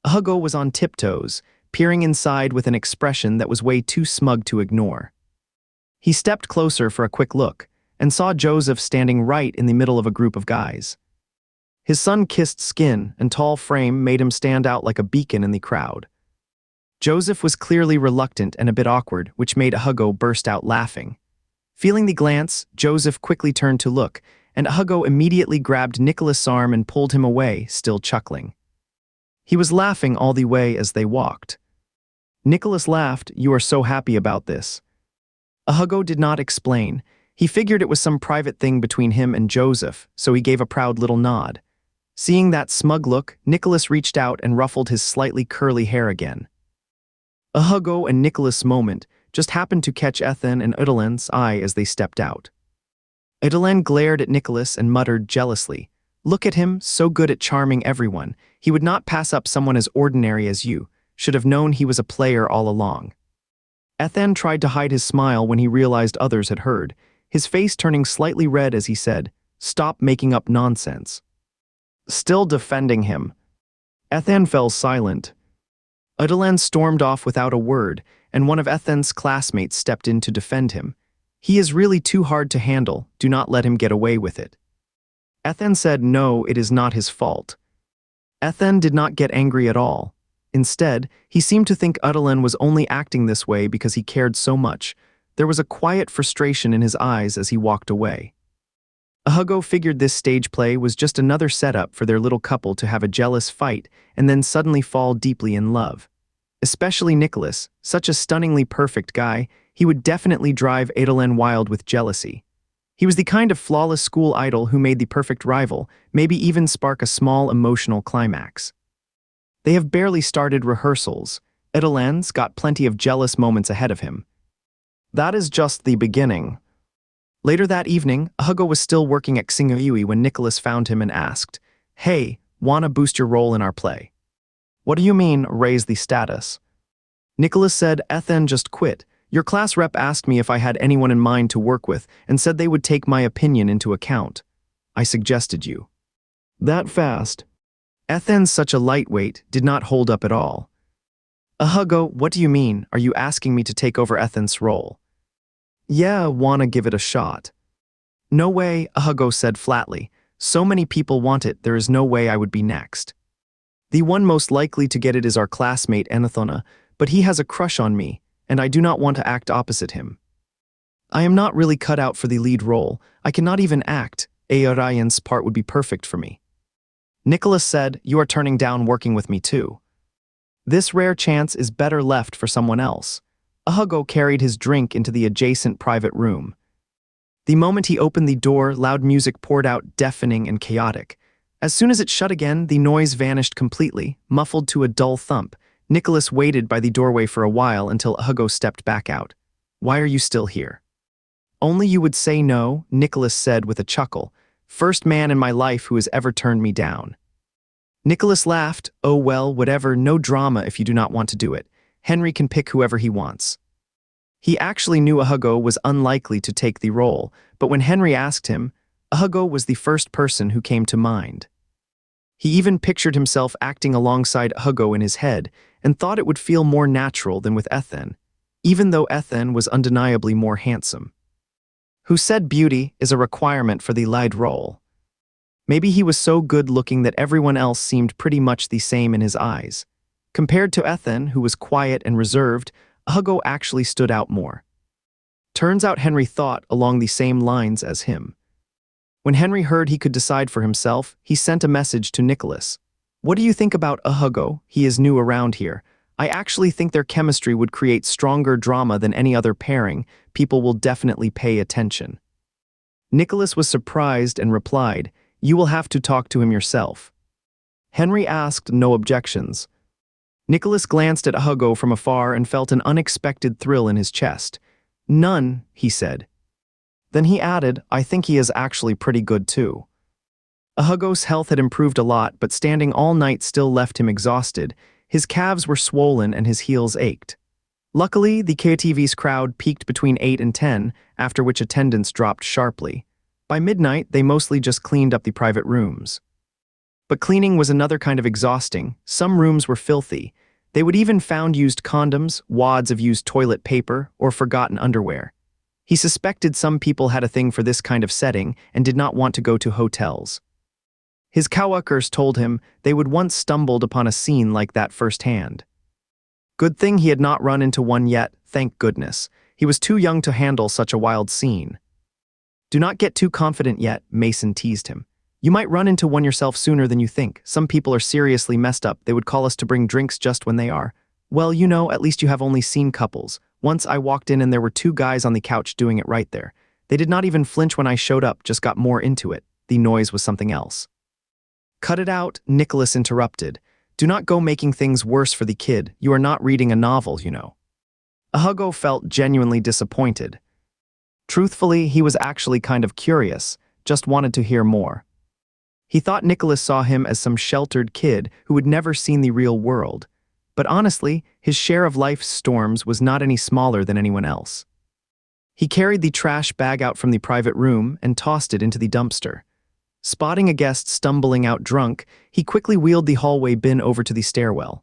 Hugo was on tiptoes, peering inside with an expression that was way too smug to ignore. He stepped closer for a quick look, and saw Joseph standing right in the middle of a group of guys. His sun-kissed skin and tall frame made him stand out like a beacon in the crowd. Joseph was clearly reluctant and a bit awkward, which made Hugo burst out laughing. Feeling the glance, Joseph quickly turned to look, and Hugo immediately grabbed Nicholas' arm and pulled him away, still chuckling. He was laughing all the way as they walked. Nicholas laughed, "You are so happy about this." Hugo did not explain. He figured it was some private thing between him and Joseph, so he gave a proud little nod. Seeing that smug look, Nicholas reached out and ruffled his slightly curly hair again. Hugo and Nicholas' moment just happened to catch Ethan and Udelen's eye as they stepped out. Udelen glared at Nicholas and muttered jealously, "Look at him, so good at charming everyone. He would not pass up someone as ordinary as you. Should have known he was a player all along." Ethan tried to hide his smile when he realized others had heard, his face turning slightly red as he said, "Stop making up nonsense." Still defending him. Ethan fell silent. Udelen stormed off without a word, and one of Ethan's classmates stepped in to defend him. "He is really too hard to handle, do not let him get away with it." Ethan said no, it is not his fault. Ethan did not get angry at all. Instead, he seemed to think Udelen was only acting this way because he cared so much. There was a quiet frustration in his eyes as he walked away. Hugo figured this stage play was just another setup for their little couple to have a jealous fight and then suddenly fall deeply in love. Especially Nicholas, such a stunningly perfect guy, he would definitely drive Adelen wild with jealousy. He was the kind of flawless school idol who made the perfect rival, maybe even spark a small emotional climax. They have barely started rehearsals. Adelen's got plenty of jealous moments ahead of him. That is just the beginning. Later that evening, Hugo was still working at Xingui when Nicholas found him and asked, "Hey, wanna boost your role in our play?" "What do you mean, raise the status?" Nicholas said, "Ethan just quit. Your class rep asked me if I had anyone in mind to work with and said they would take my opinion into account. I suggested you." That fast. Ethan's such a lightweight did not hold up at all. "Hugo, what do you mean? Are you asking me to take over Ethan's role?" "Yeah, wanna give it a shot." "No way," Hugo said flatly. "So many people want it, there is no way I would be next. The one most likely to get it is our classmate Anathona, but he has a crush on me, and I do not want to act opposite him. I am not really cut out for the lead role. I cannot even act. Ryan's part would be perfect for me." Nicholas said, "You are turning down working with me too. This rare chance is better left for someone else." Hugo carried his drink into the adjacent private room. The moment he opened the door, loud music poured out, deafening and chaotic. As soon as it shut again, the noise vanished completely, muffled to a dull thump. Nicholas waited by the doorway for a while until Hugo stepped back out. "Why are you still here?" "Only you would say no," Nicholas said with a chuckle. "First man in my life who has ever turned me down." Nicholas laughed. "Oh well, whatever, no drama if you do not want to do it. Henry can pick whoever he wants." He actually knew Hugo was unlikely to take the role, but when Henry asked him, Hugo was the first person who came to mind. He even pictured himself acting alongside Hugo in his head and thought it would feel more natural than with Ethan, even though Ethan was undeniably more handsome. Who said beauty is a requirement for the lead role? Maybe he was so good-looking that everyone else seemed pretty much the same in his eyes. Compared to Ethan, who was quiet and reserved, Hugo actually stood out more. Turns out Henry thought along the same lines as him. When Henry heard he could decide for himself, he sent a message to Nicholas. "What do you think about Hugo? He is new around here. I actually think their chemistry would create stronger drama than any other pairing. People will definitely pay attention." Nicholas was surprised and replied, "You will have to talk to him yourself." Henry asked no objections. Nicholas glanced at Hugo from afar and felt an unexpected thrill in his chest. "None," he said. Then he added, I think he is actually pretty good too. Hugo's health had improved a lot, but standing all night still left him exhausted. His calves were swollen and his heels ached. Luckily, the KTV's crowd peaked between 8 and 10, after which attendance dropped sharply. By midnight, they mostly just cleaned up the private rooms. But cleaning was another kind of exhausting. Some rooms were filthy. They would even found used condoms, wads of used toilet paper, or forgotten underwear. He suspected some people had a thing for this kind of setting and did not want to go to hotels. His coworkers told him they would once stumbled upon a scene like that firsthand. Good thing he had not run into one yet, thank goodness. He was too young to handle such a wild scene. Do not get too confident yet, Mason teased him. You might run into one yourself sooner than you think. Some people are seriously messed up. They would call us to bring drinks just when they are. Well, you know, at least you have only seen couples. Once I walked in and there were two guys on the couch doing it right there. They did not even flinch when I showed up, just got more into it. The noise was something else. Cut it out, Nicholas interrupted. Do not go making things worse for the kid. You are not reading a novel, you know. Hugo felt genuinely disappointed. Truthfully, he was actually kind of curious, just wanted to hear more. He thought Nicholas saw him as some sheltered kid who had never seen the real world. But honestly, his share of life's storms was not any smaller than anyone else. He carried the trash bag out from the private room and tossed it into the dumpster. Spotting a guest stumbling out drunk, he quickly wheeled the hallway bin over to the stairwell.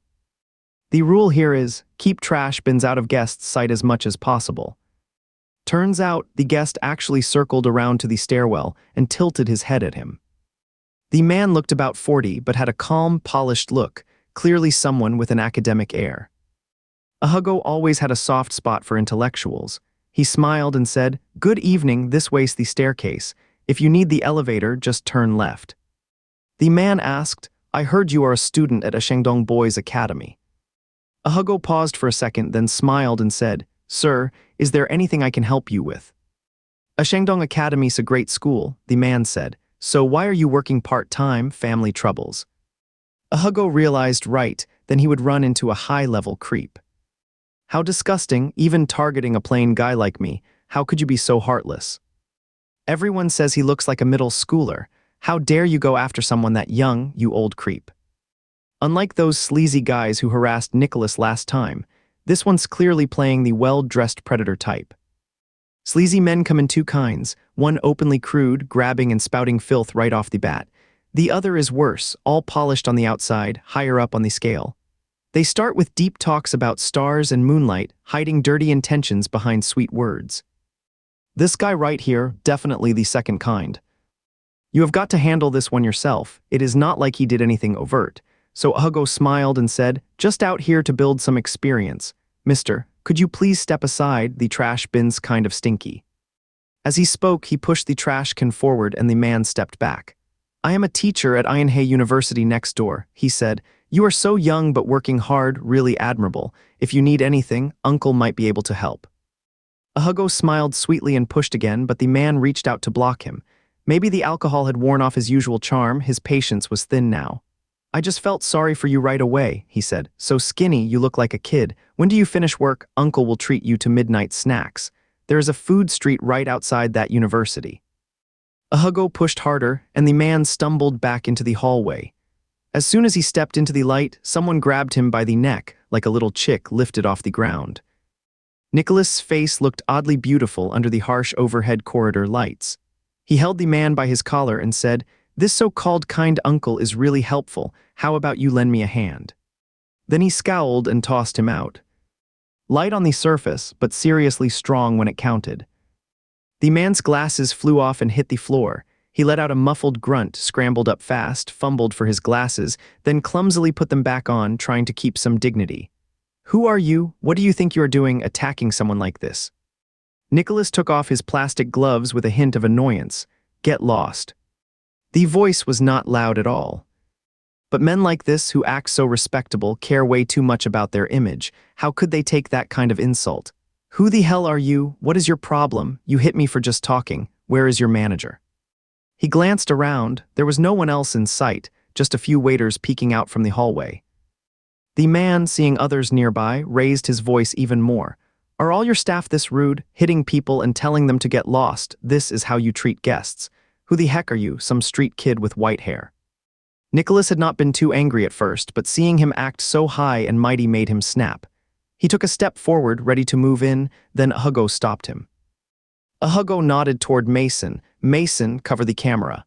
The rule here is, keep trash bins out of guests' sight as much as possible. Turns out, the guest actually circled around to the stairwell and tilted his head at him. The man looked about 40 but had a calm, polished look, clearly someone with an academic air. Hugo always had a soft spot for intellectuals. He smiled and said, Good evening, this way's the staircase. If you need the elevator, just turn left. The man asked, I heard you are a student at a Shandong Boys Academy. Hugo paused for a second, then smiled and said, Sir, is there anything I can help you with? A Shandong Academy's a great school, the man said. So why are you working part-time, family troubles? Hugo realized right, then he would run into a high-level creep. How disgusting, even targeting a plain guy like me. How could you be so heartless? Everyone says he looks like a middle schooler. How dare you go after someone that young, you old creep? Unlike those sleazy guys who harassed Nicholas last time, this one's clearly playing the well-dressed predator type. Sleazy men come in two kinds, one openly crude, grabbing and spouting filth right off the bat. The other is worse, all polished on the outside, higher up on the scale. They start with deep talks about stars and moonlight, hiding dirty intentions behind sweet words. This guy right here, definitely the second kind. You have got to handle this one yourself. It is not like he did anything overt. So Hugo smiled and said, just out here to build some experience. Mister, could you please step aside, the trash bin's kind of stinky. As he spoke, he pushed the trash can forward and the man stepped back. I am a teacher at Inhe University next door, he said. You are so young but working hard, really admirable. If you need anything, Uncle might be able to help. Hugo smiled sweetly and pushed again, but the man reached out to block him. Maybe the alcohol had worn off his usual charm, his patience was thin now. I just felt sorry for you right away, he said. So skinny, you look like a kid. When do you finish work? Uncle will treat you to midnight snacks. There is a food street right outside that university. Hugo pushed harder, and the man stumbled back into the hallway. As soon as he stepped into the light, someone grabbed him by the neck, like a little chick lifted off the ground. Nicholas' face looked oddly beautiful under the harsh overhead corridor lights. He held the man by his collar and said, This so-called kind uncle is really helpful. How about you lend me a hand? Then he scowled and tossed him out. Light on the surface, but seriously strong when it counted. The man's glasses flew off and hit the floor. He let out a muffled grunt, scrambled up fast, fumbled for his glasses, then clumsily put them back on, trying to keep some dignity. Who are you? What do you think you are doing attacking someone like this? Nicholas took off his plastic gloves with a hint of annoyance. Get lost. The voice was not loud at all. But men like this, who act so respectable, care way too much about their image. How could they take that kind of insult? Who the hell are you? What is your problem? You hit me for just talking. Where is your manager? He glanced around. There was no one else in sight, just a few waiters peeking out from the hallway. The man, seeing others nearby, raised his voice even more. Are all your staff this rude, hitting people and telling them to get lost? This is how you treat guests. Who the heck are you, some street kid with white hair? Nicholas had not been too angry at first, but seeing him act so high and mighty made him snap. He took a step forward, ready to move in, then Hugo stopped him. Hugo nodded toward Mason. Mason, cover the camera.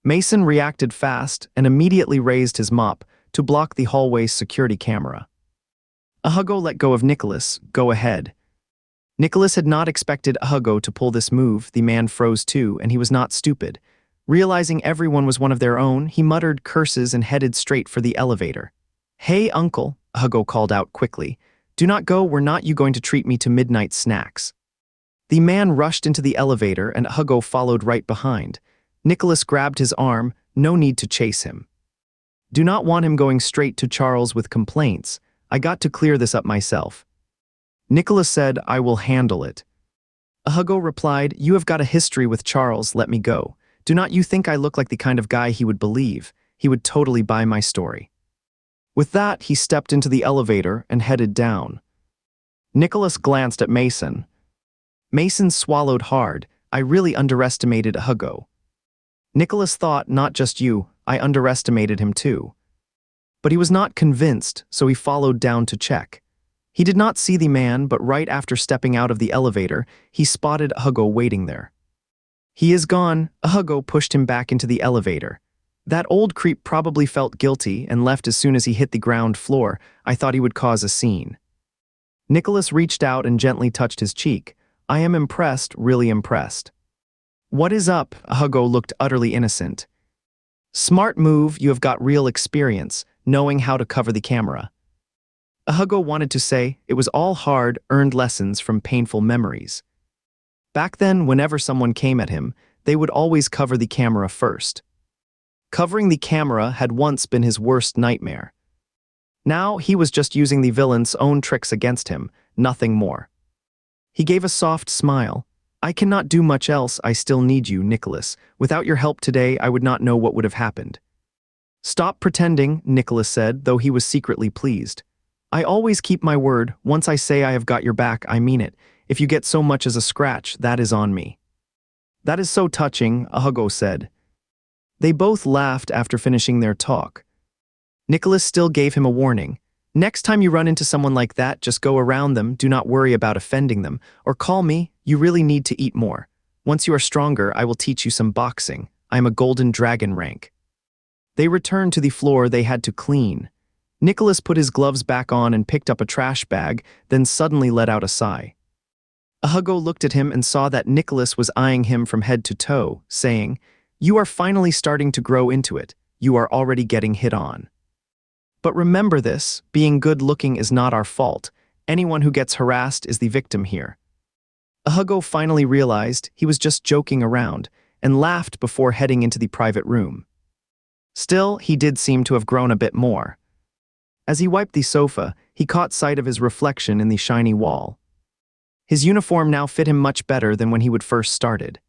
Mason reacted fast and immediately raised his mop to block the hallway's security camera. Hugo let go of Nicholas. Go ahead. Nicholas had not expected Hugo to pull this move. The man froze too, and he was not stupid. Realizing everyone was one of their own, he muttered curses and headed straight for the elevator. Hey, uncle, Hugo called out quickly. Do not go, were not you going to treat me to midnight snacks? The man rushed into the elevator and Hugo followed right behind. Nicholas grabbed his arm, no need to chase him. Do not want him going straight to Charles with complaints. I got to clear this up myself. Nicholas said, I will handle it. Hugo replied, you have got a history with Charles, let me go. Do not you think I look like the kind of guy he would believe? He would totally buy my story. With that, he stepped into the elevator and headed down. Nicholas glanced at Mason. Mason swallowed hard. I really underestimated Hugo. Nicholas thought, not just you, I underestimated him too. But he was not convinced, so he followed down to check. He did not see the man, but right after stepping out of the elevator, he spotted Hugo waiting there. He is gone. Hugo pushed him back into the elevator. That old creep probably felt guilty and left as soon as he hit the ground floor. I thought he would cause a scene. Nicholas reached out and gently touched his cheek. I am impressed, really impressed. What is up? Hugo looked utterly innocent. Smart move, you have got real experience, knowing how to cover the camera. Hugo wanted to say, it was all hard, earned lessons from painful memories. Back then, whenever someone came at him, they would always cover the camera first. Covering the camera had once been his worst nightmare. Now he was just using the villain's own tricks against him, nothing more. He gave a soft smile. I cannot do much else, I still need you, Nicholas. Without your help today, I would not know what would have happened. Stop pretending, Nicholas said, though he was secretly pleased. I always keep my word. Once I say I have got your back, I mean it. If you get so much as a scratch, that is on me. That is so touching, Hugo said. They both laughed after finishing their talk. Nicholas still gave him a warning. Next time you run into someone like that, just go around them, do not worry about offending them, or call me, you really need to eat more. Once you are stronger, I will teach you some boxing. I am a golden dragon rank. They returned to the floor they had to clean. Nicholas put his gloves back on and picked up a trash bag, then suddenly let out a sigh. Hugo looked at him and saw that Nicholas was eyeing him from head to toe, saying, You are finally starting to grow into it. You are already getting hit on. But remember this, being good-looking is not our fault. Anyone who gets harassed is the victim here. Hugo finally realized he was just joking around and laughed before heading into the private room. Still, he did seem to have grown a bit more. As he wiped the sofa, he caught sight of his reflection in the shiny wall. His uniform now fit him much better than when he would first started.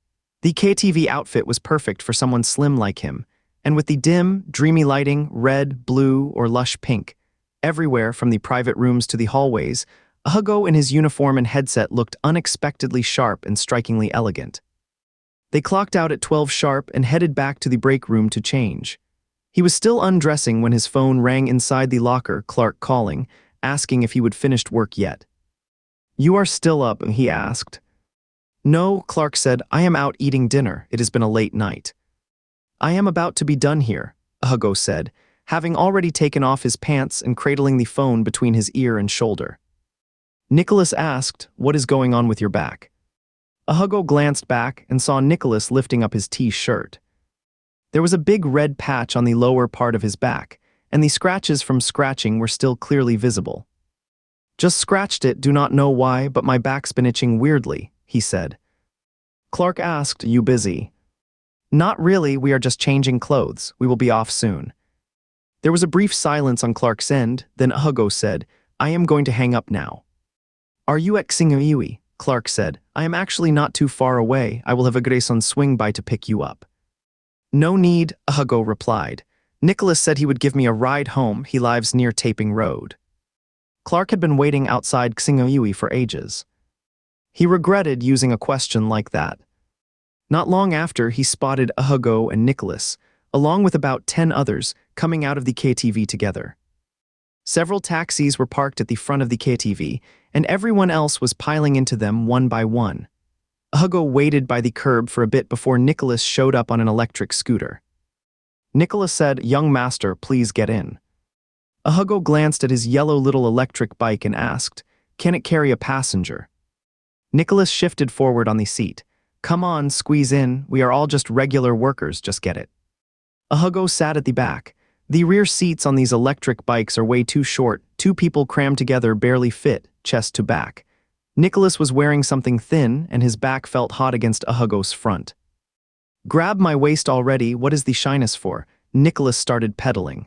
The KTV outfit was perfect for someone slim like him, and with the dim, dreamy lighting, red, blue, or lush pink, everywhere from the private rooms to the hallways, Hugo in his uniform and headset looked unexpectedly sharp and strikingly elegant. They clocked out at 12 sharp and headed back to the break room to change. He was still undressing when his phone rang inside the locker, Clark calling, asking if he would finished work yet. You are still up, he asked. No, Clark said, I am out eating dinner. It has been a late night. I am about to be done here, Hugo said, having already taken off his pants and cradling the phone between his ear and shoulder. Nicholas asked, what is going on with your back? Hugo glanced back and saw Nicholas lifting up his T-shirt. There was a big red patch on the lower part of his back, and the scratches from scratching were still clearly visible. Just scratched it, do not know why, but my back's been itching weirdly, he said. Clark asked, you busy? Not really, we are just changing clothes. We will be off soon. There was a brief silence on Clark's end, then Hugo said, I am going to hang up now. Are you at Xingyue? Clark said, I am actually not too far away. I will have a Grayson swing by to pick you up. No need, Hugo replied. Nicholas said he would give me a ride home. He lives near Taping Road. Clark had been waiting outside Xingyue for ages. He regretted using a question like that. Not long after, he spotted Hugo and Nicholas, along with about 10 others, coming out of the KTV together. Several taxis were parked at the front of the KTV, and everyone else was piling into them one by one. Hugo waited by the curb for a bit before Nicholas showed up on an electric scooter. Nicholas said, "Young master, please get in." Hugo glanced at his yellow little electric bike and asked, "Can it carry a passenger?" Nicholas shifted forward on the seat. "Come on, squeeze in, we are all just regular workers, just get it." Hugo sat at the back. The rear seats on these electric bikes are way too short, two people crammed together barely fit, chest to back. Nicholas was wearing something thin, and his back felt hot against Hugo's front. "Grab my waist already, what is the shyness for?" Nicholas started pedaling.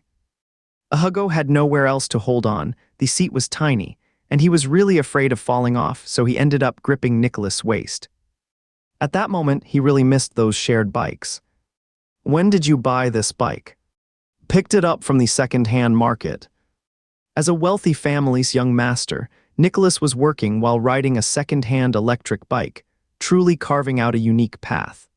Hugo had nowhere else to hold on, the seat was tiny, and he was really afraid of falling off, so he ended up gripping Nicholas' waist. At that moment, he really missed those shared bikes. "When did you buy this bike?" "Picked it up from the second-hand market." As a wealthy family's young master, Nicholas was working while riding a second-hand electric bike, truly carving out a unique path.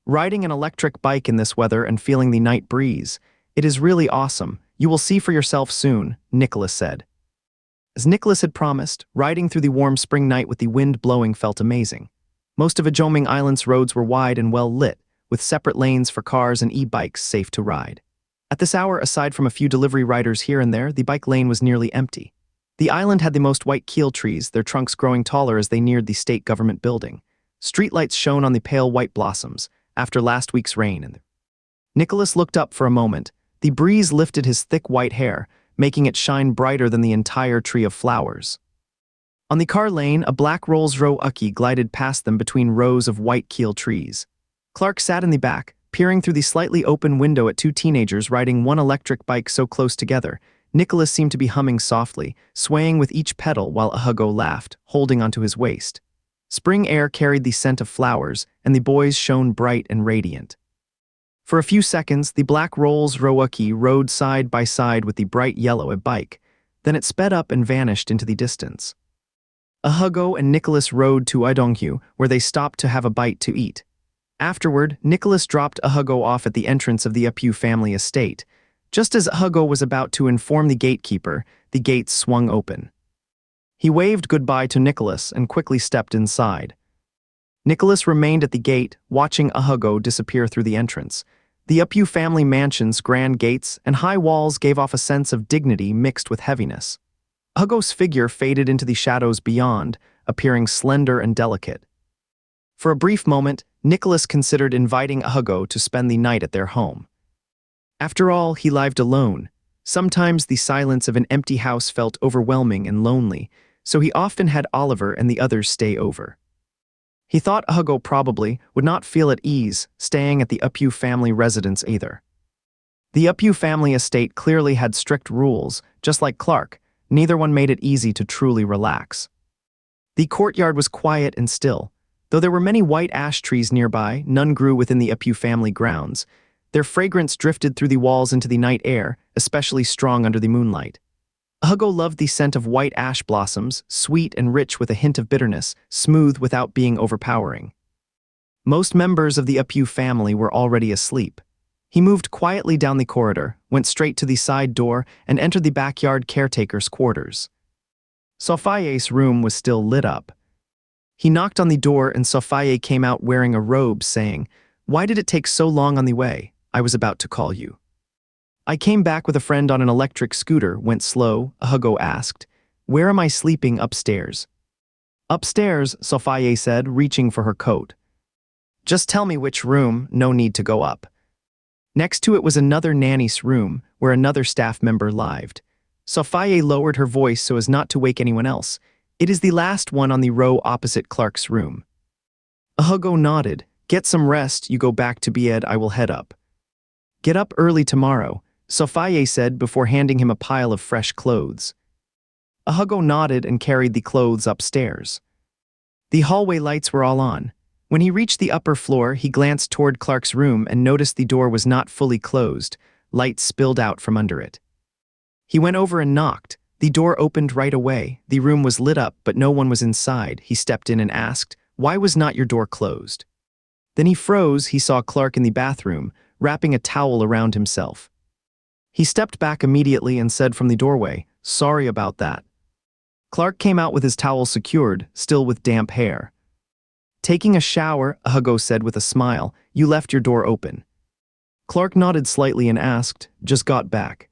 Riding an electric bike in this weather and feeling the night breeze, it is really awesome. You will see for yourself soon, Nicholas said. As Nicholas had promised, riding through the warm spring night with the wind blowing felt amazing. Most of Ajoming Island's roads were wide and well lit, with separate lanes for cars and e-bikes safe to ride. At this hour, aside from a few delivery riders here and there, the bike lane was nearly empty. The island had the most white keel trees, their trunks growing taller as they neared the state government building. Streetlights shone on the pale white blossoms, after last week's rain. Nicholas looked up for a moment. The breeze lifted his thick white hair, making it shine brighter than the entire tree of flowers. On the car lane, a black Rolls-Royce glided past them between rows of white keel trees. Clark sat in the back, peering through the slightly open window at two teenagers riding one electric bike so close together. Nicholas seemed to be humming softly, swaying with each pedal while Hugo laughed, holding onto his waist. Spring air carried the scent of flowers, and the boys shone bright and radiant. For a few seconds, the black Rolls-Royce rode side by side with the bright yellow bike. Then it sped up and vanished into the distance. Hugo and Nicholas rode to Outings, where they stopped to have a bite to eat. Afterward, Nicholas dropped Hugo off at the entrance of the Apu family estate. Just as Hugo was about to inform the gatekeeper, the gates swung open. He waved goodbye to Nicholas and quickly stepped inside. Nicholas remained at the gate, watching Hugo disappear through the entrance. The Apu family mansion's grand gates and high walls gave off a sense of dignity mixed with heaviness. Hugo's figure faded into the shadows beyond, appearing slender and delicate. For a brief moment, Nicholas considered inviting Hugo to spend the night at their home. After all, he lived alone. Sometimes the silence of an empty house felt overwhelming and lonely, so he often had Oliver and the others stay over. He thought Hugo probably would not feel at ease staying at the Apu family residence either. The Apu family estate clearly had strict rules, just like Clark. Neither one made it easy to truly relax. The courtyard was quiet and still. Though there were many white ash trees nearby, none grew within the Apu family grounds. Their fragrance drifted through the walls into the night air, especially strong under the moonlight. Hugo loved the scent of white ash blossoms, sweet and rich with a hint of bitterness, smooth without being overpowering. Most members of the Apu family were already asleep. He moved quietly down the corridor, went straight to the side door, and entered the backyard caretaker's quarters. Sophia's room was still lit up. He knocked on the door and Sophia came out wearing a robe, saying, "Why did it take so long on the way? I was about to call you." "I came back with a friend on an electric scooter, went slow," Hugo asked. "Where am I sleeping, upstairs?" "Upstairs," Sophia said, reaching for her coat. "Just tell me which room, no need to go up." Next to it was another nanny's room, where another staff member lived. Sophia lowered her voice so as not to wake anyone else. "It is the last one on the row opposite Clark's room." Hugo nodded. "Get some rest, you go back to bed, I will head up." "Get up early tomorrow," Sophia said before handing him a pile of fresh clothes. Hugo nodded and carried the clothes upstairs. The hallway lights were all on. When he reached the upper floor, he glanced toward Clark's room and noticed the door was not fully closed. Light spilled out from under it. He went over and knocked. The door opened right away. The room was lit up, but no one was inside. He stepped in and asked, "Why was not your door closed?" Then he froze. He saw Clark in the bathroom, wrapping a towel around himself. He stepped back immediately and said from the doorway, "Sorry about that." Clark came out with his towel secured, still with damp hair. "Taking a shower," Hugo said with a smile. "You left your door open." Clark nodded slightly and asked, "Just got back."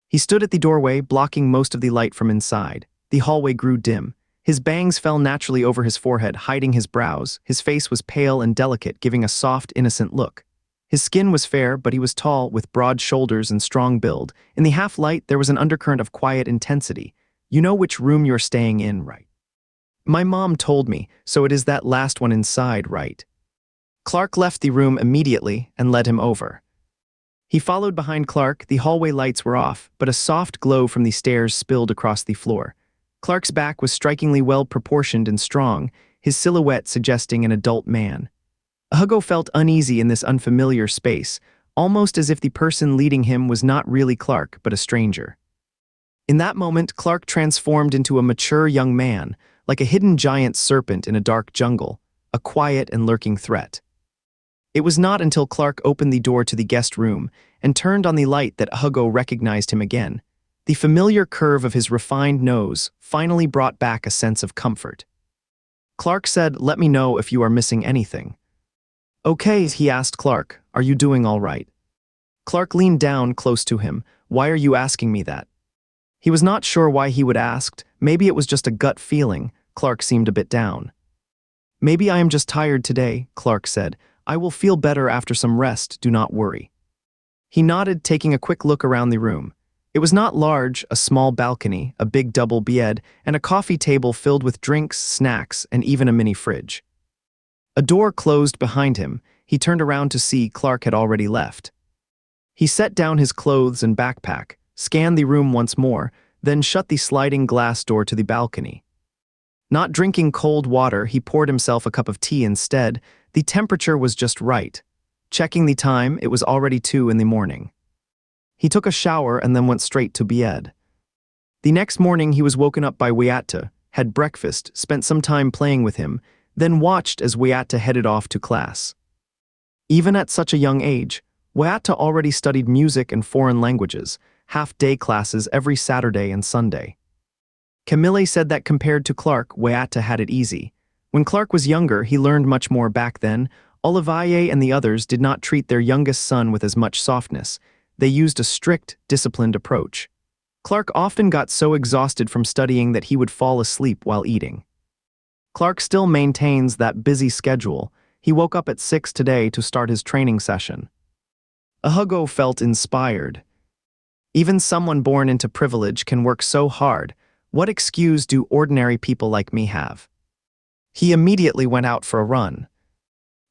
He stood at the doorway, blocking most of the light from inside. The hallway grew dim. His bangs fell naturally over his forehead, hiding his brows. His face was pale and delicate, giving a soft, innocent look. His skin was fair, but he was tall, with broad shoulders and strong build. In the half-light, there was an undercurrent of quiet intensity. "You know which room you're staying in, right?" "My mom told me, so it is that last one inside, right?" Clark left the room immediately and led him over. He followed behind Clark. The hallway lights were off, but a soft glow from the stairs spilled across the floor. Clark's back was strikingly well-proportioned and strong, his silhouette suggesting an adult man. Hugo felt uneasy in this unfamiliar space, almost as if the person leading him was not really Clark, but a stranger. In that moment, Clark transformed into a mature young man, like a hidden giant serpent in a dark jungle, a quiet and lurking threat. It was not until Clark opened the door to the guest room and turned on the light that Hugo recognized him again. The familiar curve of his refined nose finally brought back a sense of comfort. Clark said, "Let me know if you are missing anything." "Okay," he asked Clark, "are you doing all right?" Clark leaned down close to him. "Why are you asking me that?" He was not sure why he would ask. Maybe it was just a gut feeling. Clark seemed a bit down. "Maybe I am just tired today," Clark said. "I will feel better after some rest, do not worry." He nodded, taking a quick look around the room. It was not large, a small balcony, a big double bed, and a coffee table filled with drinks, snacks, and even a mini fridge. A door closed behind him. He turned around to see Clark had already left. He set down his clothes and backpack, scanned the room once more, then shut the sliding glass door to the balcony. Not drinking cold water, he poured himself a cup of tea instead. The temperature was just right. Checking the time, it was already 2 in the morning. He took a shower and then went straight to bed. The next morning he was woken up by Weatta, had breakfast, spent some time playing with him, then watched as Weatta headed off to class. Even at such a young age, Weatta already studied music and foreign languages, half-day classes every Saturday and Sunday. Camille said that compared to Clark, Weatta had it easy. When Clark was younger, he learned much more back then. Olivier and the others did not treat their youngest son with as much softness. They used a strict, disciplined approach. Clark often got so exhausted from studying that he would fall asleep while eating. Clark still maintains that busy schedule. He woke up at 6 today to start his training session. Hugo felt inspired. Even someone born into privilege can work so hard. What excuse do ordinary people like me have? He immediately went out for a run.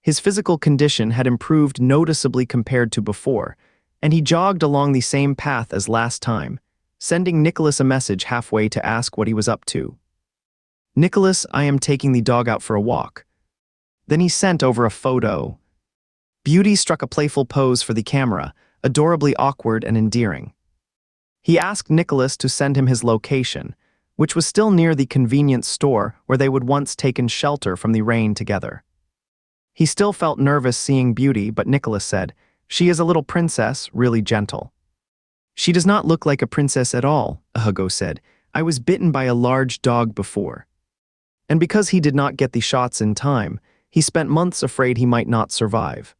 His physical condition had improved noticeably compared to before, and he jogged along the same path as last time, sending Nicholas a message halfway to ask what he was up to. "Nicholas, I am taking the dog out for a walk." Then he sent over a photo. Beauty struck a playful pose for the camera, adorably awkward and endearing. He asked Nicholas to send him his location, which was still near the convenience store where they would once taken shelter from the rain together. He still felt nervous seeing Beauty, but Nicholas said, "She is a little princess, really gentle." "She does not look like a princess at all," Hugo said. "I was bitten by a large dog before." And because he did not get the shots in time, he spent months afraid he might not survive.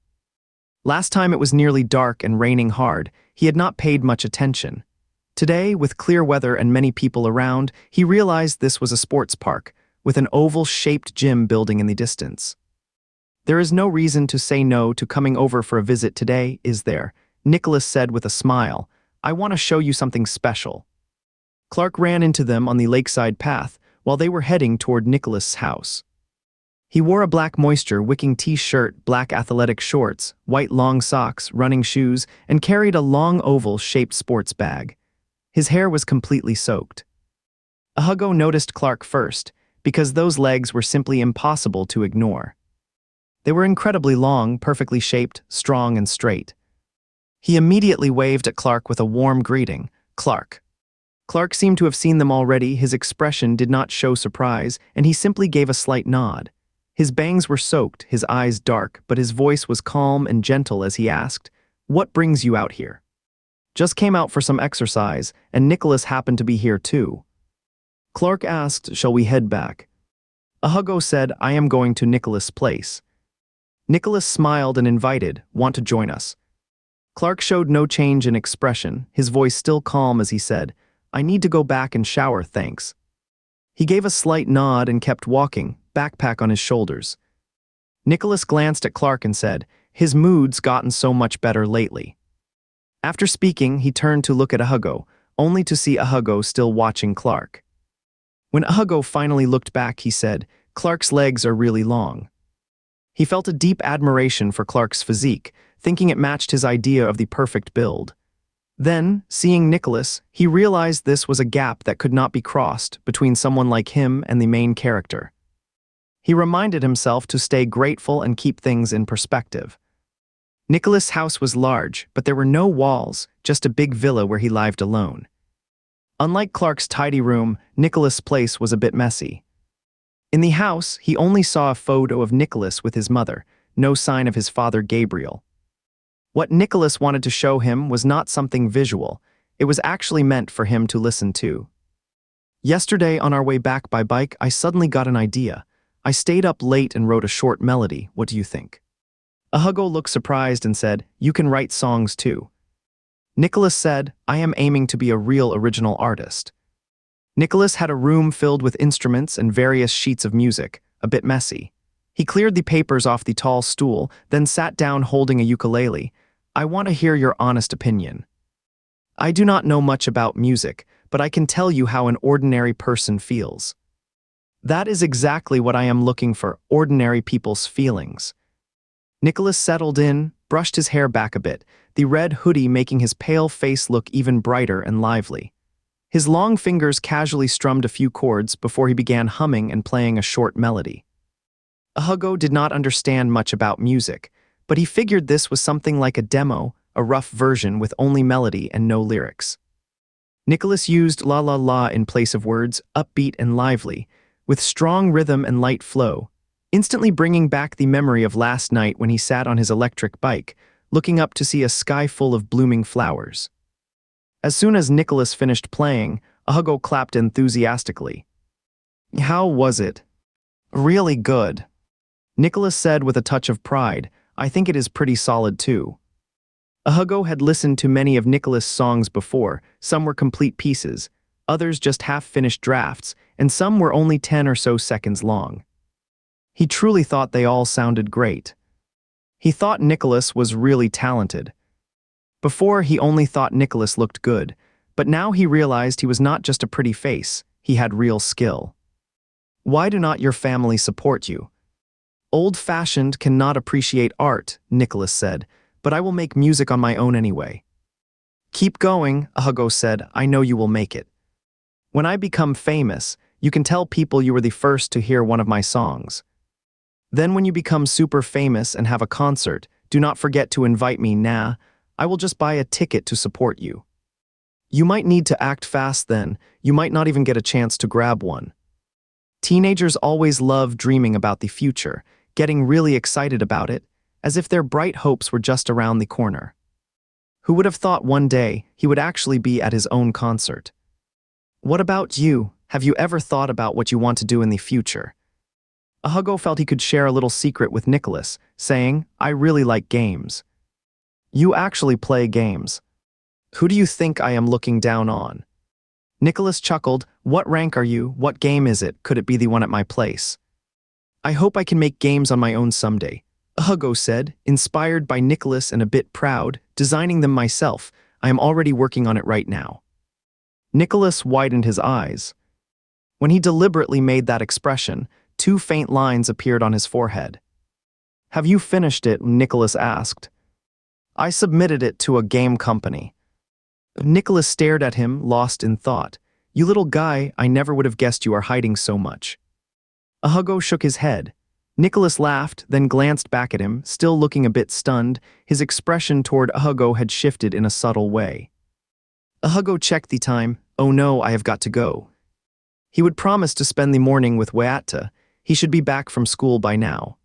Last time it was nearly dark and raining hard. He had not paid much attention. Today, with clear weather and many people around, he realized this was a sports park, with an oval-shaped gym building in the distance. "There is no reason to say no to coming over for a visit today, is there?" Nicholas said with a smile. "I want to show you something special." Clark ran into them on the lakeside path while they were heading toward Nicholas' house. He wore a black moisture-wicking t-shirt, black athletic shorts, white long socks, running shoes, and carried a long oval-shaped sports bag. His hair was completely soaked. Hugo noticed Clark first, because those legs were simply impossible to ignore. They were incredibly long, perfectly shaped, strong and straight. He immediately waved at Clark with a warm greeting. "Clark." Clark seemed to have seen them already. His expression did not show surprise, and he simply gave a slight nod. His bangs were soaked, his eyes dark, but his voice was calm and gentle as he asked, "What brings you out here?" "Just came out for some exercise, and Nicholas happened to be here too." Clark asked, "Shall we head back?" Hugo said, "I am going to Nicholas' place." Nicholas smiled and invited, "Want to join us?" Clark showed no change in expression, his voice still calm as he said, "I need to go back and shower, thanks." He gave a slight nod and kept walking, backpack on his shoulders. Nicholas glanced at Clark and said, "His mood's gotten so much better lately." After speaking, he turned to look at Hugo, only to see Hugo still watching Clark. When Hugo finally looked back, he said, "Clark's legs are really long." He felt a deep admiration for Clark's physique, thinking it matched his idea of the perfect build. Then, seeing Nicholas, he realized this was a gap that could not be crossed between someone like him and the main character. He reminded himself to stay grateful and keep things in perspective. Nicholas' house was large, but there were no walls, just a big villa where he lived alone. Unlike Clark's tidy room, Nicholas' place was a bit messy. In the house, he only saw a photo of Nicholas with his mother, no sign of his father Gabriel. What Nicholas wanted to show him was not something visual, it was actually meant for him to listen to. "Yesterday on our way back by bike, I suddenly got an idea. I stayed up late and wrote a short melody, what do you think?" Hugo looked surprised and said, "You can write songs too." Nicholas said, "I am aiming to be a real original artist." Nicholas had a room filled with instruments and various sheets of music, a bit messy. He cleared the papers off the tall stool, then sat down holding a ukulele. "I want to hear your honest opinion. I do not know much about music, but I can tell you how an ordinary person feels." That is exactly what I am looking for, ordinary people's feelings. Nicholas settled in, brushed his hair back a bit, the red hoodie making his pale face look even brighter and lively. His long fingers casually strummed a few chords before he began humming and playing a short melody. Hugo did not understand much about music, but he figured this was something like a demo, a rough version with only melody and no lyrics. Nicholas used la la la in place of words, upbeat and lively, with strong rhythm and light flow, instantly bringing back the memory of last night when he sat on his electric bike, looking up to see a sky full of blooming flowers. As soon as Nicholas finished playing, Hugo clapped enthusiastically. "How was it?" "Really good," Nicholas said with a touch of pride. "I think it is pretty solid too." Hugo had listened to many of Nicholas' songs before, some were complete pieces, others just half-finished drafts, and some were only 10 or so seconds long. He truly thought they all sounded great. He thought Nicholas was really talented. Before, he only thought Nicholas looked good, but now he realized he was not just a pretty face, he had real skill. "Why do not your family support you?" "Old-fashioned cannot appreciate art," Nicholas said, "but I will make music on my own anyway." "Keep going," Hugo said, "I know you will make it. When I become famous, you can tell people you were the first to hear one of my songs. Then when you become super famous and have a concert, do not forget to invite me, nah, I will just buy a ticket to support you. You might need to act fast then, you might not even get a chance to grab one." Teenagers always love dreaming about the future, getting really excited about it, as if their bright hopes were just around the corner. Who would have thought one day he would actually be at his own concert? What about you? Have you ever thought about what you want to do in the future? Hugo felt he could share a little secret with Nicholas, saying, "I really like games." "You actually play games. Who do you think I am looking down on?" Nicholas chuckled, "What rank are you? What game is it? Could it be the one at my place?" "I hope I can make games on my own someday," Hugo said, inspired by Nicholas and a bit proud, "designing them myself. I am already working on it right now." Nicholas widened his eyes. When he deliberately made that expression, 2 faint lines appeared on his forehead. "Have you finished it?" Nicholas asked. "I submitted it to a game company." Nicholas stared at him, lost in thought. "You little guy, I never would have guessed you are hiding so much." Hugo shook his head. Nicholas laughed, then glanced back at him, still looking a bit stunned. His expression toward Hugo had shifted in a subtle way. Hugo checked the time. "Oh no, I have got to go." He would promise to spend the morning with Weatta. He should be back from school by now.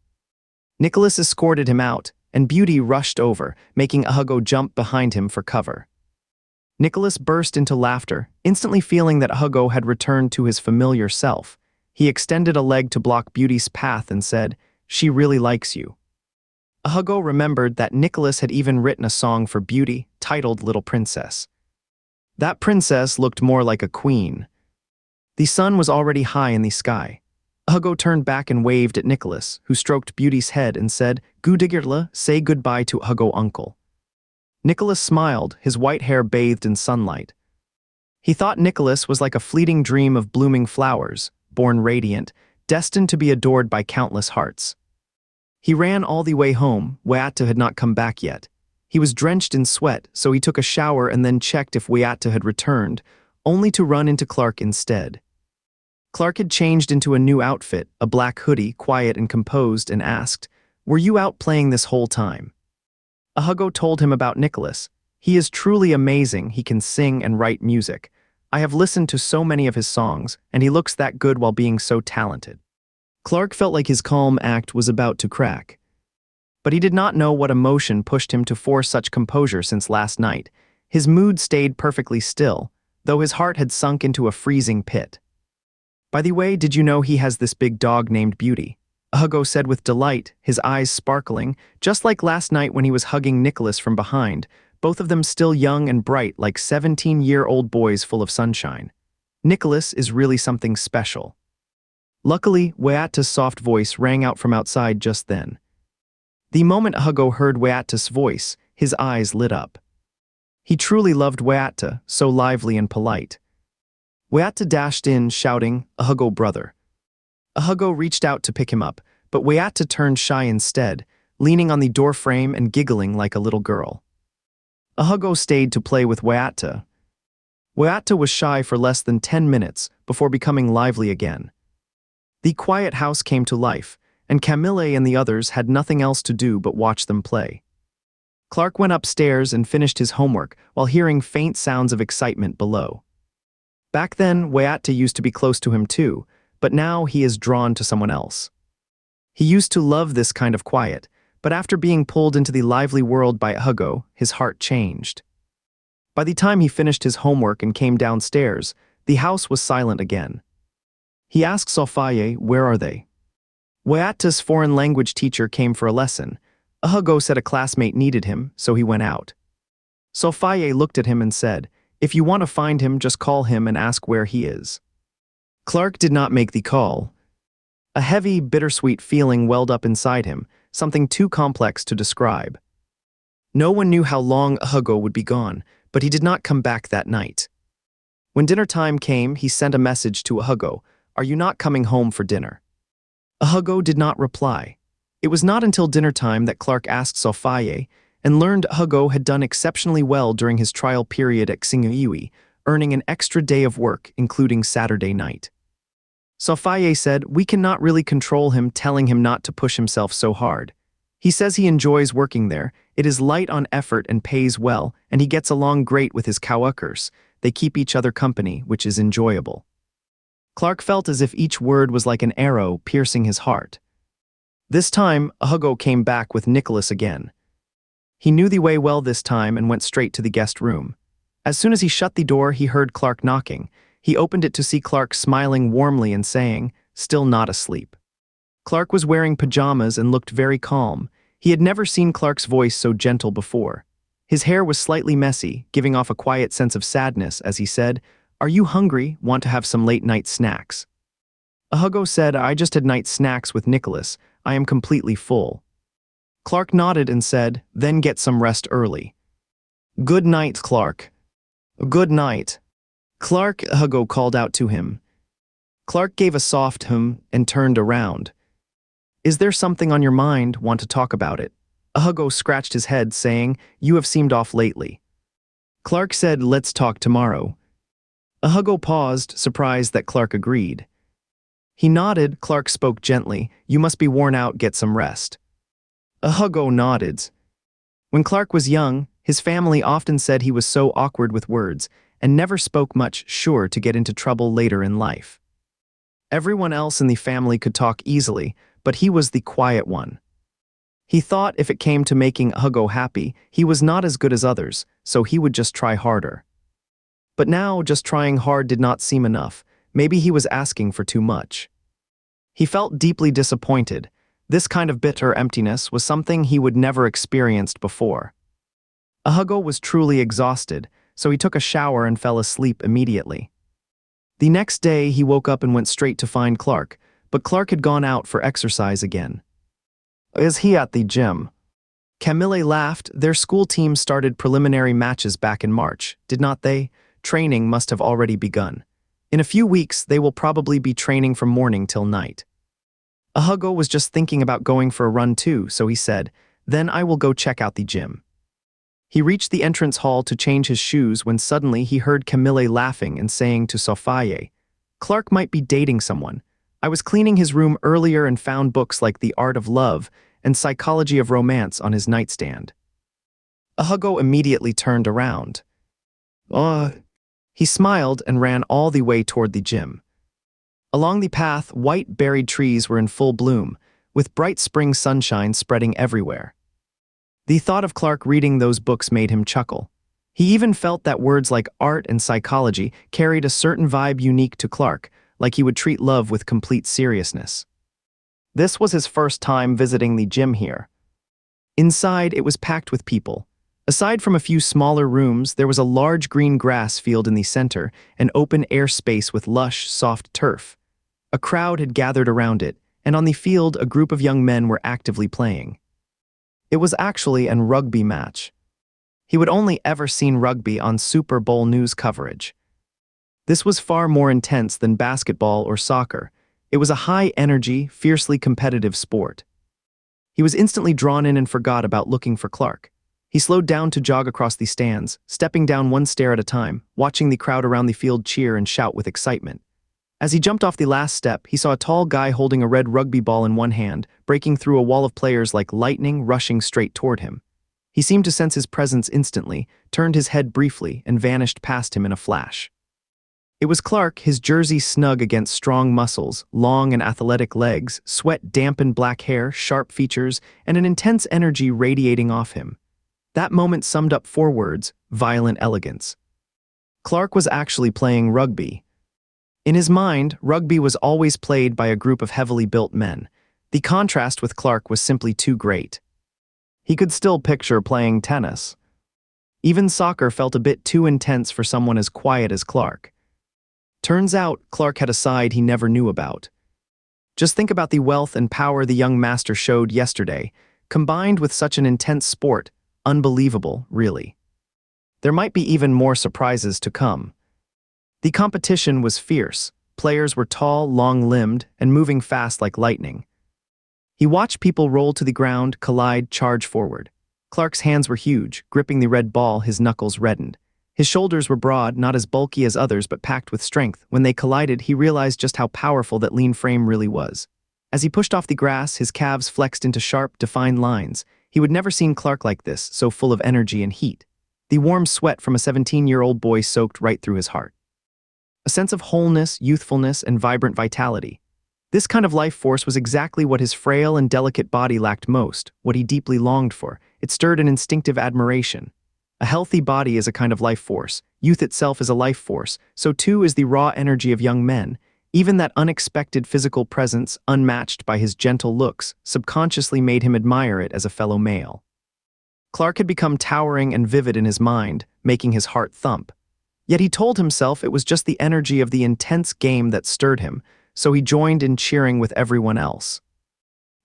Nicholas escorted him out, and Beauty rushed over, making Hugo jump behind him for cover. Nicholas burst into laughter, instantly feeling that Hugo had returned to his familiar self. He extended a leg to block Beauty's path and said, "She really likes you." Hugo remembered that Nicholas had even written a song for Beauty, titled Little Princess. That princess looked more like a queen. The sun was already high in the sky. Hugo turned back and waved at Nicholas, who stroked Beauty's head and said, "Gudigirla, say goodbye to Hugo uncle." Nicholas smiled, his white hair bathed in sunlight. He thought Nicholas was like a fleeting dream of blooming flowers, born radiant, destined to be adored by countless hearts. He ran all the way home. Weatta had not come back yet. He was drenched in sweat, so he took a shower and then checked if Weatta had returned, only to run into Clark instead. Clark had changed into a new outfit, a black hoodie, quiet and composed, and asked, "Were you out playing this whole time?" Hugo told him about Nicholas. "He is truly amazing. He can sing and write music. I have listened to so many of his songs, and he looks that good while being so talented." Clark felt like his calm act was about to crack. But he did not know what emotion pushed him to force such composure since last night. His mood stayed perfectly still, though his heart had sunk into a freezing pit. "By the way, did you know he has this big dog named Beauty?" Hugo said with delight, his eyes sparkling, just like last night when he was hugging Nicholas from behind, both of them still young and bright like 17-year-old boys full of sunshine. "Nicholas is really something special." Luckily, Weatta's soft voice rang out from outside just then. The moment Hugo heard Weatta's voice, his eyes lit up. He truly loved Weatta, so lively and polite. Weatta dashed in, shouting, "Hugo, brother." Hugo reached out to pick him up, but Weatta turned shy instead, leaning on the doorframe and giggling like a little girl. Hugo stayed to play with Weatta. Weatta was shy for less than 10 minutes before becoming lively again. The quiet house came to life, and Camille and the others had nothing else to do but watch them play. Clark went upstairs and finished his homework while hearing faint sounds of excitement below. Back then, Weatta used to be close to him too, but now he is drawn to someone else. He used to love this kind of quiet, but after being pulled into the lively world by Hugo, his heart changed. By the time he finished his homework and came downstairs, the house was silent again. He asked Sophie, "Where are they?" Weatta's foreign language teacher came for a lesson. Hugo said a classmate needed him, so he went out. Sophie looked at him and said, "If you want to find him, just call him and ask where he is." Clark did not make the call. A heavy, bittersweet feeling welled up inside him, something too complex to describe. No one knew how long Hugo would be gone, but he did not come back that night. When dinner time came, he sent a message to Hugo, "Are you not coming home for dinner?" Hugo did not reply. It was not until dinner time that Clark asked Sophie and learned Hugo had done exceptionally well during his trial period at Xingyue, earning an extra day of work, including Saturday night. Sophie said, "We cannot really control him, telling him not to push himself so hard. He says he enjoys working there, it is light on effort and pays well, and he gets along great with his coworkers. They keep each other company, which is enjoyable." Clark felt as if each word was like an arrow piercing his heart. This time, Hugo came back with Nicholas again. He knew the way well this time and went straight to the guest room. As soon as he shut the door, he heard Clark knocking. He opened it to see Clark smiling warmly and saying, "Still not asleep." Clark was wearing pajamas and looked very calm. He had never seen Clark's voice so gentle before. His hair was slightly messy, giving off a quiet sense of sadness as he said, "Are you hungry? Want to have some late-night snacks?" Hugo said, "I just had night snacks with Nicholas. I am completely full." Clark nodded and said, "Then get some rest early." "Good night, Clark." "Good night." "Clark," Hugo called out to him. Clark gave a soft hum and turned around. "Is there something on your mind? Want to talk about it?" Hugo scratched his head, saying, "You have seemed off lately." Clark said, "Let's talk tomorrow." Hugo paused, surprised that Clark agreed. He nodded. Clark spoke gently, "You must be worn out, get some rest." Hugo nodded. When Clark was young, his family often said he was so awkward with words, and never spoke much, sure to get into trouble later in life. Everyone else in the family could talk easily, but he was the quiet one. He thought if it came to making Hugo happy, he was not as good as others, so he would just try harder. But now, just trying hard did not seem enough. Maybe he was asking for too much. He felt deeply disappointed. This kind of bitter emptiness was something he would never experienced before. Hugo was truly exhausted, so he took a shower and fell asleep immediately. The next day, he woke up and went straight to find Clark, but Clark had gone out for exercise again. "Is he at the gym?" Camille laughed. Their school team started preliminary matches back in March, did not they? Training must have already begun. In a few weeks, they will probably be training from morning till night. Hugo was just thinking about going for a run too, so he said, "Then I will go check out the gym." He reached the entrance hall to change his shoes when suddenly he heard Camille laughing and saying to Sophie, "Clark might be dating someone. I was cleaning his room earlier and found books like The Art of Love and Psychology of Romance on his nightstand." Hugo immediately turned around. He smiled and ran all the way toward the gym. Along the path, white berried trees were in full bloom, with bright spring sunshine spreading everywhere. The thought of Clark reading those books made him chuckle. He even felt that words like art and psychology carried a certain vibe unique to Clark, like he would treat love with complete seriousness. This was his first time visiting the gym here. Inside, it was packed with people. Aside from a few smaller rooms, there was a large green grass field in the center, an open-air space with lush, soft turf. A crowd had gathered around it, and on the field, a group of young men were actively playing. It was actually a rugby match. He would only ever seen rugby on Super Bowl news coverage. This was far more intense than basketball or soccer. It was a high-energy, fiercely competitive sport. He was instantly drawn in and forgot about looking for Clark. He slowed down to jog across the stands, stepping down one stair at a time, watching the crowd around the field cheer and shout with excitement. As he jumped off the last step, he saw a tall guy holding a red rugby ball in one hand, breaking through a wall of players like lightning, rushing straight toward him. He seemed to sense his presence instantly, turned his head briefly, and vanished past him in a flash. It was Clark, his jersey snug against strong muscles, long and athletic legs, sweat-dampened black hair, sharp features, and an intense energy radiating off him. That moment summed up 4 words: violent elegance. Clark was actually playing rugby. In his mind, rugby was always played by a group of heavily built men. The contrast with Clark was simply too great. He could still picture playing tennis. Even soccer felt a bit too intense for someone as quiet as Clark. Turns out, Clark had a side he never knew about. Just think about the wealth and power the young master showed yesterday, combined with such an intense sport. Unbelievable, really. There might be even more surprises to come. The competition was fierce. Players were tall, long-limbed, and moving fast like lightning. He watched people roll to the ground, collide, charge forward. Clark's hands were huge, gripping the red ball, his knuckles reddened. His shoulders were broad, not as bulky as others but packed with strength. When they collided, he realized just how powerful that lean frame really was. As he pushed off the grass, his calves flexed into sharp, defined lines. He would never seen Clark like this, so full of energy and heat. The warm sweat from a 17-year-old boy soaked right through his heart. A sense of wholeness, youthfulness, and vibrant vitality. This kind of life force was exactly what his frail and delicate body lacked most, what he deeply longed for. It stirred an instinctive admiration. A healthy body is a kind of life force. Youth itself is a life force, so too is the raw energy of young men. Even that unexpected physical presence, unmatched by his gentle looks, subconsciously made him admire it as a fellow male. Clark had become towering and vivid in his mind, making his heart thump. Yet he told himself it was just the energy of the intense game that stirred him, so he joined in cheering with everyone else.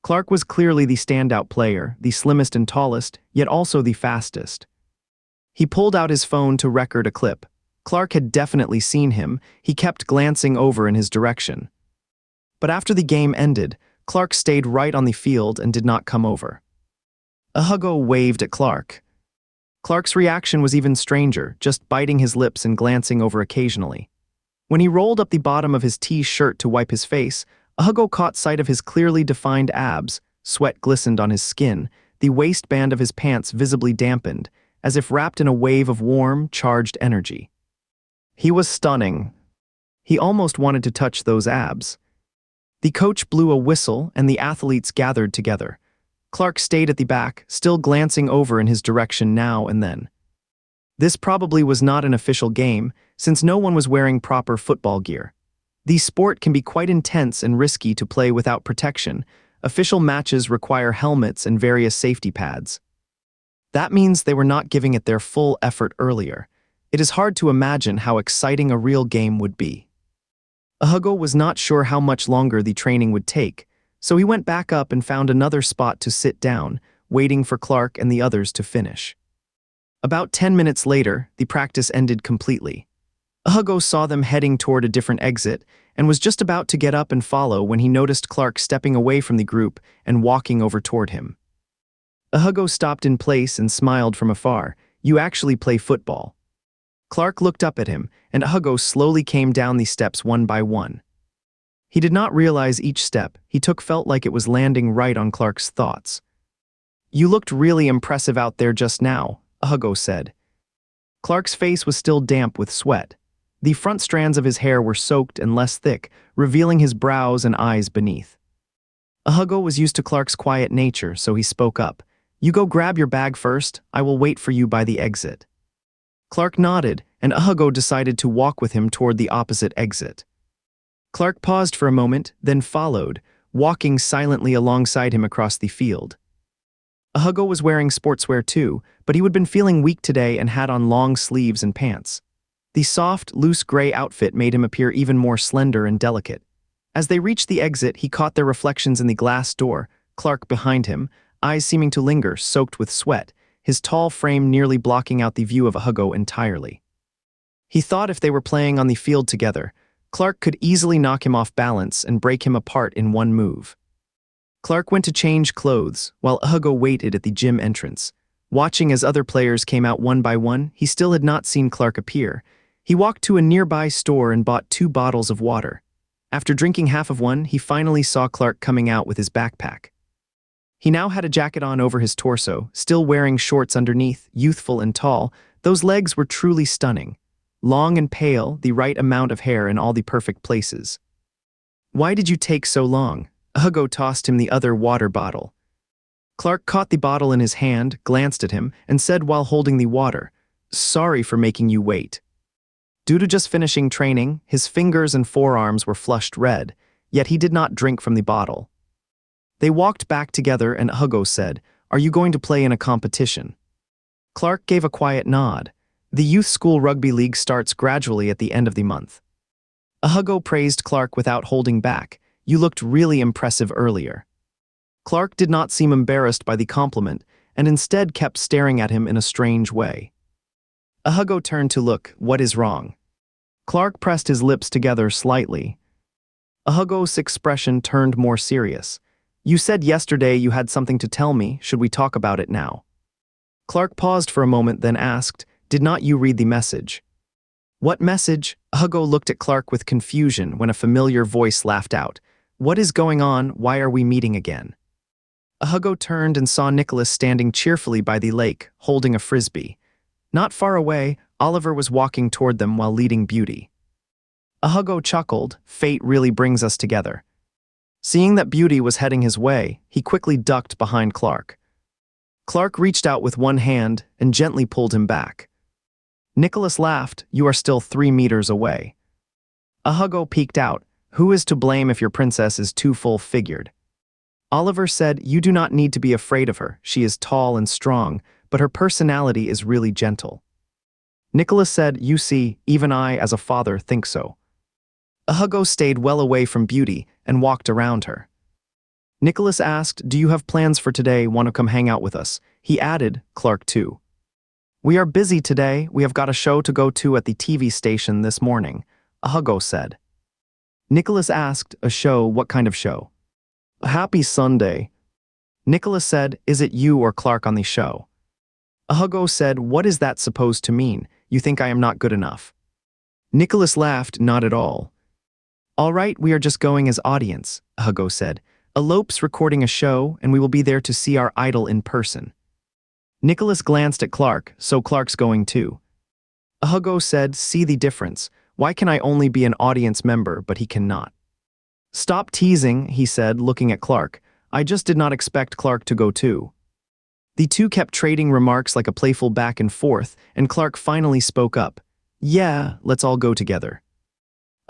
Clark was clearly the standout player, the slimmest and tallest, yet also the fastest. He pulled out his phone to record a clip. Clark had definitely seen him. He kept glancing over in his direction. But after the game ended, Clark stayed right on the field and did not come over. Hugo waved at Clark. Clark's reaction was even stranger, just biting his lips and glancing over occasionally. When he rolled up the bottom of his T-shirt to wipe his face, Hugo caught sight of his clearly defined abs. Sweat glistened on his skin, the waistband of his pants visibly dampened, as if wrapped in a wave of warm, charged energy. He was stunning. He almost wanted to touch those abs. The coach blew a whistle and the athletes gathered together. Clark stayed at the back, still glancing over in his direction now and then. This probably was not an official game, since no one was wearing proper football gear. The sport can be quite intense and risky to play without protection. Official matches require helmets and various safety pads. That means they were not giving it their full effort earlier. It is hard to imagine how exciting a real game would be. Hugo was not sure how much longer the training would take, so he went back up and found another spot to sit down, waiting for Clark and the others to finish. About 10 minutes later, the practice ended completely. Hugo saw them heading toward a different exit and was just about to get up and follow when he noticed Clark stepping away from the group and walking over toward him. Hugo stopped in place and smiled from afar. "You actually play football." Clark looked up at him, and Hugo slowly came down the steps one by one. He did not realize each step he took felt like it was landing right on Clark's thoughts. "You looked really impressive out there just now," Hugo said. Clark's face was still damp with sweat. The front strands of his hair were soaked and less thick, revealing his brows and eyes beneath. Hugo was used to Clark's quiet nature, so he spoke up. "You go grab your bag first. I will wait for you by the exit." Clark nodded, and Hugo decided to walk with him toward the opposite exit. Clark paused for a moment, then followed, walking silently alongside him across the field. Hugo was wearing sportswear too, but he had been feeling weak today and had on long sleeves and pants. The soft, loose gray outfit made him appear even more slender and delicate. As they reached the exit, he caught their reflections in the glass door, Clark behind him, eyes seeming to linger, soaked with sweat, his tall frame nearly blocking out the view of Hugo entirely. He thought if they were playing on the field together, Clark could easily knock him off balance and break him apart in one move. Clark went to change clothes, while Hugo waited at the gym entrance. Watching as other players came out one by one, he still had not seen Clark appear. He walked to a nearby store and bought 2 bottles of water. After drinking half of one, he finally saw Clark coming out with his backpack. He now had a jacket on over his torso, still wearing shorts underneath, youthful and tall. Those legs were truly stunning. Long and pale, the right amount of hair in all the perfect places. "Why did you take so long?" Hugo tossed him the other water bottle. Clark caught the bottle in his hand, glanced at him, and said while holding the water, "Sorry for making you wait." Due to just finishing training, his fingers and forearms were flushed red, yet he did not drink from the bottle. They walked back together and Hugo said, "Are you going to play in a competition?" Clark gave a quiet nod. The youth school rugby league starts gradually at the end of the month. Hugo praised Clark without holding back. "You looked really impressive earlier." Clark did not seem embarrassed by the compliment and instead kept staring at him in a strange way. Hugo turned to look. "What is wrong?" Clark pressed his lips together slightly. Hugo's expression turned more serious. "You said yesterday you had something to tell me. Should we talk about it now?" Clark paused for a moment, then asked, "Did not you read the message?" "What message?" Hugo looked at Clark with confusion when a familiar voice laughed out. "What is going on? Why are we meeting again?" Hugo turned and saw Nicholas standing cheerfully by the lake, holding a frisbee. Not far away, Oliver was walking toward them while leading Beauty. Hugo chuckled. "Fate really brings us together." Seeing that Beauty was heading his way, he quickly ducked behind Clark. Clark reached out with one hand and gently pulled him back. Nicholas laughed. "You are still 3 meters away." Hugo peeked out. "Who is to blame if your princess is too full-figured?" Oliver said, "You do not need to be afraid of her. She is tall and strong, but her personality is really gentle." Nicholas said, "You see, even I, as a father, think so." Hugo stayed well away from Beauty and walked around her. Nicholas asked, "Do you have plans for today? Want to come hang out with us?" He added, "Clark too." "We are busy today. We have got a show to go to at the TV station this morning," Hugo said. Nicholas asked, "A show? What kind of show?" "A Happy Sunday." Nicholas said, "Is it you or Clark on the show?" Hugo said, "What is that supposed to mean? You think I am not good enough?" Nicholas laughed, "Not at all." "All right, we are just going as audience," Hugo said. "Elope's recording a show, and we will be there to see our idol in person." Nicholas glanced at Clark, "So Clark's going too?" Hugo said, see the difference. Why can I only be an audience member, but he cannot? Stop teasing, he said, looking at Clark. I just did not expect Clark to go too. The two kept trading remarks like a playful back and forth, and Clark finally spoke up. Yeah, let's all go together.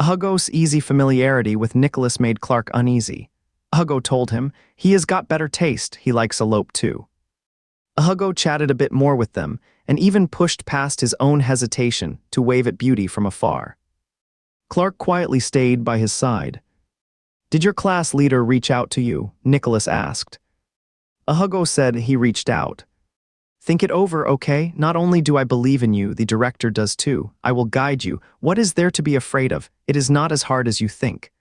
Hugo's easy familiarity with Nicholas made Clark uneasy. Hugo told him, he has got better taste, he likes elope too. Hugo chatted a bit more with them, and even pushed past his own hesitation to wave at Beauty from afar. Clark quietly stayed by his side. Did your class leader reach out to you? Nicholas asked. Hugo said he reached out. Think it over, okay? Not only do I believe in you, the director does too. I will guide you. What is there to be afraid of? It is not as hard as you think.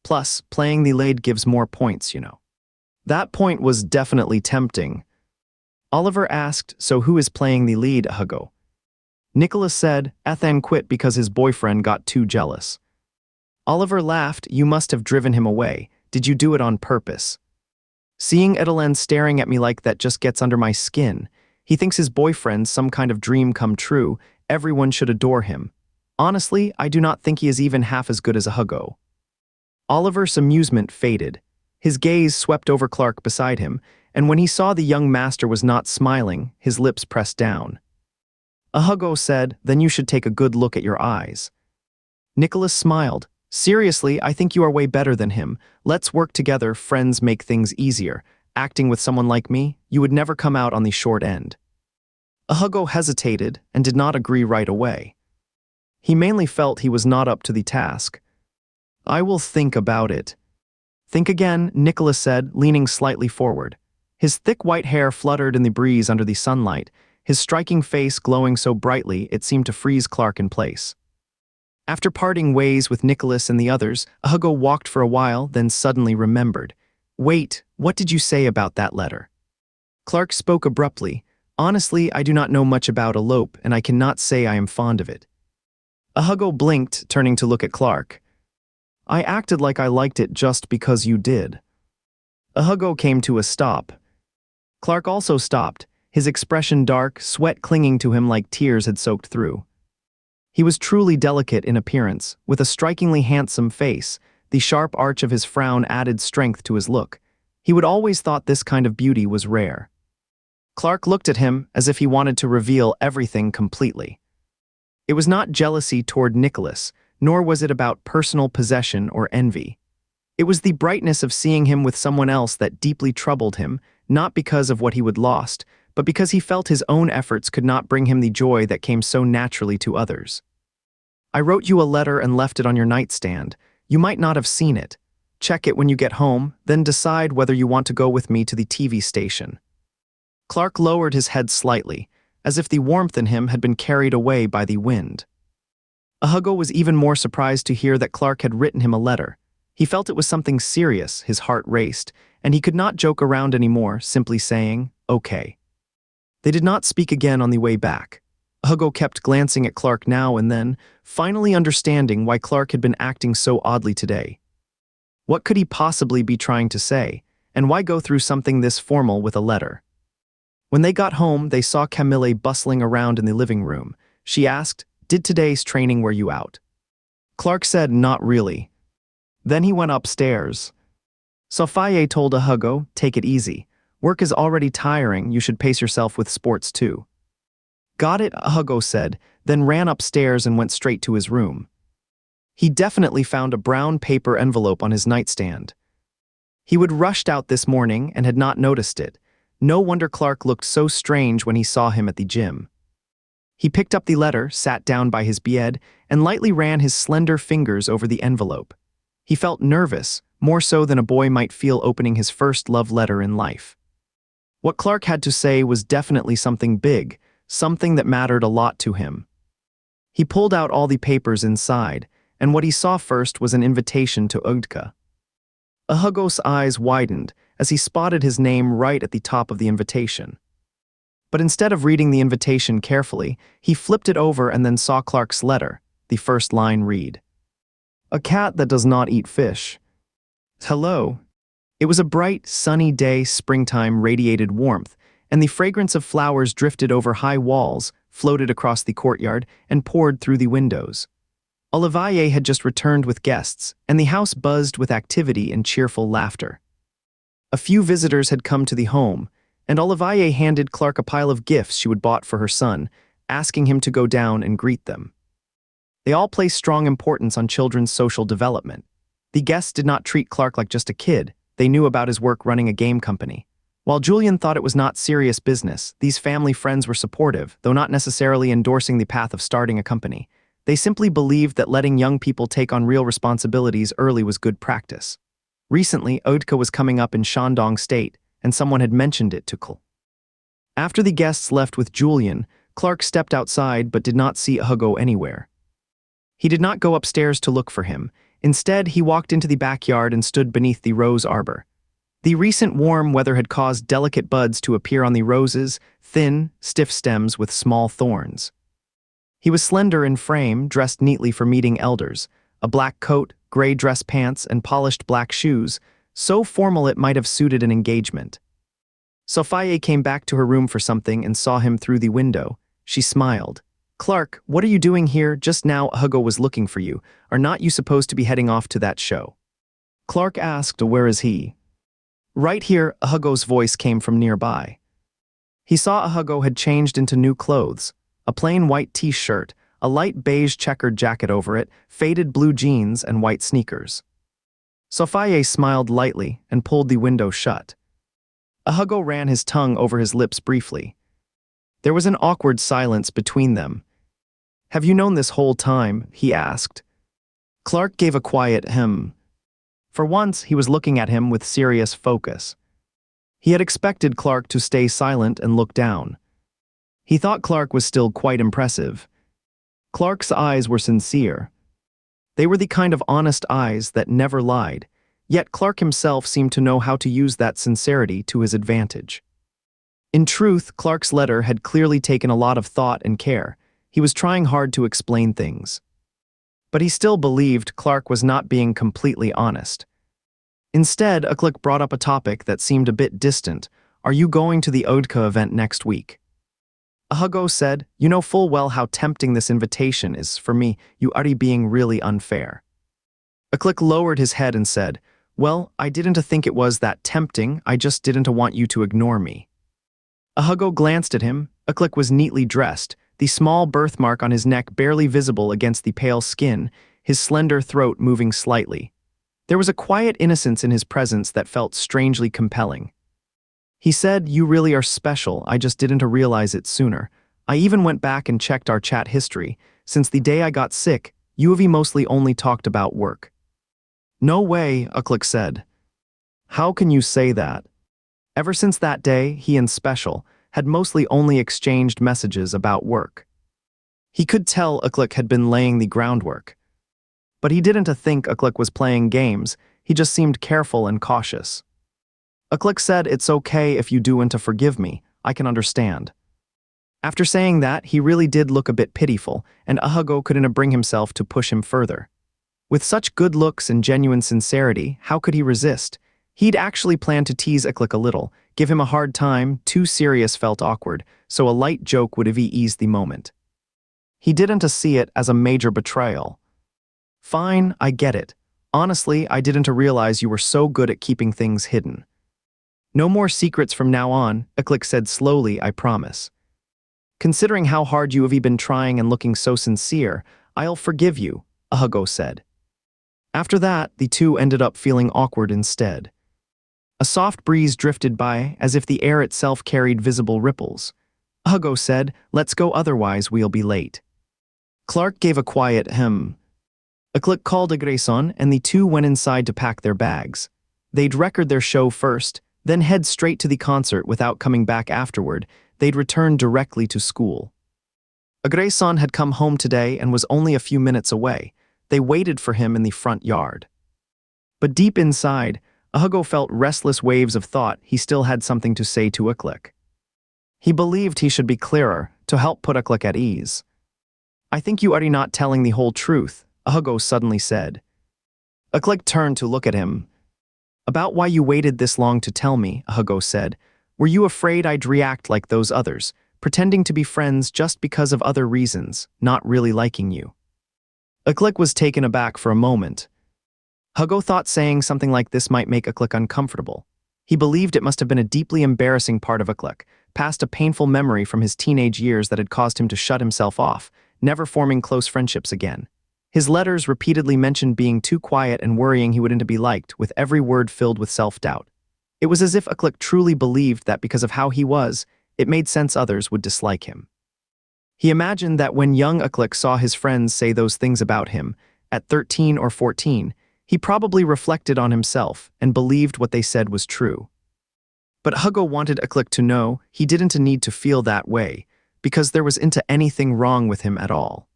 Plus, playing the lead gives more points, you know. That point was definitely tempting. Oliver asked, so who is playing the lead, Hugo? Nicholas said, Ethan quit because his boyfriend got too jealous. Oliver laughed, you must have driven him away. Did you do it on purpose? Seeing Edelin staring at me like that just gets under my skin. He thinks his boyfriend's some kind of dream come true. Everyone should adore him. Honestly, I do not think he is even half as good as a Hugo. Oliver's amusement faded. His gaze swept over Clark beside him, and when he saw the young master was not smiling, his lips pressed down. Hugo said, then you should take a good look at your eyes. Nicholas smiled. Seriously, I think you are way better than him. Let's work together, friends make things easier. Acting with someone like me, you would never come out on the short end. Hugo hesitated and did not agree right away. He mainly felt he was not up to the task. I will think about it. Think again, Nicholas said, leaning slightly forward. His thick white hair fluttered in the breeze under the sunlight, his striking face glowing so brightly it seemed to freeze Clark in place. After parting ways with Nicholas and the others, Hugo walked for a while, then suddenly remembered. Wait, what did you say about that letter? Clark spoke abruptly. Honestly, I do not know much about elope, and I cannot say I am fond of it. Hugo blinked, turning to look at Clark. I acted like I liked it just because you did. Hugo came to a stop. Clark also stopped, his expression dark, sweat clinging to him like tears had soaked through. He was truly delicate in appearance, with a strikingly handsome face. The sharp arch of his frown added strength to his look. He would always thought this kind of beauty was rare. Clark looked at him as if he wanted to reveal everything completely. It was not jealousy toward Nicholas, nor was it about personal possession or envy. It was the brightness of seeing him with someone else that deeply troubled him, not because of what he would lost, but because he felt his own efforts could not bring him the joy that came so naturally to others. I wrote you a letter and left it on your nightstand. You might not have seen it. Check it when you get home, then decide whether you want to go with me to the TV station. Clark lowered his head slightly, as if the warmth in him had been carried away by the wind. Hugo was even more surprised to hear that Clark had written him a letter. He felt it was something serious, his heart raced, and he could not joke around anymore, simply saying, okay. They did not speak again on the way back. Hugo kept glancing at Clark now and then, finally understanding why Clark had been acting so oddly today. What could he possibly be trying to say, and why go through something this formal with a letter? When they got home, they saw Camille bustling around in the living room. She asked, did today's training wear you out? Clark said, not really. Then he went upstairs. Sophie told Hugo, take it easy. Work is already tiring, you should pace yourself with sports too. Got it, Hugo said, then ran upstairs and went straight to his room. He definitely found a brown paper envelope on his nightstand. He would rushed out this morning and had not noticed it. No wonder Clark looked so strange when he saw him at the gym. He picked up the letter, sat down by his bed, and lightly ran his slender fingers over the envelope. He felt nervous, more so than a boy might feel opening his first love letter in life. What Clark had to say was definitely something big, something that mattered a lot to him. He pulled out all the papers inside, and what he saw first was an invitation to Ugdka. Hugo's eyes widened as he spotted his name right at the top of the invitation. But instead of reading the invitation carefully, he flipped it over and then saw Clark's letter. The first line read, "A cat that does not eat fish. Hello." It was a bright, sunny day. Springtime radiated warmth, and the fragrance of flowers drifted over high walls, floated across the courtyard and poured through the windows. Olivier had just returned with guests, and the house buzzed with activity and cheerful laughter. A few visitors had come to the home, and Olivier handed Clark a pile of gifts she would bought for her son, asking him to go down and greet them. They all placed strong importance on children's social development. The guests did not treat Clark like just a kid. They knew about his work running a game company. While Julian thought it was not serious business, these family friends were supportive, though not necessarily endorsing the path of starting a company. They simply believed that letting young people take on real responsibilities early was good practice. Recently, Oudka was coming up in Shandong State, and someone had mentioned it to Clark. After the guests left with Julian, Clark stepped outside but did not see Hugo anywhere. He did not go upstairs to look for him. Instead, he walked into the backyard and stood beneath the rose arbor. The recent warm weather had caused delicate buds to appear on the roses, thin, stiff stems with small thorns. He was slender in frame, dressed neatly for meeting elders, a black coat, gray dress pants, and polished black shoes, so formal it might have suited an engagement. Sophie came back to her room for something and saw him through the window. She smiled. "Clark, what are you doing here? Just now Hugo was looking for you. Are not you supposed to be heading off to that show?" Clark asked, "Where is he?" "Right here," Hugo's voice came from nearby. He saw Hugo had changed into new clothes, a plain white t-shirt, a light beige checkered jacket over it, faded blue jeans, and white sneakers. Sophie smiled lightly and pulled the window shut. Hugo ran his tongue over his lips briefly. There was an awkward silence between them. "Have you known this whole time?" he asked. Clark gave a quiet hem. For once, he was looking at him with serious focus. He had expected Clark to stay silent and look down. He thought Clark was still quite impressive. Clark's eyes were sincere. They were the kind of honest eyes that never lied, yet Clark himself seemed to know how to use that sincerity to his advantage. In truth, Clark's letter had clearly taken a lot of thought and care. He was trying hard to explain things. But he still believed Clark was not being completely honest. Instead, Uklik brought up a topic that seemed a bit distant. "Are you going to the Oudka event next week?" Hugo said, "You know full well how tempting this invitation is for me. You are being really unfair." Uklik lowered his head and said, "Well, I didn't think it was that tempting. I just didn't want you to ignore me." Hugo glanced at him. Uklik was neatly dressed, the small birthmark on his neck barely visible against the pale skin, his slender throat moving slightly. There was a quiet innocence in his presence that felt strangely compelling. He said, "You really are special. I just didn't realize it sooner. I even went back and checked our chat history. Since the day I got sick, you have mostly only talked about work." "No way," Uklik said. "How can you say that?" Ever since that day, he and Special had mostly only exchanged messages about work. He could tell Uklik had been laying the groundwork. But he didn't think Uklik was playing games, he just seemed careful and cautious. Uklik said, "It's okay if you do want to forgive me, I can understand." After saying that, he really did look a bit pitiful, and Hugo couldn't bring himself to push him further. With such good looks and genuine sincerity, how could he resist? He'd actually planned to tease Uklik a little, give him a hard time. Too serious felt awkward, so a light joke would have eased the moment. He didn't see it as a major betrayal. "Fine, I get it. Honestly, I didn't realize you were so good at keeping things hidden. No more secrets from now on," Uklik said slowly, "I promise. Considering how hard you have been trying and looking so sincere, I'll forgive you," Hugo said. After that, the two ended up feeling awkward instead. A soft breeze drifted by, as if the air itself carried visible ripples. Hugo said, "Let's go, otherwise we'll be late." Clark gave a quiet hem. Uklik called Agreson, and the two went inside to pack their bags. They'd record their show first, then head straight to the concert without coming back afterward. They'd return directly to school. Agreson had come home today and was only a few minutes away. They waited for him in the front yard. But deep inside, Hugo felt restless waves of thought. He still had something to say to Uklik. He believed he should be clearer, to help put Uklik at ease. "I think you are not telling the whole truth," Hugo suddenly said. Uklik turned to look at him. "About why you waited this long to tell me," Hugo said. "Were you afraid I'd react like those others? pretending to be friends just because of other reasons, not really liking you. Uklik was taken aback for a moment. Hugo thought saying something like this might make Uklik uncomfortable. He believed it must have been a deeply embarrassing part of Uklik, past a painful memory from his teenage years that had caused him to shut himself off, never forming close friendships again. His letters repeatedly mentioned being too quiet and worrying he wouldn't be liked, with every word filled with self-doubt. It was as if Uklik truly believed that because of how he was, it made sense others would dislike him. He imagined that when young Uklik saw his friends say those things about him, at 13 or 14, he probably reflected on himself and believed what they said was true. But Hugo wanted Uklik to know he didn't need to feel that way, because there was into anything wrong with him at all.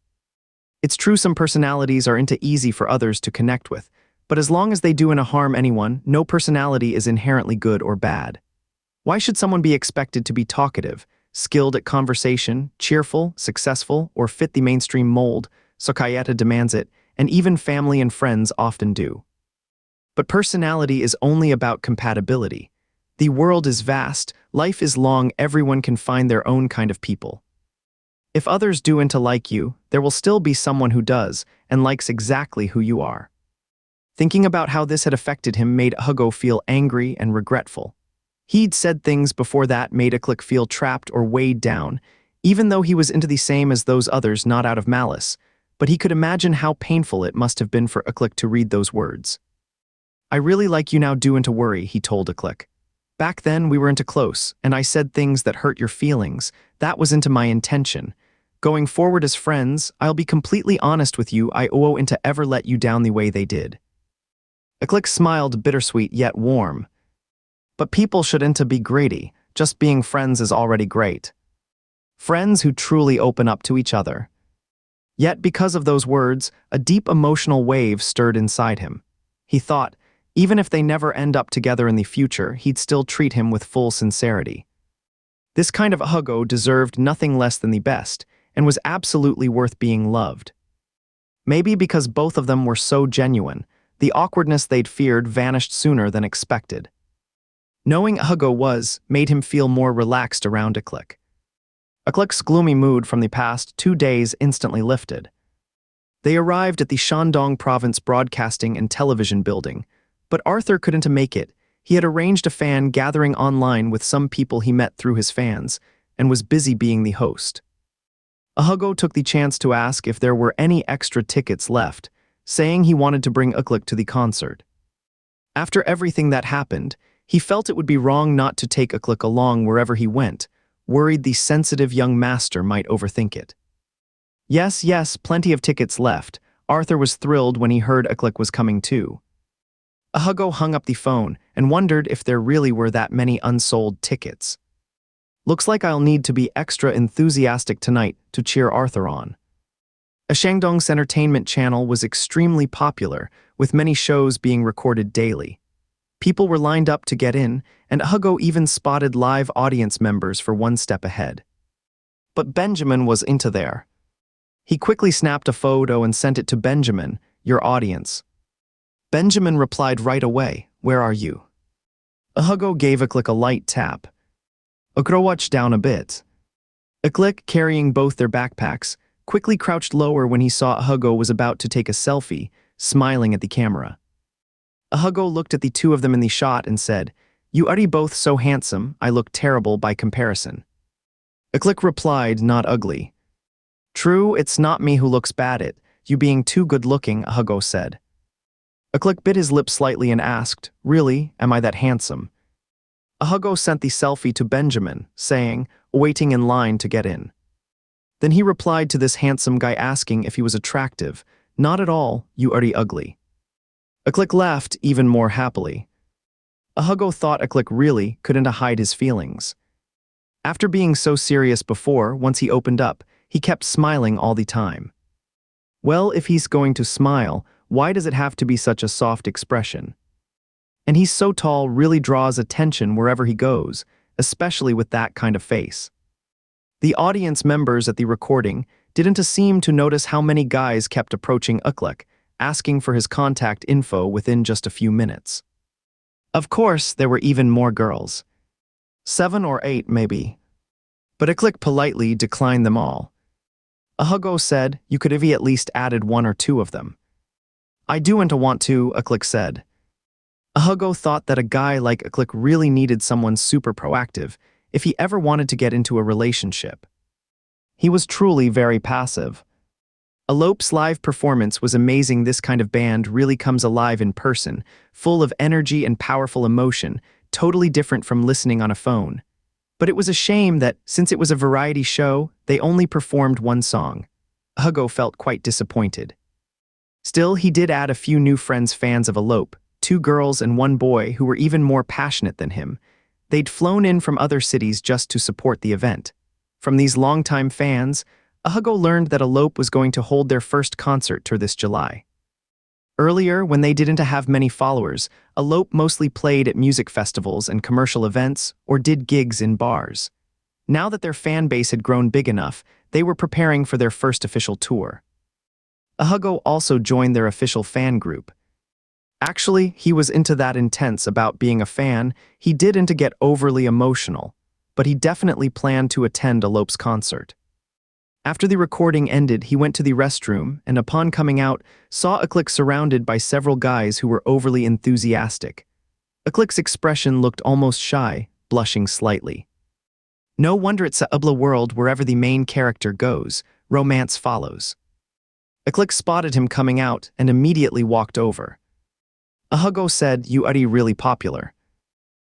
It's true some personalities are into easy for others to connect with, but as long as they do not harm anyone, no personality is inherently good or bad. Why should someone be expected to be talkative, skilled at conversation, cheerful, successful, or fit the mainstream mold? Society demands it, and even family and friends often do. But personality is only about compatibility. The world is vast, life is long, everyone can find their own kind of people. If others do into like you, there will still be someone who does, and likes exactly who you are. Thinking about how this had affected him made Hugo feel angry and regretful. He'd said things before that made Uklik feel trapped or weighed down, even though he was into the same as those others, not out of malice, but he could imagine how painful it must have been for Uklik to read those words. "I really like you now, do into worry," he told Uklik. "Back then we were into close, and I said things that hurt your feelings. That was into my intention. Going forward as friends, I'll be completely honest with you, I owe into ever let you down the way they did." Uklik smiled, bittersweet yet warm. "But people shouldn't be greedy, just being friends is already great. Friends who truly open up to each other." Yet because of those words, a deep emotional wave stirred inside him. He thought, even if they never end up together in the future, he'd still treat him with full sincerity. This kind of Hugo deserved nothing less than the best, and was absolutely worth being loved. Maybe because both of them were so genuine, the awkwardness they'd feared vanished sooner than expected. Knowing Hugo made him feel more relaxed around Uklik. Uklik's gloomy mood from the past 2 days instantly lifted. They arrived at the Shandong Province Broadcasting and Television Building, but Arthur couldn't make it. He had arranged a fan gathering online with some people he met through his fans, and was busy being the host. Hugo took the chance to ask if there were any extra tickets left, saying he wanted to bring Uklik to the concert. After everything that happened, he felt it would be wrong not to take Uklik along wherever he went, worried the sensitive young master might overthink it. Yes, plenty of tickets left. Arthur was thrilled when he heard Uklik was coming too. Hugo hung up the phone and wondered if there really were that many unsold tickets. "Looks like I'll need to be extra enthusiastic tonight to cheer Arthur on." Shandong's entertainment channel was extremely popular, with many shows being recorded daily. People were lined up to get in, and Hugo even spotted live audience members for one step ahead. But Benjamin was into there. He quickly snapped a photo and sent it to Benjamin, "Your audience." Benjamin replied right away, "Where are you?" Hugo gave Uklik a light tap. Uklik down a bit. Uklik, carrying both their backpacks, quickly crouched lower when he saw Hugo was about to take a selfie, smiling at the camera. Hugo looked at the two of them in the shot and said, "You are both so handsome, I look terrible by comparison." Uklik replied, "Not ugly." "True, it's not me who looks bad at you being too good-looking," Hugo said. Uklik bit his lip slightly and asked, "Really, am I that handsome?" Hugo sent the selfie to Benjamin, saying, "Waiting in line to get in." Then he replied to this handsome guy asking if he was attractive, "Not at all, you are ugly." Uklik laughed even more happily. Hugo thought Uklik really couldn't hide his feelings. After being so serious before, once he opened up, he kept smiling all the time. Well, if he's going to smile, why does it have to be such a soft expression? And he's so tall, really draws attention wherever he goes, especially with that kind of face. The audience members at the recording didn't seem to notice how many guys kept approaching Uklik, asking for his contact info within just a few minutes. Of course, there were even more girls. 7 or 8 maybe. but Aklik politely declined them all. Hugo said, you could have at least added one or two of them. I do want to, Aklik said. Hugo thought that a guy like Aklik really needed someone super proactive if he ever wanted to get into a relationship. He was truly very passive. Alope's live performance was amazing. This kind of band really comes alive in person, full of energy and powerful emotion, totally different from listening on a phone. But it was a shame that, since it was a variety show, they only performed one song. Hugo felt quite disappointed. Still, he did add a few new friends fans of Alope, 2 girls and 1 boy who were even more passionate than him. They'd flown in from other cities just to support the event. From these longtime fans, Hugo learned that Alope was going to hold their first concert tour this July. Earlier, when they didn't have many followers, Alope mostly played at music festivals and commercial events or did gigs in bars. Now that their fan base had grown big enough, they were preparing for their first official tour. Hugo also joined their official fan group. Actually, he was into that intense about being a fan. He didn't get overly emotional, but he definitely planned to attend Alope's concert. After the recording ended, he went to the restroom and upon coming out, saw Aklik surrounded by several guys who were overly enthusiastic. Aklik's expression looked almost shy, blushing slightly. No wonder it's a ubla world. Wherever the main character goes, romance follows. Aklik spotted him coming out and immediately walked over. Hugo said, you are really popular.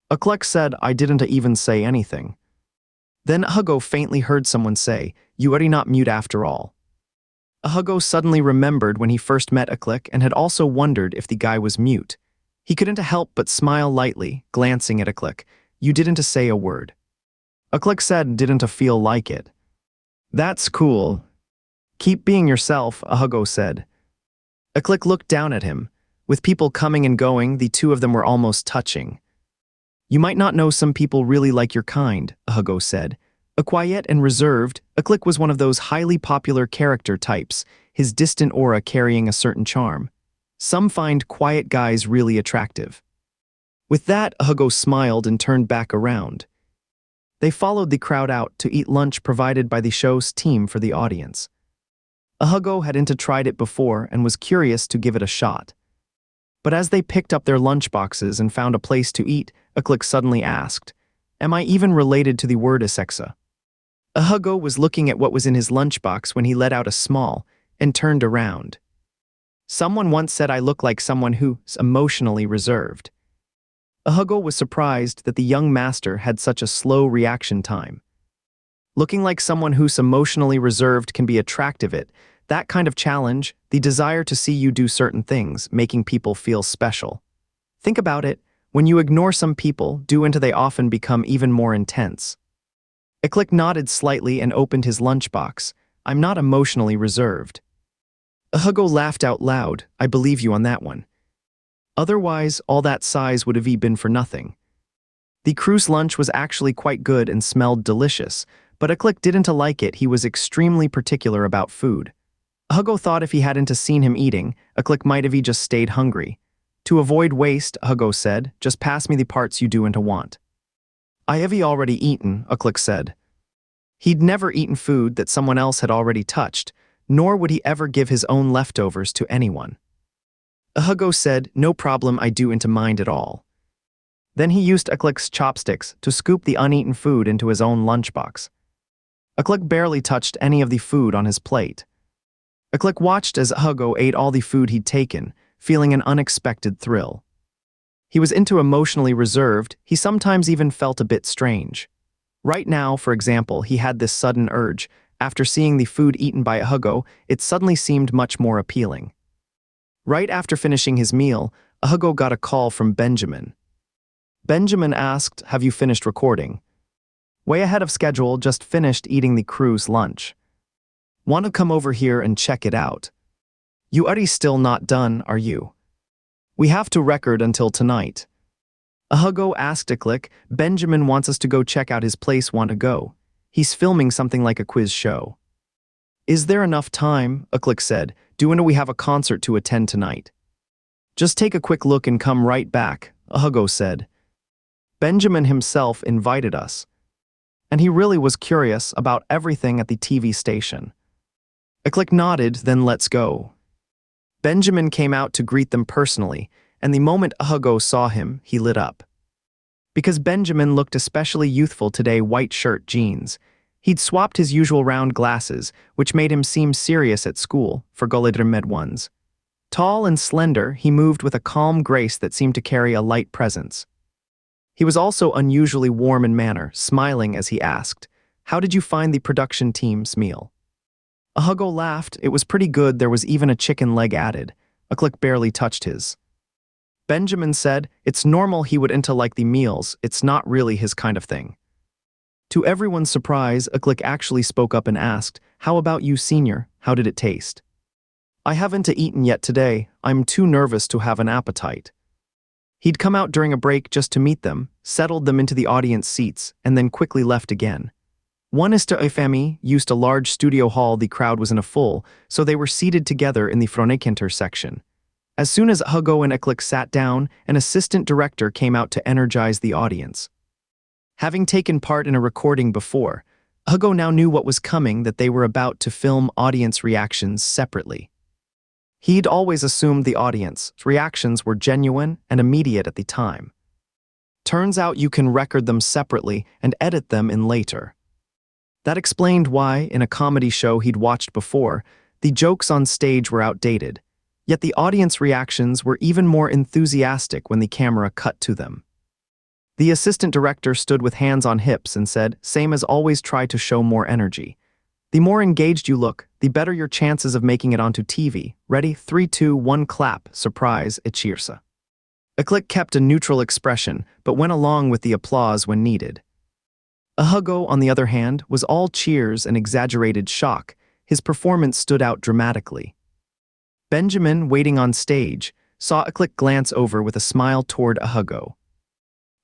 Aklik said, I didn't even say anything. Then Hugo faintly heard someone say, you are not mute after all. Hugo suddenly remembered when he first met Aklik and had also wondered if the guy was mute. He couldn't help but smile lightly, glancing at Aklik. You didn't say a word. Aklik said, didn't feel like it. That's cool. Keep being yourself, Hugo said. Aklik looked down at him. With people coming and going, the two of them were almost touching. You might not know some people really like your kind, Hugo said. A quiet and reserved, Aklik was one of those highly popular character types, his distant aura carrying a certain charm. Some find quiet guys really attractive. With that, Hugo smiled and turned back around. They followed the crowd out to eat lunch provided by the show's team for the audience. Hugo hadn't tried it before and was curious to give it a shot. But as they picked up their lunchboxes and found a place to eat, Aklik suddenly asked, am I even related to the word Asexa? Hugo was looking at what was in his lunchbox when he let out a small and turned around. Someone once said I look like someone who's emotionally reserved. Hugo was surprised that the young master had such a slow reaction time. Looking like someone who's emotionally reserved can be attractive. That kind of challenge, the desire to see you do certain things, making people feel special. Think about it, when you ignore some people, they often become even more intense. Aklik nodded slightly and opened his lunchbox. I'm not emotionally reserved. Hugo laughed out loud. I believe you on that one. Otherwise, all that size would have been for nothing. The cruise lunch was actually quite good and smelled delicious, but Aklik didn't like it. He was extremely particular about food. Hugo thought if he hadn't seen him eating, Aklik might have just stayed hungry. To avoid waste, Hugo said, just pass me the parts you do want. I have already eaten, Aklik said. He'd never eaten food that someone else had already touched, nor would he ever give his own leftovers to anyone. Hugo said, no problem, I do mind at all. Then he used Aklik's chopsticks to scoop the uneaten food into his own lunchbox. Aklik barely touched any of the food on his plate. Aklik watched as Hugo ate all the food he'd taken, feeling an unexpected thrill. He was emotionally reserved. He sometimes even felt a bit strange. Right now, for example, he had this sudden urge. After seeing the food eaten by Hugo, it suddenly seemed much more appealing. Right after finishing his meal, Hugo got a call from Benjamin. Benjamin asked, have you finished recording? Way ahead of schedule, just finished eating the crew's lunch. Want to come over here and check it out? You are still not done, are you? We have to record until tonight. Hugo asked Aklik, Benjamin wants us to go check out his place. Want to go? He's filming something like a quiz show. Is there enough time? Aklik said. We have a concert to attend tonight. Just take a quick look and come right back, Hugo said. Benjamin himself invited us. and he really was curious about everything at the TV station. Iklik nodded, then let's go. Benjamin came out to greet them personally, and the moment Hugo saw him, he lit up. Because Benjamin looked especially youthful today, white shirt, jeans. He'd swapped his usual round glasses, which made him seem serious at school, for Golidremed ones. Tall and slender, he moved with a calm grace that seemed to carry a light presence. He was also unusually warm in manner, smiling as he asked, "How did you find the production team's meal?" Hugo laughed. It was pretty good, there was even a chicken leg added. Iklik barely touched his. Benjamin said, it's normal he would into like the meals, it's not really his kind of thing. To everyone's surprise, Iklik actually spoke up and asked, "How about you, senior? How did it taste?" "I haven't eaten yet today, I'm too nervous to have an appetite." He'd come out during a break just to meet them, settled them into the audience seats, and then quickly left again. One is to Ifemi used a large studio hall, the crowd was in a full, so they were seated together in the Fronekinter section. As soon as Hugo and Iklik sat down, an assistant director came out to energize the audience. Having taken part in a recording before, Hugo now knew what was coming, that they were about to film audience reactions separately. He'd always assumed the audience reactions were genuine and immediate at the time. Turns out you can record them separately and edit them in later. That explained why, in a comedy show he'd watched before, the jokes on stage were outdated, yet the audience reactions were even more enthusiastic when the camera cut to them. The assistant director stood with hands on hips and said, "Same as always, try to show more energy. The more engaged you look, the better your chances of making it onto TV. Ready? 3, 2, 1, clap, surprise, cheers." Iklik kept a neutral expression, but went along with the applause when needed. Hugo, on the other hand, was all cheers and exaggerated shock. His performance stood out dramatically. Benjamin, waiting on stage, saw Iklik glance over with a smile toward Hugo.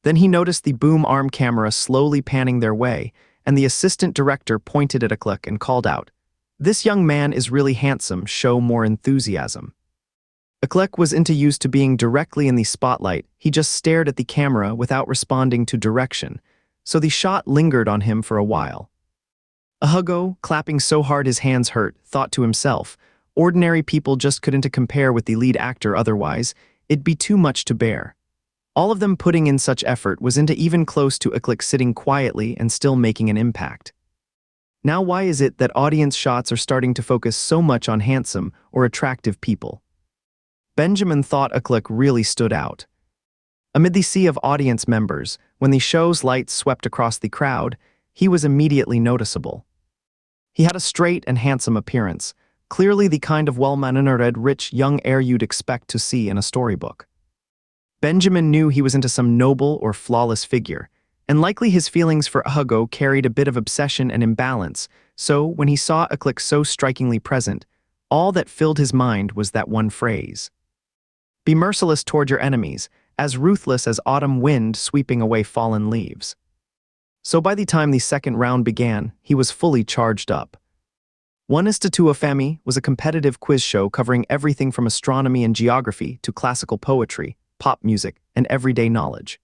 Then he noticed the boom arm camera slowly panning their way, and the assistant director pointed at Iklik and called out, "This young man is really handsome, show more enthusiasm." Iklik was used to being directly in the spotlight. He just stared at the camera without responding to direction, so the shot lingered on him for a while. Hugo, clapping so hard his hands hurt, thought to himself, ordinary people just couldn't compare with the lead actor, otherwise, it'd be too much to bear. All of them putting in such effort was even close to Iklik sitting quietly and still making an impact. Now why is it that audience shots are starting to focus so much on handsome or attractive people? Benjamin thought Iklik really stood out. Amid the sea of audience members, when the show's lights swept across the crowd, he was immediately noticeable. He had a straight and handsome appearance, clearly the kind of well-mannered, rich young heir you'd expect to see in a storybook. Benjamin knew he was into some noble or flawless figure, and likely his feelings for Hugo carried a bit of obsession and imbalance, so when he saw Iklik so strikingly present, all that filled his mind was that one phrase. "Be merciless toward your enemies, as ruthless as autumn wind sweeping away fallen leaves." So by the time the second round began, he was fully charged up. 1:2 Femi was a competitive quiz show covering everything from astronomy and geography to classical poetry, pop music, and everyday knowledge.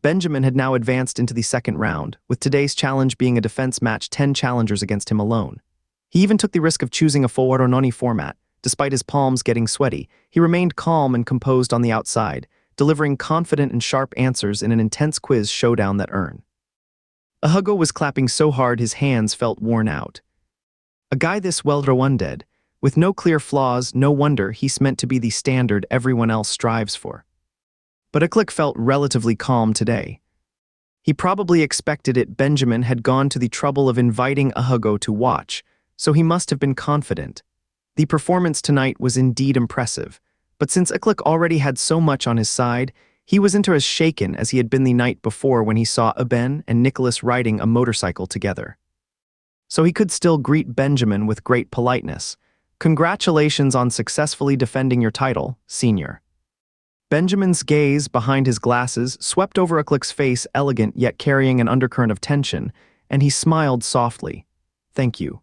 Benjamin had now advanced into the second round, with today's challenge being a defense match, 10 challengers against him alone. He even took the risk of choosing a full Noni format. Despite his palms getting sweaty, he remained calm and composed on the outside, delivering confident and sharp answers in an intense quiz showdown that earned. Hugo was clapping so hard his hands felt worn out. A guy this well-rounded, with no clear flaws, no wonder he's meant to be the standard everyone else strives for. But Iklik felt relatively calm today. He probably expected it. Benjamin had gone to the trouble of inviting Hugo to watch, so he must have been confident. The performance tonight was indeed impressive, but since Iklik already had so much on his side, he wasn't as shaken as he had been the night before when he saw Eben and Nicholas riding a motorcycle together. So he could still greet Benjamin with great politeness. "Congratulations on successfully defending your title, senior." Benjamin's gaze behind his glasses swept over Iklik's face, elegant yet carrying an undercurrent of tension, and he smiled softly. "Thank you."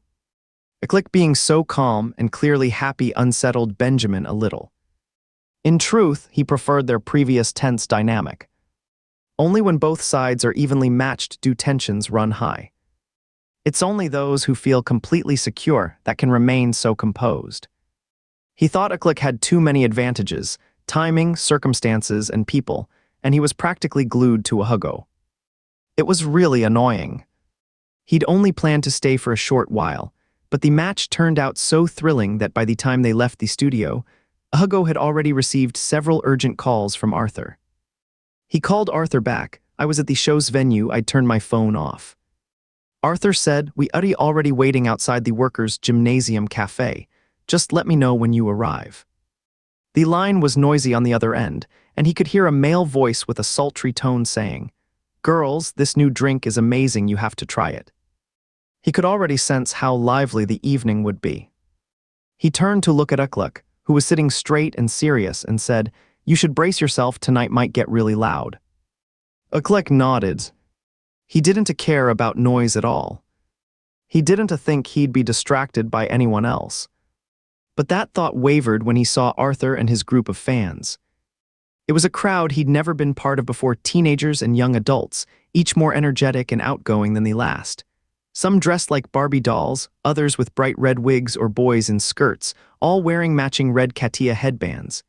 Iklik, being so calm and clearly happy, unsettled Benjamin a little. In truth, he preferred their previous tense dynamic. Only when both sides are evenly matched do tensions run high. It's only those who feel completely secure that can remain so composed. He thought Uklik had too many advantages: timing, circumstances, and people, and he was practically glued to a Hugo. It was really annoying. He'd only planned to stay for a short while, but the match turned out so thrilling that by the time they left the studio, Hugo had already received several urgent calls from Arthur. He called Arthur back. I was at the show's venue. I'd turned my phone off. Arthur said, "We are already waiting outside the workers' gymnasium cafe. Just let me know when you arrive." The line was noisy on the other end, and he could hear a male voice with a sultry tone saying, "Girls, this new drink is amazing, you have to try it." He could already sense how lively the evening would be. He turned to look at Uklik, who was sitting straight and serious, and said, "You should brace yourself, tonight might get really loud." Uklik nodded. He didn't care about noise at all. He didn't think he'd be distracted by anyone else. But that thought wavered when he saw Arthur and his group of fans. It was a crowd he'd never been part of before, teenagers and young adults, each more energetic and outgoing than the last. Some dressed like Barbie dolls, others with bright red wigs or boys in skirts, all wearing matching red Katia headbands.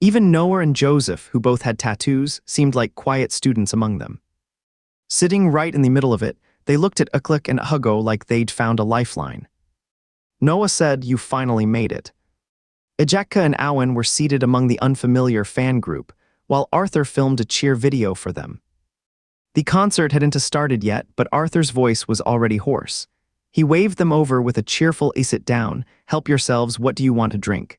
Even Noah and Joseph, who both had tattoos, seemed like quiet students among them. Sitting right in the middle of it, they looked at Uklik and Hugo like they'd found a lifeline. Noah said, "You finally made it." Ejeka and Owen were seated among the unfamiliar fan group, while Arthur filmed a cheer video for them. The concert hadn't started yet, but Arthur's voice was already hoarse. He waved them over with a cheerful "sit down, help yourselves, what do you want to drink?"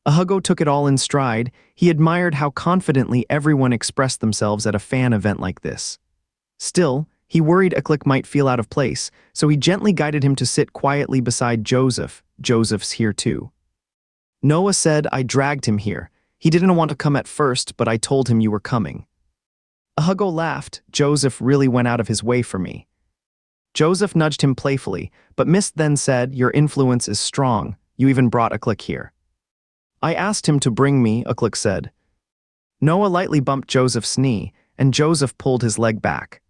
Hugo took it all in stride. He admired how confidently everyone expressed themselves at a fan event like this. Still, he worried Uklik might feel out of place, so he gently guided him to sit quietly beside Joseph. "Joseph's here too." Noah said, "I dragged him here. He didn't want to come at first, but I told him you were coming." Hugo laughed. "Joseph really went out of his way for me." Joseph nudged him playfully, but Mist then said, "Your influence is strong. You even brought Uklik here." "I asked him to bring me," Uklik said. Noah lightly bumped Joseph's knee, and Joseph pulled his leg back.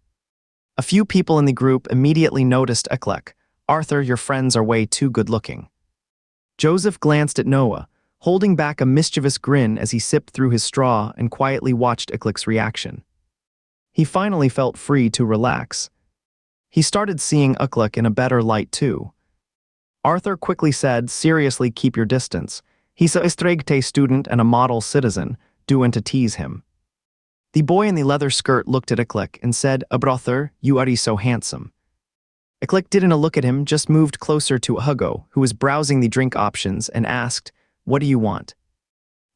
A few people in the group immediately noticed Uklik. "Arthur, your friends are way too good-looking." Joseph glanced at Noah, holding back a mischievous grin as he sipped through his straw and quietly watched Uklik's reaction. He finally felt free to relax. He started seeing Uklik in a better light too. Arthur quickly said, "Seriously, keep your distance. He's a straight student and a model citizen, doing to tease him." The boy in the leather skirt looked at Uklik and said, "Brother, you are so handsome." Uklik didn't look at him, just moved closer to Hugo, who was browsing the drink options, and asked, "What do you want?"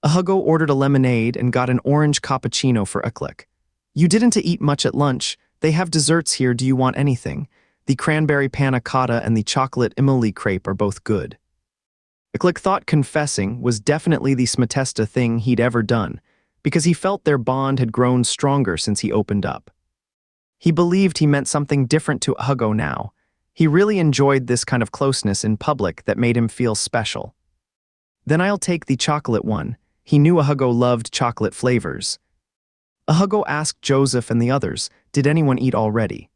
Hugo ordered a lemonade and got an orange cappuccino for Uklik. "You didn't eat much at lunch. They have desserts here. Do you want anything? The cranberry panna cotta and the chocolate imoli crepe are both good." Uklik thought confessing was definitely the smartest thing he'd ever done, because he felt their bond had grown stronger since he opened up. He believed he meant something different to Hugo now. He really enjoyed this kind of closeness in public that made him feel special. "Then I'll take the chocolate one." He knew Hugo loved chocolate flavors. Hugo asked Joseph and the others, "Did anyone eat already?"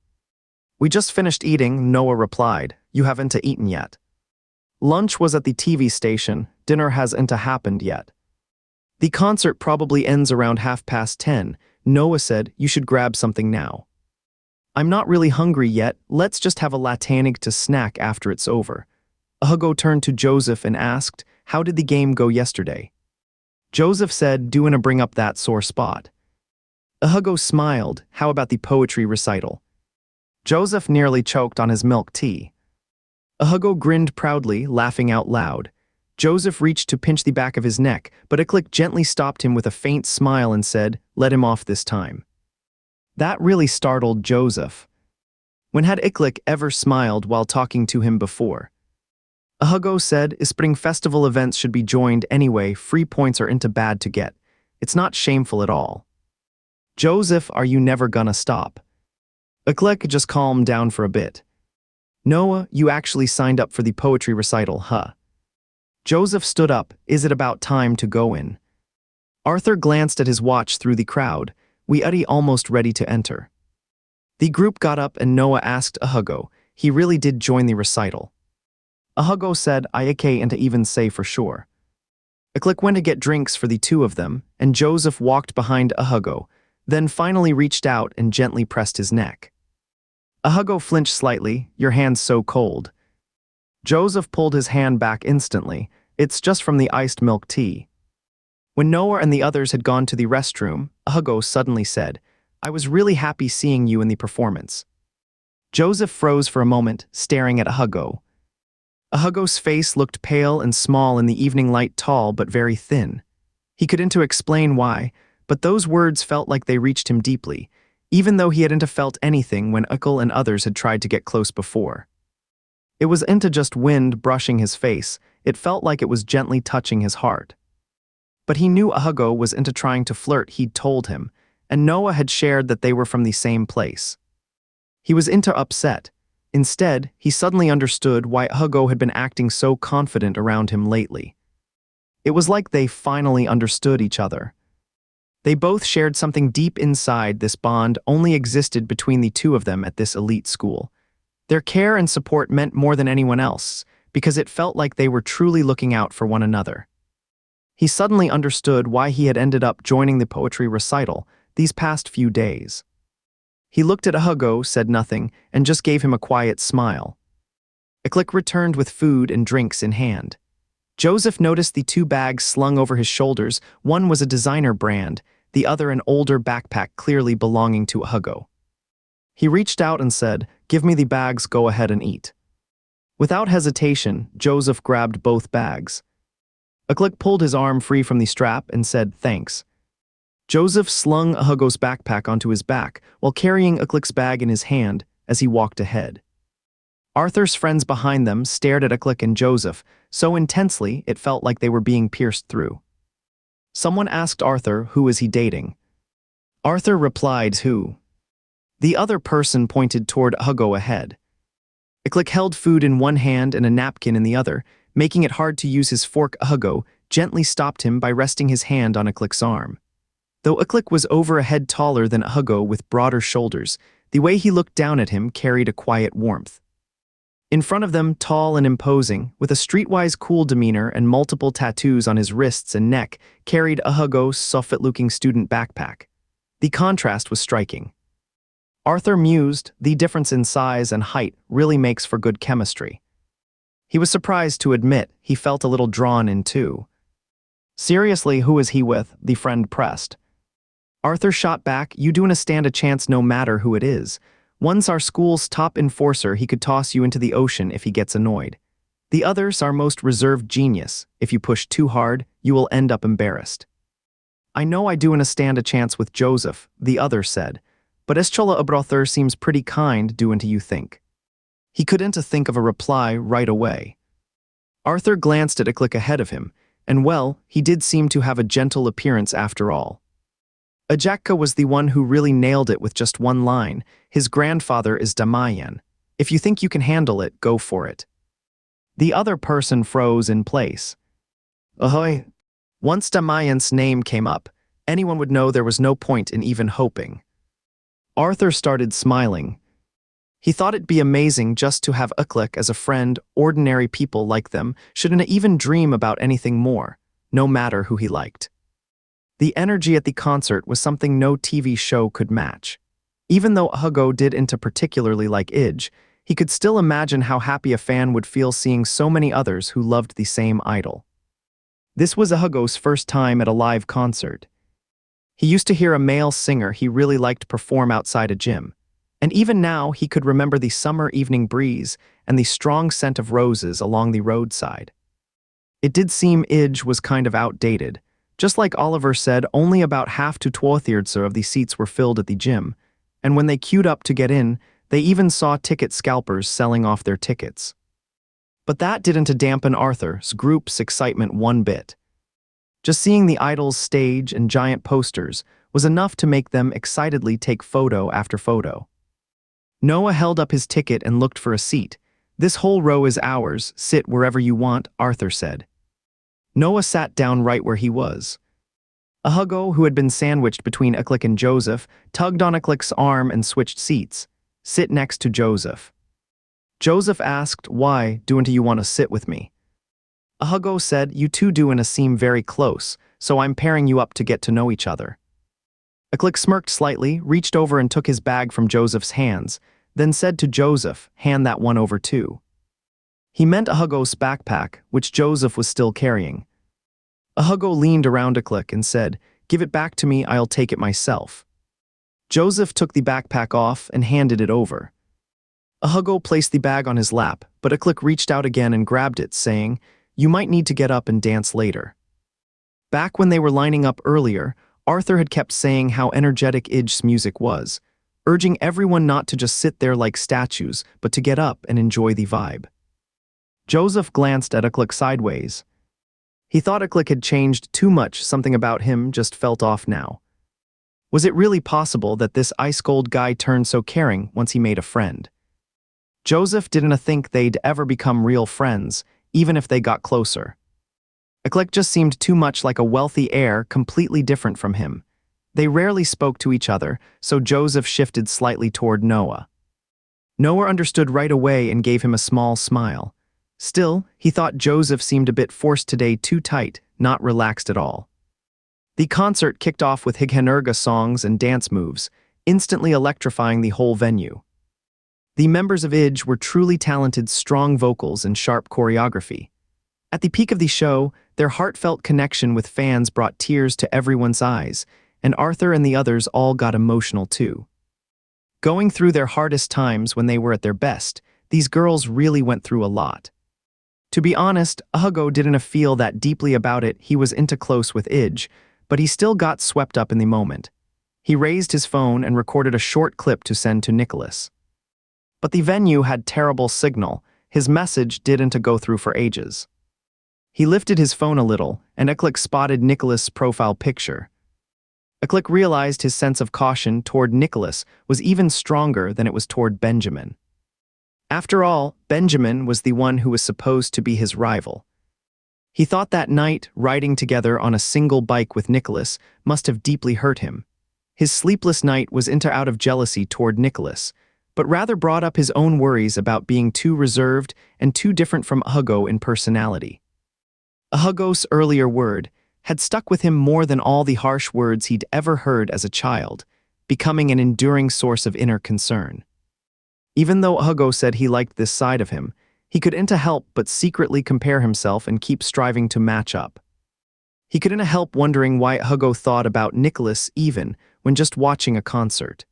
"We just finished eating," Noah replied. "You haven't eaten yet." "Lunch was at the TV station. Dinner hasn't happened yet." "The concert probably ends around 10:30. Noah said, "You should grab something now." "I'm not really hungry yet. Let's just have a latanig to snack after it's over." Hugo turned to Joseph and asked, "How did the game go yesterday?" Joseph said, "Do wanna bring up that sore spot?" Hugo smiled. "How about the poetry recital?" Joseph nearly choked on his milk tea. Hugo grinned proudly, laughing out loud. Joseph reached to pinch the back of his neck, but Uklik gently stopped him with a faint smile and said, "Let him off this time." That really startled Joseph. When had Uklik ever smiled while talking to him before? Hugo said, "Spring festival events should be joined anyway. Free points are into bad to get. It's not shameful at all." "Joseph, are you never gonna stop?" Uklik just calmed down for a bit. "Noah, you actually signed up for the poetry recital, huh?" Joseph stood up. "Is it about time to go in?" Arthur glanced at his watch through the crowd. "We are almost ready to enter." The group got up and Noah asked Hugo, he really did join the recital. Hugo said, I can't even say for sure. Iklik went to get drinks for the two of them, and Joseph walked behind Hugo, then finally reached out and gently pressed his neck. Hugo flinched slightly, your hand's so cold. Joseph pulled his hand back instantly, it's just from the iced milk tea. When Noah and the others had gone to the restroom, Hugo suddenly said, I was really happy seeing you in the performance. Joseph froze for a moment, staring at Hugo. Hugo's face looked pale and small in the evening light, tall but very thin. He couldn't explain why, but those words felt like they reached him deeply, even though he hadn't felt anything when Ukkel and others had tried to get close before. It wasn't just wind brushing his face, it felt like it was gently touching his heart. But he knew Hugo was into trying to flirt, he'd told him, and Noah had shared that they were from the same place. He was into upset. Instead, he suddenly understood why Hugo had been acting so confident around him lately. It was like they finally understood each other. They both shared something deep inside. This bond only existed between the two of them at this elite school. Their care and support meant more than anyone else, because it felt like they were truly looking out for one another. He suddenly understood why he had ended up joining the poetry recital these past few days. He looked at Hugo, said nothing, and just gave him a quiet smile. Iklik returned with food and drinks in hand. Joseph noticed the two bags slung over his shoulders. One was a designer brand, the other an older backpack clearly belonging to Hugo. He reached out and said, give me the bags, go ahead and eat. Without hesitation, Joseph grabbed both bags. Iklik pulled his arm free from the strap and said, thanks. Joseph slung Hugo's backpack onto his back while carrying Iklik's bag in his hand as he walked ahead. Arthur's friends behind them stared at Iklik and Joseph so intensely it felt like they were being pierced through. Someone asked Arthur, who is he dating? Arthur replied, who? The other person pointed toward Hugo ahead. Iklik held food in one hand and a napkin in the other, making it hard to use his fork. Hugo gently stopped him by resting his hand on Iklik's arm. Though Iklik was over a head taller than Hugo with broader shoulders, the way he looked down at him carried a quiet warmth. In front of them, tall and imposing, with a streetwise cool demeanor and multiple tattoos on his wrists and neck, carried Hugo's soft-looking student backpack. The contrast was striking. Arthur mused, the difference in size and height really makes for good chemistry. He was surprised to admit he felt a little drawn in too. Seriously, who is he with? The friend pressed. Arthur shot back, you don't stand a chance no matter who it is. One's our school's top enforcer, he could toss you into the ocean if he gets annoyed. The other's our most reserved genius, if you push too hard, you will end up embarrassed. I know I do stand a chance with Joseph, the other said, but Cello brother seems pretty kind, do you think? He couldn't think of a reply right away. Arthur glanced at Iklik ahead of him, and well, he did seem to have a gentle appearance after all. Ajakka was the one who really nailed it with just one line, his grandfather is Damayan. If you think you can handle it, go for it. The other person froze in place. Ahoy! Once Damayan's name came up, anyone would know there was no point in even hoping. Arthur started smiling. He thought it'd be amazing just to have Iklik as a friend. Ordinary people like them shouldn't even dream about anything more, no matter who he liked. The energy at the concert was something no TV show could match. Even though Hugo didn't particularly like Ij, he could still imagine how happy a fan would feel seeing so many others who loved the same idol. This was Hugo's first time at a live concert. He used to hear a male singer he really liked perform outside a gym, and even now he could remember the summer evening breeze and the strong scent of roses along the roadside. It did seem Ij was kind of outdated. Just like Oliver said, only about half to 2/3 of the seats were filled at the gym, and when they queued up to get in, they even saw ticket scalpers selling off their tickets. But that didn't dampen Arthur's group's excitement one bit. Just seeing the idols' stage and giant posters was enough to make them excitedly take photo after photo. Noah held up his ticket and looked for a seat. This whole row is ours, sit wherever you want, Arthur said. Noah sat down right where he was. Hugo, who had been sandwiched between Iklik and Joseph, tugged on Iklik's arm and switched seats. Sit next to Joseph. Joseph asked, "Why don't you want to sit with me?" Hugo said, "You two do and seem very close, so I'm pairing you up to get to know each other." Click smirked slightly, reached over and took his bag from Joseph's hands, then said to Joseph, "Hand that one over too." He meant Hugo's backpack, which Joseph was still carrying. Hugo leaned around Click and said, "Give it back to me, I'll take it myself." Joseph took the backpack off and handed it over. Hugo placed the bag on his lap, but Click reached out again and grabbed it, saying, "You might need to get up and dance later." Back when they were lining up earlier, Arthur had kept saying how energetic Idge's music was, urging everyone not to just sit there like statues, but to get up and enjoy the vibe. Joseph glanced at Click sideways. He thought Click had changed too much, something about him just felt off now. Was it really possible that this ice-cold guy turned so caring once he made a friend? Joseph didn't think they'd ever become real friends, even if they got closer. Click just seemed too much like a wealthy heir, completely different from him. They rarely spoke to each other, so Joseph shifted slightly toward Noah. Noah understood right away and gave him a small smile. Still, he thought Joseph seemed a bit forced today, too tight, not relaxed at all. The concert kicked off with Highanerga songs and dance moves, instantly electrifying the whole venue. The members of Idge were truly talented, strong vocals and sharp choreography. At the peak of the show, their heartfelt connection with fans brought tears to everyone's eyes, and Arthur and the others all got emotional too. Going through their hardest times when they were at their best, these girls really went through a lot. To be honest, Hugo didn't feel that deeply about it. He was into close with Idge, but he still got swept up in the moment. He raised his phone and recorded a short clip to send to Nicholas. But the venue had terrible signal. His message didn't go through for ages. He lifted his phone a little, and Click spotted Nicholas' profile picture. Click realized his sense of caution toward Nicholas was even stronger than it was toward Benjamin. After all, Benjamin was the one who was supposed to be his rival. He thought that night, riding together on a single bike with Nicholas, must have deeply hurt him. His sleepless night was out of jealousy toward Nicholas, but rather brought up his own worries about being too reserved and too different from Hugo in personality. Hugo's earlier word had stuck with him more than all the harsh words he'd ever heard as a child, becoming an enduring source of inner concern. Even though Hugo said he liked this side of him, he couldn't help but secretly compare himself and keep striving to match up. He couldn't help wondering why Hugo thought about Nicholas even when just watching a concert.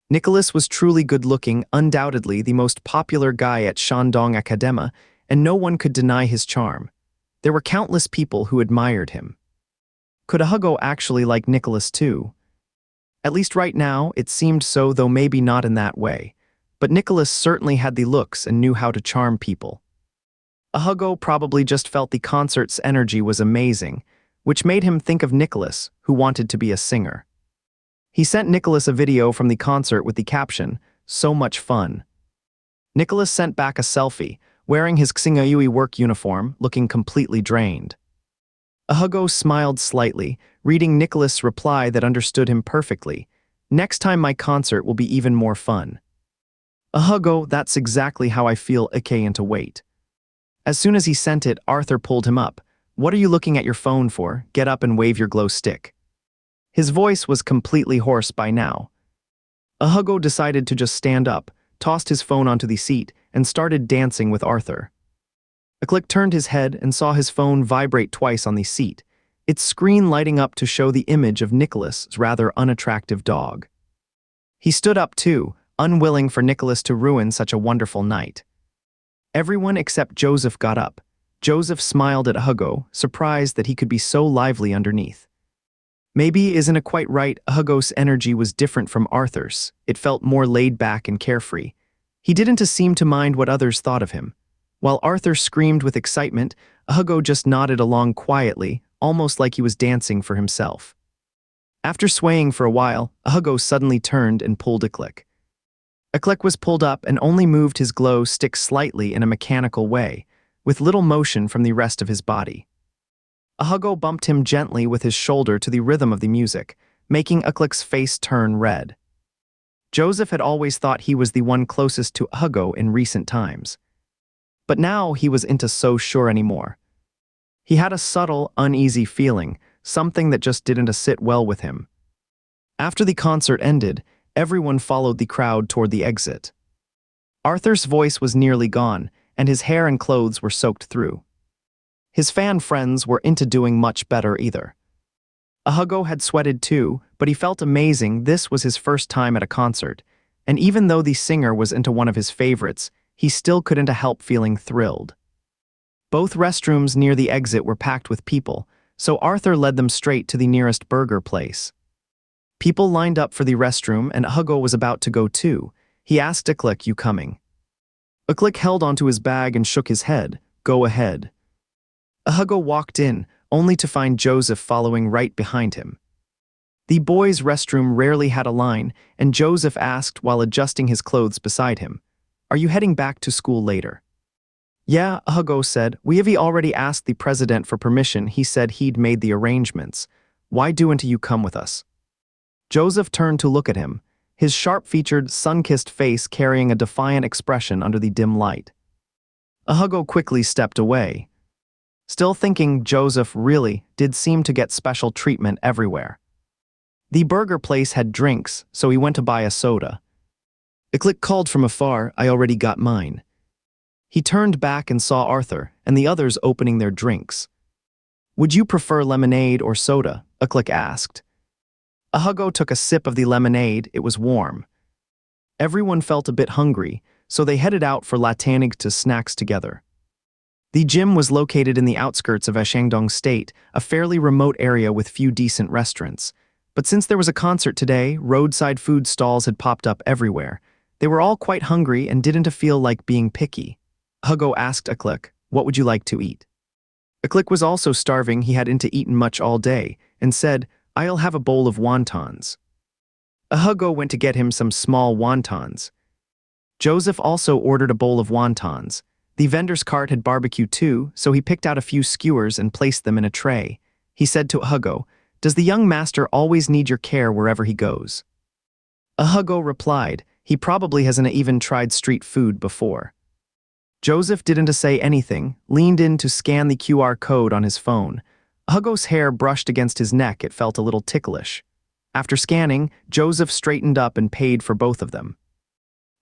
Nicholas was truly good-looking, undoubtedly the most popular guy at Shandong Academia, and no one could deny his charm. There were countless people who admired him. Could Hugo actually like Nicholas too? At least right now, it seemed so, though maybe not in that way. But Nicholas certainly had the looks and knew how to charm people. Hugo probably just felt the concert's energy was amazing, which made him think of Nicholas, who wanted to be a singer. He sent Nicholas a video from the concert with the caption, "So much fun." Nicholas sent back a selfie, wearing his Xingayui work uniform, looking completely drained. Hugo smiled slightly, reading Nicholas' reply that understood him perfectly. "Next time my concert will be even more fun." Hugo, that's exactly how I feel. I can't wait. As soon as he sent it, Arthur pulled him up. "What are you looking at your phone for? Get up and wave your glow stick." His voice was completely hoarse by now. Hugo decided to just stand up, tossed his phone onto the seat, and started dancing with Arthur. Click turned his head and saw his phone vibrate twice on the seat, its screen lighting up to show the image of Nicholas's rather unattractive dog. He stood up too, unwilling for Nicholas to ruin such a wonderful night. Everyone except Joseph got up. Joseph smiled at Hugo, surprised that he could be so lively underneath. Maybe isn't it quite right, Hugo's energy was different from Arthur's. It felt more laid back and carefree. He didn't seem to mind what others thought of him. While Arthur screamed with excitement, Hugo just nodded along quietly, almost like he was dancing for himself. After swaying for a while, Hugo suddenly turned and pulled a click. A click was pulled up and only moved his glow stick slightly in a mechanical way, with little motion from the rest of his body. Hugo bumped him gently with his shoulder to the rhythm of the music, making Click's face turn red. Joseph had always thought he was the one closest to Hugo in recent times. But now he wasn't so sure anymore. He had a subtle, uneasy feeling, something that just didn't sit well with him. After the concert ended, everyone followed the crowd toward the exit. Arthur's voice was nearly gone, and his hair and clothes were soaked through. His fan friends weren't doing much better either. Hugo had sweated too, but he felt amazing. This was his first time at a concert, and even though the singer was into one of his favorites, he still couldn't help feeling thrilled. Both restrooms near the exit were packed with people, so Arthur led them straight to the nearest burger place. People lined up for the restroom, and Hugo was about to go too. He asked Aklik, "You coming?" Aklik held onto his bag and shook his head. "Go ahead." Hugo walked in, only to find Joseph following right behind him. The boys' restroom rarely had a line, and Joseph asked while adjusting his clothes beside him, "Are you heading back to school later?" "Yeah," Hugo said. "We have already asked the president for permission. He said he'd made the arrangements. Why don't you come with us?" Joseph turned to look at him, his sharp-featured, sun-kissed face carrying a defiant expression under the dim light. Hugo quickly stepped away. Still thinking, Joseph really did seem to get special treatment everywhere. The burger place had drinks, so he went to buy a soda. Aklik called from afar, "I already got mine." He turned back and saw Arthur and the others opening their drinks. "Would you prefer lemonade or soda?" Aklik asked. Hugo took a sip of the lemonade. It was warm. Everyone felt a bit hungry, so they headed out for to snacks together. The gym was located in the outskirts of Shandong State, a fairly remote area with few decent restaurants. But since there was a concert today, roadside food stalls had popped up everywhere. They were all quite hungry and didn't feel like being picky. Hugo asked Aklik, "What would you like to eat?" Aklik was also starving. He hadn't eaten much all day, and said, "I'll have a bowl of wontons." Hugo went to get him some small wontons. Joseph also ordered a bowl of wontons. The vendor's cart had barbecue too, so he picked out a few skewers and placed them in a tray. He said to Hugo, "Does the young master always need your care wherever he goes?" Hugo replied, "He probably hasn't even tried street food before." Joseph didn't say anything, leaned in to scan the QR code on his phone. Hugo's hair brushed against his neck. It felt a little ticklish. After scanning, Joseph straightened up and paid for both of them.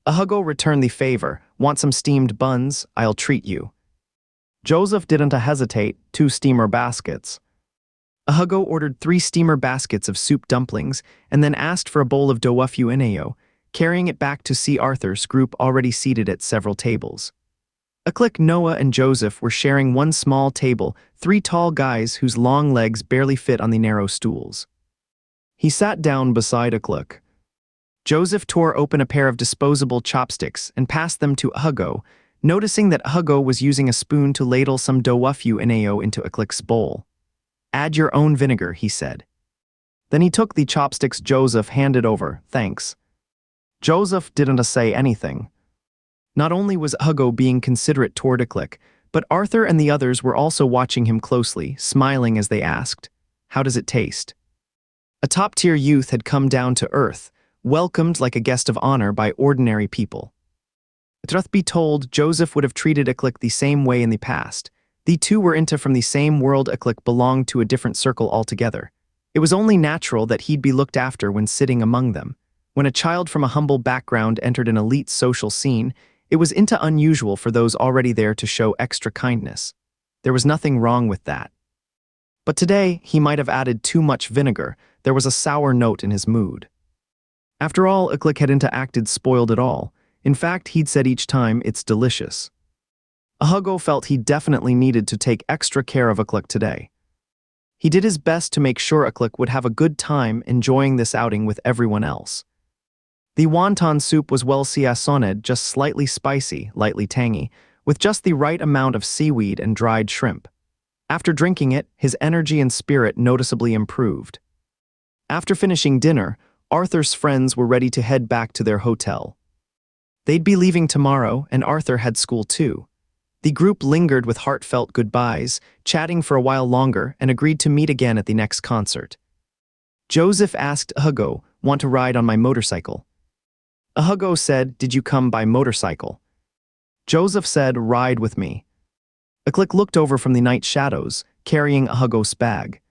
Hugo returned the favor. "Want some steamed buns? I'll treat you." Joseph didn't hesitate. 2 steamer baskets. Hugo ordered 3 steamer baskets of soup dumplings and then asked for a bowl of dofu ineo, carrying it back to see Arthur's group already seated at several tables. Aklik, Noah, and Joseph were sharing one small table, 3 tall guys whose long legs barely fit on the narrow stools. He sat down beside Aklik. Joseph tore open a pair of disposable chopsticks and passed them to Hugo, noticing that Hugo was using a spoon to ladle some dofu ineo into Aklik's bowl. "Add your own vinegar," he said. Then he took the chopsticks Joseph handed over. "Thanks." Joseph didn't say anything. Not only was Hugo being considerate toward Aklik, but Arthur and the others were also watching him closely, smiling as they asked, "How does it taste?" A top-tier youth had come down to earth, welcomed like a guest of honor by ordinary people. Truth be told, Joseph would have treated Aklik the same way in the past. The two were from the same world. Aklik belonged to a different circle altogether. It was only natural that he'd be looked after when sitting among them. When a child from a humble background entered an elite social scene, it was unusual for those already there to show extra kindness. There was nothing wrong with that. But today, he might have added too much vinegar. There was a sour note in his mood. After all, Aklik hadn't acted spoiled at all. In fact, he'd said each time, "It's delicious." Hugo felt he definitely needed to take extra care of Aklik today. He did his best to make sure Aklik would have a good time enjoying this outing with everyone else. The wonton soup was well seasoned, just slightly spicy, lightly tangy, with just the right amount of seaweed and dried shrimp. After drinking it, his energy and spirit noticeably improved. After finishing dinner, Arthur's friends were ready to head back to their hotel. They'd be leaving tomorrow, and Arthur had school too. The group lingered with heartfelt goodbyes, chatting for a while longer, and agreed to meet again at the next concert. Joseph asked Hugo, "Want to ride on my motorcycle?" Hugo said, did you come by motorcycle? Joseph said, ride with me. Uklik looked over from the night shadows, carrying Hugo's bag.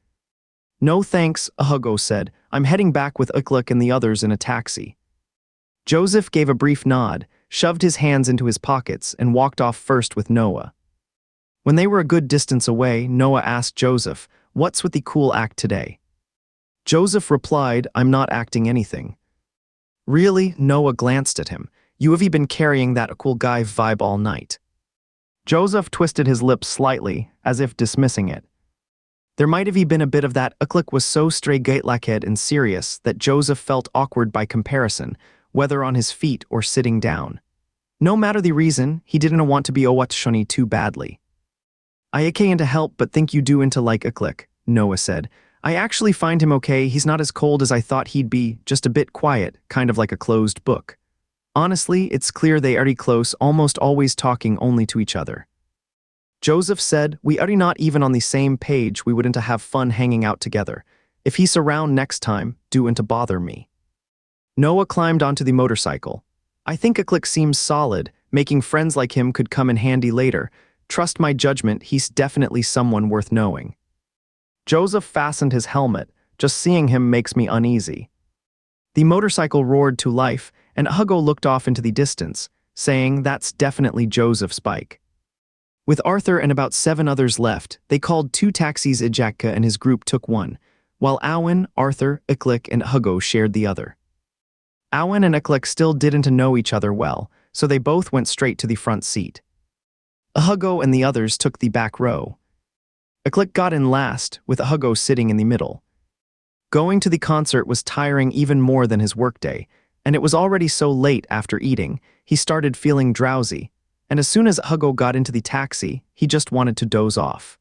No thanks, Hugo said. I'm heading back with Uklik and the others in a taxi. Joseph gave a brief nod, shoved his hands into his pockets, and walked off first with Noah. When they were a good distance away, Noah asked Joseph, what's with the cool act today? Joseph replied, I'm not acting anything. Really? Noah glanced at him. You have been carrying that cool guy vibe all night. Joseph twisted his lips slightly, as if dismissing it. There might have been a bit of that. Uklik was so straight-laced and serious that Joseph felt awkward by comparison, whether on his feet or sitting down. No matter the reason, he didn't want to be Owatshoni too badly. I can't help but think you do into like Uklik, Noah said. I actually find him okay. He's not as cold as I thought he'd be, just a bit quiet, kind of like a closed book. Honestly, it's clear they are close, almost always talking only to each other. Joseph said, we are not even on the same page, we wouldn't have fun hanging out together. If he's around next time, do to bother me. Noah climbed onto the motorcycle. I think Uklik seems solid, making friends like him could come in handy later. Trust my judgment, he's definitely someone worth knowing. Joseph fastened his helmet, just seeing him makes me uneasy. The motorcycle roared to life, and Hugo looked off into the distance, saying that's definitely Joseph's bike. With Arthur and about 7 others left, they called 2 taxis. Ijakka and his group took one, while Owen, Arthur, Uklik, and Hugo shared the other. Owen and Uklik still didn't know each other well, so they both went straight to the front seat. Hugo and the others took the back row. Uklik got in last, with Hugo sitting in the middle. Going to the concert was tiring even more than his workday, and it was already so late after eating, he started feeling drowsy, and as soon as Hugo got into the taxi, he just wanted to doze off.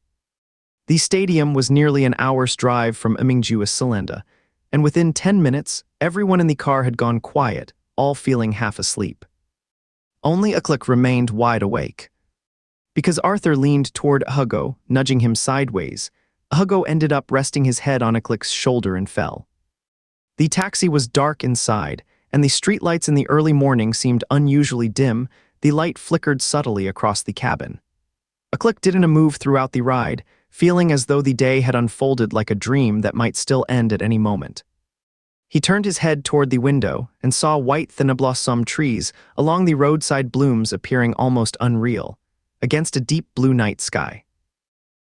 The stadium was nearly an hour's drive from Salenda, and within 10 minutes, everyone in the car had gone quiet, all feeling half asleep. Only Uklik remained wide awake. Because Arthur leaned toward Hugo, nudging him sideways, Hugo ended up resting his head on Uklik's shoulder and fell. The taxi was dark inside, and the streetlights in the early morning seemed unusually dim. The light flickered subtly across the cabin. Uklik didn't move throughout the ride, feeling as though the day had unfolded like a dream that might still end at any moment. He turned his head toward the window and saw white thinner-blossom trees along the roadside, blooms appearing almost unreal, against a deep blue night sky.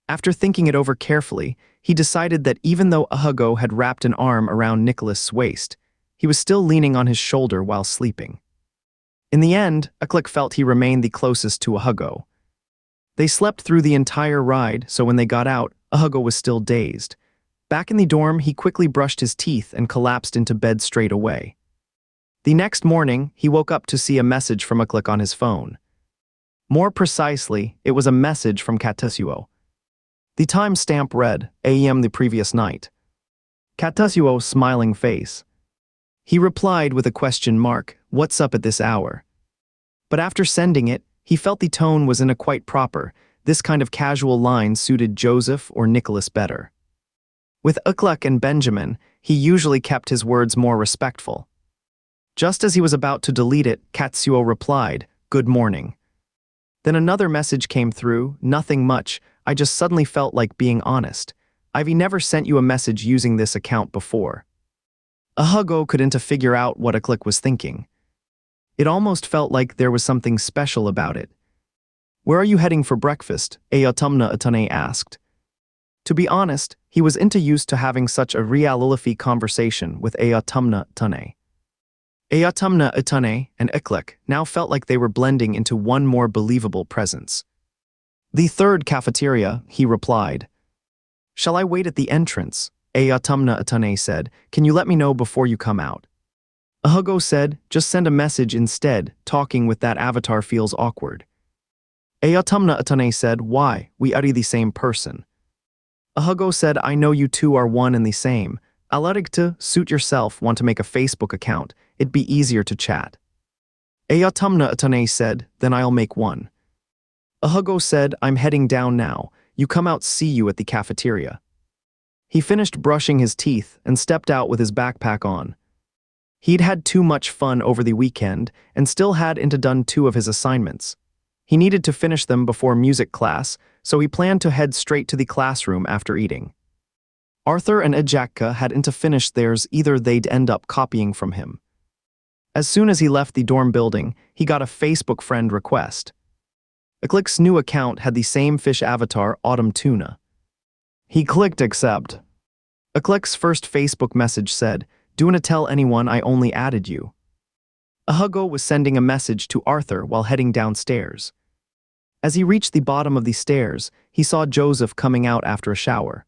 After thinking it over carefully, he decided that even though Hugo had wrapped an arm around Nicholas's waist, he was still leaning on his shoulder while sleeping. In the end, Uklik felt he remained the closest to Hugo. They slept through the entire ride, so when they got out, Hugo was still dazed. Back in the dorm, he quickly brushed his teeth and collapsed into bed straight away. The next morning, he woke up to see a message from Uklik on his phone. More precisely, it was a message from Katsuo. The timestamp read, AM the previous night. Katsuo's smiling face. He replied with a question mark, what's up at this hour? But after sending it, he felt the tone wasn't quite proper. This kind of casual line suited Joseph or Nicholas better. With Uklik and Benjamin, he usually kept his words more respectful. Just as he was about to delete it, Katsuo replied, good morning. Then another message came through, nothing much, I just suddenly felt like being honest. I've never sent you a message using this account before. Hugo couldn't figure out what Uklik was thinking. It almost felt like there was something special about it. Where are you heading for breakfast? Ayatumna Atane asked. To be honest, he was used to having such a realific conversation with Ayatumna Atane. Ayatumna Atane and Uklik now felt like they were blending into one more believable presence. The third cafeteria, he replied. Shall I wait at the entrance? Ayatumna Atane said, can you let me know before you come out? Hugo said, just send a message instead, talking with that avatar feels awkward. Ayatumna Atane said, why, we are the same person. Hugo said, I know you two are one and the same. Alarigta, suit yourself, want to make a Facebook account, it'd be easier to chat. Ayatumna Atane said, then I'll make one. Hugo said, I'm heading down now, you come out, see you at the cafeteria. He finished brushing his teeth and stepped out with his backpack on. He'd had too much fun over the weekend and still hadn't done 2 of his assignments. He needed to finish them before music class, so he planned to head straight to the classroom after eating. Arthur and Ejaka hadn't finished theirs either. They'd end up copying from him. As soon as he left the dorm building, he got a Facebook friend request. Eclic's new account had the same fish avatar, Autumn Tuna. He clicked accept. Eclic's first Facebook message said, "Do wanna tell anyone I only added you?" Hugo was sending a message to Arthur while heading downstairs. As he reached the bottom of the stairs, he saw Joseph coming out after a shower.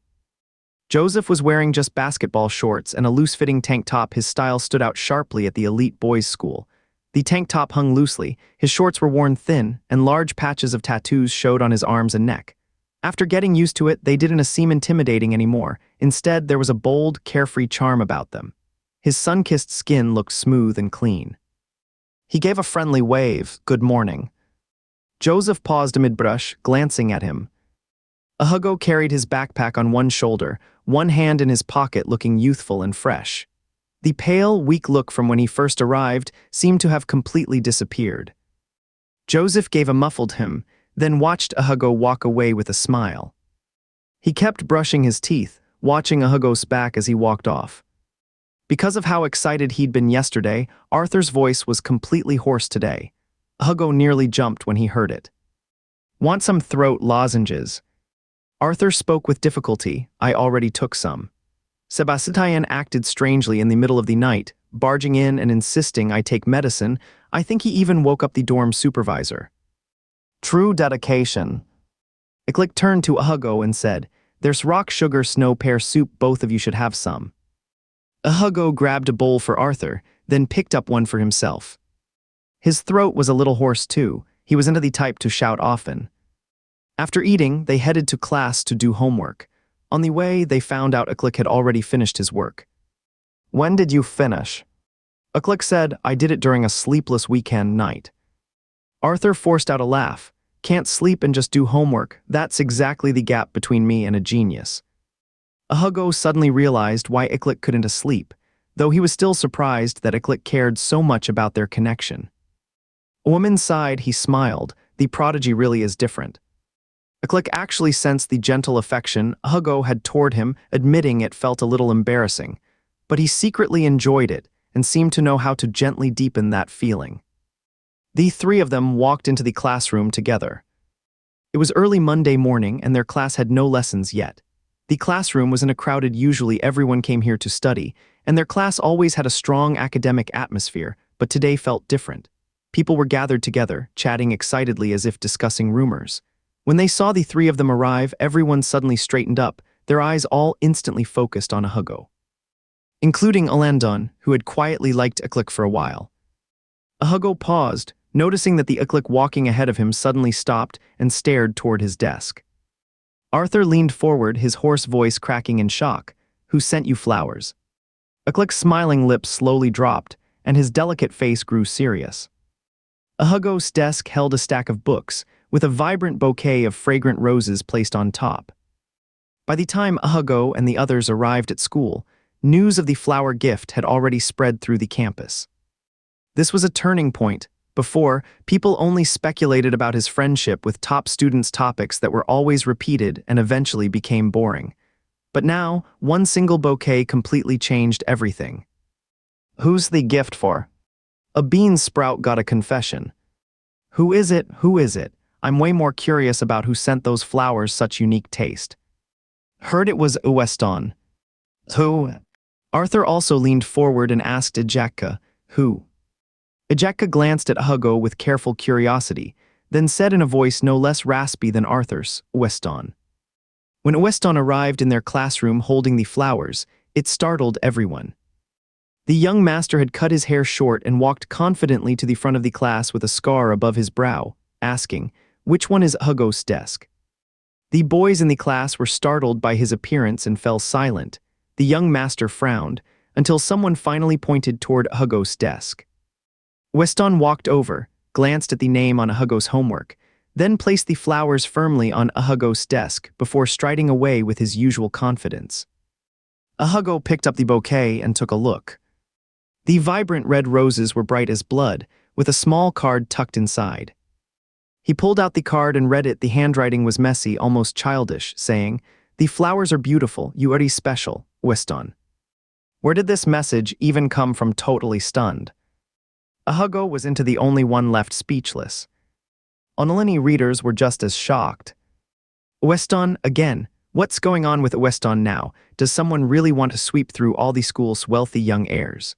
Joseph was wearing just basketball shorts and a loose-fitting tank top. His style stood out sharply at the elite boys' school. The tank top hung loosely, his shorts were worn thin, and large patches of tattoos showed on his arms and neck. After getting used to it, they didn't seem intimidating anymore. Instead, there was a bold, carefree charm about them. His sun-kissed skin looked smooth and clean. He gave a friendly wave, "Good morning." Joseph paused amid brush, glancing at him. Hugo carried his backpack on one shoulder, one hand in his pocket, looking youthful and fresh. The pale, weak look from when he first arrived seemed to have completely disappeared. Joseph gave a muffled him, then watched Hugo walk away with a smile. He kept brushing his teeth, watching Hugo's back as he walked off. Because of how excited he'd been yesterday, Arthur's voice was completely hoarse today. Hugo nearly jumped when he heard it. "Want some throat lozenges?" Arthur spoke with difficulty. "I already took some." Sebastian acted strangely in the middle of the night, barging in and insisting I take medicine. I think he even woke up the dorm supervisor. True dedication. Eclic turned to Hugo and said, "There's rock sugar snow pear soup, both of you should have some." Hugo grabbed a bowl for Arthur, then picked up one for himself. His throat was a little hoarse too. He wasn't the type to shout often. After eating, they headed to class to do homework. On the way, they found out Eclic had already finished his work. "When did you finish?" Eclic said, "I did it during a sleepless weekend night." Arthur forced out a laugh. "Can't sleep and just do homework. That's exactly the gap between me and a genius." Hugo suddenly realized why Eclic couldn't sleep, though he was still surprised that Eclic cared so much about their connection. A woman sighed. He smiled. The prodigy really is different. Eclic actually sensed the gentle affection Hugo had toward him, admitting it felt a little embarrassing, but he secretly enjoyed it and seemed to know how to gently deepen that feeling. The 3 of them walked into the classroom together. It was early Monday morning and their class had no lessons yet. The classroom was in a crowded. Usually everyone came here to study, and their class always had a strong academic atmosphere, but today felt different. People were gathered together, chatting excitedly as if discussing rumors. When they saw the 3 of them arrive, everyone suddenly straightened up, their eyes all instantly focused on Hugo. Including Alandon, who had quietly liked Eclic for a while. Hugo paused, noticing that the Eclic walking ahead of him suddenly stopped and stared toward his desk. Arthur leaned forward, his hoarse voice cracking in shock. "Who sent you flowers?" Eclic's smiling lips slowly dropped, and his delicate face grew serious. Hugo's desk held a stack of books, with a vibrant bouquet of fragrant roses placed on top. By the time Hugo and the others arrived at school, news of the flower gift had already spread through the campus. This was a turning point. Before, people only speculated about his friendship with top students, topics that were always repeated and eventually became boring. But now, one single bouquet completely changed everything. "Who's the gift for?" A bean sprout got a confession. "Who is it? Who is it? I'm way more curious about who sent those flowers, such unique taste." "Heard it was Weston." "Who?" Arthur also leaned forward and asked Ejaka, "Who?" Ejaka glanced at Hugo with careful curiosity, then said in a voice no less raspy than Arthur's, "Weston." When Weston arrived in their classroom holding the flowers, it startled everyone. The young master had cut his hair short and walked confidently to the front of the class with a scar above his brow, asking, "Which one is Hugo's desk?" The boys in the class were startled by his appearance and fell silent. The young master frowned, until someone finally pointed toward Hugo's desk. Weston walked over, glanced at the name on Hugo's homework, then placed the flowers firmly on Hugo's desk before striding away with his usual confidence. Hugo picked up the bouquet and took a look. The vibrant red roses were bright as blood, with a small card tucked inside. He pulled out the card and read it. The handwriting was messy, almost childish, saying, "The flowers are beautiful, you are special, Weston." Where did this message even come from? Totally stunned. Hugo was into the only one left speechless. Online readers were just as shocked. Weston, again, what's going on with Weston now? Does someone really want to sweep through all the school's wealthy young heirs?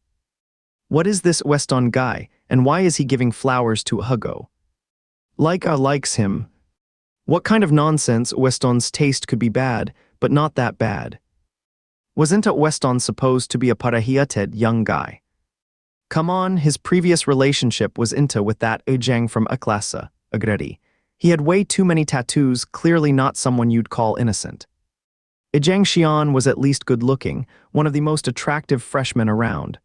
What is this Weston guy, and why is he giving flowers to Hugo? Likes him. What kind of nonsense? Weston's taste could be bad, but not that bad. Wasn't Weston supposed to be a parahiated young guy? Come on, his previous relationship was into with that Ujang from Aklasa, Agredi. He had way too many tattoos, clearly not someone you'd call innocent. Ujang Xian was at least good-looking, one of the most attractive freshmen around.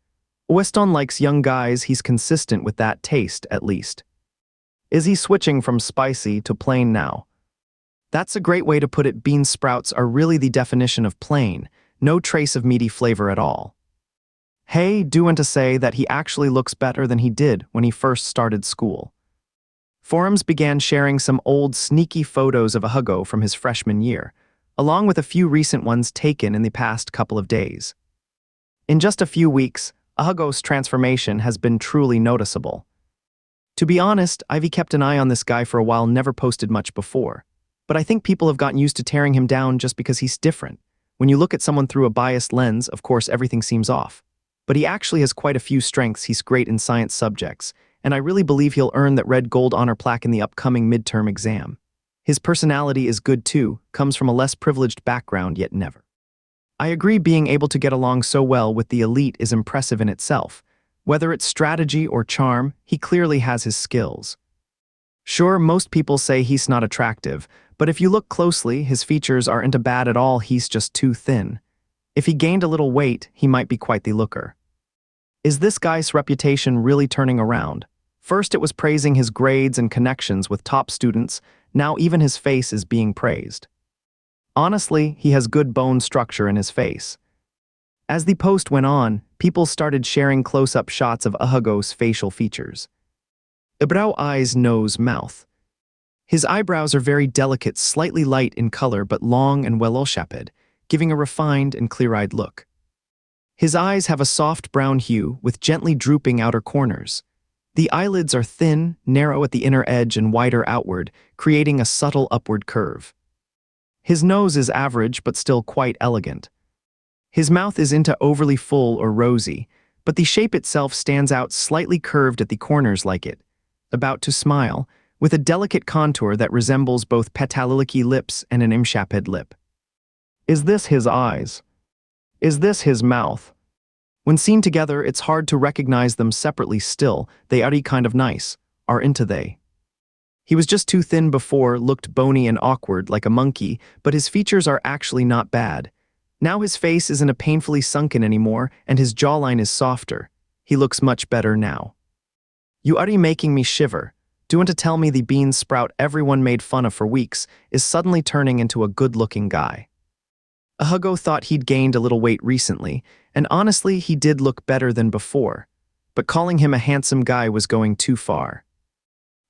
Weston likes young guys, he's consistent with that taste, at least. Is he switching from spicy to plain now? That's a great way to put it. Bean sprouts are really the definition of plain, no trace of meaty flavor at all. Hey, do want to say that he actually looks better than he did when he first started school. Forums began sharing some old sneaky photos of Hugo from his freshman year, along with a few recent ones taken in the past couple of days. In just a few weeks, Hugo's transformation has been truly noticeable. To be honest, Ivy kept an eye on this guy for a while, never posted much before. But I think people have gotten used to tearing him down just because he's different. When you look at someone through a biased lens, of course everything seems off. But he actually has quite a few strengths. He's great in science subjects, and I really believe he'll earn that red gold honor plaque in the upcoming midterm exam. His personality is good too, comes from a less privileged background, yet never. I agree, being able to get along so well with the elite is impressive in itself. Whether it's strategy or charm, he clearly has his skills. Sure, most people say he's not attractive, but if you look closely, his features aren't bad at all. He's just too thin. If he gained a little weight, he might be quite the looker. Is this guy's reputation really turning around? First it was praising his grades and connections with top students, now even his face is being praised. Honestly, he has good bone structure in his face. As the post went on, people started sharing close-up shots of Hugo's facial features. Eyebrow, eyes, nose, mouth. His eyebrows are very delicate, slightly light in color but long and well-shaped, giving a refined and clear-eyed look. His eyes have a soft brown hue with gently drooping outer corners. The eyelids are thin, narrow at the inner edge and wider outward, creating a subtle upward curve. His nose is average but still quite elegant. His mouth isn't overly full or rosy, but the shape itself stands out, slightly curved at the corners like it, about to smile, with a delicate contour that resembles both petalilicky lips and an imshaped lip. Is this his eyes? Is this his mouth? When seen together, it's hard to recognize them separately. Still, they are kind of nice, aren't they? He was just too thin before, looked bony and awkward like a monkey, but his features are actually not bad. Now his face isn't painfully sunken anymore, and his jawline is softer. He looks much better now. You are making me shiver. Do you want to tell me the bean sprout everyone made fun of for weeks is suddenly turning into a good-looking guy? Hugo thought he'd gained a little weight recently, and honestly he did look better than before, but calling him a handsome guy was going too far.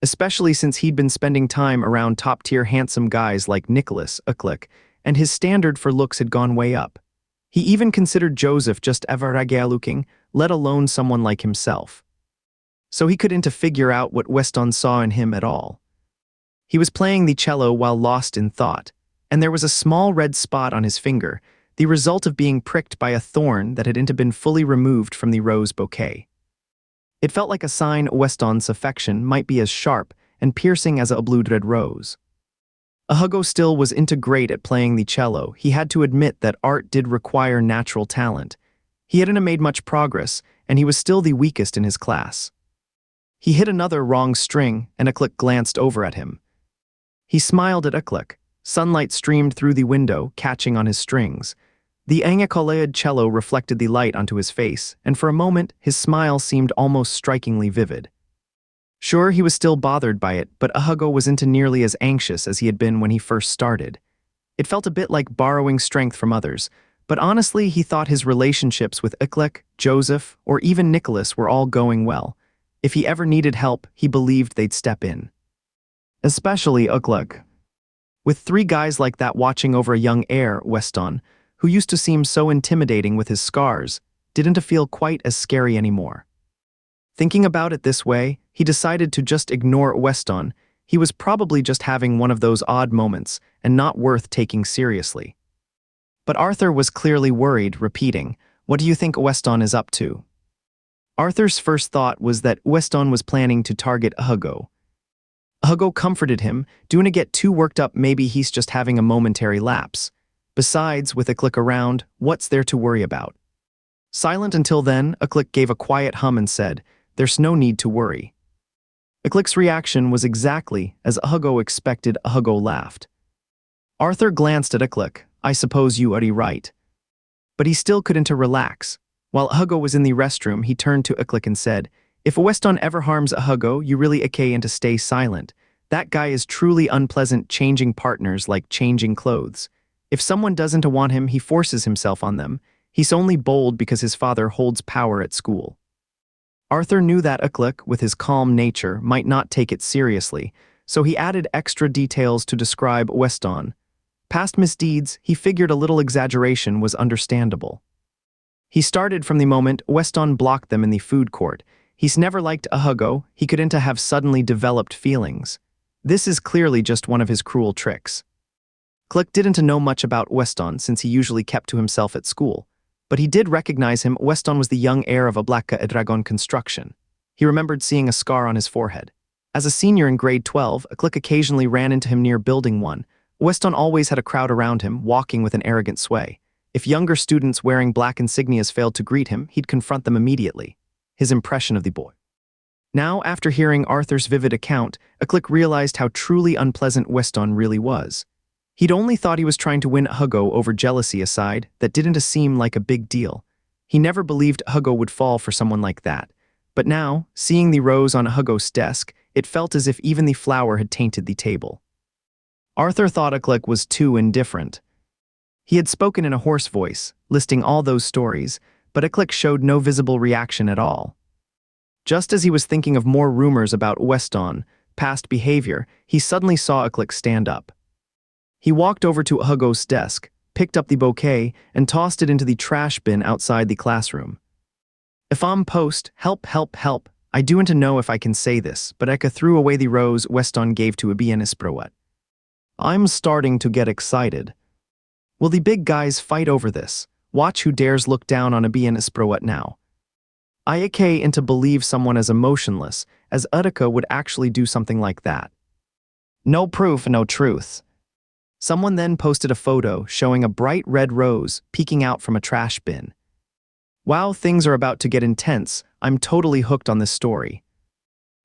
Especially since he'd been spending time around top-tier handsome guys like Nicholas Uklik, and his standard for looks had gone way up. He even considered Joseph just everragia-looking, let alone someone like himself. So he couldn't figure out what Weston saw in him at all. He was playing the cello while lost in thought, and there was a small red spot on his finger, the result of being pricked by a thorn that hadn't been fully removed from the rose bouquet. It felt like a sign Weston's affection might be as sharp and piercing as a blood-red rose. Hugo still wasn't great at playing the cello. He had to admit that art did require natural talent. He hadn't made much progress, and he was still the weakest in his class. He hit another wrong string, and Uklik glanced over at him. He smiled at Uklik. Sunlight streamed through the window, catching on his strings. The Angakolead cello reflected the light onto his face, and for a moment, his smile seemed almost strikingly vivid. Sure, he was still bothered by it, but Hugo wasn't nearly as anxious as he had been when he first started. It felt a bit like borrowing strength from others, But honestly, he thought his relationships with Uklek, Joseph, or even Nicholas were all going well. If he ever needed help, he believed they'd step in. Especially Uklek. With three guys like that watching over a young heir, Weston, who used to seem so intimidating with his scars, didn't feel quite as scary anymore. Thinking about it this way, he decided to just ignore Weston. He was probably just having one of those odd moments and not worth taking seriously. But Arthur was clearly worried, repeating, "What do you think Weston is up to?" Arthur's first thought was that Weston was planning to target Hugo. Hugo comforted him, "Don't get too worked up, maybe he's just having a momentary lapse. Besides, with a click around, what's there to worry about?" Silent until then, Uklek gave a quiet hum and said, "There's no need to worry." Uklek's reaction was exactly as Hugo expected. Hugo laughed. Arthur glanced at Uklek. "I suppose you are right." But he still couldn't relax. While Hugo was in the restroom, he turned to Uklek and said, "If Weston ever harms Hugo, you really and to stay silent. That guy is truly unpleasant, changing partners like changing clothes. If someone doesn't want him, he forces himself on them. He's only bold because his father holds power at school." Arthur knew that Uklek, with his calm nature, might not take it seriously, so he added extra details to describe Weston. Past misdeeds, he figured a little exaggeration was understandable. He started from the moment Weston blocked them in the food court. He's never liked Hugo, he couldn't have suddenly developed feelings. This is clearly just one of his cruel tricks. Click didn't know much about Weston since he usually kept to himself at school, but he did recognize him. Weston was the young heir of a Blacka Dragon construction. He remembered seeing a scar on his forehead. As a senior in grade 12, Click occasionally ran into him near Building 1. Weston always had a crowd around him, walking with an arrogant sway. If younger students wearing black insignias failed to greet him, he'd confront them immediately. His impression of the boy. Now, after hearing Arthur's vivid account, Click realized how truly unpleasant Weston really was. He'd only thought he was trying to win Hugo over jealousy aside, that didn't seem like a big deal. He never believed Hugo would fall for someone like that. But now, seeing the rose on Hugo's desk, it felt as if even the flower had tainted the table. Arthur thought Uklek was too indifferent. He had spoken in a hoarse voice, listing all those stories, but Uklek showed no visible reaction at all. Just as he was thinking of more rumors about Weston, past behavior, he suddenly saw Uklek stand up. He walked over to Hugo's desk, picked up the bouquet, and tossed it into the trash bin outside the classroom. "If I'm post, help, help, help. I don't know if I can say this, but Eka threw away the rose Weston gave to Aspirations. I'm starting to get excited. Will the big guys fight over this? Watch who dares look down on Aspirations now." I came to believe someone as emotionless as Utica would actually do something like that. No proof, no truth. Someone then posted a photo showing a bright red rose peeking out from a trash bin. Wow, things are about to get intense. I'm totally hooked on this story.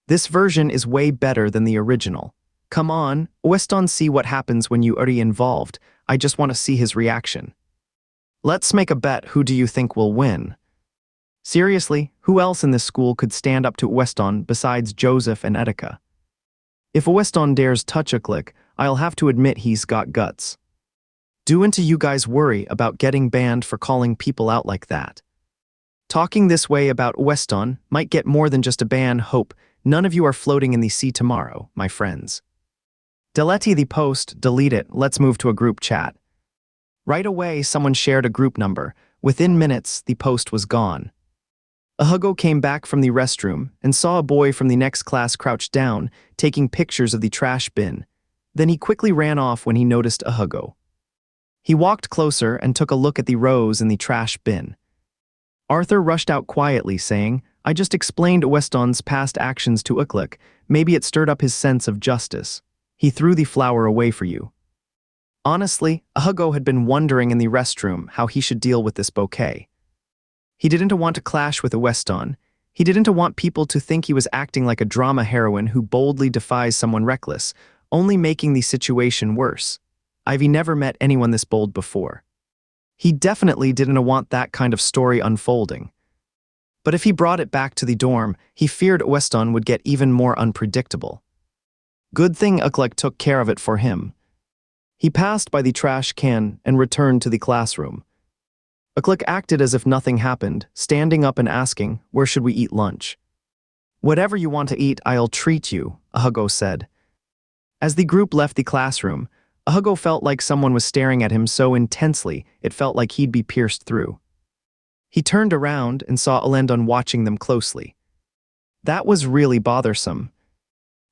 This version is way better than the original. Come on, Weston, see what happens when you are involved. I just want to see his reaction. Let's make a bet. Who do you think will win? Seriously, who else in this school could stand up to Weston besides Joseph and Etika? If Weston dares touch a click, I'll have to admit he's got guts. Don't you guys worry about getting banned for calling people out like that. Talking this way about Weston might get more than just a ban. Hope none of you are floating in the sea tomorrow, my friends. Delete the post, delete it, let's move to a group chat. Right away, someone shared a group number. Within minutes, the post was gone. Hugo came back from the restroom and saw a boy from the next class crouched down, taking pictures of the trash bin. Then he quickly ran off when he noticed Hugo. He walked closer and took a look at the rose in the trash bin. Arthur rushed out quietly, saying, "I just explained Weston's past actions to Uklek. Maybe it stirred up his sense of justice. He threw the flower away for you." Honestly, Hugo had been wondering in the restroom how he should deal with this bouquet. He didn't want to clash with Weston. He didn't want people to think he was acting like a drama heroine who boldly defies someone reckless, only making the situation worse. Ivy never met anyone this bold before. He definitely didn't want that kind of story unfolding. But if he brought it back to the dorm, he feared Weston would get even more unpredictable. Good thing Uklek took care of it for him. He passed by the trash can and returned to the classroom. Aklik acted as if nothing happened, standing up and asking, "Where should we eat lunch?" "Whatever you want to eat, I'll treat you," Hugo said. As the group left the classroom, Hugo felt like someone was staring at him so intensely it felt like he'd be pierced through. He turned around and saw Alendon watching them closely. That was really bothersome.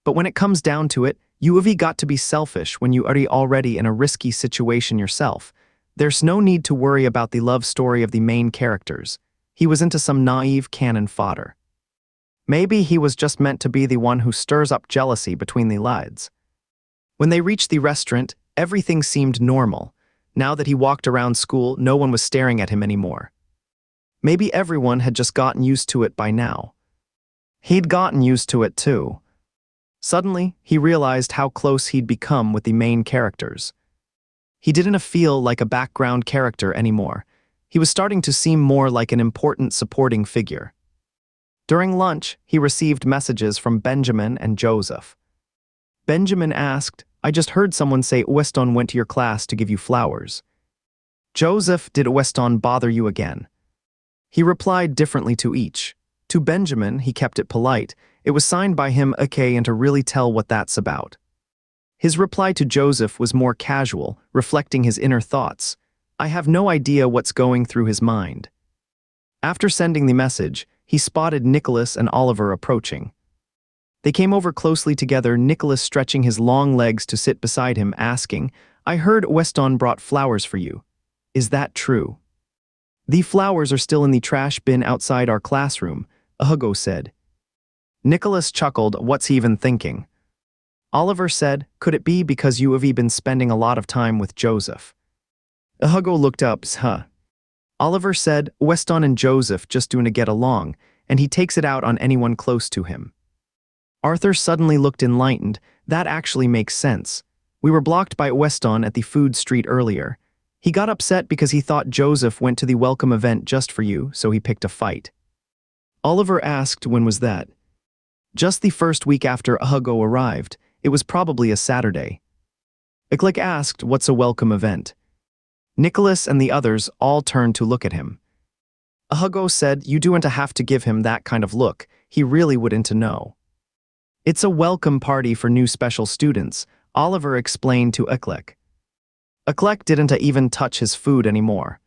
But when it comes down to it, you have got to be selfish when you are already in a risky situation yourself. There's no need to worry about the love story of the main characters. He was into some naive cannon fodder. Maybe he was just meant to be the one who stirs up jealousy between the lads. When they reached the restaurant, everything seemed normal. Now that he walked around school, no one was staring at him anymore. Maybe everyone had just gotten used to it by now. He'd gotten used to it too. Suddenly, he realized how close he'd become with the main characters. He didn't feel like a background character anymore. He was starting to seem more like an important supporting figure. During lunch, he received messages from Benjamin and Joseph. Benjamin asked, "I just heard someone say Weston went to your class to give you flowers." Joseph, "Did Weston bother you again?" He replied differently to each. To Benjamin, he kept it polite. It was signed by him, okay, and to really tell what that's about. His reply to Joseph was more casual, reflecting his inner thoughts. I have no idea what's going through his mind. After sending the message, he spotted Nicholas and Oliver approaching. They came over closely together, Nicholas stretching his long legs to sit beside him, asking, "I heard Weston brought flowers for you. Is that true?" "The flowers are still in the trash bin outside our classroom," Hugo said. Nicholas chuckled, "What's he even thinking?" Oliver said, "Could it be because you have been spending a lot of time with Joseph?" Hugo looked up, "Huh." Oliver said, "Weston and Joseph just doing to get along, and he takes it out on anyone close to him." Arthur suddenly looked enlightened. That actually makes sense. We were blocked by Weston at the food street earlier. He got upset because he thought Joseph went to the welcome event just for you, so he picked a fight. Oliver asked, "When was that?" "Just the first week after Hugo arrived. It was probably a Saturday." Iklik asked, "What's a welcome event?" Nicholas and the others all turned to look at him. Hugo said, "You don't have to give him that kind of look. He really wouldn't know." "It's a welcome party for new special students," Oliver explained to Iklik. Iklik didn't even touch his food anymore.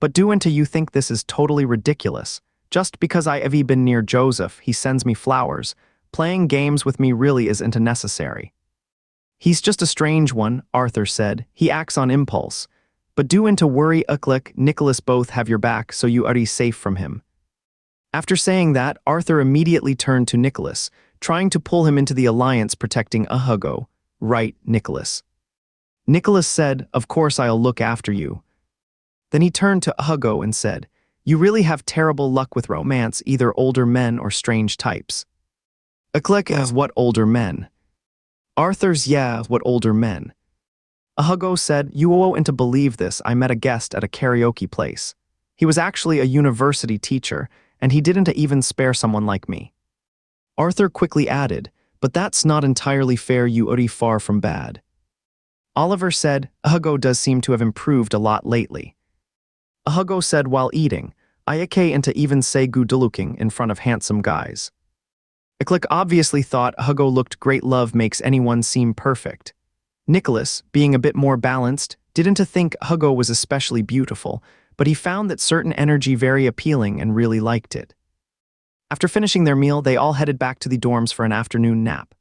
"But don't you think this is totally ridiculous? Just because I have been near Joseph, he sends me flowers. Playing games with me really isn't necessary." "He's just a strange one," Arthur said. "He acts on impulse. But don't worry, Iklik, Nicholas both have your back, so you are safe from him." After saying that, Arthur immediately turned to Nicholas, trying to pull him into the alliance protecting Hugo. "Right, Nicholas." Nicholas said, "Of course I'll look after you." Then he turned to Hugo and said, "You really have terrible luck with romance, either older men or strange types." Iklik, "What older men?" Arthur's, "Yeah, what older men?" Hugo said, "You won't believe this, I met a guest at a karaoke place. He was actually a university teacher, and he didn't even spare someone like me." Arthur quickly added, "But that's not entirely fair, you are far from bad." Oliver said, "Hugo does seem to have improved a lot lately." Hugo said while eating, "I can't even say good looking in front of handsome guys." Iklik obviously thought Hugo looked great. Love makes anyone seem perfect. Nicholas, being a bit more balanced, didn't think Hugo was especially beautiful, but he found that certain energy very appealing and really liked it. After finishing their meal, they all headed back to the dorms for an afternoon nap.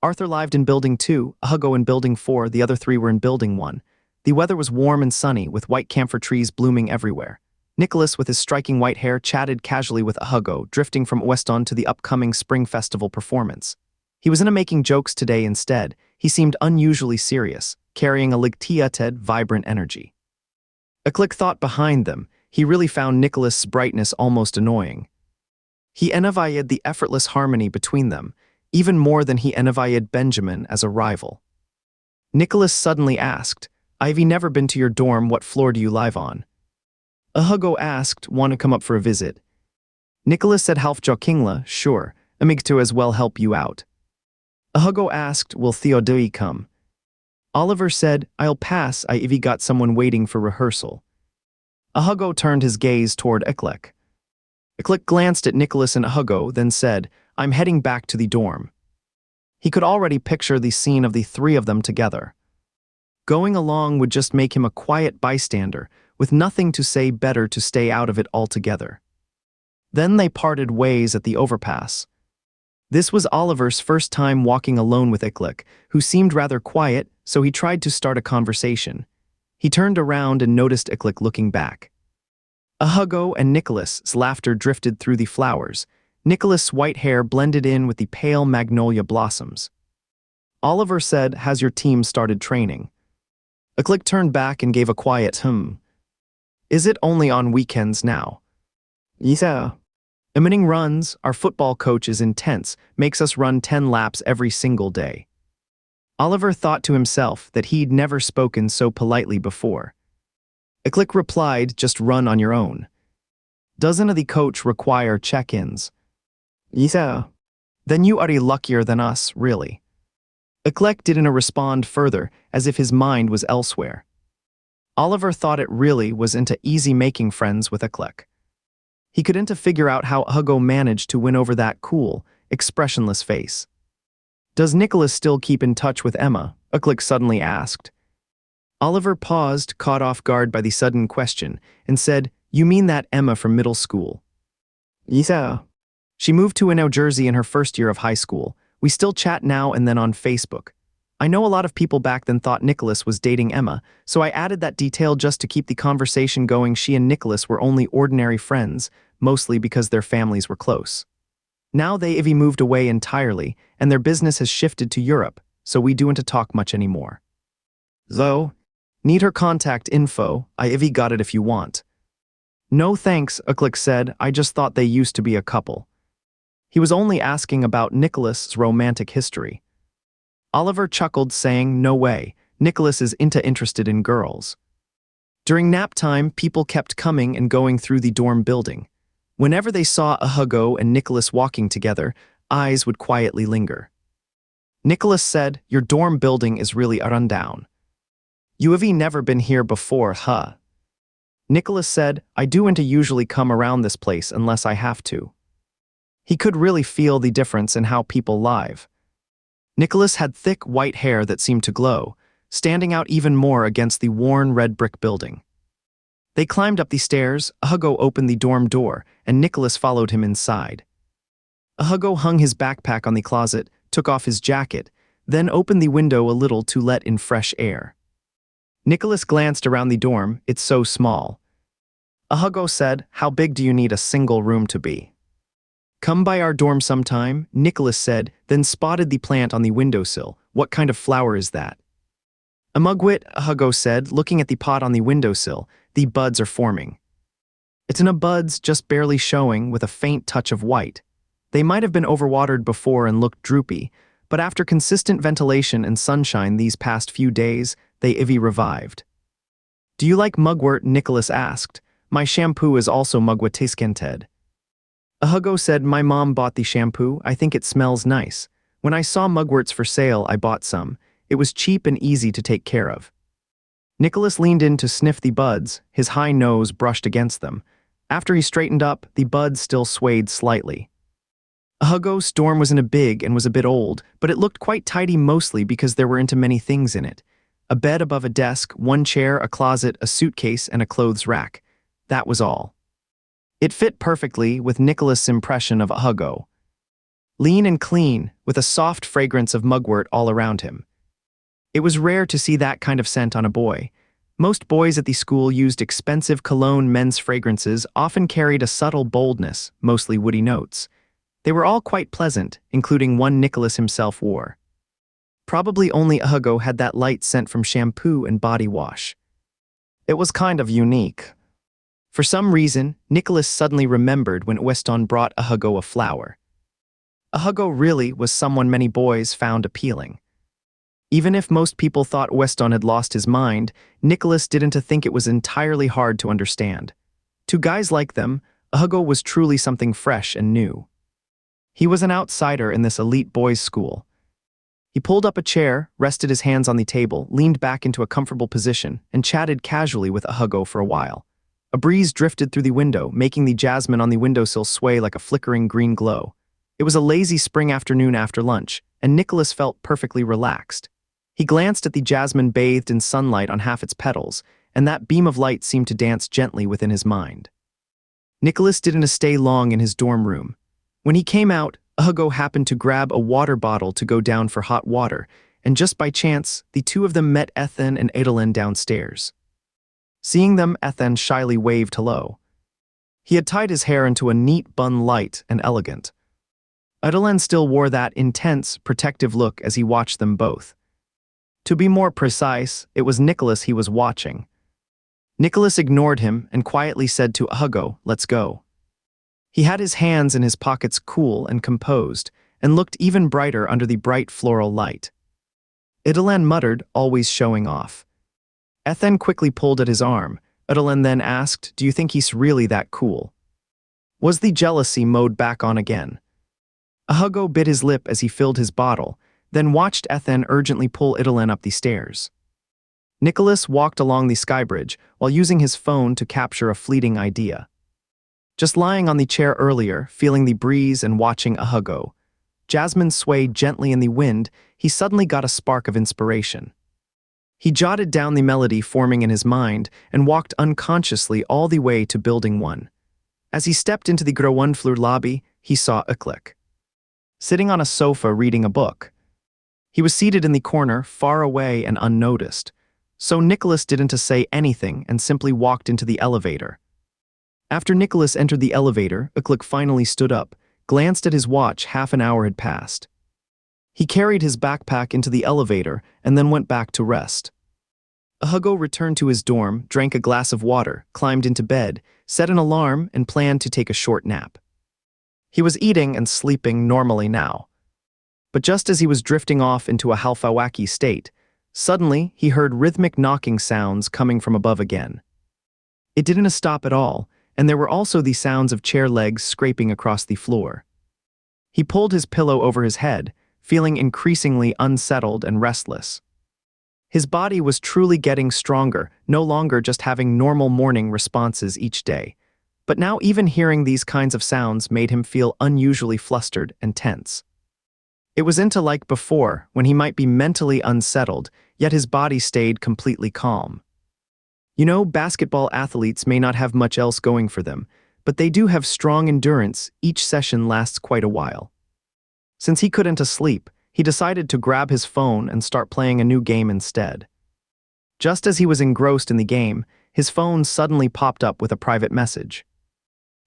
Arthur lived in Building 2, Hugo in Building 4, the other three were in Building 1. The weather was warm and sunny, with white camphor trees blooming everywhere. Nicholas, with his striking white hair, chatted casually with Hugo, drifting from Weston to the upcoming Spring Festival performance. He was making jokes today instead. He seemed unusually serious, carrying a light-hearted, vibrant energy. Iklik thought behind them. He really found Nicholas' brightness almost annoying. He envied the effortless harmony between them, even more than he envied Benjamin as a rival. Nicholas suddenly asked, "I've never been to your dorm, what floor do you live on?" Hugo asked, "Want to come up for a visit?" Nicholas said half jokingly, "Sure, Amigto as well help you out." Hugo asked, "Will Theodore come?" Oliver said, "I'll pass, I've got someone waiting for rehearsal." Hugo turned his gaze toward Iklik. Iklik glanced at Nicholas and Hugo, then said, "I'm heading back to the dorm." He could already picture the scene of the three of them together. Going along would just make him a quiet bystander, with nothing to say, better to stay out of it altogether. Then they parted ways at the overpass. This was Oliver's first time walking alone with Iklik, who seemed rather quiet, so he tried to start a conversation. He turned around and noticed Iklik looking back. Hugo and Nicholas's laughter drifted through the flowers. Nicholas's white hair blended in with the pale magnolia blossoms. Oliver said, "Has your team started training?" Iklik turned back and gave a quiet "Is it only on weekends now?" "Yeah." "Emitting runs, our football coach is intense, makes us run 10 laps every single day." Oliver thought to himself that he'd never spoken so politely before. Iklik replied, "Just run on your own." "Doesn't the coach require check-ins?" "Yeah." "Then you are luckier than us, really." Iklik didn't respond further, as if his mind was elsewhere. Oliver thought it really was into easy making friends with Iklik. He couldn't figure out how Hugo managed to win over that cool, expressionless face. "Does Nicholas still keep in touch with Emma?" Iklik suddenly asked. Oliver paused, caught off guard by the sudden question, and said, "You mean that Emma from middle school?" "Yeah. She moved to New Jersey in her first year of high school. We still chat now and then on Facebook. I know a lot of people back then thought Nicholas was dating Emma, so I added that detail just to keep the conversation going. She and Nicholas were only ordinary friends, mostly because their families were close. Now they've moved away entirely, and their business has shifted to Europe, so we don't talk much anymore. Though, need her contact info, I've got it if you want." "No thanks," Iklik said, "I just thought they used to be a couple." He was only asking about Nicholas's romantic history. Oliver chuckled, saying, "No way, Nicholas is interested in girls." During nap time, people kept coming and going through the dorm building. Whenever they saw Hugo and Nicholas walking together, eyes would quietly linger. Nicholas said, "Your dorm building is really a rundown. You have never been here before, huh?" Nicholas said, "I don't usually come around this place unless I have to." He could really feel the difference in how people live. Nicholas had thick white hair that seemed to glow, standing out even more against the worn red brick building. They climbed up the stairs. Hugo opened the dorm door, and Nicholas followed him inside. Hugo hung his backpack on the closet, took off his jacket, then opened the window a little to let in fresh air. Nicholas glanced around the dorm. "It's so small." Hugo said, "How big do you need a single room to be?" "Come by our dorm sometime," Nicholas said, then spotted the plant on the windowsill. "What kind of flower is that?" "A mugwort," Hugo said, looking at the pot on the windowsill. "The buds are forming." "It's in a buds, just barely showing, with a faint touch of white. They might have been overwatered before and looked droopy, but after consistent ventilation and sunshine these past few days, they've revived." "Do you like mugwort?" Nicholas asked. "My shampoo is also mugwort-scented." Hugo said, "My mom bought the shampoo. I think it smells nice. When I saw mugworts for sale, I bought some. It was cheap and easy to take care of." Nicholas leaned in to sniff the buds. His high nose brushed against them. After he straightened up, the buds still swayed slightly. Hugo's dorm wasn't big and was a bit old, but it looked quite tidy, mostly because there were many things in it. A bed above a desk, one chair, a closet, a suitcase, and a clothes rack. That was all. It fit perfectly with Nicholas' impression of Hugo. Lean and clean, with a soft fragrance of mugwort all around him. It was rare to see that kind of scent on a boy. Most boys at the school used expensive cologne. Men's fragrances often carried a subtle boldness, mostly woody notes. They were all quite pleasant, including one Nicholas himself wore. Probably only Hugo had that light scent from shampoo and body wash. It was kind of unique. For some reason, Nicholas suddenly remembered when Weston brought Hugo a flower. Hugo really was someone many boys found appealing. Even if most people thought Weston had lost his mind, Nicholas didn't think it was entirely hard to understand. To guys like them, Hugo was truly something fresh and new. He was an outsider in this elite boys' school. He pulled up a chair, rested his hands on the table, leaned back into a comfortable position, and chatted casually with Hugo for a while. A breeze drifted through the window, making the jasmine on the windowsill sway like a flickering green glow. It was a lazy spring afternoon after lunch, and Nicholas felt perfectly relaxed. He glanced at the jasmine bathed in sunlight on half its petals, and that beam of light seemed to dance gently within his mind. Nicholas didn't stay long in his dorm room. When he came out, Hugo happened to grab a water bottle to go down for hot water, and just by chance, the two of them met Ethan and Adelaine downstairs. Seeing them, Ethan shyly waved hello. He had tied his hair into a neat bun, light and elegant. Adelaine still wore that intense, protective look as he watched them both. To be more precise, it was Nicholas he was watching. Nicholas ignored him and quietly said to Hugo, "Let's go." He had his hands in his pockets, cool and composed, and looked even brighter under the bright floral light. Adelaine muttered, always showing off. Ethan quickly pulled at his arm. Adelaine then asked, "Do you think he's really that cool?" Was the jealousy mode back on again? Hugo bit his lip as he filled his bottle, then watched Ethan urgently pull Adelaine up the stairs. Nicholas walked along the skybridge while using his phone to capture a fleeting idea. Just lying on the chair earlier, feeling the breeze and watching Hugo, jasmine sway gently in the wind, he suddenly got a spark of inspiration. He jotted down the melody forming in his mind and walked unconsciously all the way to Building 1. As he stepped into the Groundfloor lobby, he saw Uclick sitting on a sofa reading a book. He was seated in the corner, far away and unnoticed, so Nicholas didn't say anything and simply walked into the elevator. After Nicholas entered the elevator, Uclick finally stood up, glanced at his watch. Half an hour had passed. He carried his backpack into the elevator and then went back to rest. Hugo returned to his dorm, drank a glass of water, climbed into bed, set an alarm, and planned to take a short nap. He was eating and sleeping normally now. But just as he was drifting off into a half-wacky state, suddenly he heard rhythmic knocking sounds coming from above again. It didn't stop at all, and there were also the sounds of chair legs scraping across the floor. He pulled his pillow over his head, feeling increasingly unsettled and restless. His body was truly getting stronger, no longer just having normal morning responses each day. But now even hearing these kinds of sounds made him feel unusually flustered and tense. It wasn't like before, when he might be mentally unsettled, yet his body stayed completely calm. You know, basketball athletes may not have much else going for them, but they do have strong endurance. Each session lasts quite a while. Since he couldn't sleep, he decided to grab his phone and start playing a new game instead. Just as he was engrossed in the game, his phone suddenly popped up with a private message.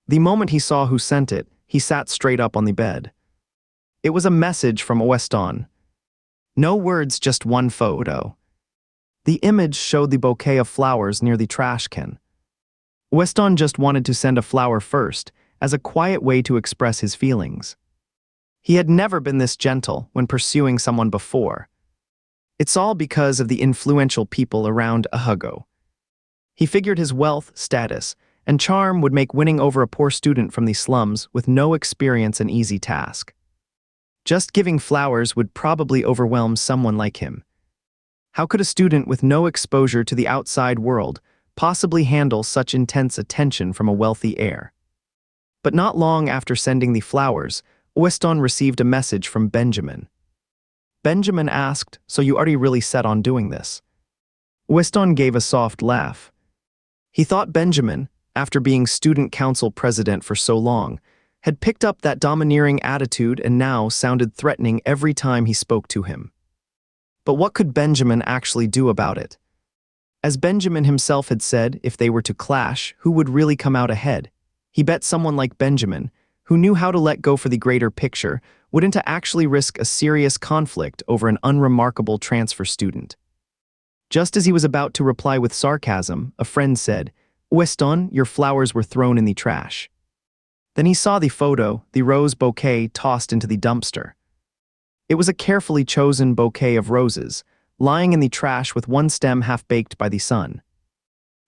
The moment he saw who sent it, he sat straight up on the bed. It was a message from Weston. No words, just one photo. The image showed the bouquet of flowers near the trash can. Weston just wanted to send a flower first, as a quiet way to express his feelings. He had never been this gentle when pursuing someone before. It's all because of the influential people around Hugo. He figured his wealth, status, and charm would make winning over a poor student from the slums with no experience an easy task. Just giving flowers would probably overwhelm someone like him. How could a student with no exposure to the outside world possibly handle such intense attention from a wealthy heir? But not long after sending the flowers, Weston received a message from Benjamin. Benjamin asked, "So you already really set on doing this?" Weston gave a soft laugh. He thought Benjamin, after being student council president for so long, had picked up that domineering attitude and now sounded threatening every time he spoke to him. But what could Benjamin actually do about it? As Benjamin himself had said, if they were to clash, who would really come out ahead? He bet someone like Benjamin, who knew how to let go for the greater picture, wouldn't actually risk a serious conflict over an unremarkable transfer student. Just as he was about to reply with sarcasm, a friend said, "Weston, your flowers were thrown in the trash." Then he saw the photo, the rose bouquet tossed into the dumpster. It was a carefully chosen bouquet of roses, lying in the trash with one stem half-baked by the sun.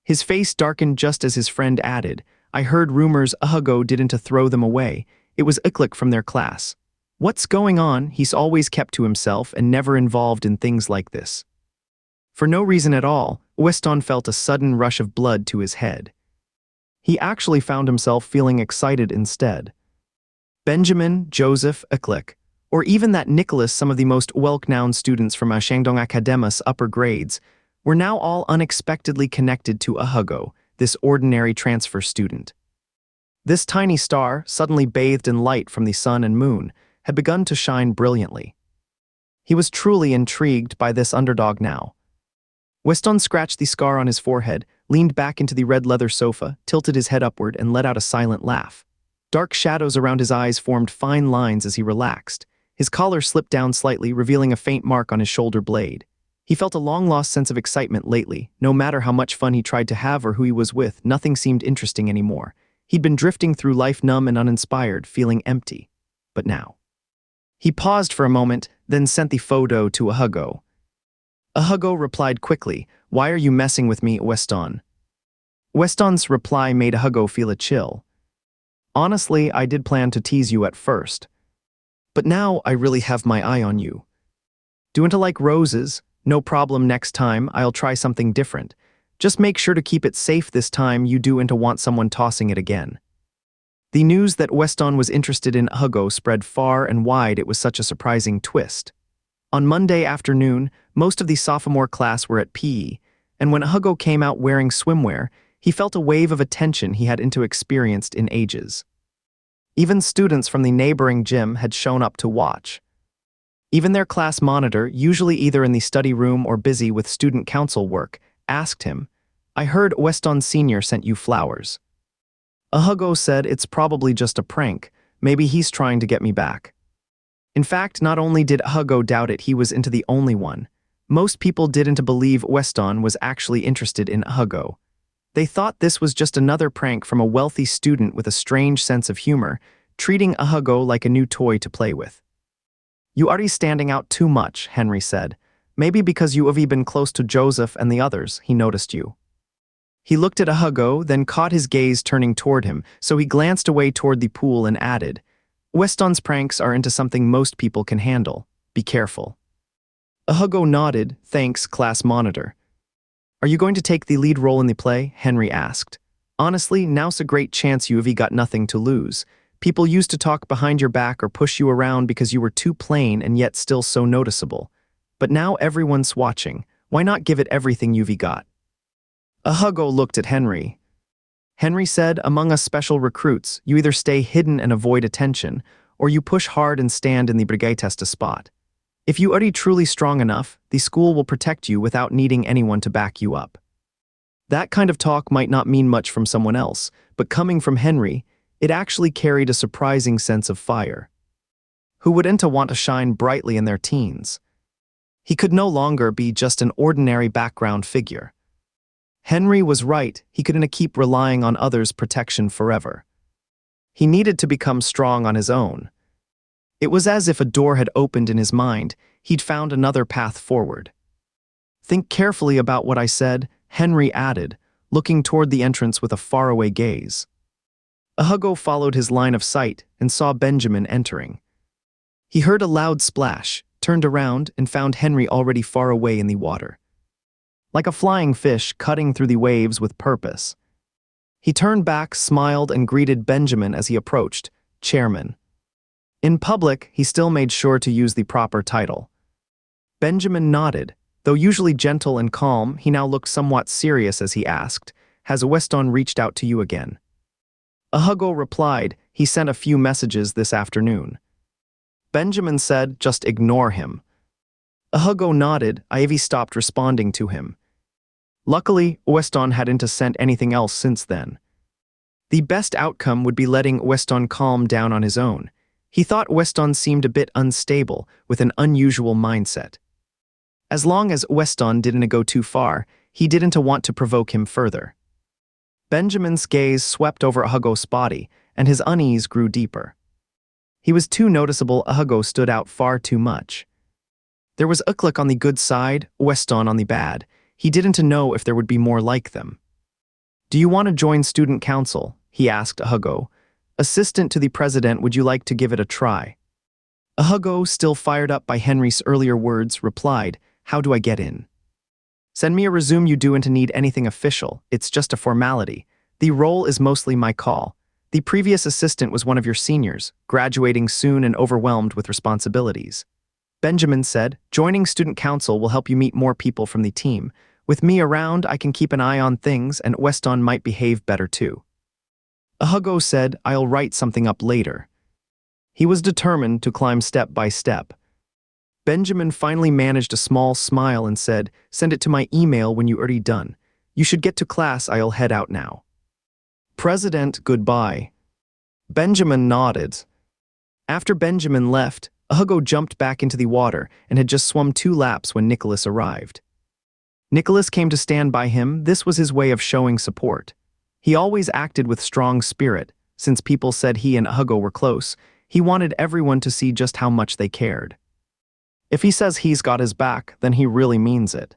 His face darkened just as his friend added, "I heard rumors Hugo didn't throw them away. It was Uclick from their class. What's going on? He's always kept to himself and never involved in things like this." For no reason at all, Weston felt a sudden rush of blood to his head. He actually found himself feeling excited instead. Benjamin, Joseph, Eklik, or even that Nicholas, some of the most well-known students from Shandong Academy's upper grades, were now all unexpectedly connected to Hugo, this ordinary transfer student. This tiny star, suddenly bathed in light from the sun and moon, had begun to shine brilliantly. He was truly intrigued by this underdog now. Weston scratched the scar on his forehead, leaned back into the red leather sofa, tilted his head upward, and let out a silent laugh. Dark shadows around his eyes formed fine lines as he relaxed. His collar slipped down slightly, revealing a faint mark on his shoulder blade. He felt a long-lost sense of excitement lately. No matter how much fun he tried to have or who he was with, nothing seemed interesting anymore. He'd been drifting through life numb and uninspired, feeling empty. But now. He paused for a moment, then sent the photo to Hugo. Hugo replied quickly, "Why are you messing with me, Weston?" Weston's reply made Hugo feel a chill. "Honestly, I did plan to tease you at first. But now I really have my eye on you. Do you like roses? No problem, next time I'll try something different. Just make sure to keep it safe this time. You do want someone tossing it again." The news that Weston was interested in Hugo spread far and wide. It was such a surprising twist. On Monday afternoon, most of the sophomore class were at PE, and when Hugo came out wearing swimwear, he felt a wave of attention he hadn't experienced in ages. Even students from the neighboring gym had shown up to watch. Even their class monitor, usually either in the study room or busy with student council work, asked him, "I heard Weston Sr. sent you flowers." Hugo said, "It's probably just a prank. Maybe he's trying to get me back." In fact, not only did Hugo doubt it, he was into the only one. Most people didn't believe Weston was actually interested in Hugo. They thought this was just another prank from a wealthy student with a strange sense of humor, treating Hugo like a new toy to play with. "You are standing out too much," Henry said. "Maybe because you have been close to Joseph and the others, he noticed you." He looked at Hugo, then caught his gaze turning toward him, so he glanced away toward the pool and added, "Weston's pranks are into something most people can handle. Be careful." Hugo nodded, "Thanks, class monitor." "Are you going to take the lead role in the play?" Henry asked. "Honestly, now's a great chance. You've got nothing to lose. People used to talk behind your back or push you around because you were too plain and yet still so noticeable. But now everyone's watching. Why not give it everything you've got?" Hugo looked at Henry. Henry said, "Among us special recruits, you either stay hidden and avoid attention, or you push hard and stand in the brigade test spot. If you are truly strong enough, the school will protect you without needing anyone to back you up." That kind of talk might not mean much from someone else, but coming from Henry, it actually carried a surprising sense of fire. Who wouldn't want to shine brightly in their teens? He could no longer be just an ordinary background figure. Henry was right, he couldn't keep relying on others' protection forever. He needed to become strong on his own. It was as if a door had opened in his mind. He'd found another path forward. "Think carefully about what I said," Henry added, looking toward the entrance with a faraway gaze. Hugo followed his line of sight and saw Benjamin entering. He heard a loud splash, turned around, and found Henry already far away in the water. Like a flying fish cutting through the waves with purpose. He turned back, smiled, and greeted Benjamin as he approached, "Chairman." In public, he still made sure to use the proper title. Benjamin nodded. Though usually gentle and calm, he now looked somewhat serious as he asked, "Has Weston reached out to you again?" Hugo replied, "He sent a few messages this afternoon." Benjamin said, "Just ignore him." Hugo nodded. Ivy stopped responding to him. Luckily, Weston hadn't sent anything else since then. The best outcome would be letting Weston calm down on his own. He thought Weston seemed a bit unstable, with an unusual mindset. As long as Weston didn't go too far, he didn't want to provoke him further. Benjamin's gaze swept over Hugo's body, and his unease grew deeper. He was too noticeable. Hugo stood out far too much. There was Uklik on the good side, Weston on the bad. He didn't know if there would be more like them. "Do you want to join student council?" he asked Hugo. "Assistant to the president, would you like to give it a try?" Hugo, still fired up by Henry's earlier words, replied, "How do I get in?" "Send me a resume. You don't need anything official, it's just a formality. The role is mostly my call. The previous assistant was one of your seniors, graduating soon and overwhelmed with responsibilities. Benjamin said, joining student council will help you meet more people from the team. With me around, I can keep an eye on things and Weston might behave better too. Hugo said, I'll write something up later. He was determined to climb step by step. Benjamin finally managed a small smile and said, send it to my email when you're already done. You should get to class, I'll head out now. President, goodbye. Benjamin nodded. After Benjamin left, Hugo jumped back into the water and had just swum 2 laps when Nicholas arrived. Nicholas came to stand by him. This was his way of showing support. He always acted with strong spirit. Since people said he and Hugo were close, he wanted everyone to see just how much they cared. If he says he's got his back, then he really means it.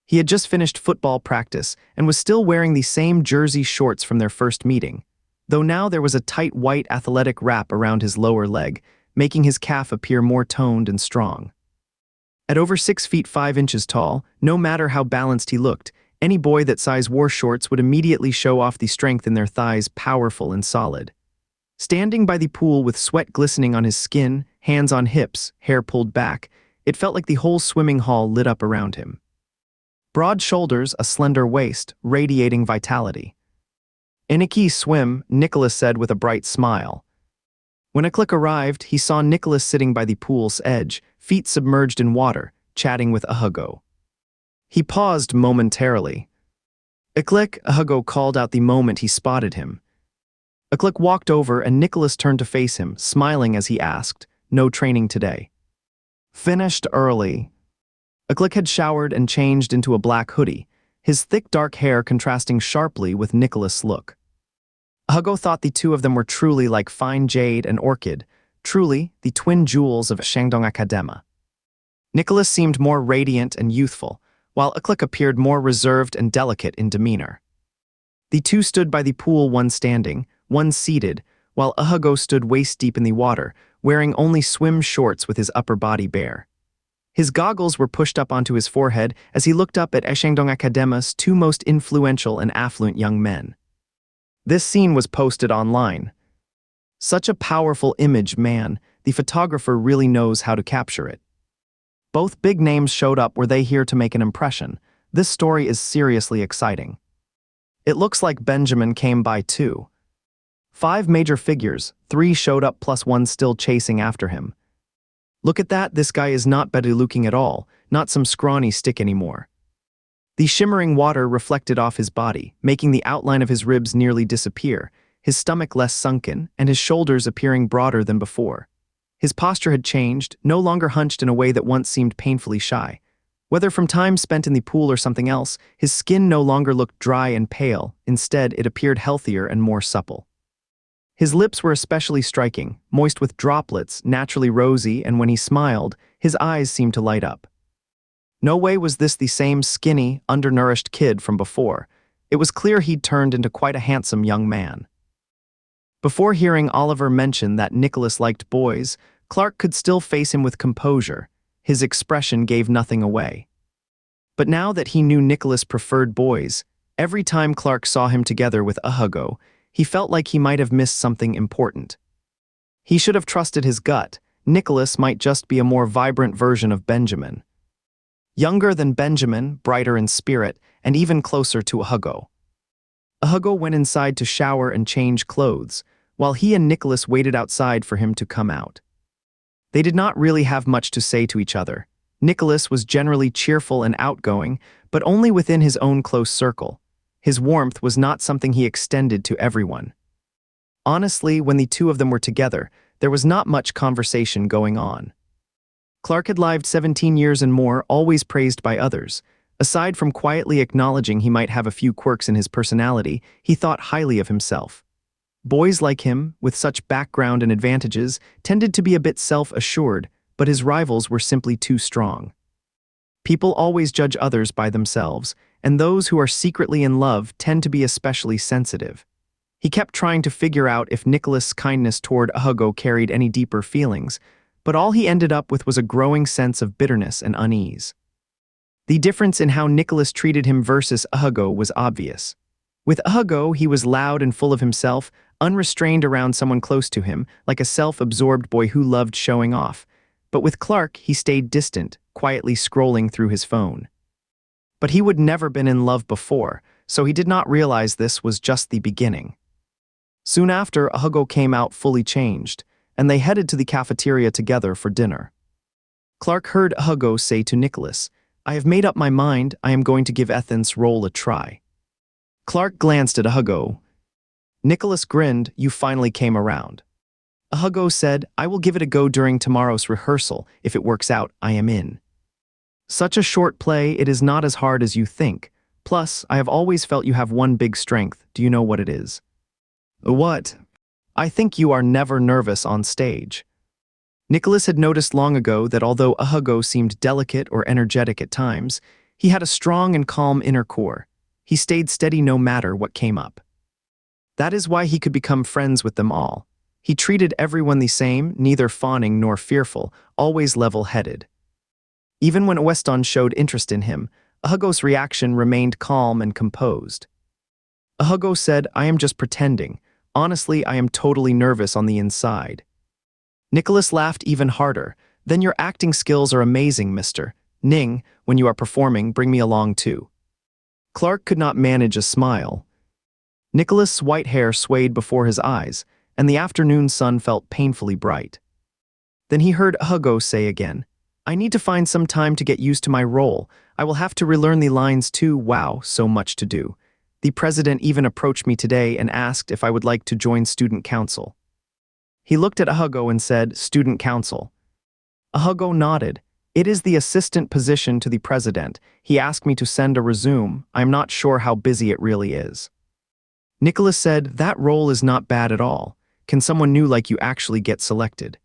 He had just finished football practice and was still wearing the same jersey shorts from their first meeting, though now there was a tight white athletic wrap around his lower leg, making his calf appear more toned and strong. At over 6 feet 5 inches tall, no matter how balanced he looked, any boy that size wore shorts would immediately show off the strength in their thighs, powerful and solid. Standing by the pool with sweat glistening on his skin, hands on hips, hair pulled back, it felt like the whole swimming hall lit up around him. Broad shoulders, a slender waist, radiating vitality. "Iniki swim," Nicholas said with a bright smile. When Click arrived, he saw Nicholas sitting by the pool's edge, feet submerged in water, chatting with Hugo. He paused momentarily. Click, Hugo called out the moment he spotted him. Click walked over and Nicholas turned to face him, smiling as he asked, "No training today?" "Finished early." Click had showered and changed into a black hoodie, his thick dark hair contrasting sharply with Nicholas' look. Hugo thought the two of them were truly like fine jade and orchid, truly the twin jewels of changed.His. Nicholas seemed more radiant and youthful, while Click appeared more reserved and delicate in demeanor. The two stood by the pool, one standing, one seated, while Hugo stood waist-deep in the water, wearing only swim shorts with his upper body bare. His goggles were pushed up onto his forehead as he looked up at changed.His' 2 most influential and affluent young men. This scene was posted online. Such a powerful image, man. The photographer really knows how to capture it. Both big names showed up. Were they here to make an impression? This story is seriously exciting. It looks like Benjamin came by too. 5 major figures, 3 showed up plus 1 still chasing after him. Look at that, this guy is not better looking at all, not some scrawny stick anymore. The shimmering water reflected off his body, making the outline of his ribs nearly disappear, his stomach less sunken, and his shoulders appearing broader than before. His posture had changed, no longer hunched in a way that once seemed painfully shy. Whether from time spent in the pool or something else, his skin no longer looked dry and pale, instead it appeared healthier and more supple. His lips were especially striking, moist with droplets, naturally rosy, and when he smiled, his eyes seemed to light up. No way was this the same skinny, undernourished kid from before. It was clear he'd turned into quite a handsome young man. Before hearing Oliver mention that Nicholas liked boys, Clark could still face him with composure. His expression gave nothing away. But now that he knew Nicholas preferred boys, every time Clark saw him together with Hugo, he felt like he might have missed something important. He should have trusted his gut. Nicholas might just be a more vibrant version of Benjamin. Younger than Benjamin, brighter in spirit, and even closer to Hugo. Hugo went inside to shower and change clothes, while he and Nicholas waited outside for him to come out. They did not really have much to say to each other. Nicholas was generally cheerful and outgoing, but only within his own close circle. His warmth was not something he extended to everyone. Honestly, when the two of them were together, there was not much conversation going on. Clark had lived 17 years and more, always praised by others. Aside from quietly acknowledging he might have a few quirks in his personality, he thought highly of himself. Boys like him, with such background and advantages, tended to be a bit self-assured, but his rivals were simply too strong. People always judge others by themselves, and those who are secretly in love tend to be especially sensitive. He kept trying to figure out if Nicholas' kindness toward Hugo carried any deeper feelings, but all he ended up with was a growing sense of bitterness and unease. The difference in how Nicholas treated him versus Hugo was obvious. With Hugo, he was loud and full of himself, unrestrained around someone close to him, like a self-absorbed boy who loved showing off. But with Clark, he stayed distant, quietly scrolling through his phone. But he would never been in love before, so he did not realize this was just the beginning. Soon after, Hugo came out fully changed, and they headed to the cafeteria together for dinner. Clark heard Hugo say to Nicholas, "I have made up my mind, I am going to give Ethan's role a try." Clark glanced at Hugo. Nicholas grinned, "You finally came around." Hugo said, "I will give it a go during tomorrow's rehearsal. If it works out, I am in." Such a short play, it is not as hard as you think. Plus, I have always felt you have one big strength. Do you know what it is? What? I think you are never nervous on stage. Nicholas had noticed long ago that although Hugo seemed delicate or energetic at times, he had a strong and calm inner core. He stayed steady no matter what came up. That is why he could become friends with them all. He treated everyone the same, neither fawning nor fearful, always level-headed. Even when Weston showed interest in him, Hugo's reaction remained calm and composed. Hugo said, "I am just pretending. Honestly, I am totally nervous on the inside." Nicholas laughed even harder. "Then your acting skills are amazing, Mr. Ning. When you are performing, bring me along too." Clark could not manage a smile. Nicholas' white hair swayed before his eyes, and the afternoon sun felt painfully bright. Then he heard Hugo say again, "I need to find some time to get used to my role. I will have to relearn the lines too. Wow, so much to do. The president even approached me today and asked if I would like to join student council." He looked at Hugo and said, "Student council." Hugo nodded. "It is the assistant position to the president. He asked me to send a resume. I'm not sure how busy it really is." Nicholas said, "That role is not bad at all. Can someone new like you actually get selected?"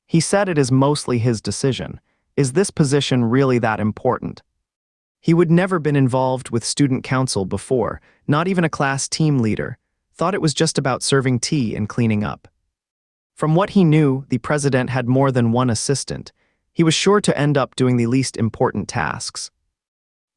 He said it is mostly his decision. Is this position really that important? He would never been involved with student council before, not even a class team leader, thought it was just about serving tea and cleaning up. From what he knew, the president had more than one assistant. He was sure to end up doing the least important tasks.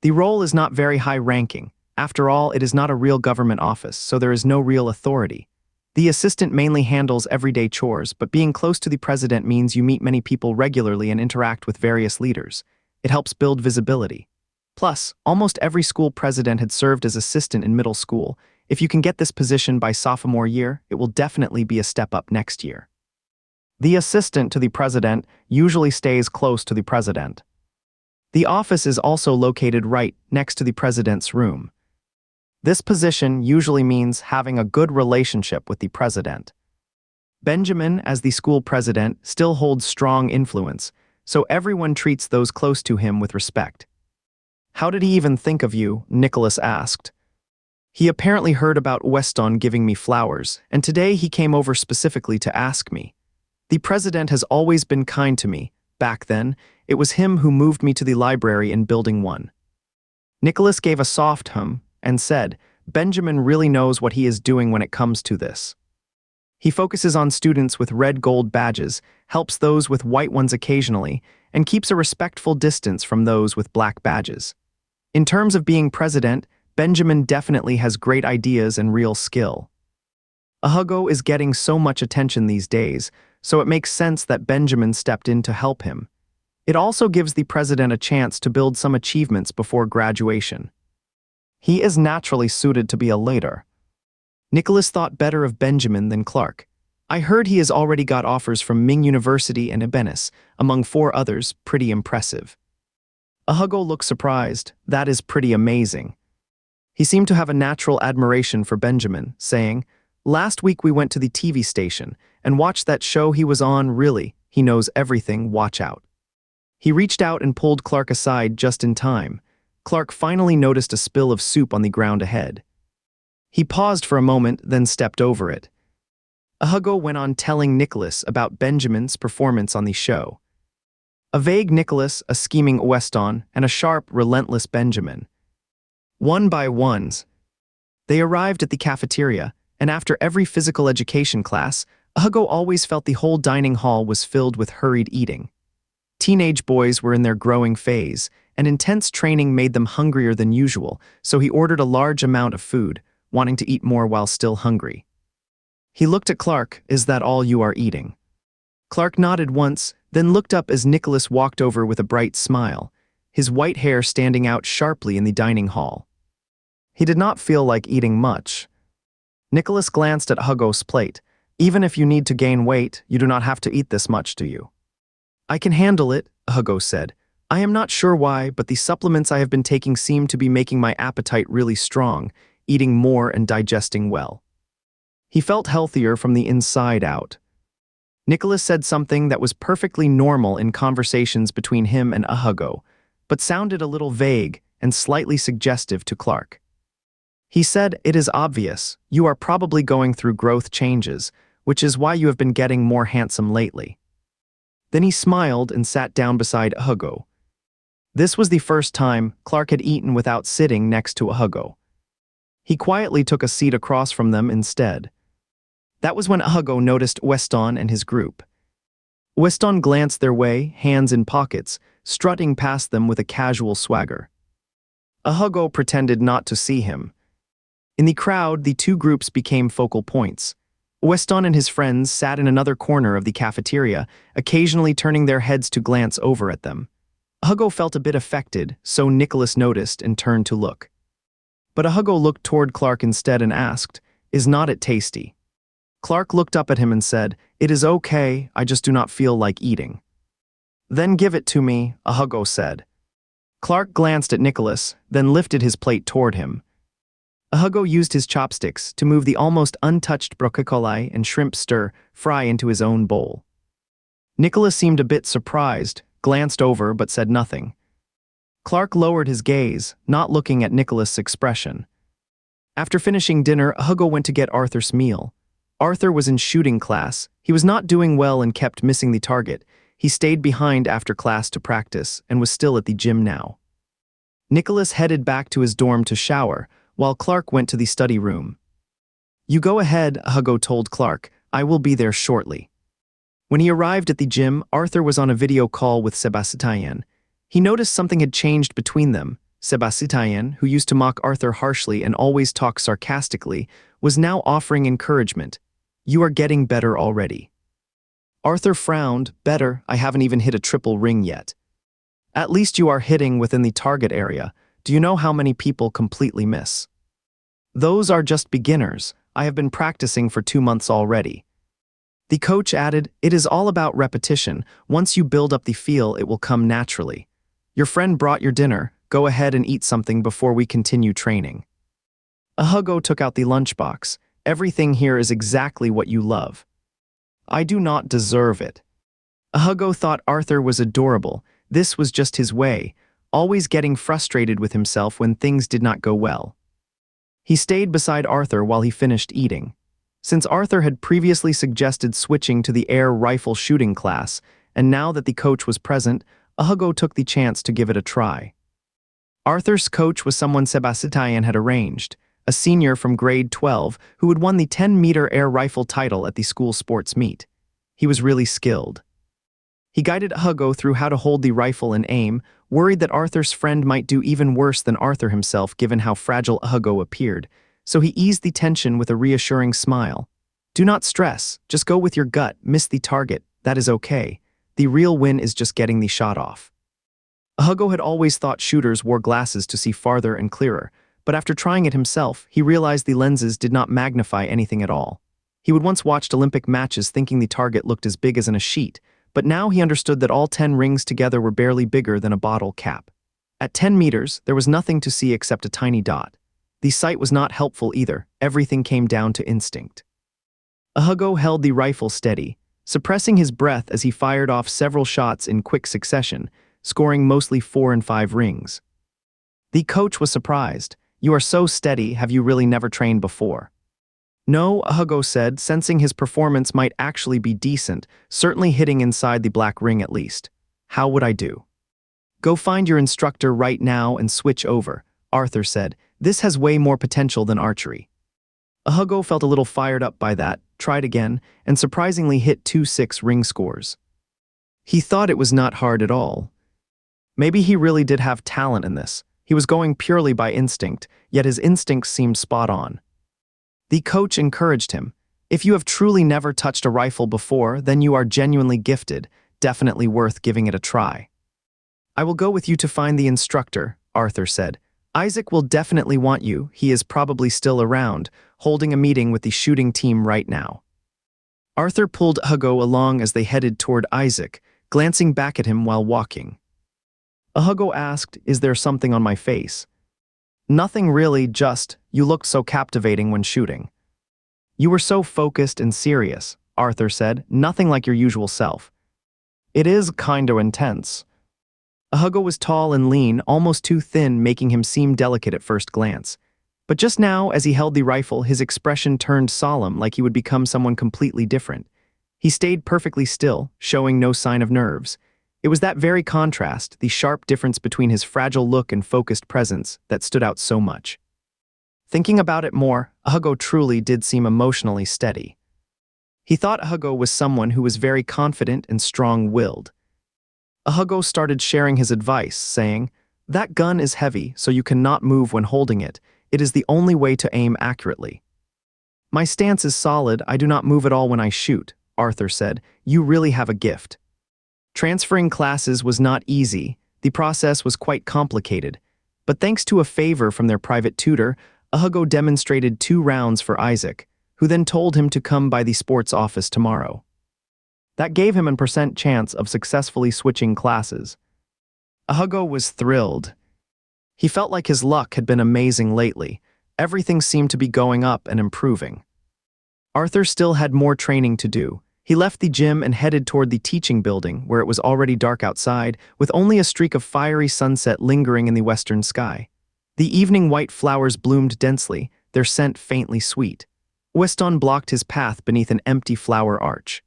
The role is not very high-ranking. After all, it is not a real government office, so there is no real authority. The assistant mainly handles everyday chores, but being close to the president means you meet many people regularly and interact with various leaders. It helps build visibility. Plus, almost every school president had served as assistant in middle school. If you can get this position by sophomore year, it will definitely be a step up next year. The assistant to the president usually stays close to the president. The office is also located right next to the president's room. This position usually means having a good relationship with the president. Benjamin, as the school president, still holds strong influence, so everyone treats those close to him with respect. "How did he even think of you?" Nicholas asked. "He apparently heard about Weston giving me flowers, and today he came over specifically to ask me. The president has always been kind to me. Back then, it was him who moved me to the library in Building 1. Nicholas gave a soft hum and said, "Benjamin really knows what he is doing when it comes to this. He focuses on students with red gold badges, helps those with white ones occasionally, and keeps a respectful distance from those with black badges. In terms of being president, Benjamin definitely has great ideas and real skill." Hugo is getting so much attention these days, so it makes sense that Benjamin stepped in to help him. It also gives the president a chance to build some achievements before graduation. He is naturally suited to be a leader. Nicholas thought better of Benjamin than Clark. "I heard he has already got offers from Ming University and Ibanez, among 4 others. Pretty impressive." Hugo looked surprised. "That is pretty amazing." He seemed to have a natural admiration for Benjamin, saying, "Last week we went to the TV station and watched that show he was on. Really, he knows everything. Watch out." He reached out and pulled Clark aside just in time. Clark finally noticed a spill of soup on the ground ahead. He paused for a moment, then stepped over it. Hugo went on telling Nicholas about Benjamin's performance on the show. A vague Nicholas, a scheming Weston, and a sharp, relentless Benjamin. One by ones, they arrived at the cafeteria, and after every physical education class, Hugo always felt the whole dining hall was filled with hurried eating. Teenage boys were in their growing phase, and intense training made them hungrier than usual, so he ordered a large amount of food, wanting to eat more while still hungry. He looked at Clark. Is that all you are eating? Clark nodded once, then looked up as Nicholas walked over with a bright smile, his white hair standing out sharply in the dining hall. He did not feel like eating much. Nicholas glanced at Hugo's plate. Even if you need to gain weight, you do not have to eat this much, do you? I can handle it, Hugo said. I am not sure why, but the supplements I have been taking seem to be making my appetite really strong, eating more and digesting well. He felt healthier from the inside out. Nicholas said something that was perfectly normal in conversations between him and Hugo, but sounded a little vague and slightly suggestive to Clark. He said, "It is obvious, you are probably going through growth changes, which is why you have been getting more handsome lately." Then he smiled and sat down beside Hugo. This was the first time Clark had eaten without sitting next to Hugo. He quietly took a seat across from them instead. That was when Hugo noticed Weston and his group. Weston glanced their way, hands in pockets, strutting past them with a casual swagger. Hugo pretended not to see him. In the crowd, the two groups became focal points. Weston and his friends sat in another corner of the cafeteria, occasionally turning their heads to glance over at them. Hugo felt a bit affected, so Nicholas noticed and turned to look. But Hugo looked toward Clark instead and asked, "Is not it tasty?" Clark looked up at him and said, "It is okay, I just do not feel like eating." "Then give it to me," Hugo said. Clark glanced at Nicholas, then lifted his plate toward him. Hugo used his chopsticks to move the almost untouched broccoli and shrimp stir-fry into his own bowl. Nicholas seemed a bit surprised, glanced over but said nothing. Clark lowered his gaze, not looking at Nicholas' expression. After finishing dinner, Hugo went to get Arthur's meal. Arthur was in shooting class. He was not doing well and kept missing the target. He stayed behind after class to practice and was still at the gym now. Nicholas headed back to his dorm to shower, while Clark went to the study room. "You go ahead," Hugo told Clark. "I will be there shortly." When he arrived at the gym, Arthur was on a video call with Sebastian. He noticed something had changed between them. Sebastian, who used to mock Arthur harshly and always talk sarcastically, was now offering encouragement. "You are getting better already." Arthur frowned. "Better, I haven't even hit a triple ring yet." "At least you are hitting within the target area. Do you know how many people completely miss?" "Those are just beginners. I have been practicing for 2 months already." The coach added, "It is all about repetition. Once you build up the feel, it will come naturally. Your friend brought your dinner. Go ahead and eat something before we continue training." Hugo took out the lunchbox. "Everything here is exactly what you love." "I do not deserve it." Hugo thought Arthur was adorable. This was just his way, always getting frustrated with himself when things did not go well. He stayed beside Arthur while he finished eating. Since Arthur had previously suggested switching to the air rifle shooting class, and now that the coach was present, Hugo took the chance to give it a try. Arthur's coach was someone Sebastian had arranged, a senior from grade 12 who had won the 10-meter air rifle title at the school sports meet. He was really skilled. He guided Hugo through how to hold the rifle and aim, worried that Arthur's friend might do even worse than Arthur himself given how fragile Hugo appeared, so he eased the tension with a reassuring smile. "Do not stress, just go with your gut, miss the target, that is okay. The real win is just getting the shot off." Hugo had always thought shooters wore glasses to see farther and clearer, but after trying it himself, he realized the lenses did not magnify anything at all. He would once watched Olympic matches thinking the target looked as big as in a sheet, but now he understood that all 10 rings together were barely bigger than a bottle cap. At 10 meters, there was nothing to see except a tiny dot. The sight was not helpful either. Everything came down to instinct. Hugo held the rifle steady, suppressing his breath as he fired off several shots in quick succession, scoring mostly 4 and 5 rings. The coach was surprised. "You are so steady, have you really never trained before?" "No," Hugo said, sensing his performance might actually be decent, certainly hitting inside the black ring at least. "How would I do?" "Go find your instructor right now and switch over," Arthur said. "This has way more potential than archery." Hugo felt a little fired up by that, tried again, and surprisingly hit 2 6-ring scores. He thought it was not hard at all. Maybe he really did have talent in this. He was going purely by instinct, yet his instincts seemed spot on. The coach encouraged him. If you have truly never touched a rifle before, then you are genuinely gifted, definitely worth giving it a try. I will go with you to find the instructor, Arthur said. Isaac will definitely want you, he is probably still around, holding a meeting with the shooting team right now. Arthur pulled Hugo along as they headed toward Isaac, glancing back at him while walking. Hugo asked, "Is there something on my face?" "Nothing really, just, you looked so captivating when shooting." "You were so focused and serious," Arthur said, "nothing like your usual self." "It is kinda intense." Hugo was tall and lean, almost too thin, making him seem delicate at first glance. But just now, as he held the rifle, his expression turned solemn, like he would become someone completely different. He stayed perfectly still, showing no sign of nerves. It was that very contrast, the sharp difference between his fragile look and focused presence, that stood out so much. Thinking about it more, Hugo truly did seem emotionally steady. He thought Hugo was someone who was very confident and strong-willed. Hugo started sharing his advice, saying, "That gun is heavy, so you cannot move when holding it. It is the only way to aim accurately." "My stance is solid, I do not move at all when I shoot," Arthur said. "You really have a gift." Transferring classes was not easy, the process was quite complicated, but thanks to a favor from their private tutor, Hugo demonstrated 2 rounds for Isaac, who then told him to come by the sports office tomorrow. That gave him a % chance of successfully switching classes. Hugo was thrilled. He felt like his luck had been amazing lately. Everything seemed to be going up and improving. Arthur still had more training to do. He left the gym and headed toward the teaching building, where it was already dark outside, with only a streak of fiery sunset lingering in the western sky. The evening white flowers bloomed densely, their scent faintly sweet. Weston blocked his path beneath an empty flower arch.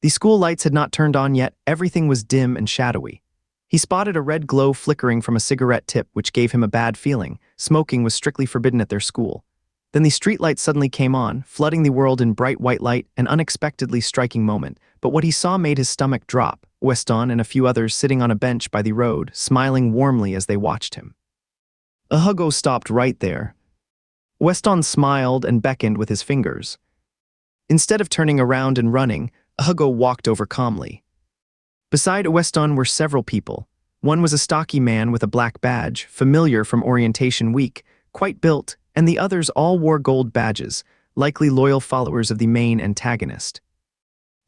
The school lights had not turned on yet, everything was dim and shadowy. He spotted a red glow flickering from a cigarette tip, which gave him a bad feeling. Smoking was strictly forbidden at their school. Then the streetlight suddenly came on, flooding the world in bright white light, an unexpectedly striking moment. But what he saw made his stomach drop. Weston and a few others sitting on a bench by the road, smiling warmly as they watched him. Hugo stopped right there. Weston smiled and beckoned with his fingers. Instead of turning around and running, Hugo walked over calmly. Beside Weston were several people. One was a stocky man with a black badge, familiar from orientation week, quite built, and the others all wore gold badges, likely loyal followers of the main antagonist.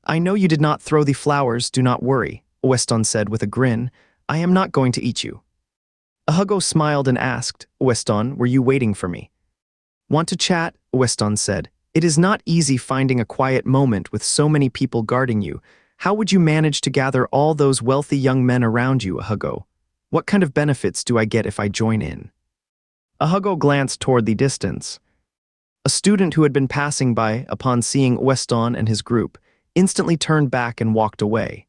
"I know you did not throw the flowers, do not worry," Weston said with a grin. "I am not going to eat you." Hugo smiled and asked, "Weston, were you waiting for me?" "Want to chat?" Weston said. "It is not easy finding a quiet moment with so many people guarding you. How would you manage to gather all those wealthy young men around you, Hugo? What kind of benefits do I get if I join in?" Hugo glanced toward the distance. A student who had been passing by, upon seeing Weston and his group, instantly turned back and walked away.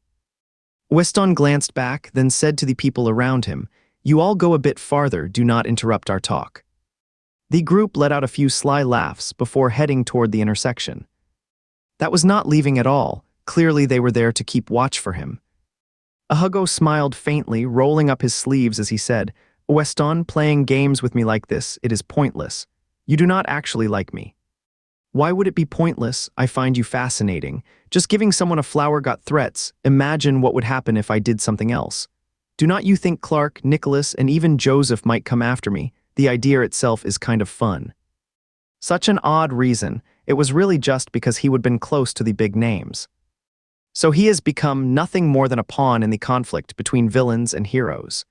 Weston glanced back, then said to the people around him, "You all go a bit farther, do not interrupt our talk." The group let out a few sly laughs before heading toward the intersection. That was not leaving at all. Clearly they were there to keep watch for him. Hugo smiled faintly, rolling up his sleeves as he said, "Weston, playing games with me like this, it is pointless. You do not actually like me." "Why would it be pointless? I find you fascinating. Just giving someone a flower got threats. Imagine what would happen if I did something else. Do not you think Clark, Nicholas, and even Joseph might come after me? The idea itself is kind of fun." Such an odd reason. It was really just because he would have been close to the big names. So he has become nothing more than a pawn in the conflict between villains and heroes.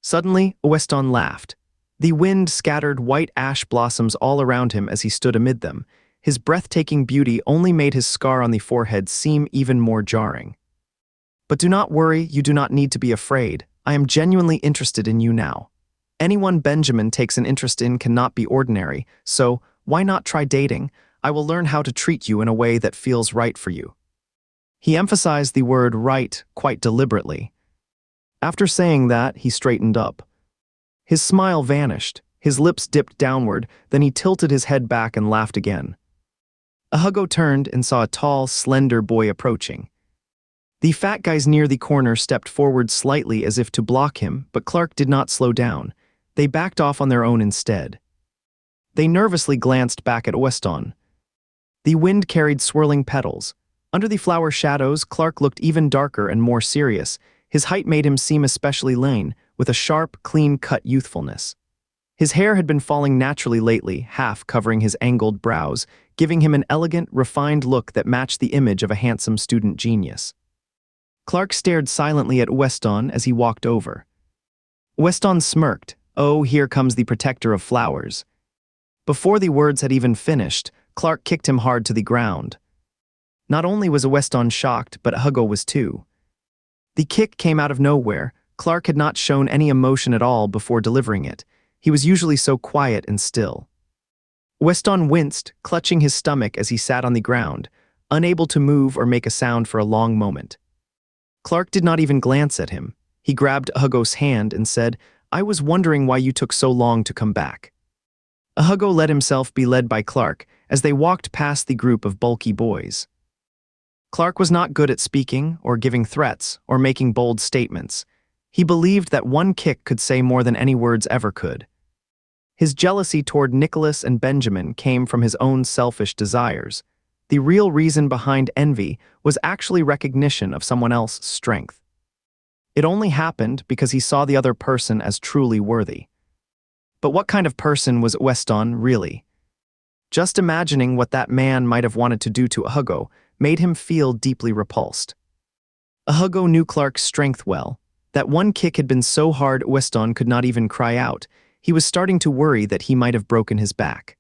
Suddenly, Weston laughed. The wind scattered white ash blossoms all around him as he stood amid them. His breathtaking beauty only made his scar on the forehead seem even more jarring. "But do not worry, you do not need to be afraid. I am genuinely interested in you now. Anyone Benjamin takes an interest in cannot be ordinary, so why not try dating? I will learn how to treat you in a way that feels right for you." He emphasized the word right quite deliberately. After saying that, he straightened up. His smile vanished, his lips dipped downward, then he tilted his head back and laughed again. Hugo turned and saw a tall, slender boy approaching. The fat guys near the corner stepped forward slightly as if to block him, but Clark did not slow down. They backed off on their own instead. They nervously glanced back at Weston. The wind carried swirling petals. Under the flower shadows, Clark looked even darker and more serious. His height made him seem especially lean, with a sharp, clean-cut youthfulness. His hair had been falling naturally lately, half covering his angled brows, giving him an elegant, refined look that matched the image of a handsome student genius. Clark stared silently at Weston as he walked over. Weston smirked. "Oh, here comes the protector of flowers." Before the words had even finished, Clark kicked him hard to the ground. Not only was Weston shocked, but Hugo was too. The kick came out of nowhere. Clark had not shown any emotion at all before delivering it. He was usually so quiet and still. Weston winced, clutching his stomach as he sat on the ground, unable to move or make a sound for a long moment. Clark did not even glance at him. He grabbed Hugo's hand and said, "I was wondering why you took so long to come back." Hugo let himself be led by Clark as they walked past the group of bulky boys. Clark was not good at speaking or giving threats or making bold statements. He believed that one kick could say more than any words ever could. His jealousy toward Nicholas and Benjamin came from his own selfish desires. The real reason behind envy was actually recognition of someone else's strength. It only happened because he saw the other person as truly worthy. But what kind of person was Weston really? Just imagining what that man might have wanted to do to Hugo made him feel deeply repulsed. Hugo knew Clark's strength well. That one kick had been so hard Weston could not even cry out. He was starting to worry that he might have broken his back.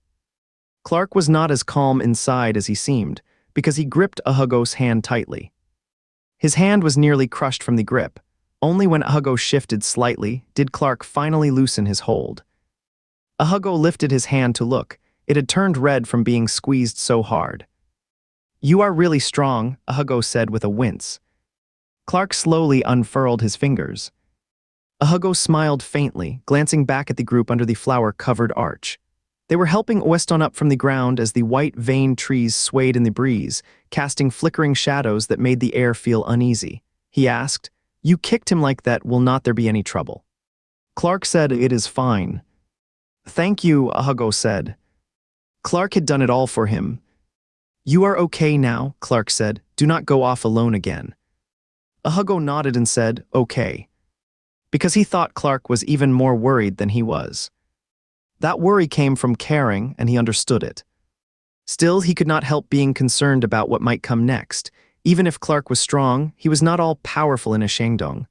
Clark was not as calm inside as he seemed, because he gripped Hugo's hand tightly. His hand was nearly crushed from the grip. Only when Hugo shifted slightly did Clark finally loosen his hold. Hugo lifted his hand to look. It had turned red from being squeezed so hard. "You are really strong," Hugo said with a wince. Clark slowly unfurled his fingers. Hugo smiled faintly, glancing back at the group under the flower-covered arch. They were helping Weston up from the ground as the white veined trees swayed in the breeze, casting flickering shadows that made the air feel uneasy. He asked, "You kicked him like that, will not there be any trouble?" Clark said, "It is fine." "Thank you," Hugo said. Clark had done it all for him. "You are okay now," Clark said. "Do not go off alone again." Hugo nodded and said, "Okay," because he thought Clark was even more worried than he was. That worry came from caring, and he understood it. Still, he could not help being concerned about what might come next. Even if Clark was strong, he was not all powerful in a Shandong.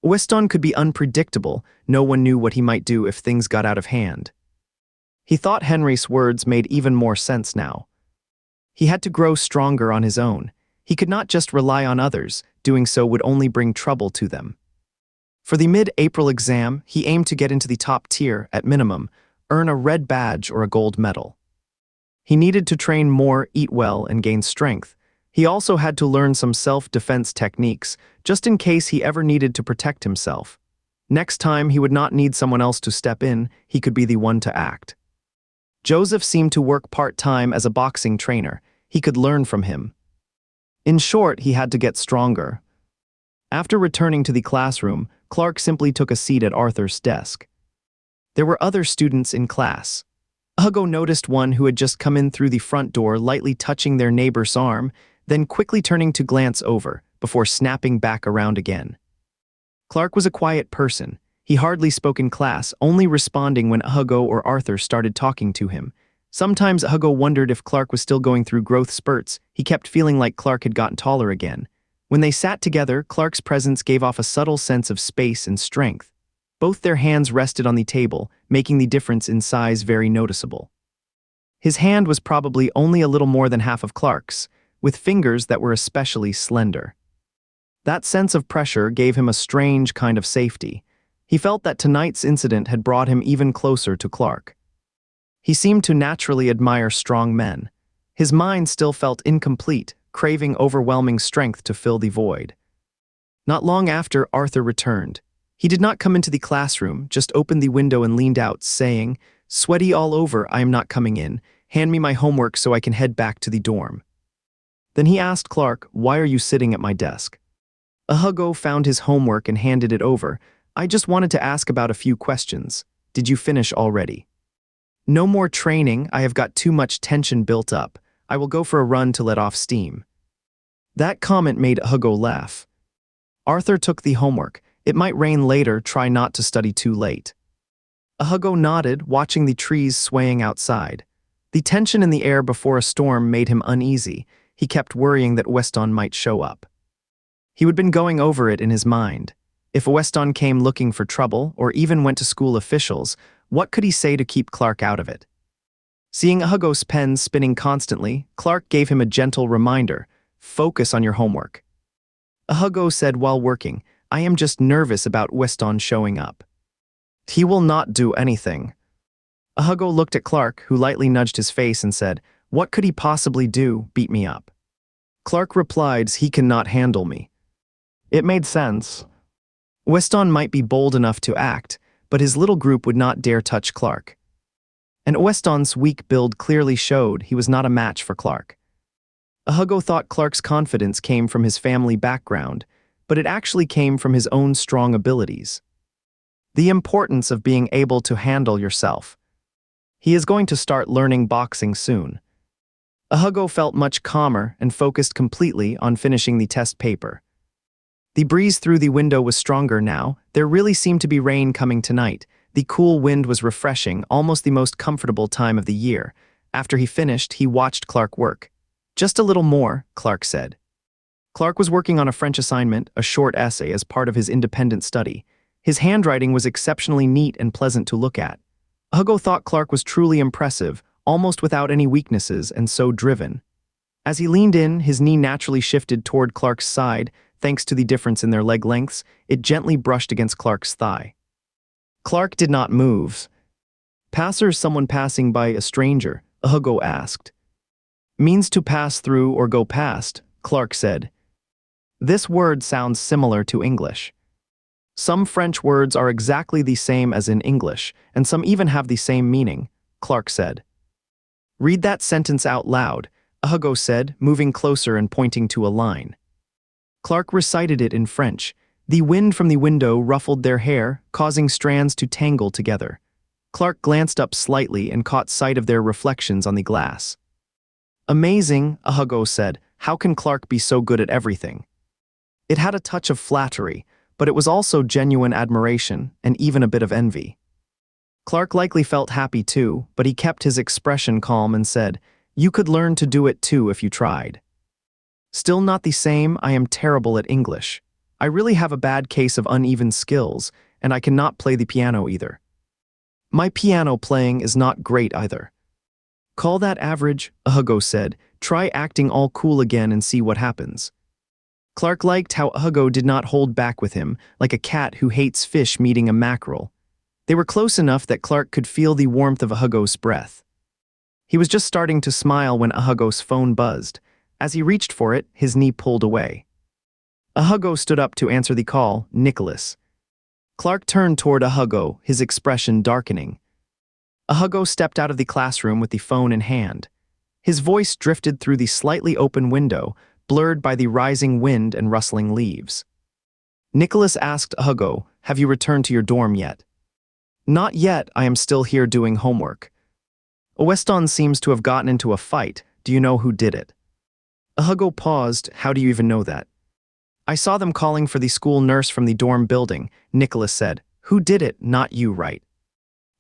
Weston could be unpredictable. No one knew what he might do if things got out of hand. He thought Henry's words made even more sense now. He had to grow stronger on his own. He could not just rely on others. Doing so would only bring trouble to them. For the mid-April exam, he aimed to get into the top tier, at minimum, earn a red badge or a gold medal. He needed to train more, eat well, and gain strength. He also had to learn some self-defense techniques, just in case he ever needed to protect himself. Next time, he would not need someone else to step in, he could be the one to act. Joseph seemed to work part-time as a boxing trainer. He could learn from him. In short, he had to get stronger. After returning to the classroom, Clark simply took a seat at Arthur's desk. There were other students in class. Hugo noticed one who had just come in through the front door, lightly touching their neighbor's arm, then quickly turning to glance over, before snapping back around again. Clark was a quiet person. He hardly spoke in class, only responding when Hugo or Arthur started talking to him. Sometimes Hugo wondered if Clark was still going through growth spurts. He kept feeling like Clark had gotten taller again. When they sat together, Clark's presence gave off a subtle sense of space and strength. Both their hands rested on the table, making the difference in size very noticeable. His hand was probably only a little more than half of Clark's, with fingers that were especially slender. That sense of pressure gave him a strange kind of safety. He felt that tonight's incident had brought him even closer to Clark. He seemed to naturally admire strong men. His mind still felt incomplete, craving overwhelming strength to fill the void. Not long after, Arthur returned. He did not come into the classroom, just opened the window and leaned out, saying, "Sweaty all over, I am not coming in. Hand me my homework so I can head back to the dorm." Then he asked Clark, "Why are you sitting at my desk?" Hugo found his homework and handed it over. "I just wanted to ask about a few questions. Did you finish already?" No more training, I have got too much tension built up. I will go for a run to let off steam. That comment made Hugo laugh. Arthur took the homework. It might rain later, try not to study too late. Hugo nodded, watching the trees swaying outside. The tension in the air before a storm made him uneasy. He kept worrying that Weston might show up. He had been going over it in his mind. If Weston came looking for trouble, or even went to school officials, what could he say to keep Clark out of it? Seeing Hugo's pen spinning constantly, Clark gave him a gentle reminder, focus on your homework. Hugo said while working, I am just nervous about Weston showing up. He will not do anything. Hugo looked at Clark, who lightly nudged his face and said, what could he possibly do, beat me up? Clark replied, he cannot handle me. It made sense. Weston might be bold enough to act, but his little group would not dare touch Clark. And Weston's weak build clearly showed he was not a match for Clark. Hugo thought Clark's confidence came from his family background, but it actually came from his own strong abilities. The importance of being able to handle yourself. He is going to start learning boxing soon. Hugo felt much calmer and focused completely on finishing the test paper. The breeze through the window was stronger now. There really seemed to be rain coming tonight. The cool wind was refreshing, almost the most comfortable time of the year. After he finished, he watched Clark work. Just a little more, Clark said. Clark was working on a French assignment, a short essay, as part of his independent study. His handwriting was exceptionally neat and pleasant to look at. Hugo thought Clark was truly impressive, almost without any weaknesses and so driven. As he leaned in, his knee naturally shifted toward Clark's side, thanks to the difference in their leg lengths. It gently brushed against Clark's thigh. Clark did not move. Passer, someone passing by, a stranger, Hugo asked. Means to pass through or go past, Clark said. This word sounds similar to English. Some French words are exactly the same as in English, and some even have the same meaning, Clark said. Read that sentence out loud, Hugo said, moving closer and pointing to a line. Clark recited it in French. The wind from the window ruffled their hair, causing strands to tangle together. Clark glanced up slightly and caught sight of their reflections on the glass. Amazing, Hugo said. How can Clark be so good at everything? It had a touch of flattery, but it was also genuine admiration and even a bit of envy. Clark likely felt happy too, but he kept his expression calm and said, you could learn to do it too if you tried. Still not the same, I am terrible at English. I really have a bad case of uneven skills, and I cannot play the piano either. My piano playing is not great either. Call that average, Hugo said. Try acting all cool again and see what happens. Clark liked how Hugo did not hold back with him, like a cat who hates fish meeting a mackerel. They were close enough that Clark could feel the warmth of Hugo's breath. He was just starting to smile when Hugo's phone buzzed. As he reached for it, his knee pulled away. Hugo stood up to answer the call, Nicholas. Clark turned toward Hugo, his expression darkening. Hugo stepped out of the classroom with the phone in hand. His voice drifted through the slightly open window, blurred by the rising wind and rustling leaves. Nicholas asked Hugo, have you returned to your dorm yet? Not yet, I am still here doing homework. Weston seems to have gotten into a fight. Do you know who did it? Hugo paused. How do you even know that? I saw them calling for the school nurse from the dorm building, Nicholas said. Who did it? Not you, right?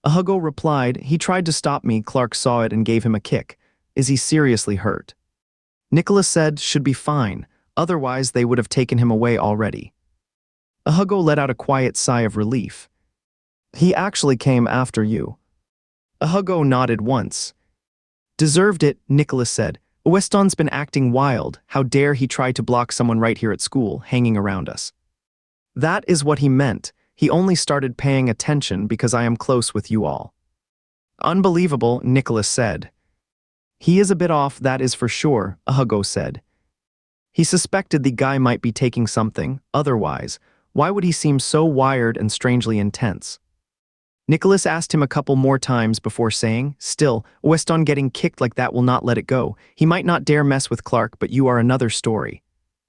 Hugo replied, he tried to stop me. Clark saw it and gave him a kick. Is he seriously hurt? Nicholas said, should be fine, otherwise they would have taken him away already. Hugo let out a quiet sigh of relief. He actually came after you. Hugo nodded once. Deserved it, Nicholas said. Weston's been acting wild. How dare he try to block someone right here at school, hanging around us. That is what he meant. He only started paying attention because I am close with you all. Unbelievable, Nicholas said. He is a bit off, that is for sure, Hugo said. He suspected the guy might be taking something, otherwise, why would he seem so wired and strangely intense? Nicholas asked him a couple more times before saying, still, Weston getting kicked like that will not let it go. He might not dare mess with Clark, but you are another story.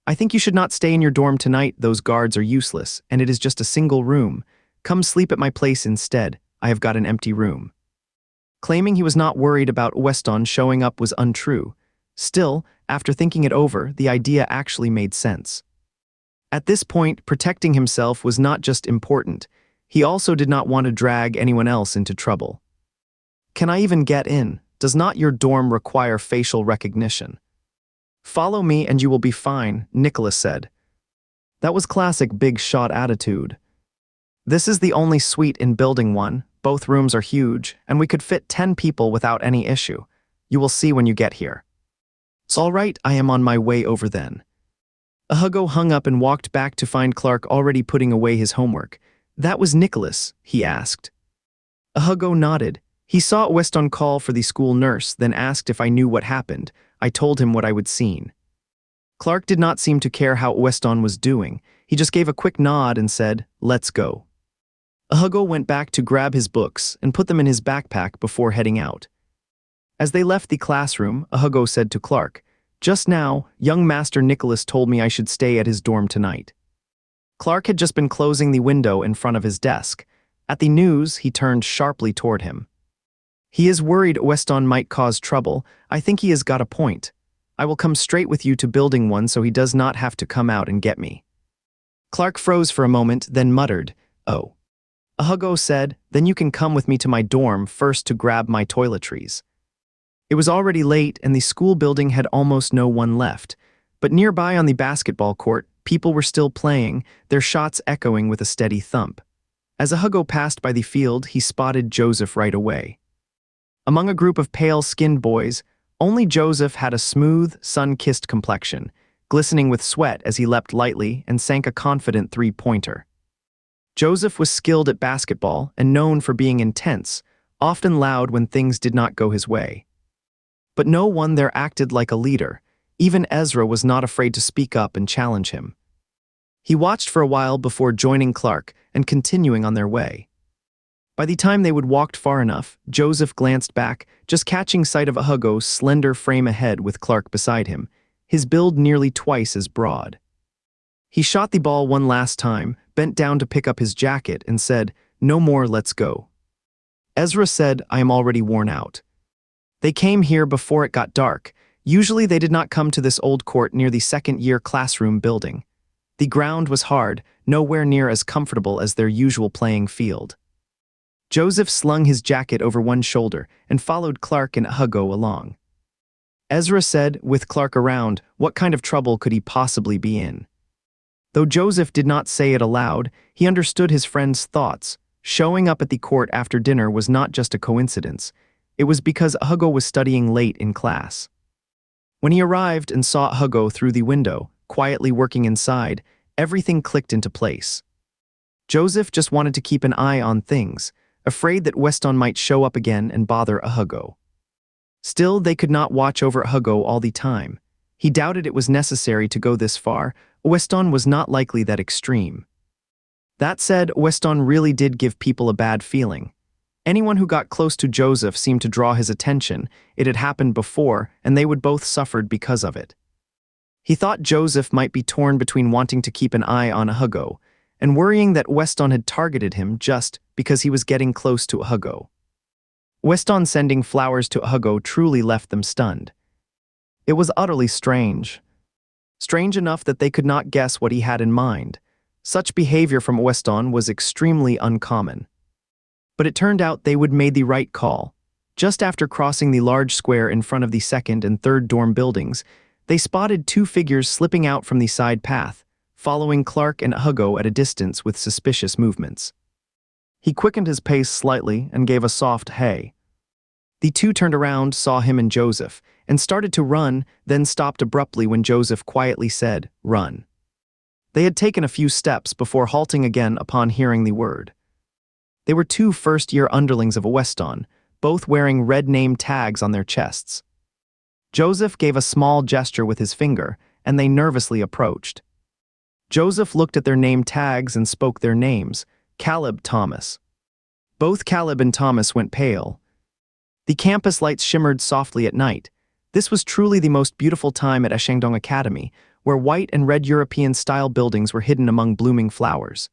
I think you should not stay in your dorm tonight, those guards are useless, and it is just a single room. Come sleep at my place instead, I have got an empty room. Claiming he was not worried about Weston showing up was untrue. Still, after thinking it over, the idea actually made sense. At this point, protecting himself was not just important, he also did not want to drag anyone else into trouble. "Can I even get in? Does not your dorm require facial recognition?" "Follow me and you will be fine," Nicholas said. That was classic big shot attitude. "This is the only suite in Building 1, both rooms are huge, and we could fit 10 people without any issue. You will see when you get here." "It's all right, I am on my way over then." Hugo hung up and walked back to find Clark already putting away his homework. "That was Nicholas?" he asked. Hugo nodded. He saw Weston call for the school nurse, then asked if I knew what happened. I told him what I would seen. Clark did not seem to care how Weston was doing. He just gave a quick nod and said, "Let's go." Hugo went back to grab his books and put them in his backpack before heading out. As they left the classroom, Hugo said to Clark, "Just now, young Master Nicholas told me I should stay at his dorm tonight." Clark had just been closing the window in front of his desk. At the news, he turned sharply toward him. "He is worried Weston might cause trouble. I think he has got a point. I will come straight with you to Building 1 so he does not have to come out and get me." Clark froze for a moment, then muttered, "Oh." Hugo said, "Then you can come with me to my dorm first to grab my toiletries." It was already late and the school building had almost no one left, but nearby on the basketball court, people were still playing, their shots echoing with a steady thump. As Hugo passed by the field, he spotted Joseph right away. Among a group of pale-skinned boys, only Joseph had a smooth, sun-kissed complexion, glistening with sweat as he leapt lightly and sank a confident three-pointer. Joseph was skilled at basketball and known for being intense, often loud when things did not go his way. But no one there acted like a leader. Even Ezra was not afraid to speak up and challenge him. He watched for a while before joining Clark and continuing on their way. By the time they would walked far enough, Joseph glanced back, just catching sight of Hugo's slender frame ahead with Clark beside him, his build nearly twice as broad. He shot the ball one last time, bent down to pick up his jacket, and said, "No more, let's go." Ezra said, "I am already worn out." They came here before it got dark. Usually they did not come to this old court near the second-year classroom building. The ground was hard, nowhere near as comfortable as their usual playing field. Joseph slung his jacket over one shoulder and followed Clark and Hugo along. Ezra said, with Clark around, what kind of trouble could he possibly be in? Though Joseph did not say it aloud, he understood his friend's thoughts. Showing up at the court after dinner was not just a coincidence. It was because Hugo was studying late in class. When he arrived and saw Hugo through the window, quietly working inside, everything clicked into place. Joseph just wanted to keep an eye on things, afraid that Weston might show up again and bother Hugo. Still, they could not watch over Hugo all the time. He doubted it was necessary to go this far. Weston was not likely that extreme. That said, Weston really did give people a bad feeling. Anyone who got close to Joseph seemed to draw his attention. It had happened before, and they would both suffered because of it. He thought Joseph might be torn between wanting to keep an eye on Hugo and worrying that Weston had targeted him just because he was getting close to Hugo. Weston sending flowers to Hugo truly left them stunned. It was utterly strange. Strange enough that they could not guess what he had in mind. Such behavior from Weston was extremely uncommon. But it turned out they would made the right call. Just after crossing the large square in front of the second and third dorm buildings, they spotted two figures slipping out from the side path, following Clark and Hugo at a distance with suspicious movements. He quickened his pace slightly and gave a soft hey. The two turned around, saw him and Joseph, and started to run, then stopped abruptly when Joseph quietly said, "Run." They had taken a few steps before halting again upon hearing the word. They were two first-year underlings of Weston, both wearing red name tags on their chests. Joseph gave a small gesture with his finger, and they nervously approached. Joseph looked at their name tags and spoke their names, Caleb, Thomas. Both Caleb and Thomas went pale. The campus lights shimmered softly at night. This was truly the most beautiful time at Shandong Academy, where white and red European-style buildings were hidden among blooming flowers.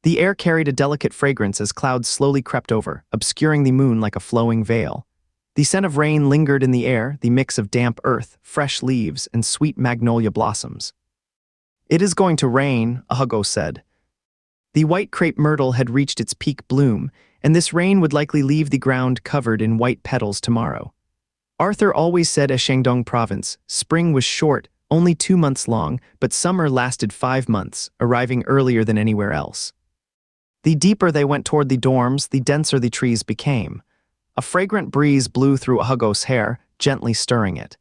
The air carried a delicate fragrance as clouds slowly crept over, obscuring the moon like a flowing veil. The scent of rain lingered in the air, the mix of damp earth, fresh leaves, and sweet magnolia blossoms. "It is going to rain," Hugo said. The white crepe myrtle had reached its peak bloom, and this rain would likely leave the ground covered in white petals tomorrow. Arthur always said at Shandong province, spring was short, only 2 months long, but summer lasted 5 months, arriving earlier than anywhere else. The deeper they went toward the dorms, the denser the trees became. A fragrant breeze blew through Hugo's hair, gently stirring it.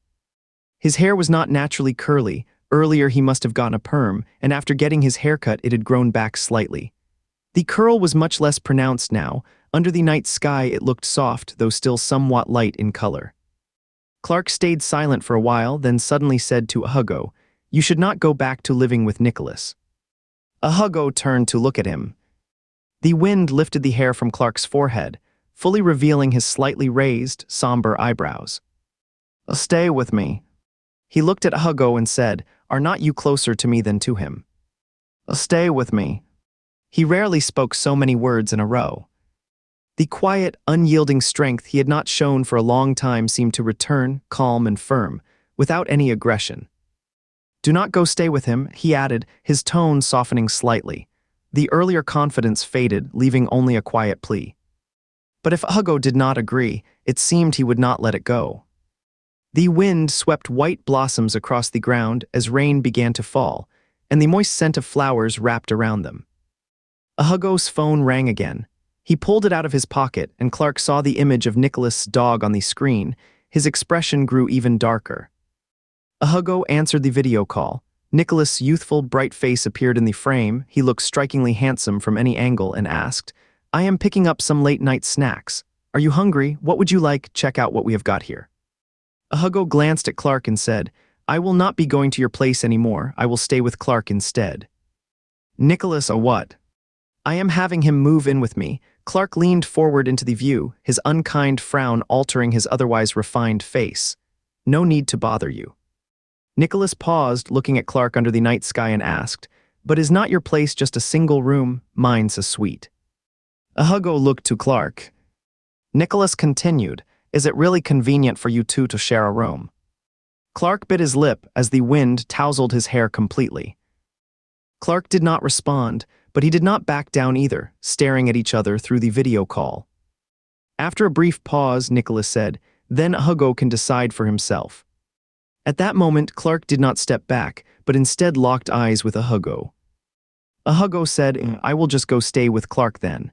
His hair was not naturally curly. Earlier he must have gotten a perm, and after getting his haircut it had grown back slightly. The curl was much less pronounced now. Under the night sky it looked soft, though still somewhat light in color. Clark stayed silent for a while, then suddenly said to Hugo, "You should not go back to living with Nicholas." Hugo turned to look at him. The wind lifted the hair from Clark's forehead, fully revealing his slightly raised, somber eyebrows. "Stay with me." He looked at Hugo and said, "Are not you closer to me than to him?" "Stay with me." He rarely spoke so many words in a row. The quiet, unyielding strength he had not shown for a long time seemed to return, calm and firm, without any aggression. "Do not go stay with him," he added, his tone softening slightly. The earlier confidence faded, leaving only a quiet plea. But if Hugo did not agree, it seemed he would not let it go. The wind swept white blossoms across the ground as rain began to fall, and the moist scent of flowers wrapped around them. Hugo's phone rang again. He pulled it out of his pocket, and Clark saw the image of Nicholas' dog on the screen. His expression grew even darker. Hugo answered the video call. Nicholas' youthful, bright face appeared in the frame. He looked strikingly handsome from any angle and asked, "I am picking up some late-night snacks. Are you hungry? What would you like? Check out what we have got here." Hugo glanced at Clark and said, "I will not be going to your place anymore. I will stay with Clark instead." "Nicholas, a what?" "I am having him move in with me." Clark leaned forward into the view, his unkind frown altering his otherwise refined face. "No need to bother you." Nicholas paused, looking at Clark under the night sky and asked, "But is not your place just a single room? Mine's a suite." Hugo looked to Clark. Nicholas continued, "Is it really convenient for you two to share a room?" Clark bit his lip as the wind tousled his hair completely. Clark did not respond, but he did not back down either, staring at each other through the video call. After a brief pause, Nicholas said, "Then Hugo can decide for himself." At that moment, Clark did not step back, but instead locked eyes with Hugo. Hugo said, "I will just go stay with Clark then."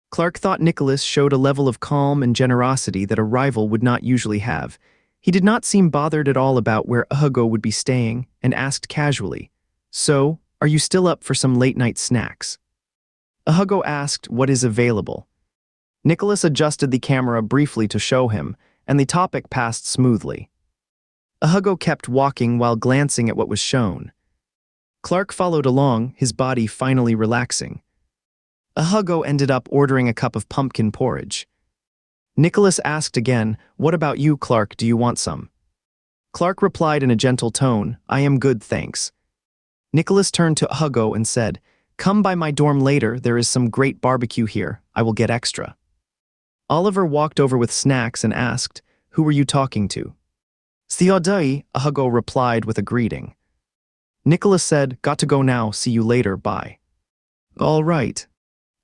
Clark thought Nicholas showed a level of calm and generosity that a rival would not usually have. He did not seem bothered at all about where Hugo would be staying, and asked casually, "So, are you still up for some late-night snacks?" Hugo asked what is available. Nicholas adjusted the camera briefly to show him, and the topic passed smoothly. Hugo kept walking while glancing at what was shown. Clark followed along, his body finally relaxing. Hugo ended up ordering a cup of pumpkin porridge. Nicholas asked again, "What about you, Clark? Do you want some?" Clark replied in a gentle tone, "I am good, thanks." Nicholas turned to Hugo and said, "Come by my dorm later, there is some great barbecue here, I will get extra." Oliver walked over with snacks and asked, "Who were you talking to?" "Theodai," Hugo replied with a greeting. Nicholas said, "Got to go now, see you later, bye." "All right."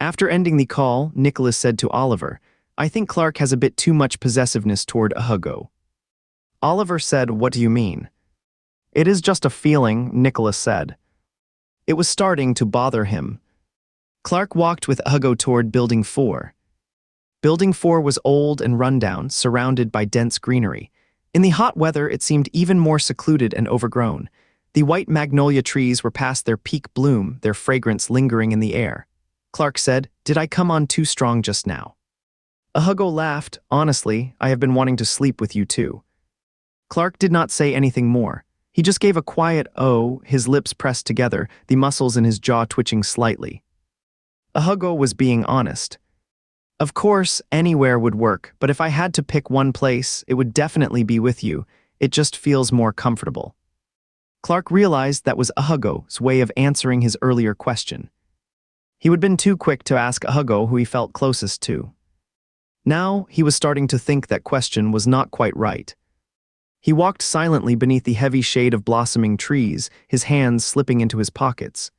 After ending the call, Nicholas said to Oliver, "I think Clark has a bit too much possessiveness toward Hugo." Oliver said, "What do you mean?" "It is just a feeling," Nicholas said. It was starting to bother him. Clark walked with Hugo toward Building 4. Building 4 was old and rundown, surrounded by dense greenery. In the hot weather, it seemed even more secluded and overgrown. The white magnolia trees were past their peak bloom, their fragrance lingering in the air. Clark said, "Did I come on too strong just now?" Hugo laughed. "Honestly, I have been wanting to sleep with you too." Clark did not say anything more. He just gave a quiet "oh," his lips pressed together, the muscles in his jaw twitching slightly. Hugo was being honest. "Of course, anywhere would work, but if I had to pick one place, it would definitely be with you. It just feels more comfortable." Clark realized that was Hugo's way of answering his earlier question. He had been too quick to ask Hugo who he felt closest to. Now, he was starting to think that question was not quite right. He walked silently beneath the heavy shade of blossoming trees, his hands slipping into his pockets.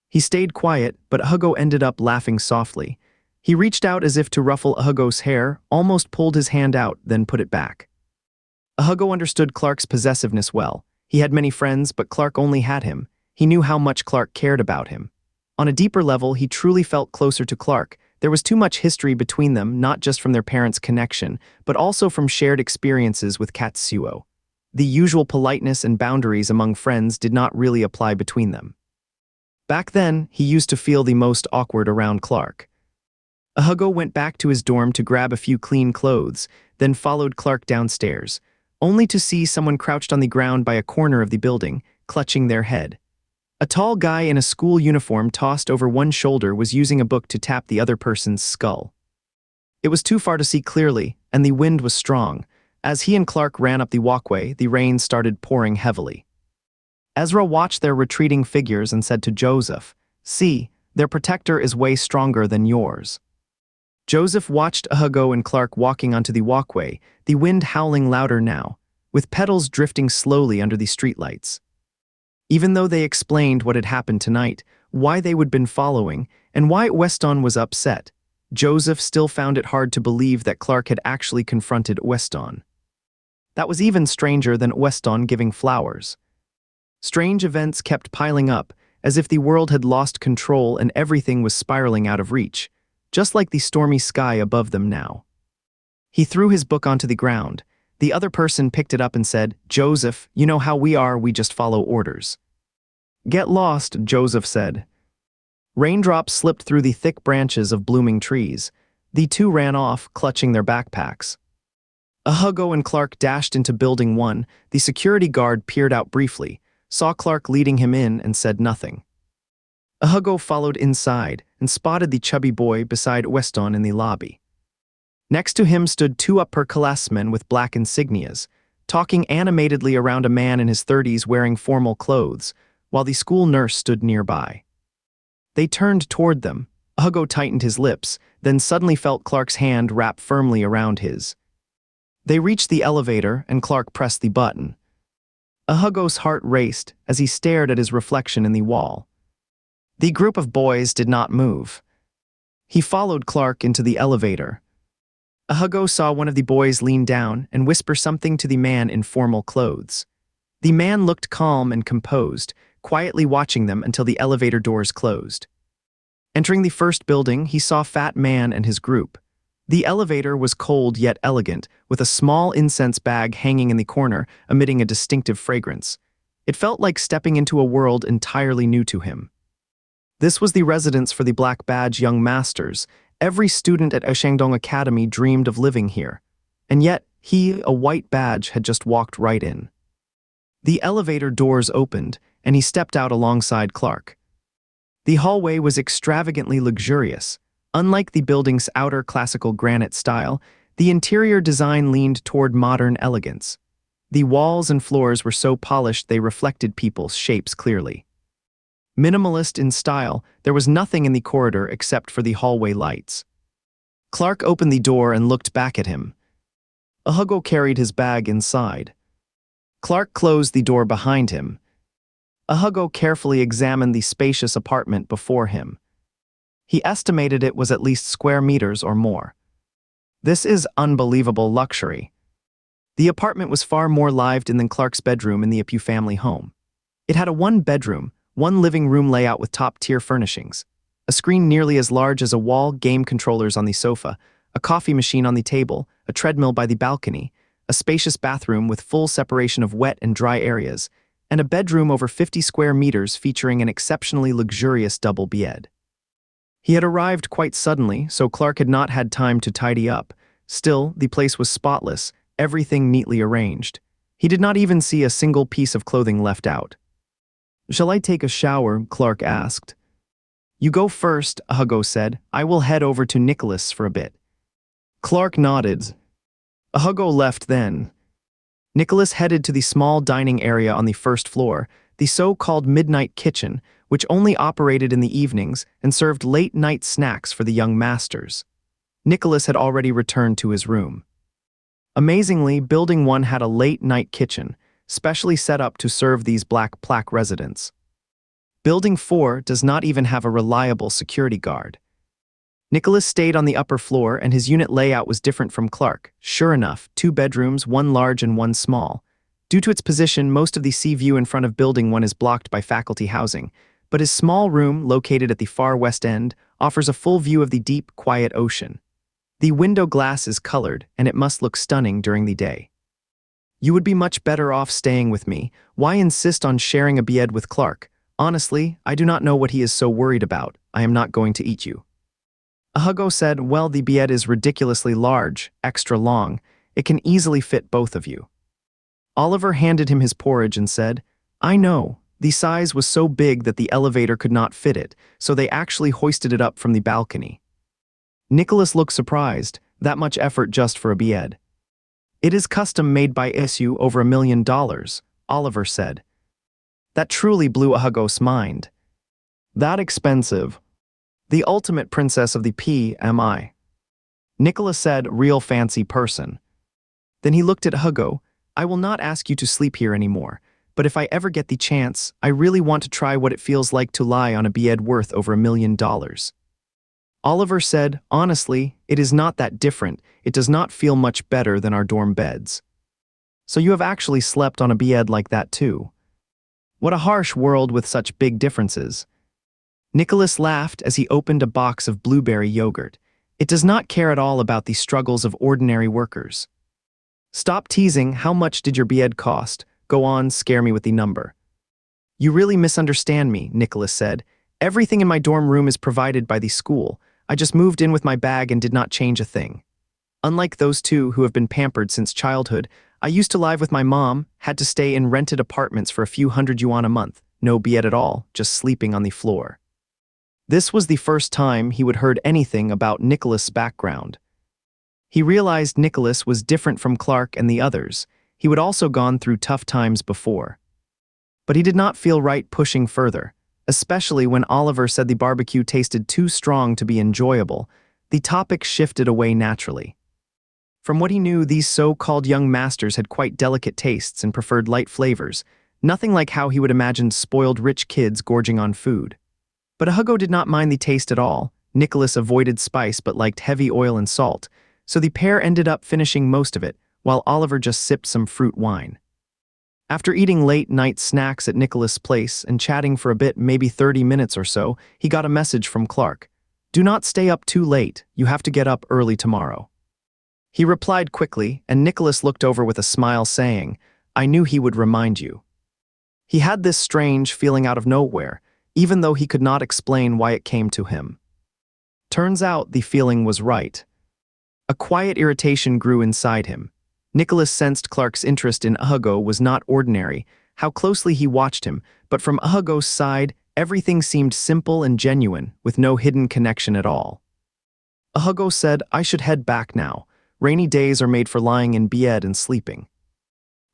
He stayed quiet, but Hugo ended up laughing softly. He reached out as if to ruffle Hugo's hair, almost pulled his hand out, then put it back. Hugo understood Clark's possessiveness well. He had many friends, but Clark only had him. He knew how much Clark cared about him. On a deeper level, he truly felt closer to Clark. There was too much history between them, not just from their parents' connection, but also from shared experiences with Katsuo. The usual politeness and boundaries among friends did not really apply between them. Back then, he used to feel the most awkward around Clark. Hugo went back to his dorm to grab a few clean clothes, then followed Clark downstairs, only to see someone crouched on the ground by a corner of the building, clutching their head. A tall guy in a school uniform tossed over one shoulder was using a book to tap the other person's skull. It was too far to see clearly, and the wind was strong. As he and Clark ran up the walkway, the rain started pouring heavily. Ezra watched their retreating figures and said to Joseph, "See, their protector is way stronger than yours." Joseph watched Hugo and Clark walking onto the walkway, the wind howling louder now, with petals drifting slowly under the streetlights. Even though they explained what had happened tonight, why they would been following, and why Weston was upset, Joseph still found it hard to believe that Clark had actually confronted Weston. That was even stranger than Weston giving flowers. Strange events kept piling up, as if the world had lost control and everything was spiraling out of reach, just like the stormy sky above them now. He threw his book onto the ground. The other person picked it up and said, "Joseph, you know how we are, we just follow orders." "Get lost," Joseph said. Raindrops slipped through the thick branches of blooming trees. The two ran off, clutching their backpacks. Hugo and Clark dashed into Building 1. The security guard peered out briefly, saw Clark leading him in, and said nothing. Hugo followed inside and spotted the chubby boy beside Weston in the lobby. Next to him stood two upperclassmen with black insignias, talking animatedly around a man in his 30s wearing formal clothes, while the school nurse stood nearby. They turned toward them. Hugo tightened his lips, then suddenly felt Clark's hand wrap firmly around his. They reached the elevator, and Clark pressed the button. Hugo's heart raced as he stared at his reflection in the wall. The group of boys did not move. He followed Clark into the elevator. Hugo saw one of the boys lean down and whisper something to the man in formal clothes. The man looked calm and composed, quietly watching them until the elevator doors closed. Entering the first building, he saw Fat Man and his group. The elevator was cold yet elegant, with a small incense bag hanging in the corner, emitting a distinctive fragrance. It felt like stepping into a world entirely new to him. This was the residence for the Black Badge Young Masters. Every student at Shandong Academy dreamed of living here. And yet, he, a white badge, had just walked right in. The elevator doors opened, and he stepped out alongside Clark. The hallway was extravagantly luxurious. Unlike the building's outer classical granite style, the interior design leaned toward modern elegance. The walls and floors were so polished they reflected people's shapes clearly. Minimalist in style, there was nothing in the corridor except for the hallway lights. Clark opened the door and looked back at him. Hugo carried his bag inside. Clark closed the door behind him. Hugo carefully examined the spacious apartment before him. He estimated it was at least square meters or more. This is unbelievable luxury. The apartment was far more lived-in than Clark's bedroom in the Apu family home. It had a one-bedroom, one living room layout with top-tier furnishings, a screen nearly as large as a wall, game controllers on the sofa, a coffee machine on the table, a treadmill by the balcony, a spacious bathroom with full separation of wet and dry areas, and a bedroom over 50 square meters featuring an exceptionally luxurious double bed. He had arrived quite suddenly, so Clark had not had time to tidy up. Still, the place was spotless, everything neatly arranged. He did not even see a single piece of clothing left out. "Shall I take a shower?" Clark asked. "You go first," Hugo said. "I will head over to Nicholas for a bit." Clark nodded. Hugo left then. Nicholas headed to the small dining area on the first floor, the so-called midnight kitchen, which only operated in the evenings and served late-night snacks for the young masters. Nicholas had already returned to his room. Amazingly, Building 1 had a late-night kitchen, specially set up to serve these black plaque residents. Building 4 does not even have a reliable security guard. Nicholas stayed on the upper floor, and his unit layout was different from Clark. Sure enough, 2 bedrooms, one large and one small. Due to its position, most of the sea view in front of Building 1 is blocked by faculty housing, but his small room, located at the far west end, offers a full view of the deep, quiet ocean. The window glass is colored, and it must look stunning during the day. You would be much better off staying with me. Why insist on sharing a bed with Clark? Honestly, I do not know what he is so worried about. I am not going to eat you. Hugo said, well, the bed is ridiculously large, extra long. It can easily fit both of you. Oliver handed him his porridge and said, I know. The size was so big that the elevator could not fit it, so they actually hoisted it up from the balcony. Nicholas looked surprised, that much effort just for a bed. It is custom made by SU over $1 million, Oliver said. That truly blew Hugo's mind. That expensive. The ultimate princess of the PMI. Nicholas said, real fancy person. Then he looked at Hugo. I will not ask you to sleep here anymore, but if I ever get the chance, I really want to try what it feels like to lie on a bed worth over $1 million. Oliver said, honestly, it is not that different. It does not feel much better than our dorm beds. So you have actually slept on a bed like that too. What a harsh world with such big differences. Nicholas laughed as he opened a box of blueberry yogurt. It does not care at all about the struggles of ordinary workers. Stop teasing. How much did your bed cost? Go on, scare me with the number. You really misunderstand me, Nicholas said. Everything in my dorm room is provided by the school. I just moved in with my bag and did not change a thing. Unlike those two who have been pampered since childhood, I used to live with my mom, had to stay in rented apartments for a few $100 a month, no bed at all, just sleeping on the floor. This was the first time he would heard anything about Nicholas' background. He realized Nicholas was different from Clark and the others. He would also gone through tough times before. But he did not feel right pushing further, especially when Oliver said the barbecue tasted too strong to be enjoyable. The topic shifted away naturally. From what he knew, these so-called young masters had quite delicate tastes and preferred light flavors, nothing like how he would imagine spoiled rich kids gorging on food. But Hugo did not mind the taste at all. Nicholas avoided spice but liked heavy oil and salt, so the pair ended up finishing most of it, while Oliver just sipped some fruit wine. After eating late-night snacks at Nicholas' place and chatting for a bit, maybe 30 minutes or so, he got a message from Clark. Do not stay up too late, you have to get up early tomorrow. He replied quickly, and Nicholas looked over with a smile saying, I knew he would remind you. He had this strange feeling out of nowhere, even though he could not explain why it came to him. Turns out the feeling was right. A quiet irritation grew inside him. Nicholas sensed Clark's interest in Hugo was not ordinary, how closely he watched him, but from Hugo's side, everything seemed simple and genuine, with no hidden connection at all. Hugo said, I should head back now. Rainy days are made for lying in bed and sleeping.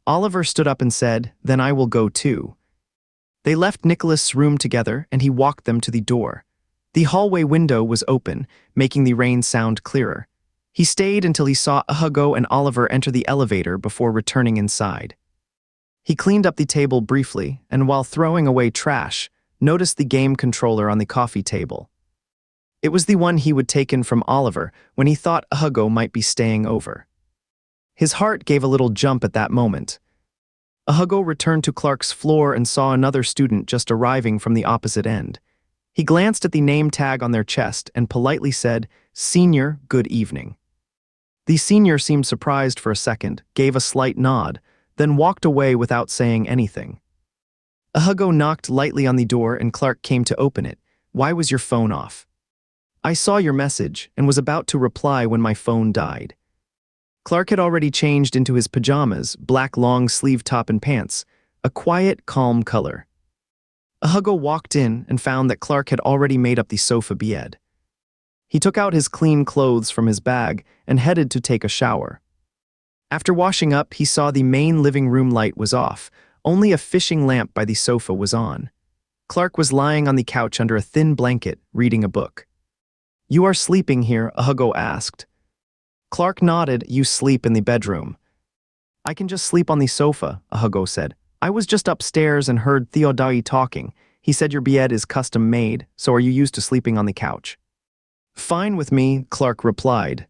Oliver stood up and said, then I will go too. They left Nicholas' room together, and he walked them to the door. The hallway window was open, making the rain sound clearer. He stayed until he saw Hugo and Oliver enter the elevator before returning inside. He cleaned up the table briefly, and while throwing away trash, noticed the game controller on the coffee table. It was the one he would taken from Oliver when he thought Hugo might be staying over. His heart gave a little jump at that moment. Hugo returned to Clark's floor and saw another student just arriving from the opposite end. He glanced at the name tag on their chest and politely said, Senior, good evening. The senior seemed surprised for a second, gave a slight nod, then walked away without saying anything. Hugo knocked lightly on the door and Clark came to open it. Why was your phone off? I saw your message and was about to reply when my phone died. Clark had already changed into his pajamas, black long sleeve top and pants, a quiet, calm color. Hugo walked in and found that Clark had already made up the sofa bed. He took out his clean clothes from his bag and headed to take a shower. After washing up, he saw the main living room light was off, Only a fishing lamp by the sofa was on. Clark was lying on the couch under a thin blanket, reading a book. "You are sleeping here?" Hugo asked. Clark nodded. "You sleep in the bedroom." "I can just sleep on the sofa," Hugo said. "I was just upstairs and heard Theodai talking. He said your bed is custom made, so are you used to sleeping on the couch?" "Fine with me," Clark replied.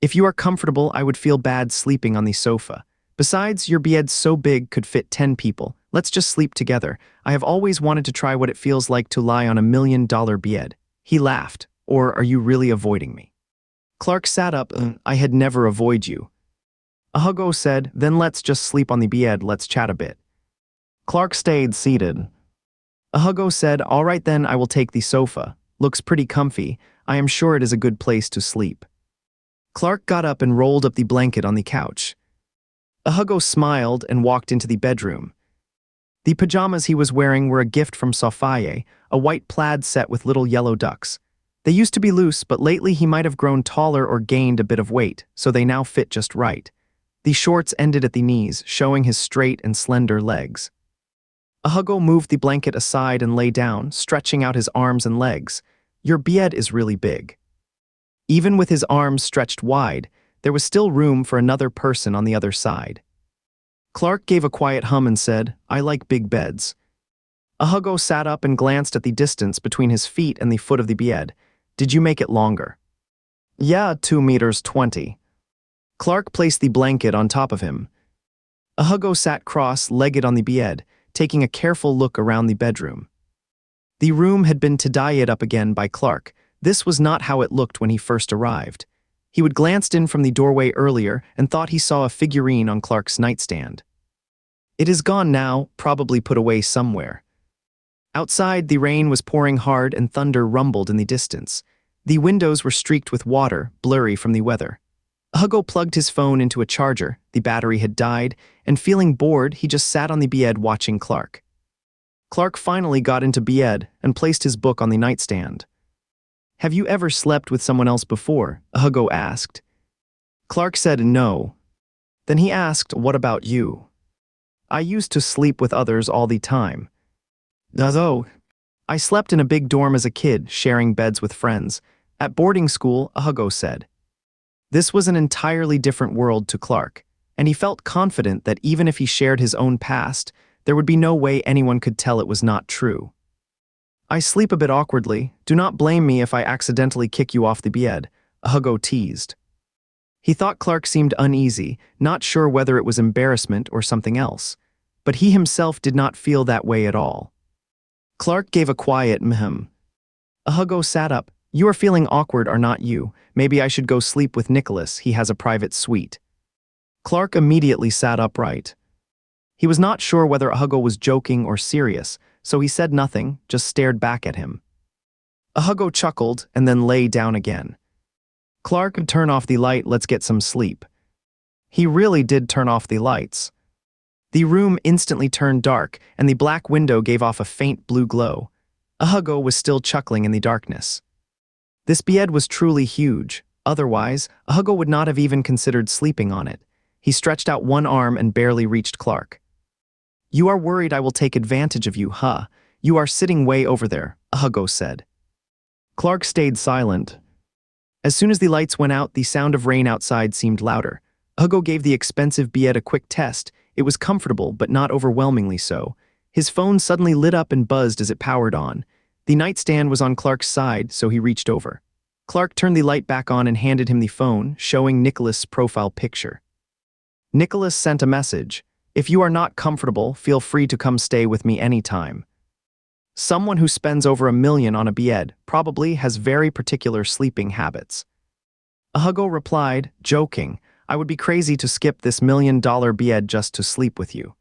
"If you are comfortable, I would feel bad sleeping on the sofa. Besides, your bed's so big could fit 10 people. Let's just sleep together. I have always wanted to try what it feels like to lie on $1 million bed." He laughed. "Or are you really avoiding me?" Clark sat up. "I had never avoid you." Hugo said, "Then let's just sleep on the bed, let's chat a bit." Clark stayed seated. Hugo said, "All right then, I will take the sofa. Looks pretty comfy. I am sure it is a good place to sleep." Clark got up and rolled up the blanket on the couch. Hugo smiled and walked into the bedroom. The pajamas he was wearing were a gift from Sophie, a white plaid set with little yellow ducks. They used to be loose, but lately he might have grown taller or gained a bit of weight, so they now fit just right. The shorts ended at the knees, showing his straight and slender legs. Hugo moved the blanket aside and lay down, stretching out his arms and legs. "Your bed is really big." Even with his arms stretched wide, there was still room for another person on the other side. Clark gave a quiet hum and said, "I like big beds." Hugo sat up and glanced at the distance between his feet and the foot of the bed. "Did you make it longer?" "Yeah, 2 meters 20. Clark placed the blanket on top of him. Hugo sat cross-legged on the bed, taking a careful look around the bedroom. The room had been tidied up again by Clark. This was not how it looked when he first arrived. He had glanced in from the doorway earlier and thought he saw a figurine on Clark's nightstand. It is gone now, probably put away somewhere. Outside, the rain was pouring hard and thunder rumbled in the distance. The windows were streaked with water, blurry from the weather. Hugo plugged his phone into a charger, the battery had died, and feeling bored, he just sat on the bed watching Clark. Clark finally got into bed and placed his book on the nightstand. "Have you ever slept with someone else before?" Hugo asked. Clark said no. Then he asked, "What about you?" "I used to sleep with others all the time." "Oh, I slept in a big dorm as a kid, sharing beds with friends. At boarding school," Hugo said. This was an entirely different world to Clark, and he felt confident that even if he shared his own past, there would be no way anyone could tell it was not true. "I sleep a bit awkwardly. Do not blame me if I accidentally kick you off the bed," Hugo teased. He thought Clark seemed uneasy, not sure whether it was embarrassment or something else, but he himself did not feel that way at all. Clark gave a quiet mhm. Hugo sat up. "You are feeling awkward, are not you? Maybe I should go sleep with Nicholas, he has a private suite." Clark immediately sat upright. He was not sure whether Hugo was joking or serious, so he said nothing, just stared back at him. Hugo chuckled and then lay down again. "Clark, turn off the light, let's get some sleep." He really did turn off the lights. The room instantly turned dark, and the black window gave off a faint blue glow. Hugo was still chuckling in the darkness. This bed was truly huge. Otherwise, Hugo would not have even considered sleeping on it. He stretched out one arm and barely reached Clark. "You are worried I will take advantage of you, huh? You are sitting way over there," Hugo said. Clark stayed silent. As soon as the lights went out, the sound of rain outside seemed louder. Hugo gave the expensive bed a quick test. It was comfortable, but not overwhelmingly so. His phone suddenly lit up and buzzed as it powered on. The nightstand was on Clark's side, so he reached over. Clark turned the light back on and handed him the phone, showing Nicholas' profile picture. Nicholas sent a message. "If you are not comfortable, feel free to come stay with me anytime." Someone who spends over $1 million on a bed probably has very particular sleeping habits. Hugo replied, joking, "I would be crazy to skip this $1 million bed just to sleep with you."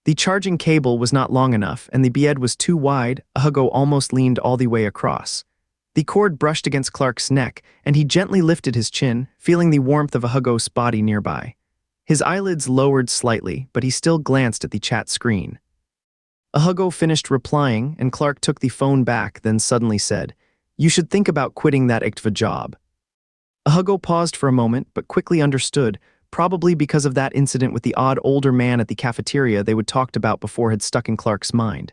The charging cable was not long enough, and the bed was too wide. Hugo almost leaned all the way across. The cord brushed against Clark's neck, and he gently lifted his chin, feeling the warmth of Hugo's body nearby. His eyelids lowered slightly, but he still glanced at the chat screen. Hugo finished replying, and Clark took the phone back, then suddenly said, "You should think about quitting that ICTV job." Hugo paused for a moment, but quickly understood. probably because of that incident with the odd older man at the cafeteria they would talked about before had stuck in Clark's mind.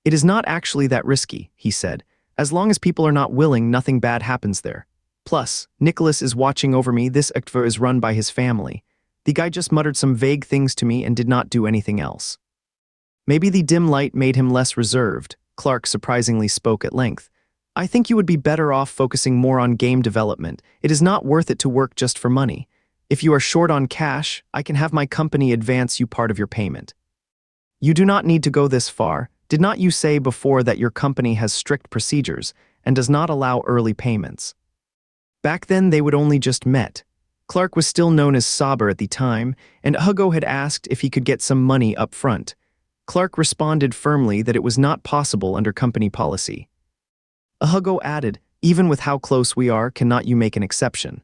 "It is not actually that risky," he said. "As long as people are not willing, nothing bad happens there. Plus, Nicholas is watching over me. This Untouchable is run by his family. The guy just muttered some vague things to me and did not do anything else." Maybe the dim light made him less reserved. Clark surprisingly spoke at length. "I think you would be better off focusing more on game development. It is not worth it to work just for money. If you are short on cash, I can have my company advance you part of your payment." "You do not need to go this far. Did not you say before that your company has strict procedures and does not allow early payments?" Back then they would only just met. Clark was still known as Saber at the time, and Hugo had asked if he could get some money up front. Clark responded firmly that it was not possible under company policy. Hugo added, "Even with how close we are, cannot you make an exception?"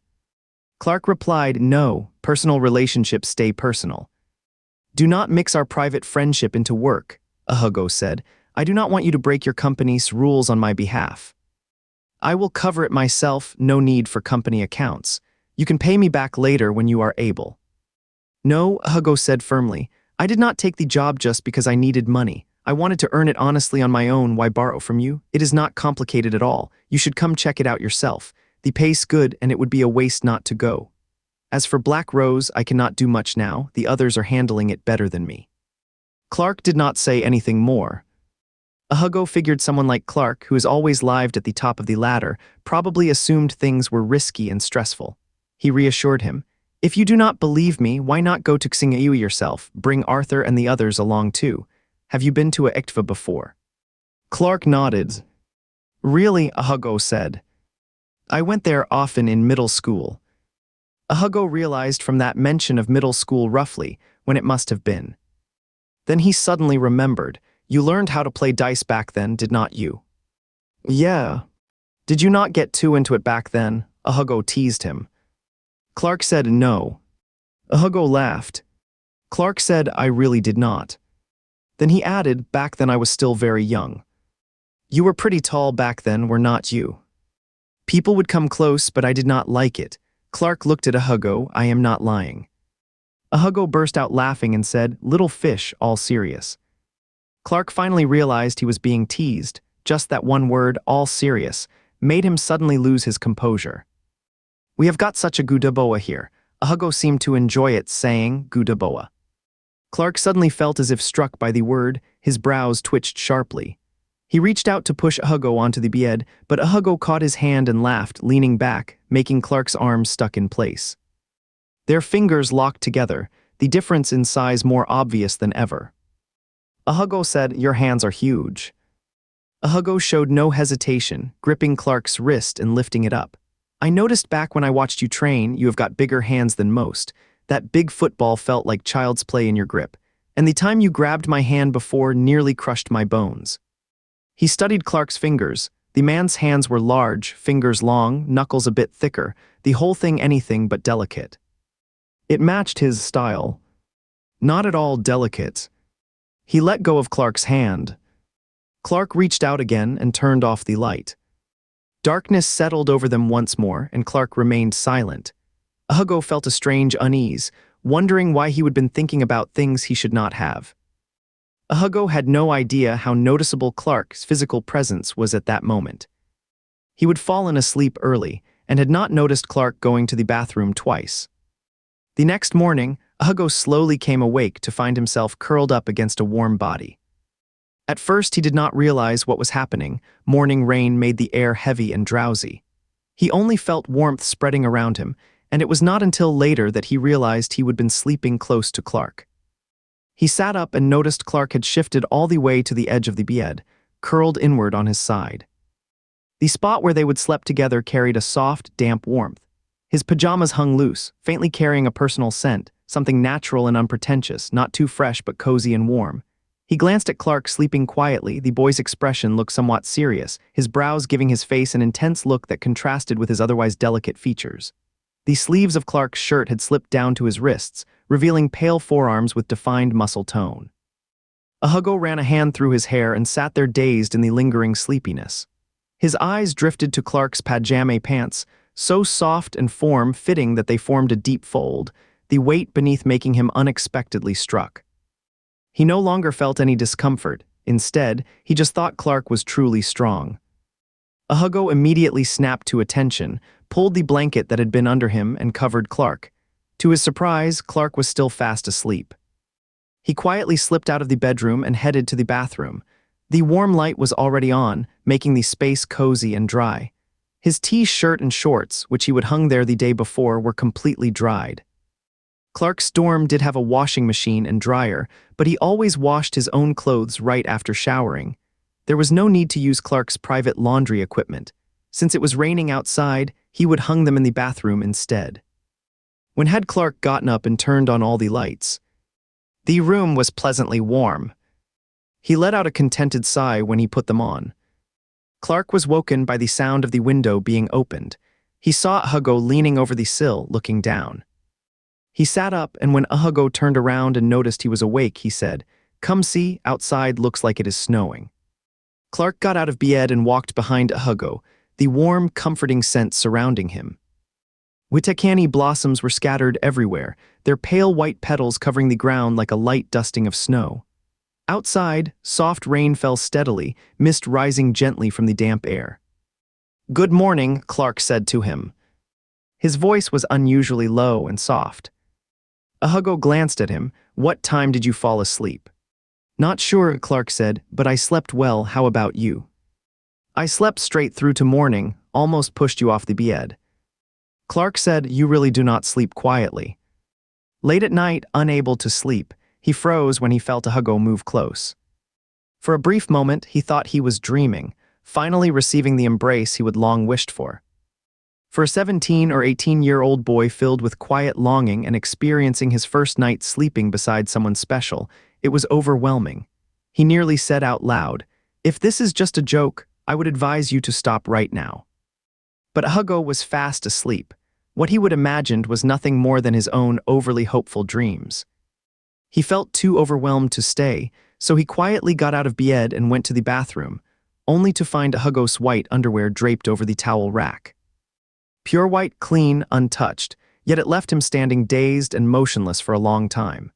Clark replied, "No, personal relationships stay personal." "Do not mix our private friendship into work," Hugo said. "I do not want you to break your company's rules on my behalf. I will cover it myself, no need for company accounts. You can pay me back later when you are able." "No," Hugo said firmly. "I did not take the job just because I needed money. I wanted to earn it honestly on my own. Why borrow from you? It is not complicated at all. You should come check it out yourself. The pay's good and it would be a waste not to go. As for Black Rose, I cannot do much now. The others are handling it better than me." Clark did not say anything more. Hugo figured someone like Clark, who has always lived at the top of the ladder, probably assumed things were risky and stressful. He reassured him, "If you do not believe me, why not go to Xingyu yourself? Bring Arthur and the others along too. Have you been to a Iktva before?" Clark nodded. "Really?" Hugo said. "I went there often in middle school." Hugo realized from that mention of middle school roughly when it must have been. Then he suddenly remembered. "You learned how to play dice back then, did not you?" "Yeah." "Did you not get too into it back then?" Hugo teased him. Clark said no. Hugo laughed. Clark said, "I really did not." Then he added, "Back then I was still very young." "You were pretty tall back then, were not you?" "People would come close, but I did not like it." Clark looked at Hugo. "I am not lying." Hugo burst out laughing and said, "Little fish, all serious." Clark finally realized he was being teased. Just that one word, all serious, made him suddenly lose his composure. "We have got such a Gudaboa here." Hugo seemed to enjoy it, saying, "Gudaboa." Clark suddenly felt as if struck by the word. His brows twitched sharply. He reached out to push Hugo onto the bed, but Hugo caught his hand and laughed, leaning back, making Clark's arms stuck in place. Their fingers locked together, the difference in size more obvious than ever. Hugo said, "Your hands are huge." Hugo showed no hesitation, gripping Clark's wrist and lifting it up. "I noticed back when I watched you train, you have got bigger hands than most. That big football felt like child's play in your grip. And the time you grabbed my hand before nearly crushed my bones." He studied Clark's fingers. The man's hands were large, fingers long, knuckles a bit thicker, the whole thing anything but delicate. It matched his style. Not at all delicate. He let go of Clark's hand. Clark reached out again and turned off the light. Darkness settled over them once more, and Clark remained silent. Hugo felt a strange unease, wondering why he had been thinking about things he should not have. Hugo had no idea how noticeable Clark's physical presence was at that moment. He would fallen asleep early, and had not noticed Clark going to the bathroom twice. The next morning, Hugo slowly came awake to find himself curled up against a warm body. At first he did not realize what was happening. Morning rain made the air heavy and drowsy. He only felt warmth spreading around him, and it was not until later that he realized he had been sleeping close to Clark. He sat up and noticed Clark had shifted all the way to the edge of the bed, curled inward on his side. The spot where they would slept together carried a soft, damp warmth. His pajamas hung loose, faintly carrying a personal scent, something natural and unpretentious, not too fresh but cozy and warm. He glanced at Clark sleeping quietly. The boy's expression looked somewhat serious, his brows giving his face an intense look that contrasted with his otherwise delicate features. The sleeves of Clark's shirt had slipped down to his wrists, revealing pale forearms with defined muscle tone. Hugo ran a hand through his hair and sat there dazed in the lingering sleepiness. His eyes drifted to Clark's pajama pants, so soft and form-fitting that they formed a deep fold. the weight beneath making him unexpectedly struck. He no longer felt any discomfort. Instead, he just thought Clark was truly strong. Hugo immediately snapped to attention, pulled the blanket that had been under him and covered Clark. To his surprise, Clark was still fast asleep. He quietly slipped out of the bedroom and headed to the bathroom. The warm light was already on, making the space cozy and dry. His t-shirt and shorts, which he would hung there the day before, were completely dried. Clark's dorm did have a washing machine and dryer, but he always washed his own clothes right after showering. There was no need to use Clark's private laundry equipment. Since it was raining outside, he would hung them in the bathroom instead. When had Clark gotten up and turned on all the lights? The room was pleasantly warm. He let out a contented sigh when he put them on. Clark was woken by the sound of the window being opened. He saw Hugo leaning over the sill, looking down. He sat up, and when Hugo turned around and noticed he was awake, he said, "Come see, outside looks like it is snowing." Clark got out of bed and walked behind Hugo, the warm, comforting scent surrounding him. Wittekani blossoms were scattered everywhere, their pale white petals covering the ground like a light dusting of snow. Outside, soft rain fell steadily, mist rising gently from the damp air. "Good morning," Clark said to him. His voice was unusually low and soft. Hugo glanced at him. "What time did you fall asleep?" "Not sure," Clark said, "but I slept well. How about you?" "I slept straight through to morning, almost pushed you off the bed." Clark said, "You really do not sleep quietly." Late at night, unable to sleep, he froze when he felt Hugo move close. For a brief moment, he thought he was dreaming, finally receiving the embrace he would long wished for. For a 17 or 18-year-old boy filled with quiet longing and experiencing his first night sleeping beside someone special, it was overwhelming. He nearly said out loud, "If this is just a joke, I would advise you to stop right now." But Hugo was fast asleep. What he would imagined was nothing more than his own overly hopeful dreams. He felt too overwhelmed to stay, so he quietly got out of bed and went to the bathroom, only to find Hugo's white underwear draped over the towel rack. Pure white, clean, untouched, yet it left him standing dazed and motionless for a long time.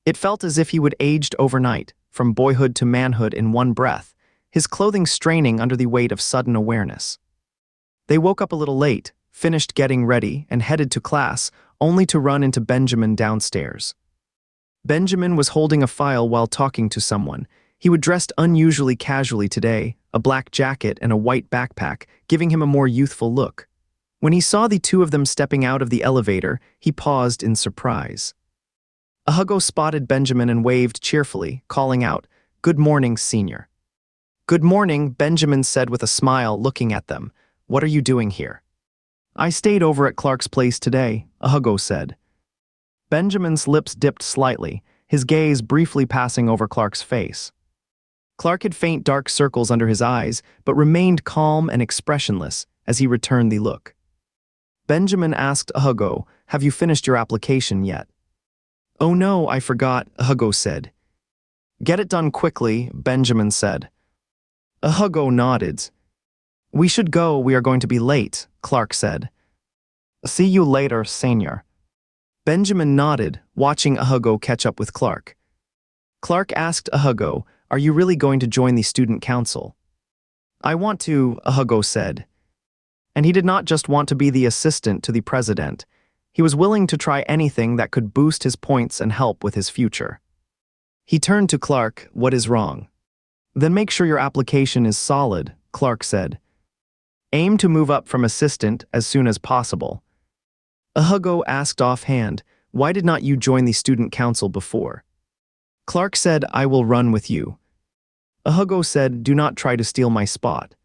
It felt as if he would aged overnight, from boyhood to manhood in one breath, his clothing straining under the weight of sudden awareness. They woke up a little late, finished getting ready, and headed to class, only to run into Benjamin downstairs. Benjamin was holding a file while talking to someone. He was dressed unusually casually today, a black jacket and a white backpack, giving him a more youthful look. When he saw the two of them stepping out of the elevator, he paused in surprise. Hugo spotted Benjamin and waved cheerfully, calling out, "Good morning, senior." "Good morning," Benjamin said with a smile, looking at them. "What are you doing here?" "I stayed over at Clark's place today," Hugo said. Benjamin's lips dipped slightly, his gaze briefly passing over Clark's face. Clark had faint dark circles under his eyes, but remained calm and expressionless as he returned the look. Benjamin asked Hugo, "Have you finished your application yet?" "Oh no, I forgot," Hugo said. "Get it done quickly," Benjamin said. Hugo nodded. "We should go, we are going to be late," Clark said. "See you later, senior." Benjamin nodded, watching Hugo catch up with Clark. Clark asked Hugo, "Are you really going to join the student council?" "I want to," Hugo said. And he did not just want to be the assistant to the president. He was willing to try anything that could boost his points and help with his future. He turned to Clark, "What is wrong?" "Then make sure your application is solid," Clark said. "Aim to move up from assistant as soon as possible." Hugo asked offhand, "Why did not you join the student council before?" Clark said, "I will run with you." Hugo said, "Do not try to steal my spot."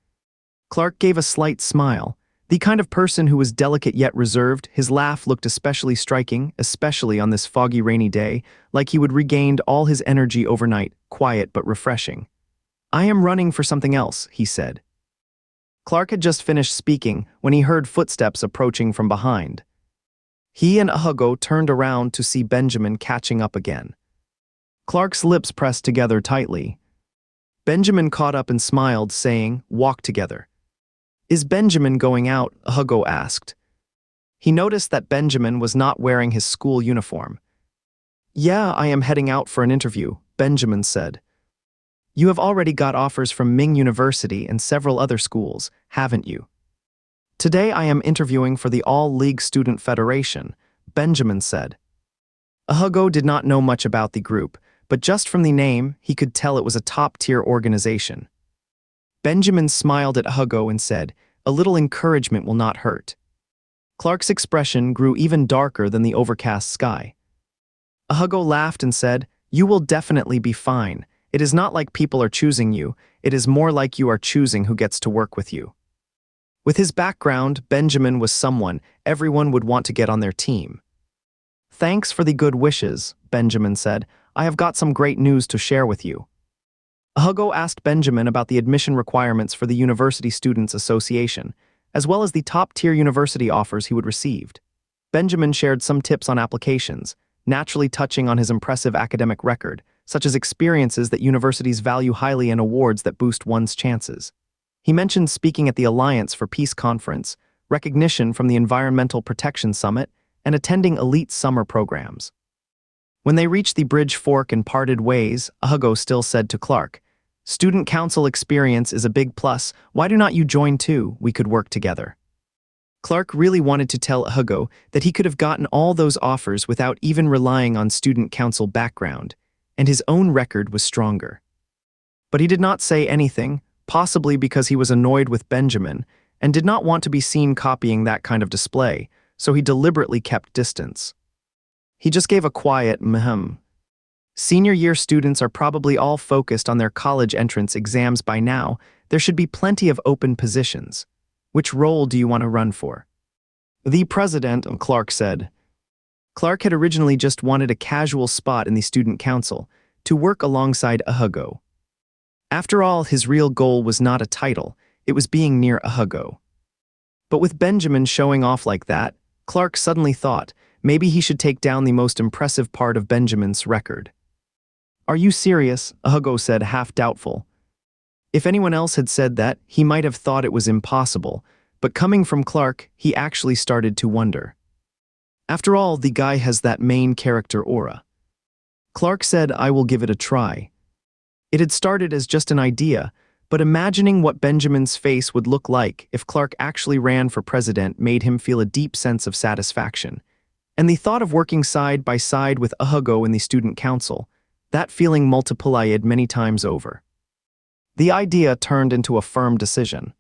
Clark gave a slight smile. The kind of person who was delicate yet reserved, his laugh looked especially striking, especially on this foggy rainy day, like he would regained all his energy overnight, quiet but refreshing. "I am running for something else," he said. Clark had just finished speaking when he heard footsteps approaching from behind. He and Hugo turned around to see Benjamin catching up again. Clark's lips pressed together tightly. Benjamin caught up and smiled, saying, "Walk together." "Is Benjamin going out?" Hugo asked. He noticed that Benjamin was not wearing his school uniform. "Yeah, I am heading out for an interview," Benjamin said. "You have already got offers from Ming University and several other schools, haven't you?" "Today I am interviewing for the All-League Student Federation," Benjamin said. Hugo did not know much about the group, but just from the name, he could tell it was a top-tier organization. Benjamin smiled at Hugo and said, "A little encouragement will not hurt." Clark's expression grew even darker than the overcast sky. Hugo laughed and said, "You will definitely be fine. It is not like people are choosing you, it is more like you are choosing who gets to work with you." With his background, Benjamin was someone everyone would want to get on their team. "Thanks for the good wishes," Benjamin said. "I have got some great news to share with you." Hugo asked Benjamin about the admission requirements for the University Students Association, as well as the top-tier university offers he would receive. Benjamin shared some tips on applications, naturally touching on his impressive academic record, such as experiences that universities value highly and awards that boost one's chances. He mentioned speaking at the Alliance for Peace Conference, recognition from the Environmental Protection Summit, and attending elite summer programs. When they reached the bridge fork and parted ways, Hugo still said to Clark, "Student council experience is a big plus. Why do not you join too? We could work together." Clark really wanted to tell Hugo that he could have gotten all those offers without even relying on student council background, and his own record was stronger. But he did not say anything, possibly because he was annoyed with Benjamin and did not want to be seen copying that kind of display, so he deliberately kept distance. He just gave a quiet "mhm." Senior year students are probably all focused on their college entrance exams by now. There should be plenty of open positions. Which role do you want to run for? "The president," Clark said. Clark had originally just wanted a casual spot in the student council, to work alongside Hugo. After all, his real goal was not a title, it was being near Hugo. But with Benjamin showing off like that, Clark suddenly thought, maybe he should take down the most impressive part of Benjamin's record. "Are you serious?" Hugo said, half doubtful. If anyone else had said that, he might have thought it was impossible, but coming from Clark, he actually started to wonder. After all, the guy has that main character aura. Clark said, "I will give it a try." It had started as just an idea, but imagining what Benjamin's face would look like if Clark actually ran for president made him feel a deep sense of satisfaction. And the thought of working side by side with Hugo in the student council, that feeling multiplied many times over. The idea turned into a firm decision.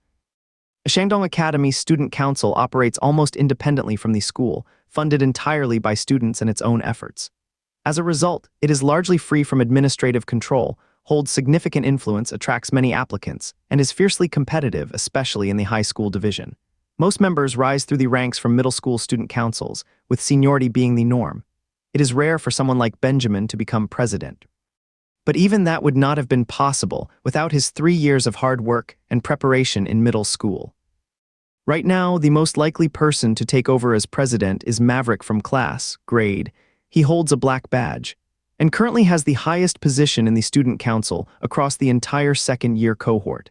Shandong Academy's student council operates almost independently from the school, funded entirely by students and its own efforts. As a result, it is largely free from administrative control, holds significant influence, attracts many applicants, and is fiercely competitive, especially in the high school division. Most members rise through the ranks from middle school student councils, with seniority being the norm. It is rare for someone like Benjamin to become president. But even that would not have been possible without his 3 years of hard work and preparation in middle school. Right now, the most likely person to take over as president is Maverick from class, grade. He holds a black badge, and currently has the highest position in the student council across the entire second-year cohort.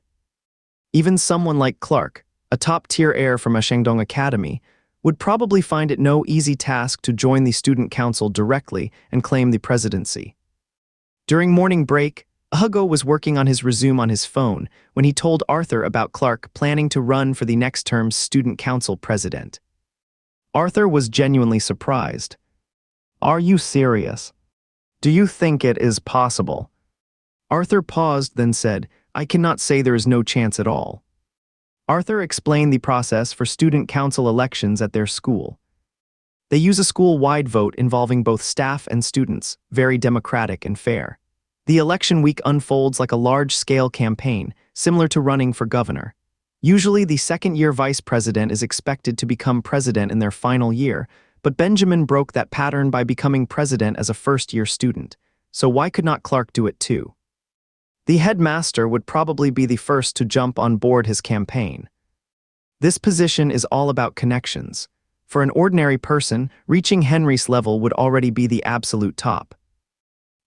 Even someone like Clark, a top-tier heir from a Shandong Academy, would probably find it no easy task to join the student council directly and claim the presidency. During morning break, Hugo was working on his resume on his phone when he told Arthur about Clark planning to run for the next term's student council president. Arthur was genuinely surprised. "Are you serious? Do you think it is possible?" Arthur paused, then said, "I cannot say there is no chance at all." Arthur explained the process for student council elections at their school. They use a school-wide vote involving both staff and students, very democratic and fair. The election week unfolds like a large-scale campaign, similar to running for governor. Usually, the second-year vice president is expected to become president in their final year, but Benjamin broke that pattern by becoming president as a first-year student, so why could not Clark do it too? The headmaster would probably be the first to jump on board his campaign. This position is all about connections. For an ordinary person, reaching Henry's level would already be the absolute top.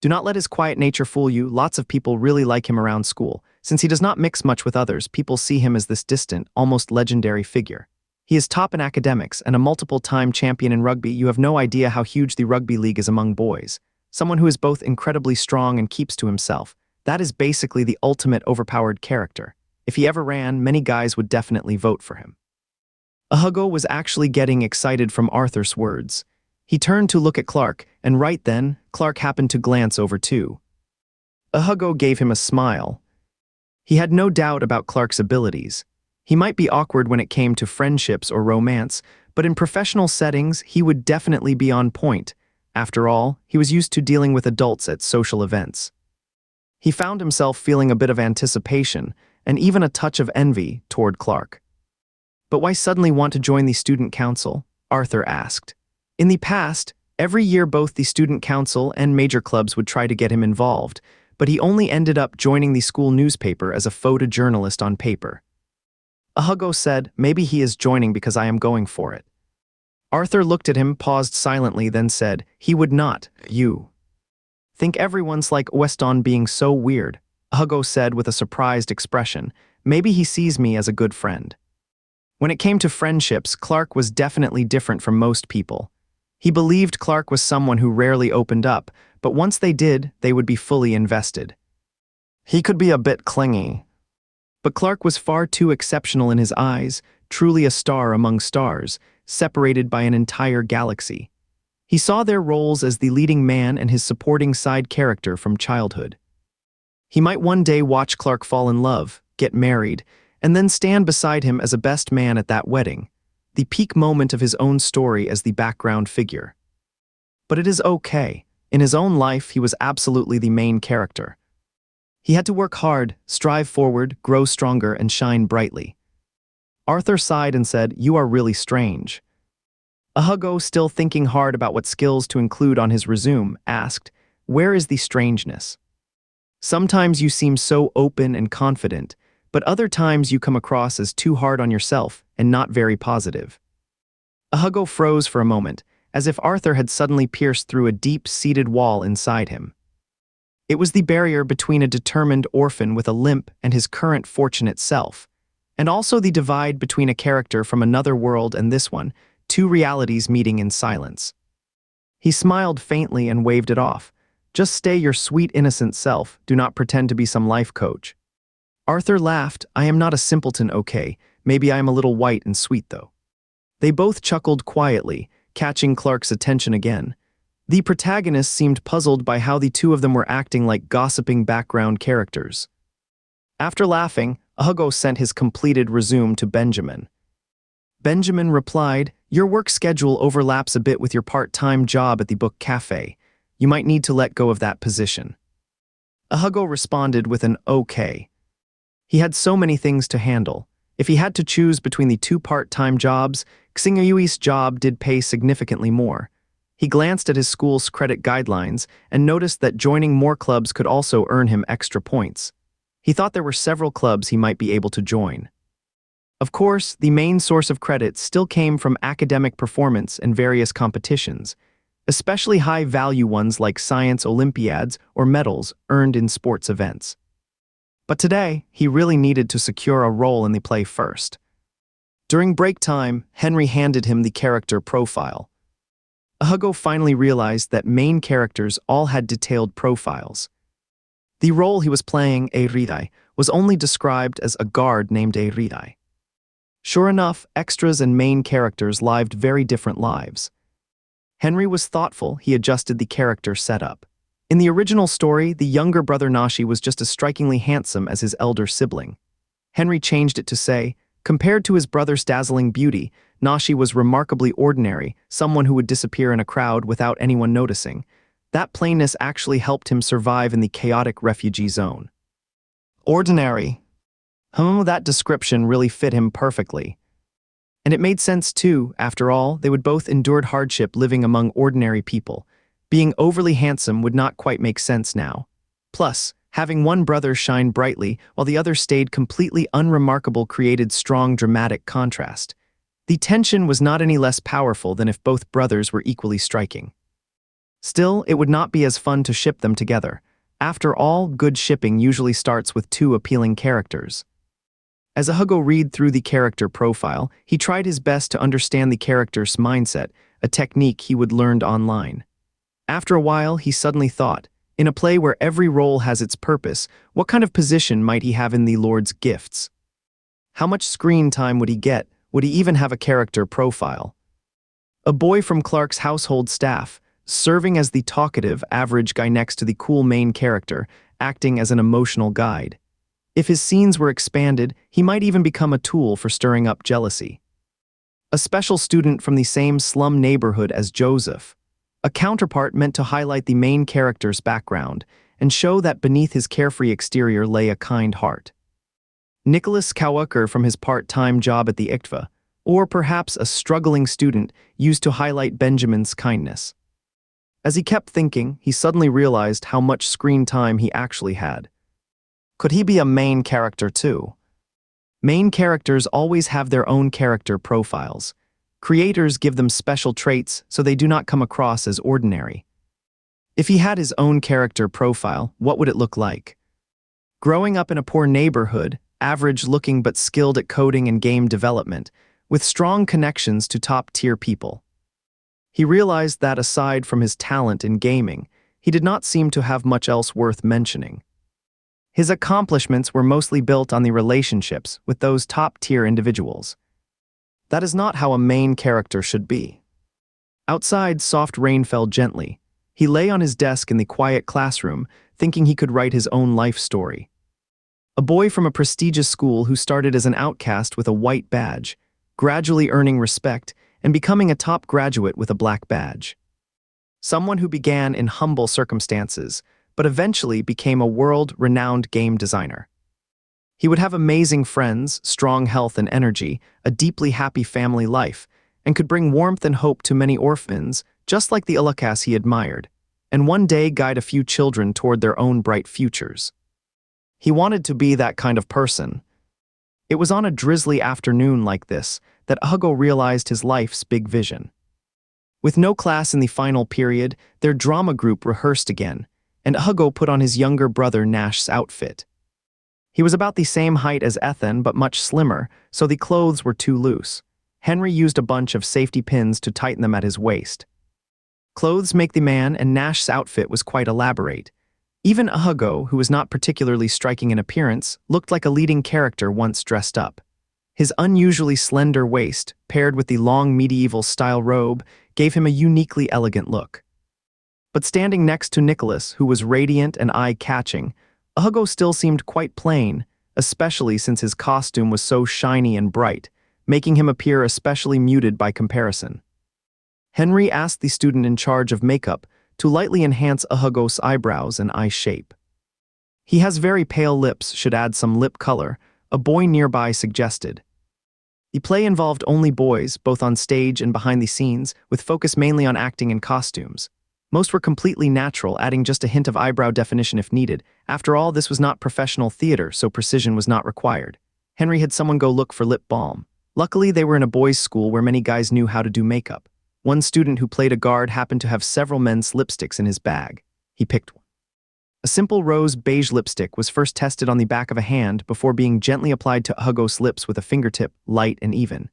Do not let his quiet nature fool you. Lots of people really like him around school. Since he does not mix much with others, people see him as this distant, almost legendary figure. He is top in academics and a multiple-time champion in rugby. You have no idea how huge the rugby league is among boys. Someone who is both incredibly strong and keeps to himself. That is basically the ultimate overpowered character. If he ever ran, many guys would definitely vote for him. Hugo was actually getting excited from Arthur's words. He turned to look at Clark, and right then, Clark happened to glance over too. Hugo gave him a smile. He had no doubt about Clark's abilities. He might be awkward when it came to friendships or romance, but in professional settings, he would definitely be on point. After all, he was used to dealing with adults at social events. He found himself feeling a bit of anticipation, and even a touch of envy toward Clark. But why suddenly want to join the student council? Arthur asked. In the past, every year both the student council and major clubs would try to get him involved, but he only ended up joining the school newspaper as a photojournalist on paper. Hugo said, maybe he is joining because I am going for it. Arthur looked at him, paused silently, then said, he would not, you. Think everyone's like Weston being so weird, Hugo said with a surprised expression. Maybe he sees me as a good friend. When it came to friendships, Clark was definitely different from most people. He believed Clark was someone who rarely opened up, but once they did, they would be fully invested. He could be a bit clingy. But Clark was far too exceptional in his eyes, truly a star among stars, separated by an entire galaxy. He saw their roles as the leading man and his supporting side character from childhood. He might one day watch Clark fall in love, get married, and then stand beside him as a best man at that wedding, the peak moment of his own story as the background figure. But it is okay. In his own life, he was absolutely the main character. He had to work hard, strive forward, grow stronger, and shine brightly. Arthur sighed and said, you are really strange. Hugo, still thinking hard about what skills to include on his resume, asked, where is the strangeness? Sometimes you seem so open and confident, but other times you come across as too hard on yourself and not very positive. Hugo froze for a moment, as if Arthur had suddenly pierced through a deep-seated wall inside him. It was the barrier between a determined orphan with a limp and his current fortunate self, and also the divide between a character from another world and this one, two realities meeting in silence. He smiled faintly and waved it off. Just stay your sweet innocent self, do not pretend to be some life coach. Arthur laughed, I am not a simpleton, okay, maybe I am a little white and sweet though. They both chuckled quietly, catching Clark's attention again. The protagonist seemed puzzled by how the two of them were acting like gossiping background characters. After laughing, Hugo sent his completed resume to Benjamin. Benjamin replied, your work schedule overlaps a bit with your part-time job at the book cafe. You might need to let go of that position. Hugo responded with an okay. He had so many things to handle. If he had to choose between the two part-time jobs, Xingayui's job did pay significantly more. He glanced at his school's credit guidelines and noticed that joining more clubs could also earn him extra points. He thought there were several clubs he might be able to join. Of course, the main source of credit still came from academic performance and various competitions, especially high-value ones like science Olympiads or medals earned in sports events. But today, he really needed to secure a role in the play first. During break time, Henry handed him the character profile. Hugo finally realized that main characters all had detailed profiles. The role he was playing, Eiridai, was only described as a guard named Eiridai. Sure enough, extras and main characters lived very different lives. Henry was thoughtful. He adjusted the character setup. In the original story, the younger brother Nashi was just as strikingly handsome as his elder sibling. Henry changed it to say, compared to his brother's dazzling beauty, Nashi was remarkably ordinary, someone who would disappear in a crowd without anyone noticing. That plainness actually helped him survive in the chaotic refugee zone. Ordinary. That description really fit him perfectly. And it made sense too. After all, they would both endured hardship living among ordinary people. Being overly handsome would not quite make sense now. Plus, having one brother shine brightly while the other stayed completely unremarkable created strong dramatic contrast. The tension was not any less powerful than if both brothers were equally striking. Still, it would not be as fun to ship them together. After all, good shipping usually starts with two appealing characters. As Hugo read through the character profile, he tried his best to understand the character's mindset, a technique he would learned online. After a while, he suddenly thought, in a play where every role has its purpose, what kind of position might he have in the Lord's gifts? How much screen time would he get? Would he even have a character profile? A boy from Clark's household staff, serving as the talkative, average guy next to the cool main character, acting as an emotional guide. If his scenes were expanded, he might even become a tool for stirring up jealousy. A special student from the same slum neighborhood as Joseph. A counterpart meant to highlight the main character's background and show that beneath his carefree exterior lay a kind heart. Nicholas Cowaker from his part-time job at the ICTVA, or perhaps a struggling student used to highlight Benjamin's kindness. As he kept thinking, he suddenly realized how much screen time he actually had. Could he be a main character too? Main characters always have their own character profiles. Creators give them special traits so they do not come across as ordinary. If he had his own character profile, what would it look like? Growing up in a poor neighborhood, average-looking but skilled at coding and game development, with strong connections to top-tier people. He realized that aside from his talent in gaming, he did not seem to have much else worth mentioning. His accomplishments were mostly built on the relationships with those top-tier individuals. That is not how a main character should be. Outside, soft rain fell gently. He lay on his desk in the quiet classroom, thinking he could write his own life story. A boy from a prestigious school who started as an outcast with a white badge, gradually earning respect and becoming a top graduate with a black badge. Someone who began in humble circumstances, but eventually became a world-renowned game designer. He would have amazing friends, strong health and energy, a deeply happy family life, and could bring warmth and hope to many orphans, just like the Ulakas he admired, and one day guide a few children toward their own bright futures. He wanted to be that kind of person. It was on a drizzly afternoon like this that Hugo realized his life's big vision. With no class in the final period, their drama group rehearsed again, and Hugo put on his younger brother Nash's outfit. He was about the same height as Ethan, but much slimmer, so the clothes were too loose. Henry used a bunch of safety pins to tighten them at his waist. Clothes make the man, and Nash's outfit was quite elaborate. Even Hugo, who was not particularly striking in appearance, looked like a leading character once dressed up. His unusually slender waist, paired with the long medieval-style robe, gave him a uniquely elegant look. But standing next to Nicholas, who was radiant and eye-catching, Hugo still seemed quite plain, especially since his costume was so shiny and bright, making him appear especially muted by comparison. Henry asked the student in charge of makeup to lightly enhance Hugo's eyebrows and eye shape. "He has very pale lips, should add some lip color," a boy nearby suggested. The play involved only boys, both on stage and behind the scenes, with focus mainly on acting and costumes. Most were completely natural, adding just a hint of eyebrow definition if needed. After all, this was not professional theater, so precision was not required. Henry had someone go look for lip balm. Luckily, they were in a boys' school where many guys knew how to do makeup. One student who played a guard happened to have several men's lipsticks in his bag. He picked one. A simple rose beige lipstick was first tested on the back of a hand before being gently applied to Hugo's lips with a fingertip, light and even.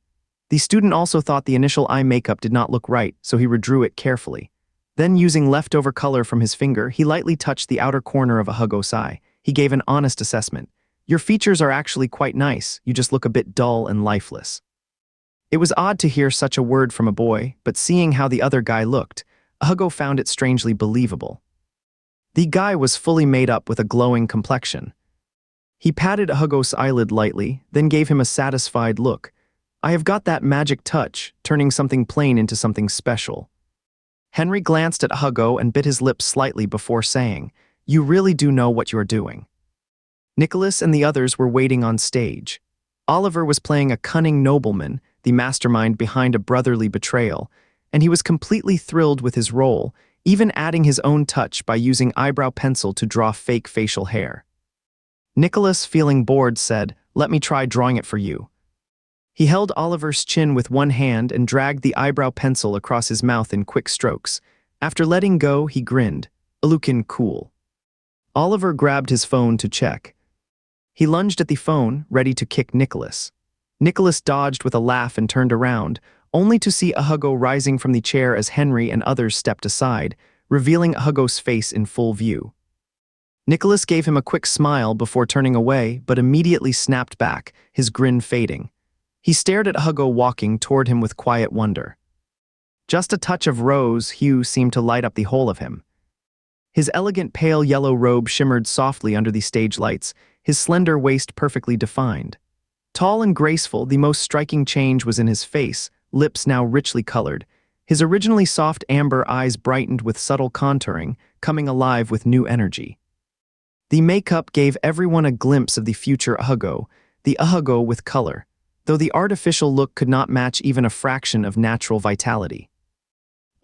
The student also thought the initial eye makeup did not look right, so he redrew it carefully. Then, using leftover color from his finger, he lightly touched the outer corner of Hugo's eye. He gave an honest assessment. "Your features are actually quite nice, you just look a bit dull and lifeless." It was odd to hear such a word from a boy, but seeing how the other guy looked, Hugo found it strangely believable. The guy was fully made up with a glowing complexion. He patted Hugo's eyelid lightly, then gave him a satisfied look. "I have got that magic touch, turning something plain into something special." Henry glanced at Hugo and bit his lips slightly before saying, "You really do know what you're doing." Nicholas and the others were waiting on stage. Oliver was playing a cunning nobleman, the mastermind behind a brotherly betrayal, and he was completely thrilled with his role, even adding his own touch by using eyebrow pencil to draw fake facial hair. Nicholas, feeling bored, said, "Let me try drawing it for you." He held Oliver's chin with one hand and dragged the eyebrow pencil across his mouth in quick strokes. After letting go, he grinned, looking cool. Oliver grabbed his phone to check. He lunged at the phone, ready to kick Nicholas. Nicholas dodged with a laugh and turned around, only to see Hugo rising from the chair as Henry and others stepped aside, revealing Hugo's face in full view. Nicholas gave him a quick smile before turning away, but immediately snapped back, his grin fading. He stared at Hugo walking toward him with quiet wonder. Just a touch of rose hue seemed to light up the whole of him. His elegant pale yellow robe shimmered softly under the stage lights, his slender waist perfectly defined. Tall and graceful, the most striking change was in his face, lips now richly colored. His originally soft amber eyes brightened with subtle contouring, coming alive with new energy. The makeup gave everyone a glimpse of the future Hugo, the Hugo with color, though the artificial look could not match even a fraction of natural vitality.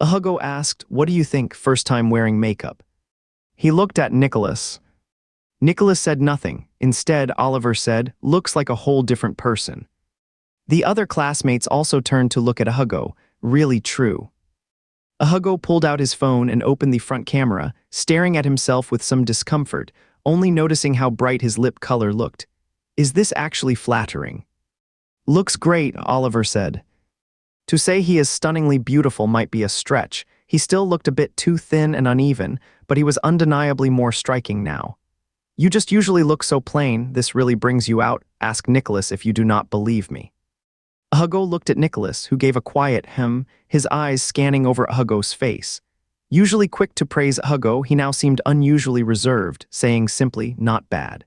Hugo asked, "What do you think, first time wearing makeup?" He looked at Nicholas. Nicholas said nothing. Instead, Oliver said, "Looks like a whole different person." The other classmates also turned to look at Hugo. Really true. Hugo pulled out his phone and opened the front camera, staring at himself with some discomfort, only noticing how bright his lip color looked. Is this actually flattering? Looks great, Oliver said. To say he is stunningly beautiful might be a stretch. He still looked a bit too thin and uneven, but he was undeniably more striking now. You just usually look so plain, this really brings you out, ask Nicholas if you do not believe me. Hugo looked at Nicholas, who gave a quiet hem, his eyes scanning over Hugo's face. Usually quick to praise Hugo, he now seemed unusually reserved, saying simply, "Not bad."